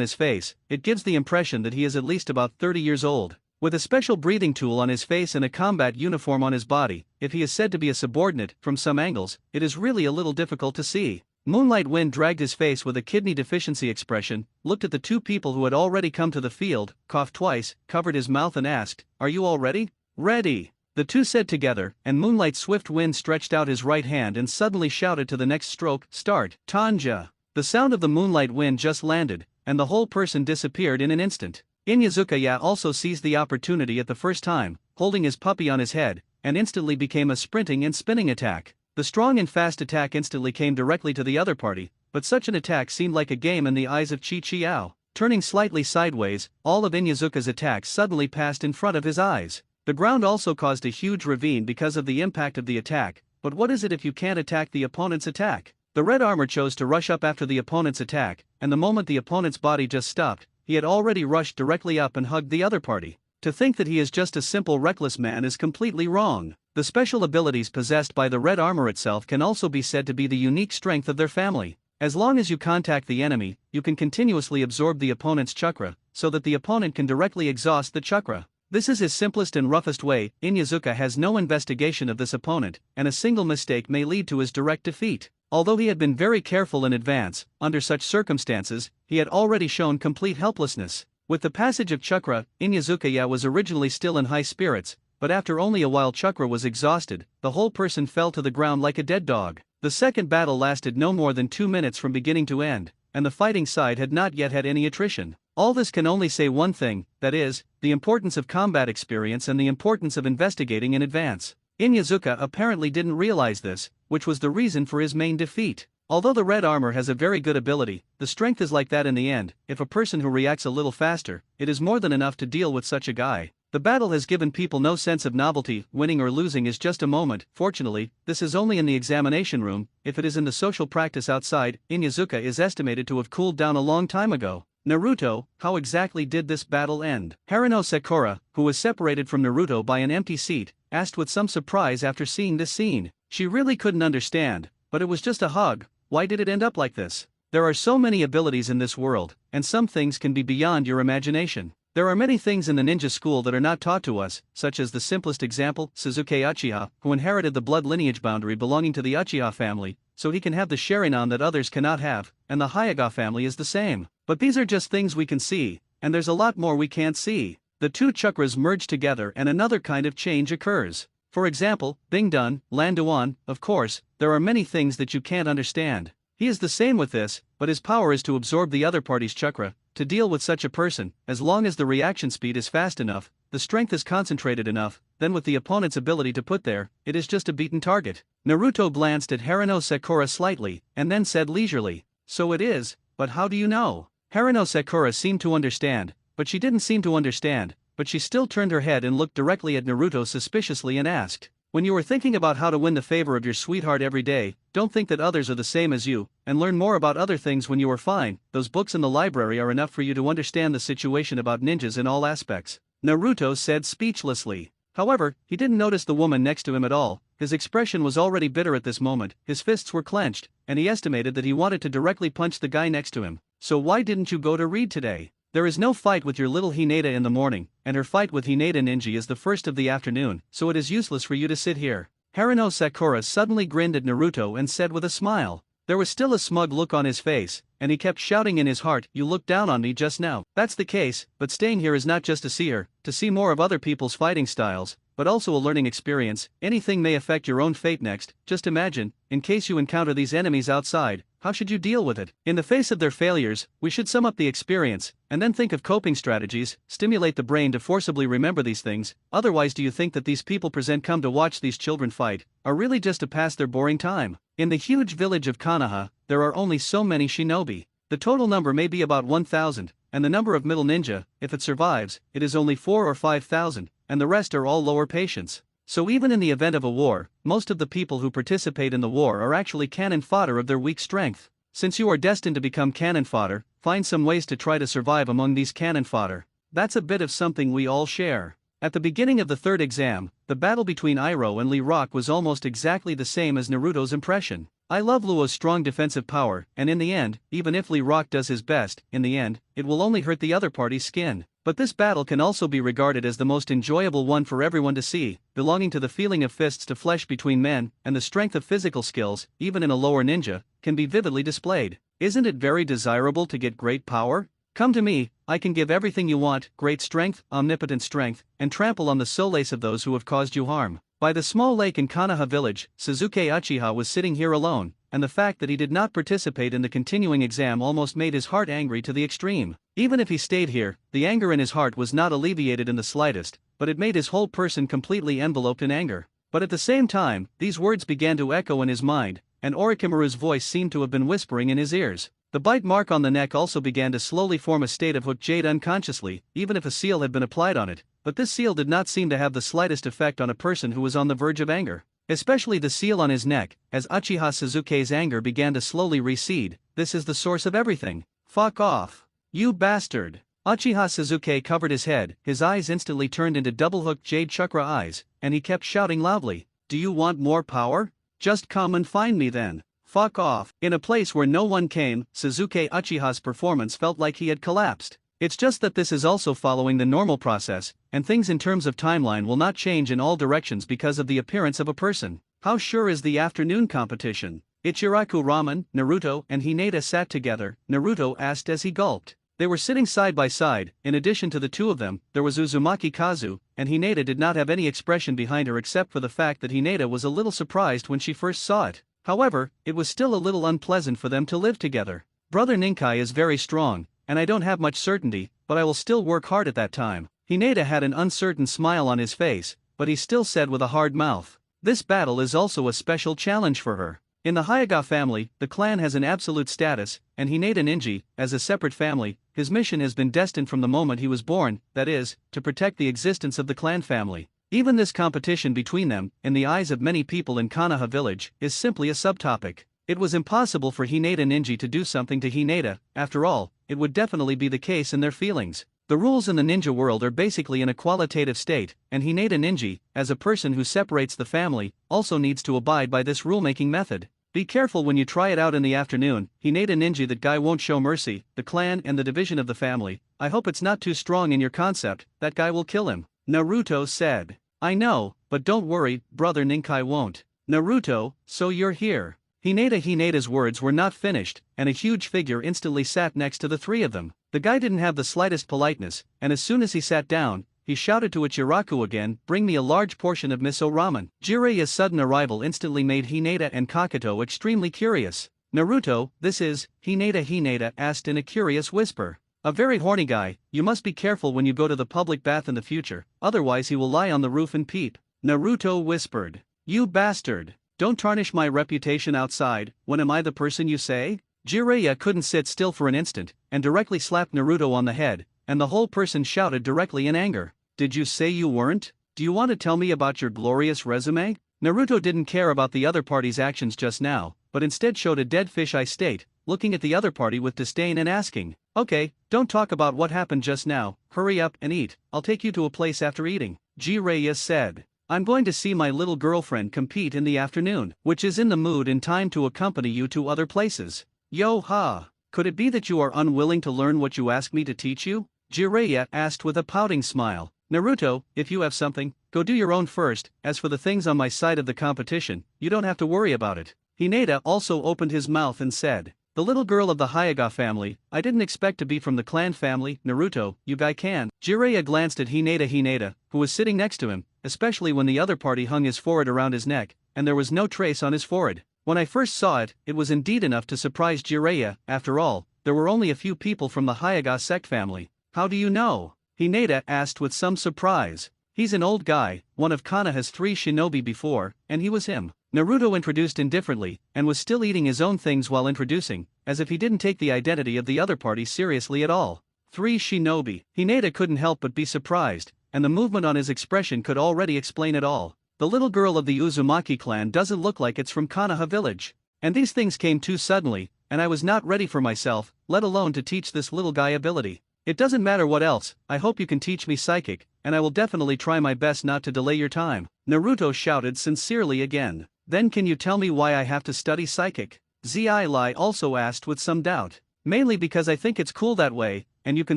his face, it gives the impression that he is at least about 30 years old. With a special breathing tool on his face and a combat uniform on his body, if he is said to be a subordinate, from some angles, it is really a little difficult to see. Moonlight Wind dragged his face with a kidney deficiency expression, looked at the 2 people who had already come to the field, coughed twice, covered his mouth and asked, "Are you all ready?" "Ready," the 2 said together, and Moonlight Swift Wind stretched out his right hand and suddenly shouted to the next stroke, "Start." Tanja. The sound of the Moonlight Wind just landed, and the whole person disappeared in an instant. Inyazuka also seized the opportunity at the first time, holding his puppy on his head, and instantly became a sprinting and spinning attack. The strong and fast attack instantly came directly to the other party, but such an attack seemed like a game in the eyes of Chi Chiao. Turning slightly sideways, all of Inyazuka's attacks suddenly passed in front of his eyes. The ground also caused a huge ravine because of the impact of the attack, but what is it if you can't attack the opponent's attack? The red armor chose to rush up after the opponent's attack, and the moment the opponent's body just stopped, he had already rushed directly up and hugged the other party. To think that he is just a simple reckless man is completely wrong. The special abilities possessed by the red armor itself can also be said to be the unique strength of their family. As long as you contact the enemy, you can continuously absorb the opponent's chakra, so that the opponent can directly exhaust the chakra. This is his simplest and roughest way. Inyazuka has no investigation of this opponent, and a single mistake may lead to his direct defeat. Although he had been very careful in advance, under such circumstances, he had already shown complete helplessness. With the passage of chakra, Inyazuka was originally still in high spirits, but after only a while chakra was exhausted, the whole person fell to the ground like a dead dog. The second battle lasted no more than 2 minutes from beginning to end, and the fighting side had not yet had any attrition. All this can only say one thing, that is, the importance of combat experience and the importance of investigating in advance. Inyazuka apparently didn't realize this, which was the reason for his main defeat. Although the red armor has a very good ability, the strength is like that in the end. If a person who reacts a little faster, it is more than enough to deal with such a guy. The battle has given people no sense of novelty. Winning or losing is just a moment. Fortunately, this is only in the examination room. If it is in the social practice outside, Inyazuka is estimated to have cooled down a long time ago. Naruto, how exactly did this battle end? Haruno Sakura, who was separated from Naruto by an empty seat, asked with some surprise after seeing this scene. She really couldn't understand, but it was just a hug. Why did it end up like this? There are so many abilities in this world, and some things can be beyond your imagination. There are many things in the ninja school that are not taught to us, such as the simplest example, Suzuki Uchiha, who inherited the blood lineage boundary belonging to the Uchiha family, so he can have the Sharingan that others cannot have, and the Hyuga family is the same. But these are just things we can see, and there's a lot more we can't see. The 2 chakras merge together and another kind of change occurs. For example, Bing Dun, Lan Duan, of course, there are many things that you can't understand. He is the same with this, but his power is to absorb the other party's chakra. To deal with such a person, as long as the reaction speed is fast enough, the strength is concentrated enough, then with the opponent's ability to put there, it is just a beaten target. Naruto glanced at Haruno Sakura slightly, and then said leisurely, "So it is, but how do you know?" Haruno Sakura seemed to understand, but she didn't seem to understand, but she still turned her head and looked directly at Naruto suspiciously and asked, "When you are thinking about how to win the favor of your sweetheart every day, don't think that others are the same as you, and learn more about other things when you are fine. Those books in the library are enough for you to understand the situation about ninjas in all aspects," Naruto said speechlessly. However, he didn't notice the woman next to him at all. His expression was already bitter at this moment, his fists were clenched, and he estimated that he wanted to directly punch the guy next to him. "So why didn't you go to read today? There is no fight with your little Hinata in the morning, and her fight with Hinata Ninja is the first of the afternoon, so it is useless for you to sit here." Haruno Sakura suddenly grinned at Naruto and said with a smile. There was still a smug look on his face, and he kept shouting in his heart, "You looked down on me just now." That's the case, but staying here is not just to see her, to see more of other people's fighting styles, but also a learning experience. Anything may affect your own fate next. Just imagine, in case you encounter these enemies outside, how should you deal with it? In the face of their failures, we should sum up the experience, and then think of coping strategies, stimulate the brain to forcibly remember these things. Otherwise, do you think that these people present come to watch these children fight, are really just to pass their boring time? In the huge village of Konoha, there are only so many shinobi. The total number may be about 1,000, and the number of middle ninja, if it survives, it is only 4 or 5,000, and the rest are all lower patients. So even in the event of a war, most of the people who participate in the war are actually cannon fodder of their weak strength. Since you are destined to become cannon fodder, find some ways to try to survive among these cannon fodder. That's a bit of something we all share. At the beginning of the third exam, the battle between Iroh and Lee Rock was almost exactly the same as Naruto's impression. I love Luo's strong defensive power, and in the end, even if Lee Rock does his best, in the end, it will only hurt the other party's skin. But this battle can also be regarded as the most enjoyable one for everyone to see, belonging to the feeling of fists to flesh between men, and the strength of physical skills, even in a lower ninja, can be vividly displayed. Isn't it very desirable to get great power? Come to me, I can give everything you want, great strength, omnipotent strength, and trample on the solace of those who have caused you harm. By the small lake in Konoha village, Sasuke Uchiha was sitting here alone, and the fact that he did not participate in the continuing exam almost made his heart angry to the extreme. Even if he stayed here, the anger in his heart was not alleviated in the slightest, but it made his whole person completely enveloped in anger. But at the same time, these words began to echo in his mind, and Orochimaru's voice seemed to have been whispering in his ears. The bite mark on the neck also began to slowly form a state of hooked jade unconsciously, even if a seal had been applied on it, but this seal did not seem to have the slightest effect on a person who was on the verge of anger. Especially the seal on his neck, as Uchiha Sasuke's anger began to slowly recede. "This is the source of everything. Fuck off. You bastard." Uchiha Sasuke covered his head, his eyes instantly turned into double-hooked jade chakra eyes, and he kept shouting loudly, "Do you want more power? Just come and find me then. Fuck off." In a place where no one came, Sasuke Uchiha's performance felt like he had collapsed. It's just that this is also following the normal process, and things in terms of timeline will not change in all directions because of the appearance of a person. How sure is the afternoon competition? Ichiraku Ramen, Naruto, and Hinata sat together, Naruto asked as he gulped. They were sitting side by side. In addition to the two of them, there was Uzumaki Kazu, and Hinata did not have any expression behind her except for the fact that Hinata was a little surprised when she first saw it. However, it was still a little unpleasant for them to live together. Brother Ninkai is very strong, and I don't have much certainty, but I will still work hard at that time. Hinata had an uncertain smile on his face, but he still said with a hard mouth, "This battle is also a special challenge for her." In the Hyuga family, the clan has an absolute status, and Hinata Ninji, as a separate family, his mission has been destined from the moment he was born, that is, to protect the existence of the clan family. Even this competition between them, in the eyes of many people in Konoha village, is simply a subtopic. It was impossible for Hinata Ninji to do something to Hinata. After all, it would definitely be the case in their feelings. The rules in the ninja world are basically in a qualitative state, and Hinata Ninji, as a person who separates the family, also needs to abide by this rulemaking method. Be careful when you try it out in the afternoon. Hinata Ninji, that guy won't show mercy, the clan and the division of the family. I hope it's not too strong in your concept, that guy will kill him, Naruto said. I know, but don't worry, brother Ninkai won't. Naruto, so you're here. Hinata's words were not finished, and a huge figure instantly sat next to the three of them. The guy didn't have the slightest politeness, and as soon as he sat down, he shouted to Ichiraku again, bring me a large portion of miso ramen. Jiraiya's sudden arrival instantly made Hinata and Kakato extremely curious. Naruto, this is, Hinata asked in a curious whisper. A very horny guy, you must be careful when you go to the public bath in the future, otherwise he will lie on the roof and peep. Naruto whispered. You bastard. Don't tarnish my reputation outside, when am I the person you say? Jiraiya couldn't sit still for an instant, and directly slapped Naruto on the head, and the whole person shouted directly in anger. Did you say you weren't? Do you want to tell me about your glorious resume? Naruto didn't care about the other party's actions just now, but instead showed a dead fish-eye state, looking at the other party with disdain and asking, okay, don't talk about what happened just now, hurry up and eat, I'll take you to a place after eating. Jiraiya said. I'm going to see my little girlfriend compete in the afternoon, which is in the mood in time to accompany you to other places. Yo ha! Could it be that you are unwilling to learn what you ask me to teach you? Jiraiya asked with a pouting smile. Naruto, if you have something, go do your own first, as for the things on my side of the competition, you don't have to worry about it. Hinata also opened his mouth and said, the little girl of the Hyuga family, I didn't expect to be from the clan family, Naruto, you guy can. Jiraiya glanced at Hinata, who was sitting next to him, especially when the other party hung his forehead around his neck, and there was no trace on his forehead. When I first saw it, it was indeed enough to surprise Jiraiya. After all, there were only a few people from the Hyuga sect family. How do you know? Hinata asked with some surprise. He's an old guy, one of Konoha's 3 shinobi before, and he was him. Naruto introduced indifferently, and was still eating his own things while introducing, as if he didn't take the identity of the other party seriously at all. 3 shinobi. Hinata couldn't help but be surprised, and the movement on his expression could already explain it all. The little girl of the Uzumaki clan doesn't look like it's from Konoha village. And these things came too suddenly, and I was not ready for myself, let alone to teach this little guy ability. It doesn't matter what else, I hope you can teach me psychic, and I will definitely try my best not to delay your time. Naruto shouted sincerely again. Then can you tell me why I have to study psychic? Zii also asked with some doubt. Mainly because I think it's cool that way, and you can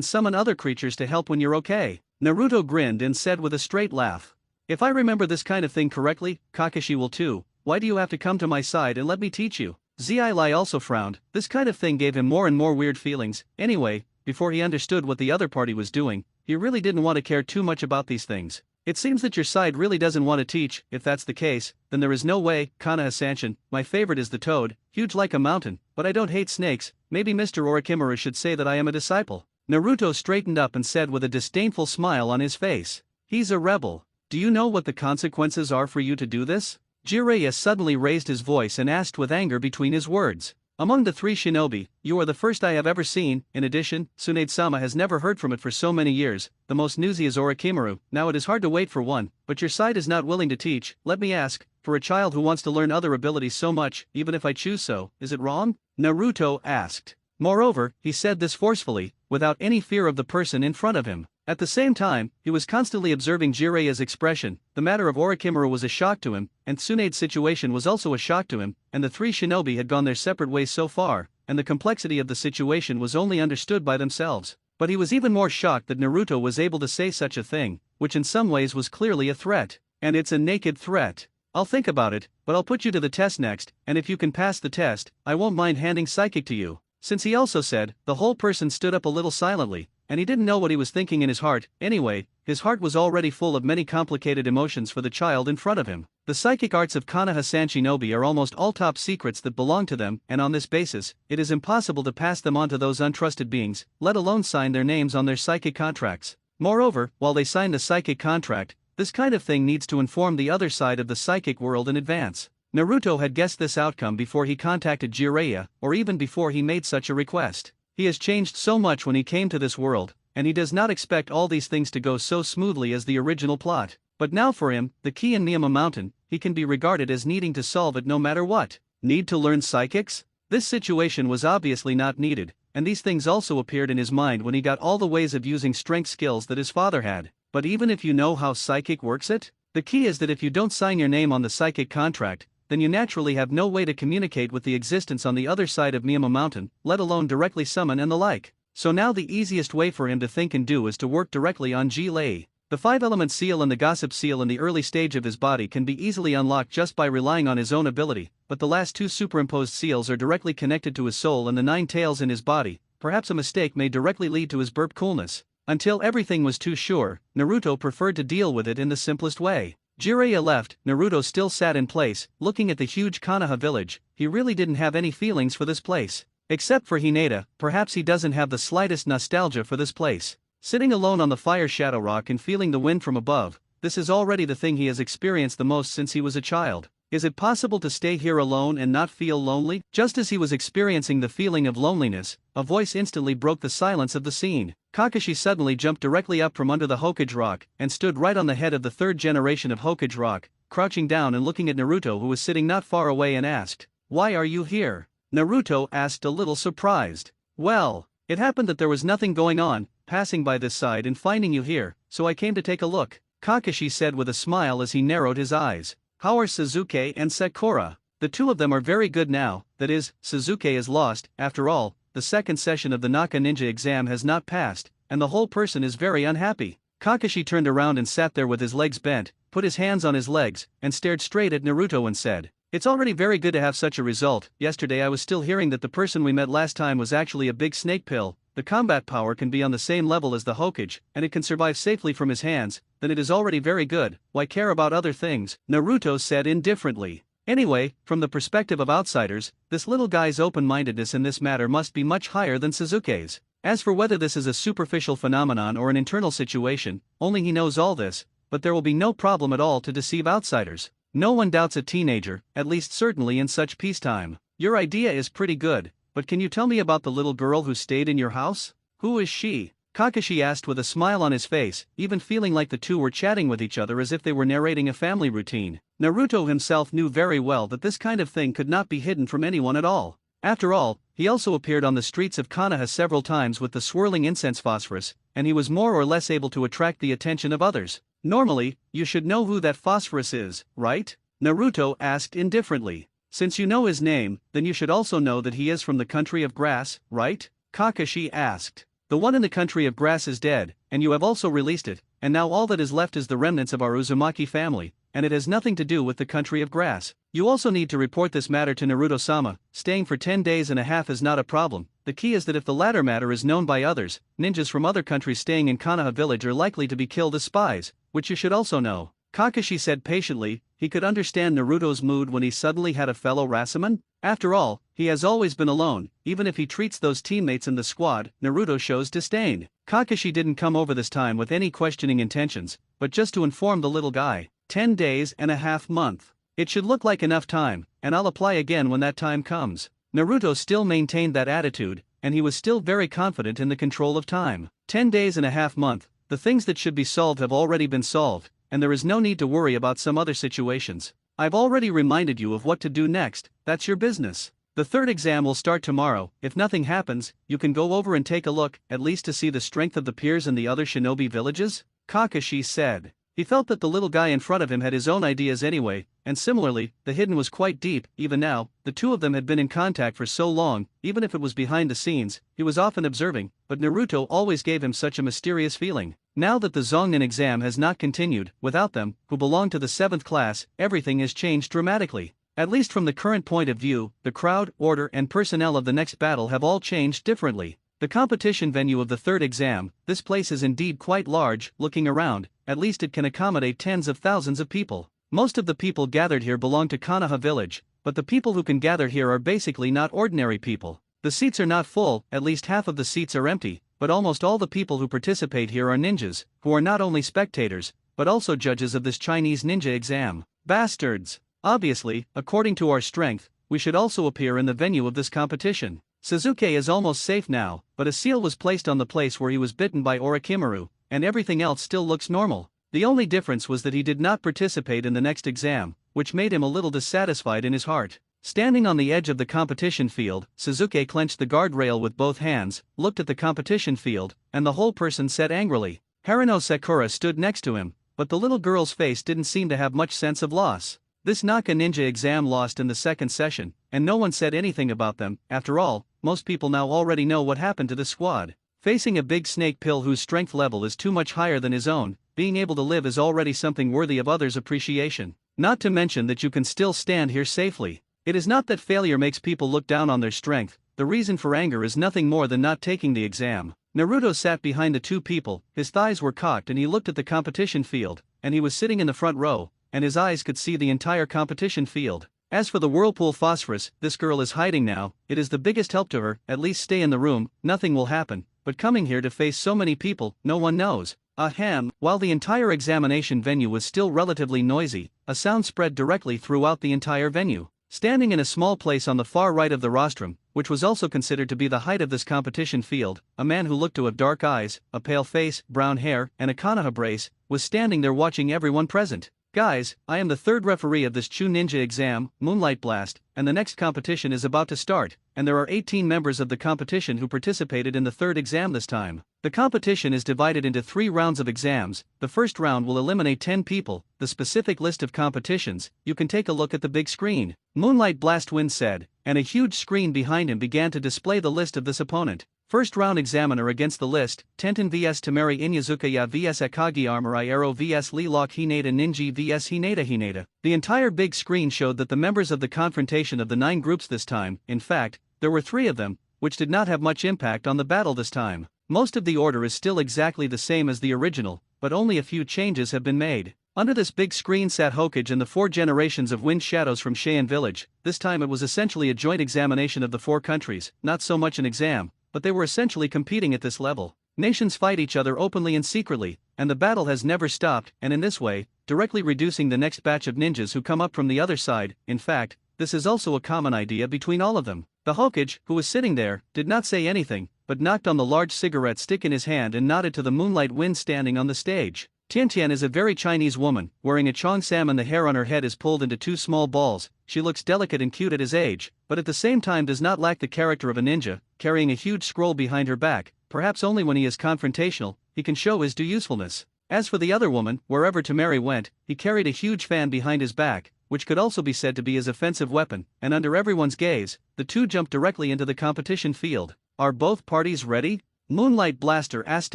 summon other creatures to help when you're okay. Naruto grinned and said with a straight laugh. If I remember this kind of thing correctly, Kakashi will too. Why do you have to come to my side and let me teach you? Zii also frowned. This kind of thing gave him more and more weird feelings. Anyway, before he understood what the other party was doing, he really didn't want to care too much about these things. It seems that your side really doesn't want to teach. If that's the case, then there is no way. Konoha-sanshin, my favorite is the toad, huge like a mountain, but I don't hate snakes. Maybe Mr. Orochimaru should say that I am a disciple. Naruto straightened up and said with a disdainful smile on his face. He's a rebel. Do you know what the consequences are for you to do this? Jiraiya suddenly raised his voice and asked with anger between his words. Among the 3 shinobi, you are the first I have ever seen. In addition, Tsunade-sama has never heard from it for so many years. The most newsy is Orochimaru. Now it is hard to wait for one, but your side is not willing to teach. Let me ask, for a child who wants to learn other abilities so much, even if I choose so, is it wrong? Naruto asked. Moreover, he said this forcefully, without any fear of the person in front of him. At the same time, he was constantly observing Jiraiya's expression. The matter of Orochimaru was a shock to him, and Tsunade's situation was also a shock to him, and the 3 shinobi had gone their separate ways so far, and the complexity of the situation was only understood by themselves. But he was even more shocked that Naruto was able to say such a thing, which in some ways was clearly a threat. And it's a naked threat. I'll think about it, but I'll put you to the test next, and if you can pass the test, I won't mind handing psychic to you. Since he also said, the whole person stood up a little silently, and he didn't know what he was thinking in his heart. Anyway, his heart was already full of many complicated emotions for the child in front of him. The psychic arts of Konoha-san shinobi are almost all top secrets that belong to them, and on this basis, it is impossible to pass them on to those untrusted beings, let alone sign their names on their psychic contracts. Moreover, while they sign the psychic contract, this kind of thing needs to inform the other side of the psychic world in advance. Naruto had guessed this outcome before he contacted Jiraiya, or even before he made such a request. He has changed so much when he came to this world, and he does not expect all these things to go so smoothly as the original plot. But now for him, the key in Miyama Mountain, he can be regarded as needing to solve it no matter what. Need to learn psychics? This situation was obviously not needed, and these things also appeared in his mind when he got all the ways of using strength skills that his father had. But even if you know how psychic works the key is that if you don't sign your name on the psychic contract, then you naturally have no way to communicate with the existence on the other side of Miyama Mountain, let alone directly summon and the like. So now the easiest way for him to think and do is to work directly on Ji-Lei. The 5-element seal and the gossip seal in the early stage of his body can be easily unlocked just by relying on his own ability, but the last 2 superimposed seals are directly connected to his soul and the 9 tails in his body. Perhaps a mistake may directly lead to his burp coolness. Until everything was too sure, Naruto preferred to deal with it in the simplest way. Jiraiya left, Naruto still sat in place, looking at the huge Konoha village. He really didn't have any feelings for this place. Except for Hinata, perhaps he doesn't have the slightest nostalgia for this place. Sitting alone on the fire shadow rock and feeling the wind from above, this is already the thing he has experienced the most since he was a child. Is it possible to stay here alone and not feel lonely? Just as he was experiencing the feeling of loneliness, a voice instantly broke the silence of the scene. Kakashi suddenly jumped directly up from under the Hokage rock and stood right on the head of the third generation of Hokage rock, crouching down and looking at Naruto, who was sitting not far away, and asked, "Why are you here?" Naruto asked, a little surprised. "Well, it happened that there was nothing going on, passing by this side and finding you here, so I came to take a look," Kakashi said with a smile as he narrowed his eyes. "How are Sasuke and Sakura?" "The two of them are very good now, that is, Sasuke is lost. After all, the second session of the Naka Ninja exam has not passed, and the whole person is very unhappy." Kakashi turned around and sat there with his legs bent, put his hands on his legs, and stared straight at Naruto and said, "It's already very good to have such a result. Yesterday I was still hearing that the person we met last time was actually a big snake pill. The combat power can be on the same level as the Hokage, and it can survive safely from his hands. Then it is already very good. Why care about other things?" Naruto said indifferently. Anyway, from the perspective of outsiders, this little guy's open-mindedness in this matter must be much higher than Sasuke's. As for whether this is a superficial phenomenon or an internal situation, only he knows all this, but there will be no problem at all to deceive outsiders. No one doubts a teenager, at least certainly in such peacetime. "Your idea is pretty good, but can you tell me about the little girl who stayed in your house? Who is she?" Kakashi asked with a smile on his face, even feeling like the two were chatting with each other as if they were narrating a family routine. Naruto himself knew very well that this kind of thing could not be hidden from anyone at all. After all, he also appeared on the streets of Konoha several times with the swirling incense phosphorus, and he was more or less able to attract the attention of others. "Normally, you should know who that phosphorus is, right?" Naruto asked indifferently. "Since you know his name, then you should also know that he is from the country of grass, right?" Kakashi asked. "The one in the country of grass is dead, and you have also released it, and now all that is left is the remnants of our Uzumaki family, and it has nothing to do with the country of grass. You also need to report this matter to Naruto-sama. Staying for 10 days and a half is not a problem. The key is that if the latter matter is known by others, ninjas from other countries staying in Konoha village are likely to be killed as spies, which you should also know." Kakashi said patiently. He could understand Naruto's mood when he suddenly had a fellow Rasaman. After all, he has always been alone. Even if he treats those teammates in the squad, Naruto shows disdain. Kakashi didn't come over this time with any questioning intentions, but just to inform the little guy. 10 days and a half month. It should look like enough time, and I'll apply again when that time comes. Naruto still maintained that attitude, and he was still very confident in the control of time. 10 days and a half month, the things that should be solved have already been solved, and there is no need to worry about some other situations. I've already reminded you of what to do next. That's your business. The third exam will start tomorrow. If nothing happens, you can go over and take a look, at least to see the strength of the peers in the other shinobi villages," Kakashi said. He felt that the little guy in front of him had his own ideas anyway, and similarly, the hidden was quite deep. Even now, the two of them had been in contact for so long, even if it was behind the scenes, he was often observing, but Naruto always gave him such a mysterious feeling. Now that the Zongnin exam has not continued, without them, who belong to the 7th class, everything has changed dramatically. At least from the current point of view, the crowd, order and personnel of the next battle have all changed differently. The competition venue of the third exam, this place is indeed quite large. Looking around, at least it can accommodate tens of thousands of people. Most of the people gathered here belong to Konoha village, but the people who can gather here are basically not ordinary people. The seats are not full, at least half of the seats are empty, but almost all the people who participate here are ninjas, who are not only spectators, but also judges of this Chinese ninja exam. Bastards! Obviously, according to our strength, we should also appear in the venue of this competition. Sasuke is almost safe now, but a seal was placed on the place where he was bitten by Orochimaru, and everything else still looks normal. The only difference was that he did not participate in the next exam, which made him a little dissatisfied in his heart. Standing on the edge of the competition field, Sasuke clenched the guardrail with both hands, looked at the competition field, and the whole person said angrily. Haruno Sakura stood next to him, but the little girl's face didn't seem to have much sense of loss. This Naka Ninja exam lost in the second session, and no one said anything about them. After all, most people now already know what happened to the squad. Facing a big snake pill whose strength level is too much higher than his own, being able to live is already something worthy of others' appreciation. Not to mention that you can still stand here safely. It is not that failure makes people look down on their strength. The reason for anger is nothing more than not taking the exam. Naruto sat behind the two people, his thighs were cocked and he looked at the competition field, and he was sitting in the front row, and his eyes could see the entire competition field. As for the whirlpool phosphorus, this girl is hiding now, it is the biggest help to her, at least stay in the room, nothing will happen, but coming here to face so many people, no one knows. Ahem. While the entire examination venue was still relatively noisy, a sound spread directly throughout the entire venue. Standing in a small place on the far right of the rostrum, which was also considered to be the height of this competition field, a man who looked to have dark eyes, a pale face, brown hair, and a Konoha brace, was standing there watching everyone present. Guys, I am the third referee of this Chu Ninja exam, Moonlight Blast, and the next competition is about to start, and there are 18 members of the competition who participated in the third exam this time. The competition is divided into 3 rounds of exams. The first round will eliminate 10 people. The specific list of competitions, you can take a look at the big screen. Moonlight Blast Wind said, and a huge screen behind him began to display the list of this opponent. First round examiner against the list, Tenten vs Tamari Inyazukaya vs Akagi Armorai Arrow vs Lelock Hinata Ninji vs Hinata. The entire big screen showed that the members of the confrontation of the 9 groups this time, in fact, there were 3 of them, which did not have much impact on the battle this time. Most of the order is still exactly the same as the original, but only a few changes have been made. Under this big screen sat Hokage and the 4 generations of Wind Shadows from Cheyenne Village. This time it was essentially a joint examination of the 4 countries, not so much an exam, but they were essentially competing at this level. Nations fight each other openly and secretly, and the battle has never stopped, and in this way, directly reducing the next batch of ninjas who come up from the other side. In fact, this is also a common idea between all of them. The Hokage, who was sitting there, did not say anything, but knocked on the large cigarette stick in his hand and nodded to the Moonlight Wind standing on the stage. Tian Tian is a very Chinese woman, wearing a cheongsam and the hair on her head is pulled into 2 small balls. She looks delicate and cute at his age, but at the same time does not lack the character of a ninja, carrying a huge scroll behind her back. Perhaps only when he is confrontational, he can show his due usefulness. As for the other woman, wherever Tamari went, he carried a huge fan behind his back, which could also be said to be his offensive weapon, and under everyone's gaze, the two jumped directly into the competition field. Are both parties ready? Moonlight Blaster asked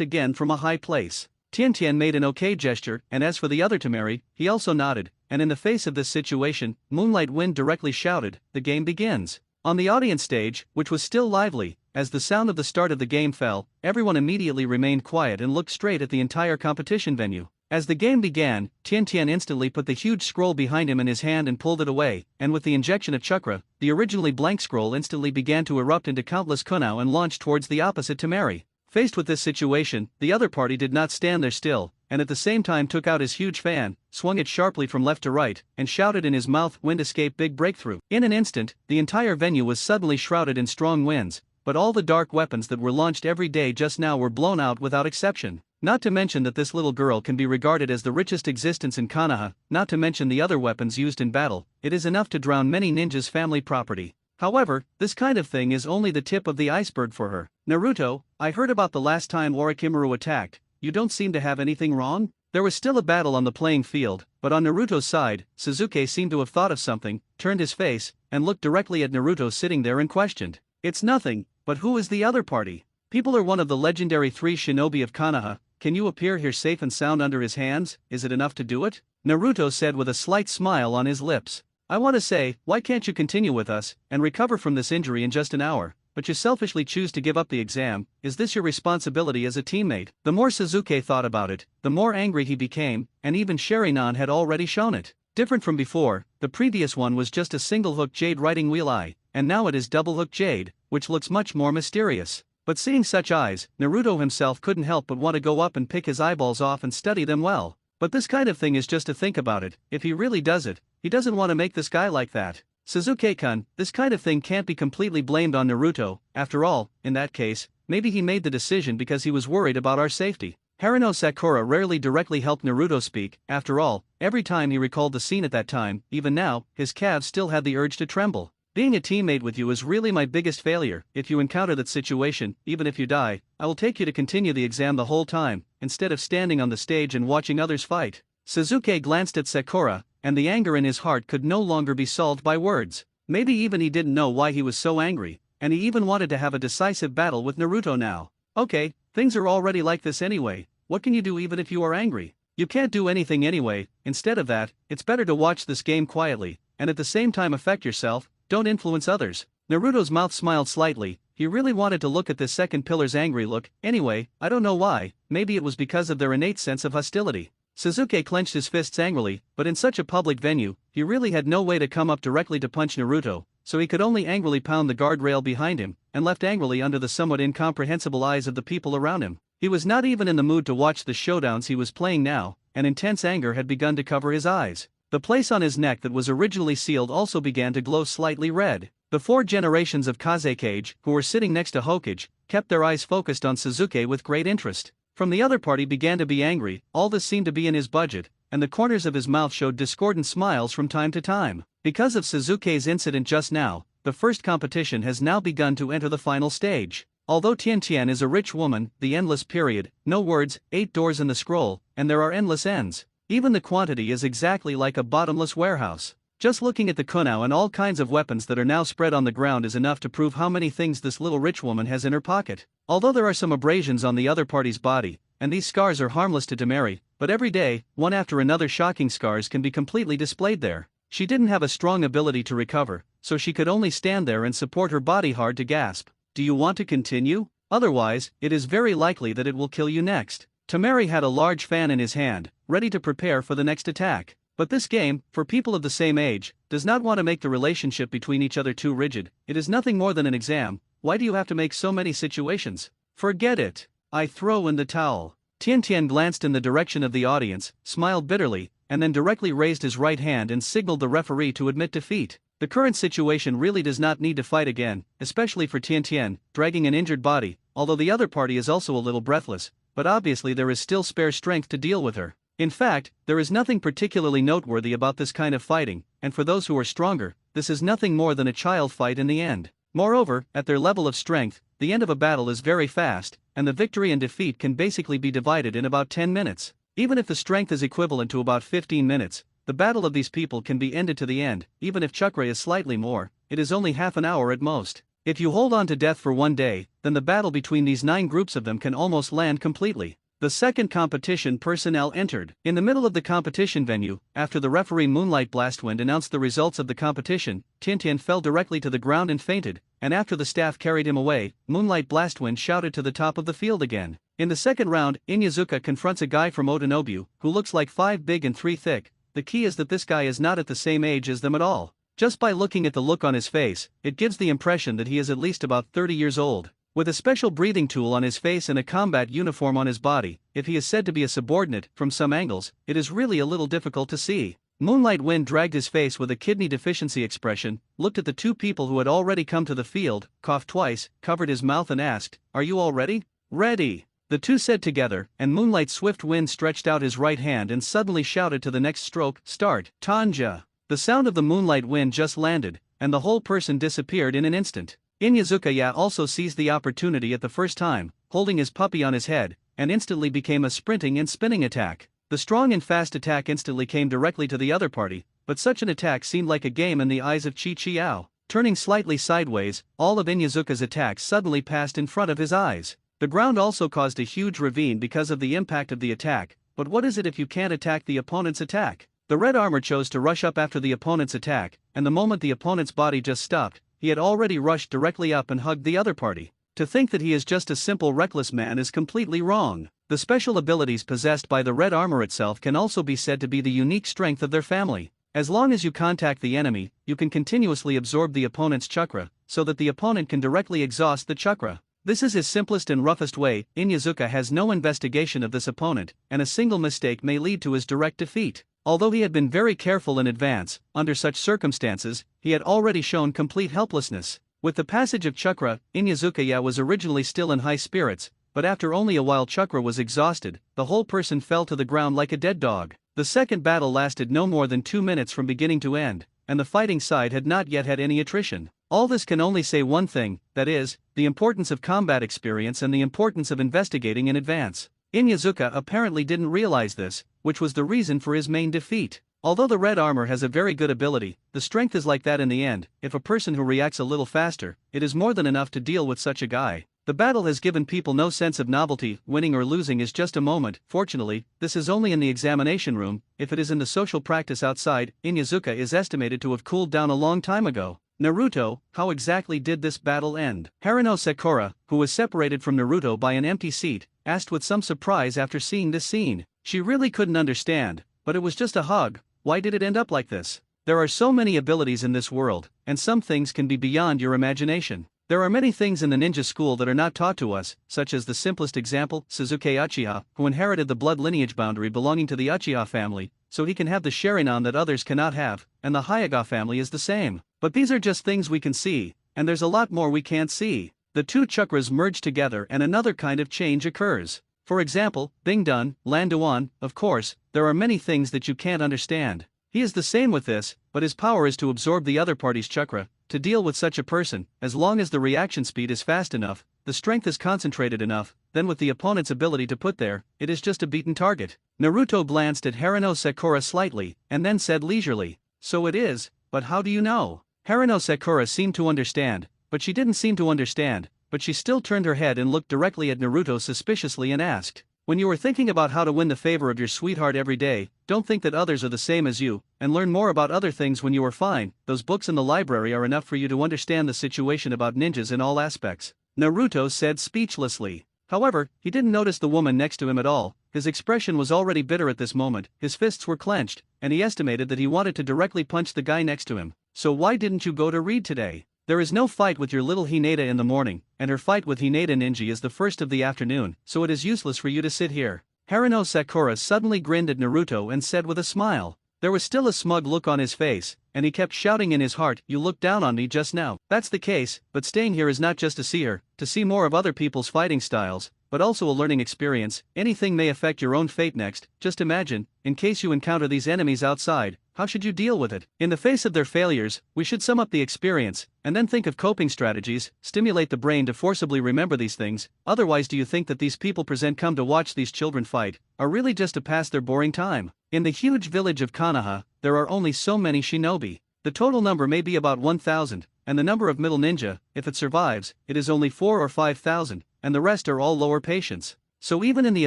again from a high place. Tian Tian made an okay gesture, and as for the other Tamari, he also nodded, and in the face of this situation, Moonlight Wind directly shouted, "The game begins." On the audience stage, which was still lively, as the sound of the start of the game fell, everyone immediately remained quiet and looked straight at the entire competition venue. As the game began, Tian Tian instantly put the huge scroll behind him in his hand and pulled it away, and with the injection of chakra, the originally blank scroll instantly began to erupt into countless kunao and launched towards the opposite Tamari. Faced with this situation, the other party did not stand there still, and at the same time took out his huge fan, swung it sharply from left to right, and shouted in his mouth, "Wind escape, big breakthrough." In an instant, the entire venue was suddenly shrouded in strong winds, but all the dark weapons that were launched every day just now were blown out without exception. Not to mention that this little girl can be regarded as the richest existence in Konoha, not to mention the other weapons used in battle, it is enough to drown many ninjas' family property. However, this kind of thing is only the tip of the iceberg for her. Naruto, I heard about the last time Orochimaru attacked, you don't seem to have anything wrong? There was still a battle on the playing field, but on Naruto's side, Sasuke seemed to have thought of something, turned his face, and looked directly at Naruto sitting there and questioned. It's nothing, but who is the other party? People are one of the legendary 3 shinobi of Konoha. Can you appear here safe and sound under his hands? Is it enough to do it? Naruto said with a slight smile on his lips. I want to say, why can't you continue with us, and recover from this injury in just an hour, but you selfishly choose to give up the exam? Is this your responsibility as a teammate? The more Sasuke thought about it, the more angry he became, and even Sharingan had already shown it. Different from before, the previous one was just a single hook jade riding wheel eye, and now it is double hook jade, which looks much more mysterious. But seeing such eyes, Naruto himself couldn't help but want to go up and pick his eyeballs off and study them well. But this kind of thing is just to think about it. If he really does it, he doesn't want to make this guy like that. Sasuke-kun, this kind of thing can't be completely blamed on Naruto. After all, in that case, maybe he made the decision because he was worried about our safety. Haruno Sakura rarely directly helped Naruto speak. After all, every time he recalled the scene at that time, even now, his calves still had the urge to tremble. Being a teammate with you is really my biggest failure. If you encounter that situation, even if you die, I will take you to continue the exam the whole time, instead of standing on the stage and watching others fight. Sasuke glanced at Sakura, and the anger in his heart could no longer be solved by words. Maybe even he didn't know why he was so angry, and he even wanted to have a decisive battle with Naruto now. Okay, things are already like this anyway. What can you do even if you are angry? You can't do anything anyway. Instead of that, it's better to watch this game quietly, and at the same time affect yourself. Don't influence others. Naruto's mouth smiled slightly. he really wanted to look at this second pillar's angry look. Anyway, I don't know why, maybe it was because of their innate sense of hostility. Sasuke clenched his fists angrily, but in such a public venue, he really had no way to come up directly to punch Naruto, so he could only angrily pound the guardrail behind him, and left angrily under the somewhat incomprehensible eyes of the people around him. He was not even in the mood to watch the showdowns he was playing now, and intense anger had begun to cover his eyes. The place on his neck that was originally sealed also began to glow slightly red. The 4 generations of Kazekage, who were sitting next to Hokage, kept their eyes focused on Sasuke with great interest. From the other party began to be angry, all this seemed to be in his budget, and the corners of his mouth showed discordant smiles from time to time. Because of Sasuke's incident just now, the first competition has now begun to enter the final stage. Although Tian Tian is a rich woman, the endless period, no words, 8 doors in the scroll, and there are endless ends. Even the quantity is exactly like a bottomless warehouse. Just looking at the kunao and all kinds of weapons that are now spread on the ground is enough to prove how many things this little rich woman has in her pocket. Although there are some abrasions on the other party's body, and these scars are harmless to Temari, but every day, one after another shocking scars can be completely displayed there. She didn't have a strong ability to recover, so she could only stand there and support her body hard to gasp. Do you want to continue? Otherwise, it is very likely that it will kill you next. Temari had a large fan in his hand, ready to prepare for the next attack. But this game, for people of the same age, does not want to make the relationship between each other too rigid. It is nothing more than an exam. Why do you have to make so many situations? Forget it. I throw in the towel. Tian Tian glanced in the direction of the audience, smiled bitterly, and then directly raised his right hand and signaled the referee to admit defeat. The current situation really does not need to fight again, especially for Tian Tian, dragging an injured body, although the other party is also a little breathless, but obviously there is still spare strength to deal with her. In fact, there is nothing particularly noteworthy about this kind of fighting, and for those who are stronger, this is nothing more than a child fight in the end. Moreover, at their level of strength, the end of a battle is very fast, and the victory and defeat can basically be divided in about 10 minutes. Even if the strength is equivalent to about 15 minutes, the battle of these people can be ended to the end. Even if chakra is slightly more, it is only half an hour at most. If you hold on to death for one day, then the battle between these 9 groups of them can almost land completely. The second competition personnel entered. In the middle of the competition venue, after the referee Moonlight Blastwind announced the results of the competition, Tian Tian fell directly to the ground and fainted, and after the staff carried him away, Moonlight Blastwind shouted to the top of the field again. In the second round, Inyazuka confronts a guy from Otanobu, who looks like 5 big and 3 thick. The key is that this guy is not at the same age as them at all. Just by looking at the look on his face, it gives the impression that he is at least about 30 years old. With a special breathing tool on his face and a combat uniform on his body, if he is said to be a subordinate, from some angles, it is really a little difficult to see. Moonlight Wind dragged his face with a kidney deficiency expression, looked at the 2 people who had already come to the field, coughed twice, covered his mouth and asked, "Are you all ready?" "Ready," the 2 said together, and Moonlight Swift Wind stretched out his right hand and suddenly shouted to the next stroke, "Start, Tanja." The sound of the Moonlight Wind just landed, and the whole person disappeared in an instant. Inyazuka also seized the opportunity at the first time, holding his puppy on his head, and instantly became a sprinting and spinning attack. The strong and fast attack instantly came directly to the other party, but such an attack seemed like a game in the eyes of Chi Chiao. Turning slightly sideways, all of Inyazuka's attacks suddenly passed in front of his eyes. The ground also caused a huge ravine because of the impact of the attack, but what is it if you can't attack the opponent's attack? The red armor chose to rush up after the opponent's attack, and the moment the opponent's body just stopped, he had already rushed directly up and hugged the other party. To think that he is just a simple reckless man is completely wrong. The special abilities possessed by the red armor itself can also be said to be the unique strength of their family. As long as you contact the enemy, you can continuously absorb the opponent's chakra, so that the opponent can directly exhaust the chakra. This is his simplest and roughest way. Inyazuka has no investigation of this opponent, and a single mistake may lead to his direct defeat. Although he had been very careful in advance, under such circumstances, he had already shown complete helplessness. With the passage of chakra, Inyazuka was originally still in high spirits, but after only a while chakra was exhausted, the whole person fell to the ground like a dead dog. The second battle lasted no more than 2 minutes from beginning to end, and the fighting side had not yet had any attrition. All this can only say one thing, that is, the importance of combat experience and the importance of investigating in advance. Inyazuka apparently didn't realize this, which was the reason for his main defeat. Although the red armor has a very good ability, the strength is like that in the end. If a person who reacts a little faster, it is more than enough to deal with such a guy. The battle has given people no sense of novelty. Winning or losing is just a moment. Fortunately, this is only in the examination room. If it is in the social practice outside, Inyazuka is estimated to have cooled down a long time ago. Naruto, how exactly did this battle end? Haruno Sakura, who was separated from Naruto by an empty seat, asked with some surprise after seeing this scene. She really couldn't understand, but it was just a hug. Why did it end up like this? There are so many abilities in this world, and some things can be beyond your imagination. There are many things in the ninja school that are not taught to us, such as the simplest example, Sasuke Uchiha, who inherited the blood lineage boundary belonging to the Uchiha family, so he can have the Sharingan that others cannot have, and the Hyuga family is the same. But these are just things we can see, and there's a lot more we can't see. The two chakras merge together and another kind of change occurs. For example, Bingdun, Landuan, of course, there are many things that you can't understand. He is the same with this, but his power is to absorb the other party's chakra. To deal with such a person, as long as the reaction speed is fast enough, the strength is concentrated enough, then with the opponent's ability to put there, it is just a beaten target. Naruto glanced at Haruno Sakura slightly, and then said leisurely, "So it is, but how do you know?" Haruno Sakura seemed to understand, but she didn't seem to understand, but she still turned her head and looked directly at Naruto suspiciously and asked, "When you are thinking about how to win the favor of your sweetheart every day, don't think that others are the same as you, and learn more about other things when you are fine. Those books in the library are enough for you to understand the situation about ninjas in all aspects," Naruto said speechlessly. However, he didn't notice the woman next to him at all. His expression was already bitter at this moment, his fists were clenched, and he estimated that he wanted to directly punch the guy next to him. "So why didn't you go to read today? There is no fight with your little Hinata in the morning, and her fight with Hinata Ninja is the first of the afternoon, so it is useless for you to sit here." Haruno Sakura suddenly grinned at Naruto and said with a smile. There was still a smug look on his face, and he kept shouting in his heart, "You looked down on me just now." That's the case, but staying here is not just to see her, to see more of other people's fighting styles, but also a learning experience. Anything may affect your own fate next. Just imagine, in case you encounter these enemies outside, how should you deal with it? In the face of their failures, we should sum up the experience, and then think of coping strategies, stimulate the brain to forcibly remember these things. Otherwise, do you think that these people present come to watch these children fight, are really just to pass their boring time? In the huge village of Konoha, there are only so many shinobi. The total number may be about 1,000, and the number of middle ninja, if it survives, it is only 4 or 5,000, and the rest are all lower patients. So even in the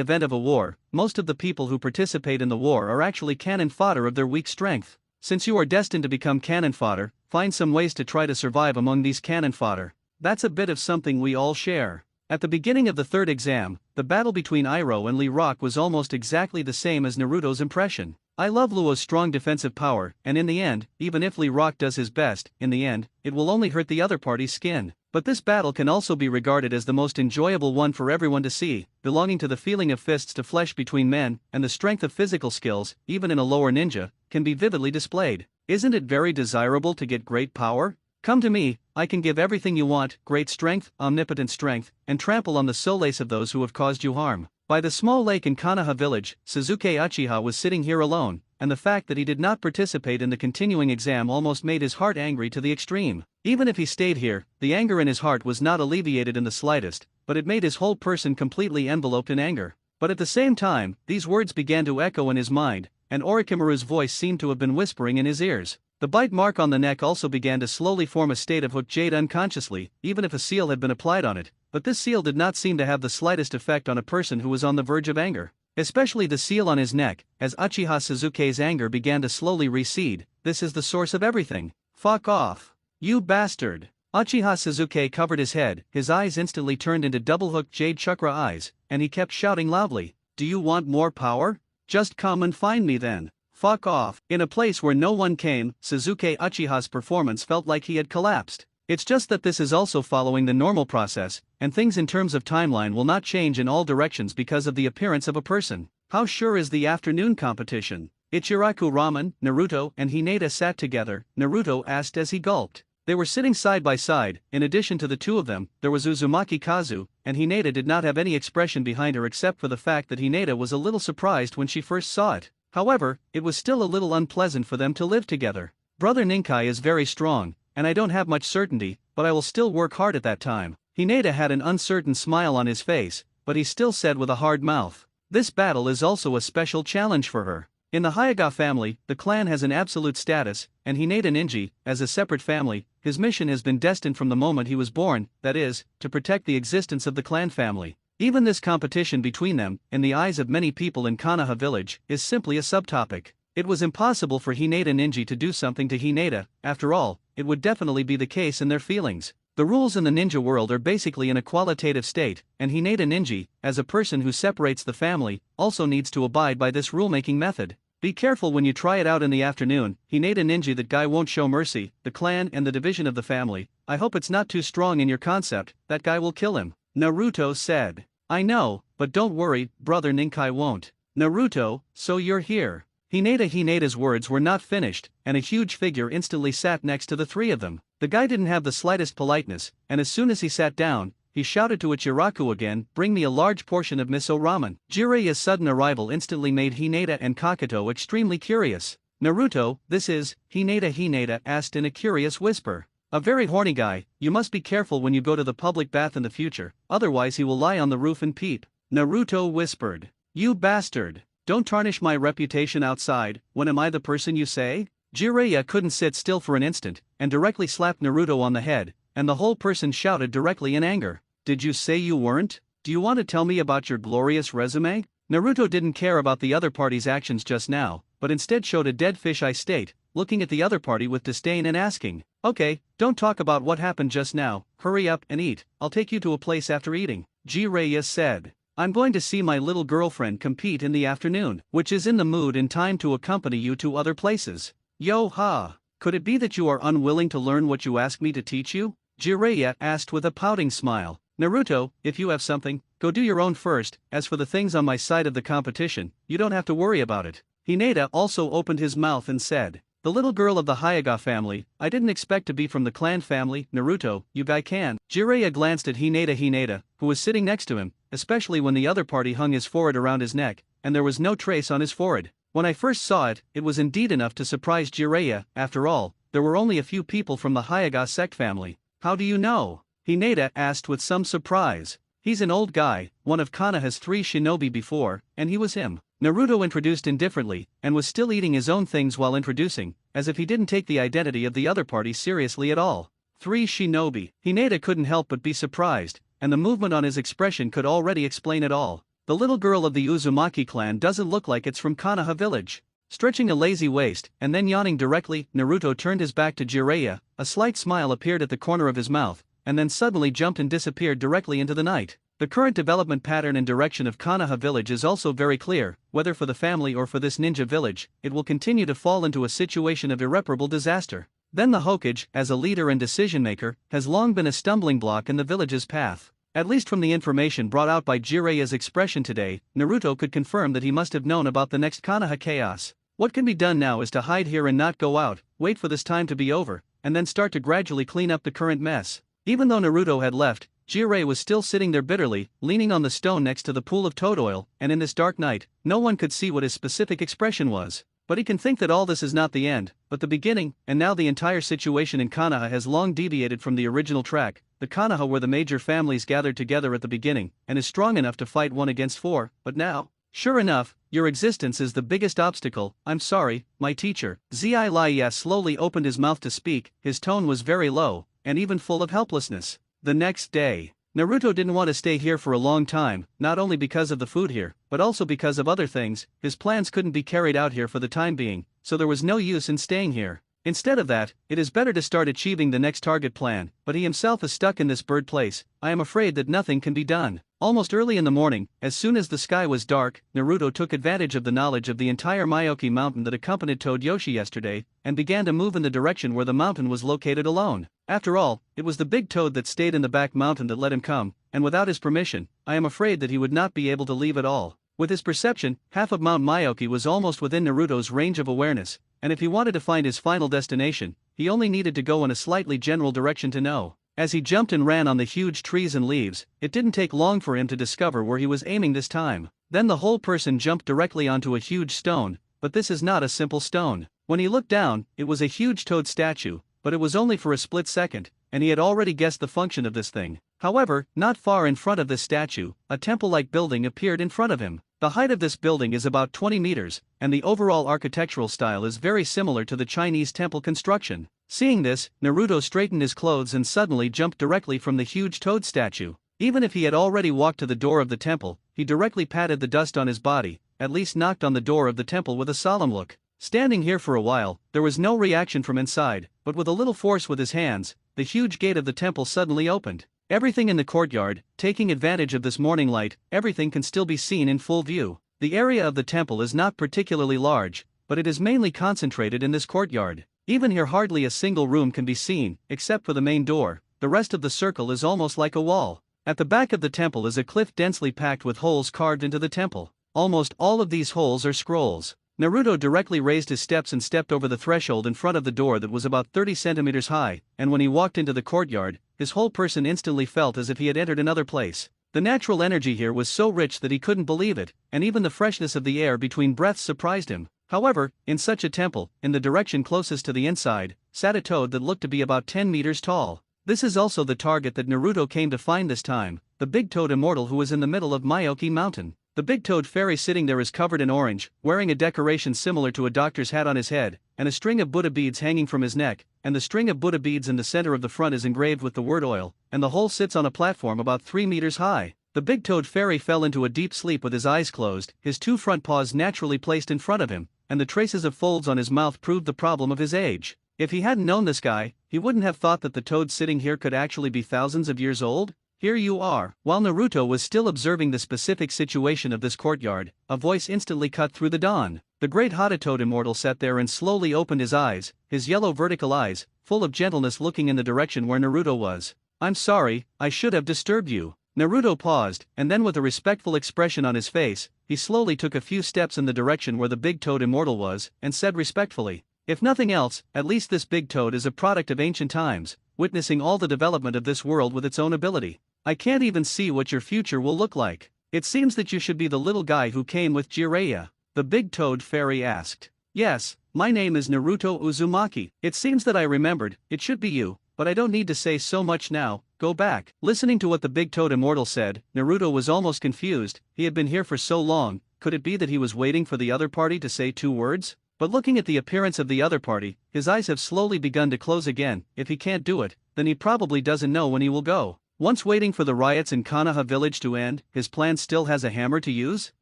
event of a war, most of the people who participate in the war are actually cannon fodder of their weak strength. Since you are destined to become cannon fodder, find some ways to try to survive among these cannon fodder. That's a bit of something we all share. At the beginning of the third exam, the battle between Iroh and Lee Rock was almost exactly the same as Naruto's impression. I love Luo's strong defensive power, and in the end, even if Lee Rock does his best, in the end, it will only hurt the other party's skin. But this battle can also be regarded as the most enjoyable one for everyone to see, belonging to the feeling of fists to flesh between men, and the strength of physical skills, even in a lower ninja, can be vividly displayed. Isn't it very desirable to get great power? Come to me, I can give everything you want, great strength, omnipotent strength, and trample on the solace of those who have caused you harm. By the small lake in Konoha village, Sasuke Uchiha was sitting here alone, and the fact that he did not participate in the continuing exam almost made his heart angry to the extreme. Even if he stayed here, the anger in his heart was not alleviated in the slightest, but it made his whole person completely enveloped in anger. But at the same time, these words began to echo in his mind, and Orochimaru's voice seemed to have been whispering in his ears. The bite mark on the neck also began to slowly form a state of hooked jade unconsciously, even if a seal had been applied on it, but this seal did not seem to have the slightest effect on a person who was on the verge of anger. Especially the seal on his neck, as Uchiha Sasuke's anger began to slowly recede. This is the source of everything. Fuck off. You bastard. Uchiha Sasuke covered his head, his eyes instantly turned into double-hooked jade chakra eyes, and he kept shouting loudly, "Do you want more power? Just come and find me then. Fuck off." In a place where no one came, Sasuke Uchiha's performance felt like he had collapsed. It's just that this is also following the normal process, and things in terms of timeline will not change in all directions because of the appearance of a person. How sure is the afternoon competition? Ichiraku Ramen, Naruto, and Hinata sat together, Naruto asked as he gulped. They were sitting side by side. In addition to the two of them, there was Uzumaki Kazu, and Hinata did not have any expression behind her except for the fact that Hinata was a little surprised when she first saw it. However, it was still a little unpleasant for them to live together. Brother Ninkai is very strong, and I don't have much certainty, but I will still work hard at that time. Hinata had an uncertain smile on his face, but he still said with a hard mouth, "This battle is also a special challenge for her." In the Hyuga family, the clan has an absolute status, and Hinata Ninja, as a separate family, his mission has been destined from the moment he was born, that is, to protect the existence of the clan family. Even this competition between them, in the eyes of many people in Konoha village, is simply a subtopic. It was impossible for Hinata Ninja to do something to Hinata. After all, it would definitely be the case in their feelings. The rules in the ninja world are basically in a qualitative state, and Hinata Ninja, as a person who separates the family, also needs to abide by this rulemaking method. Be careful when you try it out in the afternoon, Hinata Ninja. That guy won't show mercy, the clan and the division of the family. I hope it's not too strong in your concept, that guy will kill him. Naruto said. I know, but don't worry, brother Ninkai won't. Naruto, so you're here. Hinata's words were not finished, and a huge figure instantly sat next to the three of them. The guy didn't have the slightest politeness, and as soon as he sat down, he shouted to Ichiraku again, bring me a large portion of miso ramen. Jiraiya's sudden arrival instantly made Hinata and Kakato extremely curious. Naruto, this is, Hinata asked in a curious whisper. A very horny guy, you must be careful when you go to the public bath in the future, otherwise he will lie on the roof and peep. Naruto whispered. You bastard. Don't tarnish my reputation outside. When am I the person you say? Jiraiya couldn't sit still for an instant, and directly slapped Naruto on the head, and the whole person shouted directly in anger. Did you say you weren't? Do you want to tell me about your glorious resume? Naruto didn't care about the other party's actions just now, but instead showed a dead fish-eye state, looking at the other party with disdain and asking, okay, don't talk about what happened just now, hurry up and eat, I'll take you to a place after eating. Jiraiya said. I'm going to see my little girlfriend compete in the afternoon, which is in the mood in time to accompany you to other places. Yo ha! Could it be that you are unwilling to learn what you ask me to teach you? Jiraiya asked with a pouting smile. Naruto, if you have something, go do your own first. As for the things on my side of the competition, you don't have to worry about it. Hinata also opened his mouth and said, the little girl of the Hyuga family, I didn't expect to be from the clan family. Naruto, you guy can. Jiraiya glanced at Hinata, who was sitting next to him, especially when the other party hung his forehead around his neck, and there was no trace on his forehead. When I first saw it, it was indeed enough to surprise Jiraiya. After all, there were only a few people from the Hyuga sect family. How do you know? Hinata asked with some surprise. He's an old guy, one of Konoha's 3 shinobi before, and he was him. Naruto introduced indifferently, and was still eating his own things while introducing, as if he didn't take the identity of the other party seriously at all. 3 shinobi. Hinata couldn't help but be surprised, and the movement on his expression could already explain it all. The little girl of the Uzumaki clan doesn't look like it's from Konoha village. Stretching a lazy waist, and then yawning directly, Naruto turned his back to Jiraiya, a slight smile appeared at the corner of his mouth, and then suddenly jumped and disappeared directly into the night. The current development pattern and direction of Konoha village is also very clear, whether for the family or for this ninja village, it will continue to fall into a situation of irreparable disaster. Then the Hokage, as a leader and decision-maker, has long been a stumbling block in the village's path. At least from the information brought out by Jiraiya's expression today, Naruto could confirm that he must have known about the next Konoha chaos. What can be done now is to hide here and not go out, wait for this time to be over, and then start to gradually clean up the current mess. Even though Naruto had left, Jiraiya was still sitting there bitterly, leaning on the stone next to the pool of toad oil, and in this dark night, no one could see what his specific expression was. But he can think that all this is not the end, but the beginning, and now the entire situation in Konoha has long deviated from the original track. The Konoha where the major families gathered together at the beginning, and is strong enough to fight 1 against 4, but now, sure enough, your existence is the biggest obstacle. I'm sorry, my teacher. Zia slowly opened his mouth to speak, his tone was very low, and even full of helplessness. The next day, Naruto didn't want to stay here for a long time, not only because of the food here, but also because of other things. His plans couldn't be carried out here for the time being, so there was no use in staying here. Instead of that, it is better to start achieving the next target plan, but he himself is stuck in this bird place. I am afraid that nothing can be done. Almost early in the morning, as soon as the sky was dark, Naruto took advantage of the knowledge of the entire Myoki mountain that accompanied Toad Yoshi yesterday, and began to move in the direction where the mountain was located alone. After all, it was the big toad that stayed in the back mountain that let him come, and without his permission, I am afraid that he would not be able to leave at all. With his perception, half of Mount Myoki was almost within Naruto's range of awareness, and if he wanted to find his final destination, he only needed to go in a slightly general direction to know. As he jumped and ran on the huge trees and leaves, it didn't take long for him to discover where he was aiming this time. Then the whole person jumped directly onto a huge stone, but this is not a simple stone. When he looked down, it was a huge toad statue, but it was only for a split second, and he had already guessed the function of this thing. However, not far in front of this statue, a temple-like building appeared in front of him. The height of this building is about 20 meters, and the overall architectural style is very similar to the Chinese temple construction. Seeing this, Naruto straightened his clothes and suddenly jumped directly from the huge toad statue. Even if he had already walked to the door of the temple, he directly patted the dust on his body, at least knocked on the door of the temple with a solemn look. Standing here for a while, there was no reaction from inside, but with a little force with his hands, the huge gate of the temple suddenly opened. Everything in the courtyard, taking advantage of this morning light, everything can still be seen in full view. The area of the temple is not particularly large, but it is mainly concentrated in this courtyard. Even here hardly a single room can be seen, except for the main door. The rest of the circle is almost like a wall. At the back of the temple is a cliff densely packed with holes carved into the temple. Almost all of these holes are scrolls. Naruto directly raised his steps and stepped over the threshold in front of the door that was about 30 centimeters high, and when he walked into the courtyard, his whole person instantly felt as if he had entered another place. The natural energy here was so rich that he couldn't believe it, and even the freshness of the air between breaths surprised him. However, in such a temple, in the direction closest to the inside, sat a toad that looked to be about 10 meters tall. This is also the target that Naruto came to find this time, the big toad immortal who was in the middle of Myoki Mountain. The big toad fairy sitting there is covered in orange, wearing a decoration similar to a doctor's hat on his head, and a string of Buddha beads hanging from his neck, and the string of Buddha beads in the center of the front is engraved with the word oil, and the whole sits on a platform about 3 meters high. The big toad fairy fell into a deep sleep with his eyes closed, his two front paws naturally placed in front of him, and the traces of folds on his mouth proved the problem of his age. If he hadn't known this guy, he wouldn't have thought that the toad sitting here could actually be thousands of years old. Here you are. While Naruto was still observing the specific situation of this courtyard, a voice instantly cut through the dawn. The great Hada Toad immortal sat there and slowly opened his eyes, his yellow vertical eyes, full of gentleness looking in the direction where Naruto was. I'm sorry, I should have disturbed you. Naruto paused, and then with a respectful expression on his face, he slowly took a few steps in the direction where the big toad immortal was, and said respectfully, if nothing else, at least this big toad is a product of ancient times, witnessing all the development of this world with its own ability. I can't even see what your future will look like. It seems that you should be the little guy who came with Jiraiya. The big toad fairy asked. Yes, my name is Naruto Uzumaki. It seems that I remembered, it should be you, but I don't need to say so much now, go back. Listening to what the big toad immortal said, Naruto was almost confused. He had been here for so long, could it be that he was waiting for the other party to say 2 words? But looking at the appearance of the other party, his eyes have slowly begun to close again. If he can't do it, then he probably doesn't know when he will go. Once waiting for the riots in Konoha village to end, his plan still has a hammer to use?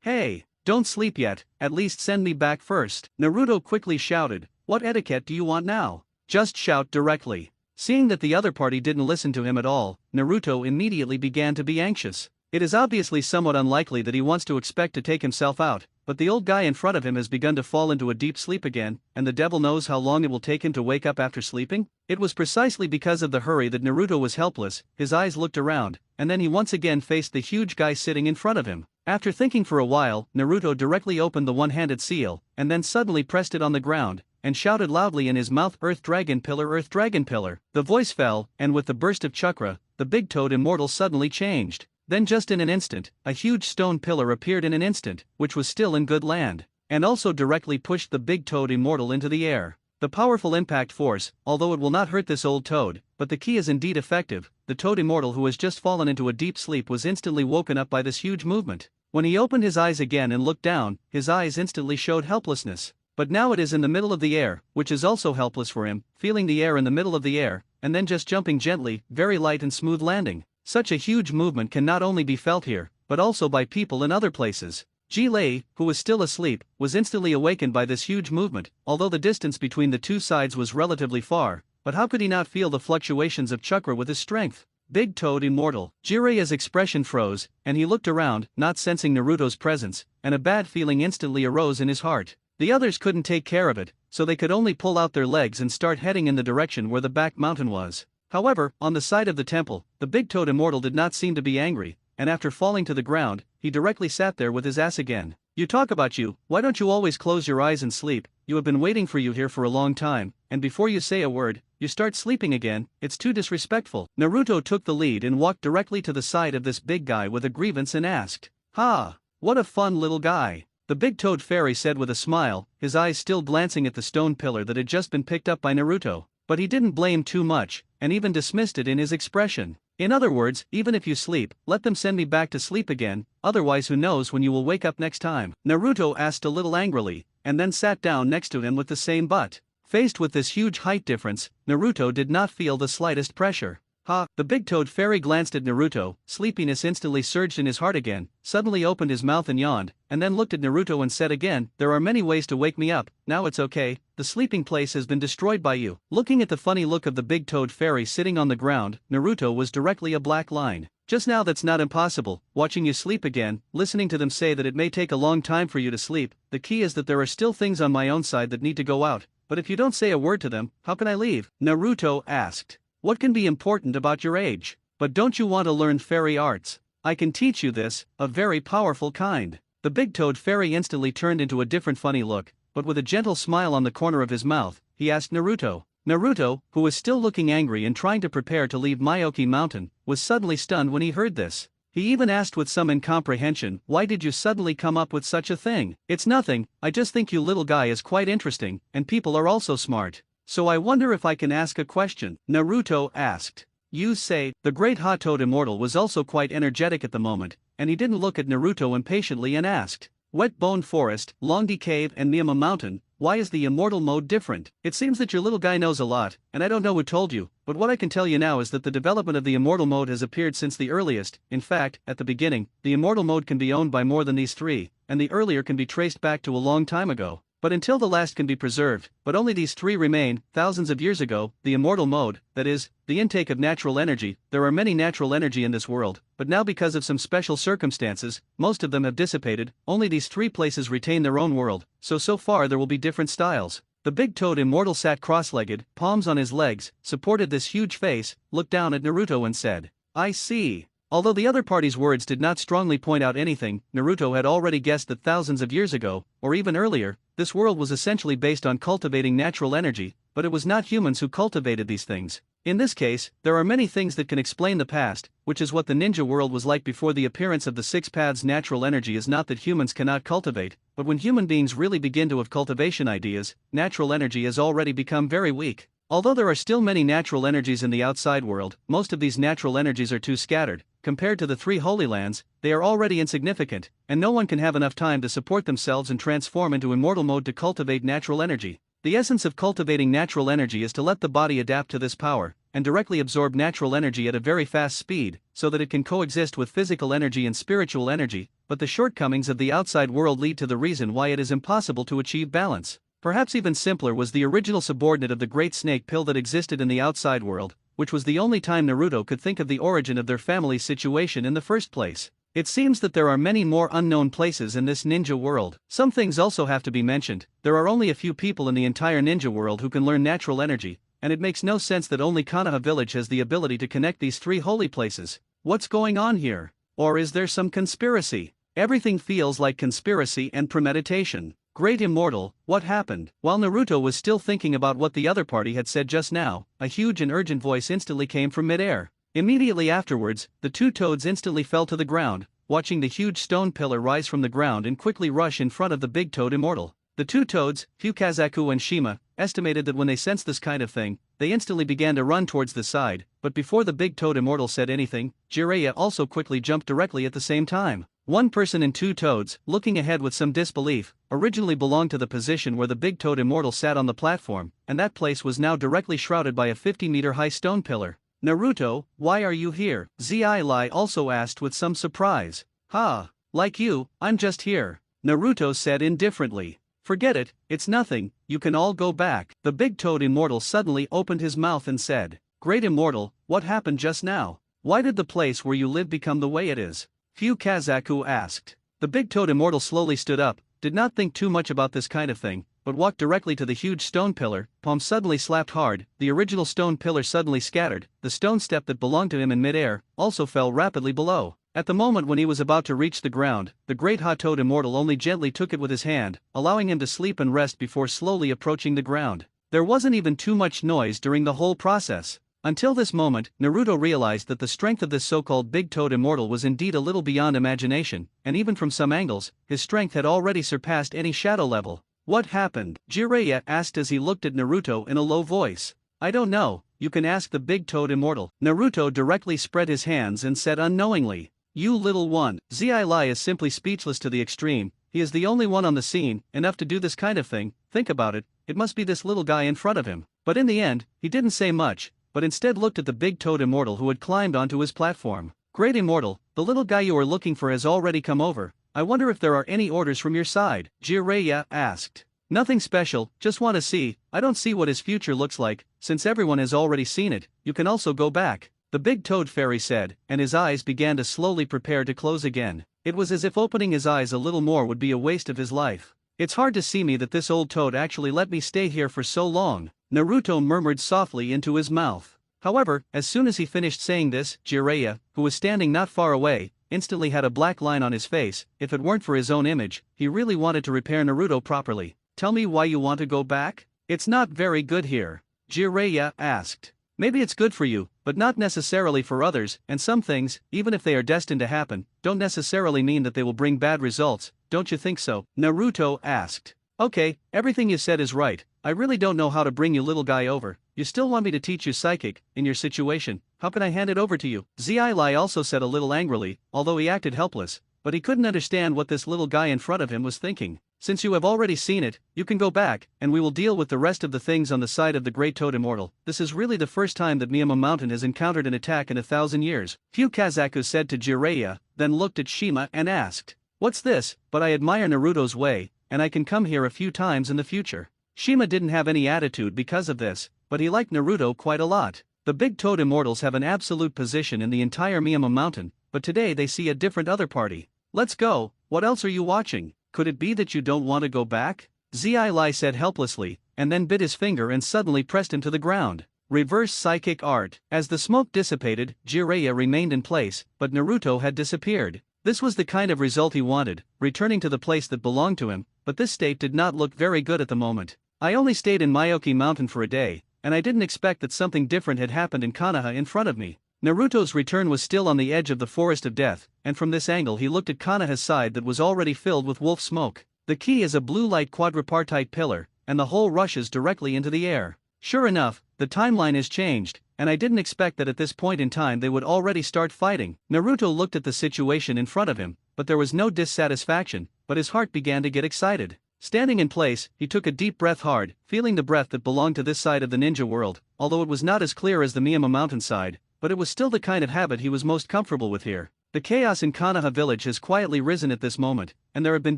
Hey, don't sleep yet, at least send me back first. Naruto quickly shouted, what etiquette do you want now? Just shout directly. Seeing that the other party didn't listen to him at all, Naruto immediately began to be anxious. It is obviously somewhat unlikely that he wants to expect to take himself out, but the old guy in front of him has begun to fall into a deep sleep again, and the devil knows how long it will take him to wake up after sleeping? It was precisely because of the hurry that Naruto was helpless. His eyes looked around, and then he once again faced the huge guy sitting in front of him. After thinking for a while, Naruto directly opened the one-handed seal, and then suddenly pressed it on the ground, and shouted loudly in his mouth, Earth Dragon Pillar, Earth Dragon Pillar. The voice fell, and with the burst of chakra, the big toad immortal suddenly changed. Then just in an instant, a huge stone pillar appeared in an instant, which was still in good land, and also directly pushed the big toad immortal into the air. The powerful impact force, although it will not hurt this old toad, but the key is indeed effective. The toad immortal who has just fallen into a deep sleep was instantly woken up by this huge movement. When he opened his eyes again and looked down, his eyes instantly showed helplessness. But now it is in the middle of the air, which is also helpless for him, feeling the air in the middle of the air, and then just jumping gently, very light and smooth landing. Such a huge movement can not only be felt here, but also by people in other places. Ji Lei, who was still asleep, was instantly awakened by this huge movement, although the distance between the two sides was relatively far, but how could he not feel the fluctuations of chakra with his strength? Big Toad Immortal. Jiraiya's expression froze, and he looked around, not sensing Naruto's presence, and a bad feeling instantly arose in his heart. The others couldn't take care of it, so they could only pull out their legs and start heading in the direction where the back mountain was. However, on the side of the temple, the Big Toad Immortal did not seem to be angry, and after falling to the ground, he directly sat there with his ass again. You talk about you, why don't you always close your eyes and sleep? You have been waiting for you here for a long time, and before you say a word, you start sleeping again. It's too disrespectful. Naruto took the lead and walked directly to the side of this big guy with a grievance and asked, "Ha! What a fun little guy." The Big Toad Fairy said with a smile, his eyes still glancing at the stone pillar that had just been picked up by Naruto. But he didn't blame too much, and even dismissed it in his expression. In other words, even if you sleep, let them send me back to sleep again, otherwise who knows when you will wake up next time. Naruto asked a little angrily, and then sat down next to him with the same butt. Faced with this huge height difference, Naruto did not feel the slightest pressure. Ha! The big toad fairy glanced at Naruto, sleepiness instantly surged in his heart again, suddenly opened his mouth and yawned, and then looked at Naruto and said again, "There are many ways to wake me up, now it's okay, the sleeping place has been destroyed by you." Looking at the funny look of the big toad fairy sitting on the ground, Naruto was directly a black line. "Just now that's not impossible, watching you sleep again, listening to them say that it may take a long time for you to sleep, the key is that there are still things on my own side that need to go out, but if you don't say a word to them, how can I leave?" Naruto asked. "What can be important about your age? But don't you want to learn fairy arts? I can teach you this, a very powerful kind." The big toad fairy instantly turned into a different funny look, but with a gentle smile on the corner of his mouth, he asked Naruto. Naruto, who was still looking angry and trying to prepare to leave Myoki Mountain, was suddenly stunned when he heard this. He even asked with some incomprehension, "Why did you suddenly come up with such a thing?" "It's nothing, I just think you little guy is quite interesting, and people are also smart. So I wonder if I can ask a question," Naruto asked. "You say." The great hot toad immortal was also quite energetic at the moment, and he didn't look at Naruto impatiently and asked, "Wet Bone Forest, Longdi Cave and Miyama Mountain, why is the immortal mode different? It seems that your little guy knows a lot, and I don't know who told you, but what I can tell you now is that the development of the immortal mode has appeared since the earliest. In fact, at the beginning, the immortal mode can be owned by more than these three, and the earlier can be traced back to a long time ago. But until the last can be preserved, but only these three remain, thousands of years ago, the immortal mode, that is, the intake of natural energy. There are many natural energy in this world, but now because of some special circumstances, most of them have dissipated, only these three places retain their own world, so far there will be different styles." The big toad immortal sat cross-legged, palms on his legs, supported this huge face, looked down at Naruto and said, "I see." Although the other party's words did not strongly point out anything, Naruto had already guessed that thousands of years ago, or even earlier, this world was essentially based on cultivating natural energy, but it was not humans who cultivated these things. In this case, there are many things that can explain the past, which is what the ninja world was like before the appearance of the six paths. Natural energy is not that humans cannot cultivate, but when human beings really begin to have cultivation ideas, natural energy has already become very weak. Although there are still many natural energies in the outside world, most of these natural energies are too scattered. Compared to the three Holy Lands, they are already insignificant, and no one can have enough time to support themselves and transform into immortal mode to cultivate natural energy. The essence of cultivating natural energy is to let the body adapt to this power, and directly absorb natural energy at a very fast speed, so that it can coexist with physical energy and spiritual energy, but the shortcomings of the outside world lead to the reason why it is impossible to achieve balance. Perhaps even simpler was the original subordinate of the great snake pill that existed in the outside world, which was the only time Naruto could think of the origin of their family's situation in the first place. It seems that there are many more unknown places in this ninja world. Some things also have to be mentioned. There are only a few people in the entire ninja world who can learn natural energy, and it makes no sense that only Konoha village has the ability to connect these three holy places. What's going on here? Or is there some conspiracy? Everything feels like conspiracy and premeditation. Great Immortal, what happened? While Naruto was still thinking about what the other party had said just now, a huge and urgent voice instantly came from midair. Immediately afterwards, the two toads instantly fell to the ground, watching the huge stone pillar rise from the ground and quickly rush in front of the big toad immortal. The two toads, Fukazaku and Shima, estimated that when they sensed this kind of thing, they instantly began to run towards the side, but before the big toad immortal said anything, Jiraiya also quickly jumped directly at the same time. One person and two toads, looking ahead with some disbelief, originally belonged to the position where the big toad immortal sat on the platform, and that place was now directly shrouded by a 50-meter-high stone pillar. "Naruto, why are you here?" Zai also asked with some surprise. "Ha, like you, I'm just here," Naruto said indifferently. "Forget it, it's nothing, you can all go back." The big toad immortal suddenly opened his mouth and said, "Great Immortal, what happened just now? Why did the place where you live become the way it is?" Fukazaku asked. The big toad immortal slowly stood up, did not think too much about this kind of thing, but walked directly to the huge stone pillar. Palm suddenly slapped hard, the original stone pillar suddenly scattered, the stone step that belonged to him in midair also fell rapidly below. At the moment when he was about to reach the ground, the great hot toad immortal only gently took it with his hand, allowing him to sleep and rest before slowly approaching the ground. There wasn't even too much noise during the whole process. Until this moment, Naruto realized that the strength of this so-called big toad immortal was indeed a little beyond imagination, and even from some angles, his strength had already surpassed any shadow level. "What happened?" Jiraiya asked as he looked at Naruto in a low voice. "I don't know, you can ask the big toad immortal." Naruto directly spread his hands and said unknowingly, "You little one." Zai is simply speechless to the extreme. He is the only one on the scene, enough to do this kind of thing. Think about it, it must be this little guy in front of him. But in the end, he didn't say much. but instead looked at the big toad immortal who had climbed onto his platform. Great Immortal, the little guy you are looking for has already come over. I wonder if there are any orders from your side, Jiraiya asked. Nothing special, just want to see. I don't see what his future looks like, since everyone has already seen it. You can also go back, the big toad fairy said, and his eyes began to slowly prepare to close again. It was as if opening his eyes a little more would be a waste of his life. It's hard to see me that this old toad actually let me stay here for so long, Naruto murmured softly into his mouth. However, as soon as he finished saying this, Jiraiya, who was standing not far away, instantly had a black line on his face. If it weren't for his own image, he really wanted to repair Naruto properly. Tell me why you want to go back? It's not very good here, Jiraiya asked. Maybe it's good for you, but not necessarily for others, and some things, even if they are destined to happen, don't necessarily mean that they will bring bad results, don't you think so? Naruto asked. Okay, everything you said is right. I really don't know how to bring you little guy over. You still want me to teach you psychic, in your situation, how can I hand it over to you? Zilai also said a little angrily, although he acted helpless, but he couldn't understand what this little guy in front of him was thinking. Since you have already seen it, you can go back, and we will deal with the rest of the things on the side of the Great Toad Immortal. This is really the first time that Miyama Mountain has encountered an attack in 1,000 years. Kazaku said to Jiraiya, then looked at Shima and asked, what's this? But I admire Naruto's way, and I can come here a few times in the future. Shima didn't have any attitude because of this, but he liked Naruto quite a lot. The Big Toad Immortals have an absolute position in the entire Miyama Mountain, but today they see a different other party. Let's go, what else are you watching? Could it be that you don't want to go back? Zilai said helplessly, and then bit his finger and suddenly pressed him to the ground. Reverse psychic art. As the smoke dissipated, Jiraiya remained in place, but Naruto had disappeared. This was the kind of result he wanted, returning to the place that belonged to him, but this state did not look very good at the moment. I only stayed in Myoki Mountain for a day, and I didn't expect that something different had happened in Konoha in front of me. Naruto's return was still on the edge of the Forest of Death, and from this angle he looked at Konoha's side that was already filled with wolf smoke. The key is a blue light quadripartite pillar, and the hole rushes directly into the air. Sure enough, the timeline is changed, and I didn't expect that at this point in time they would already start fighting. Naruto looked at the situation in front of him, but there was no dissatisfaction, but his heart began to get excited. Standing in place, he took a deep breath hard, feeling the breath that belonged to this side of the ninja world, although it was not as clear as the Miyama Mountain side, but it was still the kind of habit he was most comfortable with here. The chaos in Konoha village has quietly risen at this moment, and there have been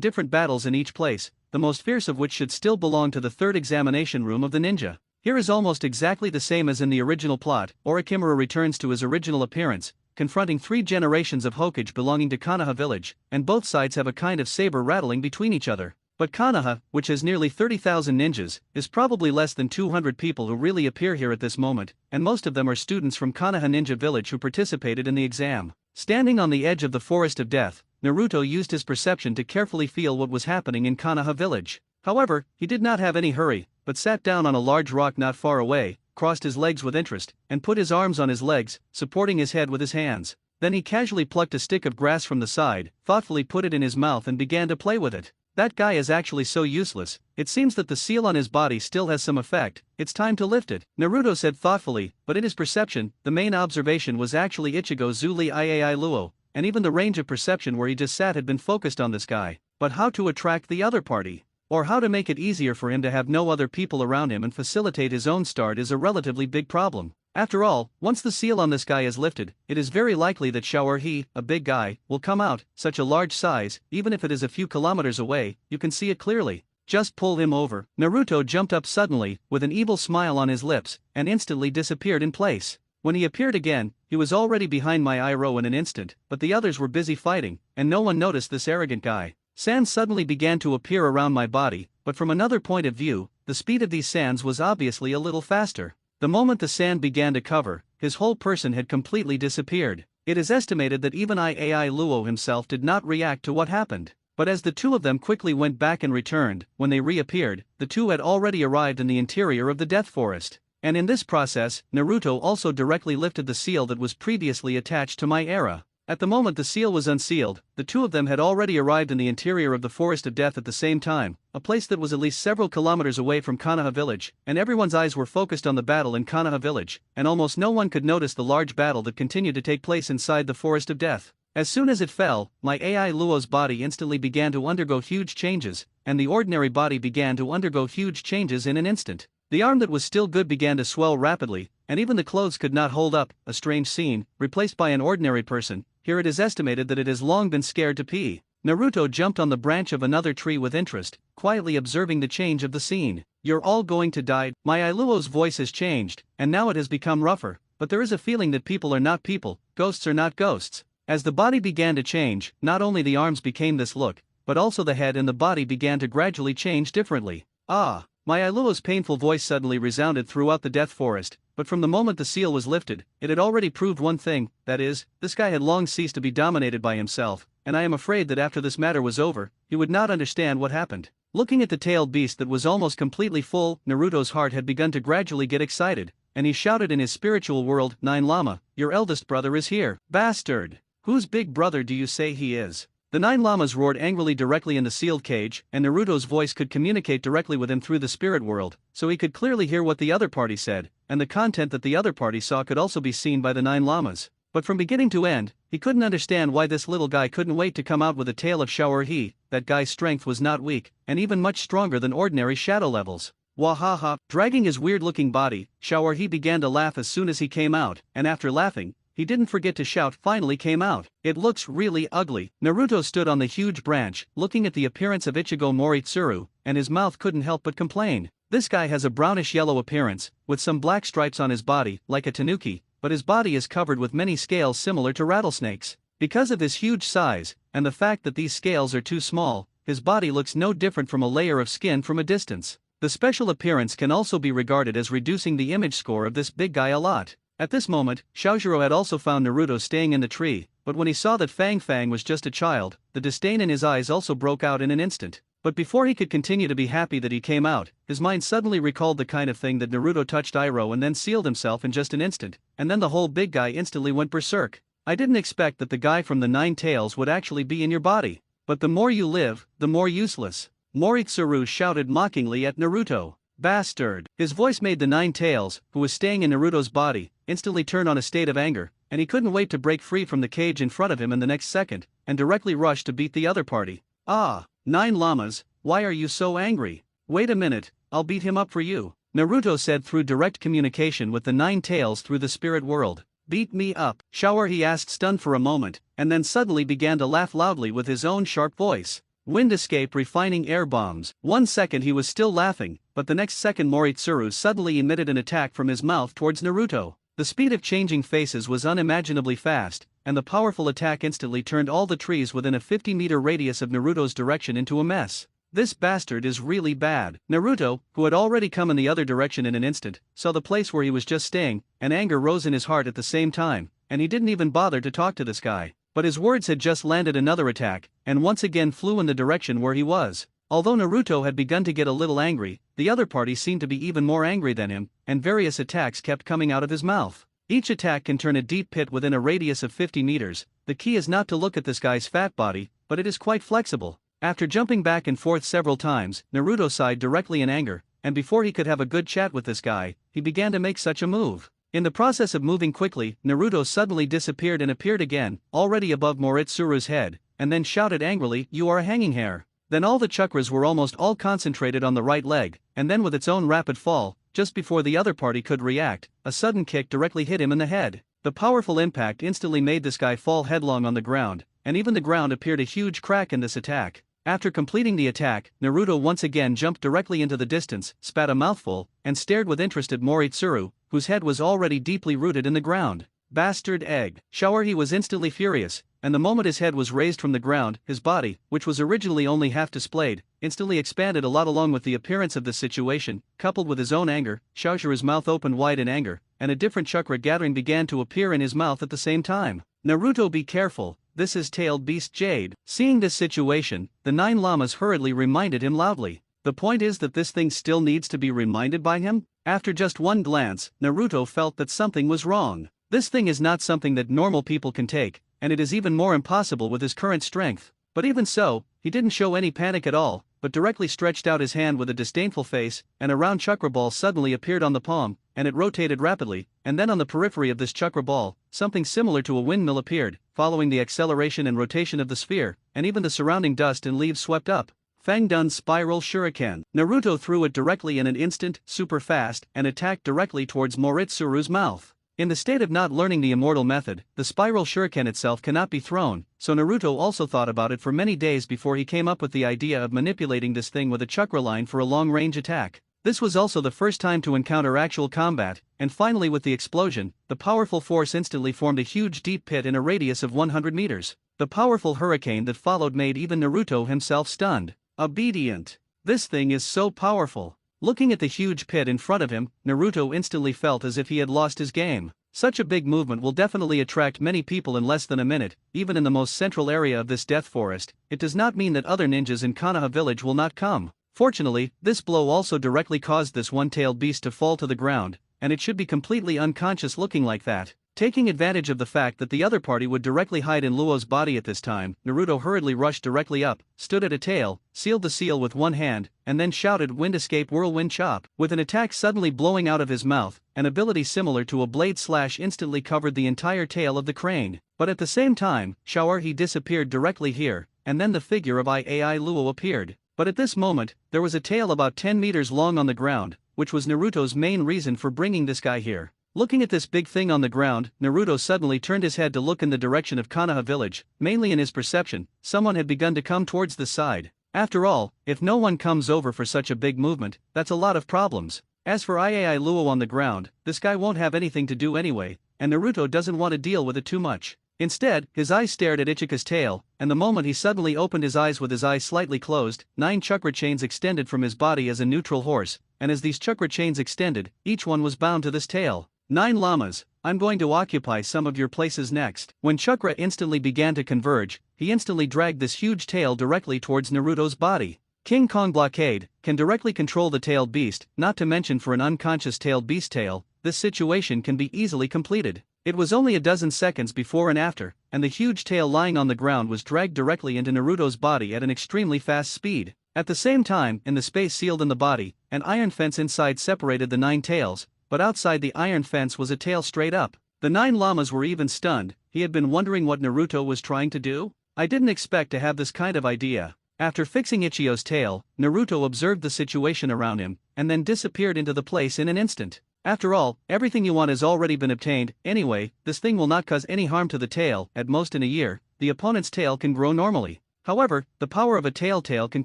different battles in each place, the most fierce of which should still belong to the third examination room of the ninja. Here is almost exactly the same as in the original plot. Orochimaru returns to his original appearance, confronting 3 generations of Hokage belonging to Konoha village, and both sides have a kind of saber rattling between each other. But Konoha, which has nearly 30,000 ninjas, is probably less than 200 people who really appear here at this moment, and most of them are students from Konoha Ninja Village who participated in the exam. Standing on the edge of the Forest of Death, Naruto used his perception to carefully feel what was happening in Konoha village. However, he did not have any hurry, but sat down on a large rock not far away, crossed his legs with interest, and put his arms on his legs, supporting his head with his hands. Then he casually plucked a stick of grass from the side, thoughtfully put it in his mouth and began to play with it. That guy is actually so useless. It seems that the seal on his body still has some effect. It's time to lift it, Naruto said thoughtfully, but in his perception, the main observation was actually Ichigo Zuli Iai Luo, and even the range of perception where he just sat had been focused on this guy. But how to attract the other party? Or how to make it easier for him to have no other people around him and facilitate his own start is a relatively big problem. After all, once the seal on this guy is lifted, it is very likely that Shao'er-he, a big guy, will come out. Such a large size, even if it is a few kilometers away, you can see it clearly. Just pull him over. Naruto jumped up suddenly, with an evil smile on his lips, and instantly disappeared in place. When he appeared again, he was already behind my Iroh in an instant, but the others were busy fighting, and no one noticed this arrogant guy. Sands suddenly began to appear around my body, but from another point of view, the speed of these sands was obviously a little faster. The moment the sand began to cover, his whole person had completely disappeared. It is estimated that even Iai Luo himself did not react to what happened. But as the two of them quickly went back and returned, when they reappeared, the two had already arrived in the interior of the Death Forest. And in this process, Naruto also directly lifted the seal that was previously attached to my era. At the moment the seal was unsealed, the two of them had already arrived in the interior of the Forest of Death at the same time, a place that was at least several kilometers away from Konoha village, and everyone's eyes were focused on the battle in Konoha village, and almost no one could notice the large battle that continued to take place inside the Forest of Death. As soon as it fell, my Ai Luo's body instantly began to undergo huge changes, and the ordinary body began to undergo huge changes in an instant. The arm that was still good began to swell rapidly, and even the clothes could not hold up. A strange scene, replaced by an ordinary person. Here it is estimated that it has long been scared to pee. Naruto jumped on the branch of another tree with interest, quietly observing the change of the scene. You're all going to die. My Iluo's voice has changed, and now it has become rougher, but there is a feeling that people are not people, ghosts are not ghosts. As the body began to change, not only the arms became this look, but also the head and the body began to gradually change differently. Ah! My Iluo's painful voice suddenly resounded throughout the Death Forest, but from the moment the seal was lifted, it had already proved one thing, that is, this guy had long ceased to be dominated by himself, and I am afraid that after this matter was over, he would not understand what happened. Looking at the tailed beast that was almost completely full, Naruto's heart had begun to gradually get excited, and he shouted in his spiritual world, "Nine Lama, your eldest brother is here." Bastard! Whose big brother do you say he is? The 9 llamas roared angrily directly in the sealed cage, and Naruto's voice could communicate directly with him through the spirit world, so he could clearly hear what the other party said, and the content that the other party saw could also be seen by the 9 llamas. But from beginning to end, he couldn't understand why this little guy couldn't wait to come out with a tale of Shao'er. That guy's strength was not weak, and even much stronger than ordinary shadow levels. Wahaha! Dragging his weird-looking body, Shao'er began to laugh as soon as he came out, and after laughing, he didn't forget to shout, "Finally came out. It looks really ugly." Naruto stood on the huge branch, looking at the appearance of Ichigo Moritsuru, and his mouth couldn't help but complain. This guy has a brownish-yellow appearance, with some black stripes on his body, like a tanuki, but his body is covered with many scales similar to rattlesnakes. Because of his huge size, and the fact that these scales are too small, his body looks no different from a layer of skin from a distance. The special appearance can also be regarded as reducing the image score of this big guy a lot. At this moment, Shaojiro had also found Naruto staying in the tree, but when he saw that Fang Fang was just a child, the disdain in his eyes also broke out in an instant. But before he could continue to be happy that he came out, his mind suddenly recalled the kind of thing that Naruto touched Iroh and then sealed himself in just an instant, and then the whole big guy instantly went berserk. I didn't expect that the guy from the 9 tails would actually be in your body. But the more you live, the more useless. Moritsuru shouted mockingly at Naruto. Bastard! His voice made the 9 tails, who was staying in Naruto's body, instantly turn on a state of anger, and he couldn't wait to break free from the cage in front of him in the next second, and directly rush to beat the other party. Ah! 9 llamas, why are you so angry? Wait a minute, I'll beat him up for you, Naruto said through direct communication with the 9 tails through the spirit world. Beat me up? Shao'er asked, stunned for a moment, and then suddenly began to laugh loudly with his own sharp voice. Wind escape refining air bombs. 1 second he was still laughing, but the next second Moritsuru suddenly emitted an attack from his mouth towards Naruto. The speed of changing faces was unimaginably fast, and the powerful attack instantly turned all the trees within a 50-meter radius of Naruto's direction into a mess. This bastard is really bad. Naruto, who had already come in the other direction in an instant, saw the place where he was just staying, and anger rose in his heart at the same time, and he didn't even bother to talk to this guy. But his words had just landed another attack, and once again flew in the direction where he was. Although Naruto had begun to get a little angry, the other party seemed to be even more angry than him, and various attacks kept coming out of his mouth. Each attack can turn a deep pit within a radius of 50 meters. The key is not to look at this guy's fat body, but it is quite flexible. After jumping back and forth several times, Naruto sighed directly in anger, and before he could have a good chat with this guy, he began to make such a move. In the process of moving quickly, Naruto suddenly disappeared and appeared again, already above Moritsuru's head, and then shouted angrily, "You are a hanging hair." Then all the chakras were almost all concentrated on the right leg, and then with its own rapid fall, just before the other party could react, a sudden kick directly hit him in the head. The powerful impact instantly made this guy fall headlong on the ground, and even the ground appeared a huge crack in this attack. After completing the attack, Naruto once again jumped directly into the distance, spat a mouthful, and stared with interest at Moritsuru, whose head was already deeply rooted in the ground. Bastard egg! Shao'er was instantly furious, and the moment his head was raised from the ground, his body, which was originally only half displayed, instantly expanded a lot along with the appearance of the situation, coupled with his own anger. Shao'er's mouth opened wide in anger, and a different chakra gathering began to appear in his mouth at the same time. Naruto, be careful, this is tailed beast Jade. Seeing this situation, the 9 llamas hurriedly reminded him loudly. The point is that this thing still needs to be reminded by him? After just one glance, Naruto felt that something was wrong. This thing is not something that normal people can take, and it is even more impossible with his current strength. But even so, he didn't show any panic at all, but directly stretched out his hand with a disdainful face, and a round chakra ball suddenly appeared on the palm, and it rotated rapidly, and then on the periphery of this chakra ball, something similar to a windmill appeared, following the acceleration and rotation of the sphere, and even the surrounding dust and leaves swept up. Fangdun Spiral Shuriken. Naruto threw it directly in an instant, super fast, and attacked directly towards Moritsuru's mouth. In the state of not learning the immortal method, the spiral shuriken itself cannot be thrown, so Naruto also thought about it for many days before he came up with the idea of manipulating this thing with a chakra line for a long-range attack. This was also the first time to encounter actual combat, and finally with the explosion, the powerful force instantly formed a huge deep pit in a radius of 100 meters. The powerful hurricane that followed made even Naruto himself stunned. Obedient. This thing is so powerful. Looking at the huge pit in front of him, Naruto instantly felt as if he had lost his game. Such a big movement will definitely attract many people in less than a minute, even in the most central area of this death forest. It does not mean that other ninjas in Konoha village will not come. Fortunately, this blow also directly caused this one-tailed beast to fall to the ground, and it should be completely unconscious looking like that. Taking advantage of the fact that the other party would directly hide in Luo's body at this time, Naruto hurriedly rushed directly up, stood at a tail, sealed the seal with one hand, and then shouted Wind Escape Whirlwind Chop. With an attack suddenly blowing out of his mouth, an ability similar to a blade slash instantly covered the entire tail of the crane. But at the same time, Shao'er disappeared directly here, and then the figure of Iai Luo appeared. But at this moment, there was a tail about 10 meters long on the ground, which was Naruto's main reason for bringing this guy here. Looking at this big thing on the ground, Naruto suddenly turned his head to look in the direction of Konoha village. Mainly in his perception, someone had begun to come towards the side. After all, if no one comes over for such a big movement, that's a lot of problems. As for Iai Luo on the ground, this guy won't have anything to do anyway, and Naruto doesn't want to deal with it too much. Instead, his eyes stared at Ichika's tail, and the moment he suddenly opened his eyes with his eyes slightly closed, 9 chakra chains extended from his body as a neutral horse, and as these chakra chains extended, each one was bound to this tail. 9 llamas, I'm going to occupy some of your places next. When chakra instantly began to converge, he instantly dragged this huge tail directly towards Naruto's body. King Kong Blockade can directly control the tailed beast, not to mention for an unconscious tailed beast tail, this situation can be easily completed. It was only a dozen seconds before and after, and the huge tail lying on the ground was dragged directly into Naruto's body at an extremely fast speed. At the same time, in the space sealed in the body, an iron fence inside separated the 9 tails, but outside the iron fence was a tail straight up. The 9 llamas were even stunned. He had been wondering what Naruto was trying to do. I didn't expect to have this kind of idea. After fixing Ichiyo's tail, Naruto observed the situation around him, and then disappeared into the place in an instant. After all, everything you want has already been obtained. Anyway, this thing will not cause any harm to the tail. At most in a year, the opponent's tail can grow normally. However, the power of a tail can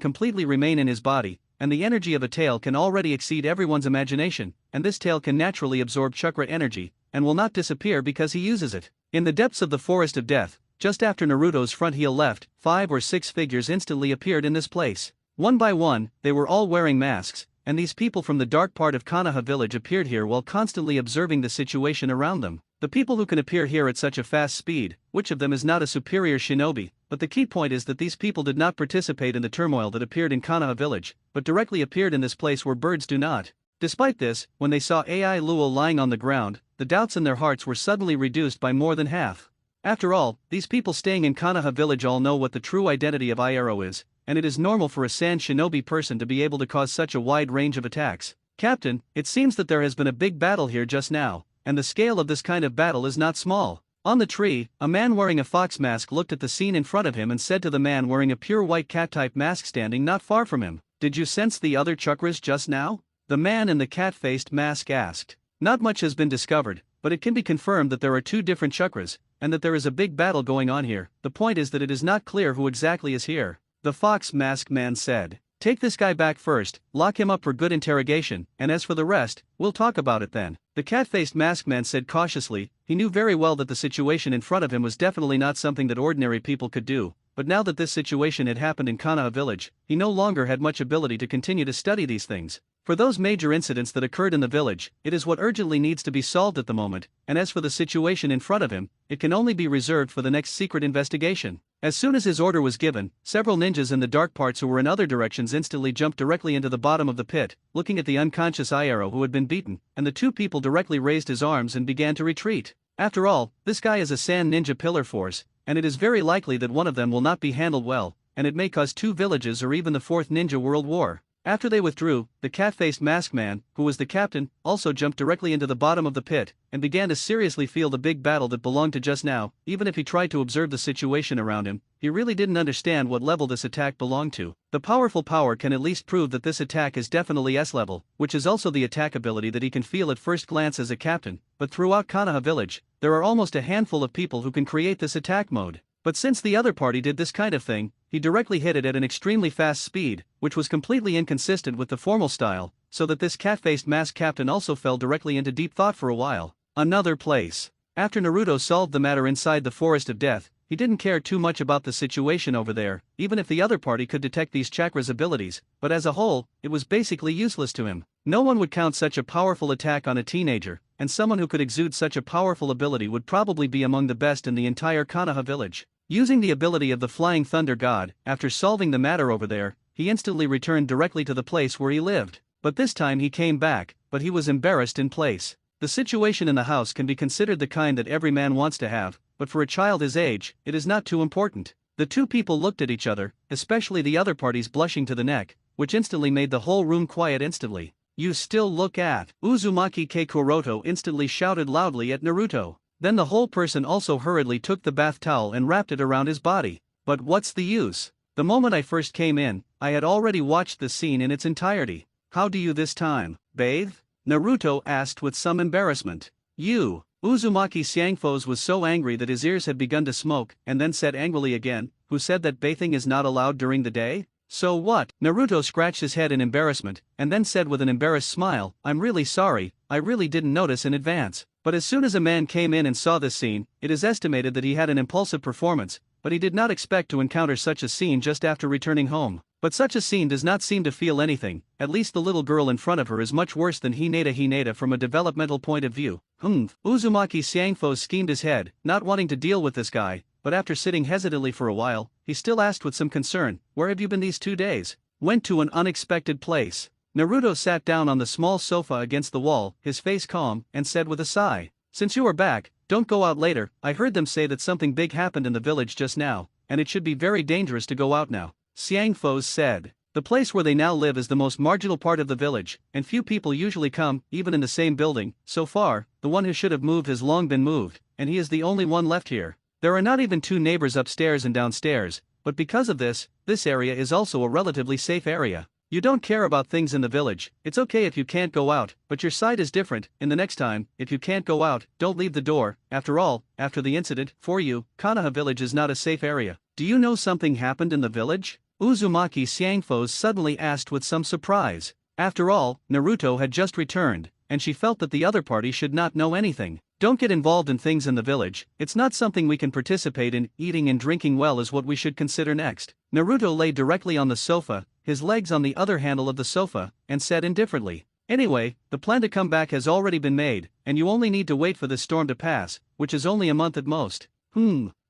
completely remain in his body, and the energy of a tail can already exceed everyone's imagination, and this tail can naturally absorb chakra energy, and will not disappear because he uses it. In the depths of the forest of death, just after Naruto's front heel left, 5 or 6 figures instantly appeared in this place. One by one, they were all wearing masks, and these people from the dark part of Konoha village appeared here while constantly observing the situation around them. The people who can appear here at such a fast speed, which of them is not a superior shinobi? But the key point is that these people did not participate in the turmoil that appeared in Konoha village, but directly appeared in this place where birds do not. Despite this, when they saw Ai Luo lying on the ground, the doubts in their hearts were suddenly reduced by more than half. After all, these people staying in Konoha village all know what the true identity of Iaro is, and it is normal for a Sand Shinobi person to be able to cause such a wide range of attacks. Captain, it seems that there has been a big battle here just now, and the scale of this kind of battle is not small. On the tree, a man wearing a fox mask looked at the scene in front of him and said to the man wearing a pure white cat-type mask standing not far from him, "Did you sense the other chakras just now?" The man in the cat-faced mask asked. Not much has been discovered, but it can be confirmed that there are 2 different chakras, and that there is a big battle going on here. The point is that it is not clear who exactly is here. The fox mask man said, "Take this guy back first, lock him up for good interrogation, and as for the rest, we'll talk about it then." The cat-faced mask man said cautiously. He knew very well that the situation in front of him was definitely not something that ordinary people could do, but now that this situation had happened in Konoha village, he no longer had much ability to continue to study these things. For those major incidents that occurred in the village, it is what urgently needs to be solved at the moment, and as for the situation in front of him, it can only be reserved for the next secret investigation. As soon as his order was given, several ninjas in the dark parts who were in other directions instantly jumped directly into the bottom of the pit, looking at the unconscious Iaro who had been beaten, and the 2 people directly raised his arms and began to retreat. After all, this guy is a Sand Ninja Pillar Force, and it is very likely that one of them will not be handled well, and it may cause 2 villages or even the 4th Ninja World War. After they withdrew, the cat-faced masked man, who was the captain, also jumped directly into the bottom of the pit, and began to seriously feel the big battle that belonged to just now. Even if he tried to observe the situation around him, he really didn't understand what level this attack belonged to. The powerful power can at least prove that this attack is definitely S level, which is also the attack ability that he can feel at first glance as a captain, but throughout Konoha village, there are almost a handful of people who can create this attack mode. But since the other party did this kind of thing, he directly hit it at an extremely fast speed, which was completely inconsistent with the formal style, so that this cat-faced masked captain also fell directly into deep thought for a while. Another place. After Naruto solved the matter inside the Forest of Death, he didn't care too much about the situation over there, even if the other party could detect these chakras' abilities, but as a whole, it was basically useless to him. No one would count such a powerful attack on a teenager, and someone who could exude such a powerful ability would probably be among the best in the entire Konoha village. Using the ability of the Flying Thunder God, after solving the matter over there, he instantly returned directly to the place where he lived. But this time he came back, but he was embarrassed in place. The situation in the house can be considered the kind that every man wants to have, but for a child his age, it is not too important. The two people looked at each other, especially the other parties blushing to the neck, which instantly made the whole room quiet instantly. "You still look at Uzumaki Ke Kuroto," instantly shouted loudly at Naruto. Then the whole person also hurriedly took the bath towel and wrapped it around his body. But what's the use? The moment I first came in, I had already watched the scene in its entirety. How do you this time, bathe? Naruto asked with some embarrassment. You. Uzumaki Xiangfos was so angry that his ears had begun to smoke, and then said angrily again, "Who said that bathing is not allowed during the day? So what?" Naruto scratched his head in embarrassment, and then said with an embarrassed smile, "I'm really sorry, I really didn't notice in advance." But as soon as a man came in and saw this scene, it is estimated that he had an impulsive performance, but he did not expect to encounter such a scene just after returning home. But such a scene does not seem to feel anything, at least the little girl in front of her is much worse than Hinata from a developmental point of view. Uzumaki Xiangfos schemed his head, not wanting to deal with this guy, but after sitting hesitantly for a while, he still asked with some concern, "Where have you been these 2 days?" "Went to an unexpected place." Naruto sat down on the small sofa against the wall, his face calm, and said with a sigh, "Since you are back, don't go out later. I heard them say that something big happened in the village just now, and it should be very dangerous to go out now." Xiangfos said. The place where they now live is the most marginal part of the village, and few people usually come, even in the same building. So far, the one who should have moved has long been moved, and he is the only one left here. There are not even 2 neighbors upstairs and downstairs, but because of this area is also a relatively safe area. You don't care about things in the village, it's okay if you can't go out, but your side is different. In the next time, if you can't go out, don't leave the door. After all, after the incident, for you, Konoha village is not a safe area. Do you know something happened in the village? Uzumaki Xiangfos suddenly asked with some surprise. After all, Naruto had just returned, and she felt that the other party should not know anything. Don't get involved in things in the village, it's not something we can participate in. Eating and drinking well is what we should consider next. Naruto lay directly on the sofa, his legs on the other handle of the sofa, and said indifferently, "Anyway, the plan to come back has already been made, and you only need to wait for this storm to pass, which is only a month at most."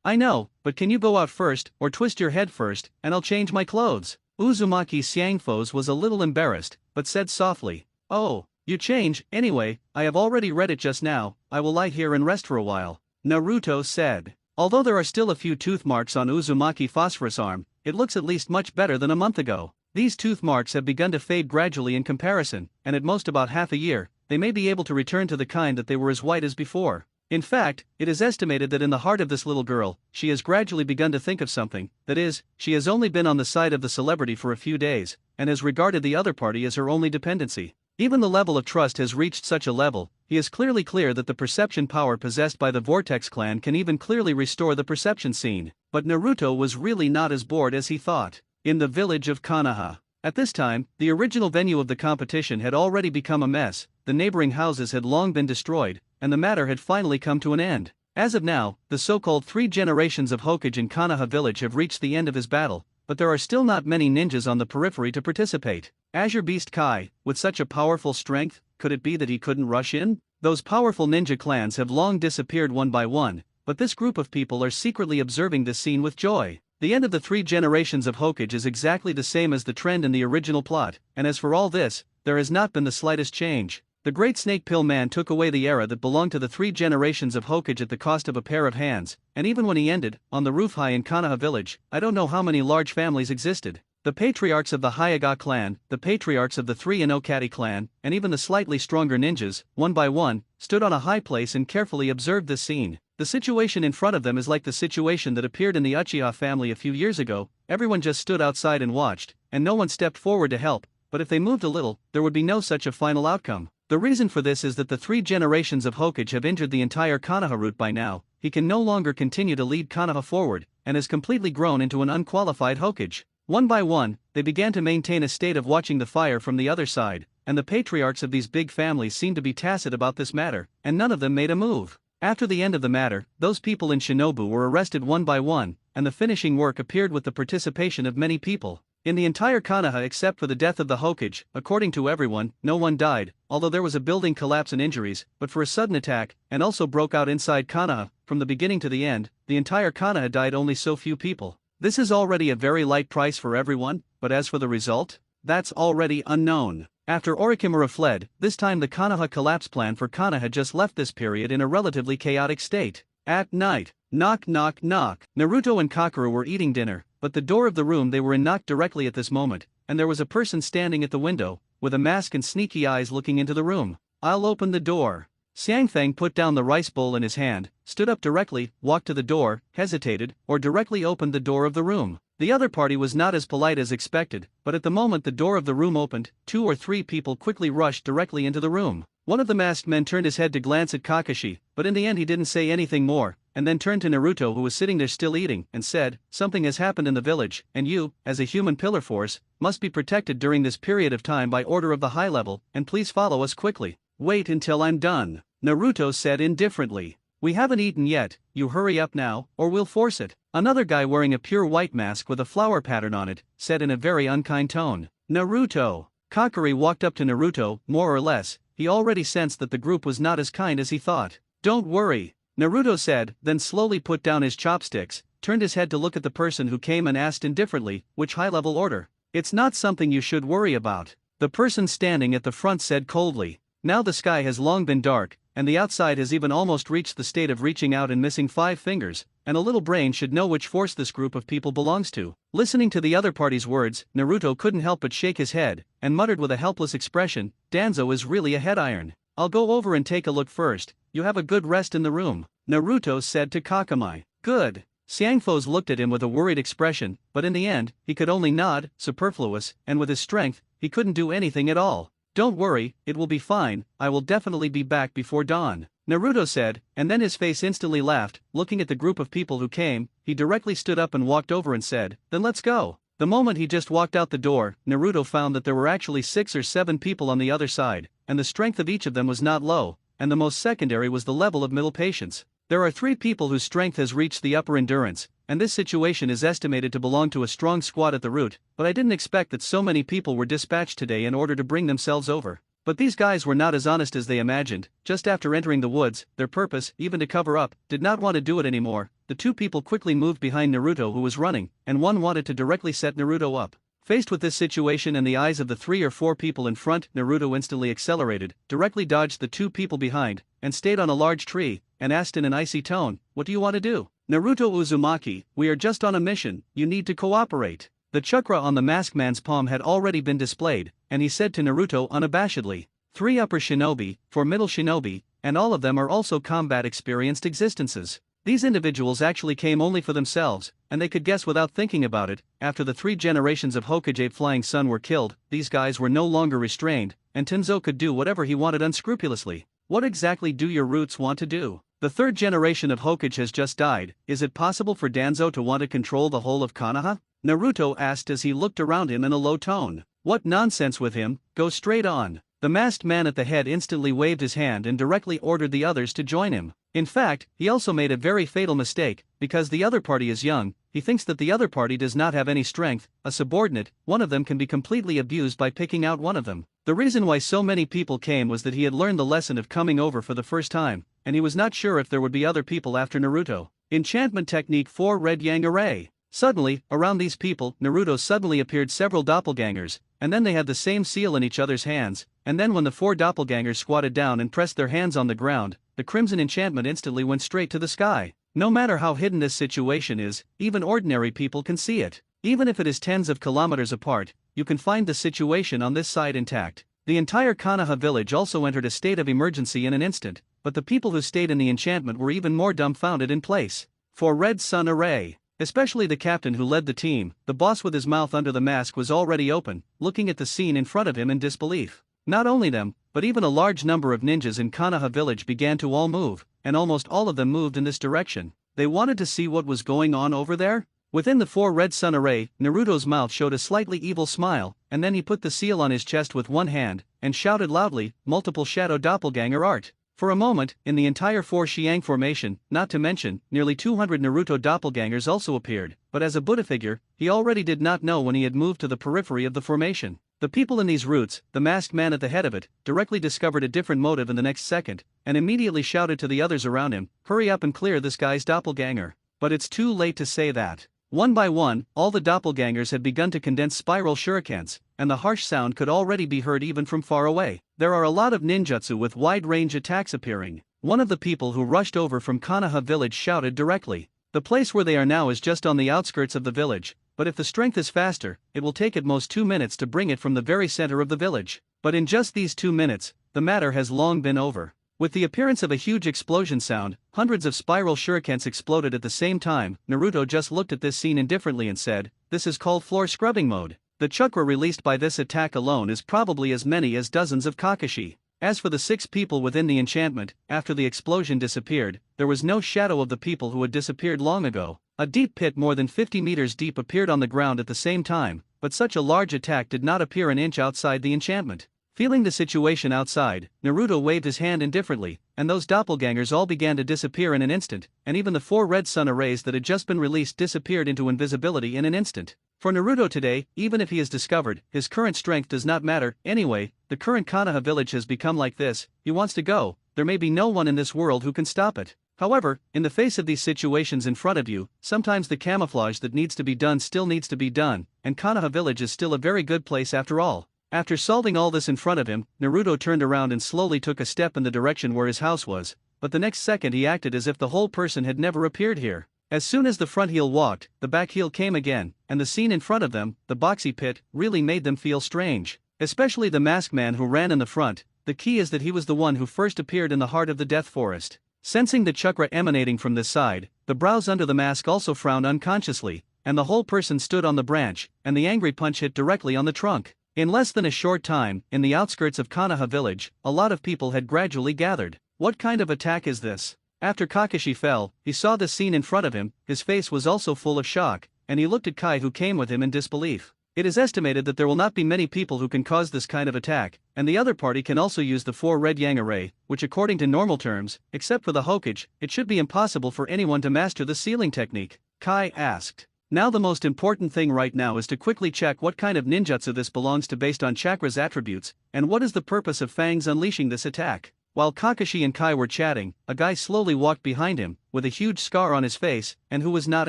I know, but can you go out first, or twist your head first, and I'll change my clothes?" Uzumaki Xiangfos was a little embarrassed, but said softly, "Oh, you change. Anyway, I have already read it just now, I will lie here and rest for a while," Naruto said. Although there are still a few tooth marks on Uzumaki Phosphorus' arm, it looks at least much better than a month ago. These tooth marks have begun to fade gradually in comparison, and at most about half a year, they may be able to return to the kind that they were as white as before. In fact, it is estimated that in the heart of this little girl, she has gradually begun to think of something, that is, she has only been on the side of the celebrity for a few days, and has regarded the other party as her only dependency. Even the level of trust has reached such a level, he is clearly clear that the perception power possessed by the Vortex clan can even clearly restore the perception scene. But Naruto was really not as bored as he thought. In the village of Konoha. At this time, the original venue of the competition had already become a mess, the neighboring houses had long been destroyed, and the matter had finally come to an end. As of now, the so-called 3 generations of Hokage in Konoha village have reached the end of his battle, but there are still not many ninjas on the periphery to participate. Azure Beast Kai, with such a powerful strength, could it be that he couldn't rush in? Those powerful ninja clans have long disappeared one by one, but this group of people are secretly observing this scene with joy. The end of the 3 generations of Hokage is exactly the same as the trend in the original plot, and as for all this, there has not been the slightest change. The Great Snake Pill Man took away the era that belonged to the 3 generations of Hokage at the cost of a pair of hands, and even when he ended, on the roof high in Konoha village, I don't know how many large families existed. The patriarchs of the Hyuga clan, the patriarchs of the 3 Inokati clan, and even the slightly stronger ninjas, one by one, stood on a high place and carefully observed this scene. The situation in front of them is like the situation that appeared in the Uchiha family a few years ago. Everyone just stood outside and watched, and no one stepped forward to help, but if they moved a little, there would be no such a final outcome. The reason for this is that the 3 generations of Hokage have entered the entire Konoha route by now. He can no longer continue to lead Konoha forward, and has completely grown into an unqualified Hokage. One by one, they began to maintain a state of watching the fire from the other side, and the patriarchs of these big families seemed to be tacit about this matter, and none of them made a move. After the end of the matter, those people in Shinobu were arrested one by one, and the finishing work appeared with the participation of many people. In the entire Konoha except for the death of the Hokage, according to everyone, no one died, although there was a building collapse and injuries, but for a sudden attack, and also broke out inside Konoha, from the beginning to the end, the entire Konoha died only so few people. This is already a very light price for everyone, but as for the result? That's already unknown. After Orochimaru fled, this time the Konoha collapse plan for Konoha had just left this period in a relatively chaotic state. At night, knock knock knock. Naruto and Kakeru were eating dinner, but the door of the room they were in knocked directly at this moment, and there was a person standing at the window, with a mask and sneaky eyes looking into the room. I'll open the door. Xiangfeng put down the rice bowl in his hand, stood up directly, walked to the door, hesitated, or directly opened the door of the room. The other party was not as polite as expected, but at the moment the door of the room opened, 2 or 3 people quickly rushed directly into the room. One of the masked men turned his head to glance at Kakashi, but in the end he didn't say anything more, and then turned to Naruto who was sitting there still eating, and said, "Something has happened in the village, and you, as a human pillar force, must be protected during this period of time by order of the high level, and please follow us quickly." "Wait until I'm done," Naruto said indifferently. "We haven't eaten yet, you hurry up now, or we'll force it." Another guy wearing a pure white mask with a flower pattern on it, said in a very unkind tone. "Naruto." Kakeru walked up to Naruto, more or less, he already sensed that the group was not as kind as he thought. "Don't worry," Naruto said, then slowly put down his chopsticks, turned his head to look at the person who came and asked indifferently, "Which high-level order?" "It's not something you should worry about," the person standing at the front said coldly. Now the sky has long been dark, and the outside has even almost reached the state of reaching out and missing 5 fingers, and a little brain should know which force this group of people belongs to. Listening to the other party's words, Naruto couldn't help but shake his head, and muttered with a helpless expression, "Danzo is really a head iron. I'll go over and take a look first, you have a good rest in the room," Naruto said to Kakamai. "Good." Xiangfo looked at him with a worried expression, but in the end, he could only nod, superfluous, and with his strength, he couldn't do anything at all. "Don't worry, it will be fine, I will definitely be back before dawn," Naruto said, and then his face instantly laughed. Looking at the group of people who came, he directly stood up and walked over and said, "Then let's go." The moment he just walked out the door, Naruto found that there were actually 6 or 7 people on the other side, and the strength of each of them was not low, and the most secondary was the level of middle patience. There are 3 people whose strength has reached the upper endurance, and this situation is estimated to belong to a strong squad at the root, but I didn't expect that so many people were dispatched today in order to bring themselves over. But these guys were not as honest as they imagined. Just after entering the woods, their purpose, even to cover up, did not want to do it anymore. The 2 people quickly moved behind Naruto who was running, and one wanted to directly set Naruto up. Faced with this situation and the eyes of the 3 or 4 people in front, Naruto instantly accelerated, directly dodged the 2 people behind, and stayed on a large tree, and asked in an icy tone, "What do you want to do?" "Naruto Uzumaki, we are just on a mission, you need to cooperate." The chakra on the masked man's palm had already been displayed, and he said to Naruto unabashedly, 3 upper shinobi, 4 middle shinobi, and all of them are also combat-experienced existences. These individuals actually came only for themselves, and they could guess without thinking about it. After the 3 generations of Hokage Flying Sun were killed, these guys were no longer restrained, and Tenzo could do whatever he wanted unscrupulously. What exactly do your roots want to do? The 3rd generation of Hokage has just died. Is it possible for Danzo to want to control the whole of Konoha? Naruto asked as he looked around him in a low tone. What nonsense with him, go straight on. The masked man at the head instantly waved his hand and directly ordered the others to join him. In fact, he also made a very fatal mistake, because the other party is young, he thinks that the other party does not have any strength, a subordinate, one of them can be completely abused by picking out one of them. The reason why so many people came was that he had learned the lesson of coming over for the first time, and he was not sure if there would be other people after Naruto. Enchantment Technique 4 Red Yang Array. Suddenly, around these people, Naruto suddenly appeared several doppelgangers, and then they had the same seal in each other's hands, and then when the 4 doppelgangers squatted down and pressed their hands on the ground, the crimson enchantment instantly went straight to the sky. No matter how hidden this situation is, even ordinary people can see it. Even if it is tens of kilometers apart, you can find the situation on this side intact. The entire Konoha village also entered a state of emergency in an instant, but the people who stayed in the enchantment were even more dumbfounded in place. For Red Sun Array, especially the captain who led the team, the boss with his mouth under the mask was already open, looking at the scene in front of him in disbelief. Not only them, but even a large number of ninjas in Konoha village began to all move, and almost all of them moved in this direction. They wanted to see what was going on over there. Within the 4 Red Sun Array, Naruto's mouth showed a slightly evil smile, and then he put the seal on his chest with one hand, and shouted loudly, "Multiple shadow doppelganger art." For a moment, in the entire 4 Xiang formation, not to mention, nearly 200 Naruto doppelgangers also appeared, but as a Buddha figure, he already did not know when he had moved to the periphery of the formation. The people in these routes, the masked man at the head of it, directly discovered a different motive in the next second, and immediately shouted to the others around him, "Hurry up and clear this guy's doppelganger." But it's too late to say that. One by one, all the doppelgangers had begun to condense spiral shurikens, and the harsh sound could already be heard even from far away. There are a lot of ninjutsu with wide-range attacks appearing. One of the people who rushed over from Konoha village shouted directly. The place where they are now is just on the outskirts of the village, but if the strength is faster, it will take at most 2 minutes to bring it from the very center of the village. But in just these 2 minutes, the matter has long been over. With the appearance of a huge explosion sound, hundreds of spiral shurikens exploded at the same time. Naruto just looked at this scene indifferently and said, "This is called floor scrubbing mode." The chakra released by this attack alone is probably as many as dozens of Kakashi. As for the 6 people within the enchantment, after the explosion disappeared, there was no shadow of the people who had disappeared long ago. A deep pit more than 50 meters deep appeared on the ground at the same time, but such a large attack did not appear an inch outside the enchantment. Feeling the situation outside, Naruto waved his hand indifferently, and those doppelgangers all began to disappear in an instant, and even the 4 Red Sun Arrays that had just been released disappeared into invisibility in an instant. For Naruto today, even if he is discovered, his current strength does not matter. Anyway, the current Konoha village has become like this. He wants to go. There may be no one in this world who can stop it. However, in the face of these situations in front of you, sometimes the camouflage that needs to be done still needs to be done, and Konoha village is still a very good place after all. After solving all this in front of him, Naruto turned around and slowly took a step in the direction where his house was, but the next second he acted as if the whole person had never appeared here. As soon as the front heel walked, the back heel came again, and the scene in front of them, the boxy pit, really made them feel strange. Especially the masked man who ran in the front. The key is that he was the one who first appeared in the heart of the death forest. Sensing the chakra emanating from this side, the brows under the mask also frowned unconsciously, and the whole person stood on the branch, and the angry punch hit directly on the trunk. In less than a short time, in the outskirts of Konoha village, a lot of people had gradually gathered. What kind of attack is this? After Kakashi fell, he saw the scene in front of him. His face was also full of shock, and he looked at Kai who came with him in disbelief. It is estimated that there will not be many people who can cause this kind of attack, and the other party can also use the 4 Red Yang Array, which according to normal terms, except for the Hokage, it should be impossible for anyone to master the sealing technique. Kai asked. Now the most important thing right now is to quickly check what kind of ninjutsu this belongs to based on chakra's attributes, and what is the purpose of Fang's unleashing this attack. While Kakashi and Kai were chatting, a guy slowly walked behind him, with a huge scar on his face, and who was not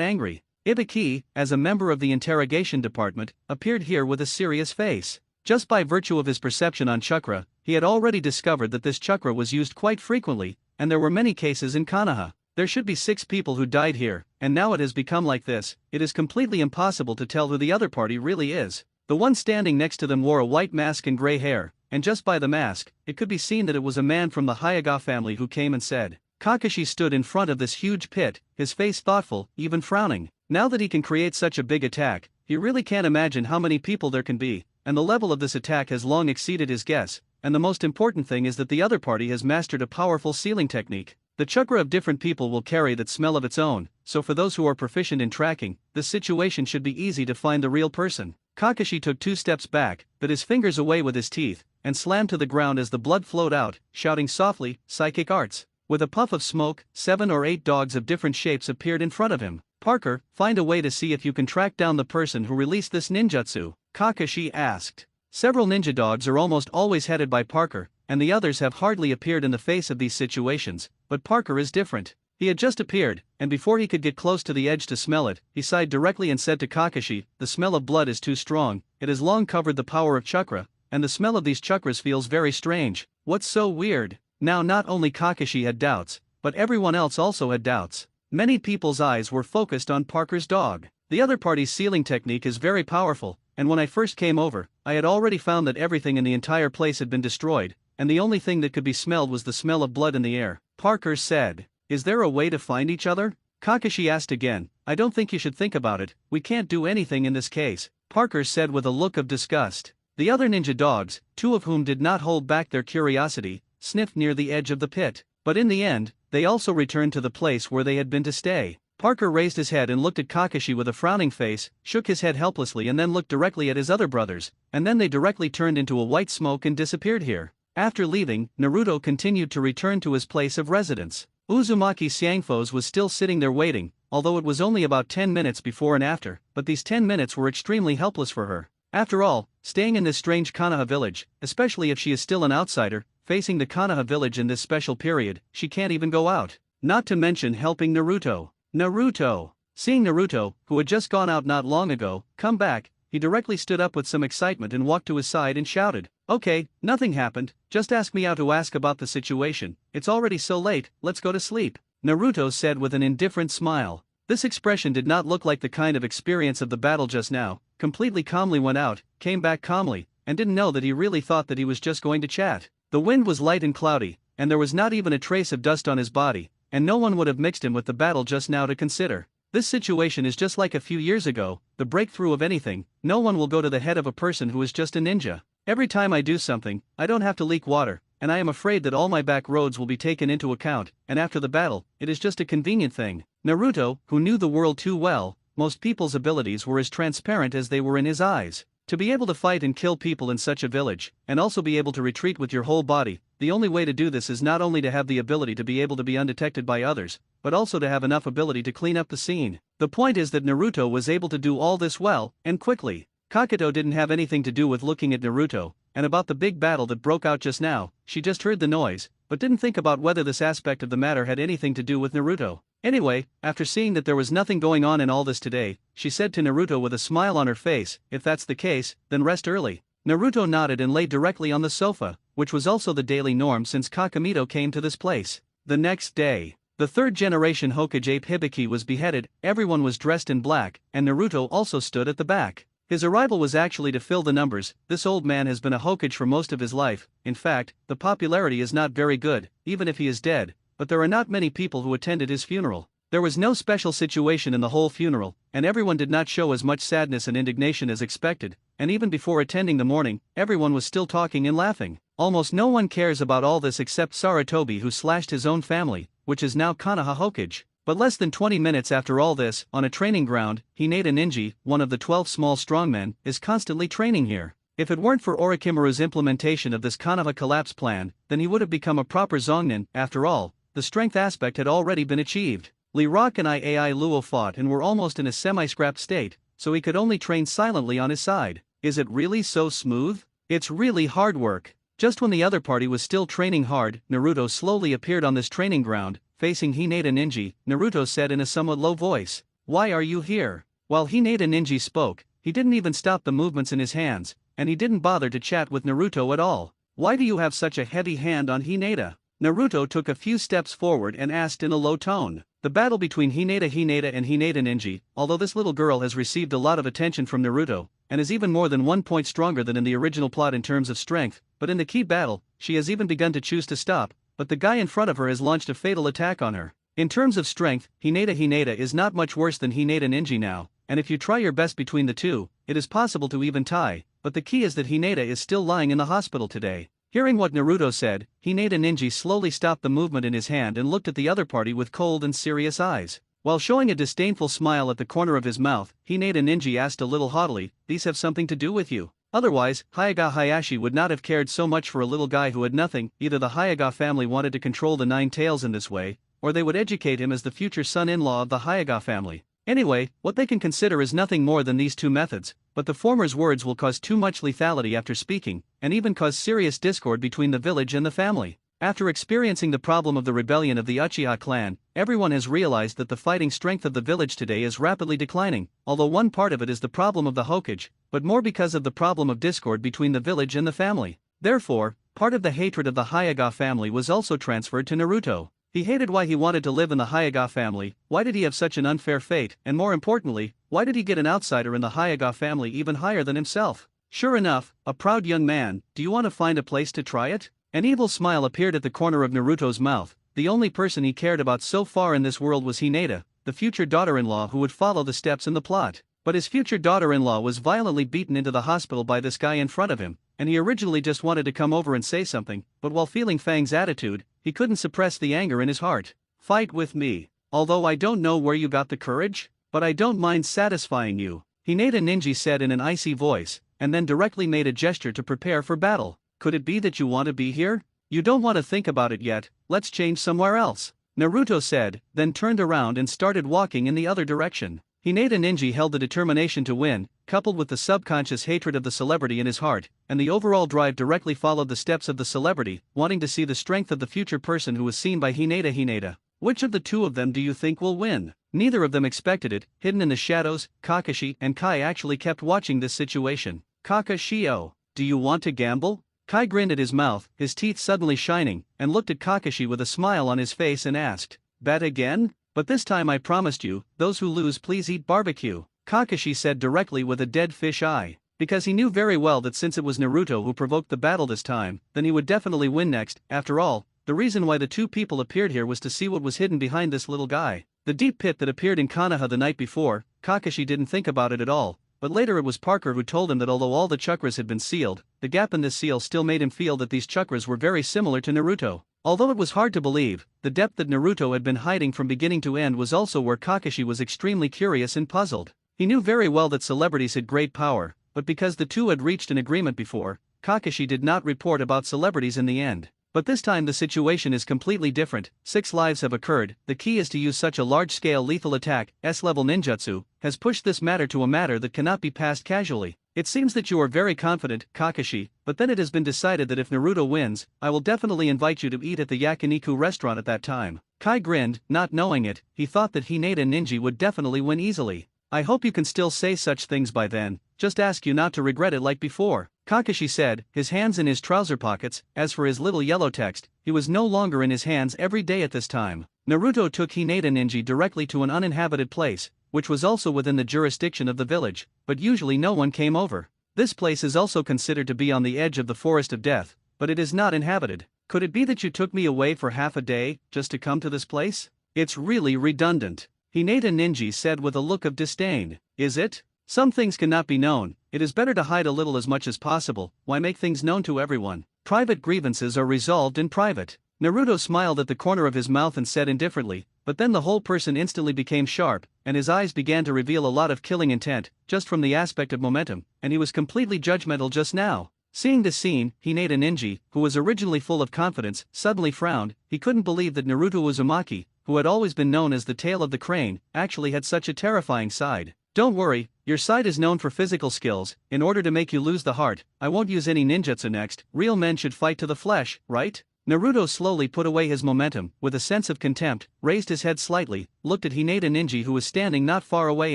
angry. Ibiki, as a member of the interrogation department, appeared here with a serious face. Just by virtue of his perception on chakra, he had already discovered that this chakra was used quite frequently, and there were many cases in Konoha. There should be 6 people who died here, and now it has become like this. It is completely impossible to tell who the other party really is. The one standing next to them wore a white mask and gray hair, and just by the mask, it could be seen that it was a man from the Hyuga family who came and said. Kakashi stood in front of this huge pit, his face thoughtful, even frowning. Now that he can create such a big attack, he really can't imagine how many people there can be, and the level of this attack has long exceeded his guess, and the most important thing is that the other party has mastered a powerful sealing technique. The chakra of different people will carry that smell of its own, so for those who are proficient in tracking, this situation should be easy to find the real person. Kakashi took 2 steps back, bit his fingers away with his teeth, and slammed to the ground as the blood flowed out, shouting softly, "Psychic arts." With a puff of smoke, 7 or 8 dogs of different shapes appeared in front of him. "Parker, find a way to see if you can track down the person who released this ninjutsu," Kakashi asked. Several ninja dogs are almost always headed by Parker, and the others have hardly appeared in the face of these situations, but Parker is different. He had just appeared, and before he could get close to the edge to smell it, he sighed directly and said to Kakashi, "The smell of blood is too strong, it has long covered the power of chakra, and the smell of these chakras feels very strange. What's so weird?" Now not only Kakashi had doubts, but everyone else also had doubts. Many people's eyes were focused on Parker's dog. The other party's sealing technique is very powerful, and when I first came over, I had already found that everything in the entire place had been destroyed, and the only thing that could be smelled was the smell of blood in the air. Parker said. Is there a way to find each other? Kakashi asked again. I don't think you should think about it, we can't do anything in this case, Parker said with a look of disgust. The other ninja dogs, two of whom did not hold back their curiosity, sniffed near the edge of the pit, but in the end, they also returned to the place where they had been to stay. Parker raised his head and looked at Kakashi with a frowning face, shook his head helplessly and then looked directly at his other brothers, and then they directly turned into a white smoke and disappeared here. After leaving, Naruto continued to return to his place of residence. Uzumaki Xiangfos was still sitting there waiting, although it was only about 10 minutes before and after, but these 10 minutes were extremely helpless for her. After all, staying in this strange Konoha village, especially if she is still an outsider, facing the Konoha village in this special period, she can't even go out. Not to mention helping Naruto. Naruto! Seeing Naruto, who had just gone out not long ago, come back, he directly stood up with some excitement and walked to his side and shouted, Okay, nothing happened, just ask me out to ask about the situation, it's already so late, let's go to sleep, Naruto said with an indifferent smile. This expression did not look like the kind of experience of the battle just now, completely calmly went out, came back calmly, and didn't know that he really thought that he was just going to chat. The wind was light and cloudy, and there was not even a trace of dust on his body, and no one would have mixed him with the battle just now to consider. This situation is just like a few years ago, the breakthrough of anything, no one will go to the head of a person who is just a ninja. Every time I do something, I don't have to leak water, and I am afraid that all my back roads will be taken into account, and after the battle, it is just a convenient thing. Naruto, who knew the world too well, most people's abilities were as transparent as they were in his eyes. To be able to fight and kill people in such a village, and also be able to retreat with your whole body, the only way to do this is not only to have the ability to be able to be undetected by others, but also to have enough ability to clean up the scene. The point is that Naruto was able to do all this well, and quickly. Kakato didn't have anything to do with looking at Naruto, and about the big battle that broke out just now, she just heard the noise, but didn't think about whether this aspect of the matter had anything to do with Naruto. Anyway, after seeing that there was nothing going on in all this today, she said to Naruto with a smile on her face, if that's the case, then rest early. Naruto nodded and lay directly on the sofa, which was also the daily norm since Kakamito came to this place. The next day, the third generation Hokage ape Hibiki was beheaded, everyone was dressed in black, and Naruto also stood at the back. His arrival was actually to fill the numbers. This old man has been a Hokage for most of his life. In fact, the popularity is not very good, even if he is dead, but there are not many people who attended his funeral. There was no special situation in the whole funeral, and everyone did not show as much sadness and indignation as expected, and even before attending the mourning, everyone was still talking and laughing. Almost no one cares about all this except Sarutobi, who slashed his own family, which is now Konoha Hokage. But less than 20 minutes after all this, on a training ground, Hinata Ninji, one of the 12 small strongmen, is constantly training here. If it weren't for Orochimaru's implementation of this Konoha collapse plan, then he would have become a proper Zongnin. After all, the strength aspect had already been achieved. Lee Rock and Iai Luo fought and were almost in a semi-scrapped state, so he could only train silently on his side. Is it really so smooth? It's really hard work. Just when the other party was still training hard, Naruto slowly appeared on this training ground, facing Hinata Ninji. Naruto said in a somewhat low voice, "Why are you here?" While Hinata Ninji spoke, he didn't even stop the movements in his hands, and he didn't bother to chat with Naruto at all. "Why do you have such a heavy hand on Hinata?" Naruto took a few steps forward and asked in a low tone. The battle between Hinata and Hinata Ninji, although this little girl has received a lot of attention from Naruto, and is even more than 1 point stronger than in the original plot in terms of strength, but in the key battle, she has even begun to choose to stop, but the guy in front of her has launched a fatal attack on her. In terms of strength, Hinata is not much worse than Hinata Ninji now, and if you try your best between the two, it is possible to even tie, but the key is that Hinata is still lying in the hospital today. Hearing what Naruto said, Hinata Ninji slowly stopped the movement in his hand and looked at the other party with cold and serious eyes. While showing a disdainful smile at the corner of his mouth, Hinata Ninji asked a little haughtily, "These have something to do with you?" Otherwise, Hyuga Hayashi would not have cared so much for a little guy who had nothing. Either the Hyuga family wanted to control the Nine Tails in this way, or they would educate him as the future son-in-law of the Hyuga family. Anyway, what they can consider is nothing more than these two methods, but the former's words will cause too much lethality after speaking, and even cause serious discord between the village and the family. After experiencing the problem of the rebellion of the Uchiha clan, everyone has realized that the fighting strength of the village today is rapidly declining, although one part of it is the problem of the Hokage, but more because of the problem of discord between the village and the family. Therefore, part of the hatred of the Hyuga family was also transferred to Naruto. He hated why he wanted to live in the Hyuga family, why did he have such an unfair fate, and more importantly, Why did he get an outsider in the Hyuga family even higher than himself? Sure enough, a proud young man, do you want to find a place to try it? An evil smile appeared at the corner of Naruto's mouth. The only person he cared about so far in this world was Hinata, the future daughter-in-law who would follow the steps in the plot. But his future daughter-in-law was violently beaten into the hospital by this guy in front of him, and he originally just wanted to come over and say something, but while feeling Fang's attitude, he couldn't suppress the anger in his heart. Fight with me. Although I don't know where you got the courage, but I don't mind satisfying you, Hinata Ninja said in an icy voice, and then directly made a gesture to prepare for battle. Could it be that you want to be here? You don't want to think about it yet, let's change somewhere else, Naruto said, then turned around and started walking in the other direction. Hinata Ninja held the determination to win, coupled with the subconscious hatred of the celebrity in his heart, and the overall drive directly followed the steps of the celebrity, wanting to see the strength of the future person who was seen by Hinata. Which of the two of them do you think will win? Neither of them expected it. Hidden in the shadows, Kakashi and Kai actually kept watching this situation. Kakashi-o, do you want to gamble? Kai grinned at his mouth, his teeth suddenly shining, and looked at Kakashi with a smile on his face and asked, "Bet again? But this time I promised you, those who lose please eat barbecue," Kakashi said directly with a dead fish eye. Because he knew very well that since it was Naruto who provoked the battle this time, then he would definitely win next. After all, the reason why the two people appeared here was to see what was hidden behind this little guy. The deep pit that appeared in Konoha the night before, Kakashi didn't think about it at all, but later it was Parker who told him that although all the chakras had been sealed, the gap in this seal still made him feel that these chakras were very similar to Naruto. Although it was hard to believe, the depth that Naruto had been hiding from beginning to end was also where Kakashi was extremely curious and puzzled. He knew very well that celebrities had great power, but because the two had reached an agreement before, Kakashi did not report about celebrities in the end. But this time the situation is completely different. 6 lives have occurred. The key is to use such a large-scale lethal attack, S-level ninjutsu, has pushed this matter to a matter that cannot be passed casually. It seems that you are very confident, Kakashi, but then it has been decided that if Naruto wins, I will definitely invite you to eat at the yakiniku restaurant at that time. Kai grinned, not knowing it. He thought that Hinata Ninja would definitely win easily. I hope you can still say such things by then, just ask you not to regret it like before, Kakashi said, his hands in his trouser pockets. As for his little yellow text, he was no longer in his hands every day at this time. Naruto took Hinata Ninja directly to an uninhabited place, which was also within the jurisdiction of the village, but usually no one came over. This place is also considered to be on the edge of the forest of death, but it is not inhabited. Could it be that you took me away for half a day, just to come to this place? It's really redundant, Hinata Ninja said with a look of disdain. Is it? Some things cannot be known. It is better to hide a little as much as possible. Why make things known to everyone? Private grievances are resolved in private. Naruto smiled at the corner of his mouth and said indifferently, but then the whole person instantly became sharp, and his eyes began to reveal a lot of killing intent, just from the aspect of momentum, and he was completely judgmental just now. Seeing this scene, Hinata Ninja, who was originally full of confidence, suddenly frowned. He couldn't believe that Naruto Uzumaki, who had always been known as the tail of the crane, actually had such a terrifying side. Don't worry, your side is known for physical skills. In order to make you lose the heart, I won't use any ninjutsu next. Real men should fight to the flesh, right? Naruto slowly put away his momentum, with a sense of contempt, raised his head slightly, looked at Hinata Ninja who was standing not far away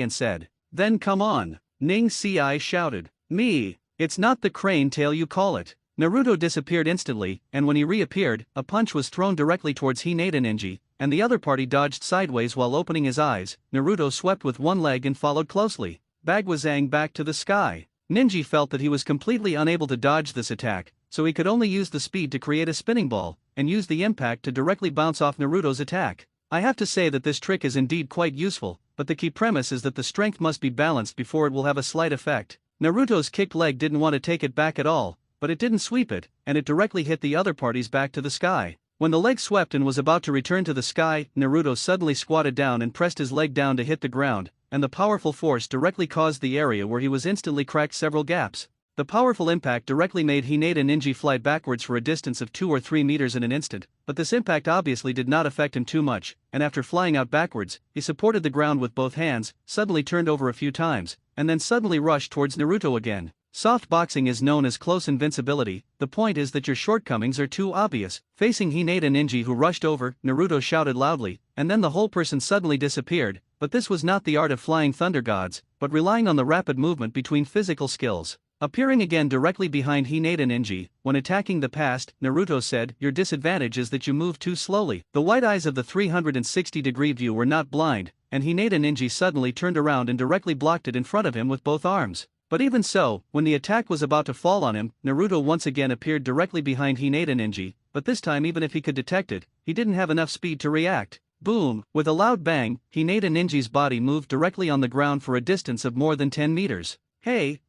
and said, "Then come on." Ning Ci shouted, "Me! It's not the crane tail you call it." Naruto disappeared instantly, and when he reappeared, a punch was thrown directly towards Hinata Ninja, and the other party dodged sideways while opening his eyes. Naruto swept with one leg and followed closely. Bagwazang back to the sky. Ninja felt that he was completely unable to dodge this attack, so he could only use the speed to create a spinning ball, and use the impact to directly bounce off Naruto's attack. I have to say that this trick is indeed quite useful, but the key premise is that the strength must be balanced before it will have a slight effect. Naruto's kicked leg didn't want to take it back at all, but it didn't sweep it, and it directly hit the other party's back to the sky. When the leg swept and was about to return to the sky, Naruto suddenly squatted down and pressed his leg down to hit the ground, and the powerful force directly caused the area where he was instantly cracked several gaps. The powerful impact directly made Hinata Ninja fly backwards for a distance of 2 or 3 meters in an instant, but this impact obviously did not affect him too much, and after flying out backwards, he supported the ground with both hands, suddenly turned over a few times, and then suddenly rushed towards Naruto again. Soft boxing is known as close invincibility. The point is that your shortcomings are too obvious. Facing Hinata Ninja who rushed over, Naruto shouted loudly, and then the whole person suddenly disappeared, but this was not the art of flying thunder gods, but relying on the rapid movement between physical skills. Appearing again directly behind Hinata Ninja, when attacking the past, Naruto said, "Your disadvantage is that you move too slowly." The white eyes of the 360-degree view were not blind, and Hinata Ninja suddenly turned around and directly blocked it in front of him with both arms. But even so, when the attack was about to fall on him, Naruto once again appeared directly behind Hinata Ninja, but this time even if he could detect it, he didn't have enough speed to react. Boom! With a loud bang, Hinata Ninja's body moved directly on the ground for a distance of more than 10 meters. Hey,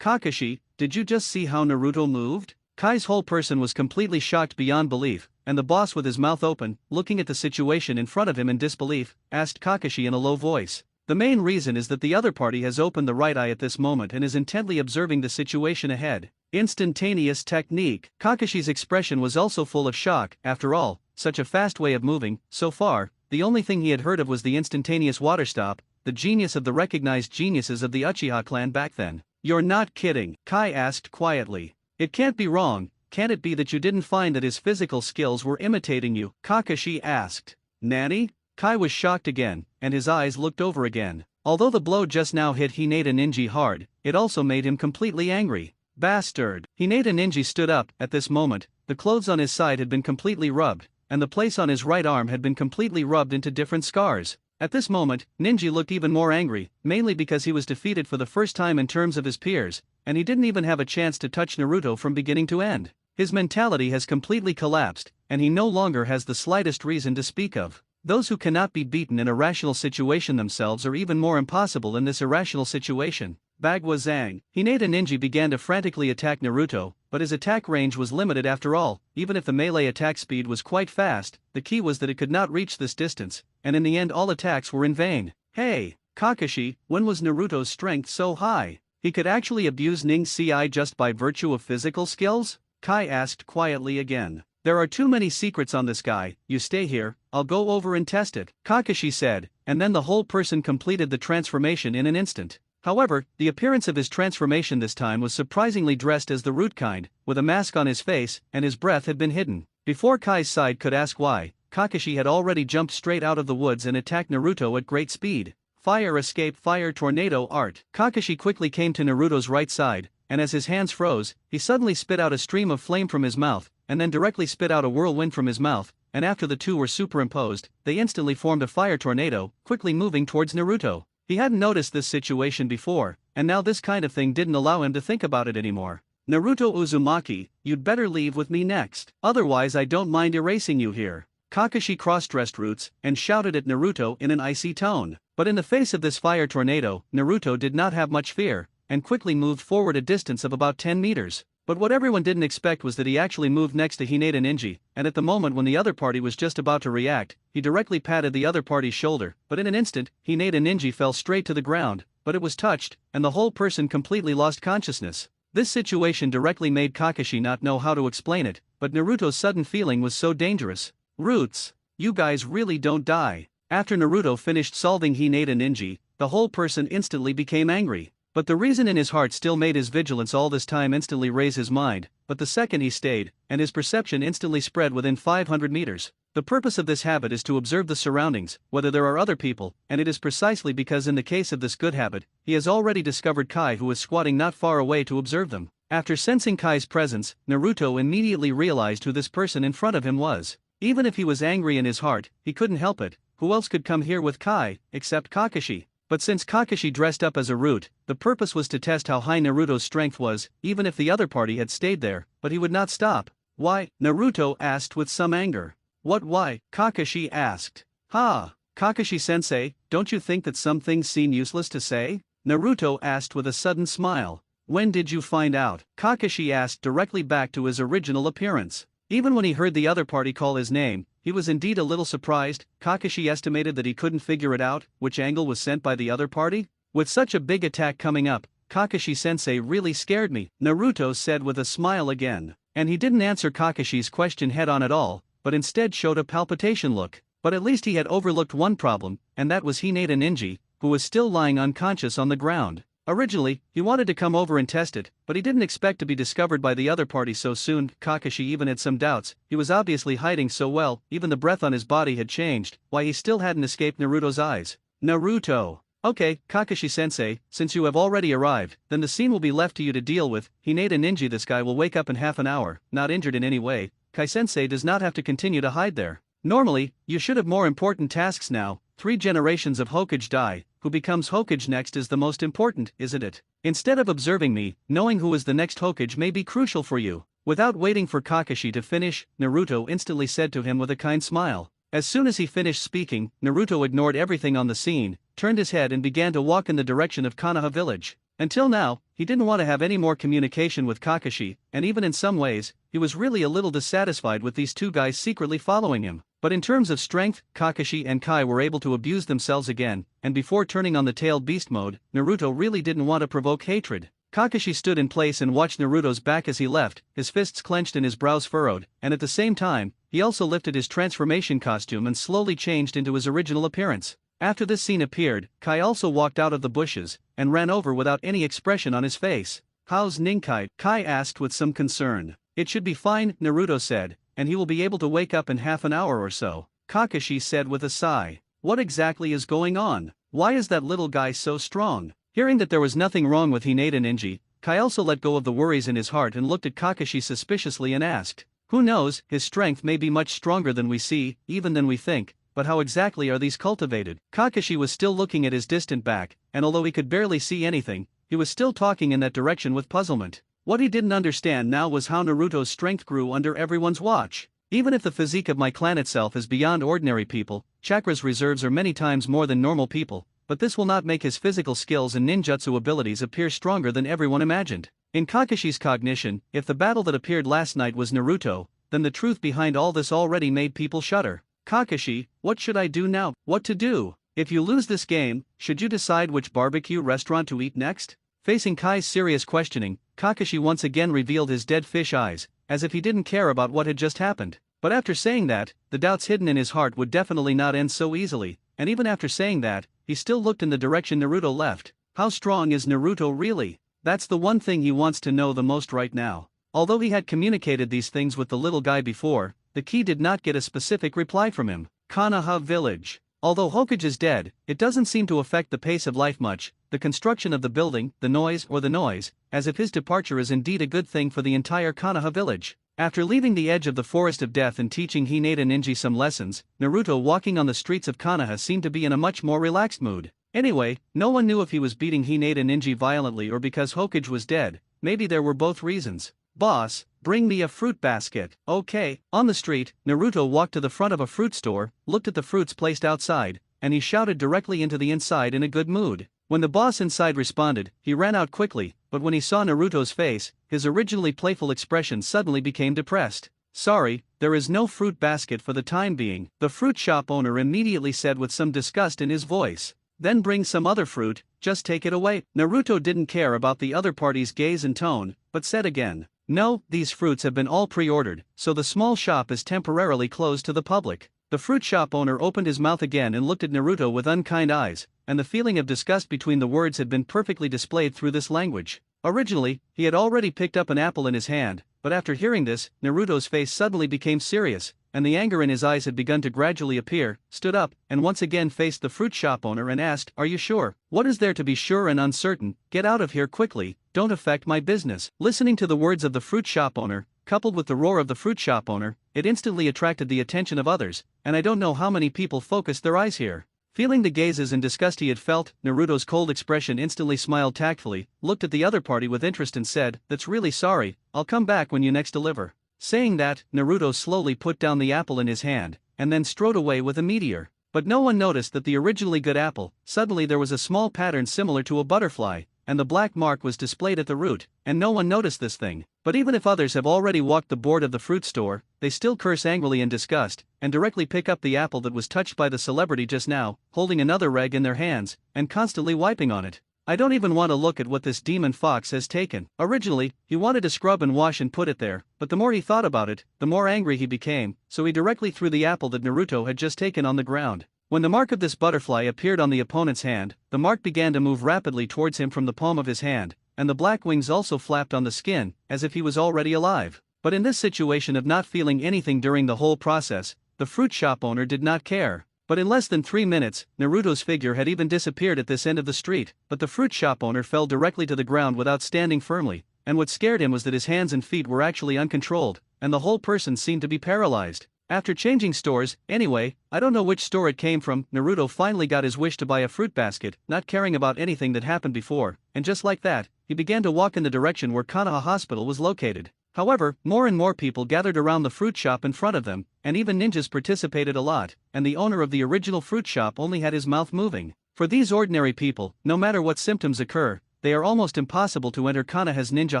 Kakashi, did you just see how Naruto moved? Kai's whole person was completely shocked beyond belief, and the boss with his mouth open, looking at the situation in front of him in disbelief, asked Kakashi in a low voice. The main reason is that the other party has opened the right eye at this moment and is intently observing the situation ahead. Instantaneous technique. Kakashi's expression was also full of shock. After all, such a fast way of moving. So far, the only thing he had heard of was the instantaneous water stop, the genius of the recognized geniuses of the Uchiha clan back then. "You're not kidding?" Kai asked quietly. "It can't be wrong, can it be that you didn't find that his physical skills were imitating you?" Kakashi asked. "Nani?" Kai was shocked again, and his eyes looked over again. Although the blow just now hit Hinata Ninja hard, it also made him completely angry. Bastard! Hinata Ninja stood up. At this moment, the clothes on his side had been completely rubbed, and the place on his right arm had been completely rubbed into different scars. At this moment, Ninja looked even more angry, mainly because he was defeated for the first time in terms of his peers, and he didn't even have a chance to touch Naruto from beginning to end. His mentality has completely collapsed, and he no longer has the slightest reason to speak of. Those who cannot be beaten in a rational situation themselves are even more impossible in this irrational situation. Bagua Zang. Hinata Ninja began to frantically attack Naruto, but his attack range was limited after all. Even if the melee attack speed was quite fast, the key was that it could not reach this distance, and in the end all attacks were in vain. Hey, Kakashi, when was Naruto's strength so high? He could actually abuse Ning Ci just by virtue of physical skills? Kai asked quietly again. "There are too many secrets on this guy, you stay here, I'll go over and test it," Kakashi said, and then the whole person completed the transformation in an instant. However, the appearance of his transformation this time was surprisingly dressed as the root kind, with a mask on his face, and his breath had been hidden. Before Kai's side could ask why, Kakashi had already jumped straight out of the woods and attacked Naruto at great speed. Fire escape fire tornado art. Kakashi quickly came to Naruto's right side, and as his hands froze, he suddenly spit out a stream of flame from his mouth, and then directly spit out a whirlwind from his mouth, and after the two were superimposed, they instantly formed a fire tornado, quickly moving towards Naruto. He hadn't noticed this situation before, and now this kind of thing didn't allow him to think about it anymore. "Naruto Uzumaki, you'd better leave with me next. Otherwise I don't mind erasing you here." Kakashi cross-dressed roots, and shouted at Naruto in an icy tone. But in the face of this fire tornado, Naruto did not have much fear, and quickly moved forward a distance of about 10 meters. But what everyone didn't expect was that he actually moved next to Hinata Ninja, and at the moment when the other party was just about to react, he directly patted the other party's shoulder, but in an instant, Hinata Ninja fell straight to the ground, but it was touched, and the whole person completely lost consciousness. This situation directly made Kakashi not know how to explain it, but Naruto's sudden feeling was so dangerous. "Roots, you guys really don't die." After Naruto finished solving Hinata Ninja, the whole person instantly became angry. But the reason in his heart still made his vigilance all this time instantly raise his mind, but the second he stayed, and his perception instantly spread within 500 meters. The purpose of this habit is to observe the surroundings, whether there are other people, and it is precisely because in the case of this good habit, he has already discovered Kai who is squatting not far away to observe them. After sensing Kai's presence, Naruto immediately realized who this person in front of him was. Even if he was angry in his heart, he couldn't help it. Who else could come here with Kai, except Kakashi? But since Kakashi dressed up as a root, the purpose was to test how high Naruto's strength was, even if the other party had stayed there, but he would not stop. "Why?" Naruto asked with some anger. "What why?" Kakashi asked. "Ha! Kakashi-sensei, don't you think that some things seem useless to say?" Naruto asked with a sudden smile. "When did you find out?" Kakashi asked directly back to his original appearance. Even when he heard the other party call his name, he was indeed a little surprised. Kakashi estimated that he couldn't figure it out, which angle was sent by the other party. "With such a big attack coming up, Kakashi-sensei really scared me," Naruto said with a smile again. And he didn't answer Kakashi's question head-on at all, but instead showed a palpitation look. But at least he had overlooked one problem, and that was Hinata Ninja, who was still lying unconscious on the ground. Originally, he wanted to come over and test it, but he didn't expect to be discovered by the other party so soon. Kakashi even had some doubts. He was obviously hiding so well, even the breath on his body had changed, why he still hadn't escaped Naruto's eyes. "Naruto, Okay, Kakashi-sensei, since you have already arrived, then the scene will be left to you to deal with. Hinata Ninja. This guy will wake up in half an hour, not injured in any way. Kai-sensei does not have to continue to hide there. Normally, you should have more important tasks now. 3 generations of Hokage die. Who becomes Hokage next is the most important, isn't it? Instead of observing me, knowing who is the next Hokage may be crucial for you. Without waiting for Kakashi to finish, Naruto instantly said to him with a kind smile. As soon as he finished speaking, Naruto ignored everything on the scene, turned his head and began to walk in the direction of Konoha village. Until now, he didn't want to have any more communication with Kakashi, and even in some ways, he was really a little dissatisfied with these two guys secretly following him. But in terms of strength, Kakashi and Kai were able to abuse themselves again, and before turning on the tailed beast mode, Naruto really didn't want to provoke hatred. Kakashi stood in place and watched Naruto's back as he left, his fists clenched and his brows furrowed, and at the same time, he also lifted his transformation costume and slowly changed into his original appearance. After this scene appeared, Kai also walked out of the bushes, and ran over without any expression on his face. How's Ninkai? Kai asked with some concern. It should be fine, Naruto said, and he will be able to wake up in half an hour or so. Kakashi said with a sigh. What exactly is going on? Why is that little guy so strong? Hearing that there was nothing wrong with Hinata Ninja, Kai also let go of the worries in his heart and looked at Kakashi suspiciously and asked, who knows, his strength may be much stronger than we see, even than we think, but how exactly are these cultivated? Kakashi was still looking at his distant back, and although he could barely see anything, he was still talking in that direction with puzzlement. What he didn't understand now was how Naruto's strength grew under everyone's watch. Even if the physique of my clan itself is beyond ordinary people, Chakra's reserves are many times more than normal people, but this will not make his physical skills and ninjutsu abilities appear stronger than everyone imagined. In Kakashi's cognition, if the battle that appeared last night was Naruto, then the truth behind all this already made people shudder. Kakashi, what should I do now? What to do? If you lose this game, should you decide which barbecue restaurant to eat next? Facing Kai's serious questioning, Kakashi once again revealed his dead fish eyes, as if he didn't care about what had just happened. But after saying that, the doubts hidden in his heart would definitely not end so easily, and even after saying that, he still looked in the direction Naruto left. How strong is Naruto really? That's the one thing he wants to know the most right now. Although he had communicated these things with the little guy before, the key did not get a specific reply from him. Konoha village. Although Hokage is dead, it doesn't seem to affect the pace of life much, the construction of the building, the noise, as if his departure is indeed a good thing for the entire Konoha village. After leaving the edge of the forest of death and teaching Hinata Ninja some lessons, Naruto walking on the streets of Konoha seemed to be in a much more relaxed mood. Anyway, no one knew if he was beating Hinata Ninja violently or because Hokage was dead. Maybe there were both reasons. Boss, bring me a fruit basket. Okay. On the street, Naruto walked to the front of a fruit store, looked at the fruits placed outside, and he shouted directly into the inside in a good mood. When the boss inside responded, he ran out quickly, but when he saw Naruto's face, his originally playful expression suddenly became depressed. Sorry, there is no fruit basket for the time being, the fruit shop owner immediately said with some disgust in his voice. Then bring some other fruit, just take it away. Naruto didn't care about the other party's gaze and tone, but said again, no, these fruits have been all pre-ordered, so the small shop is temporarily closed to the public. The fruit shop owner opened his mouth again and looked at Naruto with unkind eyes, and the feeling of disgust between the words had been perfectly displayed through this language. Originally, he had already picked up an apple in his hand, but after hearing this, Naruto's face suddenly became serious, and the anger in his eyes had begun to gradually appear, stood up, and once again faced the fruit shop owner and asked, are you sure? What is there to be sure and uncertain? Get out of here quickly, don't affect my business. Listening to the words of the fruit shop owner, coupled with the roar of the fruit shop owner, it instantly attracted the attention of others, and I don't know how many people focused their eyes here. Feeling the gazes and disgust he had felt, Naruto's cold expression instantly smiled tactfully, looked at the other party with interest and said, that's really sorry, I'll come back when you next deliver. Saying that, Naruto slowly put down the apple in his hand, and then strode away with a meteor. But no one noticed that the originally good apple, suddenly there was a small pattern similar to a butterfly, and the black mark was displayed at the root, and no one noticed this thing. But even if others have already walked the board of the fruit store, they still curse angrily in disgust, and directly pick up the apple that was touched by the celebrity just now, holding another rag in their hands, and constantly wiping on it. I don't even want to look at what this demon fox has taken. Originally, he wanted to scrub and wash and put it there, but the more he thought about it, the more angry he became, so he directly threw the apple that Naruto had just taken on the ground. When the mark of this butterfly appeared on the opponent's hand, the mark began to move rapidly towards him from the palm of his hand, and the black wings also flapped on the skin, as if he was already alive. But in this situation of not feeling anything during the whole process, the fruit shop owner did not care. But in less than 3 minutes, Naruto's figure had even disappeared at this end of the street, but the fruit shop owner fell directly to the ground without standing firmly, and what scared him was that his hands and feet were actually uncontrolled, and the whole person seemed to be paralyzed. After changing stores, anyway, I don't know which store it came from, Naruto finally got his wish to buy a fruit basket, not caring about anything that happened before, and just like that, he began to walk in the direction where Konoha Hospital was located. However, more and more people gathered around the fruit shop in front of them, and even ninjas participated a lot, and the owner of the original fruit shop only had his mouth moving. For these ordinary people, no matter what symptoms occur, they are almost impossible to enter Konoha's ninja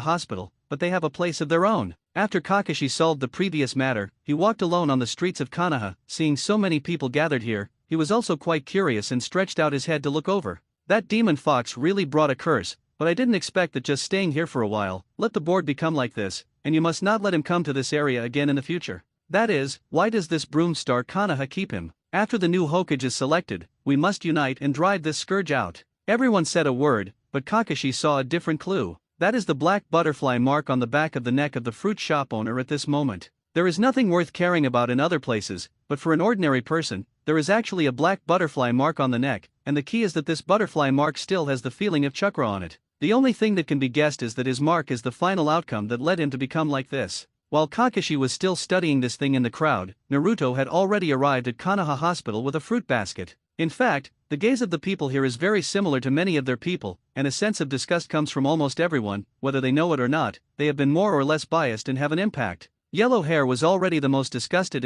hospital, but they have a place of their own. After Kakashi solved the previous matter, he walked alone on the streets of Konoha. Seeing so many people gathered here, he was also quite curious and stretched out his head to look over. That demon fox really brought a curse, but I didn't expect that just staying here for a while, let the board become like this, and you must not let him come to this area again in the future. That is, why does this broom star Konoha keep him? After the new Hokage is selected, we must unite and drive this scourge out. Everyone said a word, but Kakashi saw a different clue. That is the black butterfly mark on the back of the neck of the fruit shop owner at this moment. There is nothing worth caring about in other places, but for an ordinary person, there is actually a black butterfly mark on the neck, and the key is that this butterfly mark still has the feeling of chakra on it. The only thing that can be guessed is that his mark is the final outcome that led him to become like this. While Kakashi was still studying this thing in the crowd, Naruto had already arrived at Konoha Hospital with a fruit basket. In fact, the gaze of the people here is very similar to many of their people, and a sense of disgust comes from almost everyone, whether they know it or not. They have been more or less biased and have an impact. Yellow hair was already the most disgusted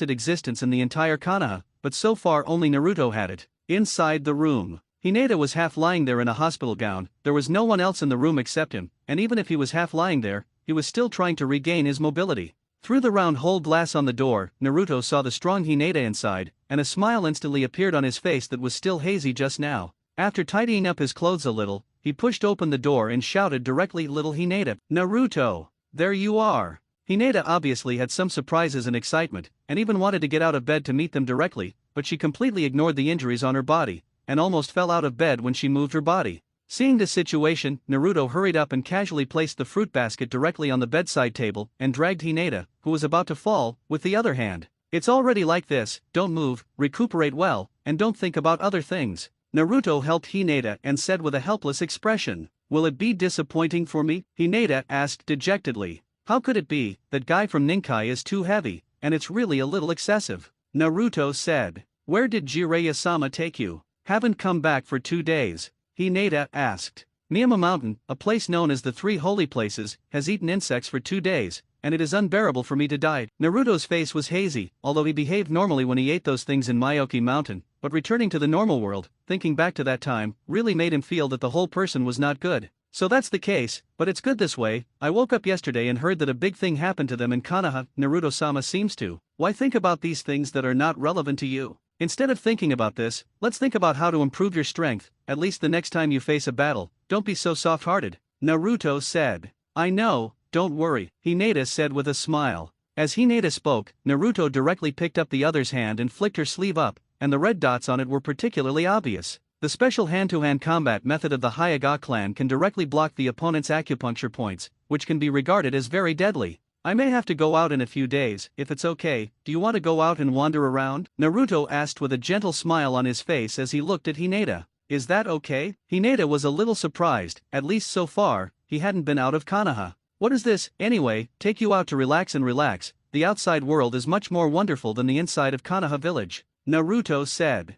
existence in the entire Konoha, but so far only Naruto had it. Inside the room, Hinata was half lying there in a hospital gown. There was no one else in the room except him, and even if he was half lying there, he was still trying to regain his mobility. Through the round hole glass on the door, Naruto saw the strong Hinata inside, and a smile instantly appeared on his face that was still hazy just now. After tidying up his clothes a little, he pushed open the door and shouted directly, "Little Hinata, Naruto, there you are." Hinata obviously had some surprises and excitement, and even wanted to get out of bed to meet them directly, but she completely ignored the injuries on her body, and almost fell out of bed when she moved her body. Seeing this situation, Naruto hurried up and casually placed the fruit basket directly on the bedside table and dragged Hinata, who was about to fall, with the other hand. "It's already like this, don't move, recuperate well, and don't think about other things." Naruto helped Hinata and said with a helpless expression, "Will it be disappointing for me?" Hinata asked dejectedly. "How could it be? That guy from Ninkai is too heavy, and it's really a little excessive." Naruto said, "Where did Jiraiya-sama take you? Haven't come back for 2 days. Hinata asked. "Miyama Mountain, a place known as the Three Holy Places, has eaten insects for 2 days, and it is unbearable for me to die." Naruto's face was hazy, although he behaved normally when he ate those things in Myoki Mountain, but returning to the normal world, thinking back to that time, really made him feel that the whole person was not good. "So that's the case, but it's good this way. I woke up yesterday and heard that a big thing happened to them in Konoha." Naruto-sama seems to. Why think about these things that are not relevant to you? Instead of thinking about this, let's think about how to improve your strength, at least the next time you face a battle. Don't be so soft-hearted. Naruto said. "I know, don't worry," Hinata said with a smile. As Hinata spoke, Naruto directly picked up the other's hand and flicked her sleeve up, and the red dots on it were particularly obvious. The special hand-to-hand combat method of the Hyuga clan can directly block the opponent's acupuncture points, which can be regarded as very deadly. "I may have to go out in a few days, if it's okay. Do you want to go out and wander around?" Naruto asked with a gentle smile on his face as he looked at Hinata. "Is that okay?" Hinata was a little surprised, at least so far, he hadn't been out of Konoha. "What is this, anyway? Take you out to relax and relax. The outside world is much more wonderful than the inside of Konoha village," Naruto said.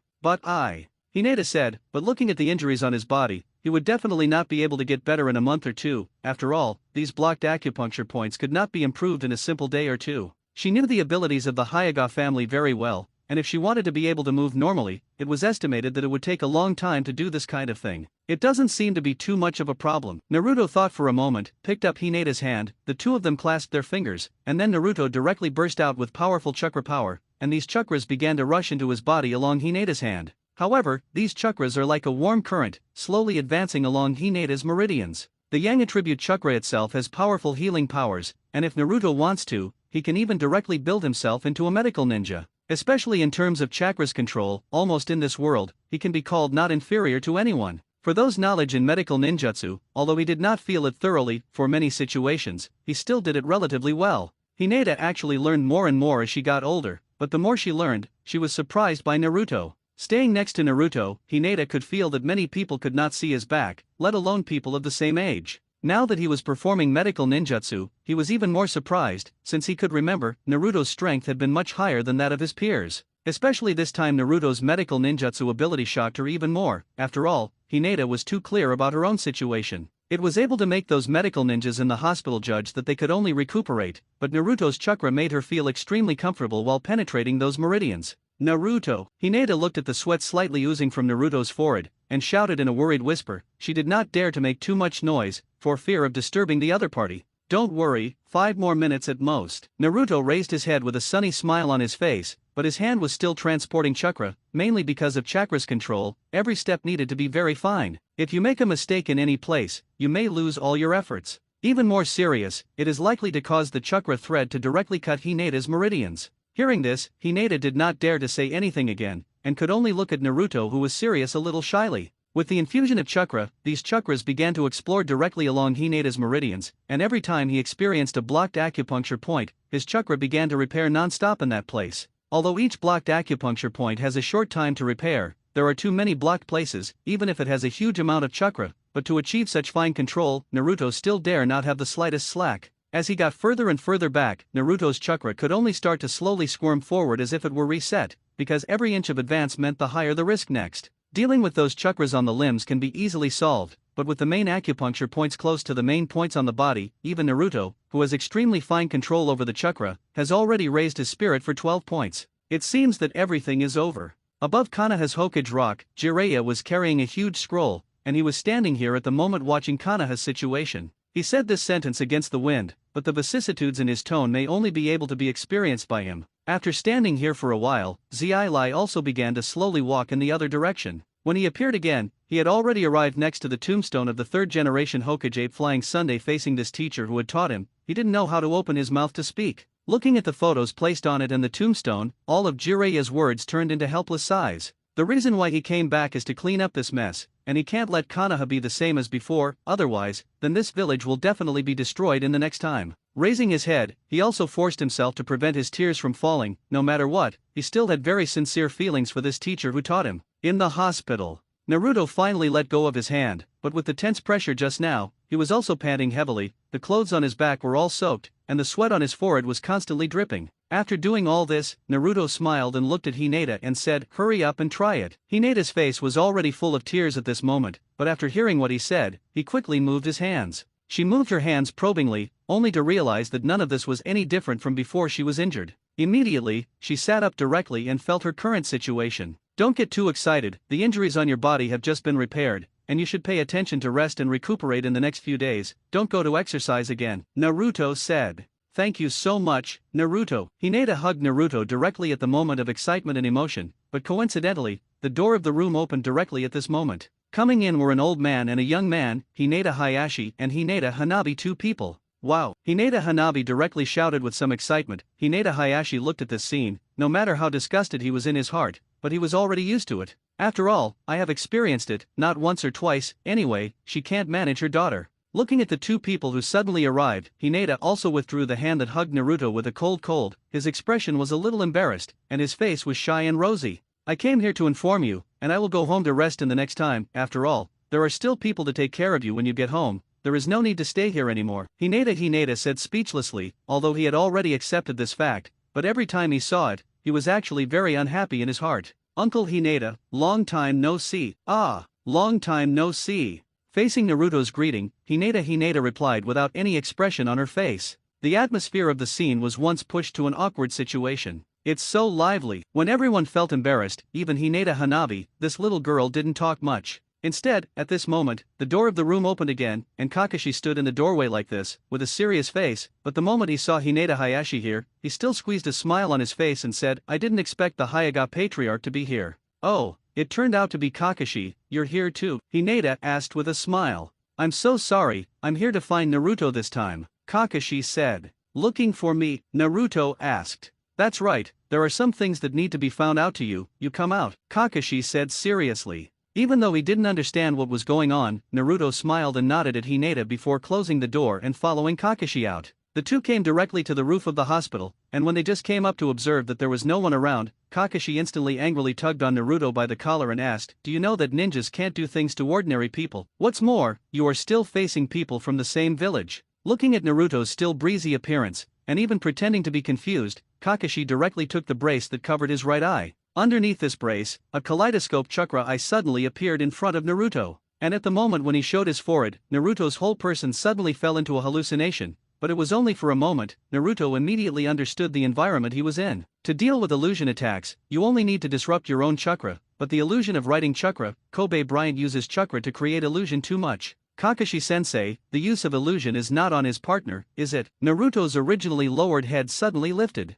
Hinata said, but looking at the injuries on his body, he would definitely not be able to get better in a month or two. After all, these blocked acupuncture points could not be improved in a simple day or two. She knew the abilities of the Hyuga family very well, and if she wanted to be able to move normally, it was estimated that it would take a long time to do this kind of thing. It doesn't seem to be too much of a problem. Naruto thought for a moment, picked up Hinata's hand, the two of them clasped their fingers, and then Naruto directly burst out with powerful chakra power, and these chakras began to rush into his body along Hinata's hand. However, these chakras are like a warm current, slowly advancing along Hinata's meridians. The Yang attribute chakra itself has powerful healing powers, and if Naruto wants to, he can even directly build himself into a medical ninja. Especially in terms of chakras control, almost in this world, he can be called not inferior to anyone. For those knowledge in medical ninjutsu, although he did not feel it thoroughly, for many situations, he still did it relatively well. Hinata actually learned more and more as she got older, but the more she learned, she was surprised by Naruto. Staying next to Naruto, Hinata could feel that many people could not see his back, let alone people of the same age. Now that he was performing medical ninjutsu, he was even more surprised, since he could remember, Naruto's strength had been much higher than that of his peers. Especially this time Naruto's medical ninjutsu ability shocked her even more. After all, Hinata was too clear about her own situation. It was able to make those medical ninjas in the hospital judge that they could only recuperate, but Naruto's chakra made her feel extremely comfortable while penetrating those meridians. Naruto! Hinata looked at the sweat slightly oozing from Naruto's forehead, and shouted in a worried whisper. She did not dare to make too much noise, for fear of disturbing the other party. Don't worry, 5 more minutes at most. Naruto raised his head with a sunny smile on his face, but his hand was still transporting chakra, mainly because of chakra's control. Every step needed to be very fine. If you make a mistake in any place, you may lose all your efforts. Even more serious, it is likely to cause the chakra thread to directly cut Hinata's meridians. Hearing this, Hinata did not dare to say anything again, and could only look at Naruto, who was serious a little shyly. With the infusion of chakra, these chakras began to explore directly along Hinata's meridians, and every time he experienced a blocked acupuncture point, his chakra began to repair non-stop in that place. Although each blocked acupuncture point has a short time to repair, there are too many blocked places, even if it has a huge amount of chakra, but to achieve such fine control, Naruto still dare not have the slightest slack. As he got further and further back, Naruto's chakra could only start to slowly squirm forward as if it were reset, because every inch of advance meant the higher the risk next. Dealing with those chakras on the limbs can be easily solved, but with the main acupuncture points close to the main points on the body, even Naruto, who has extremely fine control over the chakra, has already raised his spirit for 12 points. It seems that everything is over. Above Konoha's Hokage rock, Jiraiya was carrying a huge scroll, and he was standing here at the moment watching Konoha's situation. He said this sentence against the wind, but the vicissitudes in his tone may only be able to be experienced by him. After standing here for a while, Zai also began to slowly walk in the other direction. When he appeared again, he had already arrived next to the tombstone of the third-generation Hokage flying Sunday facing this teacher who had taught him. He didn't know how to open his mouth to speak. Looking at the photos placed on it and the tombstone, all of Jiraiya's words turned into helpless sighs. The reason why he came back is to clean up this mess, and he can't let Konoha be the same as before, otherwise, then this village will definitely be destroyed in the next time. Raising his head, he also forced himself to prevent his tears from falling. No matter what, he still had very sincere feelings for this teacher who taught him. In the hospital, Naruto finally let go of his hand, but with the tense pressure just now, he was also panting heavily. The clothes on his back were all soaked, and the sweat on his forehead was constantly dripping. After doing all this, Naruto smiled and looked at Hinata and said, "Hurry up and try it." Hinata's face was already full of tears at this moment, but after hearing what he said, he quickly moved his hands. She moved her hands probingly, only to realize that none of this was any different from before she was injured. Immediately, she sat up directly and felt her current situation. Don't get too excited, the injuries on your body have just been repaired, and you should pay attention to rest and recuperate in the next few days. Don't go to exercise again, Naruto said. Thank you so much, Naruto. Hinata hugged Naruto directly at the moment of excitement and emotion, but coincidentally, the door of the room opened directly at this moment. Coming in were an old man and a young man, Hinata Hayashi and Hinata Hanabi, 2 people. Wow! Hinata Hanabi directly shouted with some excitement. Hinata Hayashi looked at this scene, no matter how disgusted he was in his heart, but he was already used to it. After all, I have experienced it, not once or twice. Anyway, she can't manage her daughter. Looking at the 2 people who suddenly arrived, Hinata also withdrew the hand that hugged Naruto with a cold. His expression was a little embarrassed, and his face was shy and rosy. I came here to inform you, and I will go home to rest in the next time. After all, there are still people to take care of you when you get home. There is no need to stay here anymore. Hinata said speechlessly, although he had already accepted this fact, but every time he saw it, he was actually very unhappy in his heart. Uncle Hinata, long time no see. Ah, long time no see. Facing Naruto's greeting, Hinata replied without any expression on her face. The atmosphere of the scene was once pushed to an awkward situation. It's so lively. When everyone felt embarrassed, even Hinata Hanabi, this little girl didn't talk much. Instead, at this moment, the door of the room opened again, and Kakashi stood in the doorway like this, with a serious face, but the moment he saw Hinata Hayashi here, he still squeezed a smile on his face and said, "I didn't expect the Hyuga patriarch to be here." "Oh, it turned out to be Kakashi, you're here too?" Hinata asked with a smile. "I'm so sorry, I'm here to find Naruto this time," Kakashi said. "Looking for me?" Naruto asked. "That's right, there are some things that need to be found out to you, you come out," Kakashi said seriously. Even though he didn't understand what was going on, Naruto smiled and nodded at Hinata before closing the door and following Kakashi out. The two came directly to the roof of the hospital, and when they just came up to observe that there was no one around, Kakashi instantly angrily tugged on Naruto by the collar and asked, "Do you know that ninjas can't do things to ordinary people? What's more, you are still facing people from the same village." Looking at Naruto's still breezy appearance, and even pretending to be confused, Kakashi directly took the brace that covered his right eye. Underneath this brace, a kaleidoscope chakra eye suddenly appeared in front of Naruto, and at the moment when he showed his forehead, Naruto's whole person suddenly fell into a hallucination. But it was only for a moment. Naruto immediately understood the environment he was in. To deal with illusion attacks, you only need to disrupt your own chakra, but the illusion of writing chakra, Kobe Bryant uses chakra to create illusion too much. Kakashi-sensei, the use of illusion is not on his partner, is it? Naruto's originally lowered head suddenly lifted.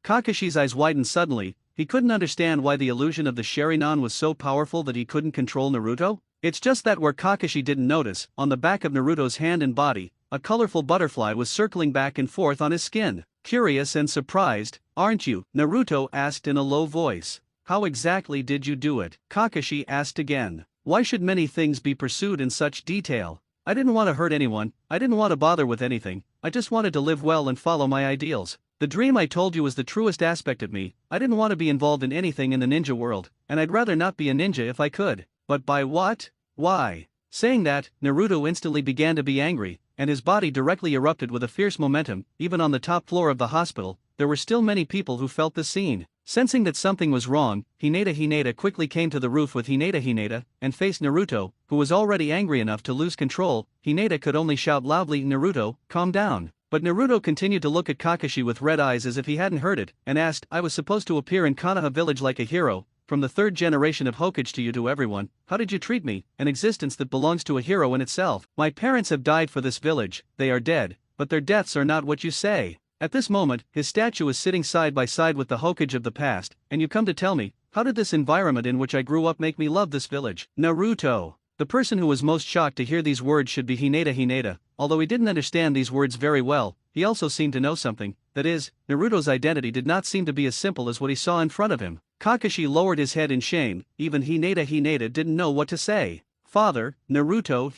Kakashi's eyes widened suddenly. He couldn't understand why the illusion of the Sharingan was so powerful that he couldn't control Naruto. It's just that where Kakashi didn't notice, on the back of Naruto's hand and body, a colorful butterfly was circling back and forth on his skin. Curious and surprised, aren't you? Naruto asked in a low voice. How exactly did you do it? Kakashi asked again. Why should many things be pursued in such detail? I didn't want to hurt anyone, I didn't want to bother with anything, I just wanted to live well and follow my ideals. The dream I told you was the truest aspect of me. I didn't want to be involved in anything in the ninja world, and I'd rather not be a ninja if I could. But by what? Why? Saying that, Naruto instantly began to be angry, and his body directly erupted with a fierce momentum. Even on the top floor of the hospital, there were still many people who felt the scene. Sensing that something was wrong, Hinata quickly came to the roof with Hinata and faced Naruto, who was already angry enough to lose control. Hinata could only shout loudly, "Naruto, calm down." But Naruto continued to look at Kakashi with red eyes as if he hadn't heard it, and asked, "I was supposed to appear in Konoha village like a hero, from the third generation of Hokage to you to everyone. How did you treat me? An existence that belongs to a hero in itself. My parents have died for this village, they are dead, but their deaths are not what you say." At this moment, his statue is sitting side by side with the Hokage of the past, and you come to tell me, how did this environment in which I grew up make me love this village? Naruto. The person who was most shocked to hear these words should be Hinata. Although he didn't understand these words very well, he also seemed to know something. That is, Naruto's identity did not seem to be as simple as what he saw in front of him. Kakashi lowered his head in shame. Even Hinata didn't know what to say. Father, Naruto,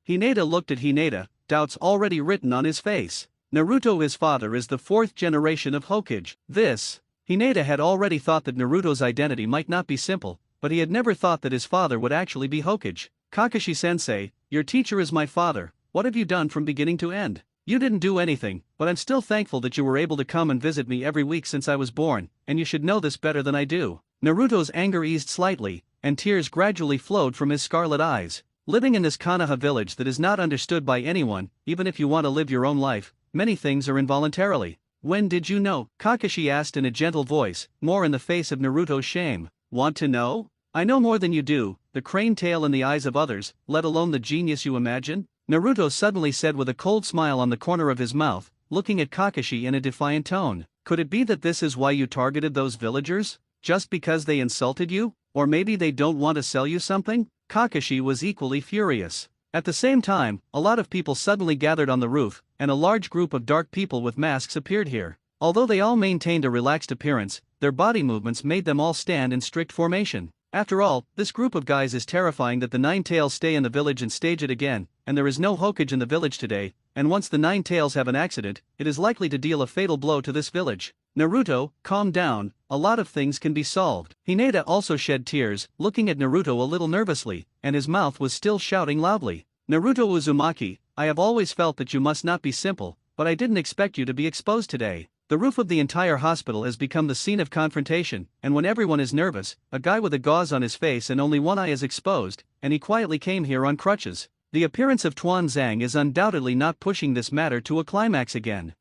Hinata looked at Hinata, doubts already written on his face. Naruto, his father, is the fourth generation of Hokage. Hinata had already thought that Naruto's identity might not be simple, but he had never thought that his father would actually be Hokage. Kakashi-sensei, your teacher is my father. What have you done from beginning to end? You didn't do anything, but I'm still thankful that you were able to come and visit me every week since I was born, and you should know this better than I do. Naruto's anger eased slightly, and tears gradually flowed from his scarlet eyes. Living in this Konoha village that is not understood by anyone, even if you want to live your own life, many things are involuntarily. When did you know? Kakashi asked in a gentle voice, more in the face of Naruto's shame. Want to know? I know more than you do, the crane tail in the eyes of others, let alone the genius you imagine? Naruto suddenly said with a cold smile on the corner of his mouth, looking at Kakashi in a defiant tone. Could it be that this is why you targeted those villagers? Just because they insulted you? Or maybe they don't want to sell you something? Kakashi was equally furious. At the same time, a lot of people suddenly gathered on the roof, and a large group of dark people with masks appeared here. Although they all maintained a relaxed appearance, their body movements made them all stand in strict formation. After all, this group of guys is terrifying that the Nine Tails stay in the village and stage it again, and there is no Hokage in the village today, and once the Nine Tails have an accident, it is likely to deal a fatal blow to this village. Naruto, calm down, a lot of things can be solved. Hinata also shed tears, looking at Naruto a little nervously, and his mouth was still shouting loudly. Naruto Uzumaki, I have always felt that you must not be simple, but I didn't expect you to be exposed today. The roof of the entire hospital has become the scene of confrontation, and when everyone is nervous, a guy with a gauze on his face and only one eye is exposed, and he quietly came here on crutches. The appearance of Tuan Zhang is undoubtedly not pushing this matter to a climax again.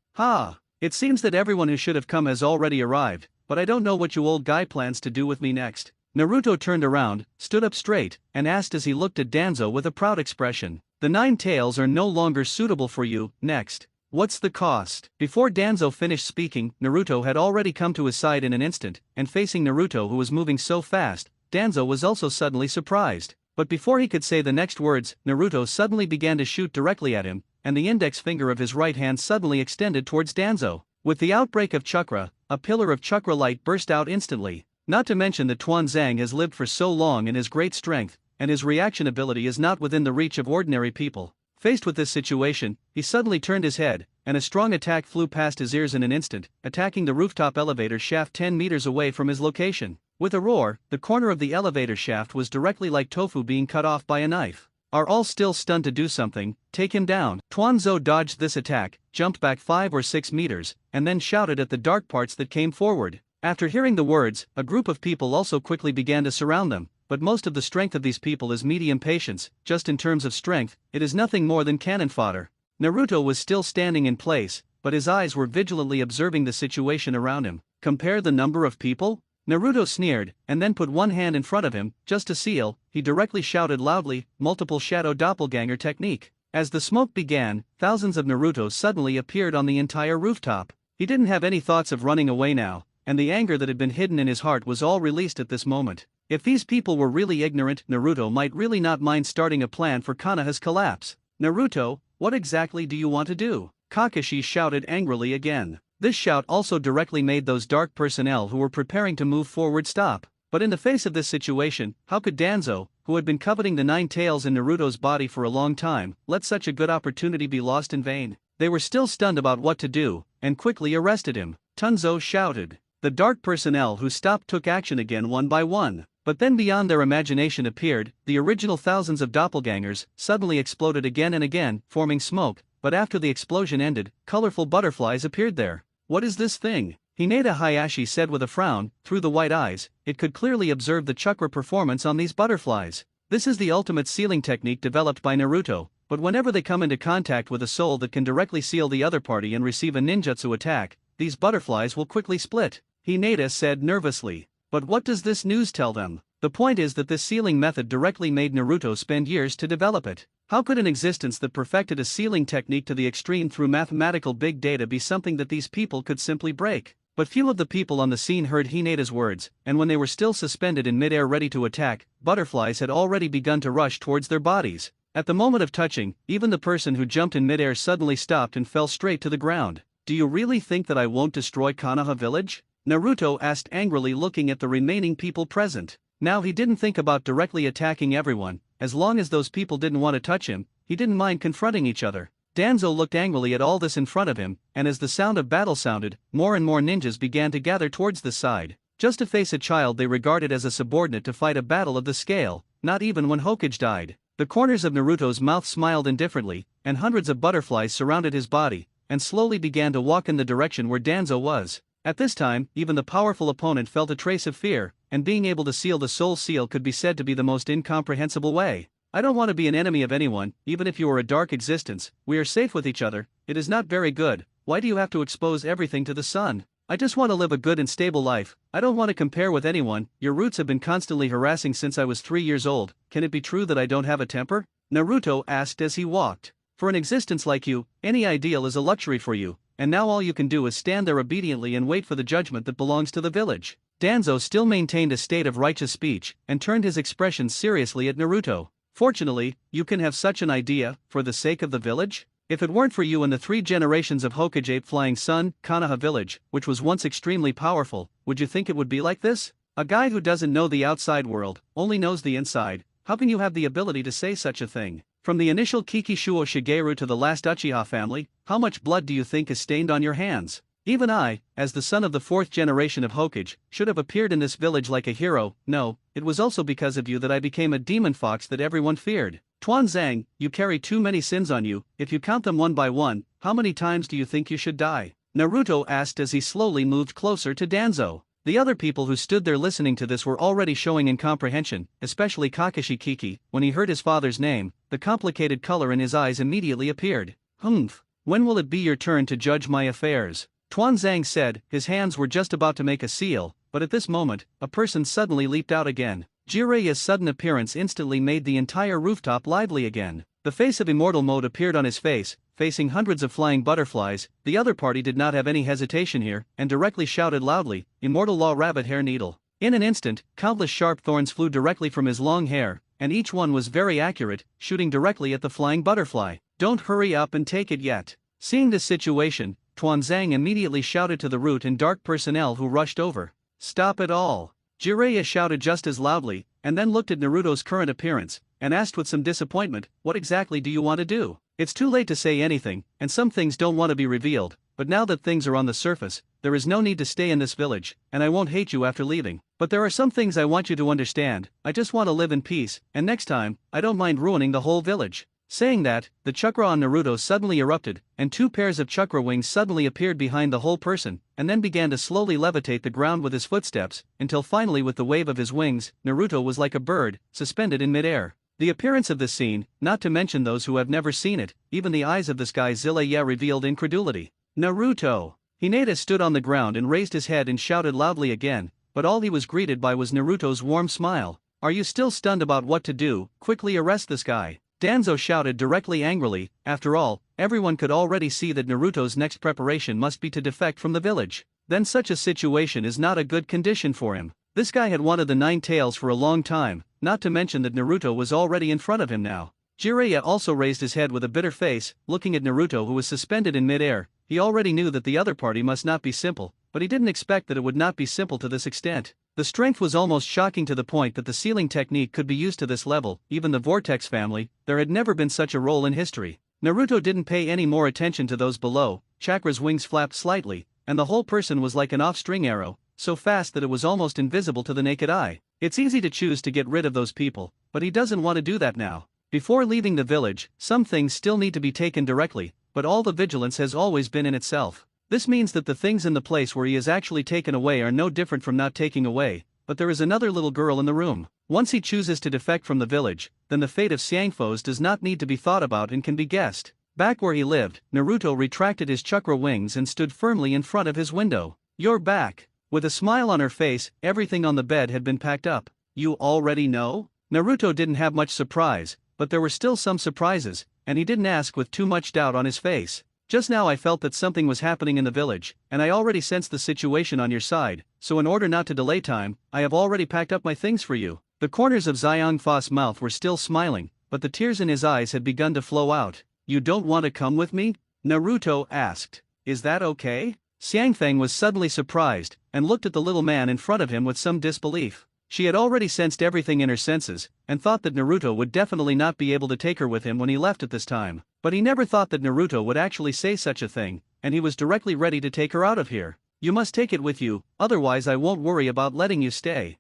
It seems that everyone who should have come has already arrived, but I don't know what you old guy plans to do with me next. Naruto turned around, stood up straight, and asked as he looked at Danzo with a proud expression. The Nine Tails are no longer suitable for you, next. What's the cost? Before Danzo finished speaking, Naruto had already come to his side in an instant, and facing Naruto who was moving so fast, Danzo was also suddenly surprised. But before he could say the next words, Naruto suddenly began to shoot directly at him, and the index finger of his right hand suddenly extended towards Danzo. With the outbreak of chakra, a pillar of chakra light burst out instantly. Not to mention that Tuan Zhang has lived for so long in his great strength, and his reaction ability is not within the reach of ordinary people. Faced with this situation, he suddenly turned his head, and a strong attack flew past his ears in an instant, attacking the rooftop elevator shaft 10 meters away from his location. With a roar, the corner of the elevator shaft was directly like tofu being cut off by a knife. Are all still stunned to do something? Take him down. Tuanzhou dodged this attack, jumped back 5 or 6 meters, and then shouted at the dark parts that came forward. After hearing the words, a group of people also quickly began to surround them, but most of the strength of these people is medium patience. Just in terms of strength, it is nothing more than cannon fodder. Naruto was still standing in place, but his eyes were vigilantly observing the situation around him. Compare the number of people? Naruto sneered, and then put one hand in front of him, just to seal. He directly shouted loudly, multiple shadow doppelganger technique. As the smoke began, thousands of Narutos suddenly appeared on the entire rooftop. He didn't have any thoughts of running away now, and the anger that had been hidden in his heart was all released at this moment. If these people were really ignorant, Naruto might really not mind starting a plan for Konoha's collapse. Naruto, what exactly do you want to do? Kakashi shouted angrily again. This shout also directly made those dark personnel who were preparing to move forward stop. But in the face of this situation, how could Danzo, who had been coveting the 9 tails in Naruto's body for a long time, let such a good opportunity be lost in vain? They were still stunned about what to do, and quickly arrested him. Tunzo shouted. The dark personnel who stopped took action again one by one. But then beyond their imagination appeared, the original thousands of doppelgangers, suddenly exploded again and again, forming smoke, but after the explosion ended, colorful butterflies appeared there. What is this thing? Hinata Hayashi said with a frown, through the white eyes. It could clearly observe the chakra performance on these butterflies. This is the ultimate sealing technique developed by Naruto, but whenever they come into contact with a soul that can directly seal the other party and receive a ninjutsu attack, these butterflies will quickly split. Hinata said nervously. But what does this news tell them? The point is that this sealing method directly made Naruto spend years to develop it. How could an existence that perfected a sealing technique to the extreme through mathematical big data be something that these people could simply break? But few of the people on the scene heard Hinata's words, and when they were still suspended in midair ready to attack, butterflies had already begun to rush towards their bodies. At the moment of touching, even the person who jumped in midair suddenly stopped and fell straight to the ground. Do you really think that I won't destroy Konoha village? Naruto asked angrily, looking at the remaining people present. Now he didn't think about directly attacking everyone. As long as those people didn't want to touch him, he didn't mind confronting each other. Danzo looked angrily at all this in front of him, and as the sound of battle sounded, more and more ninjas began to gather towards the side. Just to face a child they regarded as a subordinate to fight a battle of the scale, not even when Hokage died. The corners of Naruto's mouth smiled indifferently, and hundreds of butterflies surrounded his body, and slowly began to walk in the direction where Danzo was. At this time, even the powerful opponent felt a trace of fear, and being able to seal the soul seal could be said to be the most incomprehensible way. I don't want to be an enemy of anyone, even if you are a dark existence. We are safe with each other. It is not very good. Why do you have to expose everything to the sun? I just want to live a good and stable life. I don't want to compare with anyone. Your roots have been constantly harassing since I was 3 years old. Can it be true that I don't have a temper? Naruto asked as he walked. For an existence like you, any ideal is a luxury for you, and now all you can do is stand there obediently and wait for the judgment that belongs to the village. Danzo still maintained a state of righteous speech, and turned his expression seriously at Naruto. Fortunately, you can have such an idea, for the sake of the village? If it weren't for you and the 3 generations of Hokage Ape Flying Sun, Konoha village, which was once extremely powerful, would you think it would be like this? A guy who doesn't know the outside world, only knows the inside. How can you have the ability to say such a thing? From the initial Kikishuo Shigeru to the last Uchiha family, how much blood do you think is stained on your hands? Even I, as the son of the 4th generation of Hokage, should have appeared in this village like a hero. No, it was also because of you that I became a demon fox that everyone feared. Tuanzang, you carry too many sins on you. If you count them one by one, how many times do you think you should die? Naruto asked as he slowly moved closer to Danzo. The other people who stood there listening to this were already showing incomprehension, especially Kakashi Kiki. When he heard his father's name, the complicated color in his eyes immediately appeared. Humph, when will it be your turn to judge my affairs? Tuanzang said. His hands were just about to make a seal, but at this moment, a person suddenly leaped out again. Jiraiya's sudden appearance instantly made the entire rooftop lively again. The face of Immortal Mode appeared on his face, facing hundreds of flying butterflies. The other party did not have any hesitation here, and directly shouted loudly, Immortal Law Rabbit Hair Needle. In an instant, countless sharp thorns flew directly from his long hair, and each one was very accurate, shooting directly at the flying butterfly. Don't hurry up and take it yet. Seeing this situation, Tuanzang immediately shouted to the root and dark personnel who rushed over. Stop it all. Jiraiya shouted just as loudly, and then looked at Naruto's current appearance, and asked with some disappointment, "What exactly do you want to do?" It's too late to say anything, and some things don't want to be revealed, but now that things are on the surface, there is no need to stay in this village, and I won't hate you after leaving. But there are some things I want you to understand. I just want to live in peace, and next time, I don't mind ruining the whole village. Saying that, the chakra on Naruto suddenly erupted, and 2 pairs of chakra wings suddenly appeared behind the whole person, and then began to slowly levitate the ground with his footsteps, until finally with the wave of his wings, Naruto was like a bird, suspended in midair. The appearance of this scene, not to mention those who have never seen it, even the eyes of this guy Zilla revealed incredulity. Naruto! Hinata stood on the ground and raised his head and shouted loudly again, but all he was greeted by was Naruto's warm smile. "Are you still stunned about what to do? Quickly arrest this guy." Danzo shouted directly angrily. After all, everyone could already see that Naruto's next preparation must be to defect from the village. Then such a situation is not a good condition for him. This guy had wanted the 9 tails for a long time, not to mention that Naruto was already in front of him now. Jiraiya also raised his head with a bitter face, looking at Naruto who was suspended in mid-air. He already knew that the other party must not be simple, but he didn't expect that it would not be simple to this extent. The strength was almost shocking to the point that the sealing technique could be used to this level. Even the Vortex family, there had never been such a role in history. Naruto didn't pay any more attention to those below. Chakra's wings flapped slightly, and the whole person was like an off-string arrow, so fast that it was almost invisible to the naked eye. It's easy to choose to get rid of those people, but he doesn't want to do that now. Before leaving the village, some things still need to be taken directly, but all the vigilance has always been in itself. This means that the things in the place where he is actually taken away are no different from not taking away, but there is another little girl in the room. Once he chooses to defect from the village, then the fate of Xiangfo's does not need to be thought about and can be guessed. Back where he lived, Naruto retracted his chakra wings and stood firmly in front of his window. "You're back." With a smile on her face, everything on the bed had been packed up. "You already know?" Naruto didn't have much surprise, but there were still some surprises, and he didn't ask with too much doubt on his face. "Just now I felt that something was happening in the village, and I already sensed the situation on your side, so in order not to delay time, I have already packed up my things for you." The corners of Xiangfa's mouth were still smiling, but the tears in his eyes had begun to flow out. "You don't want to come with me?" Naruto asked. "Is that okay?" Xiangfang was suddenly surprised, and looked at the little man in front of him with some disbelief. She had already sensed everything in her senses, and thought that Naruto would definitely not be able to take her with him when he left at this time. But he never thought that Naruto would actually say such a thing, and he was directly ready to take her out of here. "You must take it with you, otherwise I won't worry about letting you stay."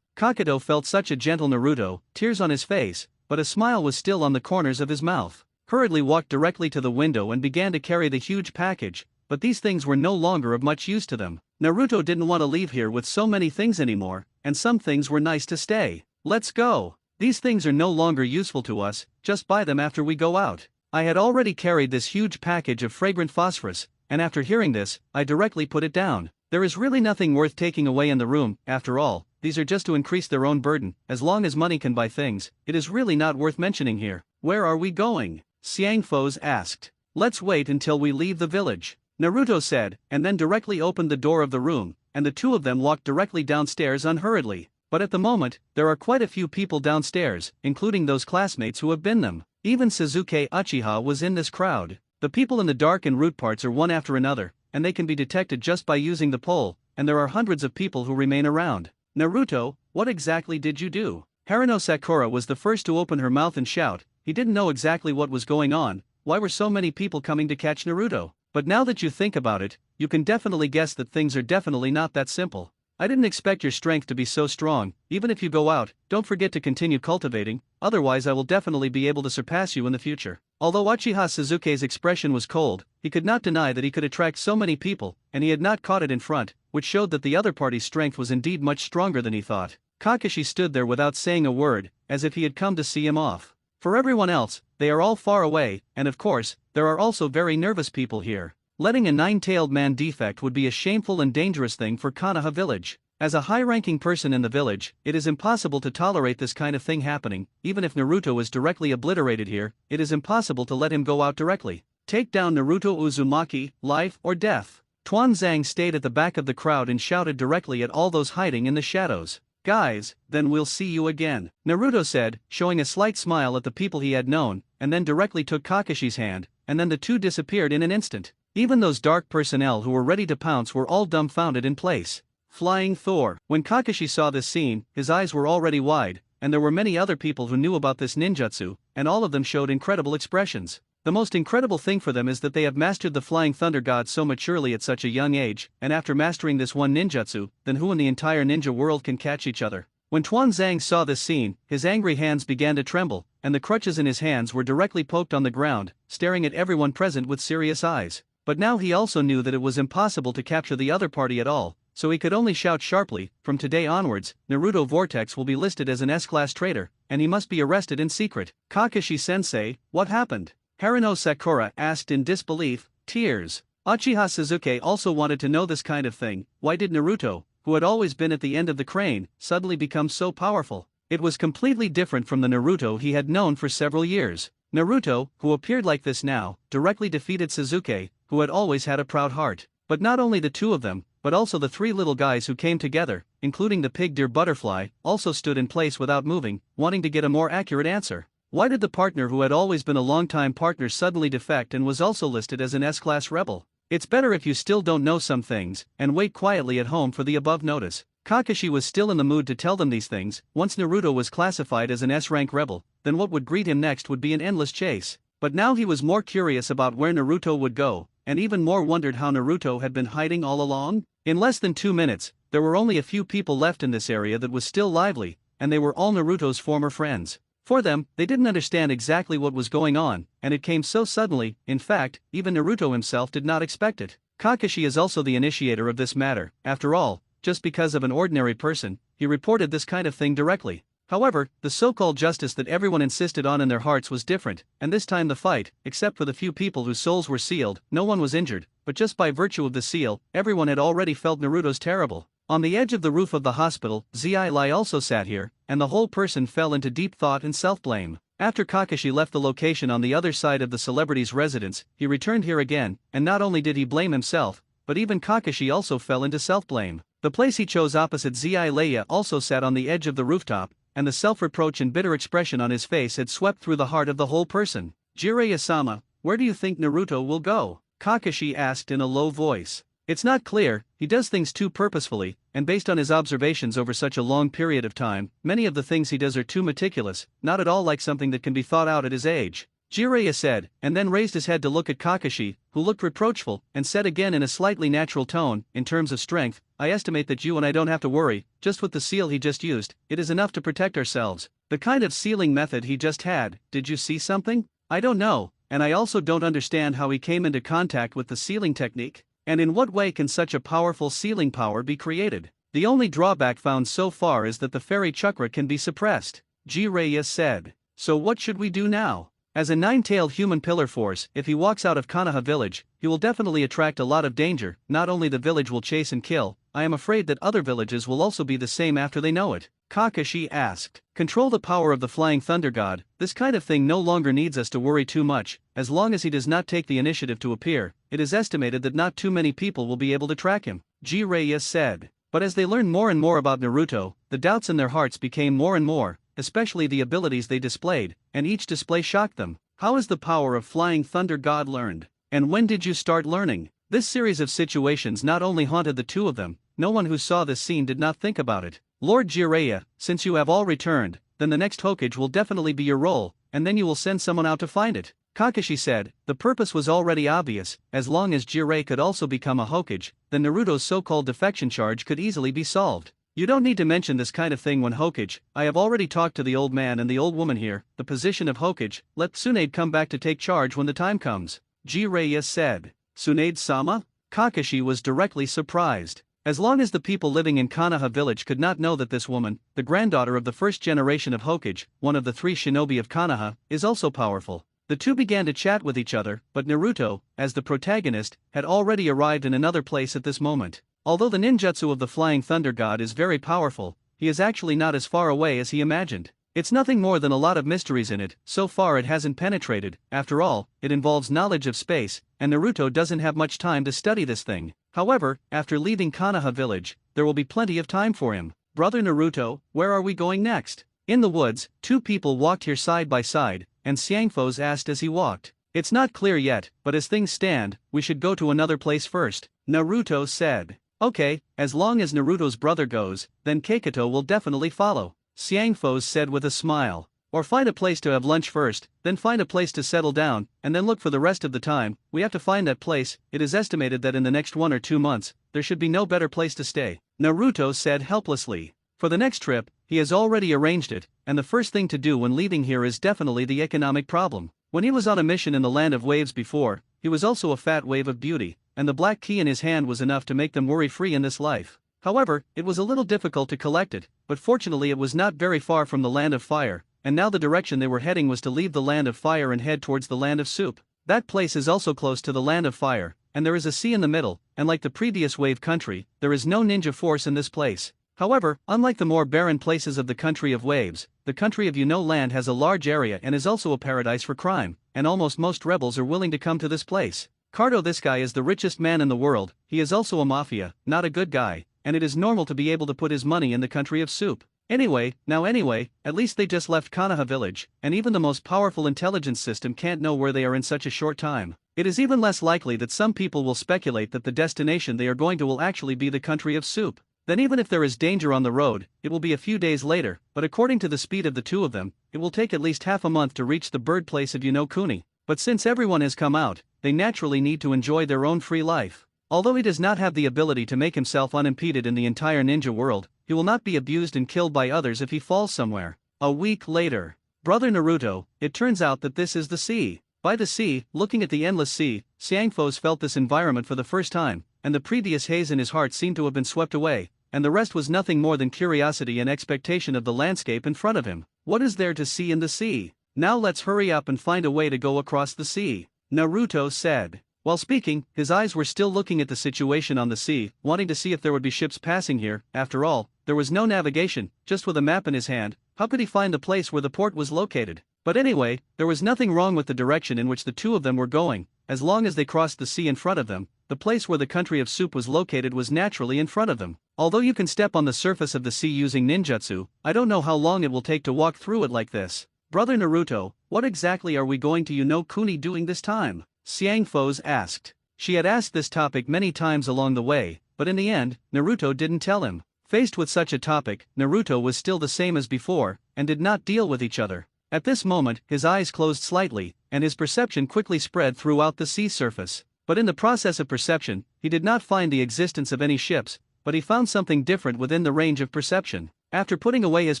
Kakato felt such a gentle Naruto, tears on his face, but a smile was still on the corners of his mouth. Hurriedly walked directly to the window and began to carry the huge package, but these things were no longer of much use to them. Naruto didn't want to leave here with so many things anymore, and some things were nice to stay. "Let's go. These things are no longer useful to us, just buy them after we go out." I had already carried this huge package of fragrant phosphorus, and after hearing this, I directly put it down. There is really nothing worth taking away in the room. After all, these are just to increase their own burden. As long as money can buy things, it is really not worth mentioning here. "Where are we going?" Xiangfo's asked. "Let's wait until we leave the village," Naruto said, and then directly opened the door of the room, and the two of them walked directly downstairs unhurriedly. But at the moment, there are quite a few people downstairs, including those classmates who have been them. Even Sasuke Uchiha was in this crowd. The people in the dark and root parts are one after another, and they can be detected just by using the pole, and there are hundreds of people who remain around. "Naruto, what exactly did you do?" Haruno Sakura was the first to open her mouth and shout. He didn't know exactly what was going on. Why were so many people coming to catch Naruto? But now that you think about it, you can definitely guess that things are definitely not that simple. "I didn't expect your strength to be so strong. Even if you go out, don't forget to continue cultivating, otherwise I will definitely be able to surpass you in the future." Although Uchiha Sasuke's expression was cold, he could not deny that he could attract so many people, and he had not caught it in front, which showed that the other party's strength was indeed much stronger than he thought. Kakashi stood there without saying a word, as if he had come to see him off. For everyone else, they are all far away, and of course, there are also very nervous people here. Letting a 9-tailed man defect would be a shameful and dangerous thing for Konoha village. As a high-ranking person in the village, it is impossible to tolerate this kind of thing happening. Even if Naruto is directly obliterated here, it is impossible to let him go out directly. "Take down Naruto Uzumaki, life or death." Tuanzang stayed at the back of the crowd and shouted directly at all those hiding in the shadows. "Guys, then we'll see you again," Naruto said, showing a slight smile at the people he had known, and then directly took Kakashi's hand, and then the two disappeared in an instant. Even those dark personnel who were ready to pounce were all dumbfounded in place. Flying Thor. When Kakashi saw this scene, his eyes were already wide, and there were many other people who knew about this ninjutsu, and all of them showed incredible expressions. The most incredible thing for them is that they have mastered the Flying Thunder God so maturely at such a young age, and after mastering this one ninjutsu, then who in the entire ninja world can catch each other? When Tuan Zhang saw this scene, his angry hands began to tremble, and the crutches in his hands were directly poked on the ground, staring at everyone present with serious eyes. But now he also knew that it was impossible to capture the other party at all, so he could only shout sharply, "From today onwards, Naruto Vortex will be listed as an S-class traitor, and he must be arrested in secret." "Kakashi-sensei, what happened?" Haruno Sakura asked in disbelief, tears. Uchiha Sasuke also wanted to know this kind of thing. Why did Naruto, who had always been at the end of the crane, suddenly become so powerful? It was completely different from the Naruto he had known for several years. Naruto, who appeared like this now, directly defeated Sasuke, who had always had a proud heart. But not only the two of them, but also the three little guys who came together, including the pig deer butterfly, also stood in place without moving, wanting to get a more accurate answer. Why did the partner who had always been a long-time partner suddenly defect and was also listed as an S-class rebel? It's better if you still don't know some things, and wait quietly at home for the above notice. Kakashi was still in the mood to tell them these things. Once Naruto was classified as an S-rank rebel, then what would greet him next would be an endless chase. But now he was more curious about where Naruto would go, and even more wondered how Naruto had been hiding all along. In less than 2 minutes, there were only a few people left in this area that was still lively, and they were all Naruto's former friends. For them, they didn't understand exactly what was going on, and it came so suddenly. In fact, even Naruto himself did not expect it. Kakashi is also the initiator of this matter. After all, just because of an ordinary person, he reported this kind of thing directly. However, the so-called justice that everyone insisted on in their hearts was different, and this time the fight, except for the few people whose souls were sealed, no one was injured, but just by virtue of the seal, everyone had already felt Naruto's terrible. On the edge of the roof of the hospital, Zai also sat here, and the whole person fell into deep thought and self-blame. After Kakashi left the location on the other side of the celebrity's residence, he returned here again, and not only did he blame himself, but even Kakashi also fell into self-blame. The place he chose opposite Zai also sat on the edge of the rooftop, and the self-reproach and bitter expression on his face had swept through the heart of the whole person. "Jiraiya-sama, where do you think Naruto will go?" Kakashi asked in a low voice. It's not clear, he does things too purposefully, and based on his observations over such a long period of time, many of the things he does are too meticulous, not at all like something that can be thought out at his age. Jiraiya said, and then raised his head to look at Kakashi, who looked reproachful, and said again in a slightly natural tone, "In terms of strength, I estimate that you and I don't have to worry, just with the seal he just used, it is enough to protect ourselves." The kind of sealing method he just had, did you see something? I don't know, and I also don't understand how he came into contact with the sealing technique. And in what way can such a powerful sealing power be created? The only drawback found so far is that the fairy chakra can be suppressed, Jiraiya said. So what should we do now? As a nine-tailed human pillar force, if he walks out of Konoha village, he will definitely attract a lot of danger. Not only the village will chase and kill, I am afraid that other villages will also be the same after they know it. Kakashi asked. Control the power of the Flying Thunder God. This kind of thing no longer needs us to worry too much. As long as he does not take the initiative to appear, it is estimated that not too many people will be able to track him, Jiraiya said. But as they learned more and more about Naruto, the doubts in their hearts became more and more, especially the abilities they displayed, and each display shocked them. How is the power of Flying Thunder God learned? And when did you start learning? This series of situations not only haunted the two of them, no one who saw this scene did not think about it. Lord Jiraiya, since you have all returned, then the next Hokage will definitely be your role, and then you will send someone out to find it. Kakashi said, the purpose was already obvious. As long as Jiraiya could also become a Hokage, then Naruto's so-called defection charge could easily be solved. You don't need to mention this kind of thing when Hokage. I have already talked to the old man and the old woman here. The position of Hokage, let Tsunade come back to take charge when the time comes, Jiraiya said. Tsunade-sama? Kakashi was directly surprised. As long as the people living in Konoha village could not know that this woman, the granddaughter of the first generation of Hokage, one of the 3 shinobi of Konoha, is also powerful. The two began to chat with each other, but Naruto, as the protagonist, had already arrived in another place at this moment. Although the ninjutsu of the Flying Thunder God is very powerful, he is actually not as far away as he imagined. It's nothing more than a lot of mysteries in it. So far it hasn't penetrated. After all, it involves knowledge of space, and Naruto doesn't have much time to study this thing. However, after leaving Konoha village, there will be plenty of time for him. Brother Naruto, where are we going next? In the woods, 2 people walked here side by side, and Xiangfos asked as he walked. It's not clear yet, but as things stand, we should go to another place first, Naruto said. Okay, as long as Naruto's brother goes, then Keikoto will definitely follow. Xiangfo said with a smile. Or find a place to have lunch first, then find a place to settle down, and then look for the rest of the time. We have to find that place. It is estimated that in the next 1 or 2 months, there should be no better place to stay, Naruto said helplessly. For the next trip, he has already arranged it, and the first thing to do when leaving here is definitely the economic problem. When he was on a mission in the land of waves before, he was also a fat wave of beauty, and the black key in his hand was enough to make them worry-free in this life. However, it was a little difficult to collect it, but fortunately it was not very far from the land of fire, and now the direction they were heading was to leave the land of fire and head towards the land of soup. That place is also close to the land of fire, and there is a sea in the middle, and like the previous wave country, there is no ninja force in this place. However, unlike the more barren places of the country of waves, the country of land has a large area and is also a paradise for crime, and almost most rebels are willing to come to this place. Cardo, this guy is the richest man in the world, he is also a mafia, not a good guy, and it is normal to be able to put his money in the country of soup. Anyway, at least they just left Konoha village, and even the most powerful intelligence system can't know where they are in such a short time. It is even less likely that some people will speculate that the destination they are going to will actually be the country of soup. Then even if there is danger on the road, it will be a few days later, but according to the speed of the two of them, it will take at least half a month to reach the birthplace of Kuni. But since everyone has come out, they naturally need to enjoy their own free life. Although he does not have the ability to make himself unimpeded in the entire ninja world, he will not be abused and killed by others if he falls somewhere. A week later. Brother Naruto, it turns out that this is the sea. By the sea, looking at the endless sea, Xiangfo felt this environment for the first time, and the previous haze in his heart seemed to have been swept away, and the rest was nothing more than curiosity and expectation of the landscape in front of him. What is there to see in the sea? Now let's hurry up and find a way to go across the sea, Naruto said. While speaking, his eyes were still looking at the situation on the sea, wanting to see if there would be ships passing here. After all, there was no navigation, just with a map in his hand. How could he find the place where the port was located? But anyway, there was nothing wrong with the direction in which the two of them were going. As long as they crossed the sea in front of them, the place where the country of soup was located was naturally in front of them. Although you can step on the surface of the sea using ninjutsu, I don't know how long it will take to walk through it like this. Brother Naruto, what exactly are we going to Kuni doing this time? Xiangfo asked. She had asked this topic many times along the way, but in the end, Naruto didn't tell him. Faced with such a topic, Naruto was still the same as before, and did not deal with each other. At this moment, his eyes closed slightly, and his perception quickly spread throughout the sea surface. But in the process of perception, he did not find the existence of any ships, but he found something different within the range of perception. After putting away his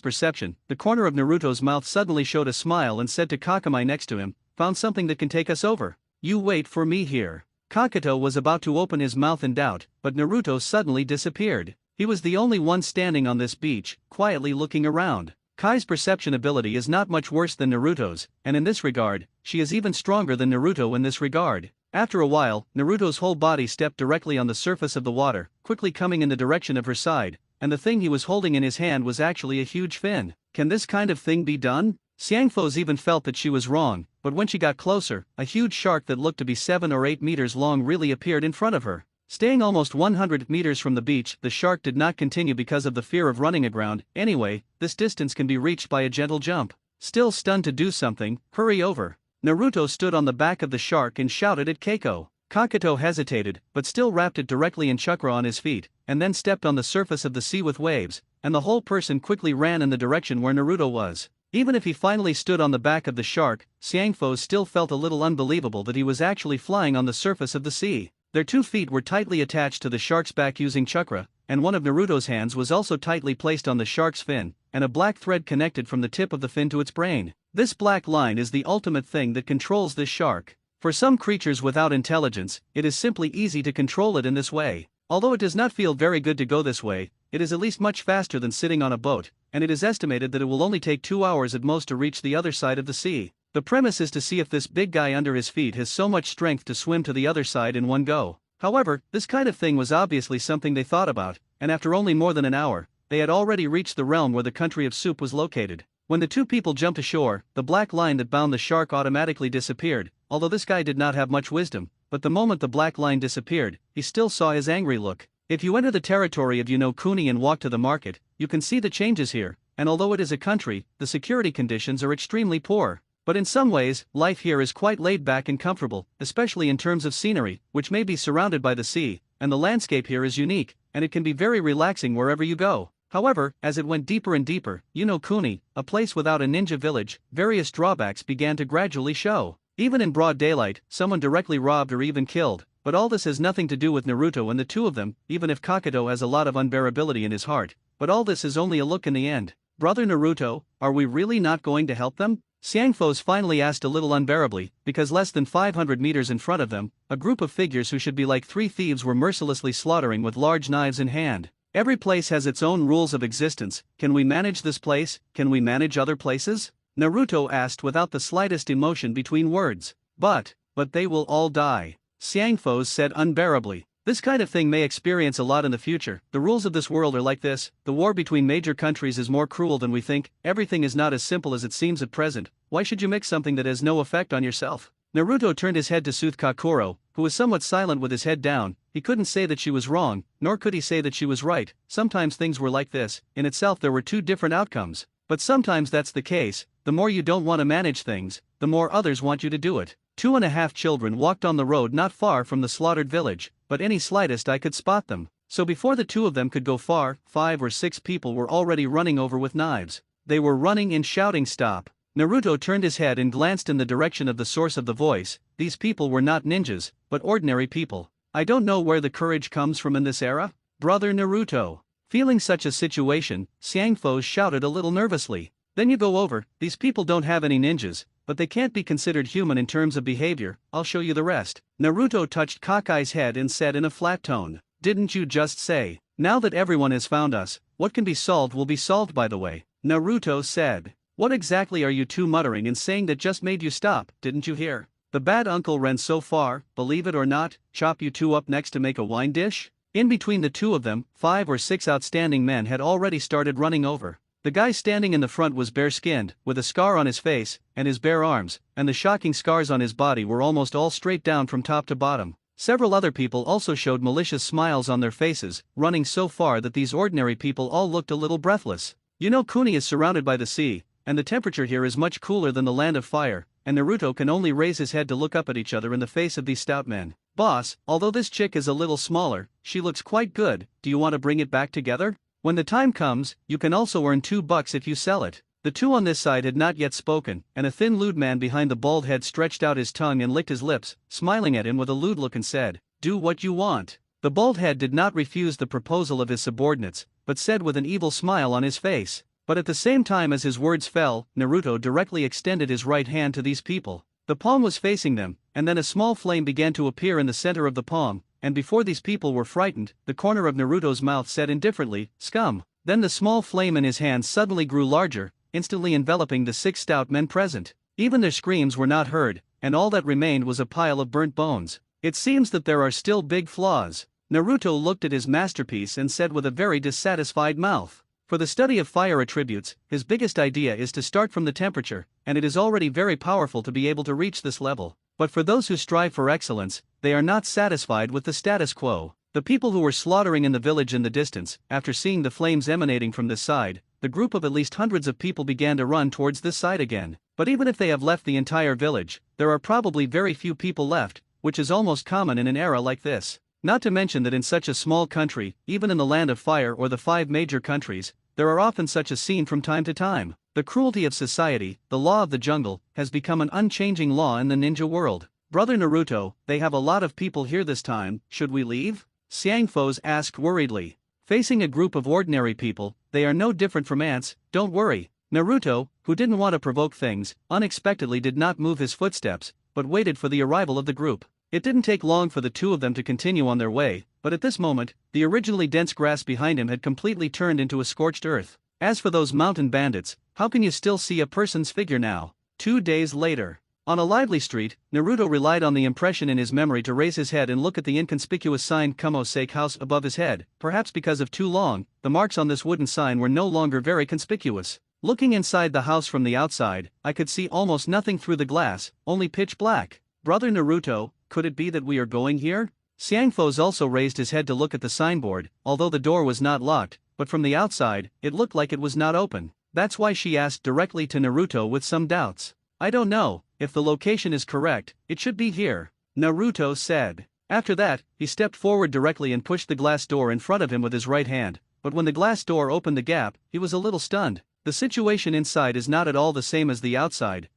perception, the corner of Naruto's mouth suddenly showed a smile and said to Kakamai next to him, "Found something that can take us over. You wait for me here." Kakato was about to open his mouth in doubt, but Naruto suddenly disappeared. He was the only one standing on this beach, quietly looking around. Kai's perception ability is not much worse than Naruto's, and in this regard, she is even stronger than Naruto in this regard. After a while, Naruto's whole body stepped directly on the surface of the water, quickly coming in the direction of her side, and the thing he was holding in his hand was actually a huge fin. Can this kind of thing be done? Xiangfo even felt that she was wrong, but when she got closer, a huge shark that looked to be 7 or 8 meters long really appeared in front of her. Staying almost 100 meters from the beach, the shark did not continue because of the fear of running aground. Anyway, this distance can be reached by a gentle jump. Still stunned to do something, hurry over. Naruto stood on the back of the shark and shouted at Keiko. Kakato hesitated, but still wrapped it directly in chakra on his feet, and then stepped on the surface of the sea with waves, and the whole person quickly ran in the direction where Naruto was. Even if he finally stood on the back of the shark, Xiangfo still felt a little unbelievable that he was actually flying on the surface of the sea. Their 2 feet were tightly attached to the shark's back using chakra, and one of Naruto's hands was also tightly placed on the shark's fin, and a black thread connected from the tip of the fin to its brain. This black line is the ultimate thing that controls this shark. For some creatures without intelligence, it is simply easy to control it in this way. Although it does not feel very good to go this way, it is at least much faster than sitting on a boat, and it is estimated that it will only take 2 hours at most to reach the other side of the sea. The premise is to see if this big guy under his feet has so much strength to swim to the other side in one go. However, this kind of thing was obviously something they thought about, and after only more than an hour, they had already reached the realm where the country of soup was located. When the 2 people jumped ashore, the black line that bound the shark automatically disappeared, although this guy did not have much wisdom, but the moment the black line disappeared, he still saw his angry look. If you enter the territory of Kuni and walk to the market, you can see the changes here, and although it is a country, the security conditions are extremely poor. But in some ways, life here is quite laid back and comfortable, especially in terms of scenery, which may be surrounded by the sea, and the landscape here is unique, and it can be very relaxing wherever you go. However, as it went deeper and deeper, Kuni, a place without a ninja village, various drawbacks began to gradually show. Even in broad daylight, someone directly robbed or even killed, but all this has nothing to do with Naruto and the two of them, even if Kakato has a lot of unbearability in his heart. But all this is only a look in the end. Brother Naruto, are we really not going to help them? Xiangfos finally asked a little unbearably, because less than 500 meters in front of them, a group of figures who should be like three thieves were mercilessly slaughtering with large knives in hand. Every place has its own rules of existence. Can we manage this place? Can we manage other places? Naruto asked without the slightest emotion between words. But they will all die. Xiangfos said unbearably. This kind of thing may experience a lot in the future. The rules of this world are like this. The war between major countries is more cruel than we think. Everything is not as simple as it seems at present. Why should you mix something that has no effect on yourself? Naruto turned his head to soothe Kakuro, who was somewhat silent with his head down. He couldn't say that she was wrong, nor could he say that she was right. Sometimes things were like this. In itself there were two different outcomes. But sometimes that's the case. The more you don't want to manage things, the more others want you to do it. 2.5 children walked on the road not far from the slaughtered village, but any slightest I could spot them. So before the two of them could go far, 5 or 6 people were already running over with knives. They were running and shouting stop. Naruto turned his head and glanced in the direction of the source of the voice. These people were not ninjas, but ordinary people. I don't know where the courage comes from in this era. Brother Naruto. Feeling such a situation, Xiangfos shouted a little nervously. Then you go over, these people don't have any ninjas, but they can't be considered human in terms of behavior. I'll show you the rest. Naruto touched Kakai's head and said in a flat tone, didn't you just say, now that everyone has found us, what can be solved will be solved by the way? Naruto said. What exactly are you two muttering and saying that just made you stop, didn't you hear? The bad uncle ran so far, believe it or not, chop you two up next to make a wine dish? In between the two of them, 5 or 6 outstanding men had already started running over. The guy standing in the front was bare-skinned, with a scar on his face, and his bare arms, and the shocking scars on his body were almost all straight down from top to bottom. Several other people also showed malicious smiles on their faces, running so far that these ordinary people all looked a little breathless. Kuni is surrounded by the sea, and the temperature here is much cooler than the land of fire, and Naruto can only raise his head to look up at each other in the face of these stout men. Boss, although this chick is a little smaller, she looks quite good. Do you want to bring it back together? When the time comes, you can also earn $2 if you sell it. The two on this side had not yet spoken, and a thin lewd man behind the bald head stretched out his tongue and licked his lips, smiling at him with a lewd look and said, do what you want. The bald head did not refuse the proposal of his subordinates, but said with an evil smile on his face. But at the same time as his words fell, Naruto directly extended his right hand to these people. The palm was facing them, and then a small flame began to appear in the center of the palm, and before these people were frightened, the corner of Naruto's mouth said indifferently, scum. Then the small flame in his hand suddenly grew larger, instantly enveloping the 6 stout men present. Even their screams were not heard, and all that remained was a pile of burnt bones. It seems that there are still big flaws. Naruto looked at his masterpiece and said with a very dissatisfied mouth. For the study of fire attributes, his biggest idea is to start from the temperature, and it is already very powerful to be able to reach this level. But for those who strive for excellence, they are not satisfied with the status quo. The people who were slaughtering in the village in the distance, after seeing the flames emanating from this side, the group of at least hundreds of people began to run towards this side again. But even if they have left the entire village, there are probably very few people left, which is almost common in an era like this. Not to mention that in such a small country, even in the land of fire or the 5 major countries, there are often such a scene from time to time. The cruelty of society, the law of the jungle, has become an unchanging law in the ninja world. Brother Naruto, they have a lot of people here this time, should we leave? Xiangfos asked worriedly. Facing a group of ordinary people, they are no different from ants, don't worry. Naruto, who didn't want to provoke things, unexpectedly did not move his footsteps, but waited for the arrival of the group. It didn't take long for the two of them to continue on their way, but at this moment, the originally dense grass behind him had completely turned into a scorched earth. As for those mountain bandits, how can you still see a person's figure now? 2 days later. On a lively street, Naruto relied on the impression in his memory to raise his head and look at the inconspicuous sign Kumo Sake House above his head. Perhaps because of too long, the marks on this wooden sign were no longer very conspicuous. Looking inside the house from the outside, I could see almost nothing through the glass, only pitch black. Brother Naruto, could it be that we are going here? Xiangfos also raised his head to look at the signboard, although the door was not locked, but from the outside, it looked like it was not open. That's why she asked directly to Naruto with some doubts. I don't know, if the location is correct, it should be here, Naruto said. After that, he stepped forward directly and pushed the glass door in front of him with his right hand. but when the glass door opened the gap, he was a little stunned. The situation inside is not at all the same as the outside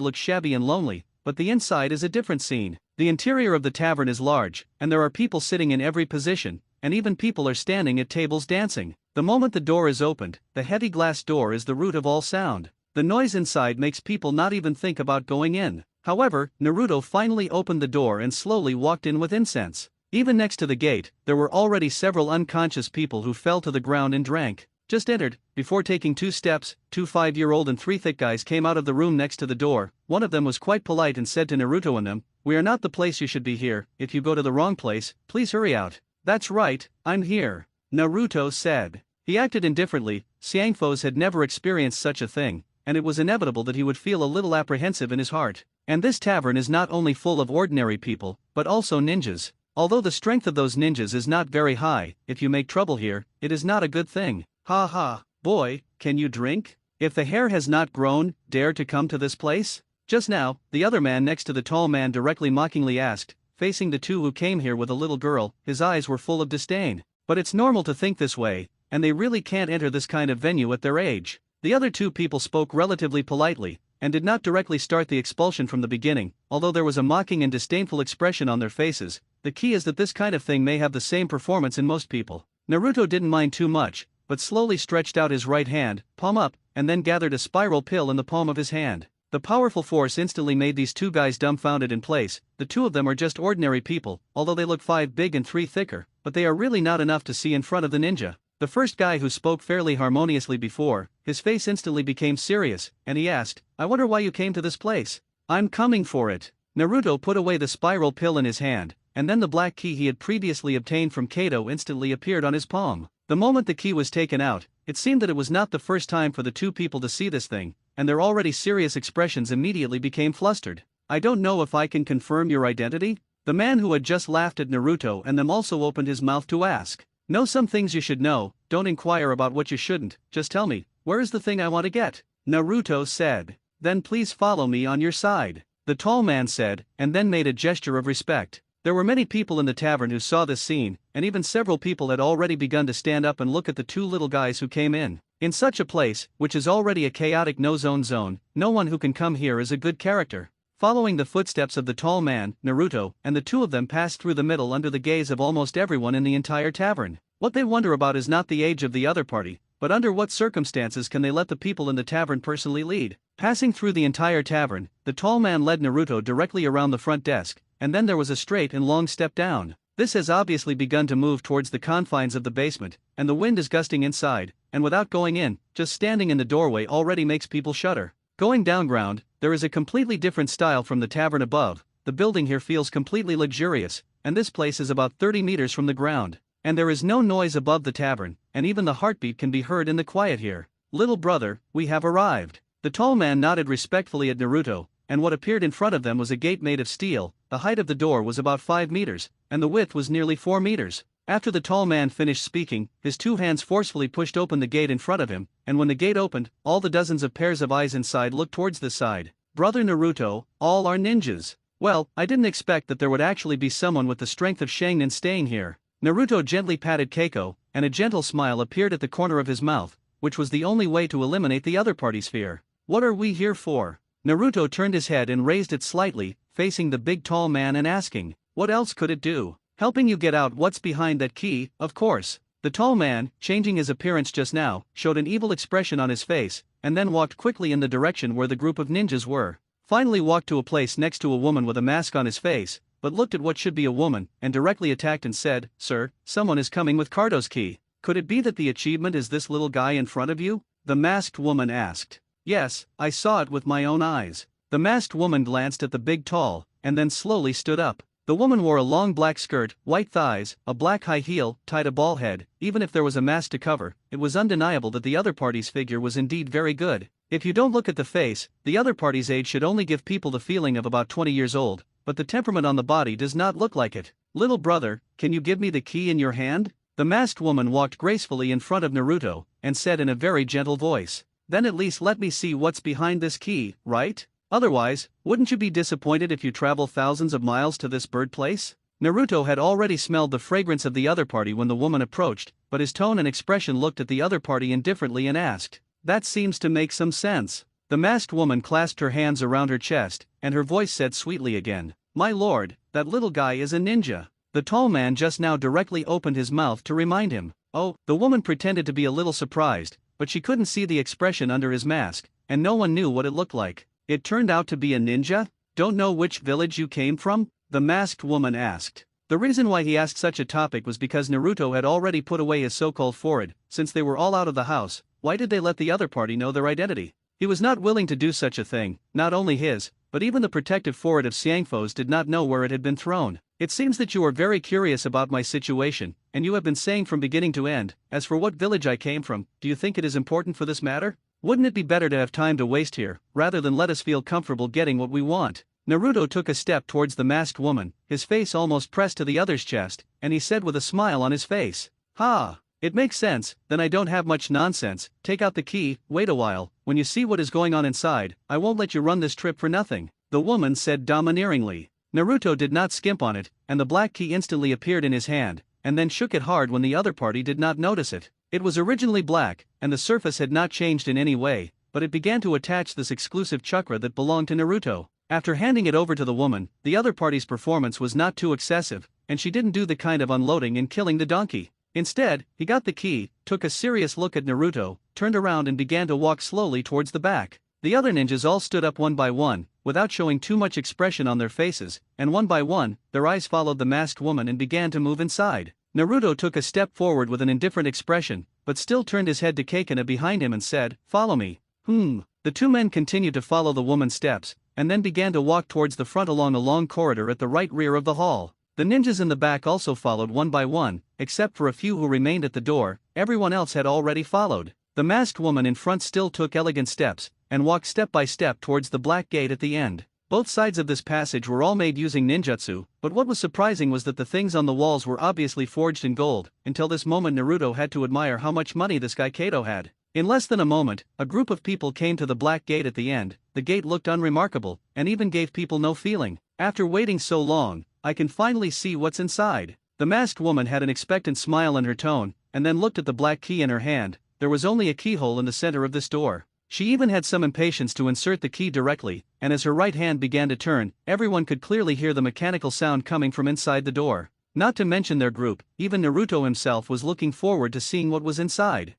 looks shabby and lonely, but the inside is a different scene. The interior of the tavern is large, and there are people sitting in every position, and even people are standing at tables dancing. The moment the door is opened, the heavy glass door is the root of all sound. The noise inside makes people not even think about going in. However, Naruto finally opened the door and slowly walked in with incense. Even next to the gate, there were already several unconscious people who fell to the ground and drank. Just entered. Before taking 2 steps, 2 5-year-old and 3 thick guys came out of the room next to the door. One of them was quite polite and said to Naruto and them, "We are not the place you should be here. If you go to the wrong place, please hurry out." "That's right, I'm here," Naruto said. He acted indifferently. Xiangfos had never experienced such a thing, and it was inevitable that he would feel a little apprehensive in his heart. And this tavern is not only full of ordinary people, but also ninjas. Although the strength of those ninjas is not very high, if you make trouble here, it is not a good thing. "Ha ha, boy, can you drink? If the hair has not grown, dare to come to this place?" Just now, the other man next to the tall man directly mockingly asked, facing the two who came here with a little girl. His eyes were full of disdain. But it's normal to think this way, and they really can't enter this kind of venue at their age. The other two people spoke relatively politely, and did not directly start the expulsion from the beginning, although there was a mocking and disdainful expression on their faces. The key is that this kind of thing may have the same performance in most people. Naruto didn't mind too much, but slowly stretched out his right hand, palm up, and then gathered a spiral pill in the palm of his hand. The powerful force instantly made these two guys dumbfounded in place. The two of them are just ordinary people, although they look 5 big and 3 thicker, but they are really not enough to see in front of the ninja. The first guy who spoke fairly harmoniously before, his face instantly became serious, and he asked, "I wonder why you came to this place?" "I'm coming for it." Naruto put away the spiral pill in his hand, and then the black key he had previously obtained from Kato instantly appeared on his palm. The moment the key was taken out, it seemed that it was not the first time for the two people to see this thing, and their already serious expressions immediately became flustered. "I don't know if I can confirm your identity?" The man who had just laughed at Naruto and them also opened his mouth to ask. "Know some things you should know, don't inquire about what you shouldn't, just tell me, where is the thing I want to get?" Naruto said. "Then please follow me on your side," the tall man said, and then made a gesture of respect. There were many people in the tavern who saw this scene, and even several people had already begun to stand up and look at the two little guys who came in. In such a place, which is already a chaotic no-zone, no one who can come here is a good character. Following the footsteps of the tall man, Naruto, and the two of them passed through the middle under the gaze of almost everyone in the entire tavern. What they wonder about is not the age of the other party, but under what circumstances can they let the people in the tavern personally lead. Passing through the entire tavern, the tall man led Naruto directly around the front desk, and then there was a straight and long step down. This has obviously begun to move towards the confines of the basement, and the wind is gusting inside, and without going in, just standing in the doorway already makes people shudder. Going downground, there is a completely different style from the tavern above. The building here feels completely luxurious, and this place is about 30 meters from the ground. And there is no noise above the tavern, and even the heartbeat can be heard in the quiet here. "Little brother, we have arrived." The tall man nodded respectfully at Naruto, and what appeared in front of them was a gate made of steel. The height of the door was about 5 meters, and the width was nearly 4 meters. After the tall man finished speaking, his two hands forcefully pushed open the gate in front of him, and when the gate opened, all the dozens of pairs of eyes inside looked towards this side. "Brother Naruto, all are ninjas." "Well, I didn't expect that there would actually be someone with the strength of Sharingan staying here." Naruto gently patted Keiko, and a gentle smile appeared at the corner of his mouth, which was the only way to eliminate the other party's fear. "What are we here for?" Naruto turned his head and raised it slightly, facing the big tall man and asking, "What else could it do?" "Helping you get out what's behind that key, of course." The tall man, changing his appearance just now, showed an evil expression on his face, and then walked quickly in the direction where the group of ninjas were. Finally walked to a place next to a woman with a mask on his face, but looked at what should be a woman, and directly attacked and said, "Sir, someone is coming with Cardo's key. Could it be that the achievement is this little guy in front of you?" The masked woman asked. "Yes, I saw it with my own eyes." The masked woman glanced at the big tall, and then slowly stood up. The woman wore a long black skirt, white thighs, a black high heel, tied a ball head. Even if there was a mask to cover, it was undeniable that the other party's figure was indeed very good. If you don't look at the face, the other party's age should only give people the feeling of about 20 years old, but the temperament on the body does not look like it. "Little brother, can you give me the key in your hand?" The masked woman walked gracefully in front of Naruto, and said in a very gentle voice, "Then at least let me see what's behind this key, right? Otherwise, wouldn't you be disappointed if you travel thousands of miles to this bird place?" Naruto had already smelled the fragrance of the other party when the woman approached, but his tone and expression looked at the other party indifferently and asked, "That seems to make some sense." The masked woman clasped her hands around her chest, and her voice said sweetly again, "My lord, that little guy is a ninja." The tall man just now directly opened his mouth to remind him. Oh, the woman pretended to be a little surprised, but she couldn't see the expression under his mask, and no one knew what it looked like. "It turned out to be a ninja? Don't know which village you came from?" the masked woman asked. The reason why he asked such a topic was because Naruto had already put away his so-called forehead. Since they were all out of the house, why did they let the other party know their identity? He was not willing to do such a thing. Not only his, but even the protective forehead of Xiangfo's did not know where it had been thrown. "It seems that you are very curious about my situation, and you have been saying from beginning to end, as for what village I came from, do you think it is important for this matter? Wouldn't it be better to have time to waste here, rather than let us feel comfortable getting what we want?" Naruto took a step towards the masked woman, his face almost pressed to the other's chest, and he said with a smile on his face, "Ha! It makes sense, then I don't have much nonsense. Take out the key, wait a while, when you see what is going on inside, I won't let you run this trip for nothing," the woman said domineeringly. Naruto did not skimp on it, and the black key instantly appeared in his hand, and then shook it hard when the other party did not notice it. It was originally black, and the surface had not changed in any way, but it began to attach this exclusive chakra that belonged to Naruto. After handing it over to the woman, the other party's performance was not too excessive, and she didn't do the kind of unloading and killing the donkey. Instead, he got the key, took a serious look at Naruto, turned around and began to walk slowly towards the back. The other ninjas all stood up one by one, without showing too much expression on their faces, and one by one, their eyes followed the masked woman and began to move inside. Naruto took a step forward with an indifferent expression, but still turned his head to Kakuna behind him and said, "Follow me." The two men continued to follow the woman's steps, and then began to walk towards the front along a long corridor at the right rear of the hall. The ninjas in the back also followed one by one, except for a few who remained at the door. Everyone else had already followed. The masked woman in front still took elegant steps, and walked step by step towards the black gate at the end. Both sides of this passage were all made using ninjutsu, but what was surprising was that the things on the walls were obviously forged in gold. Until this moment Naruto had to admire how much money this guy Kato had. In less than a moment, a group of people came to the black gate at the end. The gate looked unremarkable, and even gave people no feeling. "After waiting so long, I can finally see what's inside." The masked woman had an expectant smile in her tone, and then looked at the black key in her hand. There was only a keyhole in the center of this door. She even had some impatience to insert the key directly, and as her right hand began to turn, everyone could clearly hear the mechanical sound coming from inside the door. Not to mention their group, even Naruto himself was looking forward to seeing what was inside.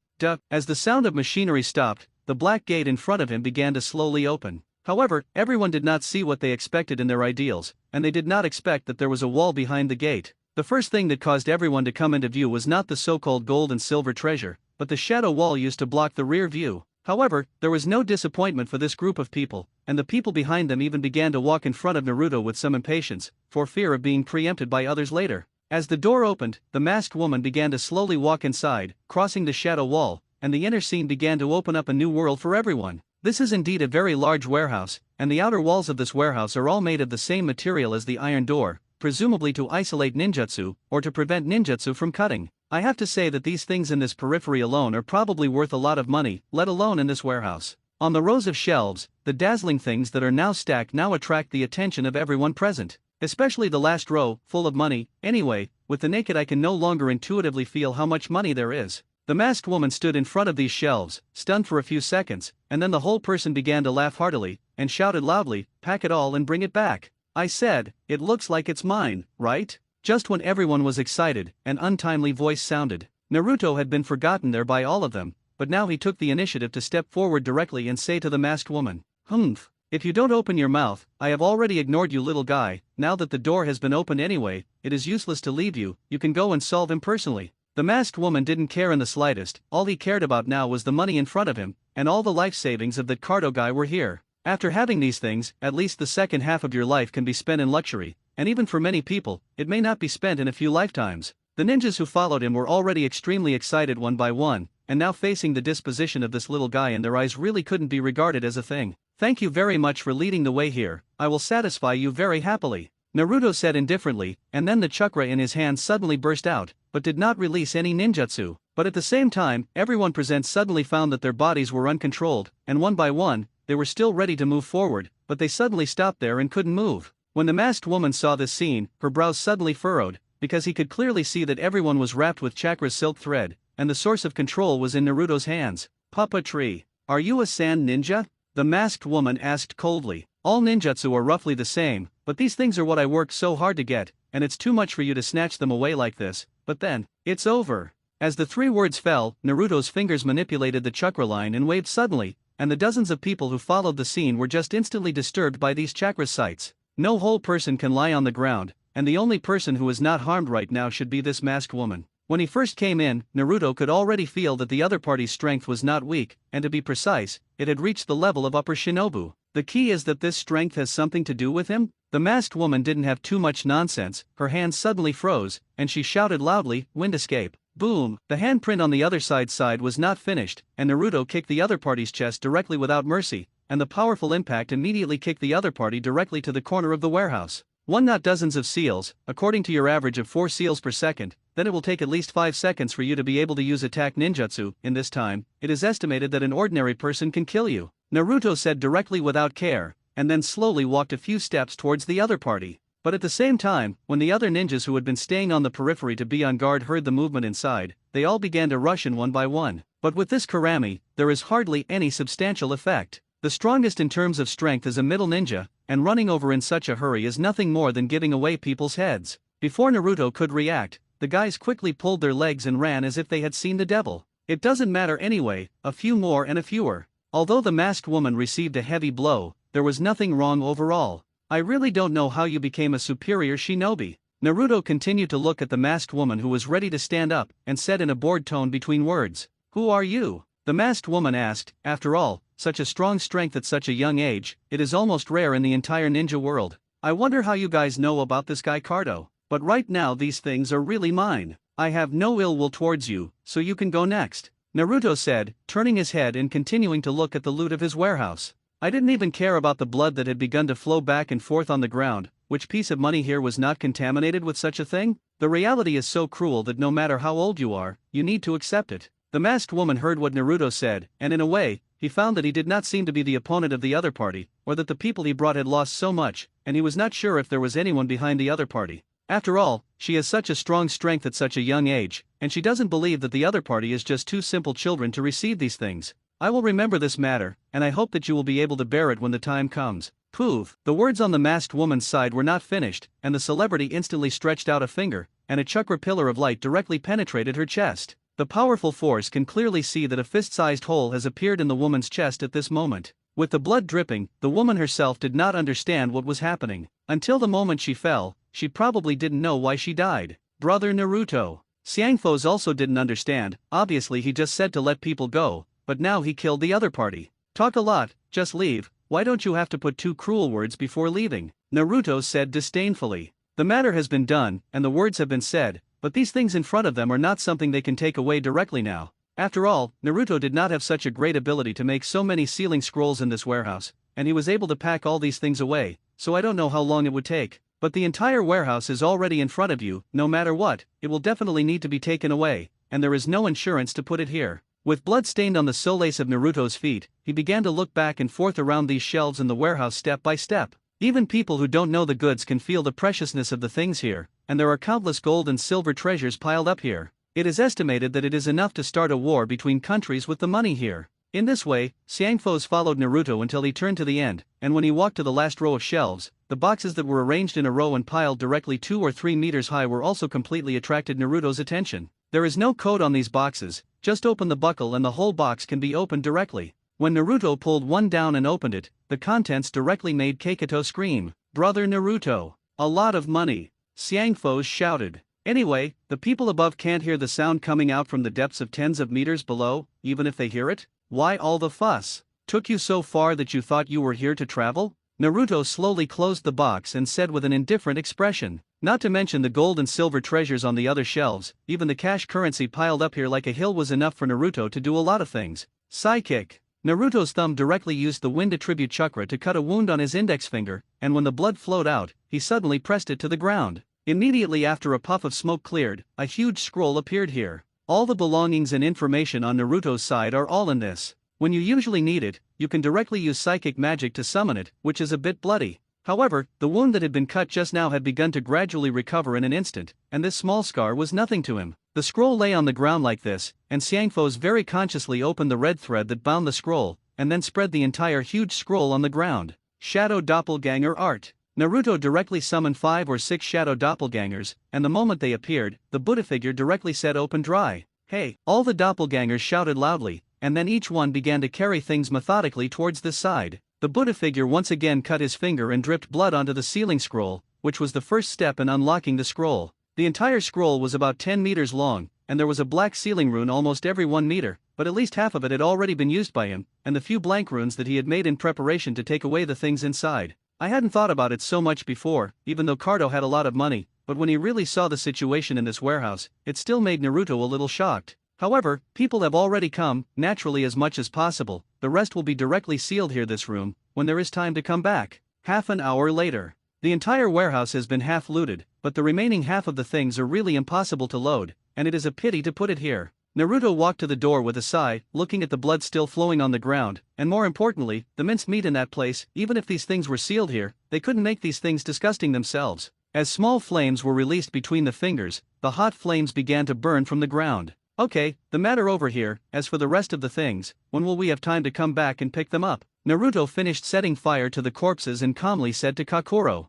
As the sound of machinery stopped, the black gate in front of him began to slowly open. However, everyone did not see what they expected in their ideals, and they did not expect that there was a wall behind the gate. The first thing that caused everyone to come into view was not the so-called gold and silver treasure, but the shadow wall used to block the rear view. However, there was no disappointment for this group of people, and the people behind them even began to walk in front of Naruto with some impatience, for fear of being preempted by others later. As the door opened, the masked woman began to slowly walk inside, crossing the shadow wall, and the inner scene began to open up a new world for everyone. This is indeed a very large warehouse, and the outer walls of this warehouse are all made of the same material as the iron door, presumably to isolate ninjutsu, or to prevent ninjutsu from cutting. I have to say that these things in this periphery alone are probably worth a lot of money, let alone in this warehouse. On the rows of shelves, the dazzling things that are now stacked now attract the attention of everyone present. Especially the last row, full of money. Anyway, with the naked eye can no longer intuitively feel how much money there is. The masked woman stood in front of these shelves, stunned for a few seconds, and then the whole person began to laugh heartily, and shouted loudly, "Pack it all and bring it back." I said, "It looks like it's mine, right?" Just when everyone was excited, an untimely voice sounded. Naruto had been forgotten there by all of them, but now he took the initiative to step forward directly and say to the masked woman, "Humph. If you don't open your mouth, I have already ignored you, little guy. Now that the door has been opened anyway, it is useless to leave you. You can go and solve him personally." The masked woman didn't care in the slightest. All he cared about now was the money in front of him, and all the life savings of that Cardo guy were here. After having these things, at least the second half of your life can be spent in luxury, and even for many people, it may not be spent in a few lifetimes. The ninjas who followed him were already extremely excited one by one, and now facing the disposition of this little guy in their eyes really couldn't be regarded as a thing. "Thank you very much for leading the way here, I will satisfy you very happily," Naruto said indifferently, and then the chakra in his hand suddenly burst out, but did not release any ninjutsu. But at the same time, everyone present suddenly found that their bodies were uncontrolled, and one by one, they were still ready to move forward, but they suddenly stopped there and couldn't move. When the masked woman saw this scene, her brows suddenly furrowed, because he could clearly see that everyone was wrapped with chakra's silk thread, and the source of control was in Naruto's hands. Papa Tree, are you a sand ninja? The masked woman asked coldly. All ninjutsu are roughly the same, but these things are what I worked so hard to get, and it's too much for you to snatch them away like this. But then, it's over. As the 3 words fell, Naruto's fingers manipulated the chakra line and waved suddenly, and the dozens of people who followed the scene were just instantly disturbed by these chakra sights. No whole person can lie on the ground, and the only person who is not harmed right now should be this masked woman. When he first came in, Naruto could already feel that the other party's strength was not weak, and to be precise, it had reached the level of upper shinobu. The key is that this strength has something to do with him? The masked woman didn't have too much nonsense, her hands suddenly froze, and she shouted loudly, "Wind escape." Boom! The handprint on the other side was not finished, and Naruto kicked the other party's chest directly without mercy, and the powerful impact immediately kicked the other party directly to the corner of the warehouse. One not dozens of seals, according to your average of 4 seals per second, then it will take at least 5 seconds for you to be able to use attack ninjutsu. In this time, it is estimated that an ordinary person can kill you. Naruto said directly without care, and then slowly walked a few steps towards the other party. But at the same time, when the other ninjas who had been staying on the periphery to be on guard heard the movement inside, they all began to rush in one by one. But with this Karami, there is hardly any substantial effect. The strongest in terms of strength is a middle ninja, and running over in such a hurry is nothing more than giving away people's heads. Before Naruto could react, the guys quickly pulled their legs and ran as if they had seen the devil. It doesn't matter anyway, a few more and a fewer. Although the masked woman received a heavy blow, there was nothing wrong overall. I really don't know how you became a superior shinobi. Naruto continued to look at the masked woman who was ready to stand up, and said in a bored tone between words, "Who are you?" The masked woman asked, after all, such a strong strength at such a young age, it is almost rare in the entire ninja world. I wonder how you guys know about this guy Cardo, but right now these things are really mine. I have no ill will towards you, so you can go next. Naruto said, turning his head and continuing to look at the loot of his warehouse. I didn't even care about the blood that had begun to flow back and forth on the ground. Which piece of money here was not contaminated with such a thing? The reality is so cruel that no matter how old you are, you need to accept it. The masked woman heard what Naruto said, and in a way, he found that he did not seem to be the opponent of the other party, or that the people he brought had lost so much, and he was not sure if there was anyone behind the other party. After all, she has such a strong strength at such a young age, and she doesn't believe that the other party is just 2 simple children to receive these things. I will remember this matter, and I hope that you will be able to bear it when the time comes. Poof! The words on the masked woman's side were not finished, and the celebrity instantly stretched out a finger, and a chakra pillar of light directly penetrated her chest. The powerful force can clearly see that a fist-sized hole has appeared in the woman's chest at this moment. With the blood dripping, the woman herself did not understand what was happening. Until the moment she fell, she probably didn't know why she died. Brother Naruto. Xiangfos also didn't understand. Obviously he just said to let people go, but now he killed the other party. Talk a lot, just leave. Why don't you have to put 2 cruel words before leaving? Naruto said disdainfully. The matter has been done, and the words have been said, but these things in front of them are not something they can take away directly now. After all, Naruto did not have such a great ability to make so many sealing scrolls in this warehouse, and he was able to pack all these things away, so I don't know how long it would take. But the entire warehouse is already in front of you. No matter what, it will definitely need to be taken away, and there is no insurance to put it here. With blood stained on the soles of Naruto's feet, he began to look back and forth around these shelves in the warehouse step by step. Even people who don't know the goods can feel the preciousness of the things here, and there are countless gold and silver treasures piled up here. It is estimated that it is enough to start a war between countries with the money here. In this way, Xiangfos followed Naruto until he turned to the end, and when he walked to the last row of shelves, the boxes that were arranged in a row and piled directly 2 or 3 meters high were also completely attracted Naruto's attention. There is no code on these boxes, just open the buckle and the whole box can be opened directly. When Naruto pulled one down and opened it, the contents directly made Keikoto scream. Brother Naruto! A lot of money! Xiangfos shouted. Anyway, the people above can't hear the sound coming out from the depths of tens of meters below, even if they hear it? Why all the fuss? Took you so far that you thought you were here to travel? Naruto slowly closed the box and said with an indifferent expression. Not to mention the gold and silver treasures on the other shelves, even the cash currency piled up here like a hill was enough for Naruto to do a lot of things. Psychic. Naruto's thumb directly used the wind attribute chakra to cut a wound on his index finger, and when the blood flowed out, he suddenly pressed it to the ground. Immediately after a puff of smoke cleared, a huge scroll appeared here. All the belongings and information on Naruto's side are all in this. When you usually need it, you can directly use psychic magic to summon it, which is a bit bloody. However, the wound that had been cut just now had begun to gradually recover in an instant, and this small scar was nothing to him. The scroll lay on the ground like this, and Xiangfos very consciously opened the red thread that bound the scroll, and then spread the entire huge scroll on the ground. Shadow Doppelganger Art. Naruto directly summoned 5 or 6 shadow doppelgangers, and the moment they appeared, the Buddha figure directly said open dry. Hey! All the doppelgangers shouted loudly, and then each one began to carry things methodically towards this side. The Buddha figure once again cut his finger and dripped blood onto the sealing scroll, which was the first step in unlocking the scroll. The entire scroll was about 10 meters long, and there was a black sealing rune almost every 1 meter, but at least half of it had already been used by him, and the few blank runes that he had made in preparation to take away the things inside. I hadn't thought about it so much before, even though Cardo had a lot of money, but when he really saw the situation in this warehouse, it still made Naruto a little shocked. However, people have already come, naturally as much as possible, the rest will be directly sealed here this room, when there is time to come back. Half an hour later. The entire warehouse has been half looted, but the remaining half of the things are really impossible to load, and it is a pity to put it here. Naruto walked to the door with a sigh, looking at the blood still flowing on the ground, and more importantly, the minced meat in that place. Even if these things were sealed here, they couldn't make these things disgusting themselves. As small flames were released between the fingers, the hot flames began to burn from the ground. Okay, the matter over here. As for the rest of the things, when will we have time to come back and pick them up? Naruto finished setting fire to the corpses and calmly said to Kakuro,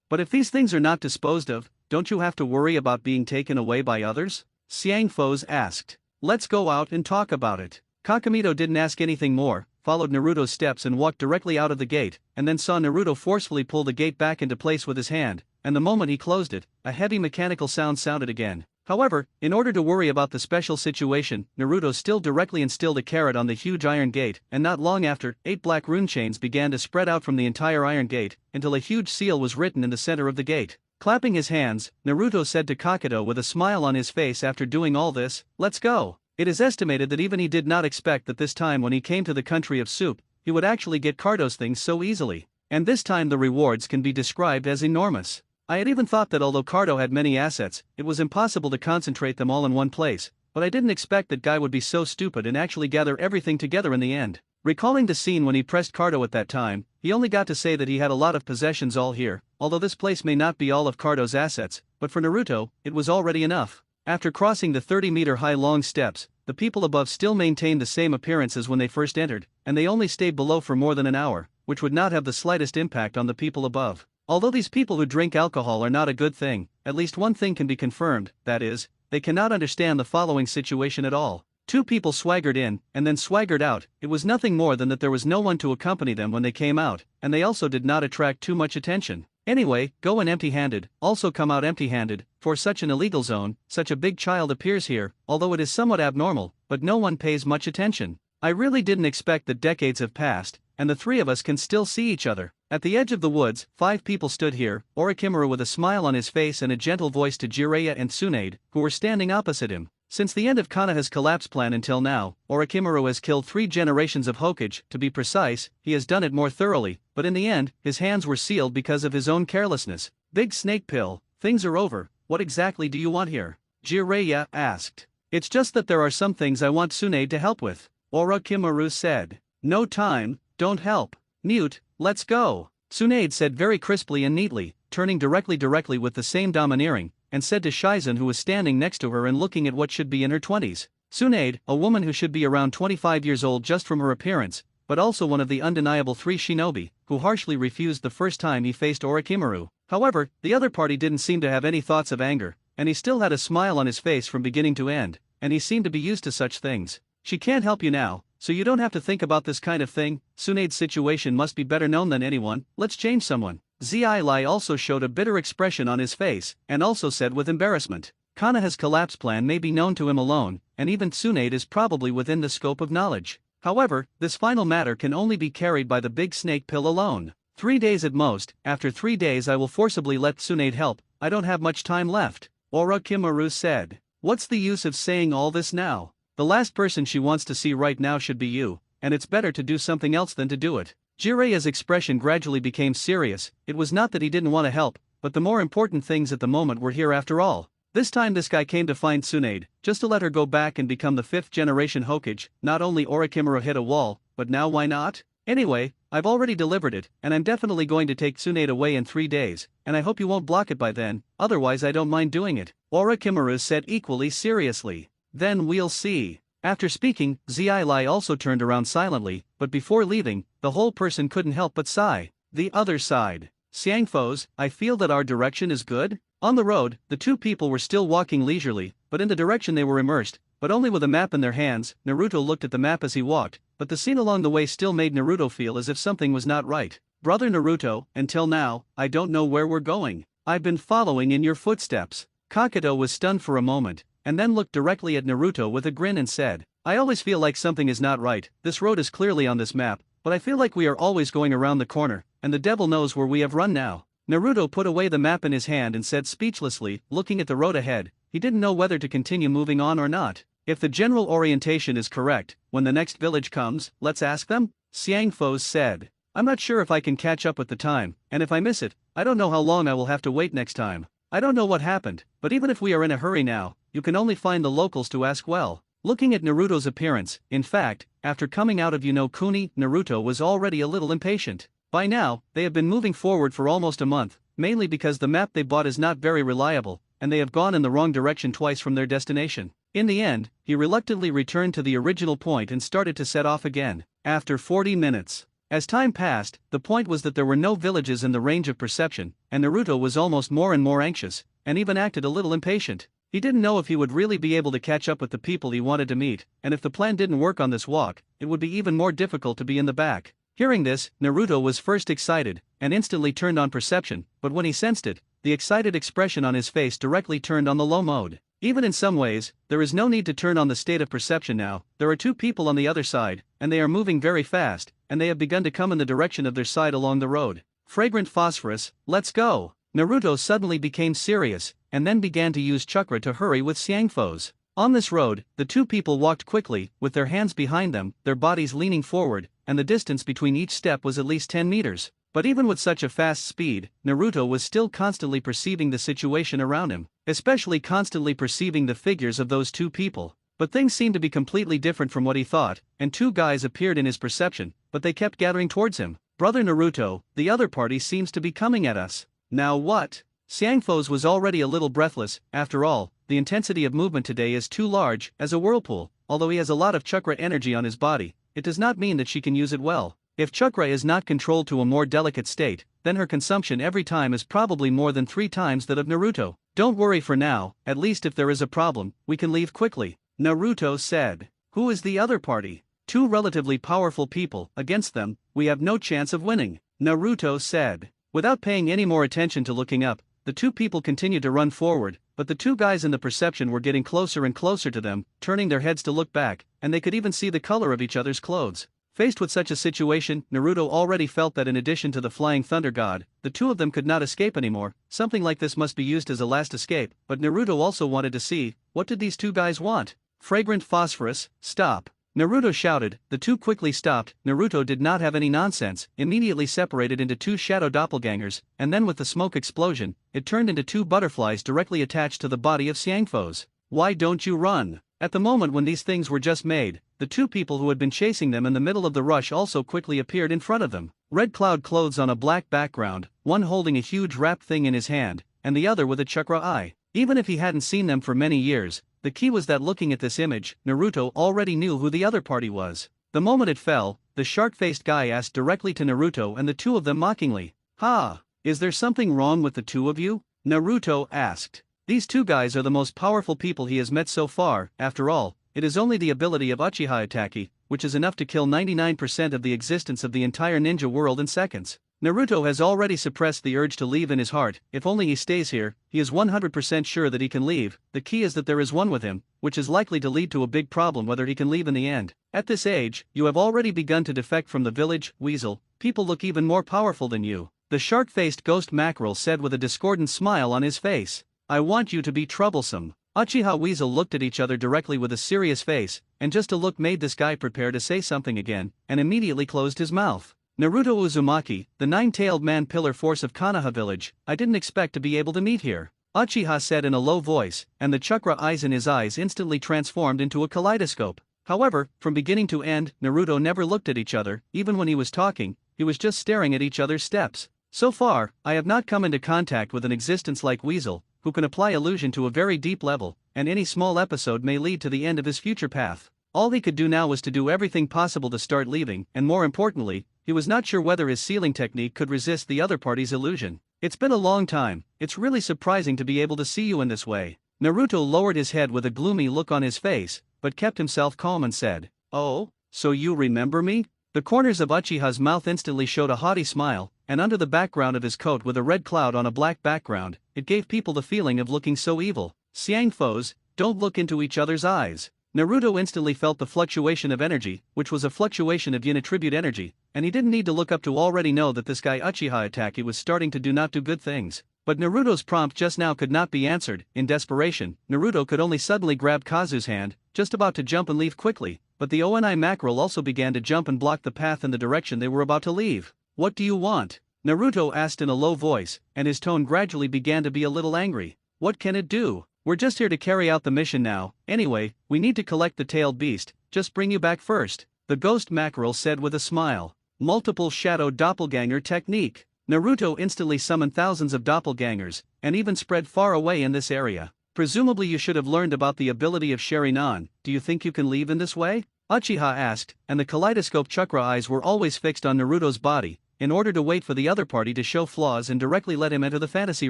but if these things are not disposed of, don't you have to worry about being taken away by others? Xiangfos asked. Let's go out and talk about it. Kakamito didn't ask anything more, followed Naruto's steps and walked directly out of the gate, and then saw Naruto forcefully pull the gate back into place with his hand, and the moment he closed it, a heavy mechanical sound sounded again. However, in order to worry about the special situation, Naruto still directly instilled a carrot on the huge iron gate, and not long after, 8 black rune chains began to spread out from the entire iron gate, until a huge seal was written in the center of the gate. Clapping his hands, Naruto said to Kakato with a smile on his face after doing all this, let's go. It is estimated that even he did not expect that this time when he came to the country of soup, he would actually get Cardo's things so easily. And this time the rewards can be described as enormous. I had even thought that although Cardo had many assets, it was impossible to concentrate them all in one place, but I didn't expect that guy would be so stupid and actually gather everything together in the end. Recalling the scene when he pressed Cardo at that time, he only got to say that he had a lot of possessions all here, although this place may not be all of Cardo's assets, but for Naruto, it was already enough. After crossing the 30-meter-high long steps, the people above still maintained the same appearance as when they first entered, and they only stayed below for more than an hour, which would not have the slightest impact on the people above. Although these people who drink alcohol are not a good thing, at least one thing can be confirmed, that is, they cannot understand the following situation at all. 2 people swaggered in, and then swaggered out. It was nothing more than that there was no one to accompany them when they came out, and they also did not attract too much attention. Anyway, go in empty-handed, also come out empty-handed. For such an illegal zone, such a big child appears here, although it is somewhat abnormal, but no one pays much attention. I really didn't expect that decades have passed, and the 3 of us can still see each other. At the edge of the woods, 5 people stood here, Orochimaru with a smile on his face and a gentle voice to Jiraiya and Tsunade, who were standing opposite him. Since the end of Konoha's collapse plan until now, Orochimaru has killed 3 generations of Hokage. To be precise, he has done it more thoroughly, but in the end, his hands were sealed because of his own carelessness. Big Snake Pill, things are over. What exactly do you want here? Jiraiya asked. It's just that there are some things I want Tsunade to help with, Orochimaru said. No time, don't help. Mute, let's go. Tsunade said very crisply and neatly, turning directly with the same domineering, and said to Shizen, who was standing next to her and looking at what should be in her 20s. Tsunade, a woman who should be around 25 years old just from her appearance, but also one of the undeniable 3 shinobi, who harshly refused the first time he faced Orochimaru. However, the other party didn't seem to have any thoughts of anger, and he still had a smile on his face from beginning to end, and he seemed to be used to such things. She can't help you now, so you don't have to think about this kind of thing. Tsunade's situation must be better known than anyone. Let's change someone. Zai also showed a bitter expression on his face, and also said with embarrassment, Konoha's collapse plan may be known to him alone, and even Tsunade is probably within the scope of knowledge. However, this final matter can only be carried by the Big Snake Pill alone. 3 days at most. After 3 days I will forcibly let Tsunade help. I don't have much time left, Orochimaru said. What's the use of saying all this now? The last person she wants to see right now should be you, and it's better to do something else than to do it. Jiraiya's expression gradually became serious. It was not that he didn't want to help, but the more important things at the moment were here after all. This time this guy came to find Tsunade, just to let her go back and become the 5th generation Hokage. Not only Orochimaru hit a wall, but now why not? Anyway, I've already delivered it, and I'm definitely going to take Tsunade away in 3 days, and I hope you won't block it by then, otherwise I don't mind doing it, Orochimaru said equally seriously. Then we'll see. After speaking, Zilai also turned around silently, but before leaving, the whole person couldn't help but sigh. The other side. Xiangfos, I feel that our direction is good? On the road, the two people were still walking leisurely, but in the direction they were immersed, but only with a map in their hands. Naruto looked at the map as he walked, but the scene along the way still made Naruto feel as if something was not right. Brother Naruto, until now, I don't know where we're going. I've been following in your footsteps. Kakato was stunned for a moment, and then looked directly at Naruto with a grin and said, I always feel like something is not right. This road is clearly on this map, but I feel like we are always going around the corner, and the devil knows where we have run now. Naruto put away the map in his hand and said speechlessly, looking at the road ahead, he didn't know whether to continue moving on or not. If the general orientation is correct, when the next village comes, let's ask them? Xiangfos said. I'm not sure if I can catch up with the time, and if I miss it, I don't know how long I will have to wait next time. I don't know what happened, but even if we are in a hurry now, you can only find the locals to ask well. Looking at Naruto's appearance, in fact, after coming out of Kuni, Naruto was already a little impatient. By now, they have been moving forward for almost a month, mainly because the map they bought is not very reliable, and they have gone in the wrong direction twice from their destination. In the end, he reluctantly returned to the original point and started to set off again. After 40 minutes. As time passed, the point was that there were no villages in the range of perception, and Naruto was almost more and more anxious, and even acted a little impatient. He didn't know if he would really be able to catch up with the people he wanted to meet, and if the plan didn't work on this walk, it would be even more difficult to be in the back. Hearing this, Naruto was first excited, and instantly turned on perception, but when he sensed it, the excited expression on his face directly turned on the low mode. Even in some ways, there is no need to turn on the state of perception now. There are two people on the other side, and they are moving very fast, and they have begun to come in the direction of their side along the road. Fragrant phosphorus, let's go! Naruto suddenly became serious, and then began to use chakra to hurry with Xiangfos. On this road, the two people walked quickly, with their hands behind them, their bodies leaning forward, and the distance between each step was at least 10 meters. But even with such a fast speed, Naruto was still constantly perceiving the situation around him, especially constantly perceiving the figures of those two people. But things seemed to be completely different from what he thought, and two guys appeared in his perception, but they kept gathering towards him. Brother Naruto, the other party seems to be coming at us. Now what? Xiangfos was already a little breathless. After all, the intensity of movement today is too large, as a whirlpool. Although he has a lot of chakra energy on his body, it does not mean that she can use it well. If chakra is not controlled to a more delicate state, then her consumption every time is probably more than 3 times that of Naruto. Don't worry for now, at least if there is a problem, we can leave quickly, Naruto said. Who is the other party? 2 relatively powerful people. Against them, we have no chance of winning, Naruto said. Without paying any more attention to looking up, the two people continued to run forward, but the two guys in the perception were getting closer and closer to them, turning their heads to look back, and they could even see the color of each other's clothes. Faced with such a situation, Naruto already felt that in addition to the flying thunder god, the two of them could not escape anymore. Something like this must be used as a last escape, but Naruto also wanted to see, what did these two guys want? Fragrant phosphorus, stop. Naruto shouted. The two quickly stopped. Naruto did not have any nonsense, immediately separated into 2 shadow doppelgangers, and then with the smoke explosion, it turned into 2 butterflies directly attached to the body of Xiangfos. Why don't you run? At the moment when these things were just made, the 2 people who had been chasing them in the middle of the rush also quickly appeared in front of them. Red cloud clothes on a black background, one holding a huge wrapped thing in his hand, and the other with a chakra eye. Even if he hadn't seen them for many years, the key was that looking at this image, Naruto already knew who the other party was. The moment it fell, the shark-faced guy asked directly to Naruto and the two of them mockingly. "Ha! Is there something wrong with the two of you?" Naruto asked. These 2 guys are the most powerful people he has met so far. After all, it is only the ability of Uchiha Itaki, which is enough to kill 99% of the existence of the entire ninja world in seconds. Naruto has already suppressed the urge to leave in his heart. If only he stays here, he is 100% sure that he can leave. The key is that there is one with him, which is likely to lead to a big problem whether he can leave in the end. At this age, you have already begun to defect from the village, Weasel. People look even more powerful than you. The shark-faced ghost mackerel said with a discordant smile on his face. I want you to be troublesome. Uchiha Weasel looked at each other directly with a serious face, and just a look made this guy prepare to say something again, and immediately closed his mouth. Naruto Uzumaki, the 9-tailed man pillar force of Konoha village, I didn't expect to be able to meet here, Uchiha said in a low voice, and the chakra eyes in his eyes instantly transformed into a kaleidoscope. However, from beginning to end, Naruto never looked at each other, even when he was talking, he was just staring at each other's steps. So far, I have not come into contact with an existence like Weasel, who can apply illusion to a very deep level, and any small episode may lead to the end of his future path. All he could do now was to do everything possible to start leaving, and more importantly, he was not sure whether his sealing technique could resist the other party's illusion. It's been a long time, it's really surprising to be able to see you in this way. Naruto lowered his head with a gloomy look on his face, but kept himself calm and said, "Oh, so you remember me?" The corners of Uchiha's mouth instantly showed a haughty smile, and under the background of his coat with a red cloud on a black background, it gave people the feeling of looking so evil. "Siang foes, don't look into each other's eyes." Naruto instantly felt the fluctuation of energy, which was a fluctuation of yin attribute energy, and he didn't need to look up to already know that this guy Uchiha Itachi was starting to do not do good things. But Naruto's prompt just now could not be answered. In desperation, Naruto could only suddenly grab Kazu's hand, just about to jump and leave quickly, but the Oni mackerel also began to jump and block the path in the direction they were about to leave. "What do you want?" Naruto asked in a low voice, and his tone gradually began to be a little angry. "What can it do? We're just here to carry out the mission now. Anyway, we need to collect the tailed beast, just bring you back first," the ghost mackerel said with a smile. Multiple shadow doppelganger technique. Naruto instantly summoned thousands of doppelgangers, and even spread far away in this area. "Presumably you should have learned about the ability of Sharingan. Do you think you can leave in this way?" Uchiha asked, and the kaleidoscope chakra eyes were always fixed on Naruto's body, in order to wait for the other party to show flaws and directly let him enter the fantasy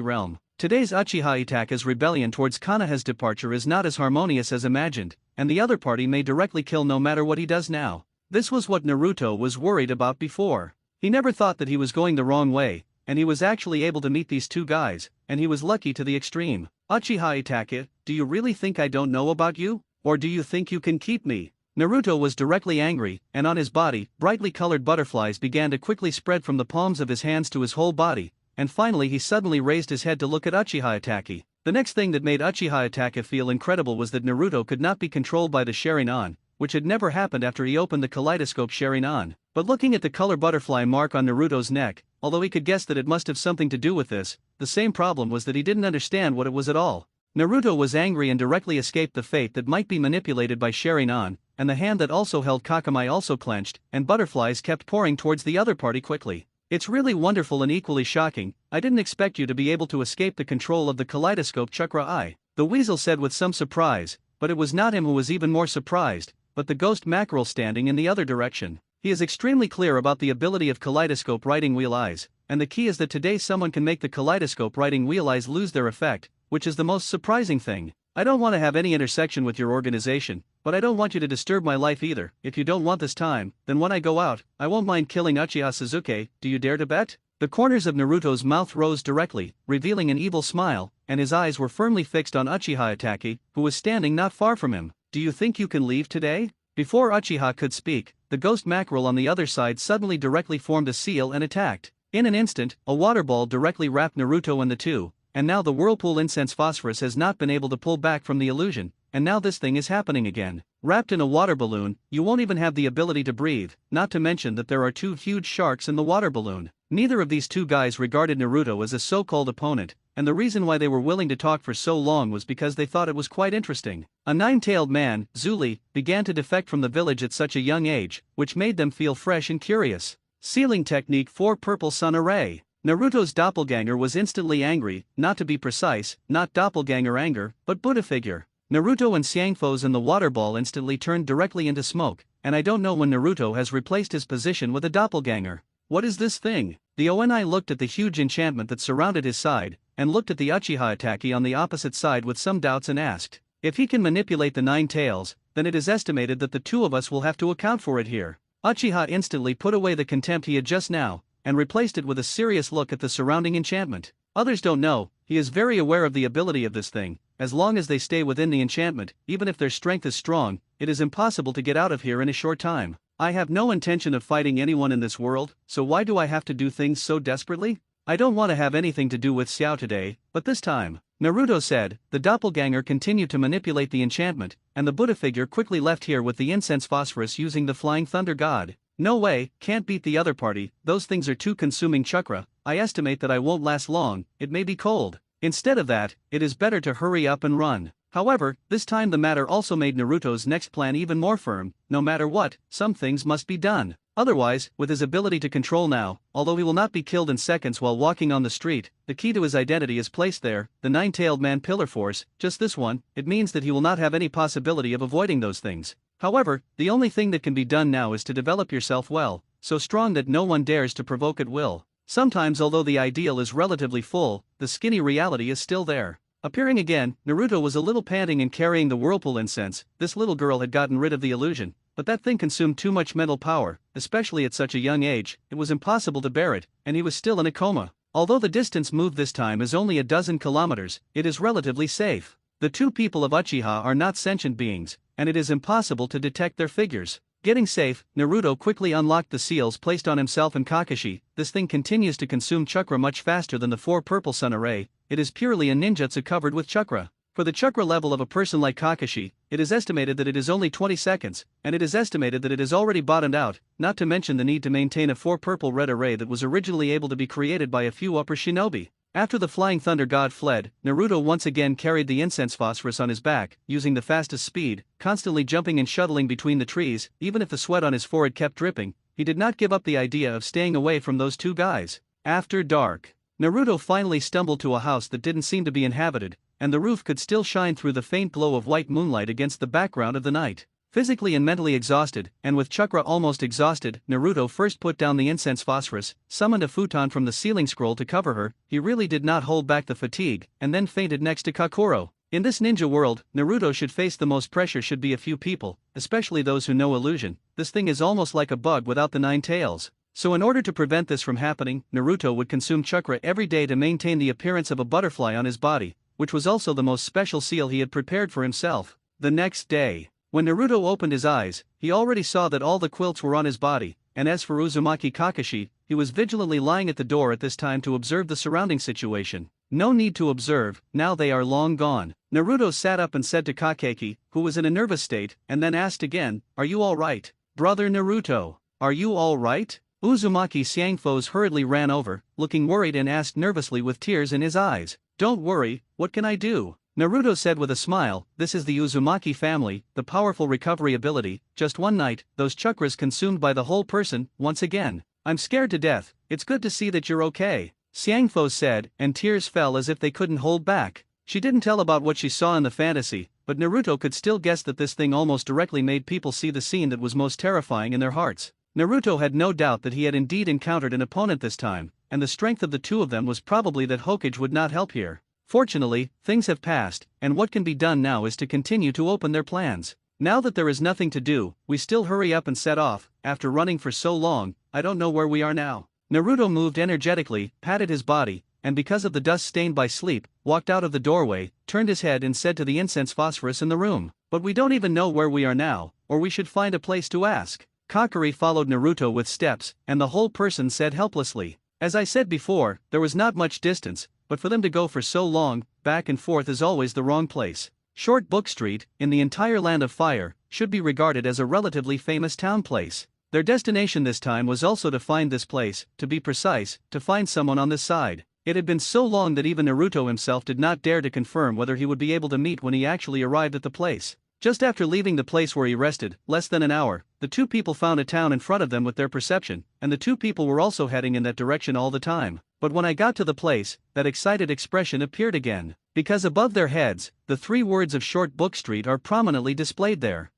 realm. Today's Uchiha Itachi's rebellion towards Konoha's departure is not as harmonious as imagined, and the other party may directly kill no matter what he does now. This was what Naruto was worried about before. He never thought that he was going the wrong way, and he was actually able to meet these two guys, and he was lucky to the extreme. "Uchiha Itachi, do you really think I don't know about you? Or do you think you can keep me?" Naruto was directly angry, and on his body, brightly colored butterflies began to quickly spread from the palms of his hands to his whole body, and finally he suddenly raised his head to look at Uchiha Itachi. The next thing that made Uchiha Itachi feel incredible was that Naruto could not be controlled by the Sharingan, which had never happened after he opened the kaleidoscope Sharingan. But looking at the color butterfly mark on Naruto's neck, although he could guess that it must have something to do with this, the same problem was that he didn't understand what it was at all. Naruto was angry and directly escaped the fate that might be manipulated by Sharingan, and the hand that also held Kakamai also clenched, and butterflies kept pouring towards the other party quickly. "It's really wonderful and equally shocking. I didn't expect you to be able to escape the control of the kaleidoscope chakra eye," the weasel said with some surprise, but it was not him who was even more surprised, but the ghost mackerel standing in the other direction. He is extremely clear about the ability of kaleidoscope writing wheel eyes, and the key is that today someone can make the kaleidoscope writing wheel eyes lose their effect, which is the most surprising thing. "I don't want to have any intersection with your organization, but I don't want you to disturb my life either. If you don't want this time, then when I go out, I won't mind killing Uchiha Sasuke. Do you dare to bet?" The corners of Naruto's mouth rose directly, revealing an evil smile, and his eyes were firmly fixed on Uchiha Itachi, who was standing not far from him. "Do you think you can leave today?" Before Uchiha could speak, the ghost mackerel on the other side suddenly directly formed a seal and attacked. In an instant, a water ball directly wrapped Naruto and the two, and now the whirlpool incense phosphorus has not been able to pull back from the illusion, and now this thing is happening again. Wrapped in a water balloon, you won't even have the ability to breathe, not to mention that there are two huge sharks in the water balloon. Neither of these two guys regarded Naruto as a so-called opponent, and the reason why they were willing to talk for so long was because they thought it was quite interesting. A nine-tailed man, Zuli, began to defect from the village at such a young age, which made them feel fresh and curious. Sealing technique 4 Purple Sun Array. Naruto's doppelganger was instantly angry, not to be precise, not doppelganger anger, but Buddha figure. Naruto and Xiangfo's and the water ball instantly turned directly into smoke, and I don't know when Naruto has replaced his position with a doppelganger. What is this thing? The Oni looked at the huge enchantment that surrounded his side, and looked at the Uchiha Itachi on the opposite side with some doubts and asked, "If he can manipulate the 9 tails, then it is estimated that the two of us will have to account for it here." Uchiha instantly put away the contempt he had just now, and replaced it with a serious look at the surrounding enchantment. "Others don't know, he is very aware of the ability of this thing. As long as they stay within the enchantment, even if their strength is strong, it is impossible to get out of here in a short time. I have no intention of fighting anyone in this world, so why do I have to do things so desperately? I don't want to have anything to do with Xiao today, but this time," Naruto said. The doppelganger continued to manipulate the enchantment, and the Buddha figure quickly left here with the incense phosphorus using the flying thunder god. "No way, can't beat the other party, those things are too consuming chakra. I estimate that I won't last long, it may be cold. Instead of that, it is better to hurry up and run." However, this time the matter also made Naruto's next plan even more firm. No matter what, some things must be done. Otherwise, with his ability to control now, although he will not be killed in seconds while walking on the street, the key to his identity is placed there, the nine-tailed man pillar force, just this one. It means that he will not have any possibility of avoiding those things. However, the only thing that can be done now is to develop yourself well, so strong that no one dares to provoke at will. Sometimes, although the ideal is relatively full, the skinny reality is still there. Appearing again, Naruto was a little panting and carrying the whirlpool incense. This little girl had gotten rid of the illusion, but that thing consumed too much mental power, especially at such a young age. It was impossible to bear it, and he was still in a coma. Although the distance moved this time is only a dozen kilometers, it is relatively safe. The two people of Uchiha are not sentient beings, and it is impossible to detect their figures. Getting safe, Naruto quickly unlocked the seals placed on himself and Kakashi. This thing continues to consume chakra much faster than the 4 purple sun array. It is purely a ninjutsu covered with chakra. For the chakra level of a person like Kakashi, it is estimated that it is only 20 seconds, and it is estimated that it has already bottomed out, not to mention the need to maintain a 4 purple red array that was originally able to be created by a few upper shinobi. After the flying thunder god fled, Naruto once again carried the incense phosphorus on his back, using the fastest speed, constantly jumping and shuttling between the trees. Even if the sweat on his forehead kept dripping, he did not give up the idea of staying away from those two guys. After dark, Naruto finally stumbled to a house that didn't seem to be inhabited, and the roof could still shine through the faint glow of white moonlight against the background of the night. Physically and mentally exhausted, and with chakra almost exhausted, Naruto first put down the incense phosphorus, summoned a futon from the ceiling scroll to cover her. He really did not hold back the fatigue, and then fainted next to Kakuro. In this ninja world, Naruto should face the most pressure should be a few people, especially those who know illusion. This thing is almost like a bug without the 9 tails. So in order to prevent this from happening, Naruto would consume chakra every day to maintain the appearance of a butterfly on his body, which was also the most special seal he had prepared for himself. The next day, when Naruto opened his eyes, he already saw that all the quilts were on his body, and as for Uzumaki Kakashi, he was vigilantly lying at the door at this time to observe the surrounding situation. No need to observe, now they are long gone. Naruto sat up and said to Kakeki, who was in a nervous state, and then asked again, "Are you all right? Brother Naruto, are you all right?" Uzumaki Xiangfos hurriedly ran over, looking worried and asked nervously with tears in his eyes, "Don't worry, what can I do?" Naruto said with a smile, "This is the Uzumaki family, the powerful recovery ability. Just one night, those chakras consumed by the whole person, once again. I'm scared to death. It's good to see that you're okay," Xiangfo said, and tears fell as if they couldn't hold back. She didn't tell about what she saw in the fantasy, but Naruto could still guess that this thing almost directly made people see the scene that was most terrifying in their hearts. Naruto had no doubt that he had indeed encountered an opponent this time, and the strength of the two of them was probably that Hokage would not help here. Fortunately, things have passed, and what can be done now is to continue to open their plans. Now that there is nothing to do, we still hurry up and set off. After running for so long, I don't know where we are now. Naruto moved energetically, patted his body, and because of the dust stained by sleep, walked out of the doorway, turned his head and said to the incense phosphorus in the room, "But we don't even know where we are now, or we should find a place to ask." Kakari followed Naruto with steps, and the whole person said helplessly, "As I said before, there was not much distance, but for them to go for so long, back and forth is always the wrong place. Short Book Street, in the entire Land of Fire, should be regarded as a relatively famous town place. Their destination this time was also to find this place, to be precise, to find someone on this side. It had been so long that even Naruto himself did not dare to confirm whether he would be able to meet when he actually arrived at the place. Just after leaving the place where he rested, less than an hour, the two people found a town in front of them with their perception, and the two people were also heading in that direction all the time. But when I got to the place, that excited expression appeared again, because above their heads, the 3 words of Short Book Street are prominently displayed there.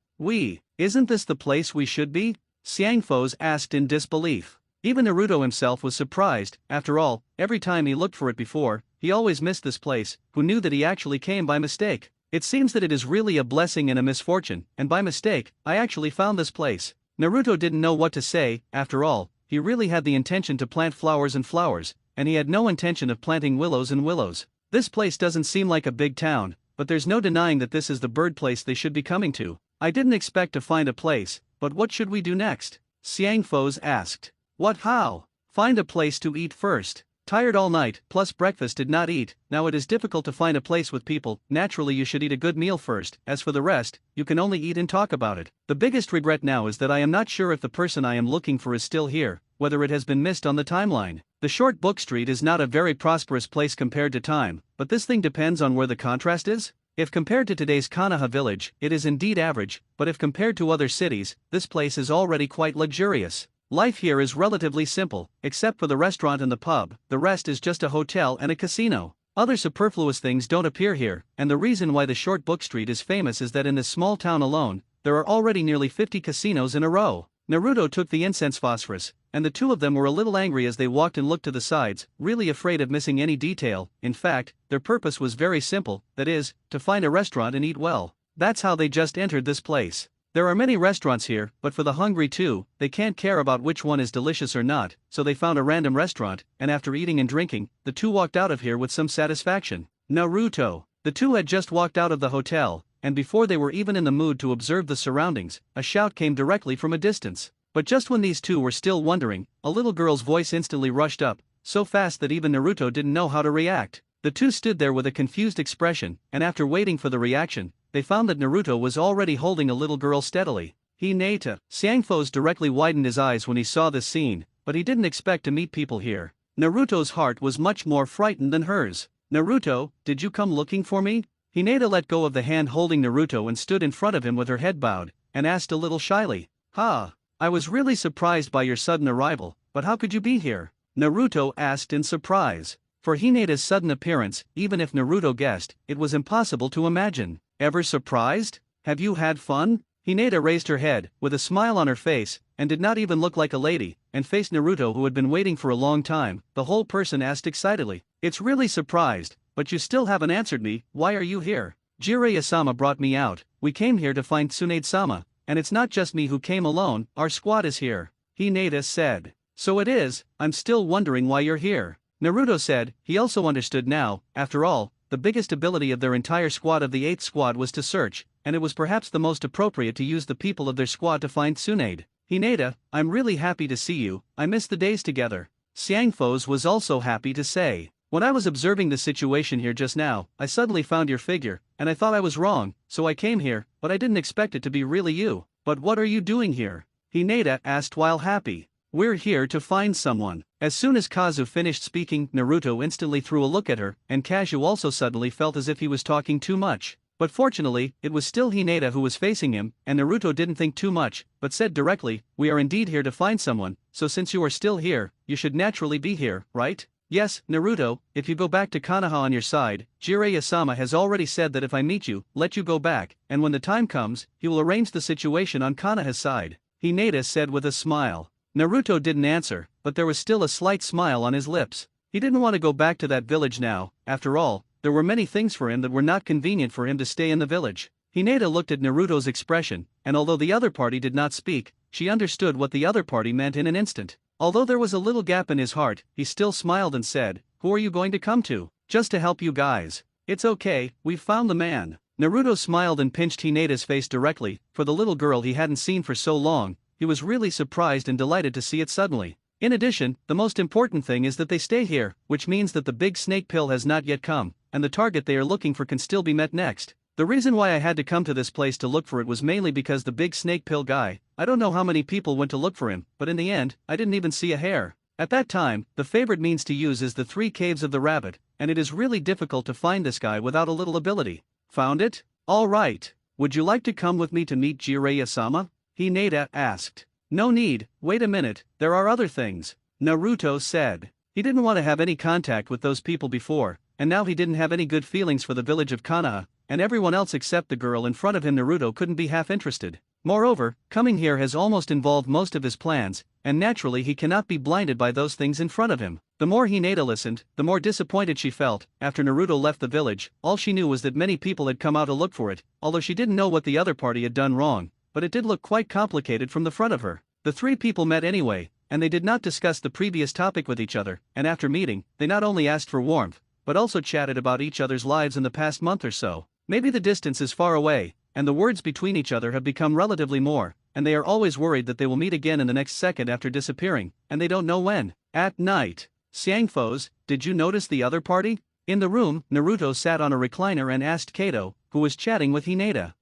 Isn't this the place we should be?" Xiangfos asked in disbelief. Even Naruto himself was surprised. After all, every time he looked for it before, he always missed this place. Who knew that he actually came by mistake? It seems that it is really a blessing and a misfortune, and by mistake, I actually found this place. Naruto didn't know what to say. After all, he really had the intention to plant flowers and flowers, and he had no intention of planting willows and willows. This place doesn't seem like a big town, but there's no denying that this is the bird place they should be coming to. I didn't expect to find a place, but what should we do next? Xiangfos asked. What how? Find a place to eat first. Tired all night, plus breakfast did not eat, now it is difficult to find a place with people. Naturally you should eat a good meal first, as for the rest, you can only eat and talk about it. The biggest regret now is that I am not sure if the person I am looking for is still here, whether it has been missed on the timeline. The Short Book Street is not a very prosperous place compared to time, but this thing depends on where the contrast is? If compared to today's Kanaha village, it is indeed average, but if compared to other cities, this place is already quite luxurious. Life here is relatively simple, except for the restaurant and the pub, the rest is just a hotel and a casino. Other superfluous things don't appear here, and the reason why the short book street is famous is that in this small town alone, there are already nearly 50 casinos in a row. Naruto took the incense phosphorus, and the two of them were a little angry as they walked and looked to the sides, really afraid of missing any detail. In fact, their purpose was very simple, that is, to find a restaurant and eat well. That's how they just entered this place. There are many restaurants here, but for the hungry too, they can't care about which one is delicious or not, so they found a random restaurant, and after eating and drinking, the two walked out of here with some satisfaction. Naruto. The two had just walked out of the hotel, and before they were even in the mood to observe the surroundings, a shout came directly from a distance. But just when these two were still wondering, a little girl's voice instantly rushed up, so fast that even Naruto didn't know how to react. The two stood there with a confused expression, and after waiting for the reaction, they found that Naruto was already holding a little girl steadily. Hinata. Xiangfo's directly widened his eyes when he saw this scene, but he didn't expect to meet people here. Naruto's heart was much more frightened than hers. Naruto, did you come looking for me? Hinata let go of the hand holding Naruto and stood in front of him with her head bowed, and asked a little shyly. I was really surprised by your sudden arrival, but how could you be here? Naruto asked in surprise. For Hinata's sudden appearance, even if Naruto guessed, it was impossible to imagine. Ever surprised? Have you had fun? Hinata raised her head, with a smile on her face, and did not even look like a lady, and faced Naruto who had been waiting for a long time. The whole person asked excitedly. It's really surprised, but you still haven't answered me. Why are you here? Jiraiya-sama brought me out. We came here to find Tsunade-sama, and it's not just me who came alone, our squad is here. Hinata said. So it is, I'm still wondering why you're here. Naruto said, he also understood now. After all, the biggest ability of their entire squad of the 8th squad was to search, and it was perhaps the most appropriate to use the people of their squad to find Tsunade. Hinata, I'm really happy to see you, I miss the days together. Xiangfo's was also happy to say. When I was observing the situation here just now, I suddenly found your figure, and I thought I was wrong, so I came here, but I didn't expect it to be really you. But what are you doing here? Hinata asked while happy. We're here to find someone. As soon as Kazu finished speaking, Naruto instantly threw a look at her, and Kazu also suddenly felt as if he was talking too much. But fortunately, it was still Hinata who was facing him, and Naruto didn't think too much, but said directly, we are indeed here to find someone, so since you are still here, you should naturally be here, right? Yes, Naruto, if you go back to Konoha on your side, Jiraiya-sama has already said that if I meet you, let you go back, and when the time comes, he will arrange the situation on Konoha's side, Hinata said with a smile. Naruto didn't answer, but there was still a slight smile on his lips. He didn't want to go back to that village now. After all, there were many things for him that were not convenient for him to stay in the village. Hinata looked at Naruto's expression, and although the other party did not speak, she understood what the other party meant in an instant. Although there was a little gap in his heart, he still smiled and said, who are you going to come to? Just to help you guys. It's okay, we've found the man. Naruto smiled and pinched Hinata's face directly. For the little girl he hadn't seen for so long, he was really surprised and delighted to see it suddenly. In addition, the most important thing is that they stay here, which means that the big snake pill has not yet come, and the target they are looking for can still be met next. The reason why I had to come to this place to look for it was mainly because the big snake pill guy, I don't know how many people went to look for him, but in the end, I didn't even see a hair. At that time, the favorite means to use is the 3 caves of the rabbit, and it is really difficult to find this guy without a little ability. Found it? All right. Would you like to come with me to meet Jiraiya-sama? Hinata asked. No need, wait a minute, there are other things. Naruto said. He didn't want to have any contact with those people before, and now he didn't have any good feelings for the village of Konoha, and everyone else except the girl in front of him. Naruto couldn't be half interested. Moreover, coming here has almost involved most of his plans, and naturally he cannot be blinded by those things in front of him. The more Hinata listened, the more disappointed she felt. After Naruto left the village, all she knew was that many people had come out to look for it, although she didn't know what the other party had done wrong, but it did look quite complicated from the front of her. The 3 people met anyway, and they did not discuss the previous topic with each other, and after meeting, they not only asked for warmth, but also chatted about each other's lives in the past month or so. Maybe the distance is far away, and the words between each other have become relatively more, and they are always worried that they will meet again in the next second after disappearing, and they don't know when. At night. Xiangfo's, did you notice the other party? In the room, Naruto sat on a recliner and asked Kato, who was chatting with Hinata.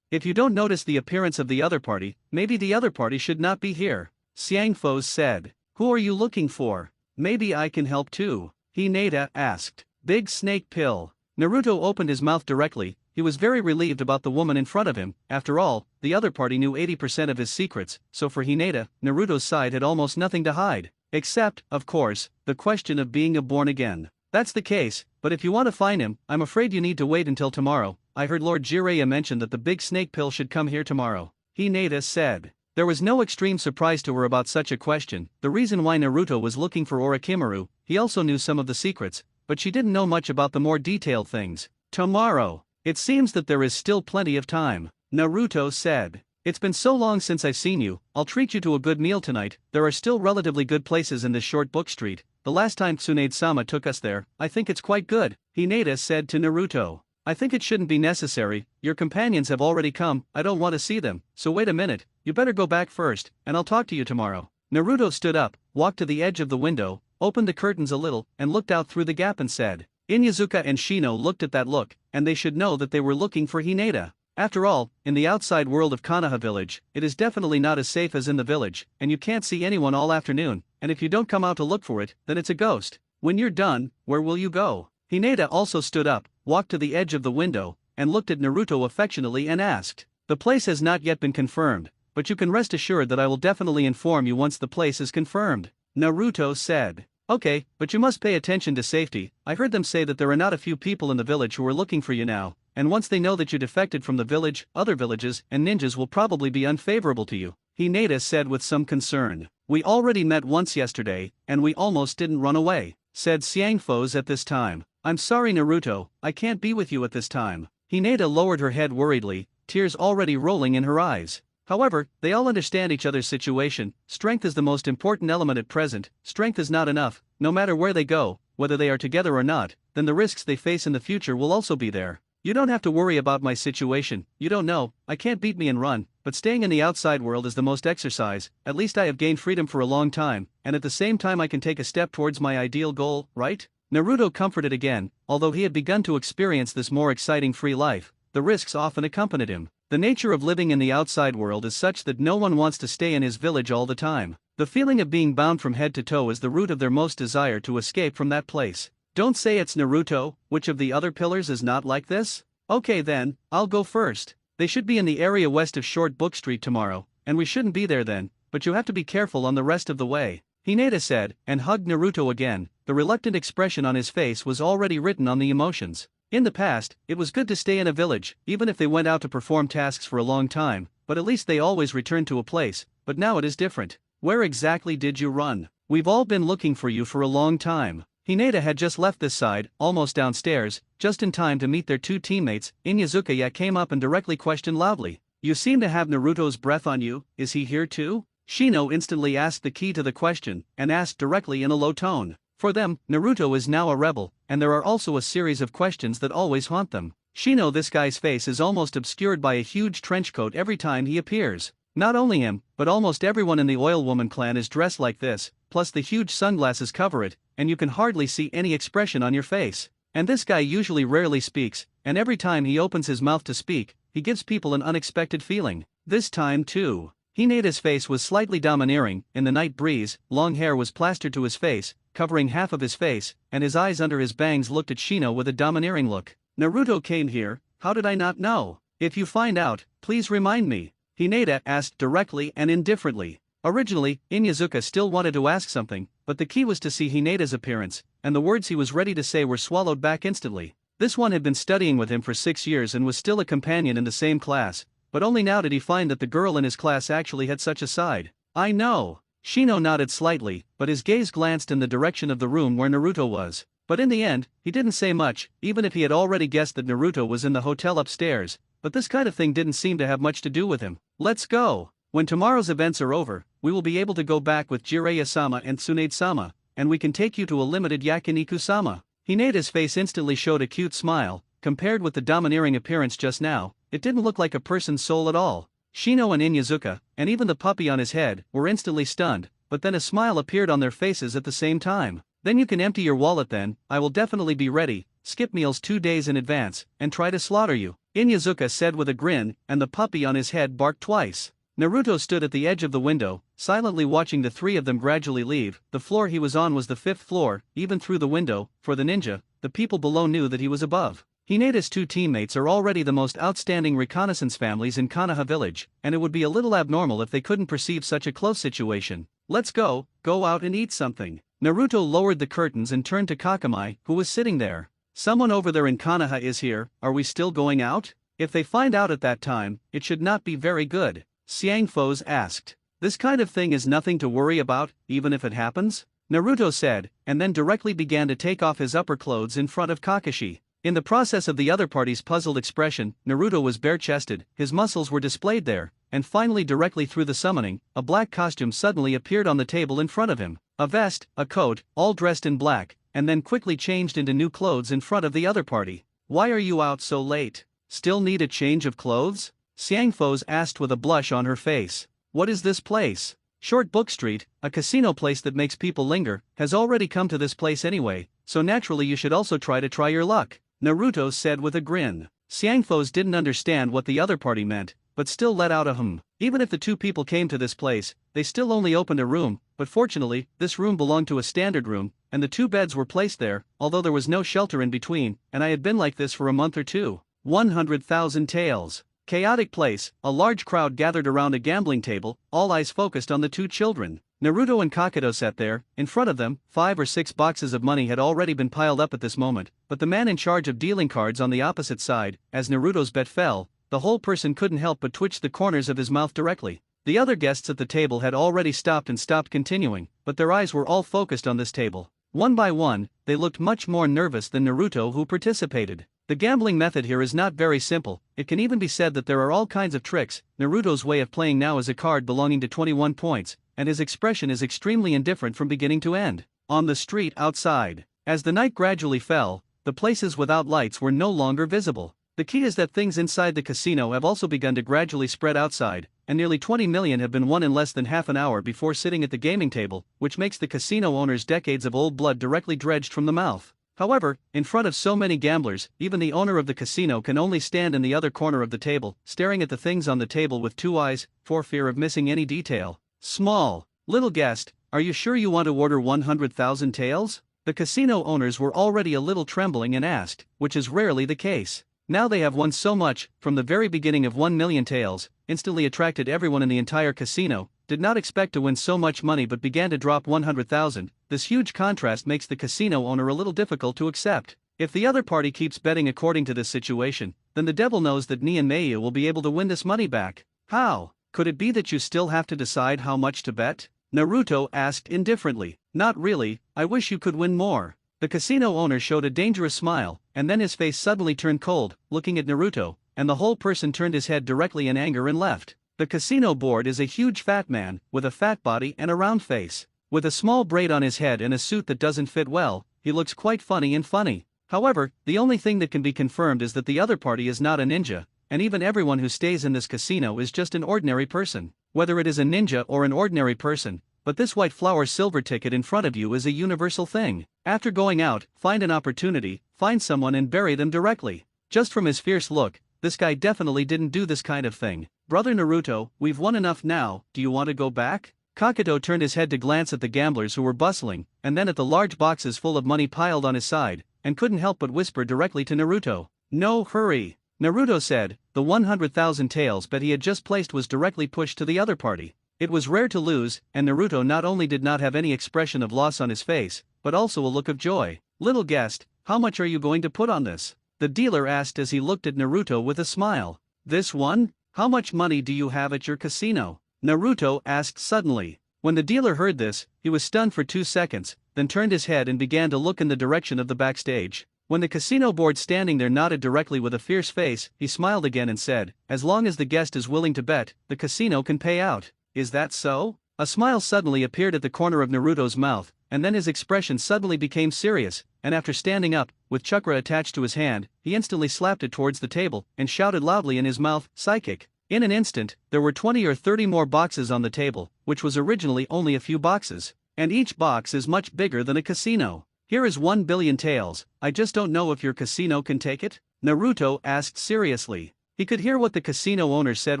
If you don't notice the appearance of the other party, maybe the other party should not be here. Xiangfo's said. Who are you looking for? Maybe I can help too. Hinata asked. Big snake pill. Naruto opened his mouth directly. He was very relieved about the woman in front of him. After all, the other party knew 80% of his secrets, so for Hinata, Naruto's side had almost nothing to hide. Except, of course, the question of being a born again. That's the case, but if you want to find him, I'm afraid you need to wait until tomorrow. I heard Lord Jiraiya mention that the big snake pill should come here tomorrow, Hinata said. There was no extreme surprise to her about such a question. The reason why Naruto was looking for Orochimaru, he also knew some of the secrets, but she didn't know much about the more detailed things. Tomorrow. It seems that there is still plenty of time, Naruto said. It's been so long since I've seen you. I'll treat you to a good meal tonight. There are still relatively good places in this short book street. The last time Tsunade-sama took us there, I think it's quite good, Hinata said to Naruto. I think it shouldn't be necessary. Your companions have already come. I don't want to see them, so wait a minute. You better go back first, and I'll talk to you tomorrow. Naruto stood up, walked to the edge of the window, opened the curtains a little, and looked out through the gap and said. Inyazuka and Shino looked at that look, and they should know that they were looking for Hinata. After all, in the outside world of Konoha village, it is definitely not as safe as in the village, and you can't see anyone all afternoon, and if you don't come out to look for it, then it's a ghost. When you're done, where will you go? Hinata also stood up, walked to the edge of the window, and looked at Naruto affectionately and asked. The place has not yet been confirmed, but you can rest assured that I will definitely inform you once the place is confirmed, Naruto said. Okay, but you must pay attention to safety. I heard them say that there are not a few people in the village who are looking for you now, and once they know that you defected from the village, other villages and ninjas will probably be unfavorable to you, Hinata said with some concern. We already met once yesterday, and we almost didn't run away, said Xiangfo's at this time. I'm sorry Naruto, I can't be with you at this time. Hinata lowered her head worriedly, tears already rolling in her eyes. However, they all understand each other's situation. Strength is the most important element at present. Strength is not enough. No matter where they go, whether they are together or not, then the risks they face in the future will also be there. You don't have to worry about my situation. You don't know, I can't beat me and run, but staying in the outside world is the most exercise. At least I have gained freedom for a long time, and at the same time I can take a step towards my ideal goal, right? Naruto comforted again. Although he had begun to experience this more exciting free life, the risks often accompanied him. The nature of living in the outside world is such that no one wants to stay in his village all the time. The feeling of being bound from head to toe is the root of their most desire to escape from that place. Don't say it's Naruto. Which of the other pillars is not like this? Okay then, I'll go first. They should be in the area west of Short Book Street tomorrow, and we shouldn't be there then, but you have to be careful on the rest of the way, Hinata said, and hugged Naruto again. The reluctant expression on his face was already written on the emotions. In the past, it was good to stay in a village, even if they went out to perform tasks for a long time, but at least they always returned to a place. But now it is different. Where exactly did you run? We've all been looking for you for a long time. Hinata had just left this side, almost downstairs, just in time to meet their two teammates. Inyazuka came up and directly questioned loudly. You seem to have Naruto's breath on you, is he here too? Shino instantly asked the key to the question, and asked directly in a low tone. For them, Naruto is now a rebel, and there are also a series of questions that always haunt them. Shino, this guy's face is almost obscured by a huge trench coat every time he appears. Not only him, but almost everyone in the Oil Woman clan is dressed like this, plus the huge sunglasses cover it, and you can hardly see any expression on your face. And this guy usually rarely speaks, and every time he opens his mouth to speak, he gives people an unexpected feeling. This time too. Hinata's face was slightly domineering. In the night breeze, long hair was plastered to his face, covering half of his face, and his eyes under his bangs looked at Shino with a domineering look. Naruto came here, how did I not know? If you find out, please remind me, Hinata asked directly and indifferently. Originally, Inyazuka still wanted to ask something, but the key was to see Hinata's appearance, and the words he was ready to say were swallowed back instantly. This one had been studying with him for 6 years and was still a companion in the same class, but only now did he find that the girl in his class actually had such a side. I know. Shino nodded slightly, but his gaze glanced in the direction of the room where Naruto was. But in the end, he didn't say much, even if he had already guessed that Naruto was in the hotel upstairs, but this kind of thing didn't seem to have much to do with him. Let's go. When tomorrow's events are over, we will be able to go back with Jiraiya-sama and Tsunade-sama, and we can take you to a limited Yakiniku-sama. Hinata's face instantly showed a cute smile. Compared with the domineering appearance just now, it didn't look like a person's soul at all. Shino and Inyazuka, and even the puppy on his head, were instantly stunned, but then a smile appeared on their faces at the same time. Then you can empty your wallet then, I will definitely be ready, skip meals 2 days in advance, and try to slaughter you, Inyazuka said with a grin, and the puppy on his head barked twice. Naruto stood at the edge of the window, silently watching the three of them gradually leave. The floor he was on was the 5th floor. Even through the window, for the ninja, the people below knew that he was above. Hineda's two teammates are already the most outstanding reconnaissance families in Konoha village, and it would be a little abnormal if they couldn't perceive such a close situation. Let's go out and eat something. Naruto lowered the curtains and turned to Kakamai, who was sitting there. Someone over there in Konoha is here, are we still going out? If they find out at that time, it should not be very good. Xiangfo's asked. This kind of thing is nothing to worry about, even if it happens? Naruto said, and then directly began to take off his upper clothes in front of Kakashi. In the process of the other party's puzzled expression, Naruto was bare-chested, his muscles were displayed there, and finally directly through the summoning, a black costume suddenly appeared on the table in front of him. A vest, a coat, all dressed in black, and then quickly changed into new clothes in front of the other party. Why are you out so late? Still need a change of clothes? Xiangfo's asked with a blush on her face. What is this place? Short Book Street, a casino place that makes people linger, has already come to this place anyway, so naturally you should also try your luck, Naruto said with a grin. Xiangfo's didn't understand what the other party meant, but still let out a hum. Even if the two people came to this place, they still only opened a room, but fortunately, this room belonged to a standard room, and the two beds were placed there, although there was no shelter in between, and I had been like this for a month or two. 100,000 taels. Chaotic place, a large crowd gathered around a gambling table, all eyes focused on the two children. Naruto and Kakato sat there, in front of them, 5 or 6 boxes of money had already been piled up at this moment, but the man in charge of dealing cards on the opposite side, as Naruto's bet fell, the whole person couldn't help but twitch the corners of his mouth directly. The other guests at the table had already stopped continuing, but their eyes were all focused on this table. One by one, they looked much more nervous than Naruto who participated. The gambling method here is not very simple, it can even be said that there are all kinds of tricks. Naruto's way of playing now is a card belonging to 21 points, and his expression is extremely indifferent from beginning to end. On the street outside, as the night gradually fell, the places without lights were no longer visible. The key is that things inside the casino have also begun to gradually spread outside, and nearly 20 million have been won in less than half an hour before sitting at the gaming table, which makes the casino owners' decades of old blood directly dredged from the mouth. However, in front of so many gamblers, even the owner of the casino can only stand in the other corner of the table, staring at the things on the table with 2 eyes, for fear of missing any detail. Small, little guest, are you sure you want to order 100,000 taels? The casino owners were already a little trembling and asked, which is rarely the case. Now they have won so much, from the very beginning of 1 million taels, instantly attracted everyone in the entire casino, did not expect to win so much money but began to drop 100,000. This huge contrast makes the casino owner a little difficult to accept. If the other party keeps betting according to this situation, then the devil knows that Ni and Meiyu will be able to win this money back. How? Could it be that you still have to decide how much to bet? Naruto asked indifferently. Not really, I wish you could win more. The casino owner showed a dangerous smile, and then his face suddenly turned cold, looking at Naruto, and the whole person turned his head directly in anger and left. The casino board is a huge fat man, with a fat body and a round face. With a small braid on his head and a suit that doesn't fit well, he looks quite funny. However, the only thing that can be confirmed is that the other party is not a ninja, and even everyone who stays in this casino is just an ordinary person. Whether it is a ninja or an ordinary person, but this white flower silver ticket in front of you is a universal thing. After going out, find an opportunity, find someone and bury them directly. Just from his fierce look, this guy definitely didn't do this kind of thing. Brother Naruto, we've won enough now, do you want to go back? Kakato turned his head to glance at the gamblers who were bustling, and then at the large boxes full of money piled on his side, and couldn't help but whisper directly to Naruto. No hurry. Naruto said, the 100,000 taels bet he had just placed was directly pushed to the other party. It was rare to lose, and Naruto not only did not have any expression of loss on his face, but also a look of joy. Little guest, how much are you going to put on this? The dealer asked as he looked at Naruto with a smile. This one? How much money do you have at your casino? Naruto asked suddenly. When the dealer heard this, he was stunned for 2 seconds, then turned his head and began to look in the direction of the backstage. When the casino board standing there nodded directly with a fierce face, he smiled again and said, as long as the guest is willing to bet, the casino can pay out. Is that so? A smile suddenly appeared at the corner of Naruto's mouth, and then his expression suddenly became serious, and after standing up, with chakra attached to his hand, he instantly slapped it towards the table, and shouted loudly in his mouth, psychic. In an instant, there were 20 or 30 more boxes on the table, which was originally only a few boxes, and each box is much bigger than a casino. Here is 1 billion taels, I just don't know if your casino can take it? Naruto asked seriously. He could hear what the casino owner said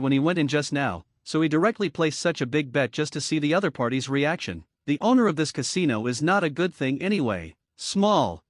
when he went in just now, so he directly placed such a big bet just to see the other party's reaction. The owner of this casino is not a good thing anyway. Small,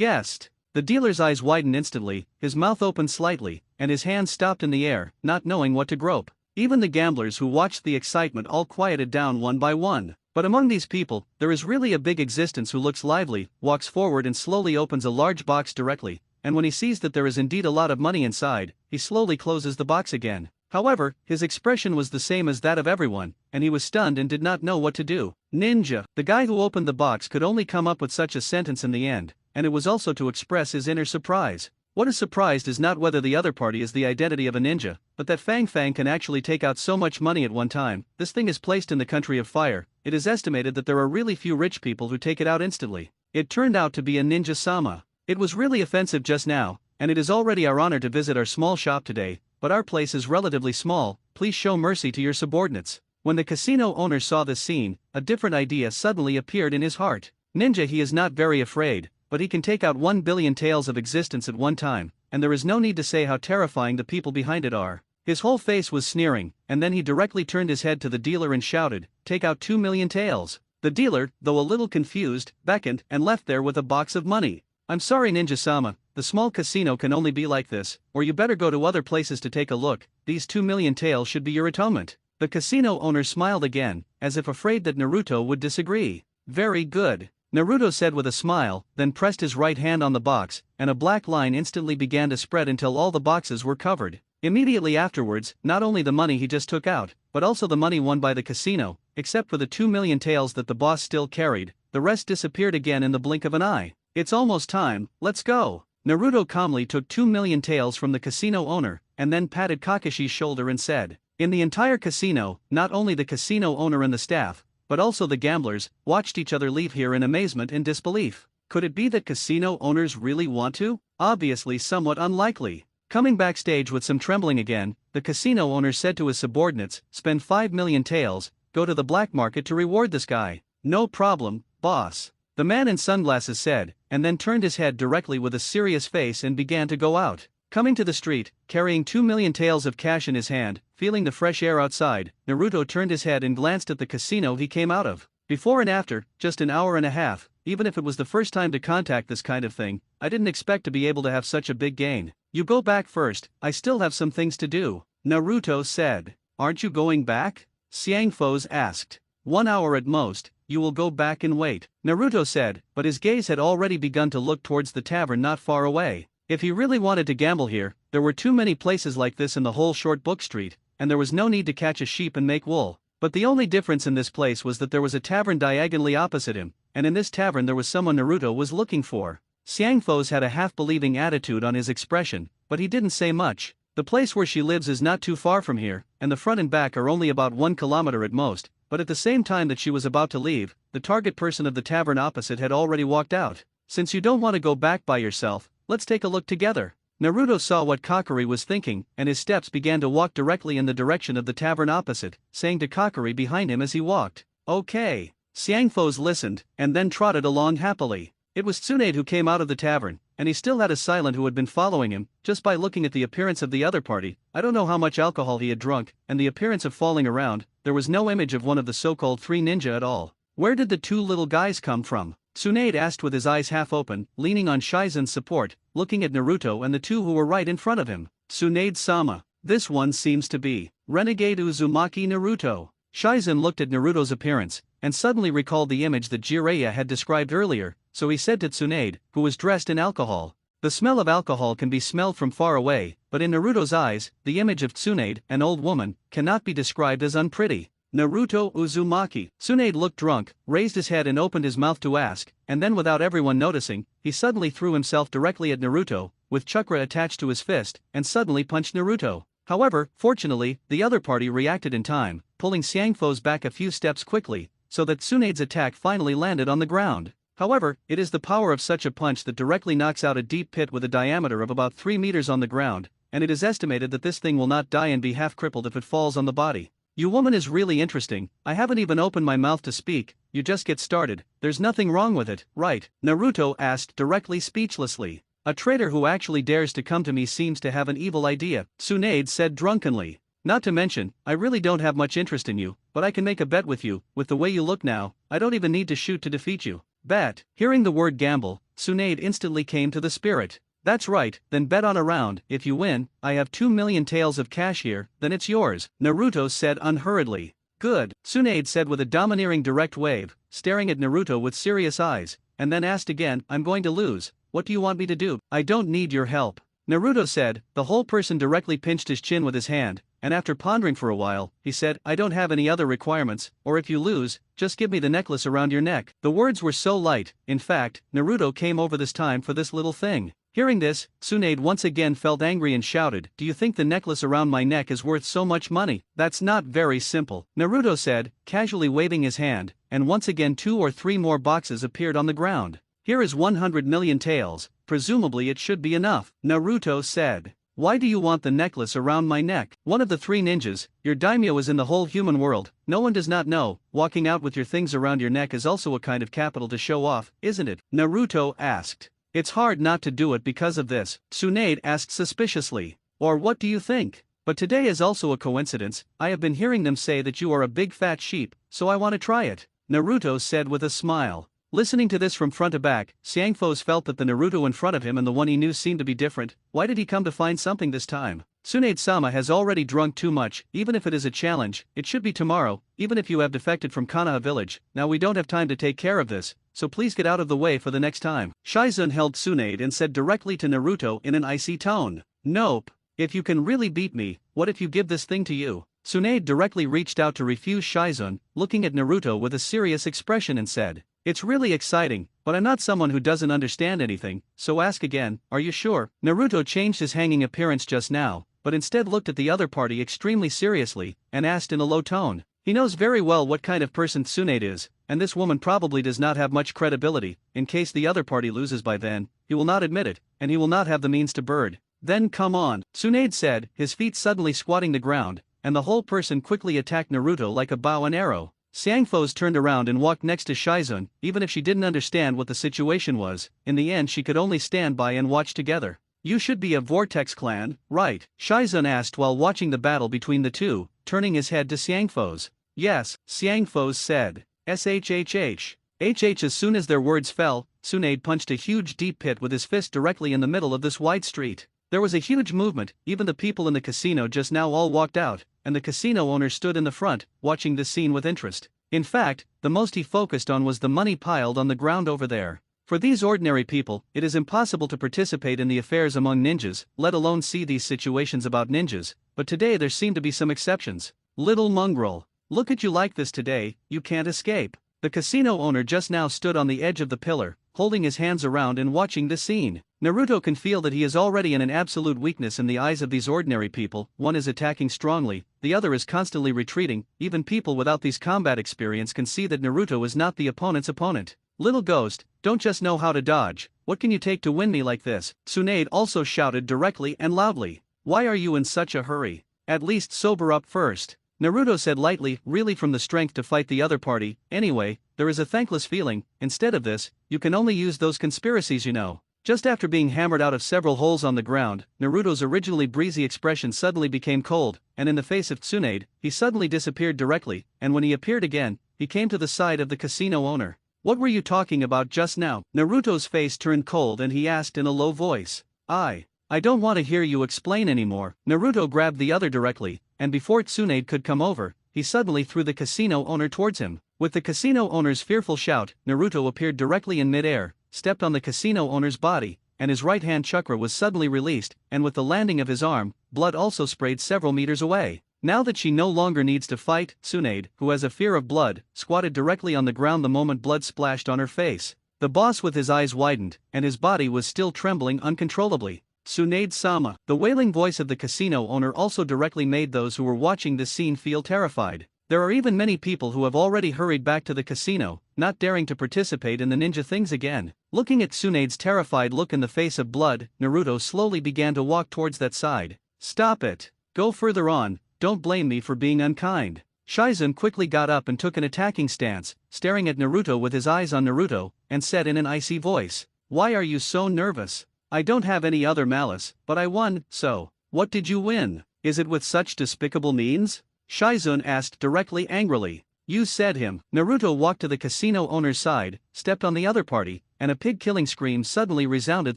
Guessed. The dealer's eyes widened instantly, his mouth opened slightly, and his hands stopped in the air, not knowing what to grope. Even the gamblers who watched the excitement all quieted down one by one. But among these people, there is really a big existence who looks lively, walks forward and slowly opens a large box directly, and when he sees that there is indeed a lot of money inside, he slowly closes the box again. However, his expression was the same as that of everyone, and he was stunned and did not know what to do. Ninja. The guy who opened the box could only come up with such a sentence in the end, and it was also to express his inner surprise. What is surprised is not whether the other party is the identity of a ninja, but that Fang Fang can actually take out so much money at one time. This thing is placed in the country of fire. It is estimated that there are really few rich people who take it out instantly. It turned out to be a ninja-sama. It was really offensive just now, and it is already our honor to visit our small shop today, but our place is relatively small, please show mercy to your subordinates. When the casino owner saw this scene, a different idea suddenly appeared in his heart. Ninja, he is not very afraid, but he can take out 1 billion taels of existence at one time, and there is no need to say how terrifying the people behind it are. His whole face was sneering, and then he directly turned his head to the dealer and shouted, "Take out 2 million taels." The dealer, though a little confused, beckoned and left there with a box of money. "I'm sorry Ninja-sama, the small casino can only be like this, or you better go to other places to take a look. These 2 million taels should be your atonement." The casino owner smiled again, as if afraid that Naruto would disagree. "Very good," Naruto said with a smile, then pressed his right hand on the box, and a black line instantly began to spread until all the boxes were covered. Immediately afterwards, not only the money he just took out, but also the money won by the casino, except for the 2 million taels that the boss still carried, the rest disappeared again in the blink of an eye. "It's almost time, let's go." Naruto calmly took 2 million taels from the casino owner, and then patted Kakashi's shoulder and said, in the entire casino, not only the casino owner and the staff, but also the gamblers, watched each other leave here in amazement and disbelief. Could it be that casino owners really want to? Obviously somewhat unlikely. Coming backstage with some trembling again, the casino owner said to his subordinates, "Spend 5 million taels, go to the black market to reward this guy." "No problem, boss," the man in sunglasses said, and then turned his head directly with a serious face and began to go out. Coming to the street, carrying 2 million taels of cash in his hand, feeling the fresh air outside, Naruto turned his head and glanced at the casino he came out of. Before and after, just an hour and a half, even if it was the first time to contact this kind of thing, I didn't expect to be able to have such a big gain. "You go back first, I still have some things to do," Naruto said. "Aren't you going back?" Xiangfos asked. "1 hour at most, you will go back and wait," Naruto said, but his gaze had already begun to look towards the tavern not far away. If he really wanted to gamble here, there were too many places like this in the whole short book street, and there was no need to catch a sheep and make wool. But the only difference in this place was that there was a tavern diagonally opposite him, and in this tavern there was someone Naruto was looking for. Xiangfos had a half-believing attitude on his expression, but he didn't say much. The place where she lives is not too far from here, and the front and back are only about 1 kilometer at most, but at the same time that she was about to leave, the target person of the tavern opposite had already walked out. "Since you don't want to go back by yourself, let's take a look together." Naruto saw what Kakari was thinking, and his steps began to walk directly in the direction of the tavern opposite, saying to Kakari behind him as he walked, "Okay." Xiangfos listened, and then trotted along happily. It was Tsunade who came out of the tavern, and he still had a silent who had been following him. Just by looking at the appearance of the other party, I don't know how much alcohol he had drunk, and the appearance of falling around, there was no image of one of the so-called 3 ninja at all. "Where did the 2 little guys come from?" Tsunade asked with his eyes half open, leaning on Shizen's support, looking at Naruto and the 2 who were right in front of him. "Tsunade-sama, this one seems to be Renegade Uzumaki Naruto." Shizen looked at Naruto's appearance, and suddenly recalled the image that Jiraiya had described earlier, so he said to Tsunade, who was dressed in alcohol. The smell of alcohol can be smelled from far away, but in Naruto's eyes, the image of Tsunade, an old woman, cannot be described as unpretty. "Naruto Uzumaki." Tsunade looked drunk, raised his head and opened his mouth to ask, and then without everyone noticing, he suddenly threw himself directly at Naruto, with chakra attached to his fist, and suddenly punched Naruto. However, fortunately, the other party reacted in time, pulling Xiangfos back a few steps quickly, so that Tsunade's attack finally landed on the ground. However, it is the power of such a punch that directly knocks out a deep pit with a diameter of about 3 meters on the ground, and it is estimated that this thing will not die and be half crippled if it falls on the body. "You woman is really interesting, I haven't even opened my mouth to speak, you just get started, there's nothing wrong with it, right?" Naruto asked directly speechlessly. "A traitor who actually dares to come to me seems to have an evil idea," Tsunade said drunkenly. "Not to mention, I really don't have much interest in you, but I can make a bet with you, with the way you look now, I don't even need to shoot to defeat you." "Bet." Hearing the word gamble, Tsunade instantly came to the spirit. That's right, then bet on a round. If you win, I have 2 million taels of cash here, then it's yours, Naruto said unhurriedly. Good, Tsunade said with a domineering direct wave, staring at Naruto with serious eyes, and then asked again, I'm going to lose, what do you want me to do? I don't need your help. Naruto said. The whole person directly pinched his chin with his hand, and after pondering for a while, he said, I don't have any other requirements, or if you lose, just give me the necklace around your neck. The words were so light, in fact, Naruto came over this time for this little thing. Hearing this, Tsunade once again felt angry and shouted, do you think the necklace around my neck is worth so much money? That's not very simple, Naruto said, casually waving his hand, and once again 2 or 3 more boxes appeared on the ground. Here is 100 million taels, presumably it should be enough, Naruto said. Why do you want the necklace around my neck? One of the 3 ninjas, your daimyo is in the whole human world, no one does not know, walking out with your things around your neck is also a kind of capital to show off, isn't it? Naruto asked. It's hard not to do it because of this, Tsunade asked suspiciously. Or what do you think? But today is also a coincidence, I have been hearing them say that you are a big fat sheep, so I want to try it, Naruto said with a smile. Listening to this from front to back, Xiangfos felt that the Naruto in front of him and the one he knew seemed to be different. Why did he come to find something this time? Tsunade-sama has already drunk too much, even if it is a challenge, it should be tomorrow, even if you have defected from Konoha village, now we don't have time to take care of this, so please get out of the way for the next time. Shizun held Tsunade and said directly to Naruto in an icy tone. Nope. If you can really beat me, what if you give this thing to you? Tsunade directly reached out to refuse Shizun, looking at Naruto with a serious expression and said, it's really exciting, but I'm not someone who doesn't understand anything, so ask again, are you sure? Naruto changed his hanging appearance just now, but instead looked at the other party extremely seriously, and asked in a low tone. He knows very well what kind of person Tsunade is, and this woman probably does not have much credibility, in case the other party loses by then, he will not admit it, and he will not have the means to bird. Then come on, Tsunade said, his feet suddenly squatting the ground, and the whole person quickly attacked Naruto like a bow and arrow. Xiangfos turned around and walked next to Shizun, even if she didn't understand what the situation was, in the end she could only stand by and watch together. You should be a Vortex clan, right? Shizun asked while watching the battle between the two, turning his head to Xiangfos. Yes, Xiangfos said. SHHH. HH. As soon as their words fell, Tsunade punched a huge deep pit with his fist directly in the middle of this wide street. There was a huge movement, even the people in the casino just now all walked out, and the casino owner stood in the front, watching this scene with interest. In fact, the most he focused on was the money piled on the ground over there. For these ordinary people, it is impossible to participate in the affairs among ninjas, let alone see these situations about ninjas, but today there seem to be some exceptions. Little mongrel. Look at you like this today, you can't escape. The casino owner just now stood on the edge of the pillar, holding his hands around and watching the scene. Naruto can feel that he is already in an absolute weakness in the eyes of these ordinary people, one is attacking strongly, the other is constantly retreating, even people without these combat experience can see that Naruto is not the opponent's opponent. Little ghost, don't just know how to dodge, what can you take to win me like this? Tsunade also shouted directly and loudly. Why are you in such a hurry? At least sober up first. Naruto said lightly, really from the strength to fight the other party, anyway, there is a thankless feeling, instead of this, you can only use those conspiracies you know. Just after being hammered out of several holes on the ground, Naruto's originally breezy expression suddenly became cold, and in the face of Tsunade, he suddenly disappeared directly, and when he appeared again, he came to the side of the casino owner. What were you talking about just now? Naruto's face turned cold and he asked in a low voice. I don't want to hear you explain anymore. Naruto grabbed the other directly, and before Tsunade could come over, he suddenly threw the casino owner towards him. With the casino owner's fearful shout, Naruto appeared directly in mid-air, stepped on the casino owner's body, and his right-hand chakra was suddenly released, and with the landing of his arm, blood also sprayed several meters away. Now that she no longer needs to fight, Tsunade, who has a fear of blood, squatted directly on the ground the moment blood splashed on her face. The boss with his eyes widened, and his body was still trembling uncontrollably. Tsunade-sama. The wailing voice of the casino owner also directly made those who were watching this scene feel terrified. There are even many people who have already hurried back to the casino, not daring to participate in the ninja things again. Looking at Tsunade's terrified look in the face of blood, Naruto slowly began to walk towards that side. Stop it. Go further on, don't blame me for being unkind. Shizun quickly got up and took an attacking stance, staring at Naruto with his eyes on Naruto, and said in an icy voice, why are you so nervous? I don't have any other malice, but I won, so, what did you win? Is it with such despicable means? Shizun asked directly angrily. You said him. Naruto walked to the casino owner's side, stepped on the other party, and a pig-killing scream suddenly resounded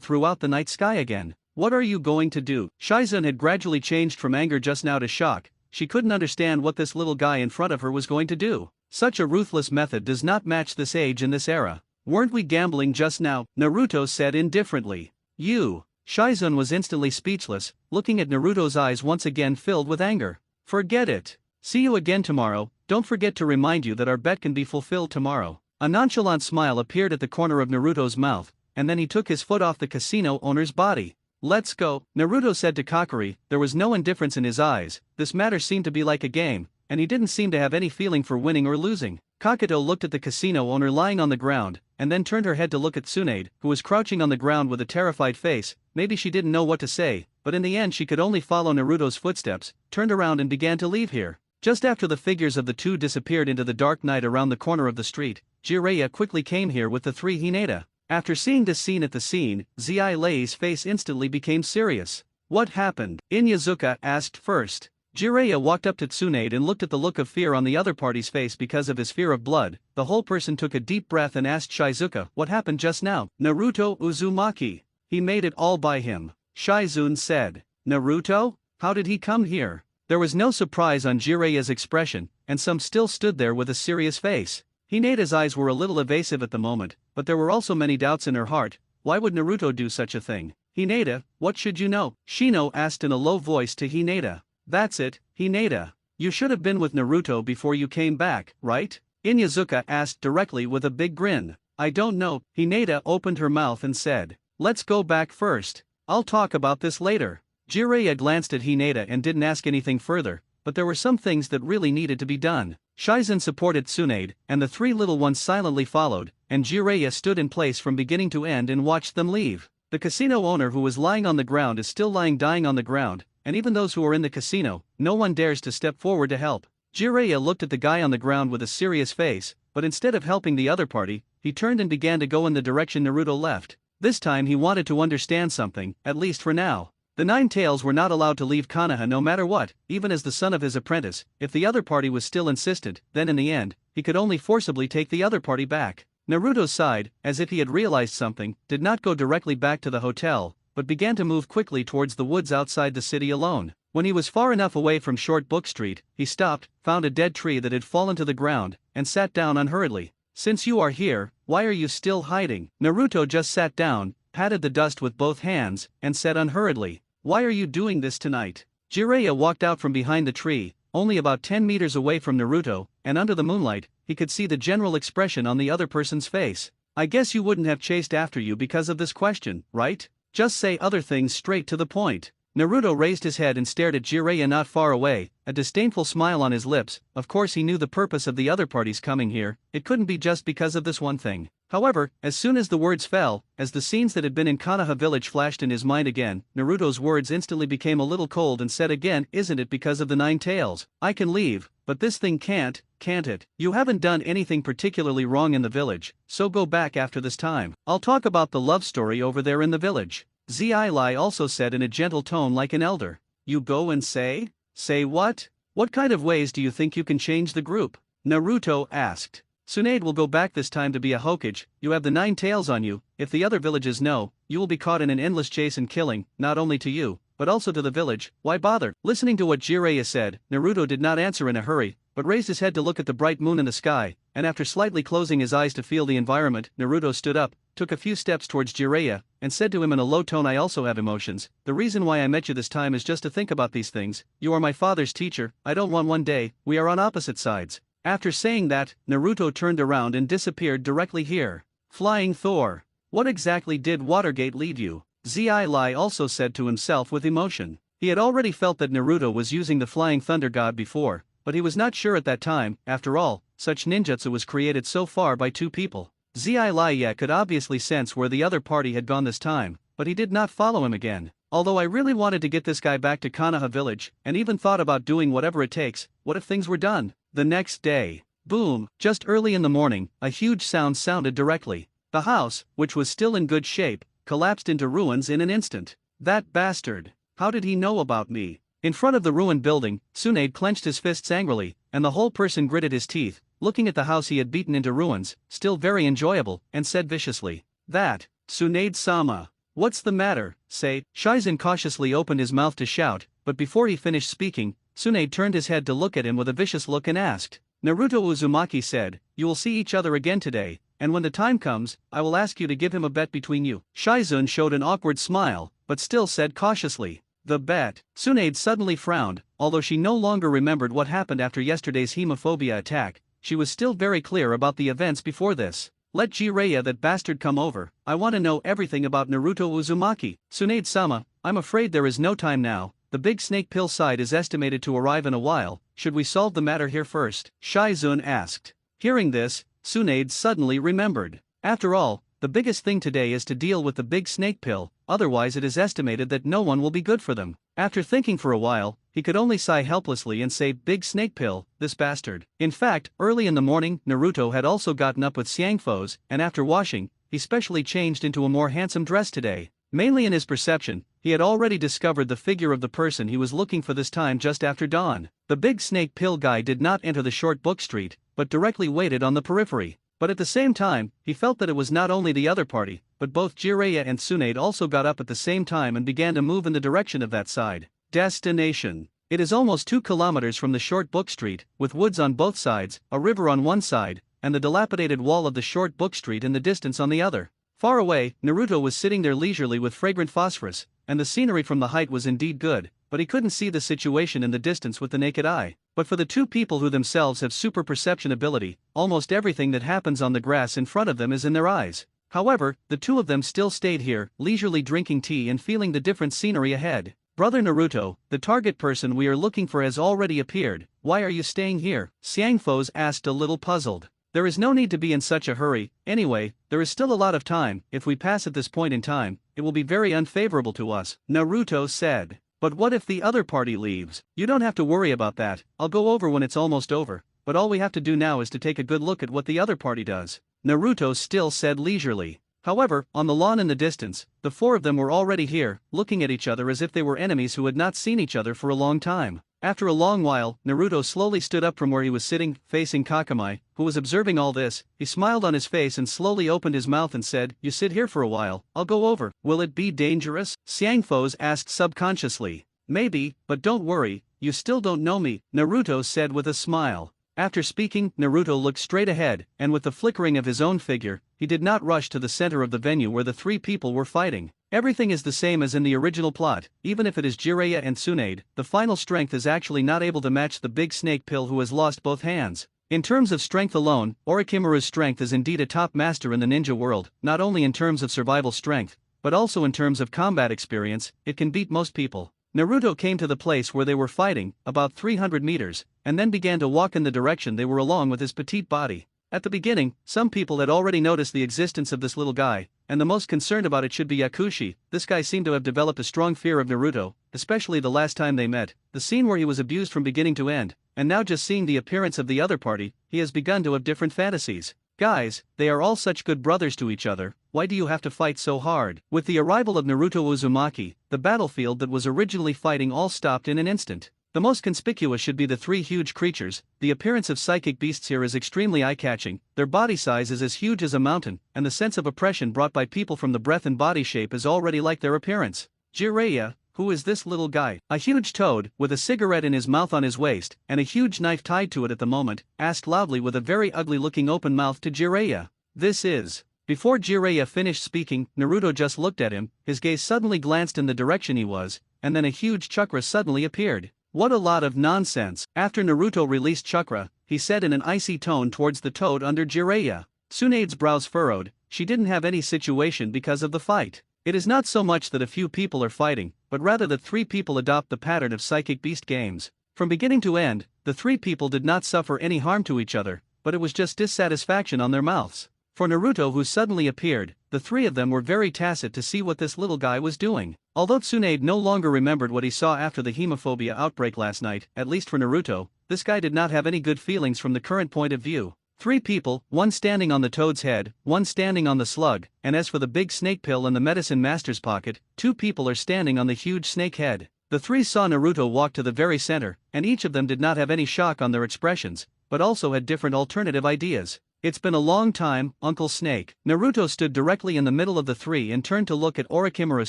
throughout the night sky again. What are you going to do? Shizun had gradually changed from anger just now to shock. She couldn't understand what this little guy in front of her was going to do. Such a ruthless method does not match this age and this era. Weren't we gambling just now? Naruto said indifferently. You. Shizun was instantly speechless, looking at Naruto's eyes once again filled with anger. Forget it. See you again tomorrow. Don't forget to remind you that our bet can be fulfilled tomorrow. A nonchalant smile appeared at the corner of Naruto's mouth, and then he took his foot off the casino owner's body. Let's go, Naruto said to Kakari. There was no indifference in his eyes. This matter seemed to be like a game, and he didn't seem to have any feeling for winning or losing. Kakato looked at the casino owner lying on the ground, and then turned her head to look at Tsunade, who was crouching on the ground with a terrified face. Maybe she didn't know what to say, but in the end she could only follow Naruto's footsteps, turned around and began to leave here. Just after the figures of the two disappeared into the dark night around the corner of the street, Jiraiya quickly came here with the three Hinata. After seeing this scene at the scene, Lei's face instantly became serious. What happened? Inyazuka asked first. Jiraiya walked up to Tsunade and looked at the look of fear on the other party's face because of his fear of blood. The whole person took a deep breath and asked Shizuka, what happened just now? Naruto Uzumaki. He made it all by him. Shizun said. Naruto? How did he come here? There was no surprise on Jiraiya's expression, and some still stood there with a serious face. Hinata's eyes were a little evasive at the moment, but there were also many doubts in her heart. Why would Naruto do such a thing? Hinata, what should you know? Shino asked in a low voice to Hinata. That's it, Hinata. You should have been with Naruto before you came back, right? Inyazuka asked directly with a big grin. I don't know. Hinata opened her mouth and said. Let's go back first. I'll talk about this later. Jiraiya glanced at Hinata and didn't ask anything further, but there were some things that really needed to be done. Shizun supported Tsunade, and the three little ones silently followed, and Jiraiya stood in place from beginning to end and watched them leave. The casino owner who was lying on the ground is still lying dying on the ground, and even those who are in the casino, no one dares to step forward to help. Jiraiya looked at the guy on the ground with a serious face, but instead of helping the other party, he turned and began to go in the direction Naruto left. This time he wanted to understand something, at least for now. The Nine Tails were not allowed to leave Konoha no matter what, even as the son of his apprentice. If the other party was still insistent, then in the end, he could only forcibly take the other party back. Naruto sighed, as if he had realized something, did not go directly back to the hotel, but began to move quickly towards the woods outside the city alone. When he was far enough away from Short Book Street, he stopped, found a dead tree that had fallen to the ground, and sat down unhurriedly. Since you are here, why are you still hiding? Naruto just sat down, patted the dust with both hands, and said unhurriedly, why are you doing this tonight? Jiraiya walked out from behind the tree, only about 10 meters away from Naruto, and under the moonlight, he could see the general expression on the other person's face. I guess you wouldn't have chased after you because of this question, right? Just say other things straight to the point. Naruto raised his head and stared at Jiraiya not far away, a disdainful smile on his lips. Of course he knew the purpose of the other parties coming here, it couldn't be just because of this one thing. However, as soon as the words fell, as the scenes that had been in Konoha village flashed in his mind again, Naruto's words instantly became a little cold and said again, isn't it because of the Nine Tails? I can leave, but this thing can't it? You haven't done anything particularly wrong in the village, so go back after this time. I'll talk about the love story over there in the village. Lai also said in a gentle tone like an elder. You go and say? Say what? What kind of ways do you think you can change the group? Naruto asked. Tsunade will go back this time to be a Hokage. You have the Nine Tails on you. If the other villages know, you will be caught in an endless chase and killing, not only to you, but also to the village. Why bother? Listening to what Jiraiya said, Naruto did not answer in a hurry, but raised his head to look at the bright moon in the sky, and after slightly closing his eyes to feel the environment, Naruto stood up, took a few steps towards Jiraiya, and said to him in a low tone, I also have emotions. The reason why I met you this time is just to think about these things. You are my father's teacher. I don't want one day, we are on opposite sides. After saying that, Naruto turned around and disappeared directly here. Flying Thor. What exactly did Watergate lead you? Lai also said to himself with emotion. He had already felt that Naruto was using the Flying Thunder God before, but he was not sure at that time. After all, such ninjutsu was created so far by two people. Lai could obviously sense where the other party had gone this time, but he did not follow him again. Although I really wanted to get this guy back to Konoha village, and even thought about doing whatever it takes, what if things were done? The next day. Boom, just early in the morning, a huge sound sounded directly. The house, which was still in good shape, collapsed into ruins in an instant. That bastard. How did he know about me? In front of the ruined building, Tsunade clenched his fists angrily, and the whole person gritted his teeth, looking at the house he had beaten into ruins, still very enjoyable, and said viciously, That, Tsunade-sama. What's the matter, say? Shizen cautiously opened his mouth to shout, but before he finished speaking, Tsunade turned his head to look at him with a vicious look and asked. Naruto Uzumaki said, you will see each other again today, and when the time comes, I will ask you to give him a bet between you. Shizen showed an awkward smile, but still said cautiously, the bet. Tsunade suddenly frowned, although she no longer remembered what happened after yesterday's hemophobia attack, she was still very clear about the events before this. Let Jiraiya that bastard come over, I want to know everything about Naruto Uzumaki. Tsunade-sama, I'm afraid there is no time now, the big snake pill side is estimated to arrive in a while, should we solve the matter here first? Shizen asked. Hearing this, Tsunade suddenly remembered. After all, the biggest thing today is to deal with the big snake pill, otherwise it is estimated that no one will be good for them. After thinking for a while, he could only sigh helplessly and say, big snake pill, this bastard. In fact, early in the morning, Naruto had also gotten up with Xiangfo's, and after washing, he specially changed into a more handsome dress today. Mainly in his perception, he had already discovered the figure of the person he was looking for this time just after dawn. The big snake pill guy did not enter the short book street, but directly waited on the periphery. But at the same time, he felt that it was not only the other party, but both Jiraiya and Tsunade also got up at the same time and began to move in the direction of that side. Destination. It is almost 2 kilometers from the short book street, with woods on both sides, a river on one side, and the dilapidated wall of the short book street in the distance on the other. Far away, Naruto was sitting there leisurely with fragrant phosphorus, and the scenery from the height was indeed good, but he couldn't see the situation in the distance with the naked eye. But for the two people who themselves have super perception ability, almost everything that happens on the grass in front of them is in their eyes. However, the two of them still stayed here, leisurely drinking tea and feeling the different scenery ahead. Brother Naruto, the target person we are looking for has already appeared, why are you staying here? Xiangfo's asked a little puzzled. There is no need to be in such a hurry, anyway, there is still a lot of time, if we pass at this point in time, it will be very unfavorable to us, Naruto said. But what if the other party leaves? You don't have to worry about that, I'll go over when it's almost over, but all we have to do now is to take a good look at what the other party does. Naruto still said leisurely. However, on the lawn in the distance, the four of them were already here, looking at each other as if they were enemies who had not seen each other for a long time. After a long while, Naruto slowly stood up from where he was sitting, facing Kakamai, who was observing all this. He smiled on his face and slowly opened his mouth and said, you sit here for a while, I'll go over. Will it be dangerous? Xiangfo's asked subconsciously. Maybe, but don't worry, you still don't know me, Naruto said with a smile. After speaking, Naruto looked straight ahead, and with the flickering of his own figure, he did not rush to the center of the venue where the three people were fighting. Everything is the same as in the original plot, even if it is Jiraiya and Tsunade, the final strength is actually not able to match the big snake pill who has lost both hands. In terms of strength alone, Orochimaru's strength is indeed a top master in the ninja world, not only in terms of survival strength, but also in terms of combat experience, it can beat most people. Naruto came to the place where they were fighting, about 300 meters, and then began to walk in the direction they were along with his petite body. At the beginning, some people had already noticed the existence of this little guy, and the most concerned about it should be Yakushi. This guy seemed to have developed a strong fear of Naruto, especially the last time they met, the scene where he was abused from beginning to end, and now just seeing the appearance of the other party, he has begun to have different fantasies. Guys, they are all such good brothers to each other, why do you have to fight so hard? With the arrival of Naruto Uzumaki, the battlefield that was originally fighting all stopped in an instant. The most conspicuous should be the three huge creatures. The appearance of psychic beasts here is extremely eye-catching, their body size is as huge as a mountain, and the sense of oppression brought by people from the breath and body shape is already like their appearance. Jiraiya, who is this little guy? A huge toad, with a cigarette in his mouth on his waist, and a huge knife tied to it at the moment, asked loudly with a very ugly-looking open mouth to Jiraiya. This is... Before Jiraiya finished speaking, Naruto just looked at him, his gaze suddenly glanced in the direction he was, and then a huge chakra suddenly appeared. What a lot of nonsense. After Naruto released chakra, he said in an icy tone towards the toad under Jiraiya. Tsunade's brows furrowed, she didn't have any situation because of the fight. It is not so much that a few people are fighting, but rather that three people adopt the pattern of psychic beast games. From beginning to end, the three people did not suffer any harm to each other, but it was just dissatisfaction on their mouths. For Naruto, who suddenly appeared, the three of them were very tacit to see what this little guy was doing. Although Tsunade no longer remembered what he saw after the hemophobia outbreak last night, at least for Naruto, this guy did not have any good feelings from the current point of view. Three people, one standing on the toad's head, one standing on the slug, and as for the big snake pill in the medicine master's pocket, two people are standing on the huge snake head. The three saw Naruto walk to the very center, and each of them did not have any shock on their expressions, but also had different alternative ideas. It's been a long time, Uncle Snake. Naruto stood directly in the middle of the three and turned to look at Orochimaru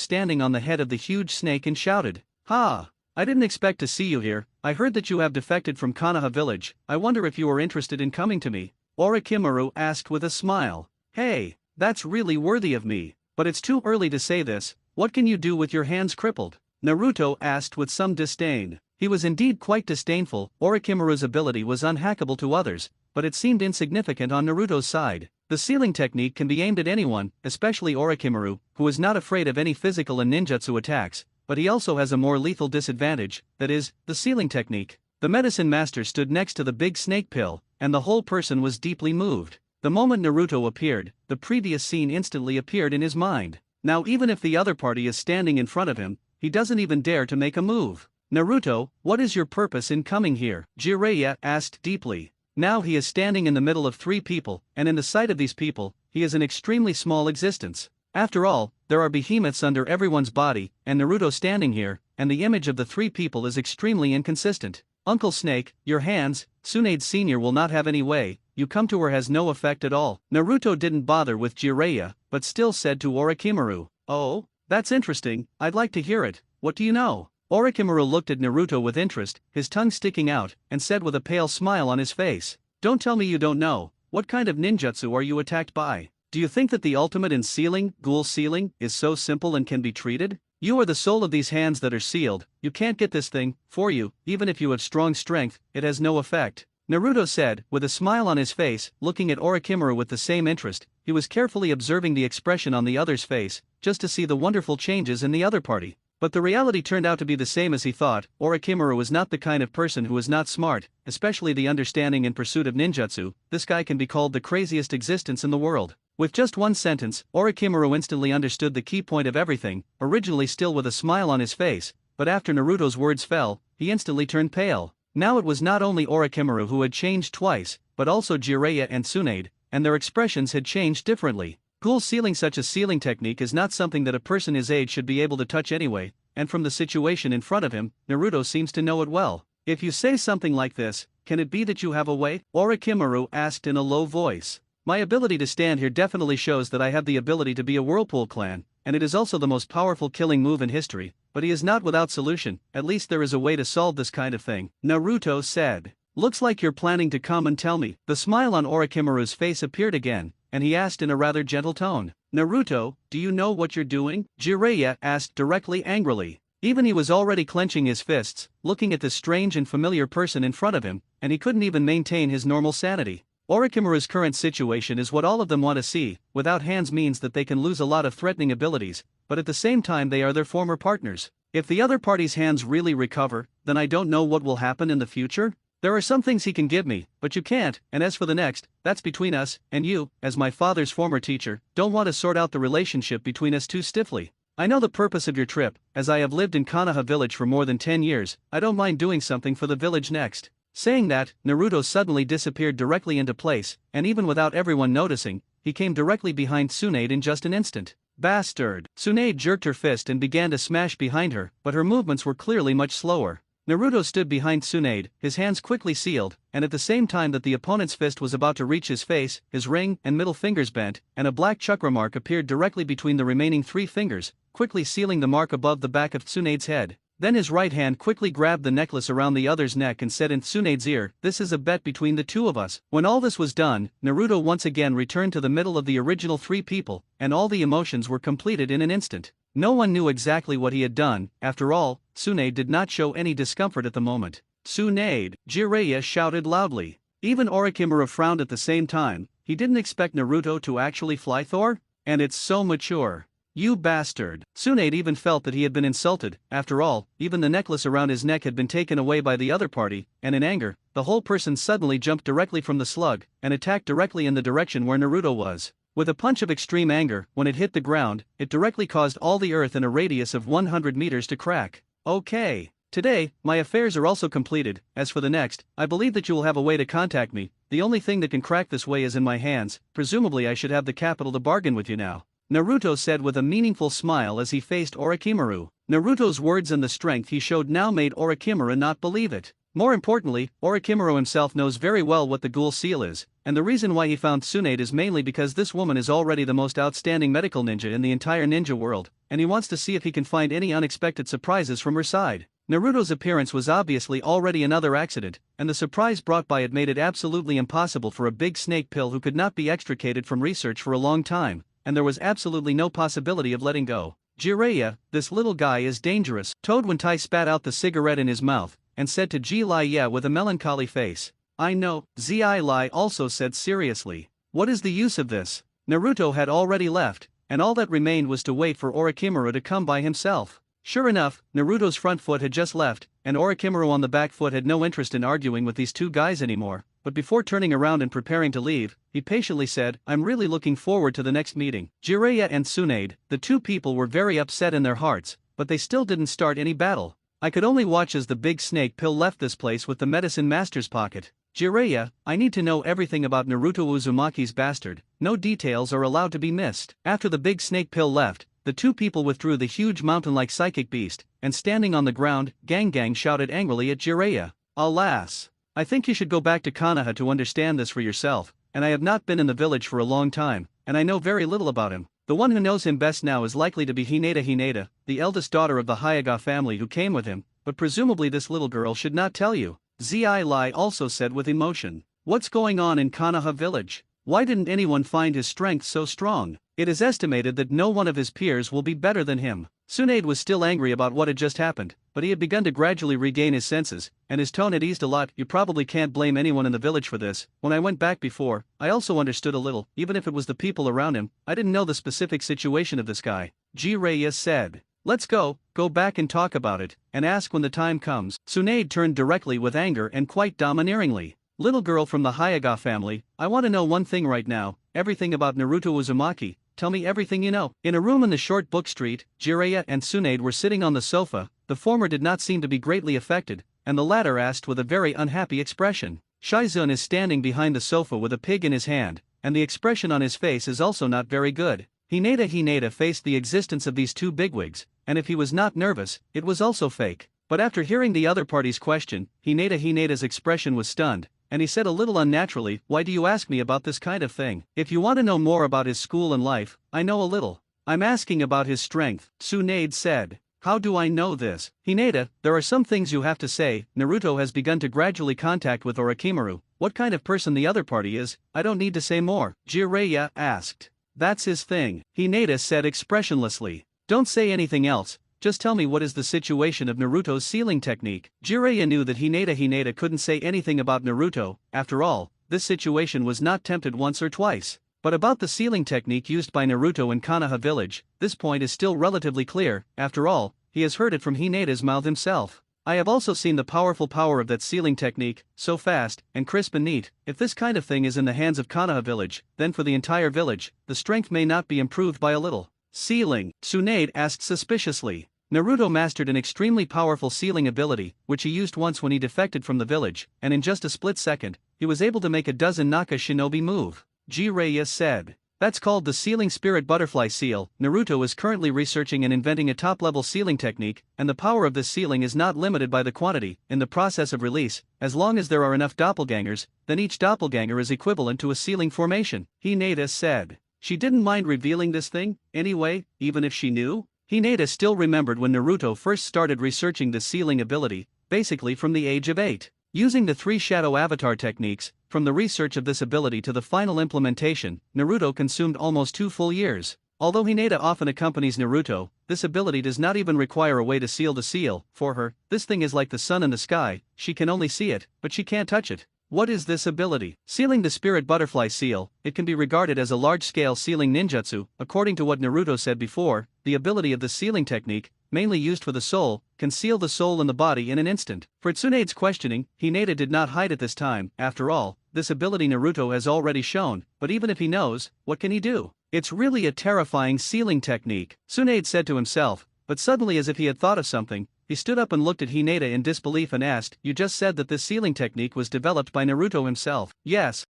standing on the head of the huge snake and shouted, "Ha! I didn't expect to see you here. I heard that you have defected from Konoha village. I wonder if you are interested in coming to me?" Orochimaru asked with a smile. "Hey, that's really worthy of me, but it's too early to say this. What can you do with your hands crippled?" Naruto asked with some disdain. He was indeed quite disdainful. Orochimaru's ability was unhackable to others, but it seemed insignificant on Naruto's side. The sealing technique can be aimed at anyone, especially Orochimaru, who is not afraid of any physical and ninjutsu attacks, but he also has a more lethal disadvantage, that is, the sealing technique. The medicine master stood next to the big snake pill, and the whole person was deeply moved. The moment Naruto appeared, the previous scene instantly appeared in his mind. Now even if the other party is standing in front of him, he doesn't even dare to make a move. "Naruto, what is your purpose in coming here?" Jiraiya asked deeply. Now he is standing in the middle of three people, and in the sight of these people, he is an extremely small existence. After all, there are behemoths under everyone's body, and Naruto standing here, and the image of the three people is extremely inconsistent. "Uncle Snake, your hands, Tsunade Sr. will not have any way, you come to her has no effect at all." Naruto didn't bother with Jiraiya, but still said to Orochimaru, "Oh, that's interesting, I'd like to hear it, what do you know?" Orochimaru looked at Naruto with interest, his tongue sticking out, and said with a pale smile on his face, "Don't tell me you don't know. What kind of ninjutsu are you attacked by? Do you think that the ultimate in sealing, ghoul sealing, is so simple and can be treated? You are the soul of these hands that are sealed, you can't get this thing, for you, even if you have strong strength, it has no effect." Naruto said, with a smile on his face, looking at Orochimaru with the same interest. He was carefully observing the expression on the other's face, just to see the wonderful changes in the other party. But the reality turned out to be the same as he thought. Orochimaru was not the kind of person who is not smart, especially the understanding in pursuit of ninjutsu. This guy can be called the craziest existence in the world. With just one sentence, Orochimaru instantly understood the key point of everything, originally still with a smile on his face, but after Naruto's words fell, he instantly turned pale. Now it was not only Orochimaru who had changed twice, but also Jiraiya and Tsunade, and their expressions had changed differently. Ghoul sealing. Such a sealing technique is not something that a person his age should be able to touch anyway, and from the situation in front of him, Naruto seems to know it well. "If you say something like this, can it be that you have a way?" Orochimaru asked in a low voice. "My ability to stand here definitely shows that I have the ability to be a whirlpool clan, and it is also the most powerful killing move in history, but he is not without solution. At least there is a way to solve this kind of thing," Naruto said. "Looks like you're planning to come and tell me." The smile on Orochimaru's face appeared again, and he asked in a rather gentle tone, "Naruto, do you know what you're doing?" Jiraiya asked directly angrily. Even he was already clenching his fists, looking at this strange and familiar person in front of him, and he couldn't even maintain his normal sanity. Orochimaru's current situation is what all of them want to see. Without hands means that they can lose a lot of threatening abilities, but at the same time they are their former partners. If the other party's hands really recover, then I don't know what will happen in the future. There are some things he can give me, but you can't, and as for the next, that's between us, and you, as my father's former teacher, don't want to sort out the relationship between us too stiffly. I know the purpose of your trip, as I have lived in Konoha village for more than 10 years, I don't mind doing something for the village next." Saying that, Naruto suddenly disappeared directly into place, and even without everyone noticing, he came directly behind Tsunade in just an instant. "Bastard!" Tsunade jerked her fist and began to smash behind her, but her movements were clearly much slower. Naruto stood behind Tsunade, his hands quickly sealed, and at the same time that the opponent's fist was about to reach his face, his ring and middle fingers bent, and a black chakra mark appeared directly between the remaining three fingers, quickly sealing the mark above the back of Tsunade's head. Then his right hand quickly grabbed the necklace around the other's neck and said in Tsunade's ear, "This is a bet between the two of us." When all this was done, Naruto once again returned to the middle of the original three people, and all the emotions were completed in an instant. No one knew exactly what he had done. After all, Tsunade did not show any discomfort at the moment. "Tsunade!" Jiraiya shouted loudly. Even Orochimaru frowned at the same time. He didn't expect Naruto to actually fly Thor? And it's so mature. "You bastard!" Tsunade even felt that he had been insulted. After all, even the necklace around his neck had been taken away by the other party, and in anger, the whole person suddenly jumped directly from the slug, and attacked directly in the direction where Naruto was. With a punch of extreme anger, when it hit the ground, it directly caused all the earth in a radius of 100 meters to crack. "Okay. Today, my affairs are also completed. As for the next, I believe that you will have a way to contact me. The only thing that can crack this way is in my hands. Presumably I should have the capital to bargain with you now," Naruto said with a meaningful smile as he faced Orochimaru. Naruto's words and the strength he showed now made Orochimaru not believe it. More importantly, Orochimaru himself knows very well what the ghoul seal is, and the reason why he found Tsunade is mainly because this woman is already the most outstanding medical ninja in the entire ninja world, and he wants to see if he can find any unexpected surprises from her side. Naruto's appearance was obviously already another accident, and the surprise brought by it made it absolutely impossible for a big snake pill who could not be extricated from research for a long time, and there was absolutely no possibility of letting go. Jiraiya, this little guy is dangerous. Toad Wentai spat out the cigarette in his mouth, and said to Ji Lai with a melancholy face. I know, Zi Lai also said seriously. What is the use of this? Naruto had already left, and all that remained was to wait for Orochimaru to come by himself. Sure enough, Naruto's front foot had just left, and Orochimaru on the back foot had no interest in arguing with these two guys anymore, but before turning around and preparing to leave, he patiently said, I'm really looking forward to the next meeting. Jiraiya and Tsunade, the two people were very upset in their hearts, but they still didn't start any battle. I could only watch as the big snake pill left this place with the medicine master's pocket. Jiraiya, I need to know everything about Naruto Uzumaki's bastard, no details are allowed to be missed. After the big snake pill left, the two people withdrew the huge mountain-like psychic beast, and standing on the ground, Gang shouted angrily at Jiraiya. Alas! I think you should go back to Konoha to understand this for yourself, and I have not been in the village for a long time, and I know very little about him. The one who knows him best now is likely to be Hinata, the eldest daughter of the Hyuga family who came with him, but presumably this little girl should not tell you. Zi Lai also said with emotion. What's going on in Konoha village? Why didn't anyone find his strength so strong? It is estimated that no one of his peers will be better than him. Tsunade was still angry about what had just happened, but he had begun to gradually regain his senses, and his tone had eased a lot. You probably can't blame anyone in the village for this. When I went back before, I also understood a little, even if it was the people around him. I didn't know the specific situation of this guy. Jiraiya said. Let's go back and talk about it, and ask when the time comes. Tsunade turned directly with anger and quite domineeringly. Little girl from the Hyuga family, I want to know one thing right now, everything about Naruto Uzumaki. Tell me everything you know. In a room in the short book street, Jiraiya and Tsunade were sitting on the sofa. The former did not seem to be greatly affected, and the latter asked with a very unhappy expression. Shizun is standing behind the sofa with a pig in his hand, and the expression on his face is also not very good. Hinata faced the existence of these two bigwigs, and if he was not nervous, it was also fake. But after hearing the other party's question, Hinata's expression was stunned, and he said a little unnaturally, why do you ask me about this kind of thing? If you want to know more about his school and life, I know a little. I'm asking about his strength, Tsunade said. How do I know this? Hinata, there are some things you have to say. Naruto has begun to gradually contact with Orochimaru. What kind of person the other party is, I don't need to say more, Jiraiya asked. That's his thing, Hinata said expressionlessly. Don't say anything else. Just tell me what is the situation of Naruto's sealing technique. Jiraiya knew that Hinata couldn't say anything about Naruto. After all, this situation was not tempted once or twice. But about the sealing technique used by Naruto in Konoha village, this point is still relatively clear. After all, he has heard it from Hinata's mouth himself. I have also seen the powerful power of that sealing technique, so fast, and crisp and neat. If this kind of thing is in the hands of Konoha village, then for the entire village, the strength may not be improved by a little. Sealing, Tsunade asked suspiciously. Naruto mastered an extremely powerful sealing ability, which he used once when he defected from the village, and in just a split second, he was able to make a dozen Naka shinobi move. Jiraiya said. That's called the sealing spirit butterfly seal. Naruto is currently researching and inventing a top-level sealing technique, and the power of this sealing is not limited by the quantity. In the process of release, as long as there are enough doppelgangers, then each doppelganger is equivalent to a sealing formation, Hinata said. She didn't mind revealing this thing, anyway, even if she knew. Hinata still remembered when Naruto first started researching the sealing ability, basically from the age of 8. Using the 3 shadow avatar techniques, from the research of this ability to the final implementation, Naruto consumed almost 2 full years. Although Hinata often accompanies Naruto, this ability does not even require a way to seal the seal. For her, this thing is like the sun in the sky, she can only see it, but she can't touch it. What is this ability? Sealing the spirit butterfly seal, it can be regarded as a large-scale sealing ninjutsu. According to what Naruto said before, the ability of the sealing technique, mainly used for the soul, can seal the soul in the body in an instant. For Tsunade's questioning, Hinata did not hide at this time. After all, this ability Naruto has already shown, but even if he knows, what can he do? It's really a terrifying sealing technique, Tsunade said to himself, but suddenly as if he had thought of something, he stood up and looked at Hinata in disbelief and asked, you just said that this sealing technique was developed by Naruto himself. Yes,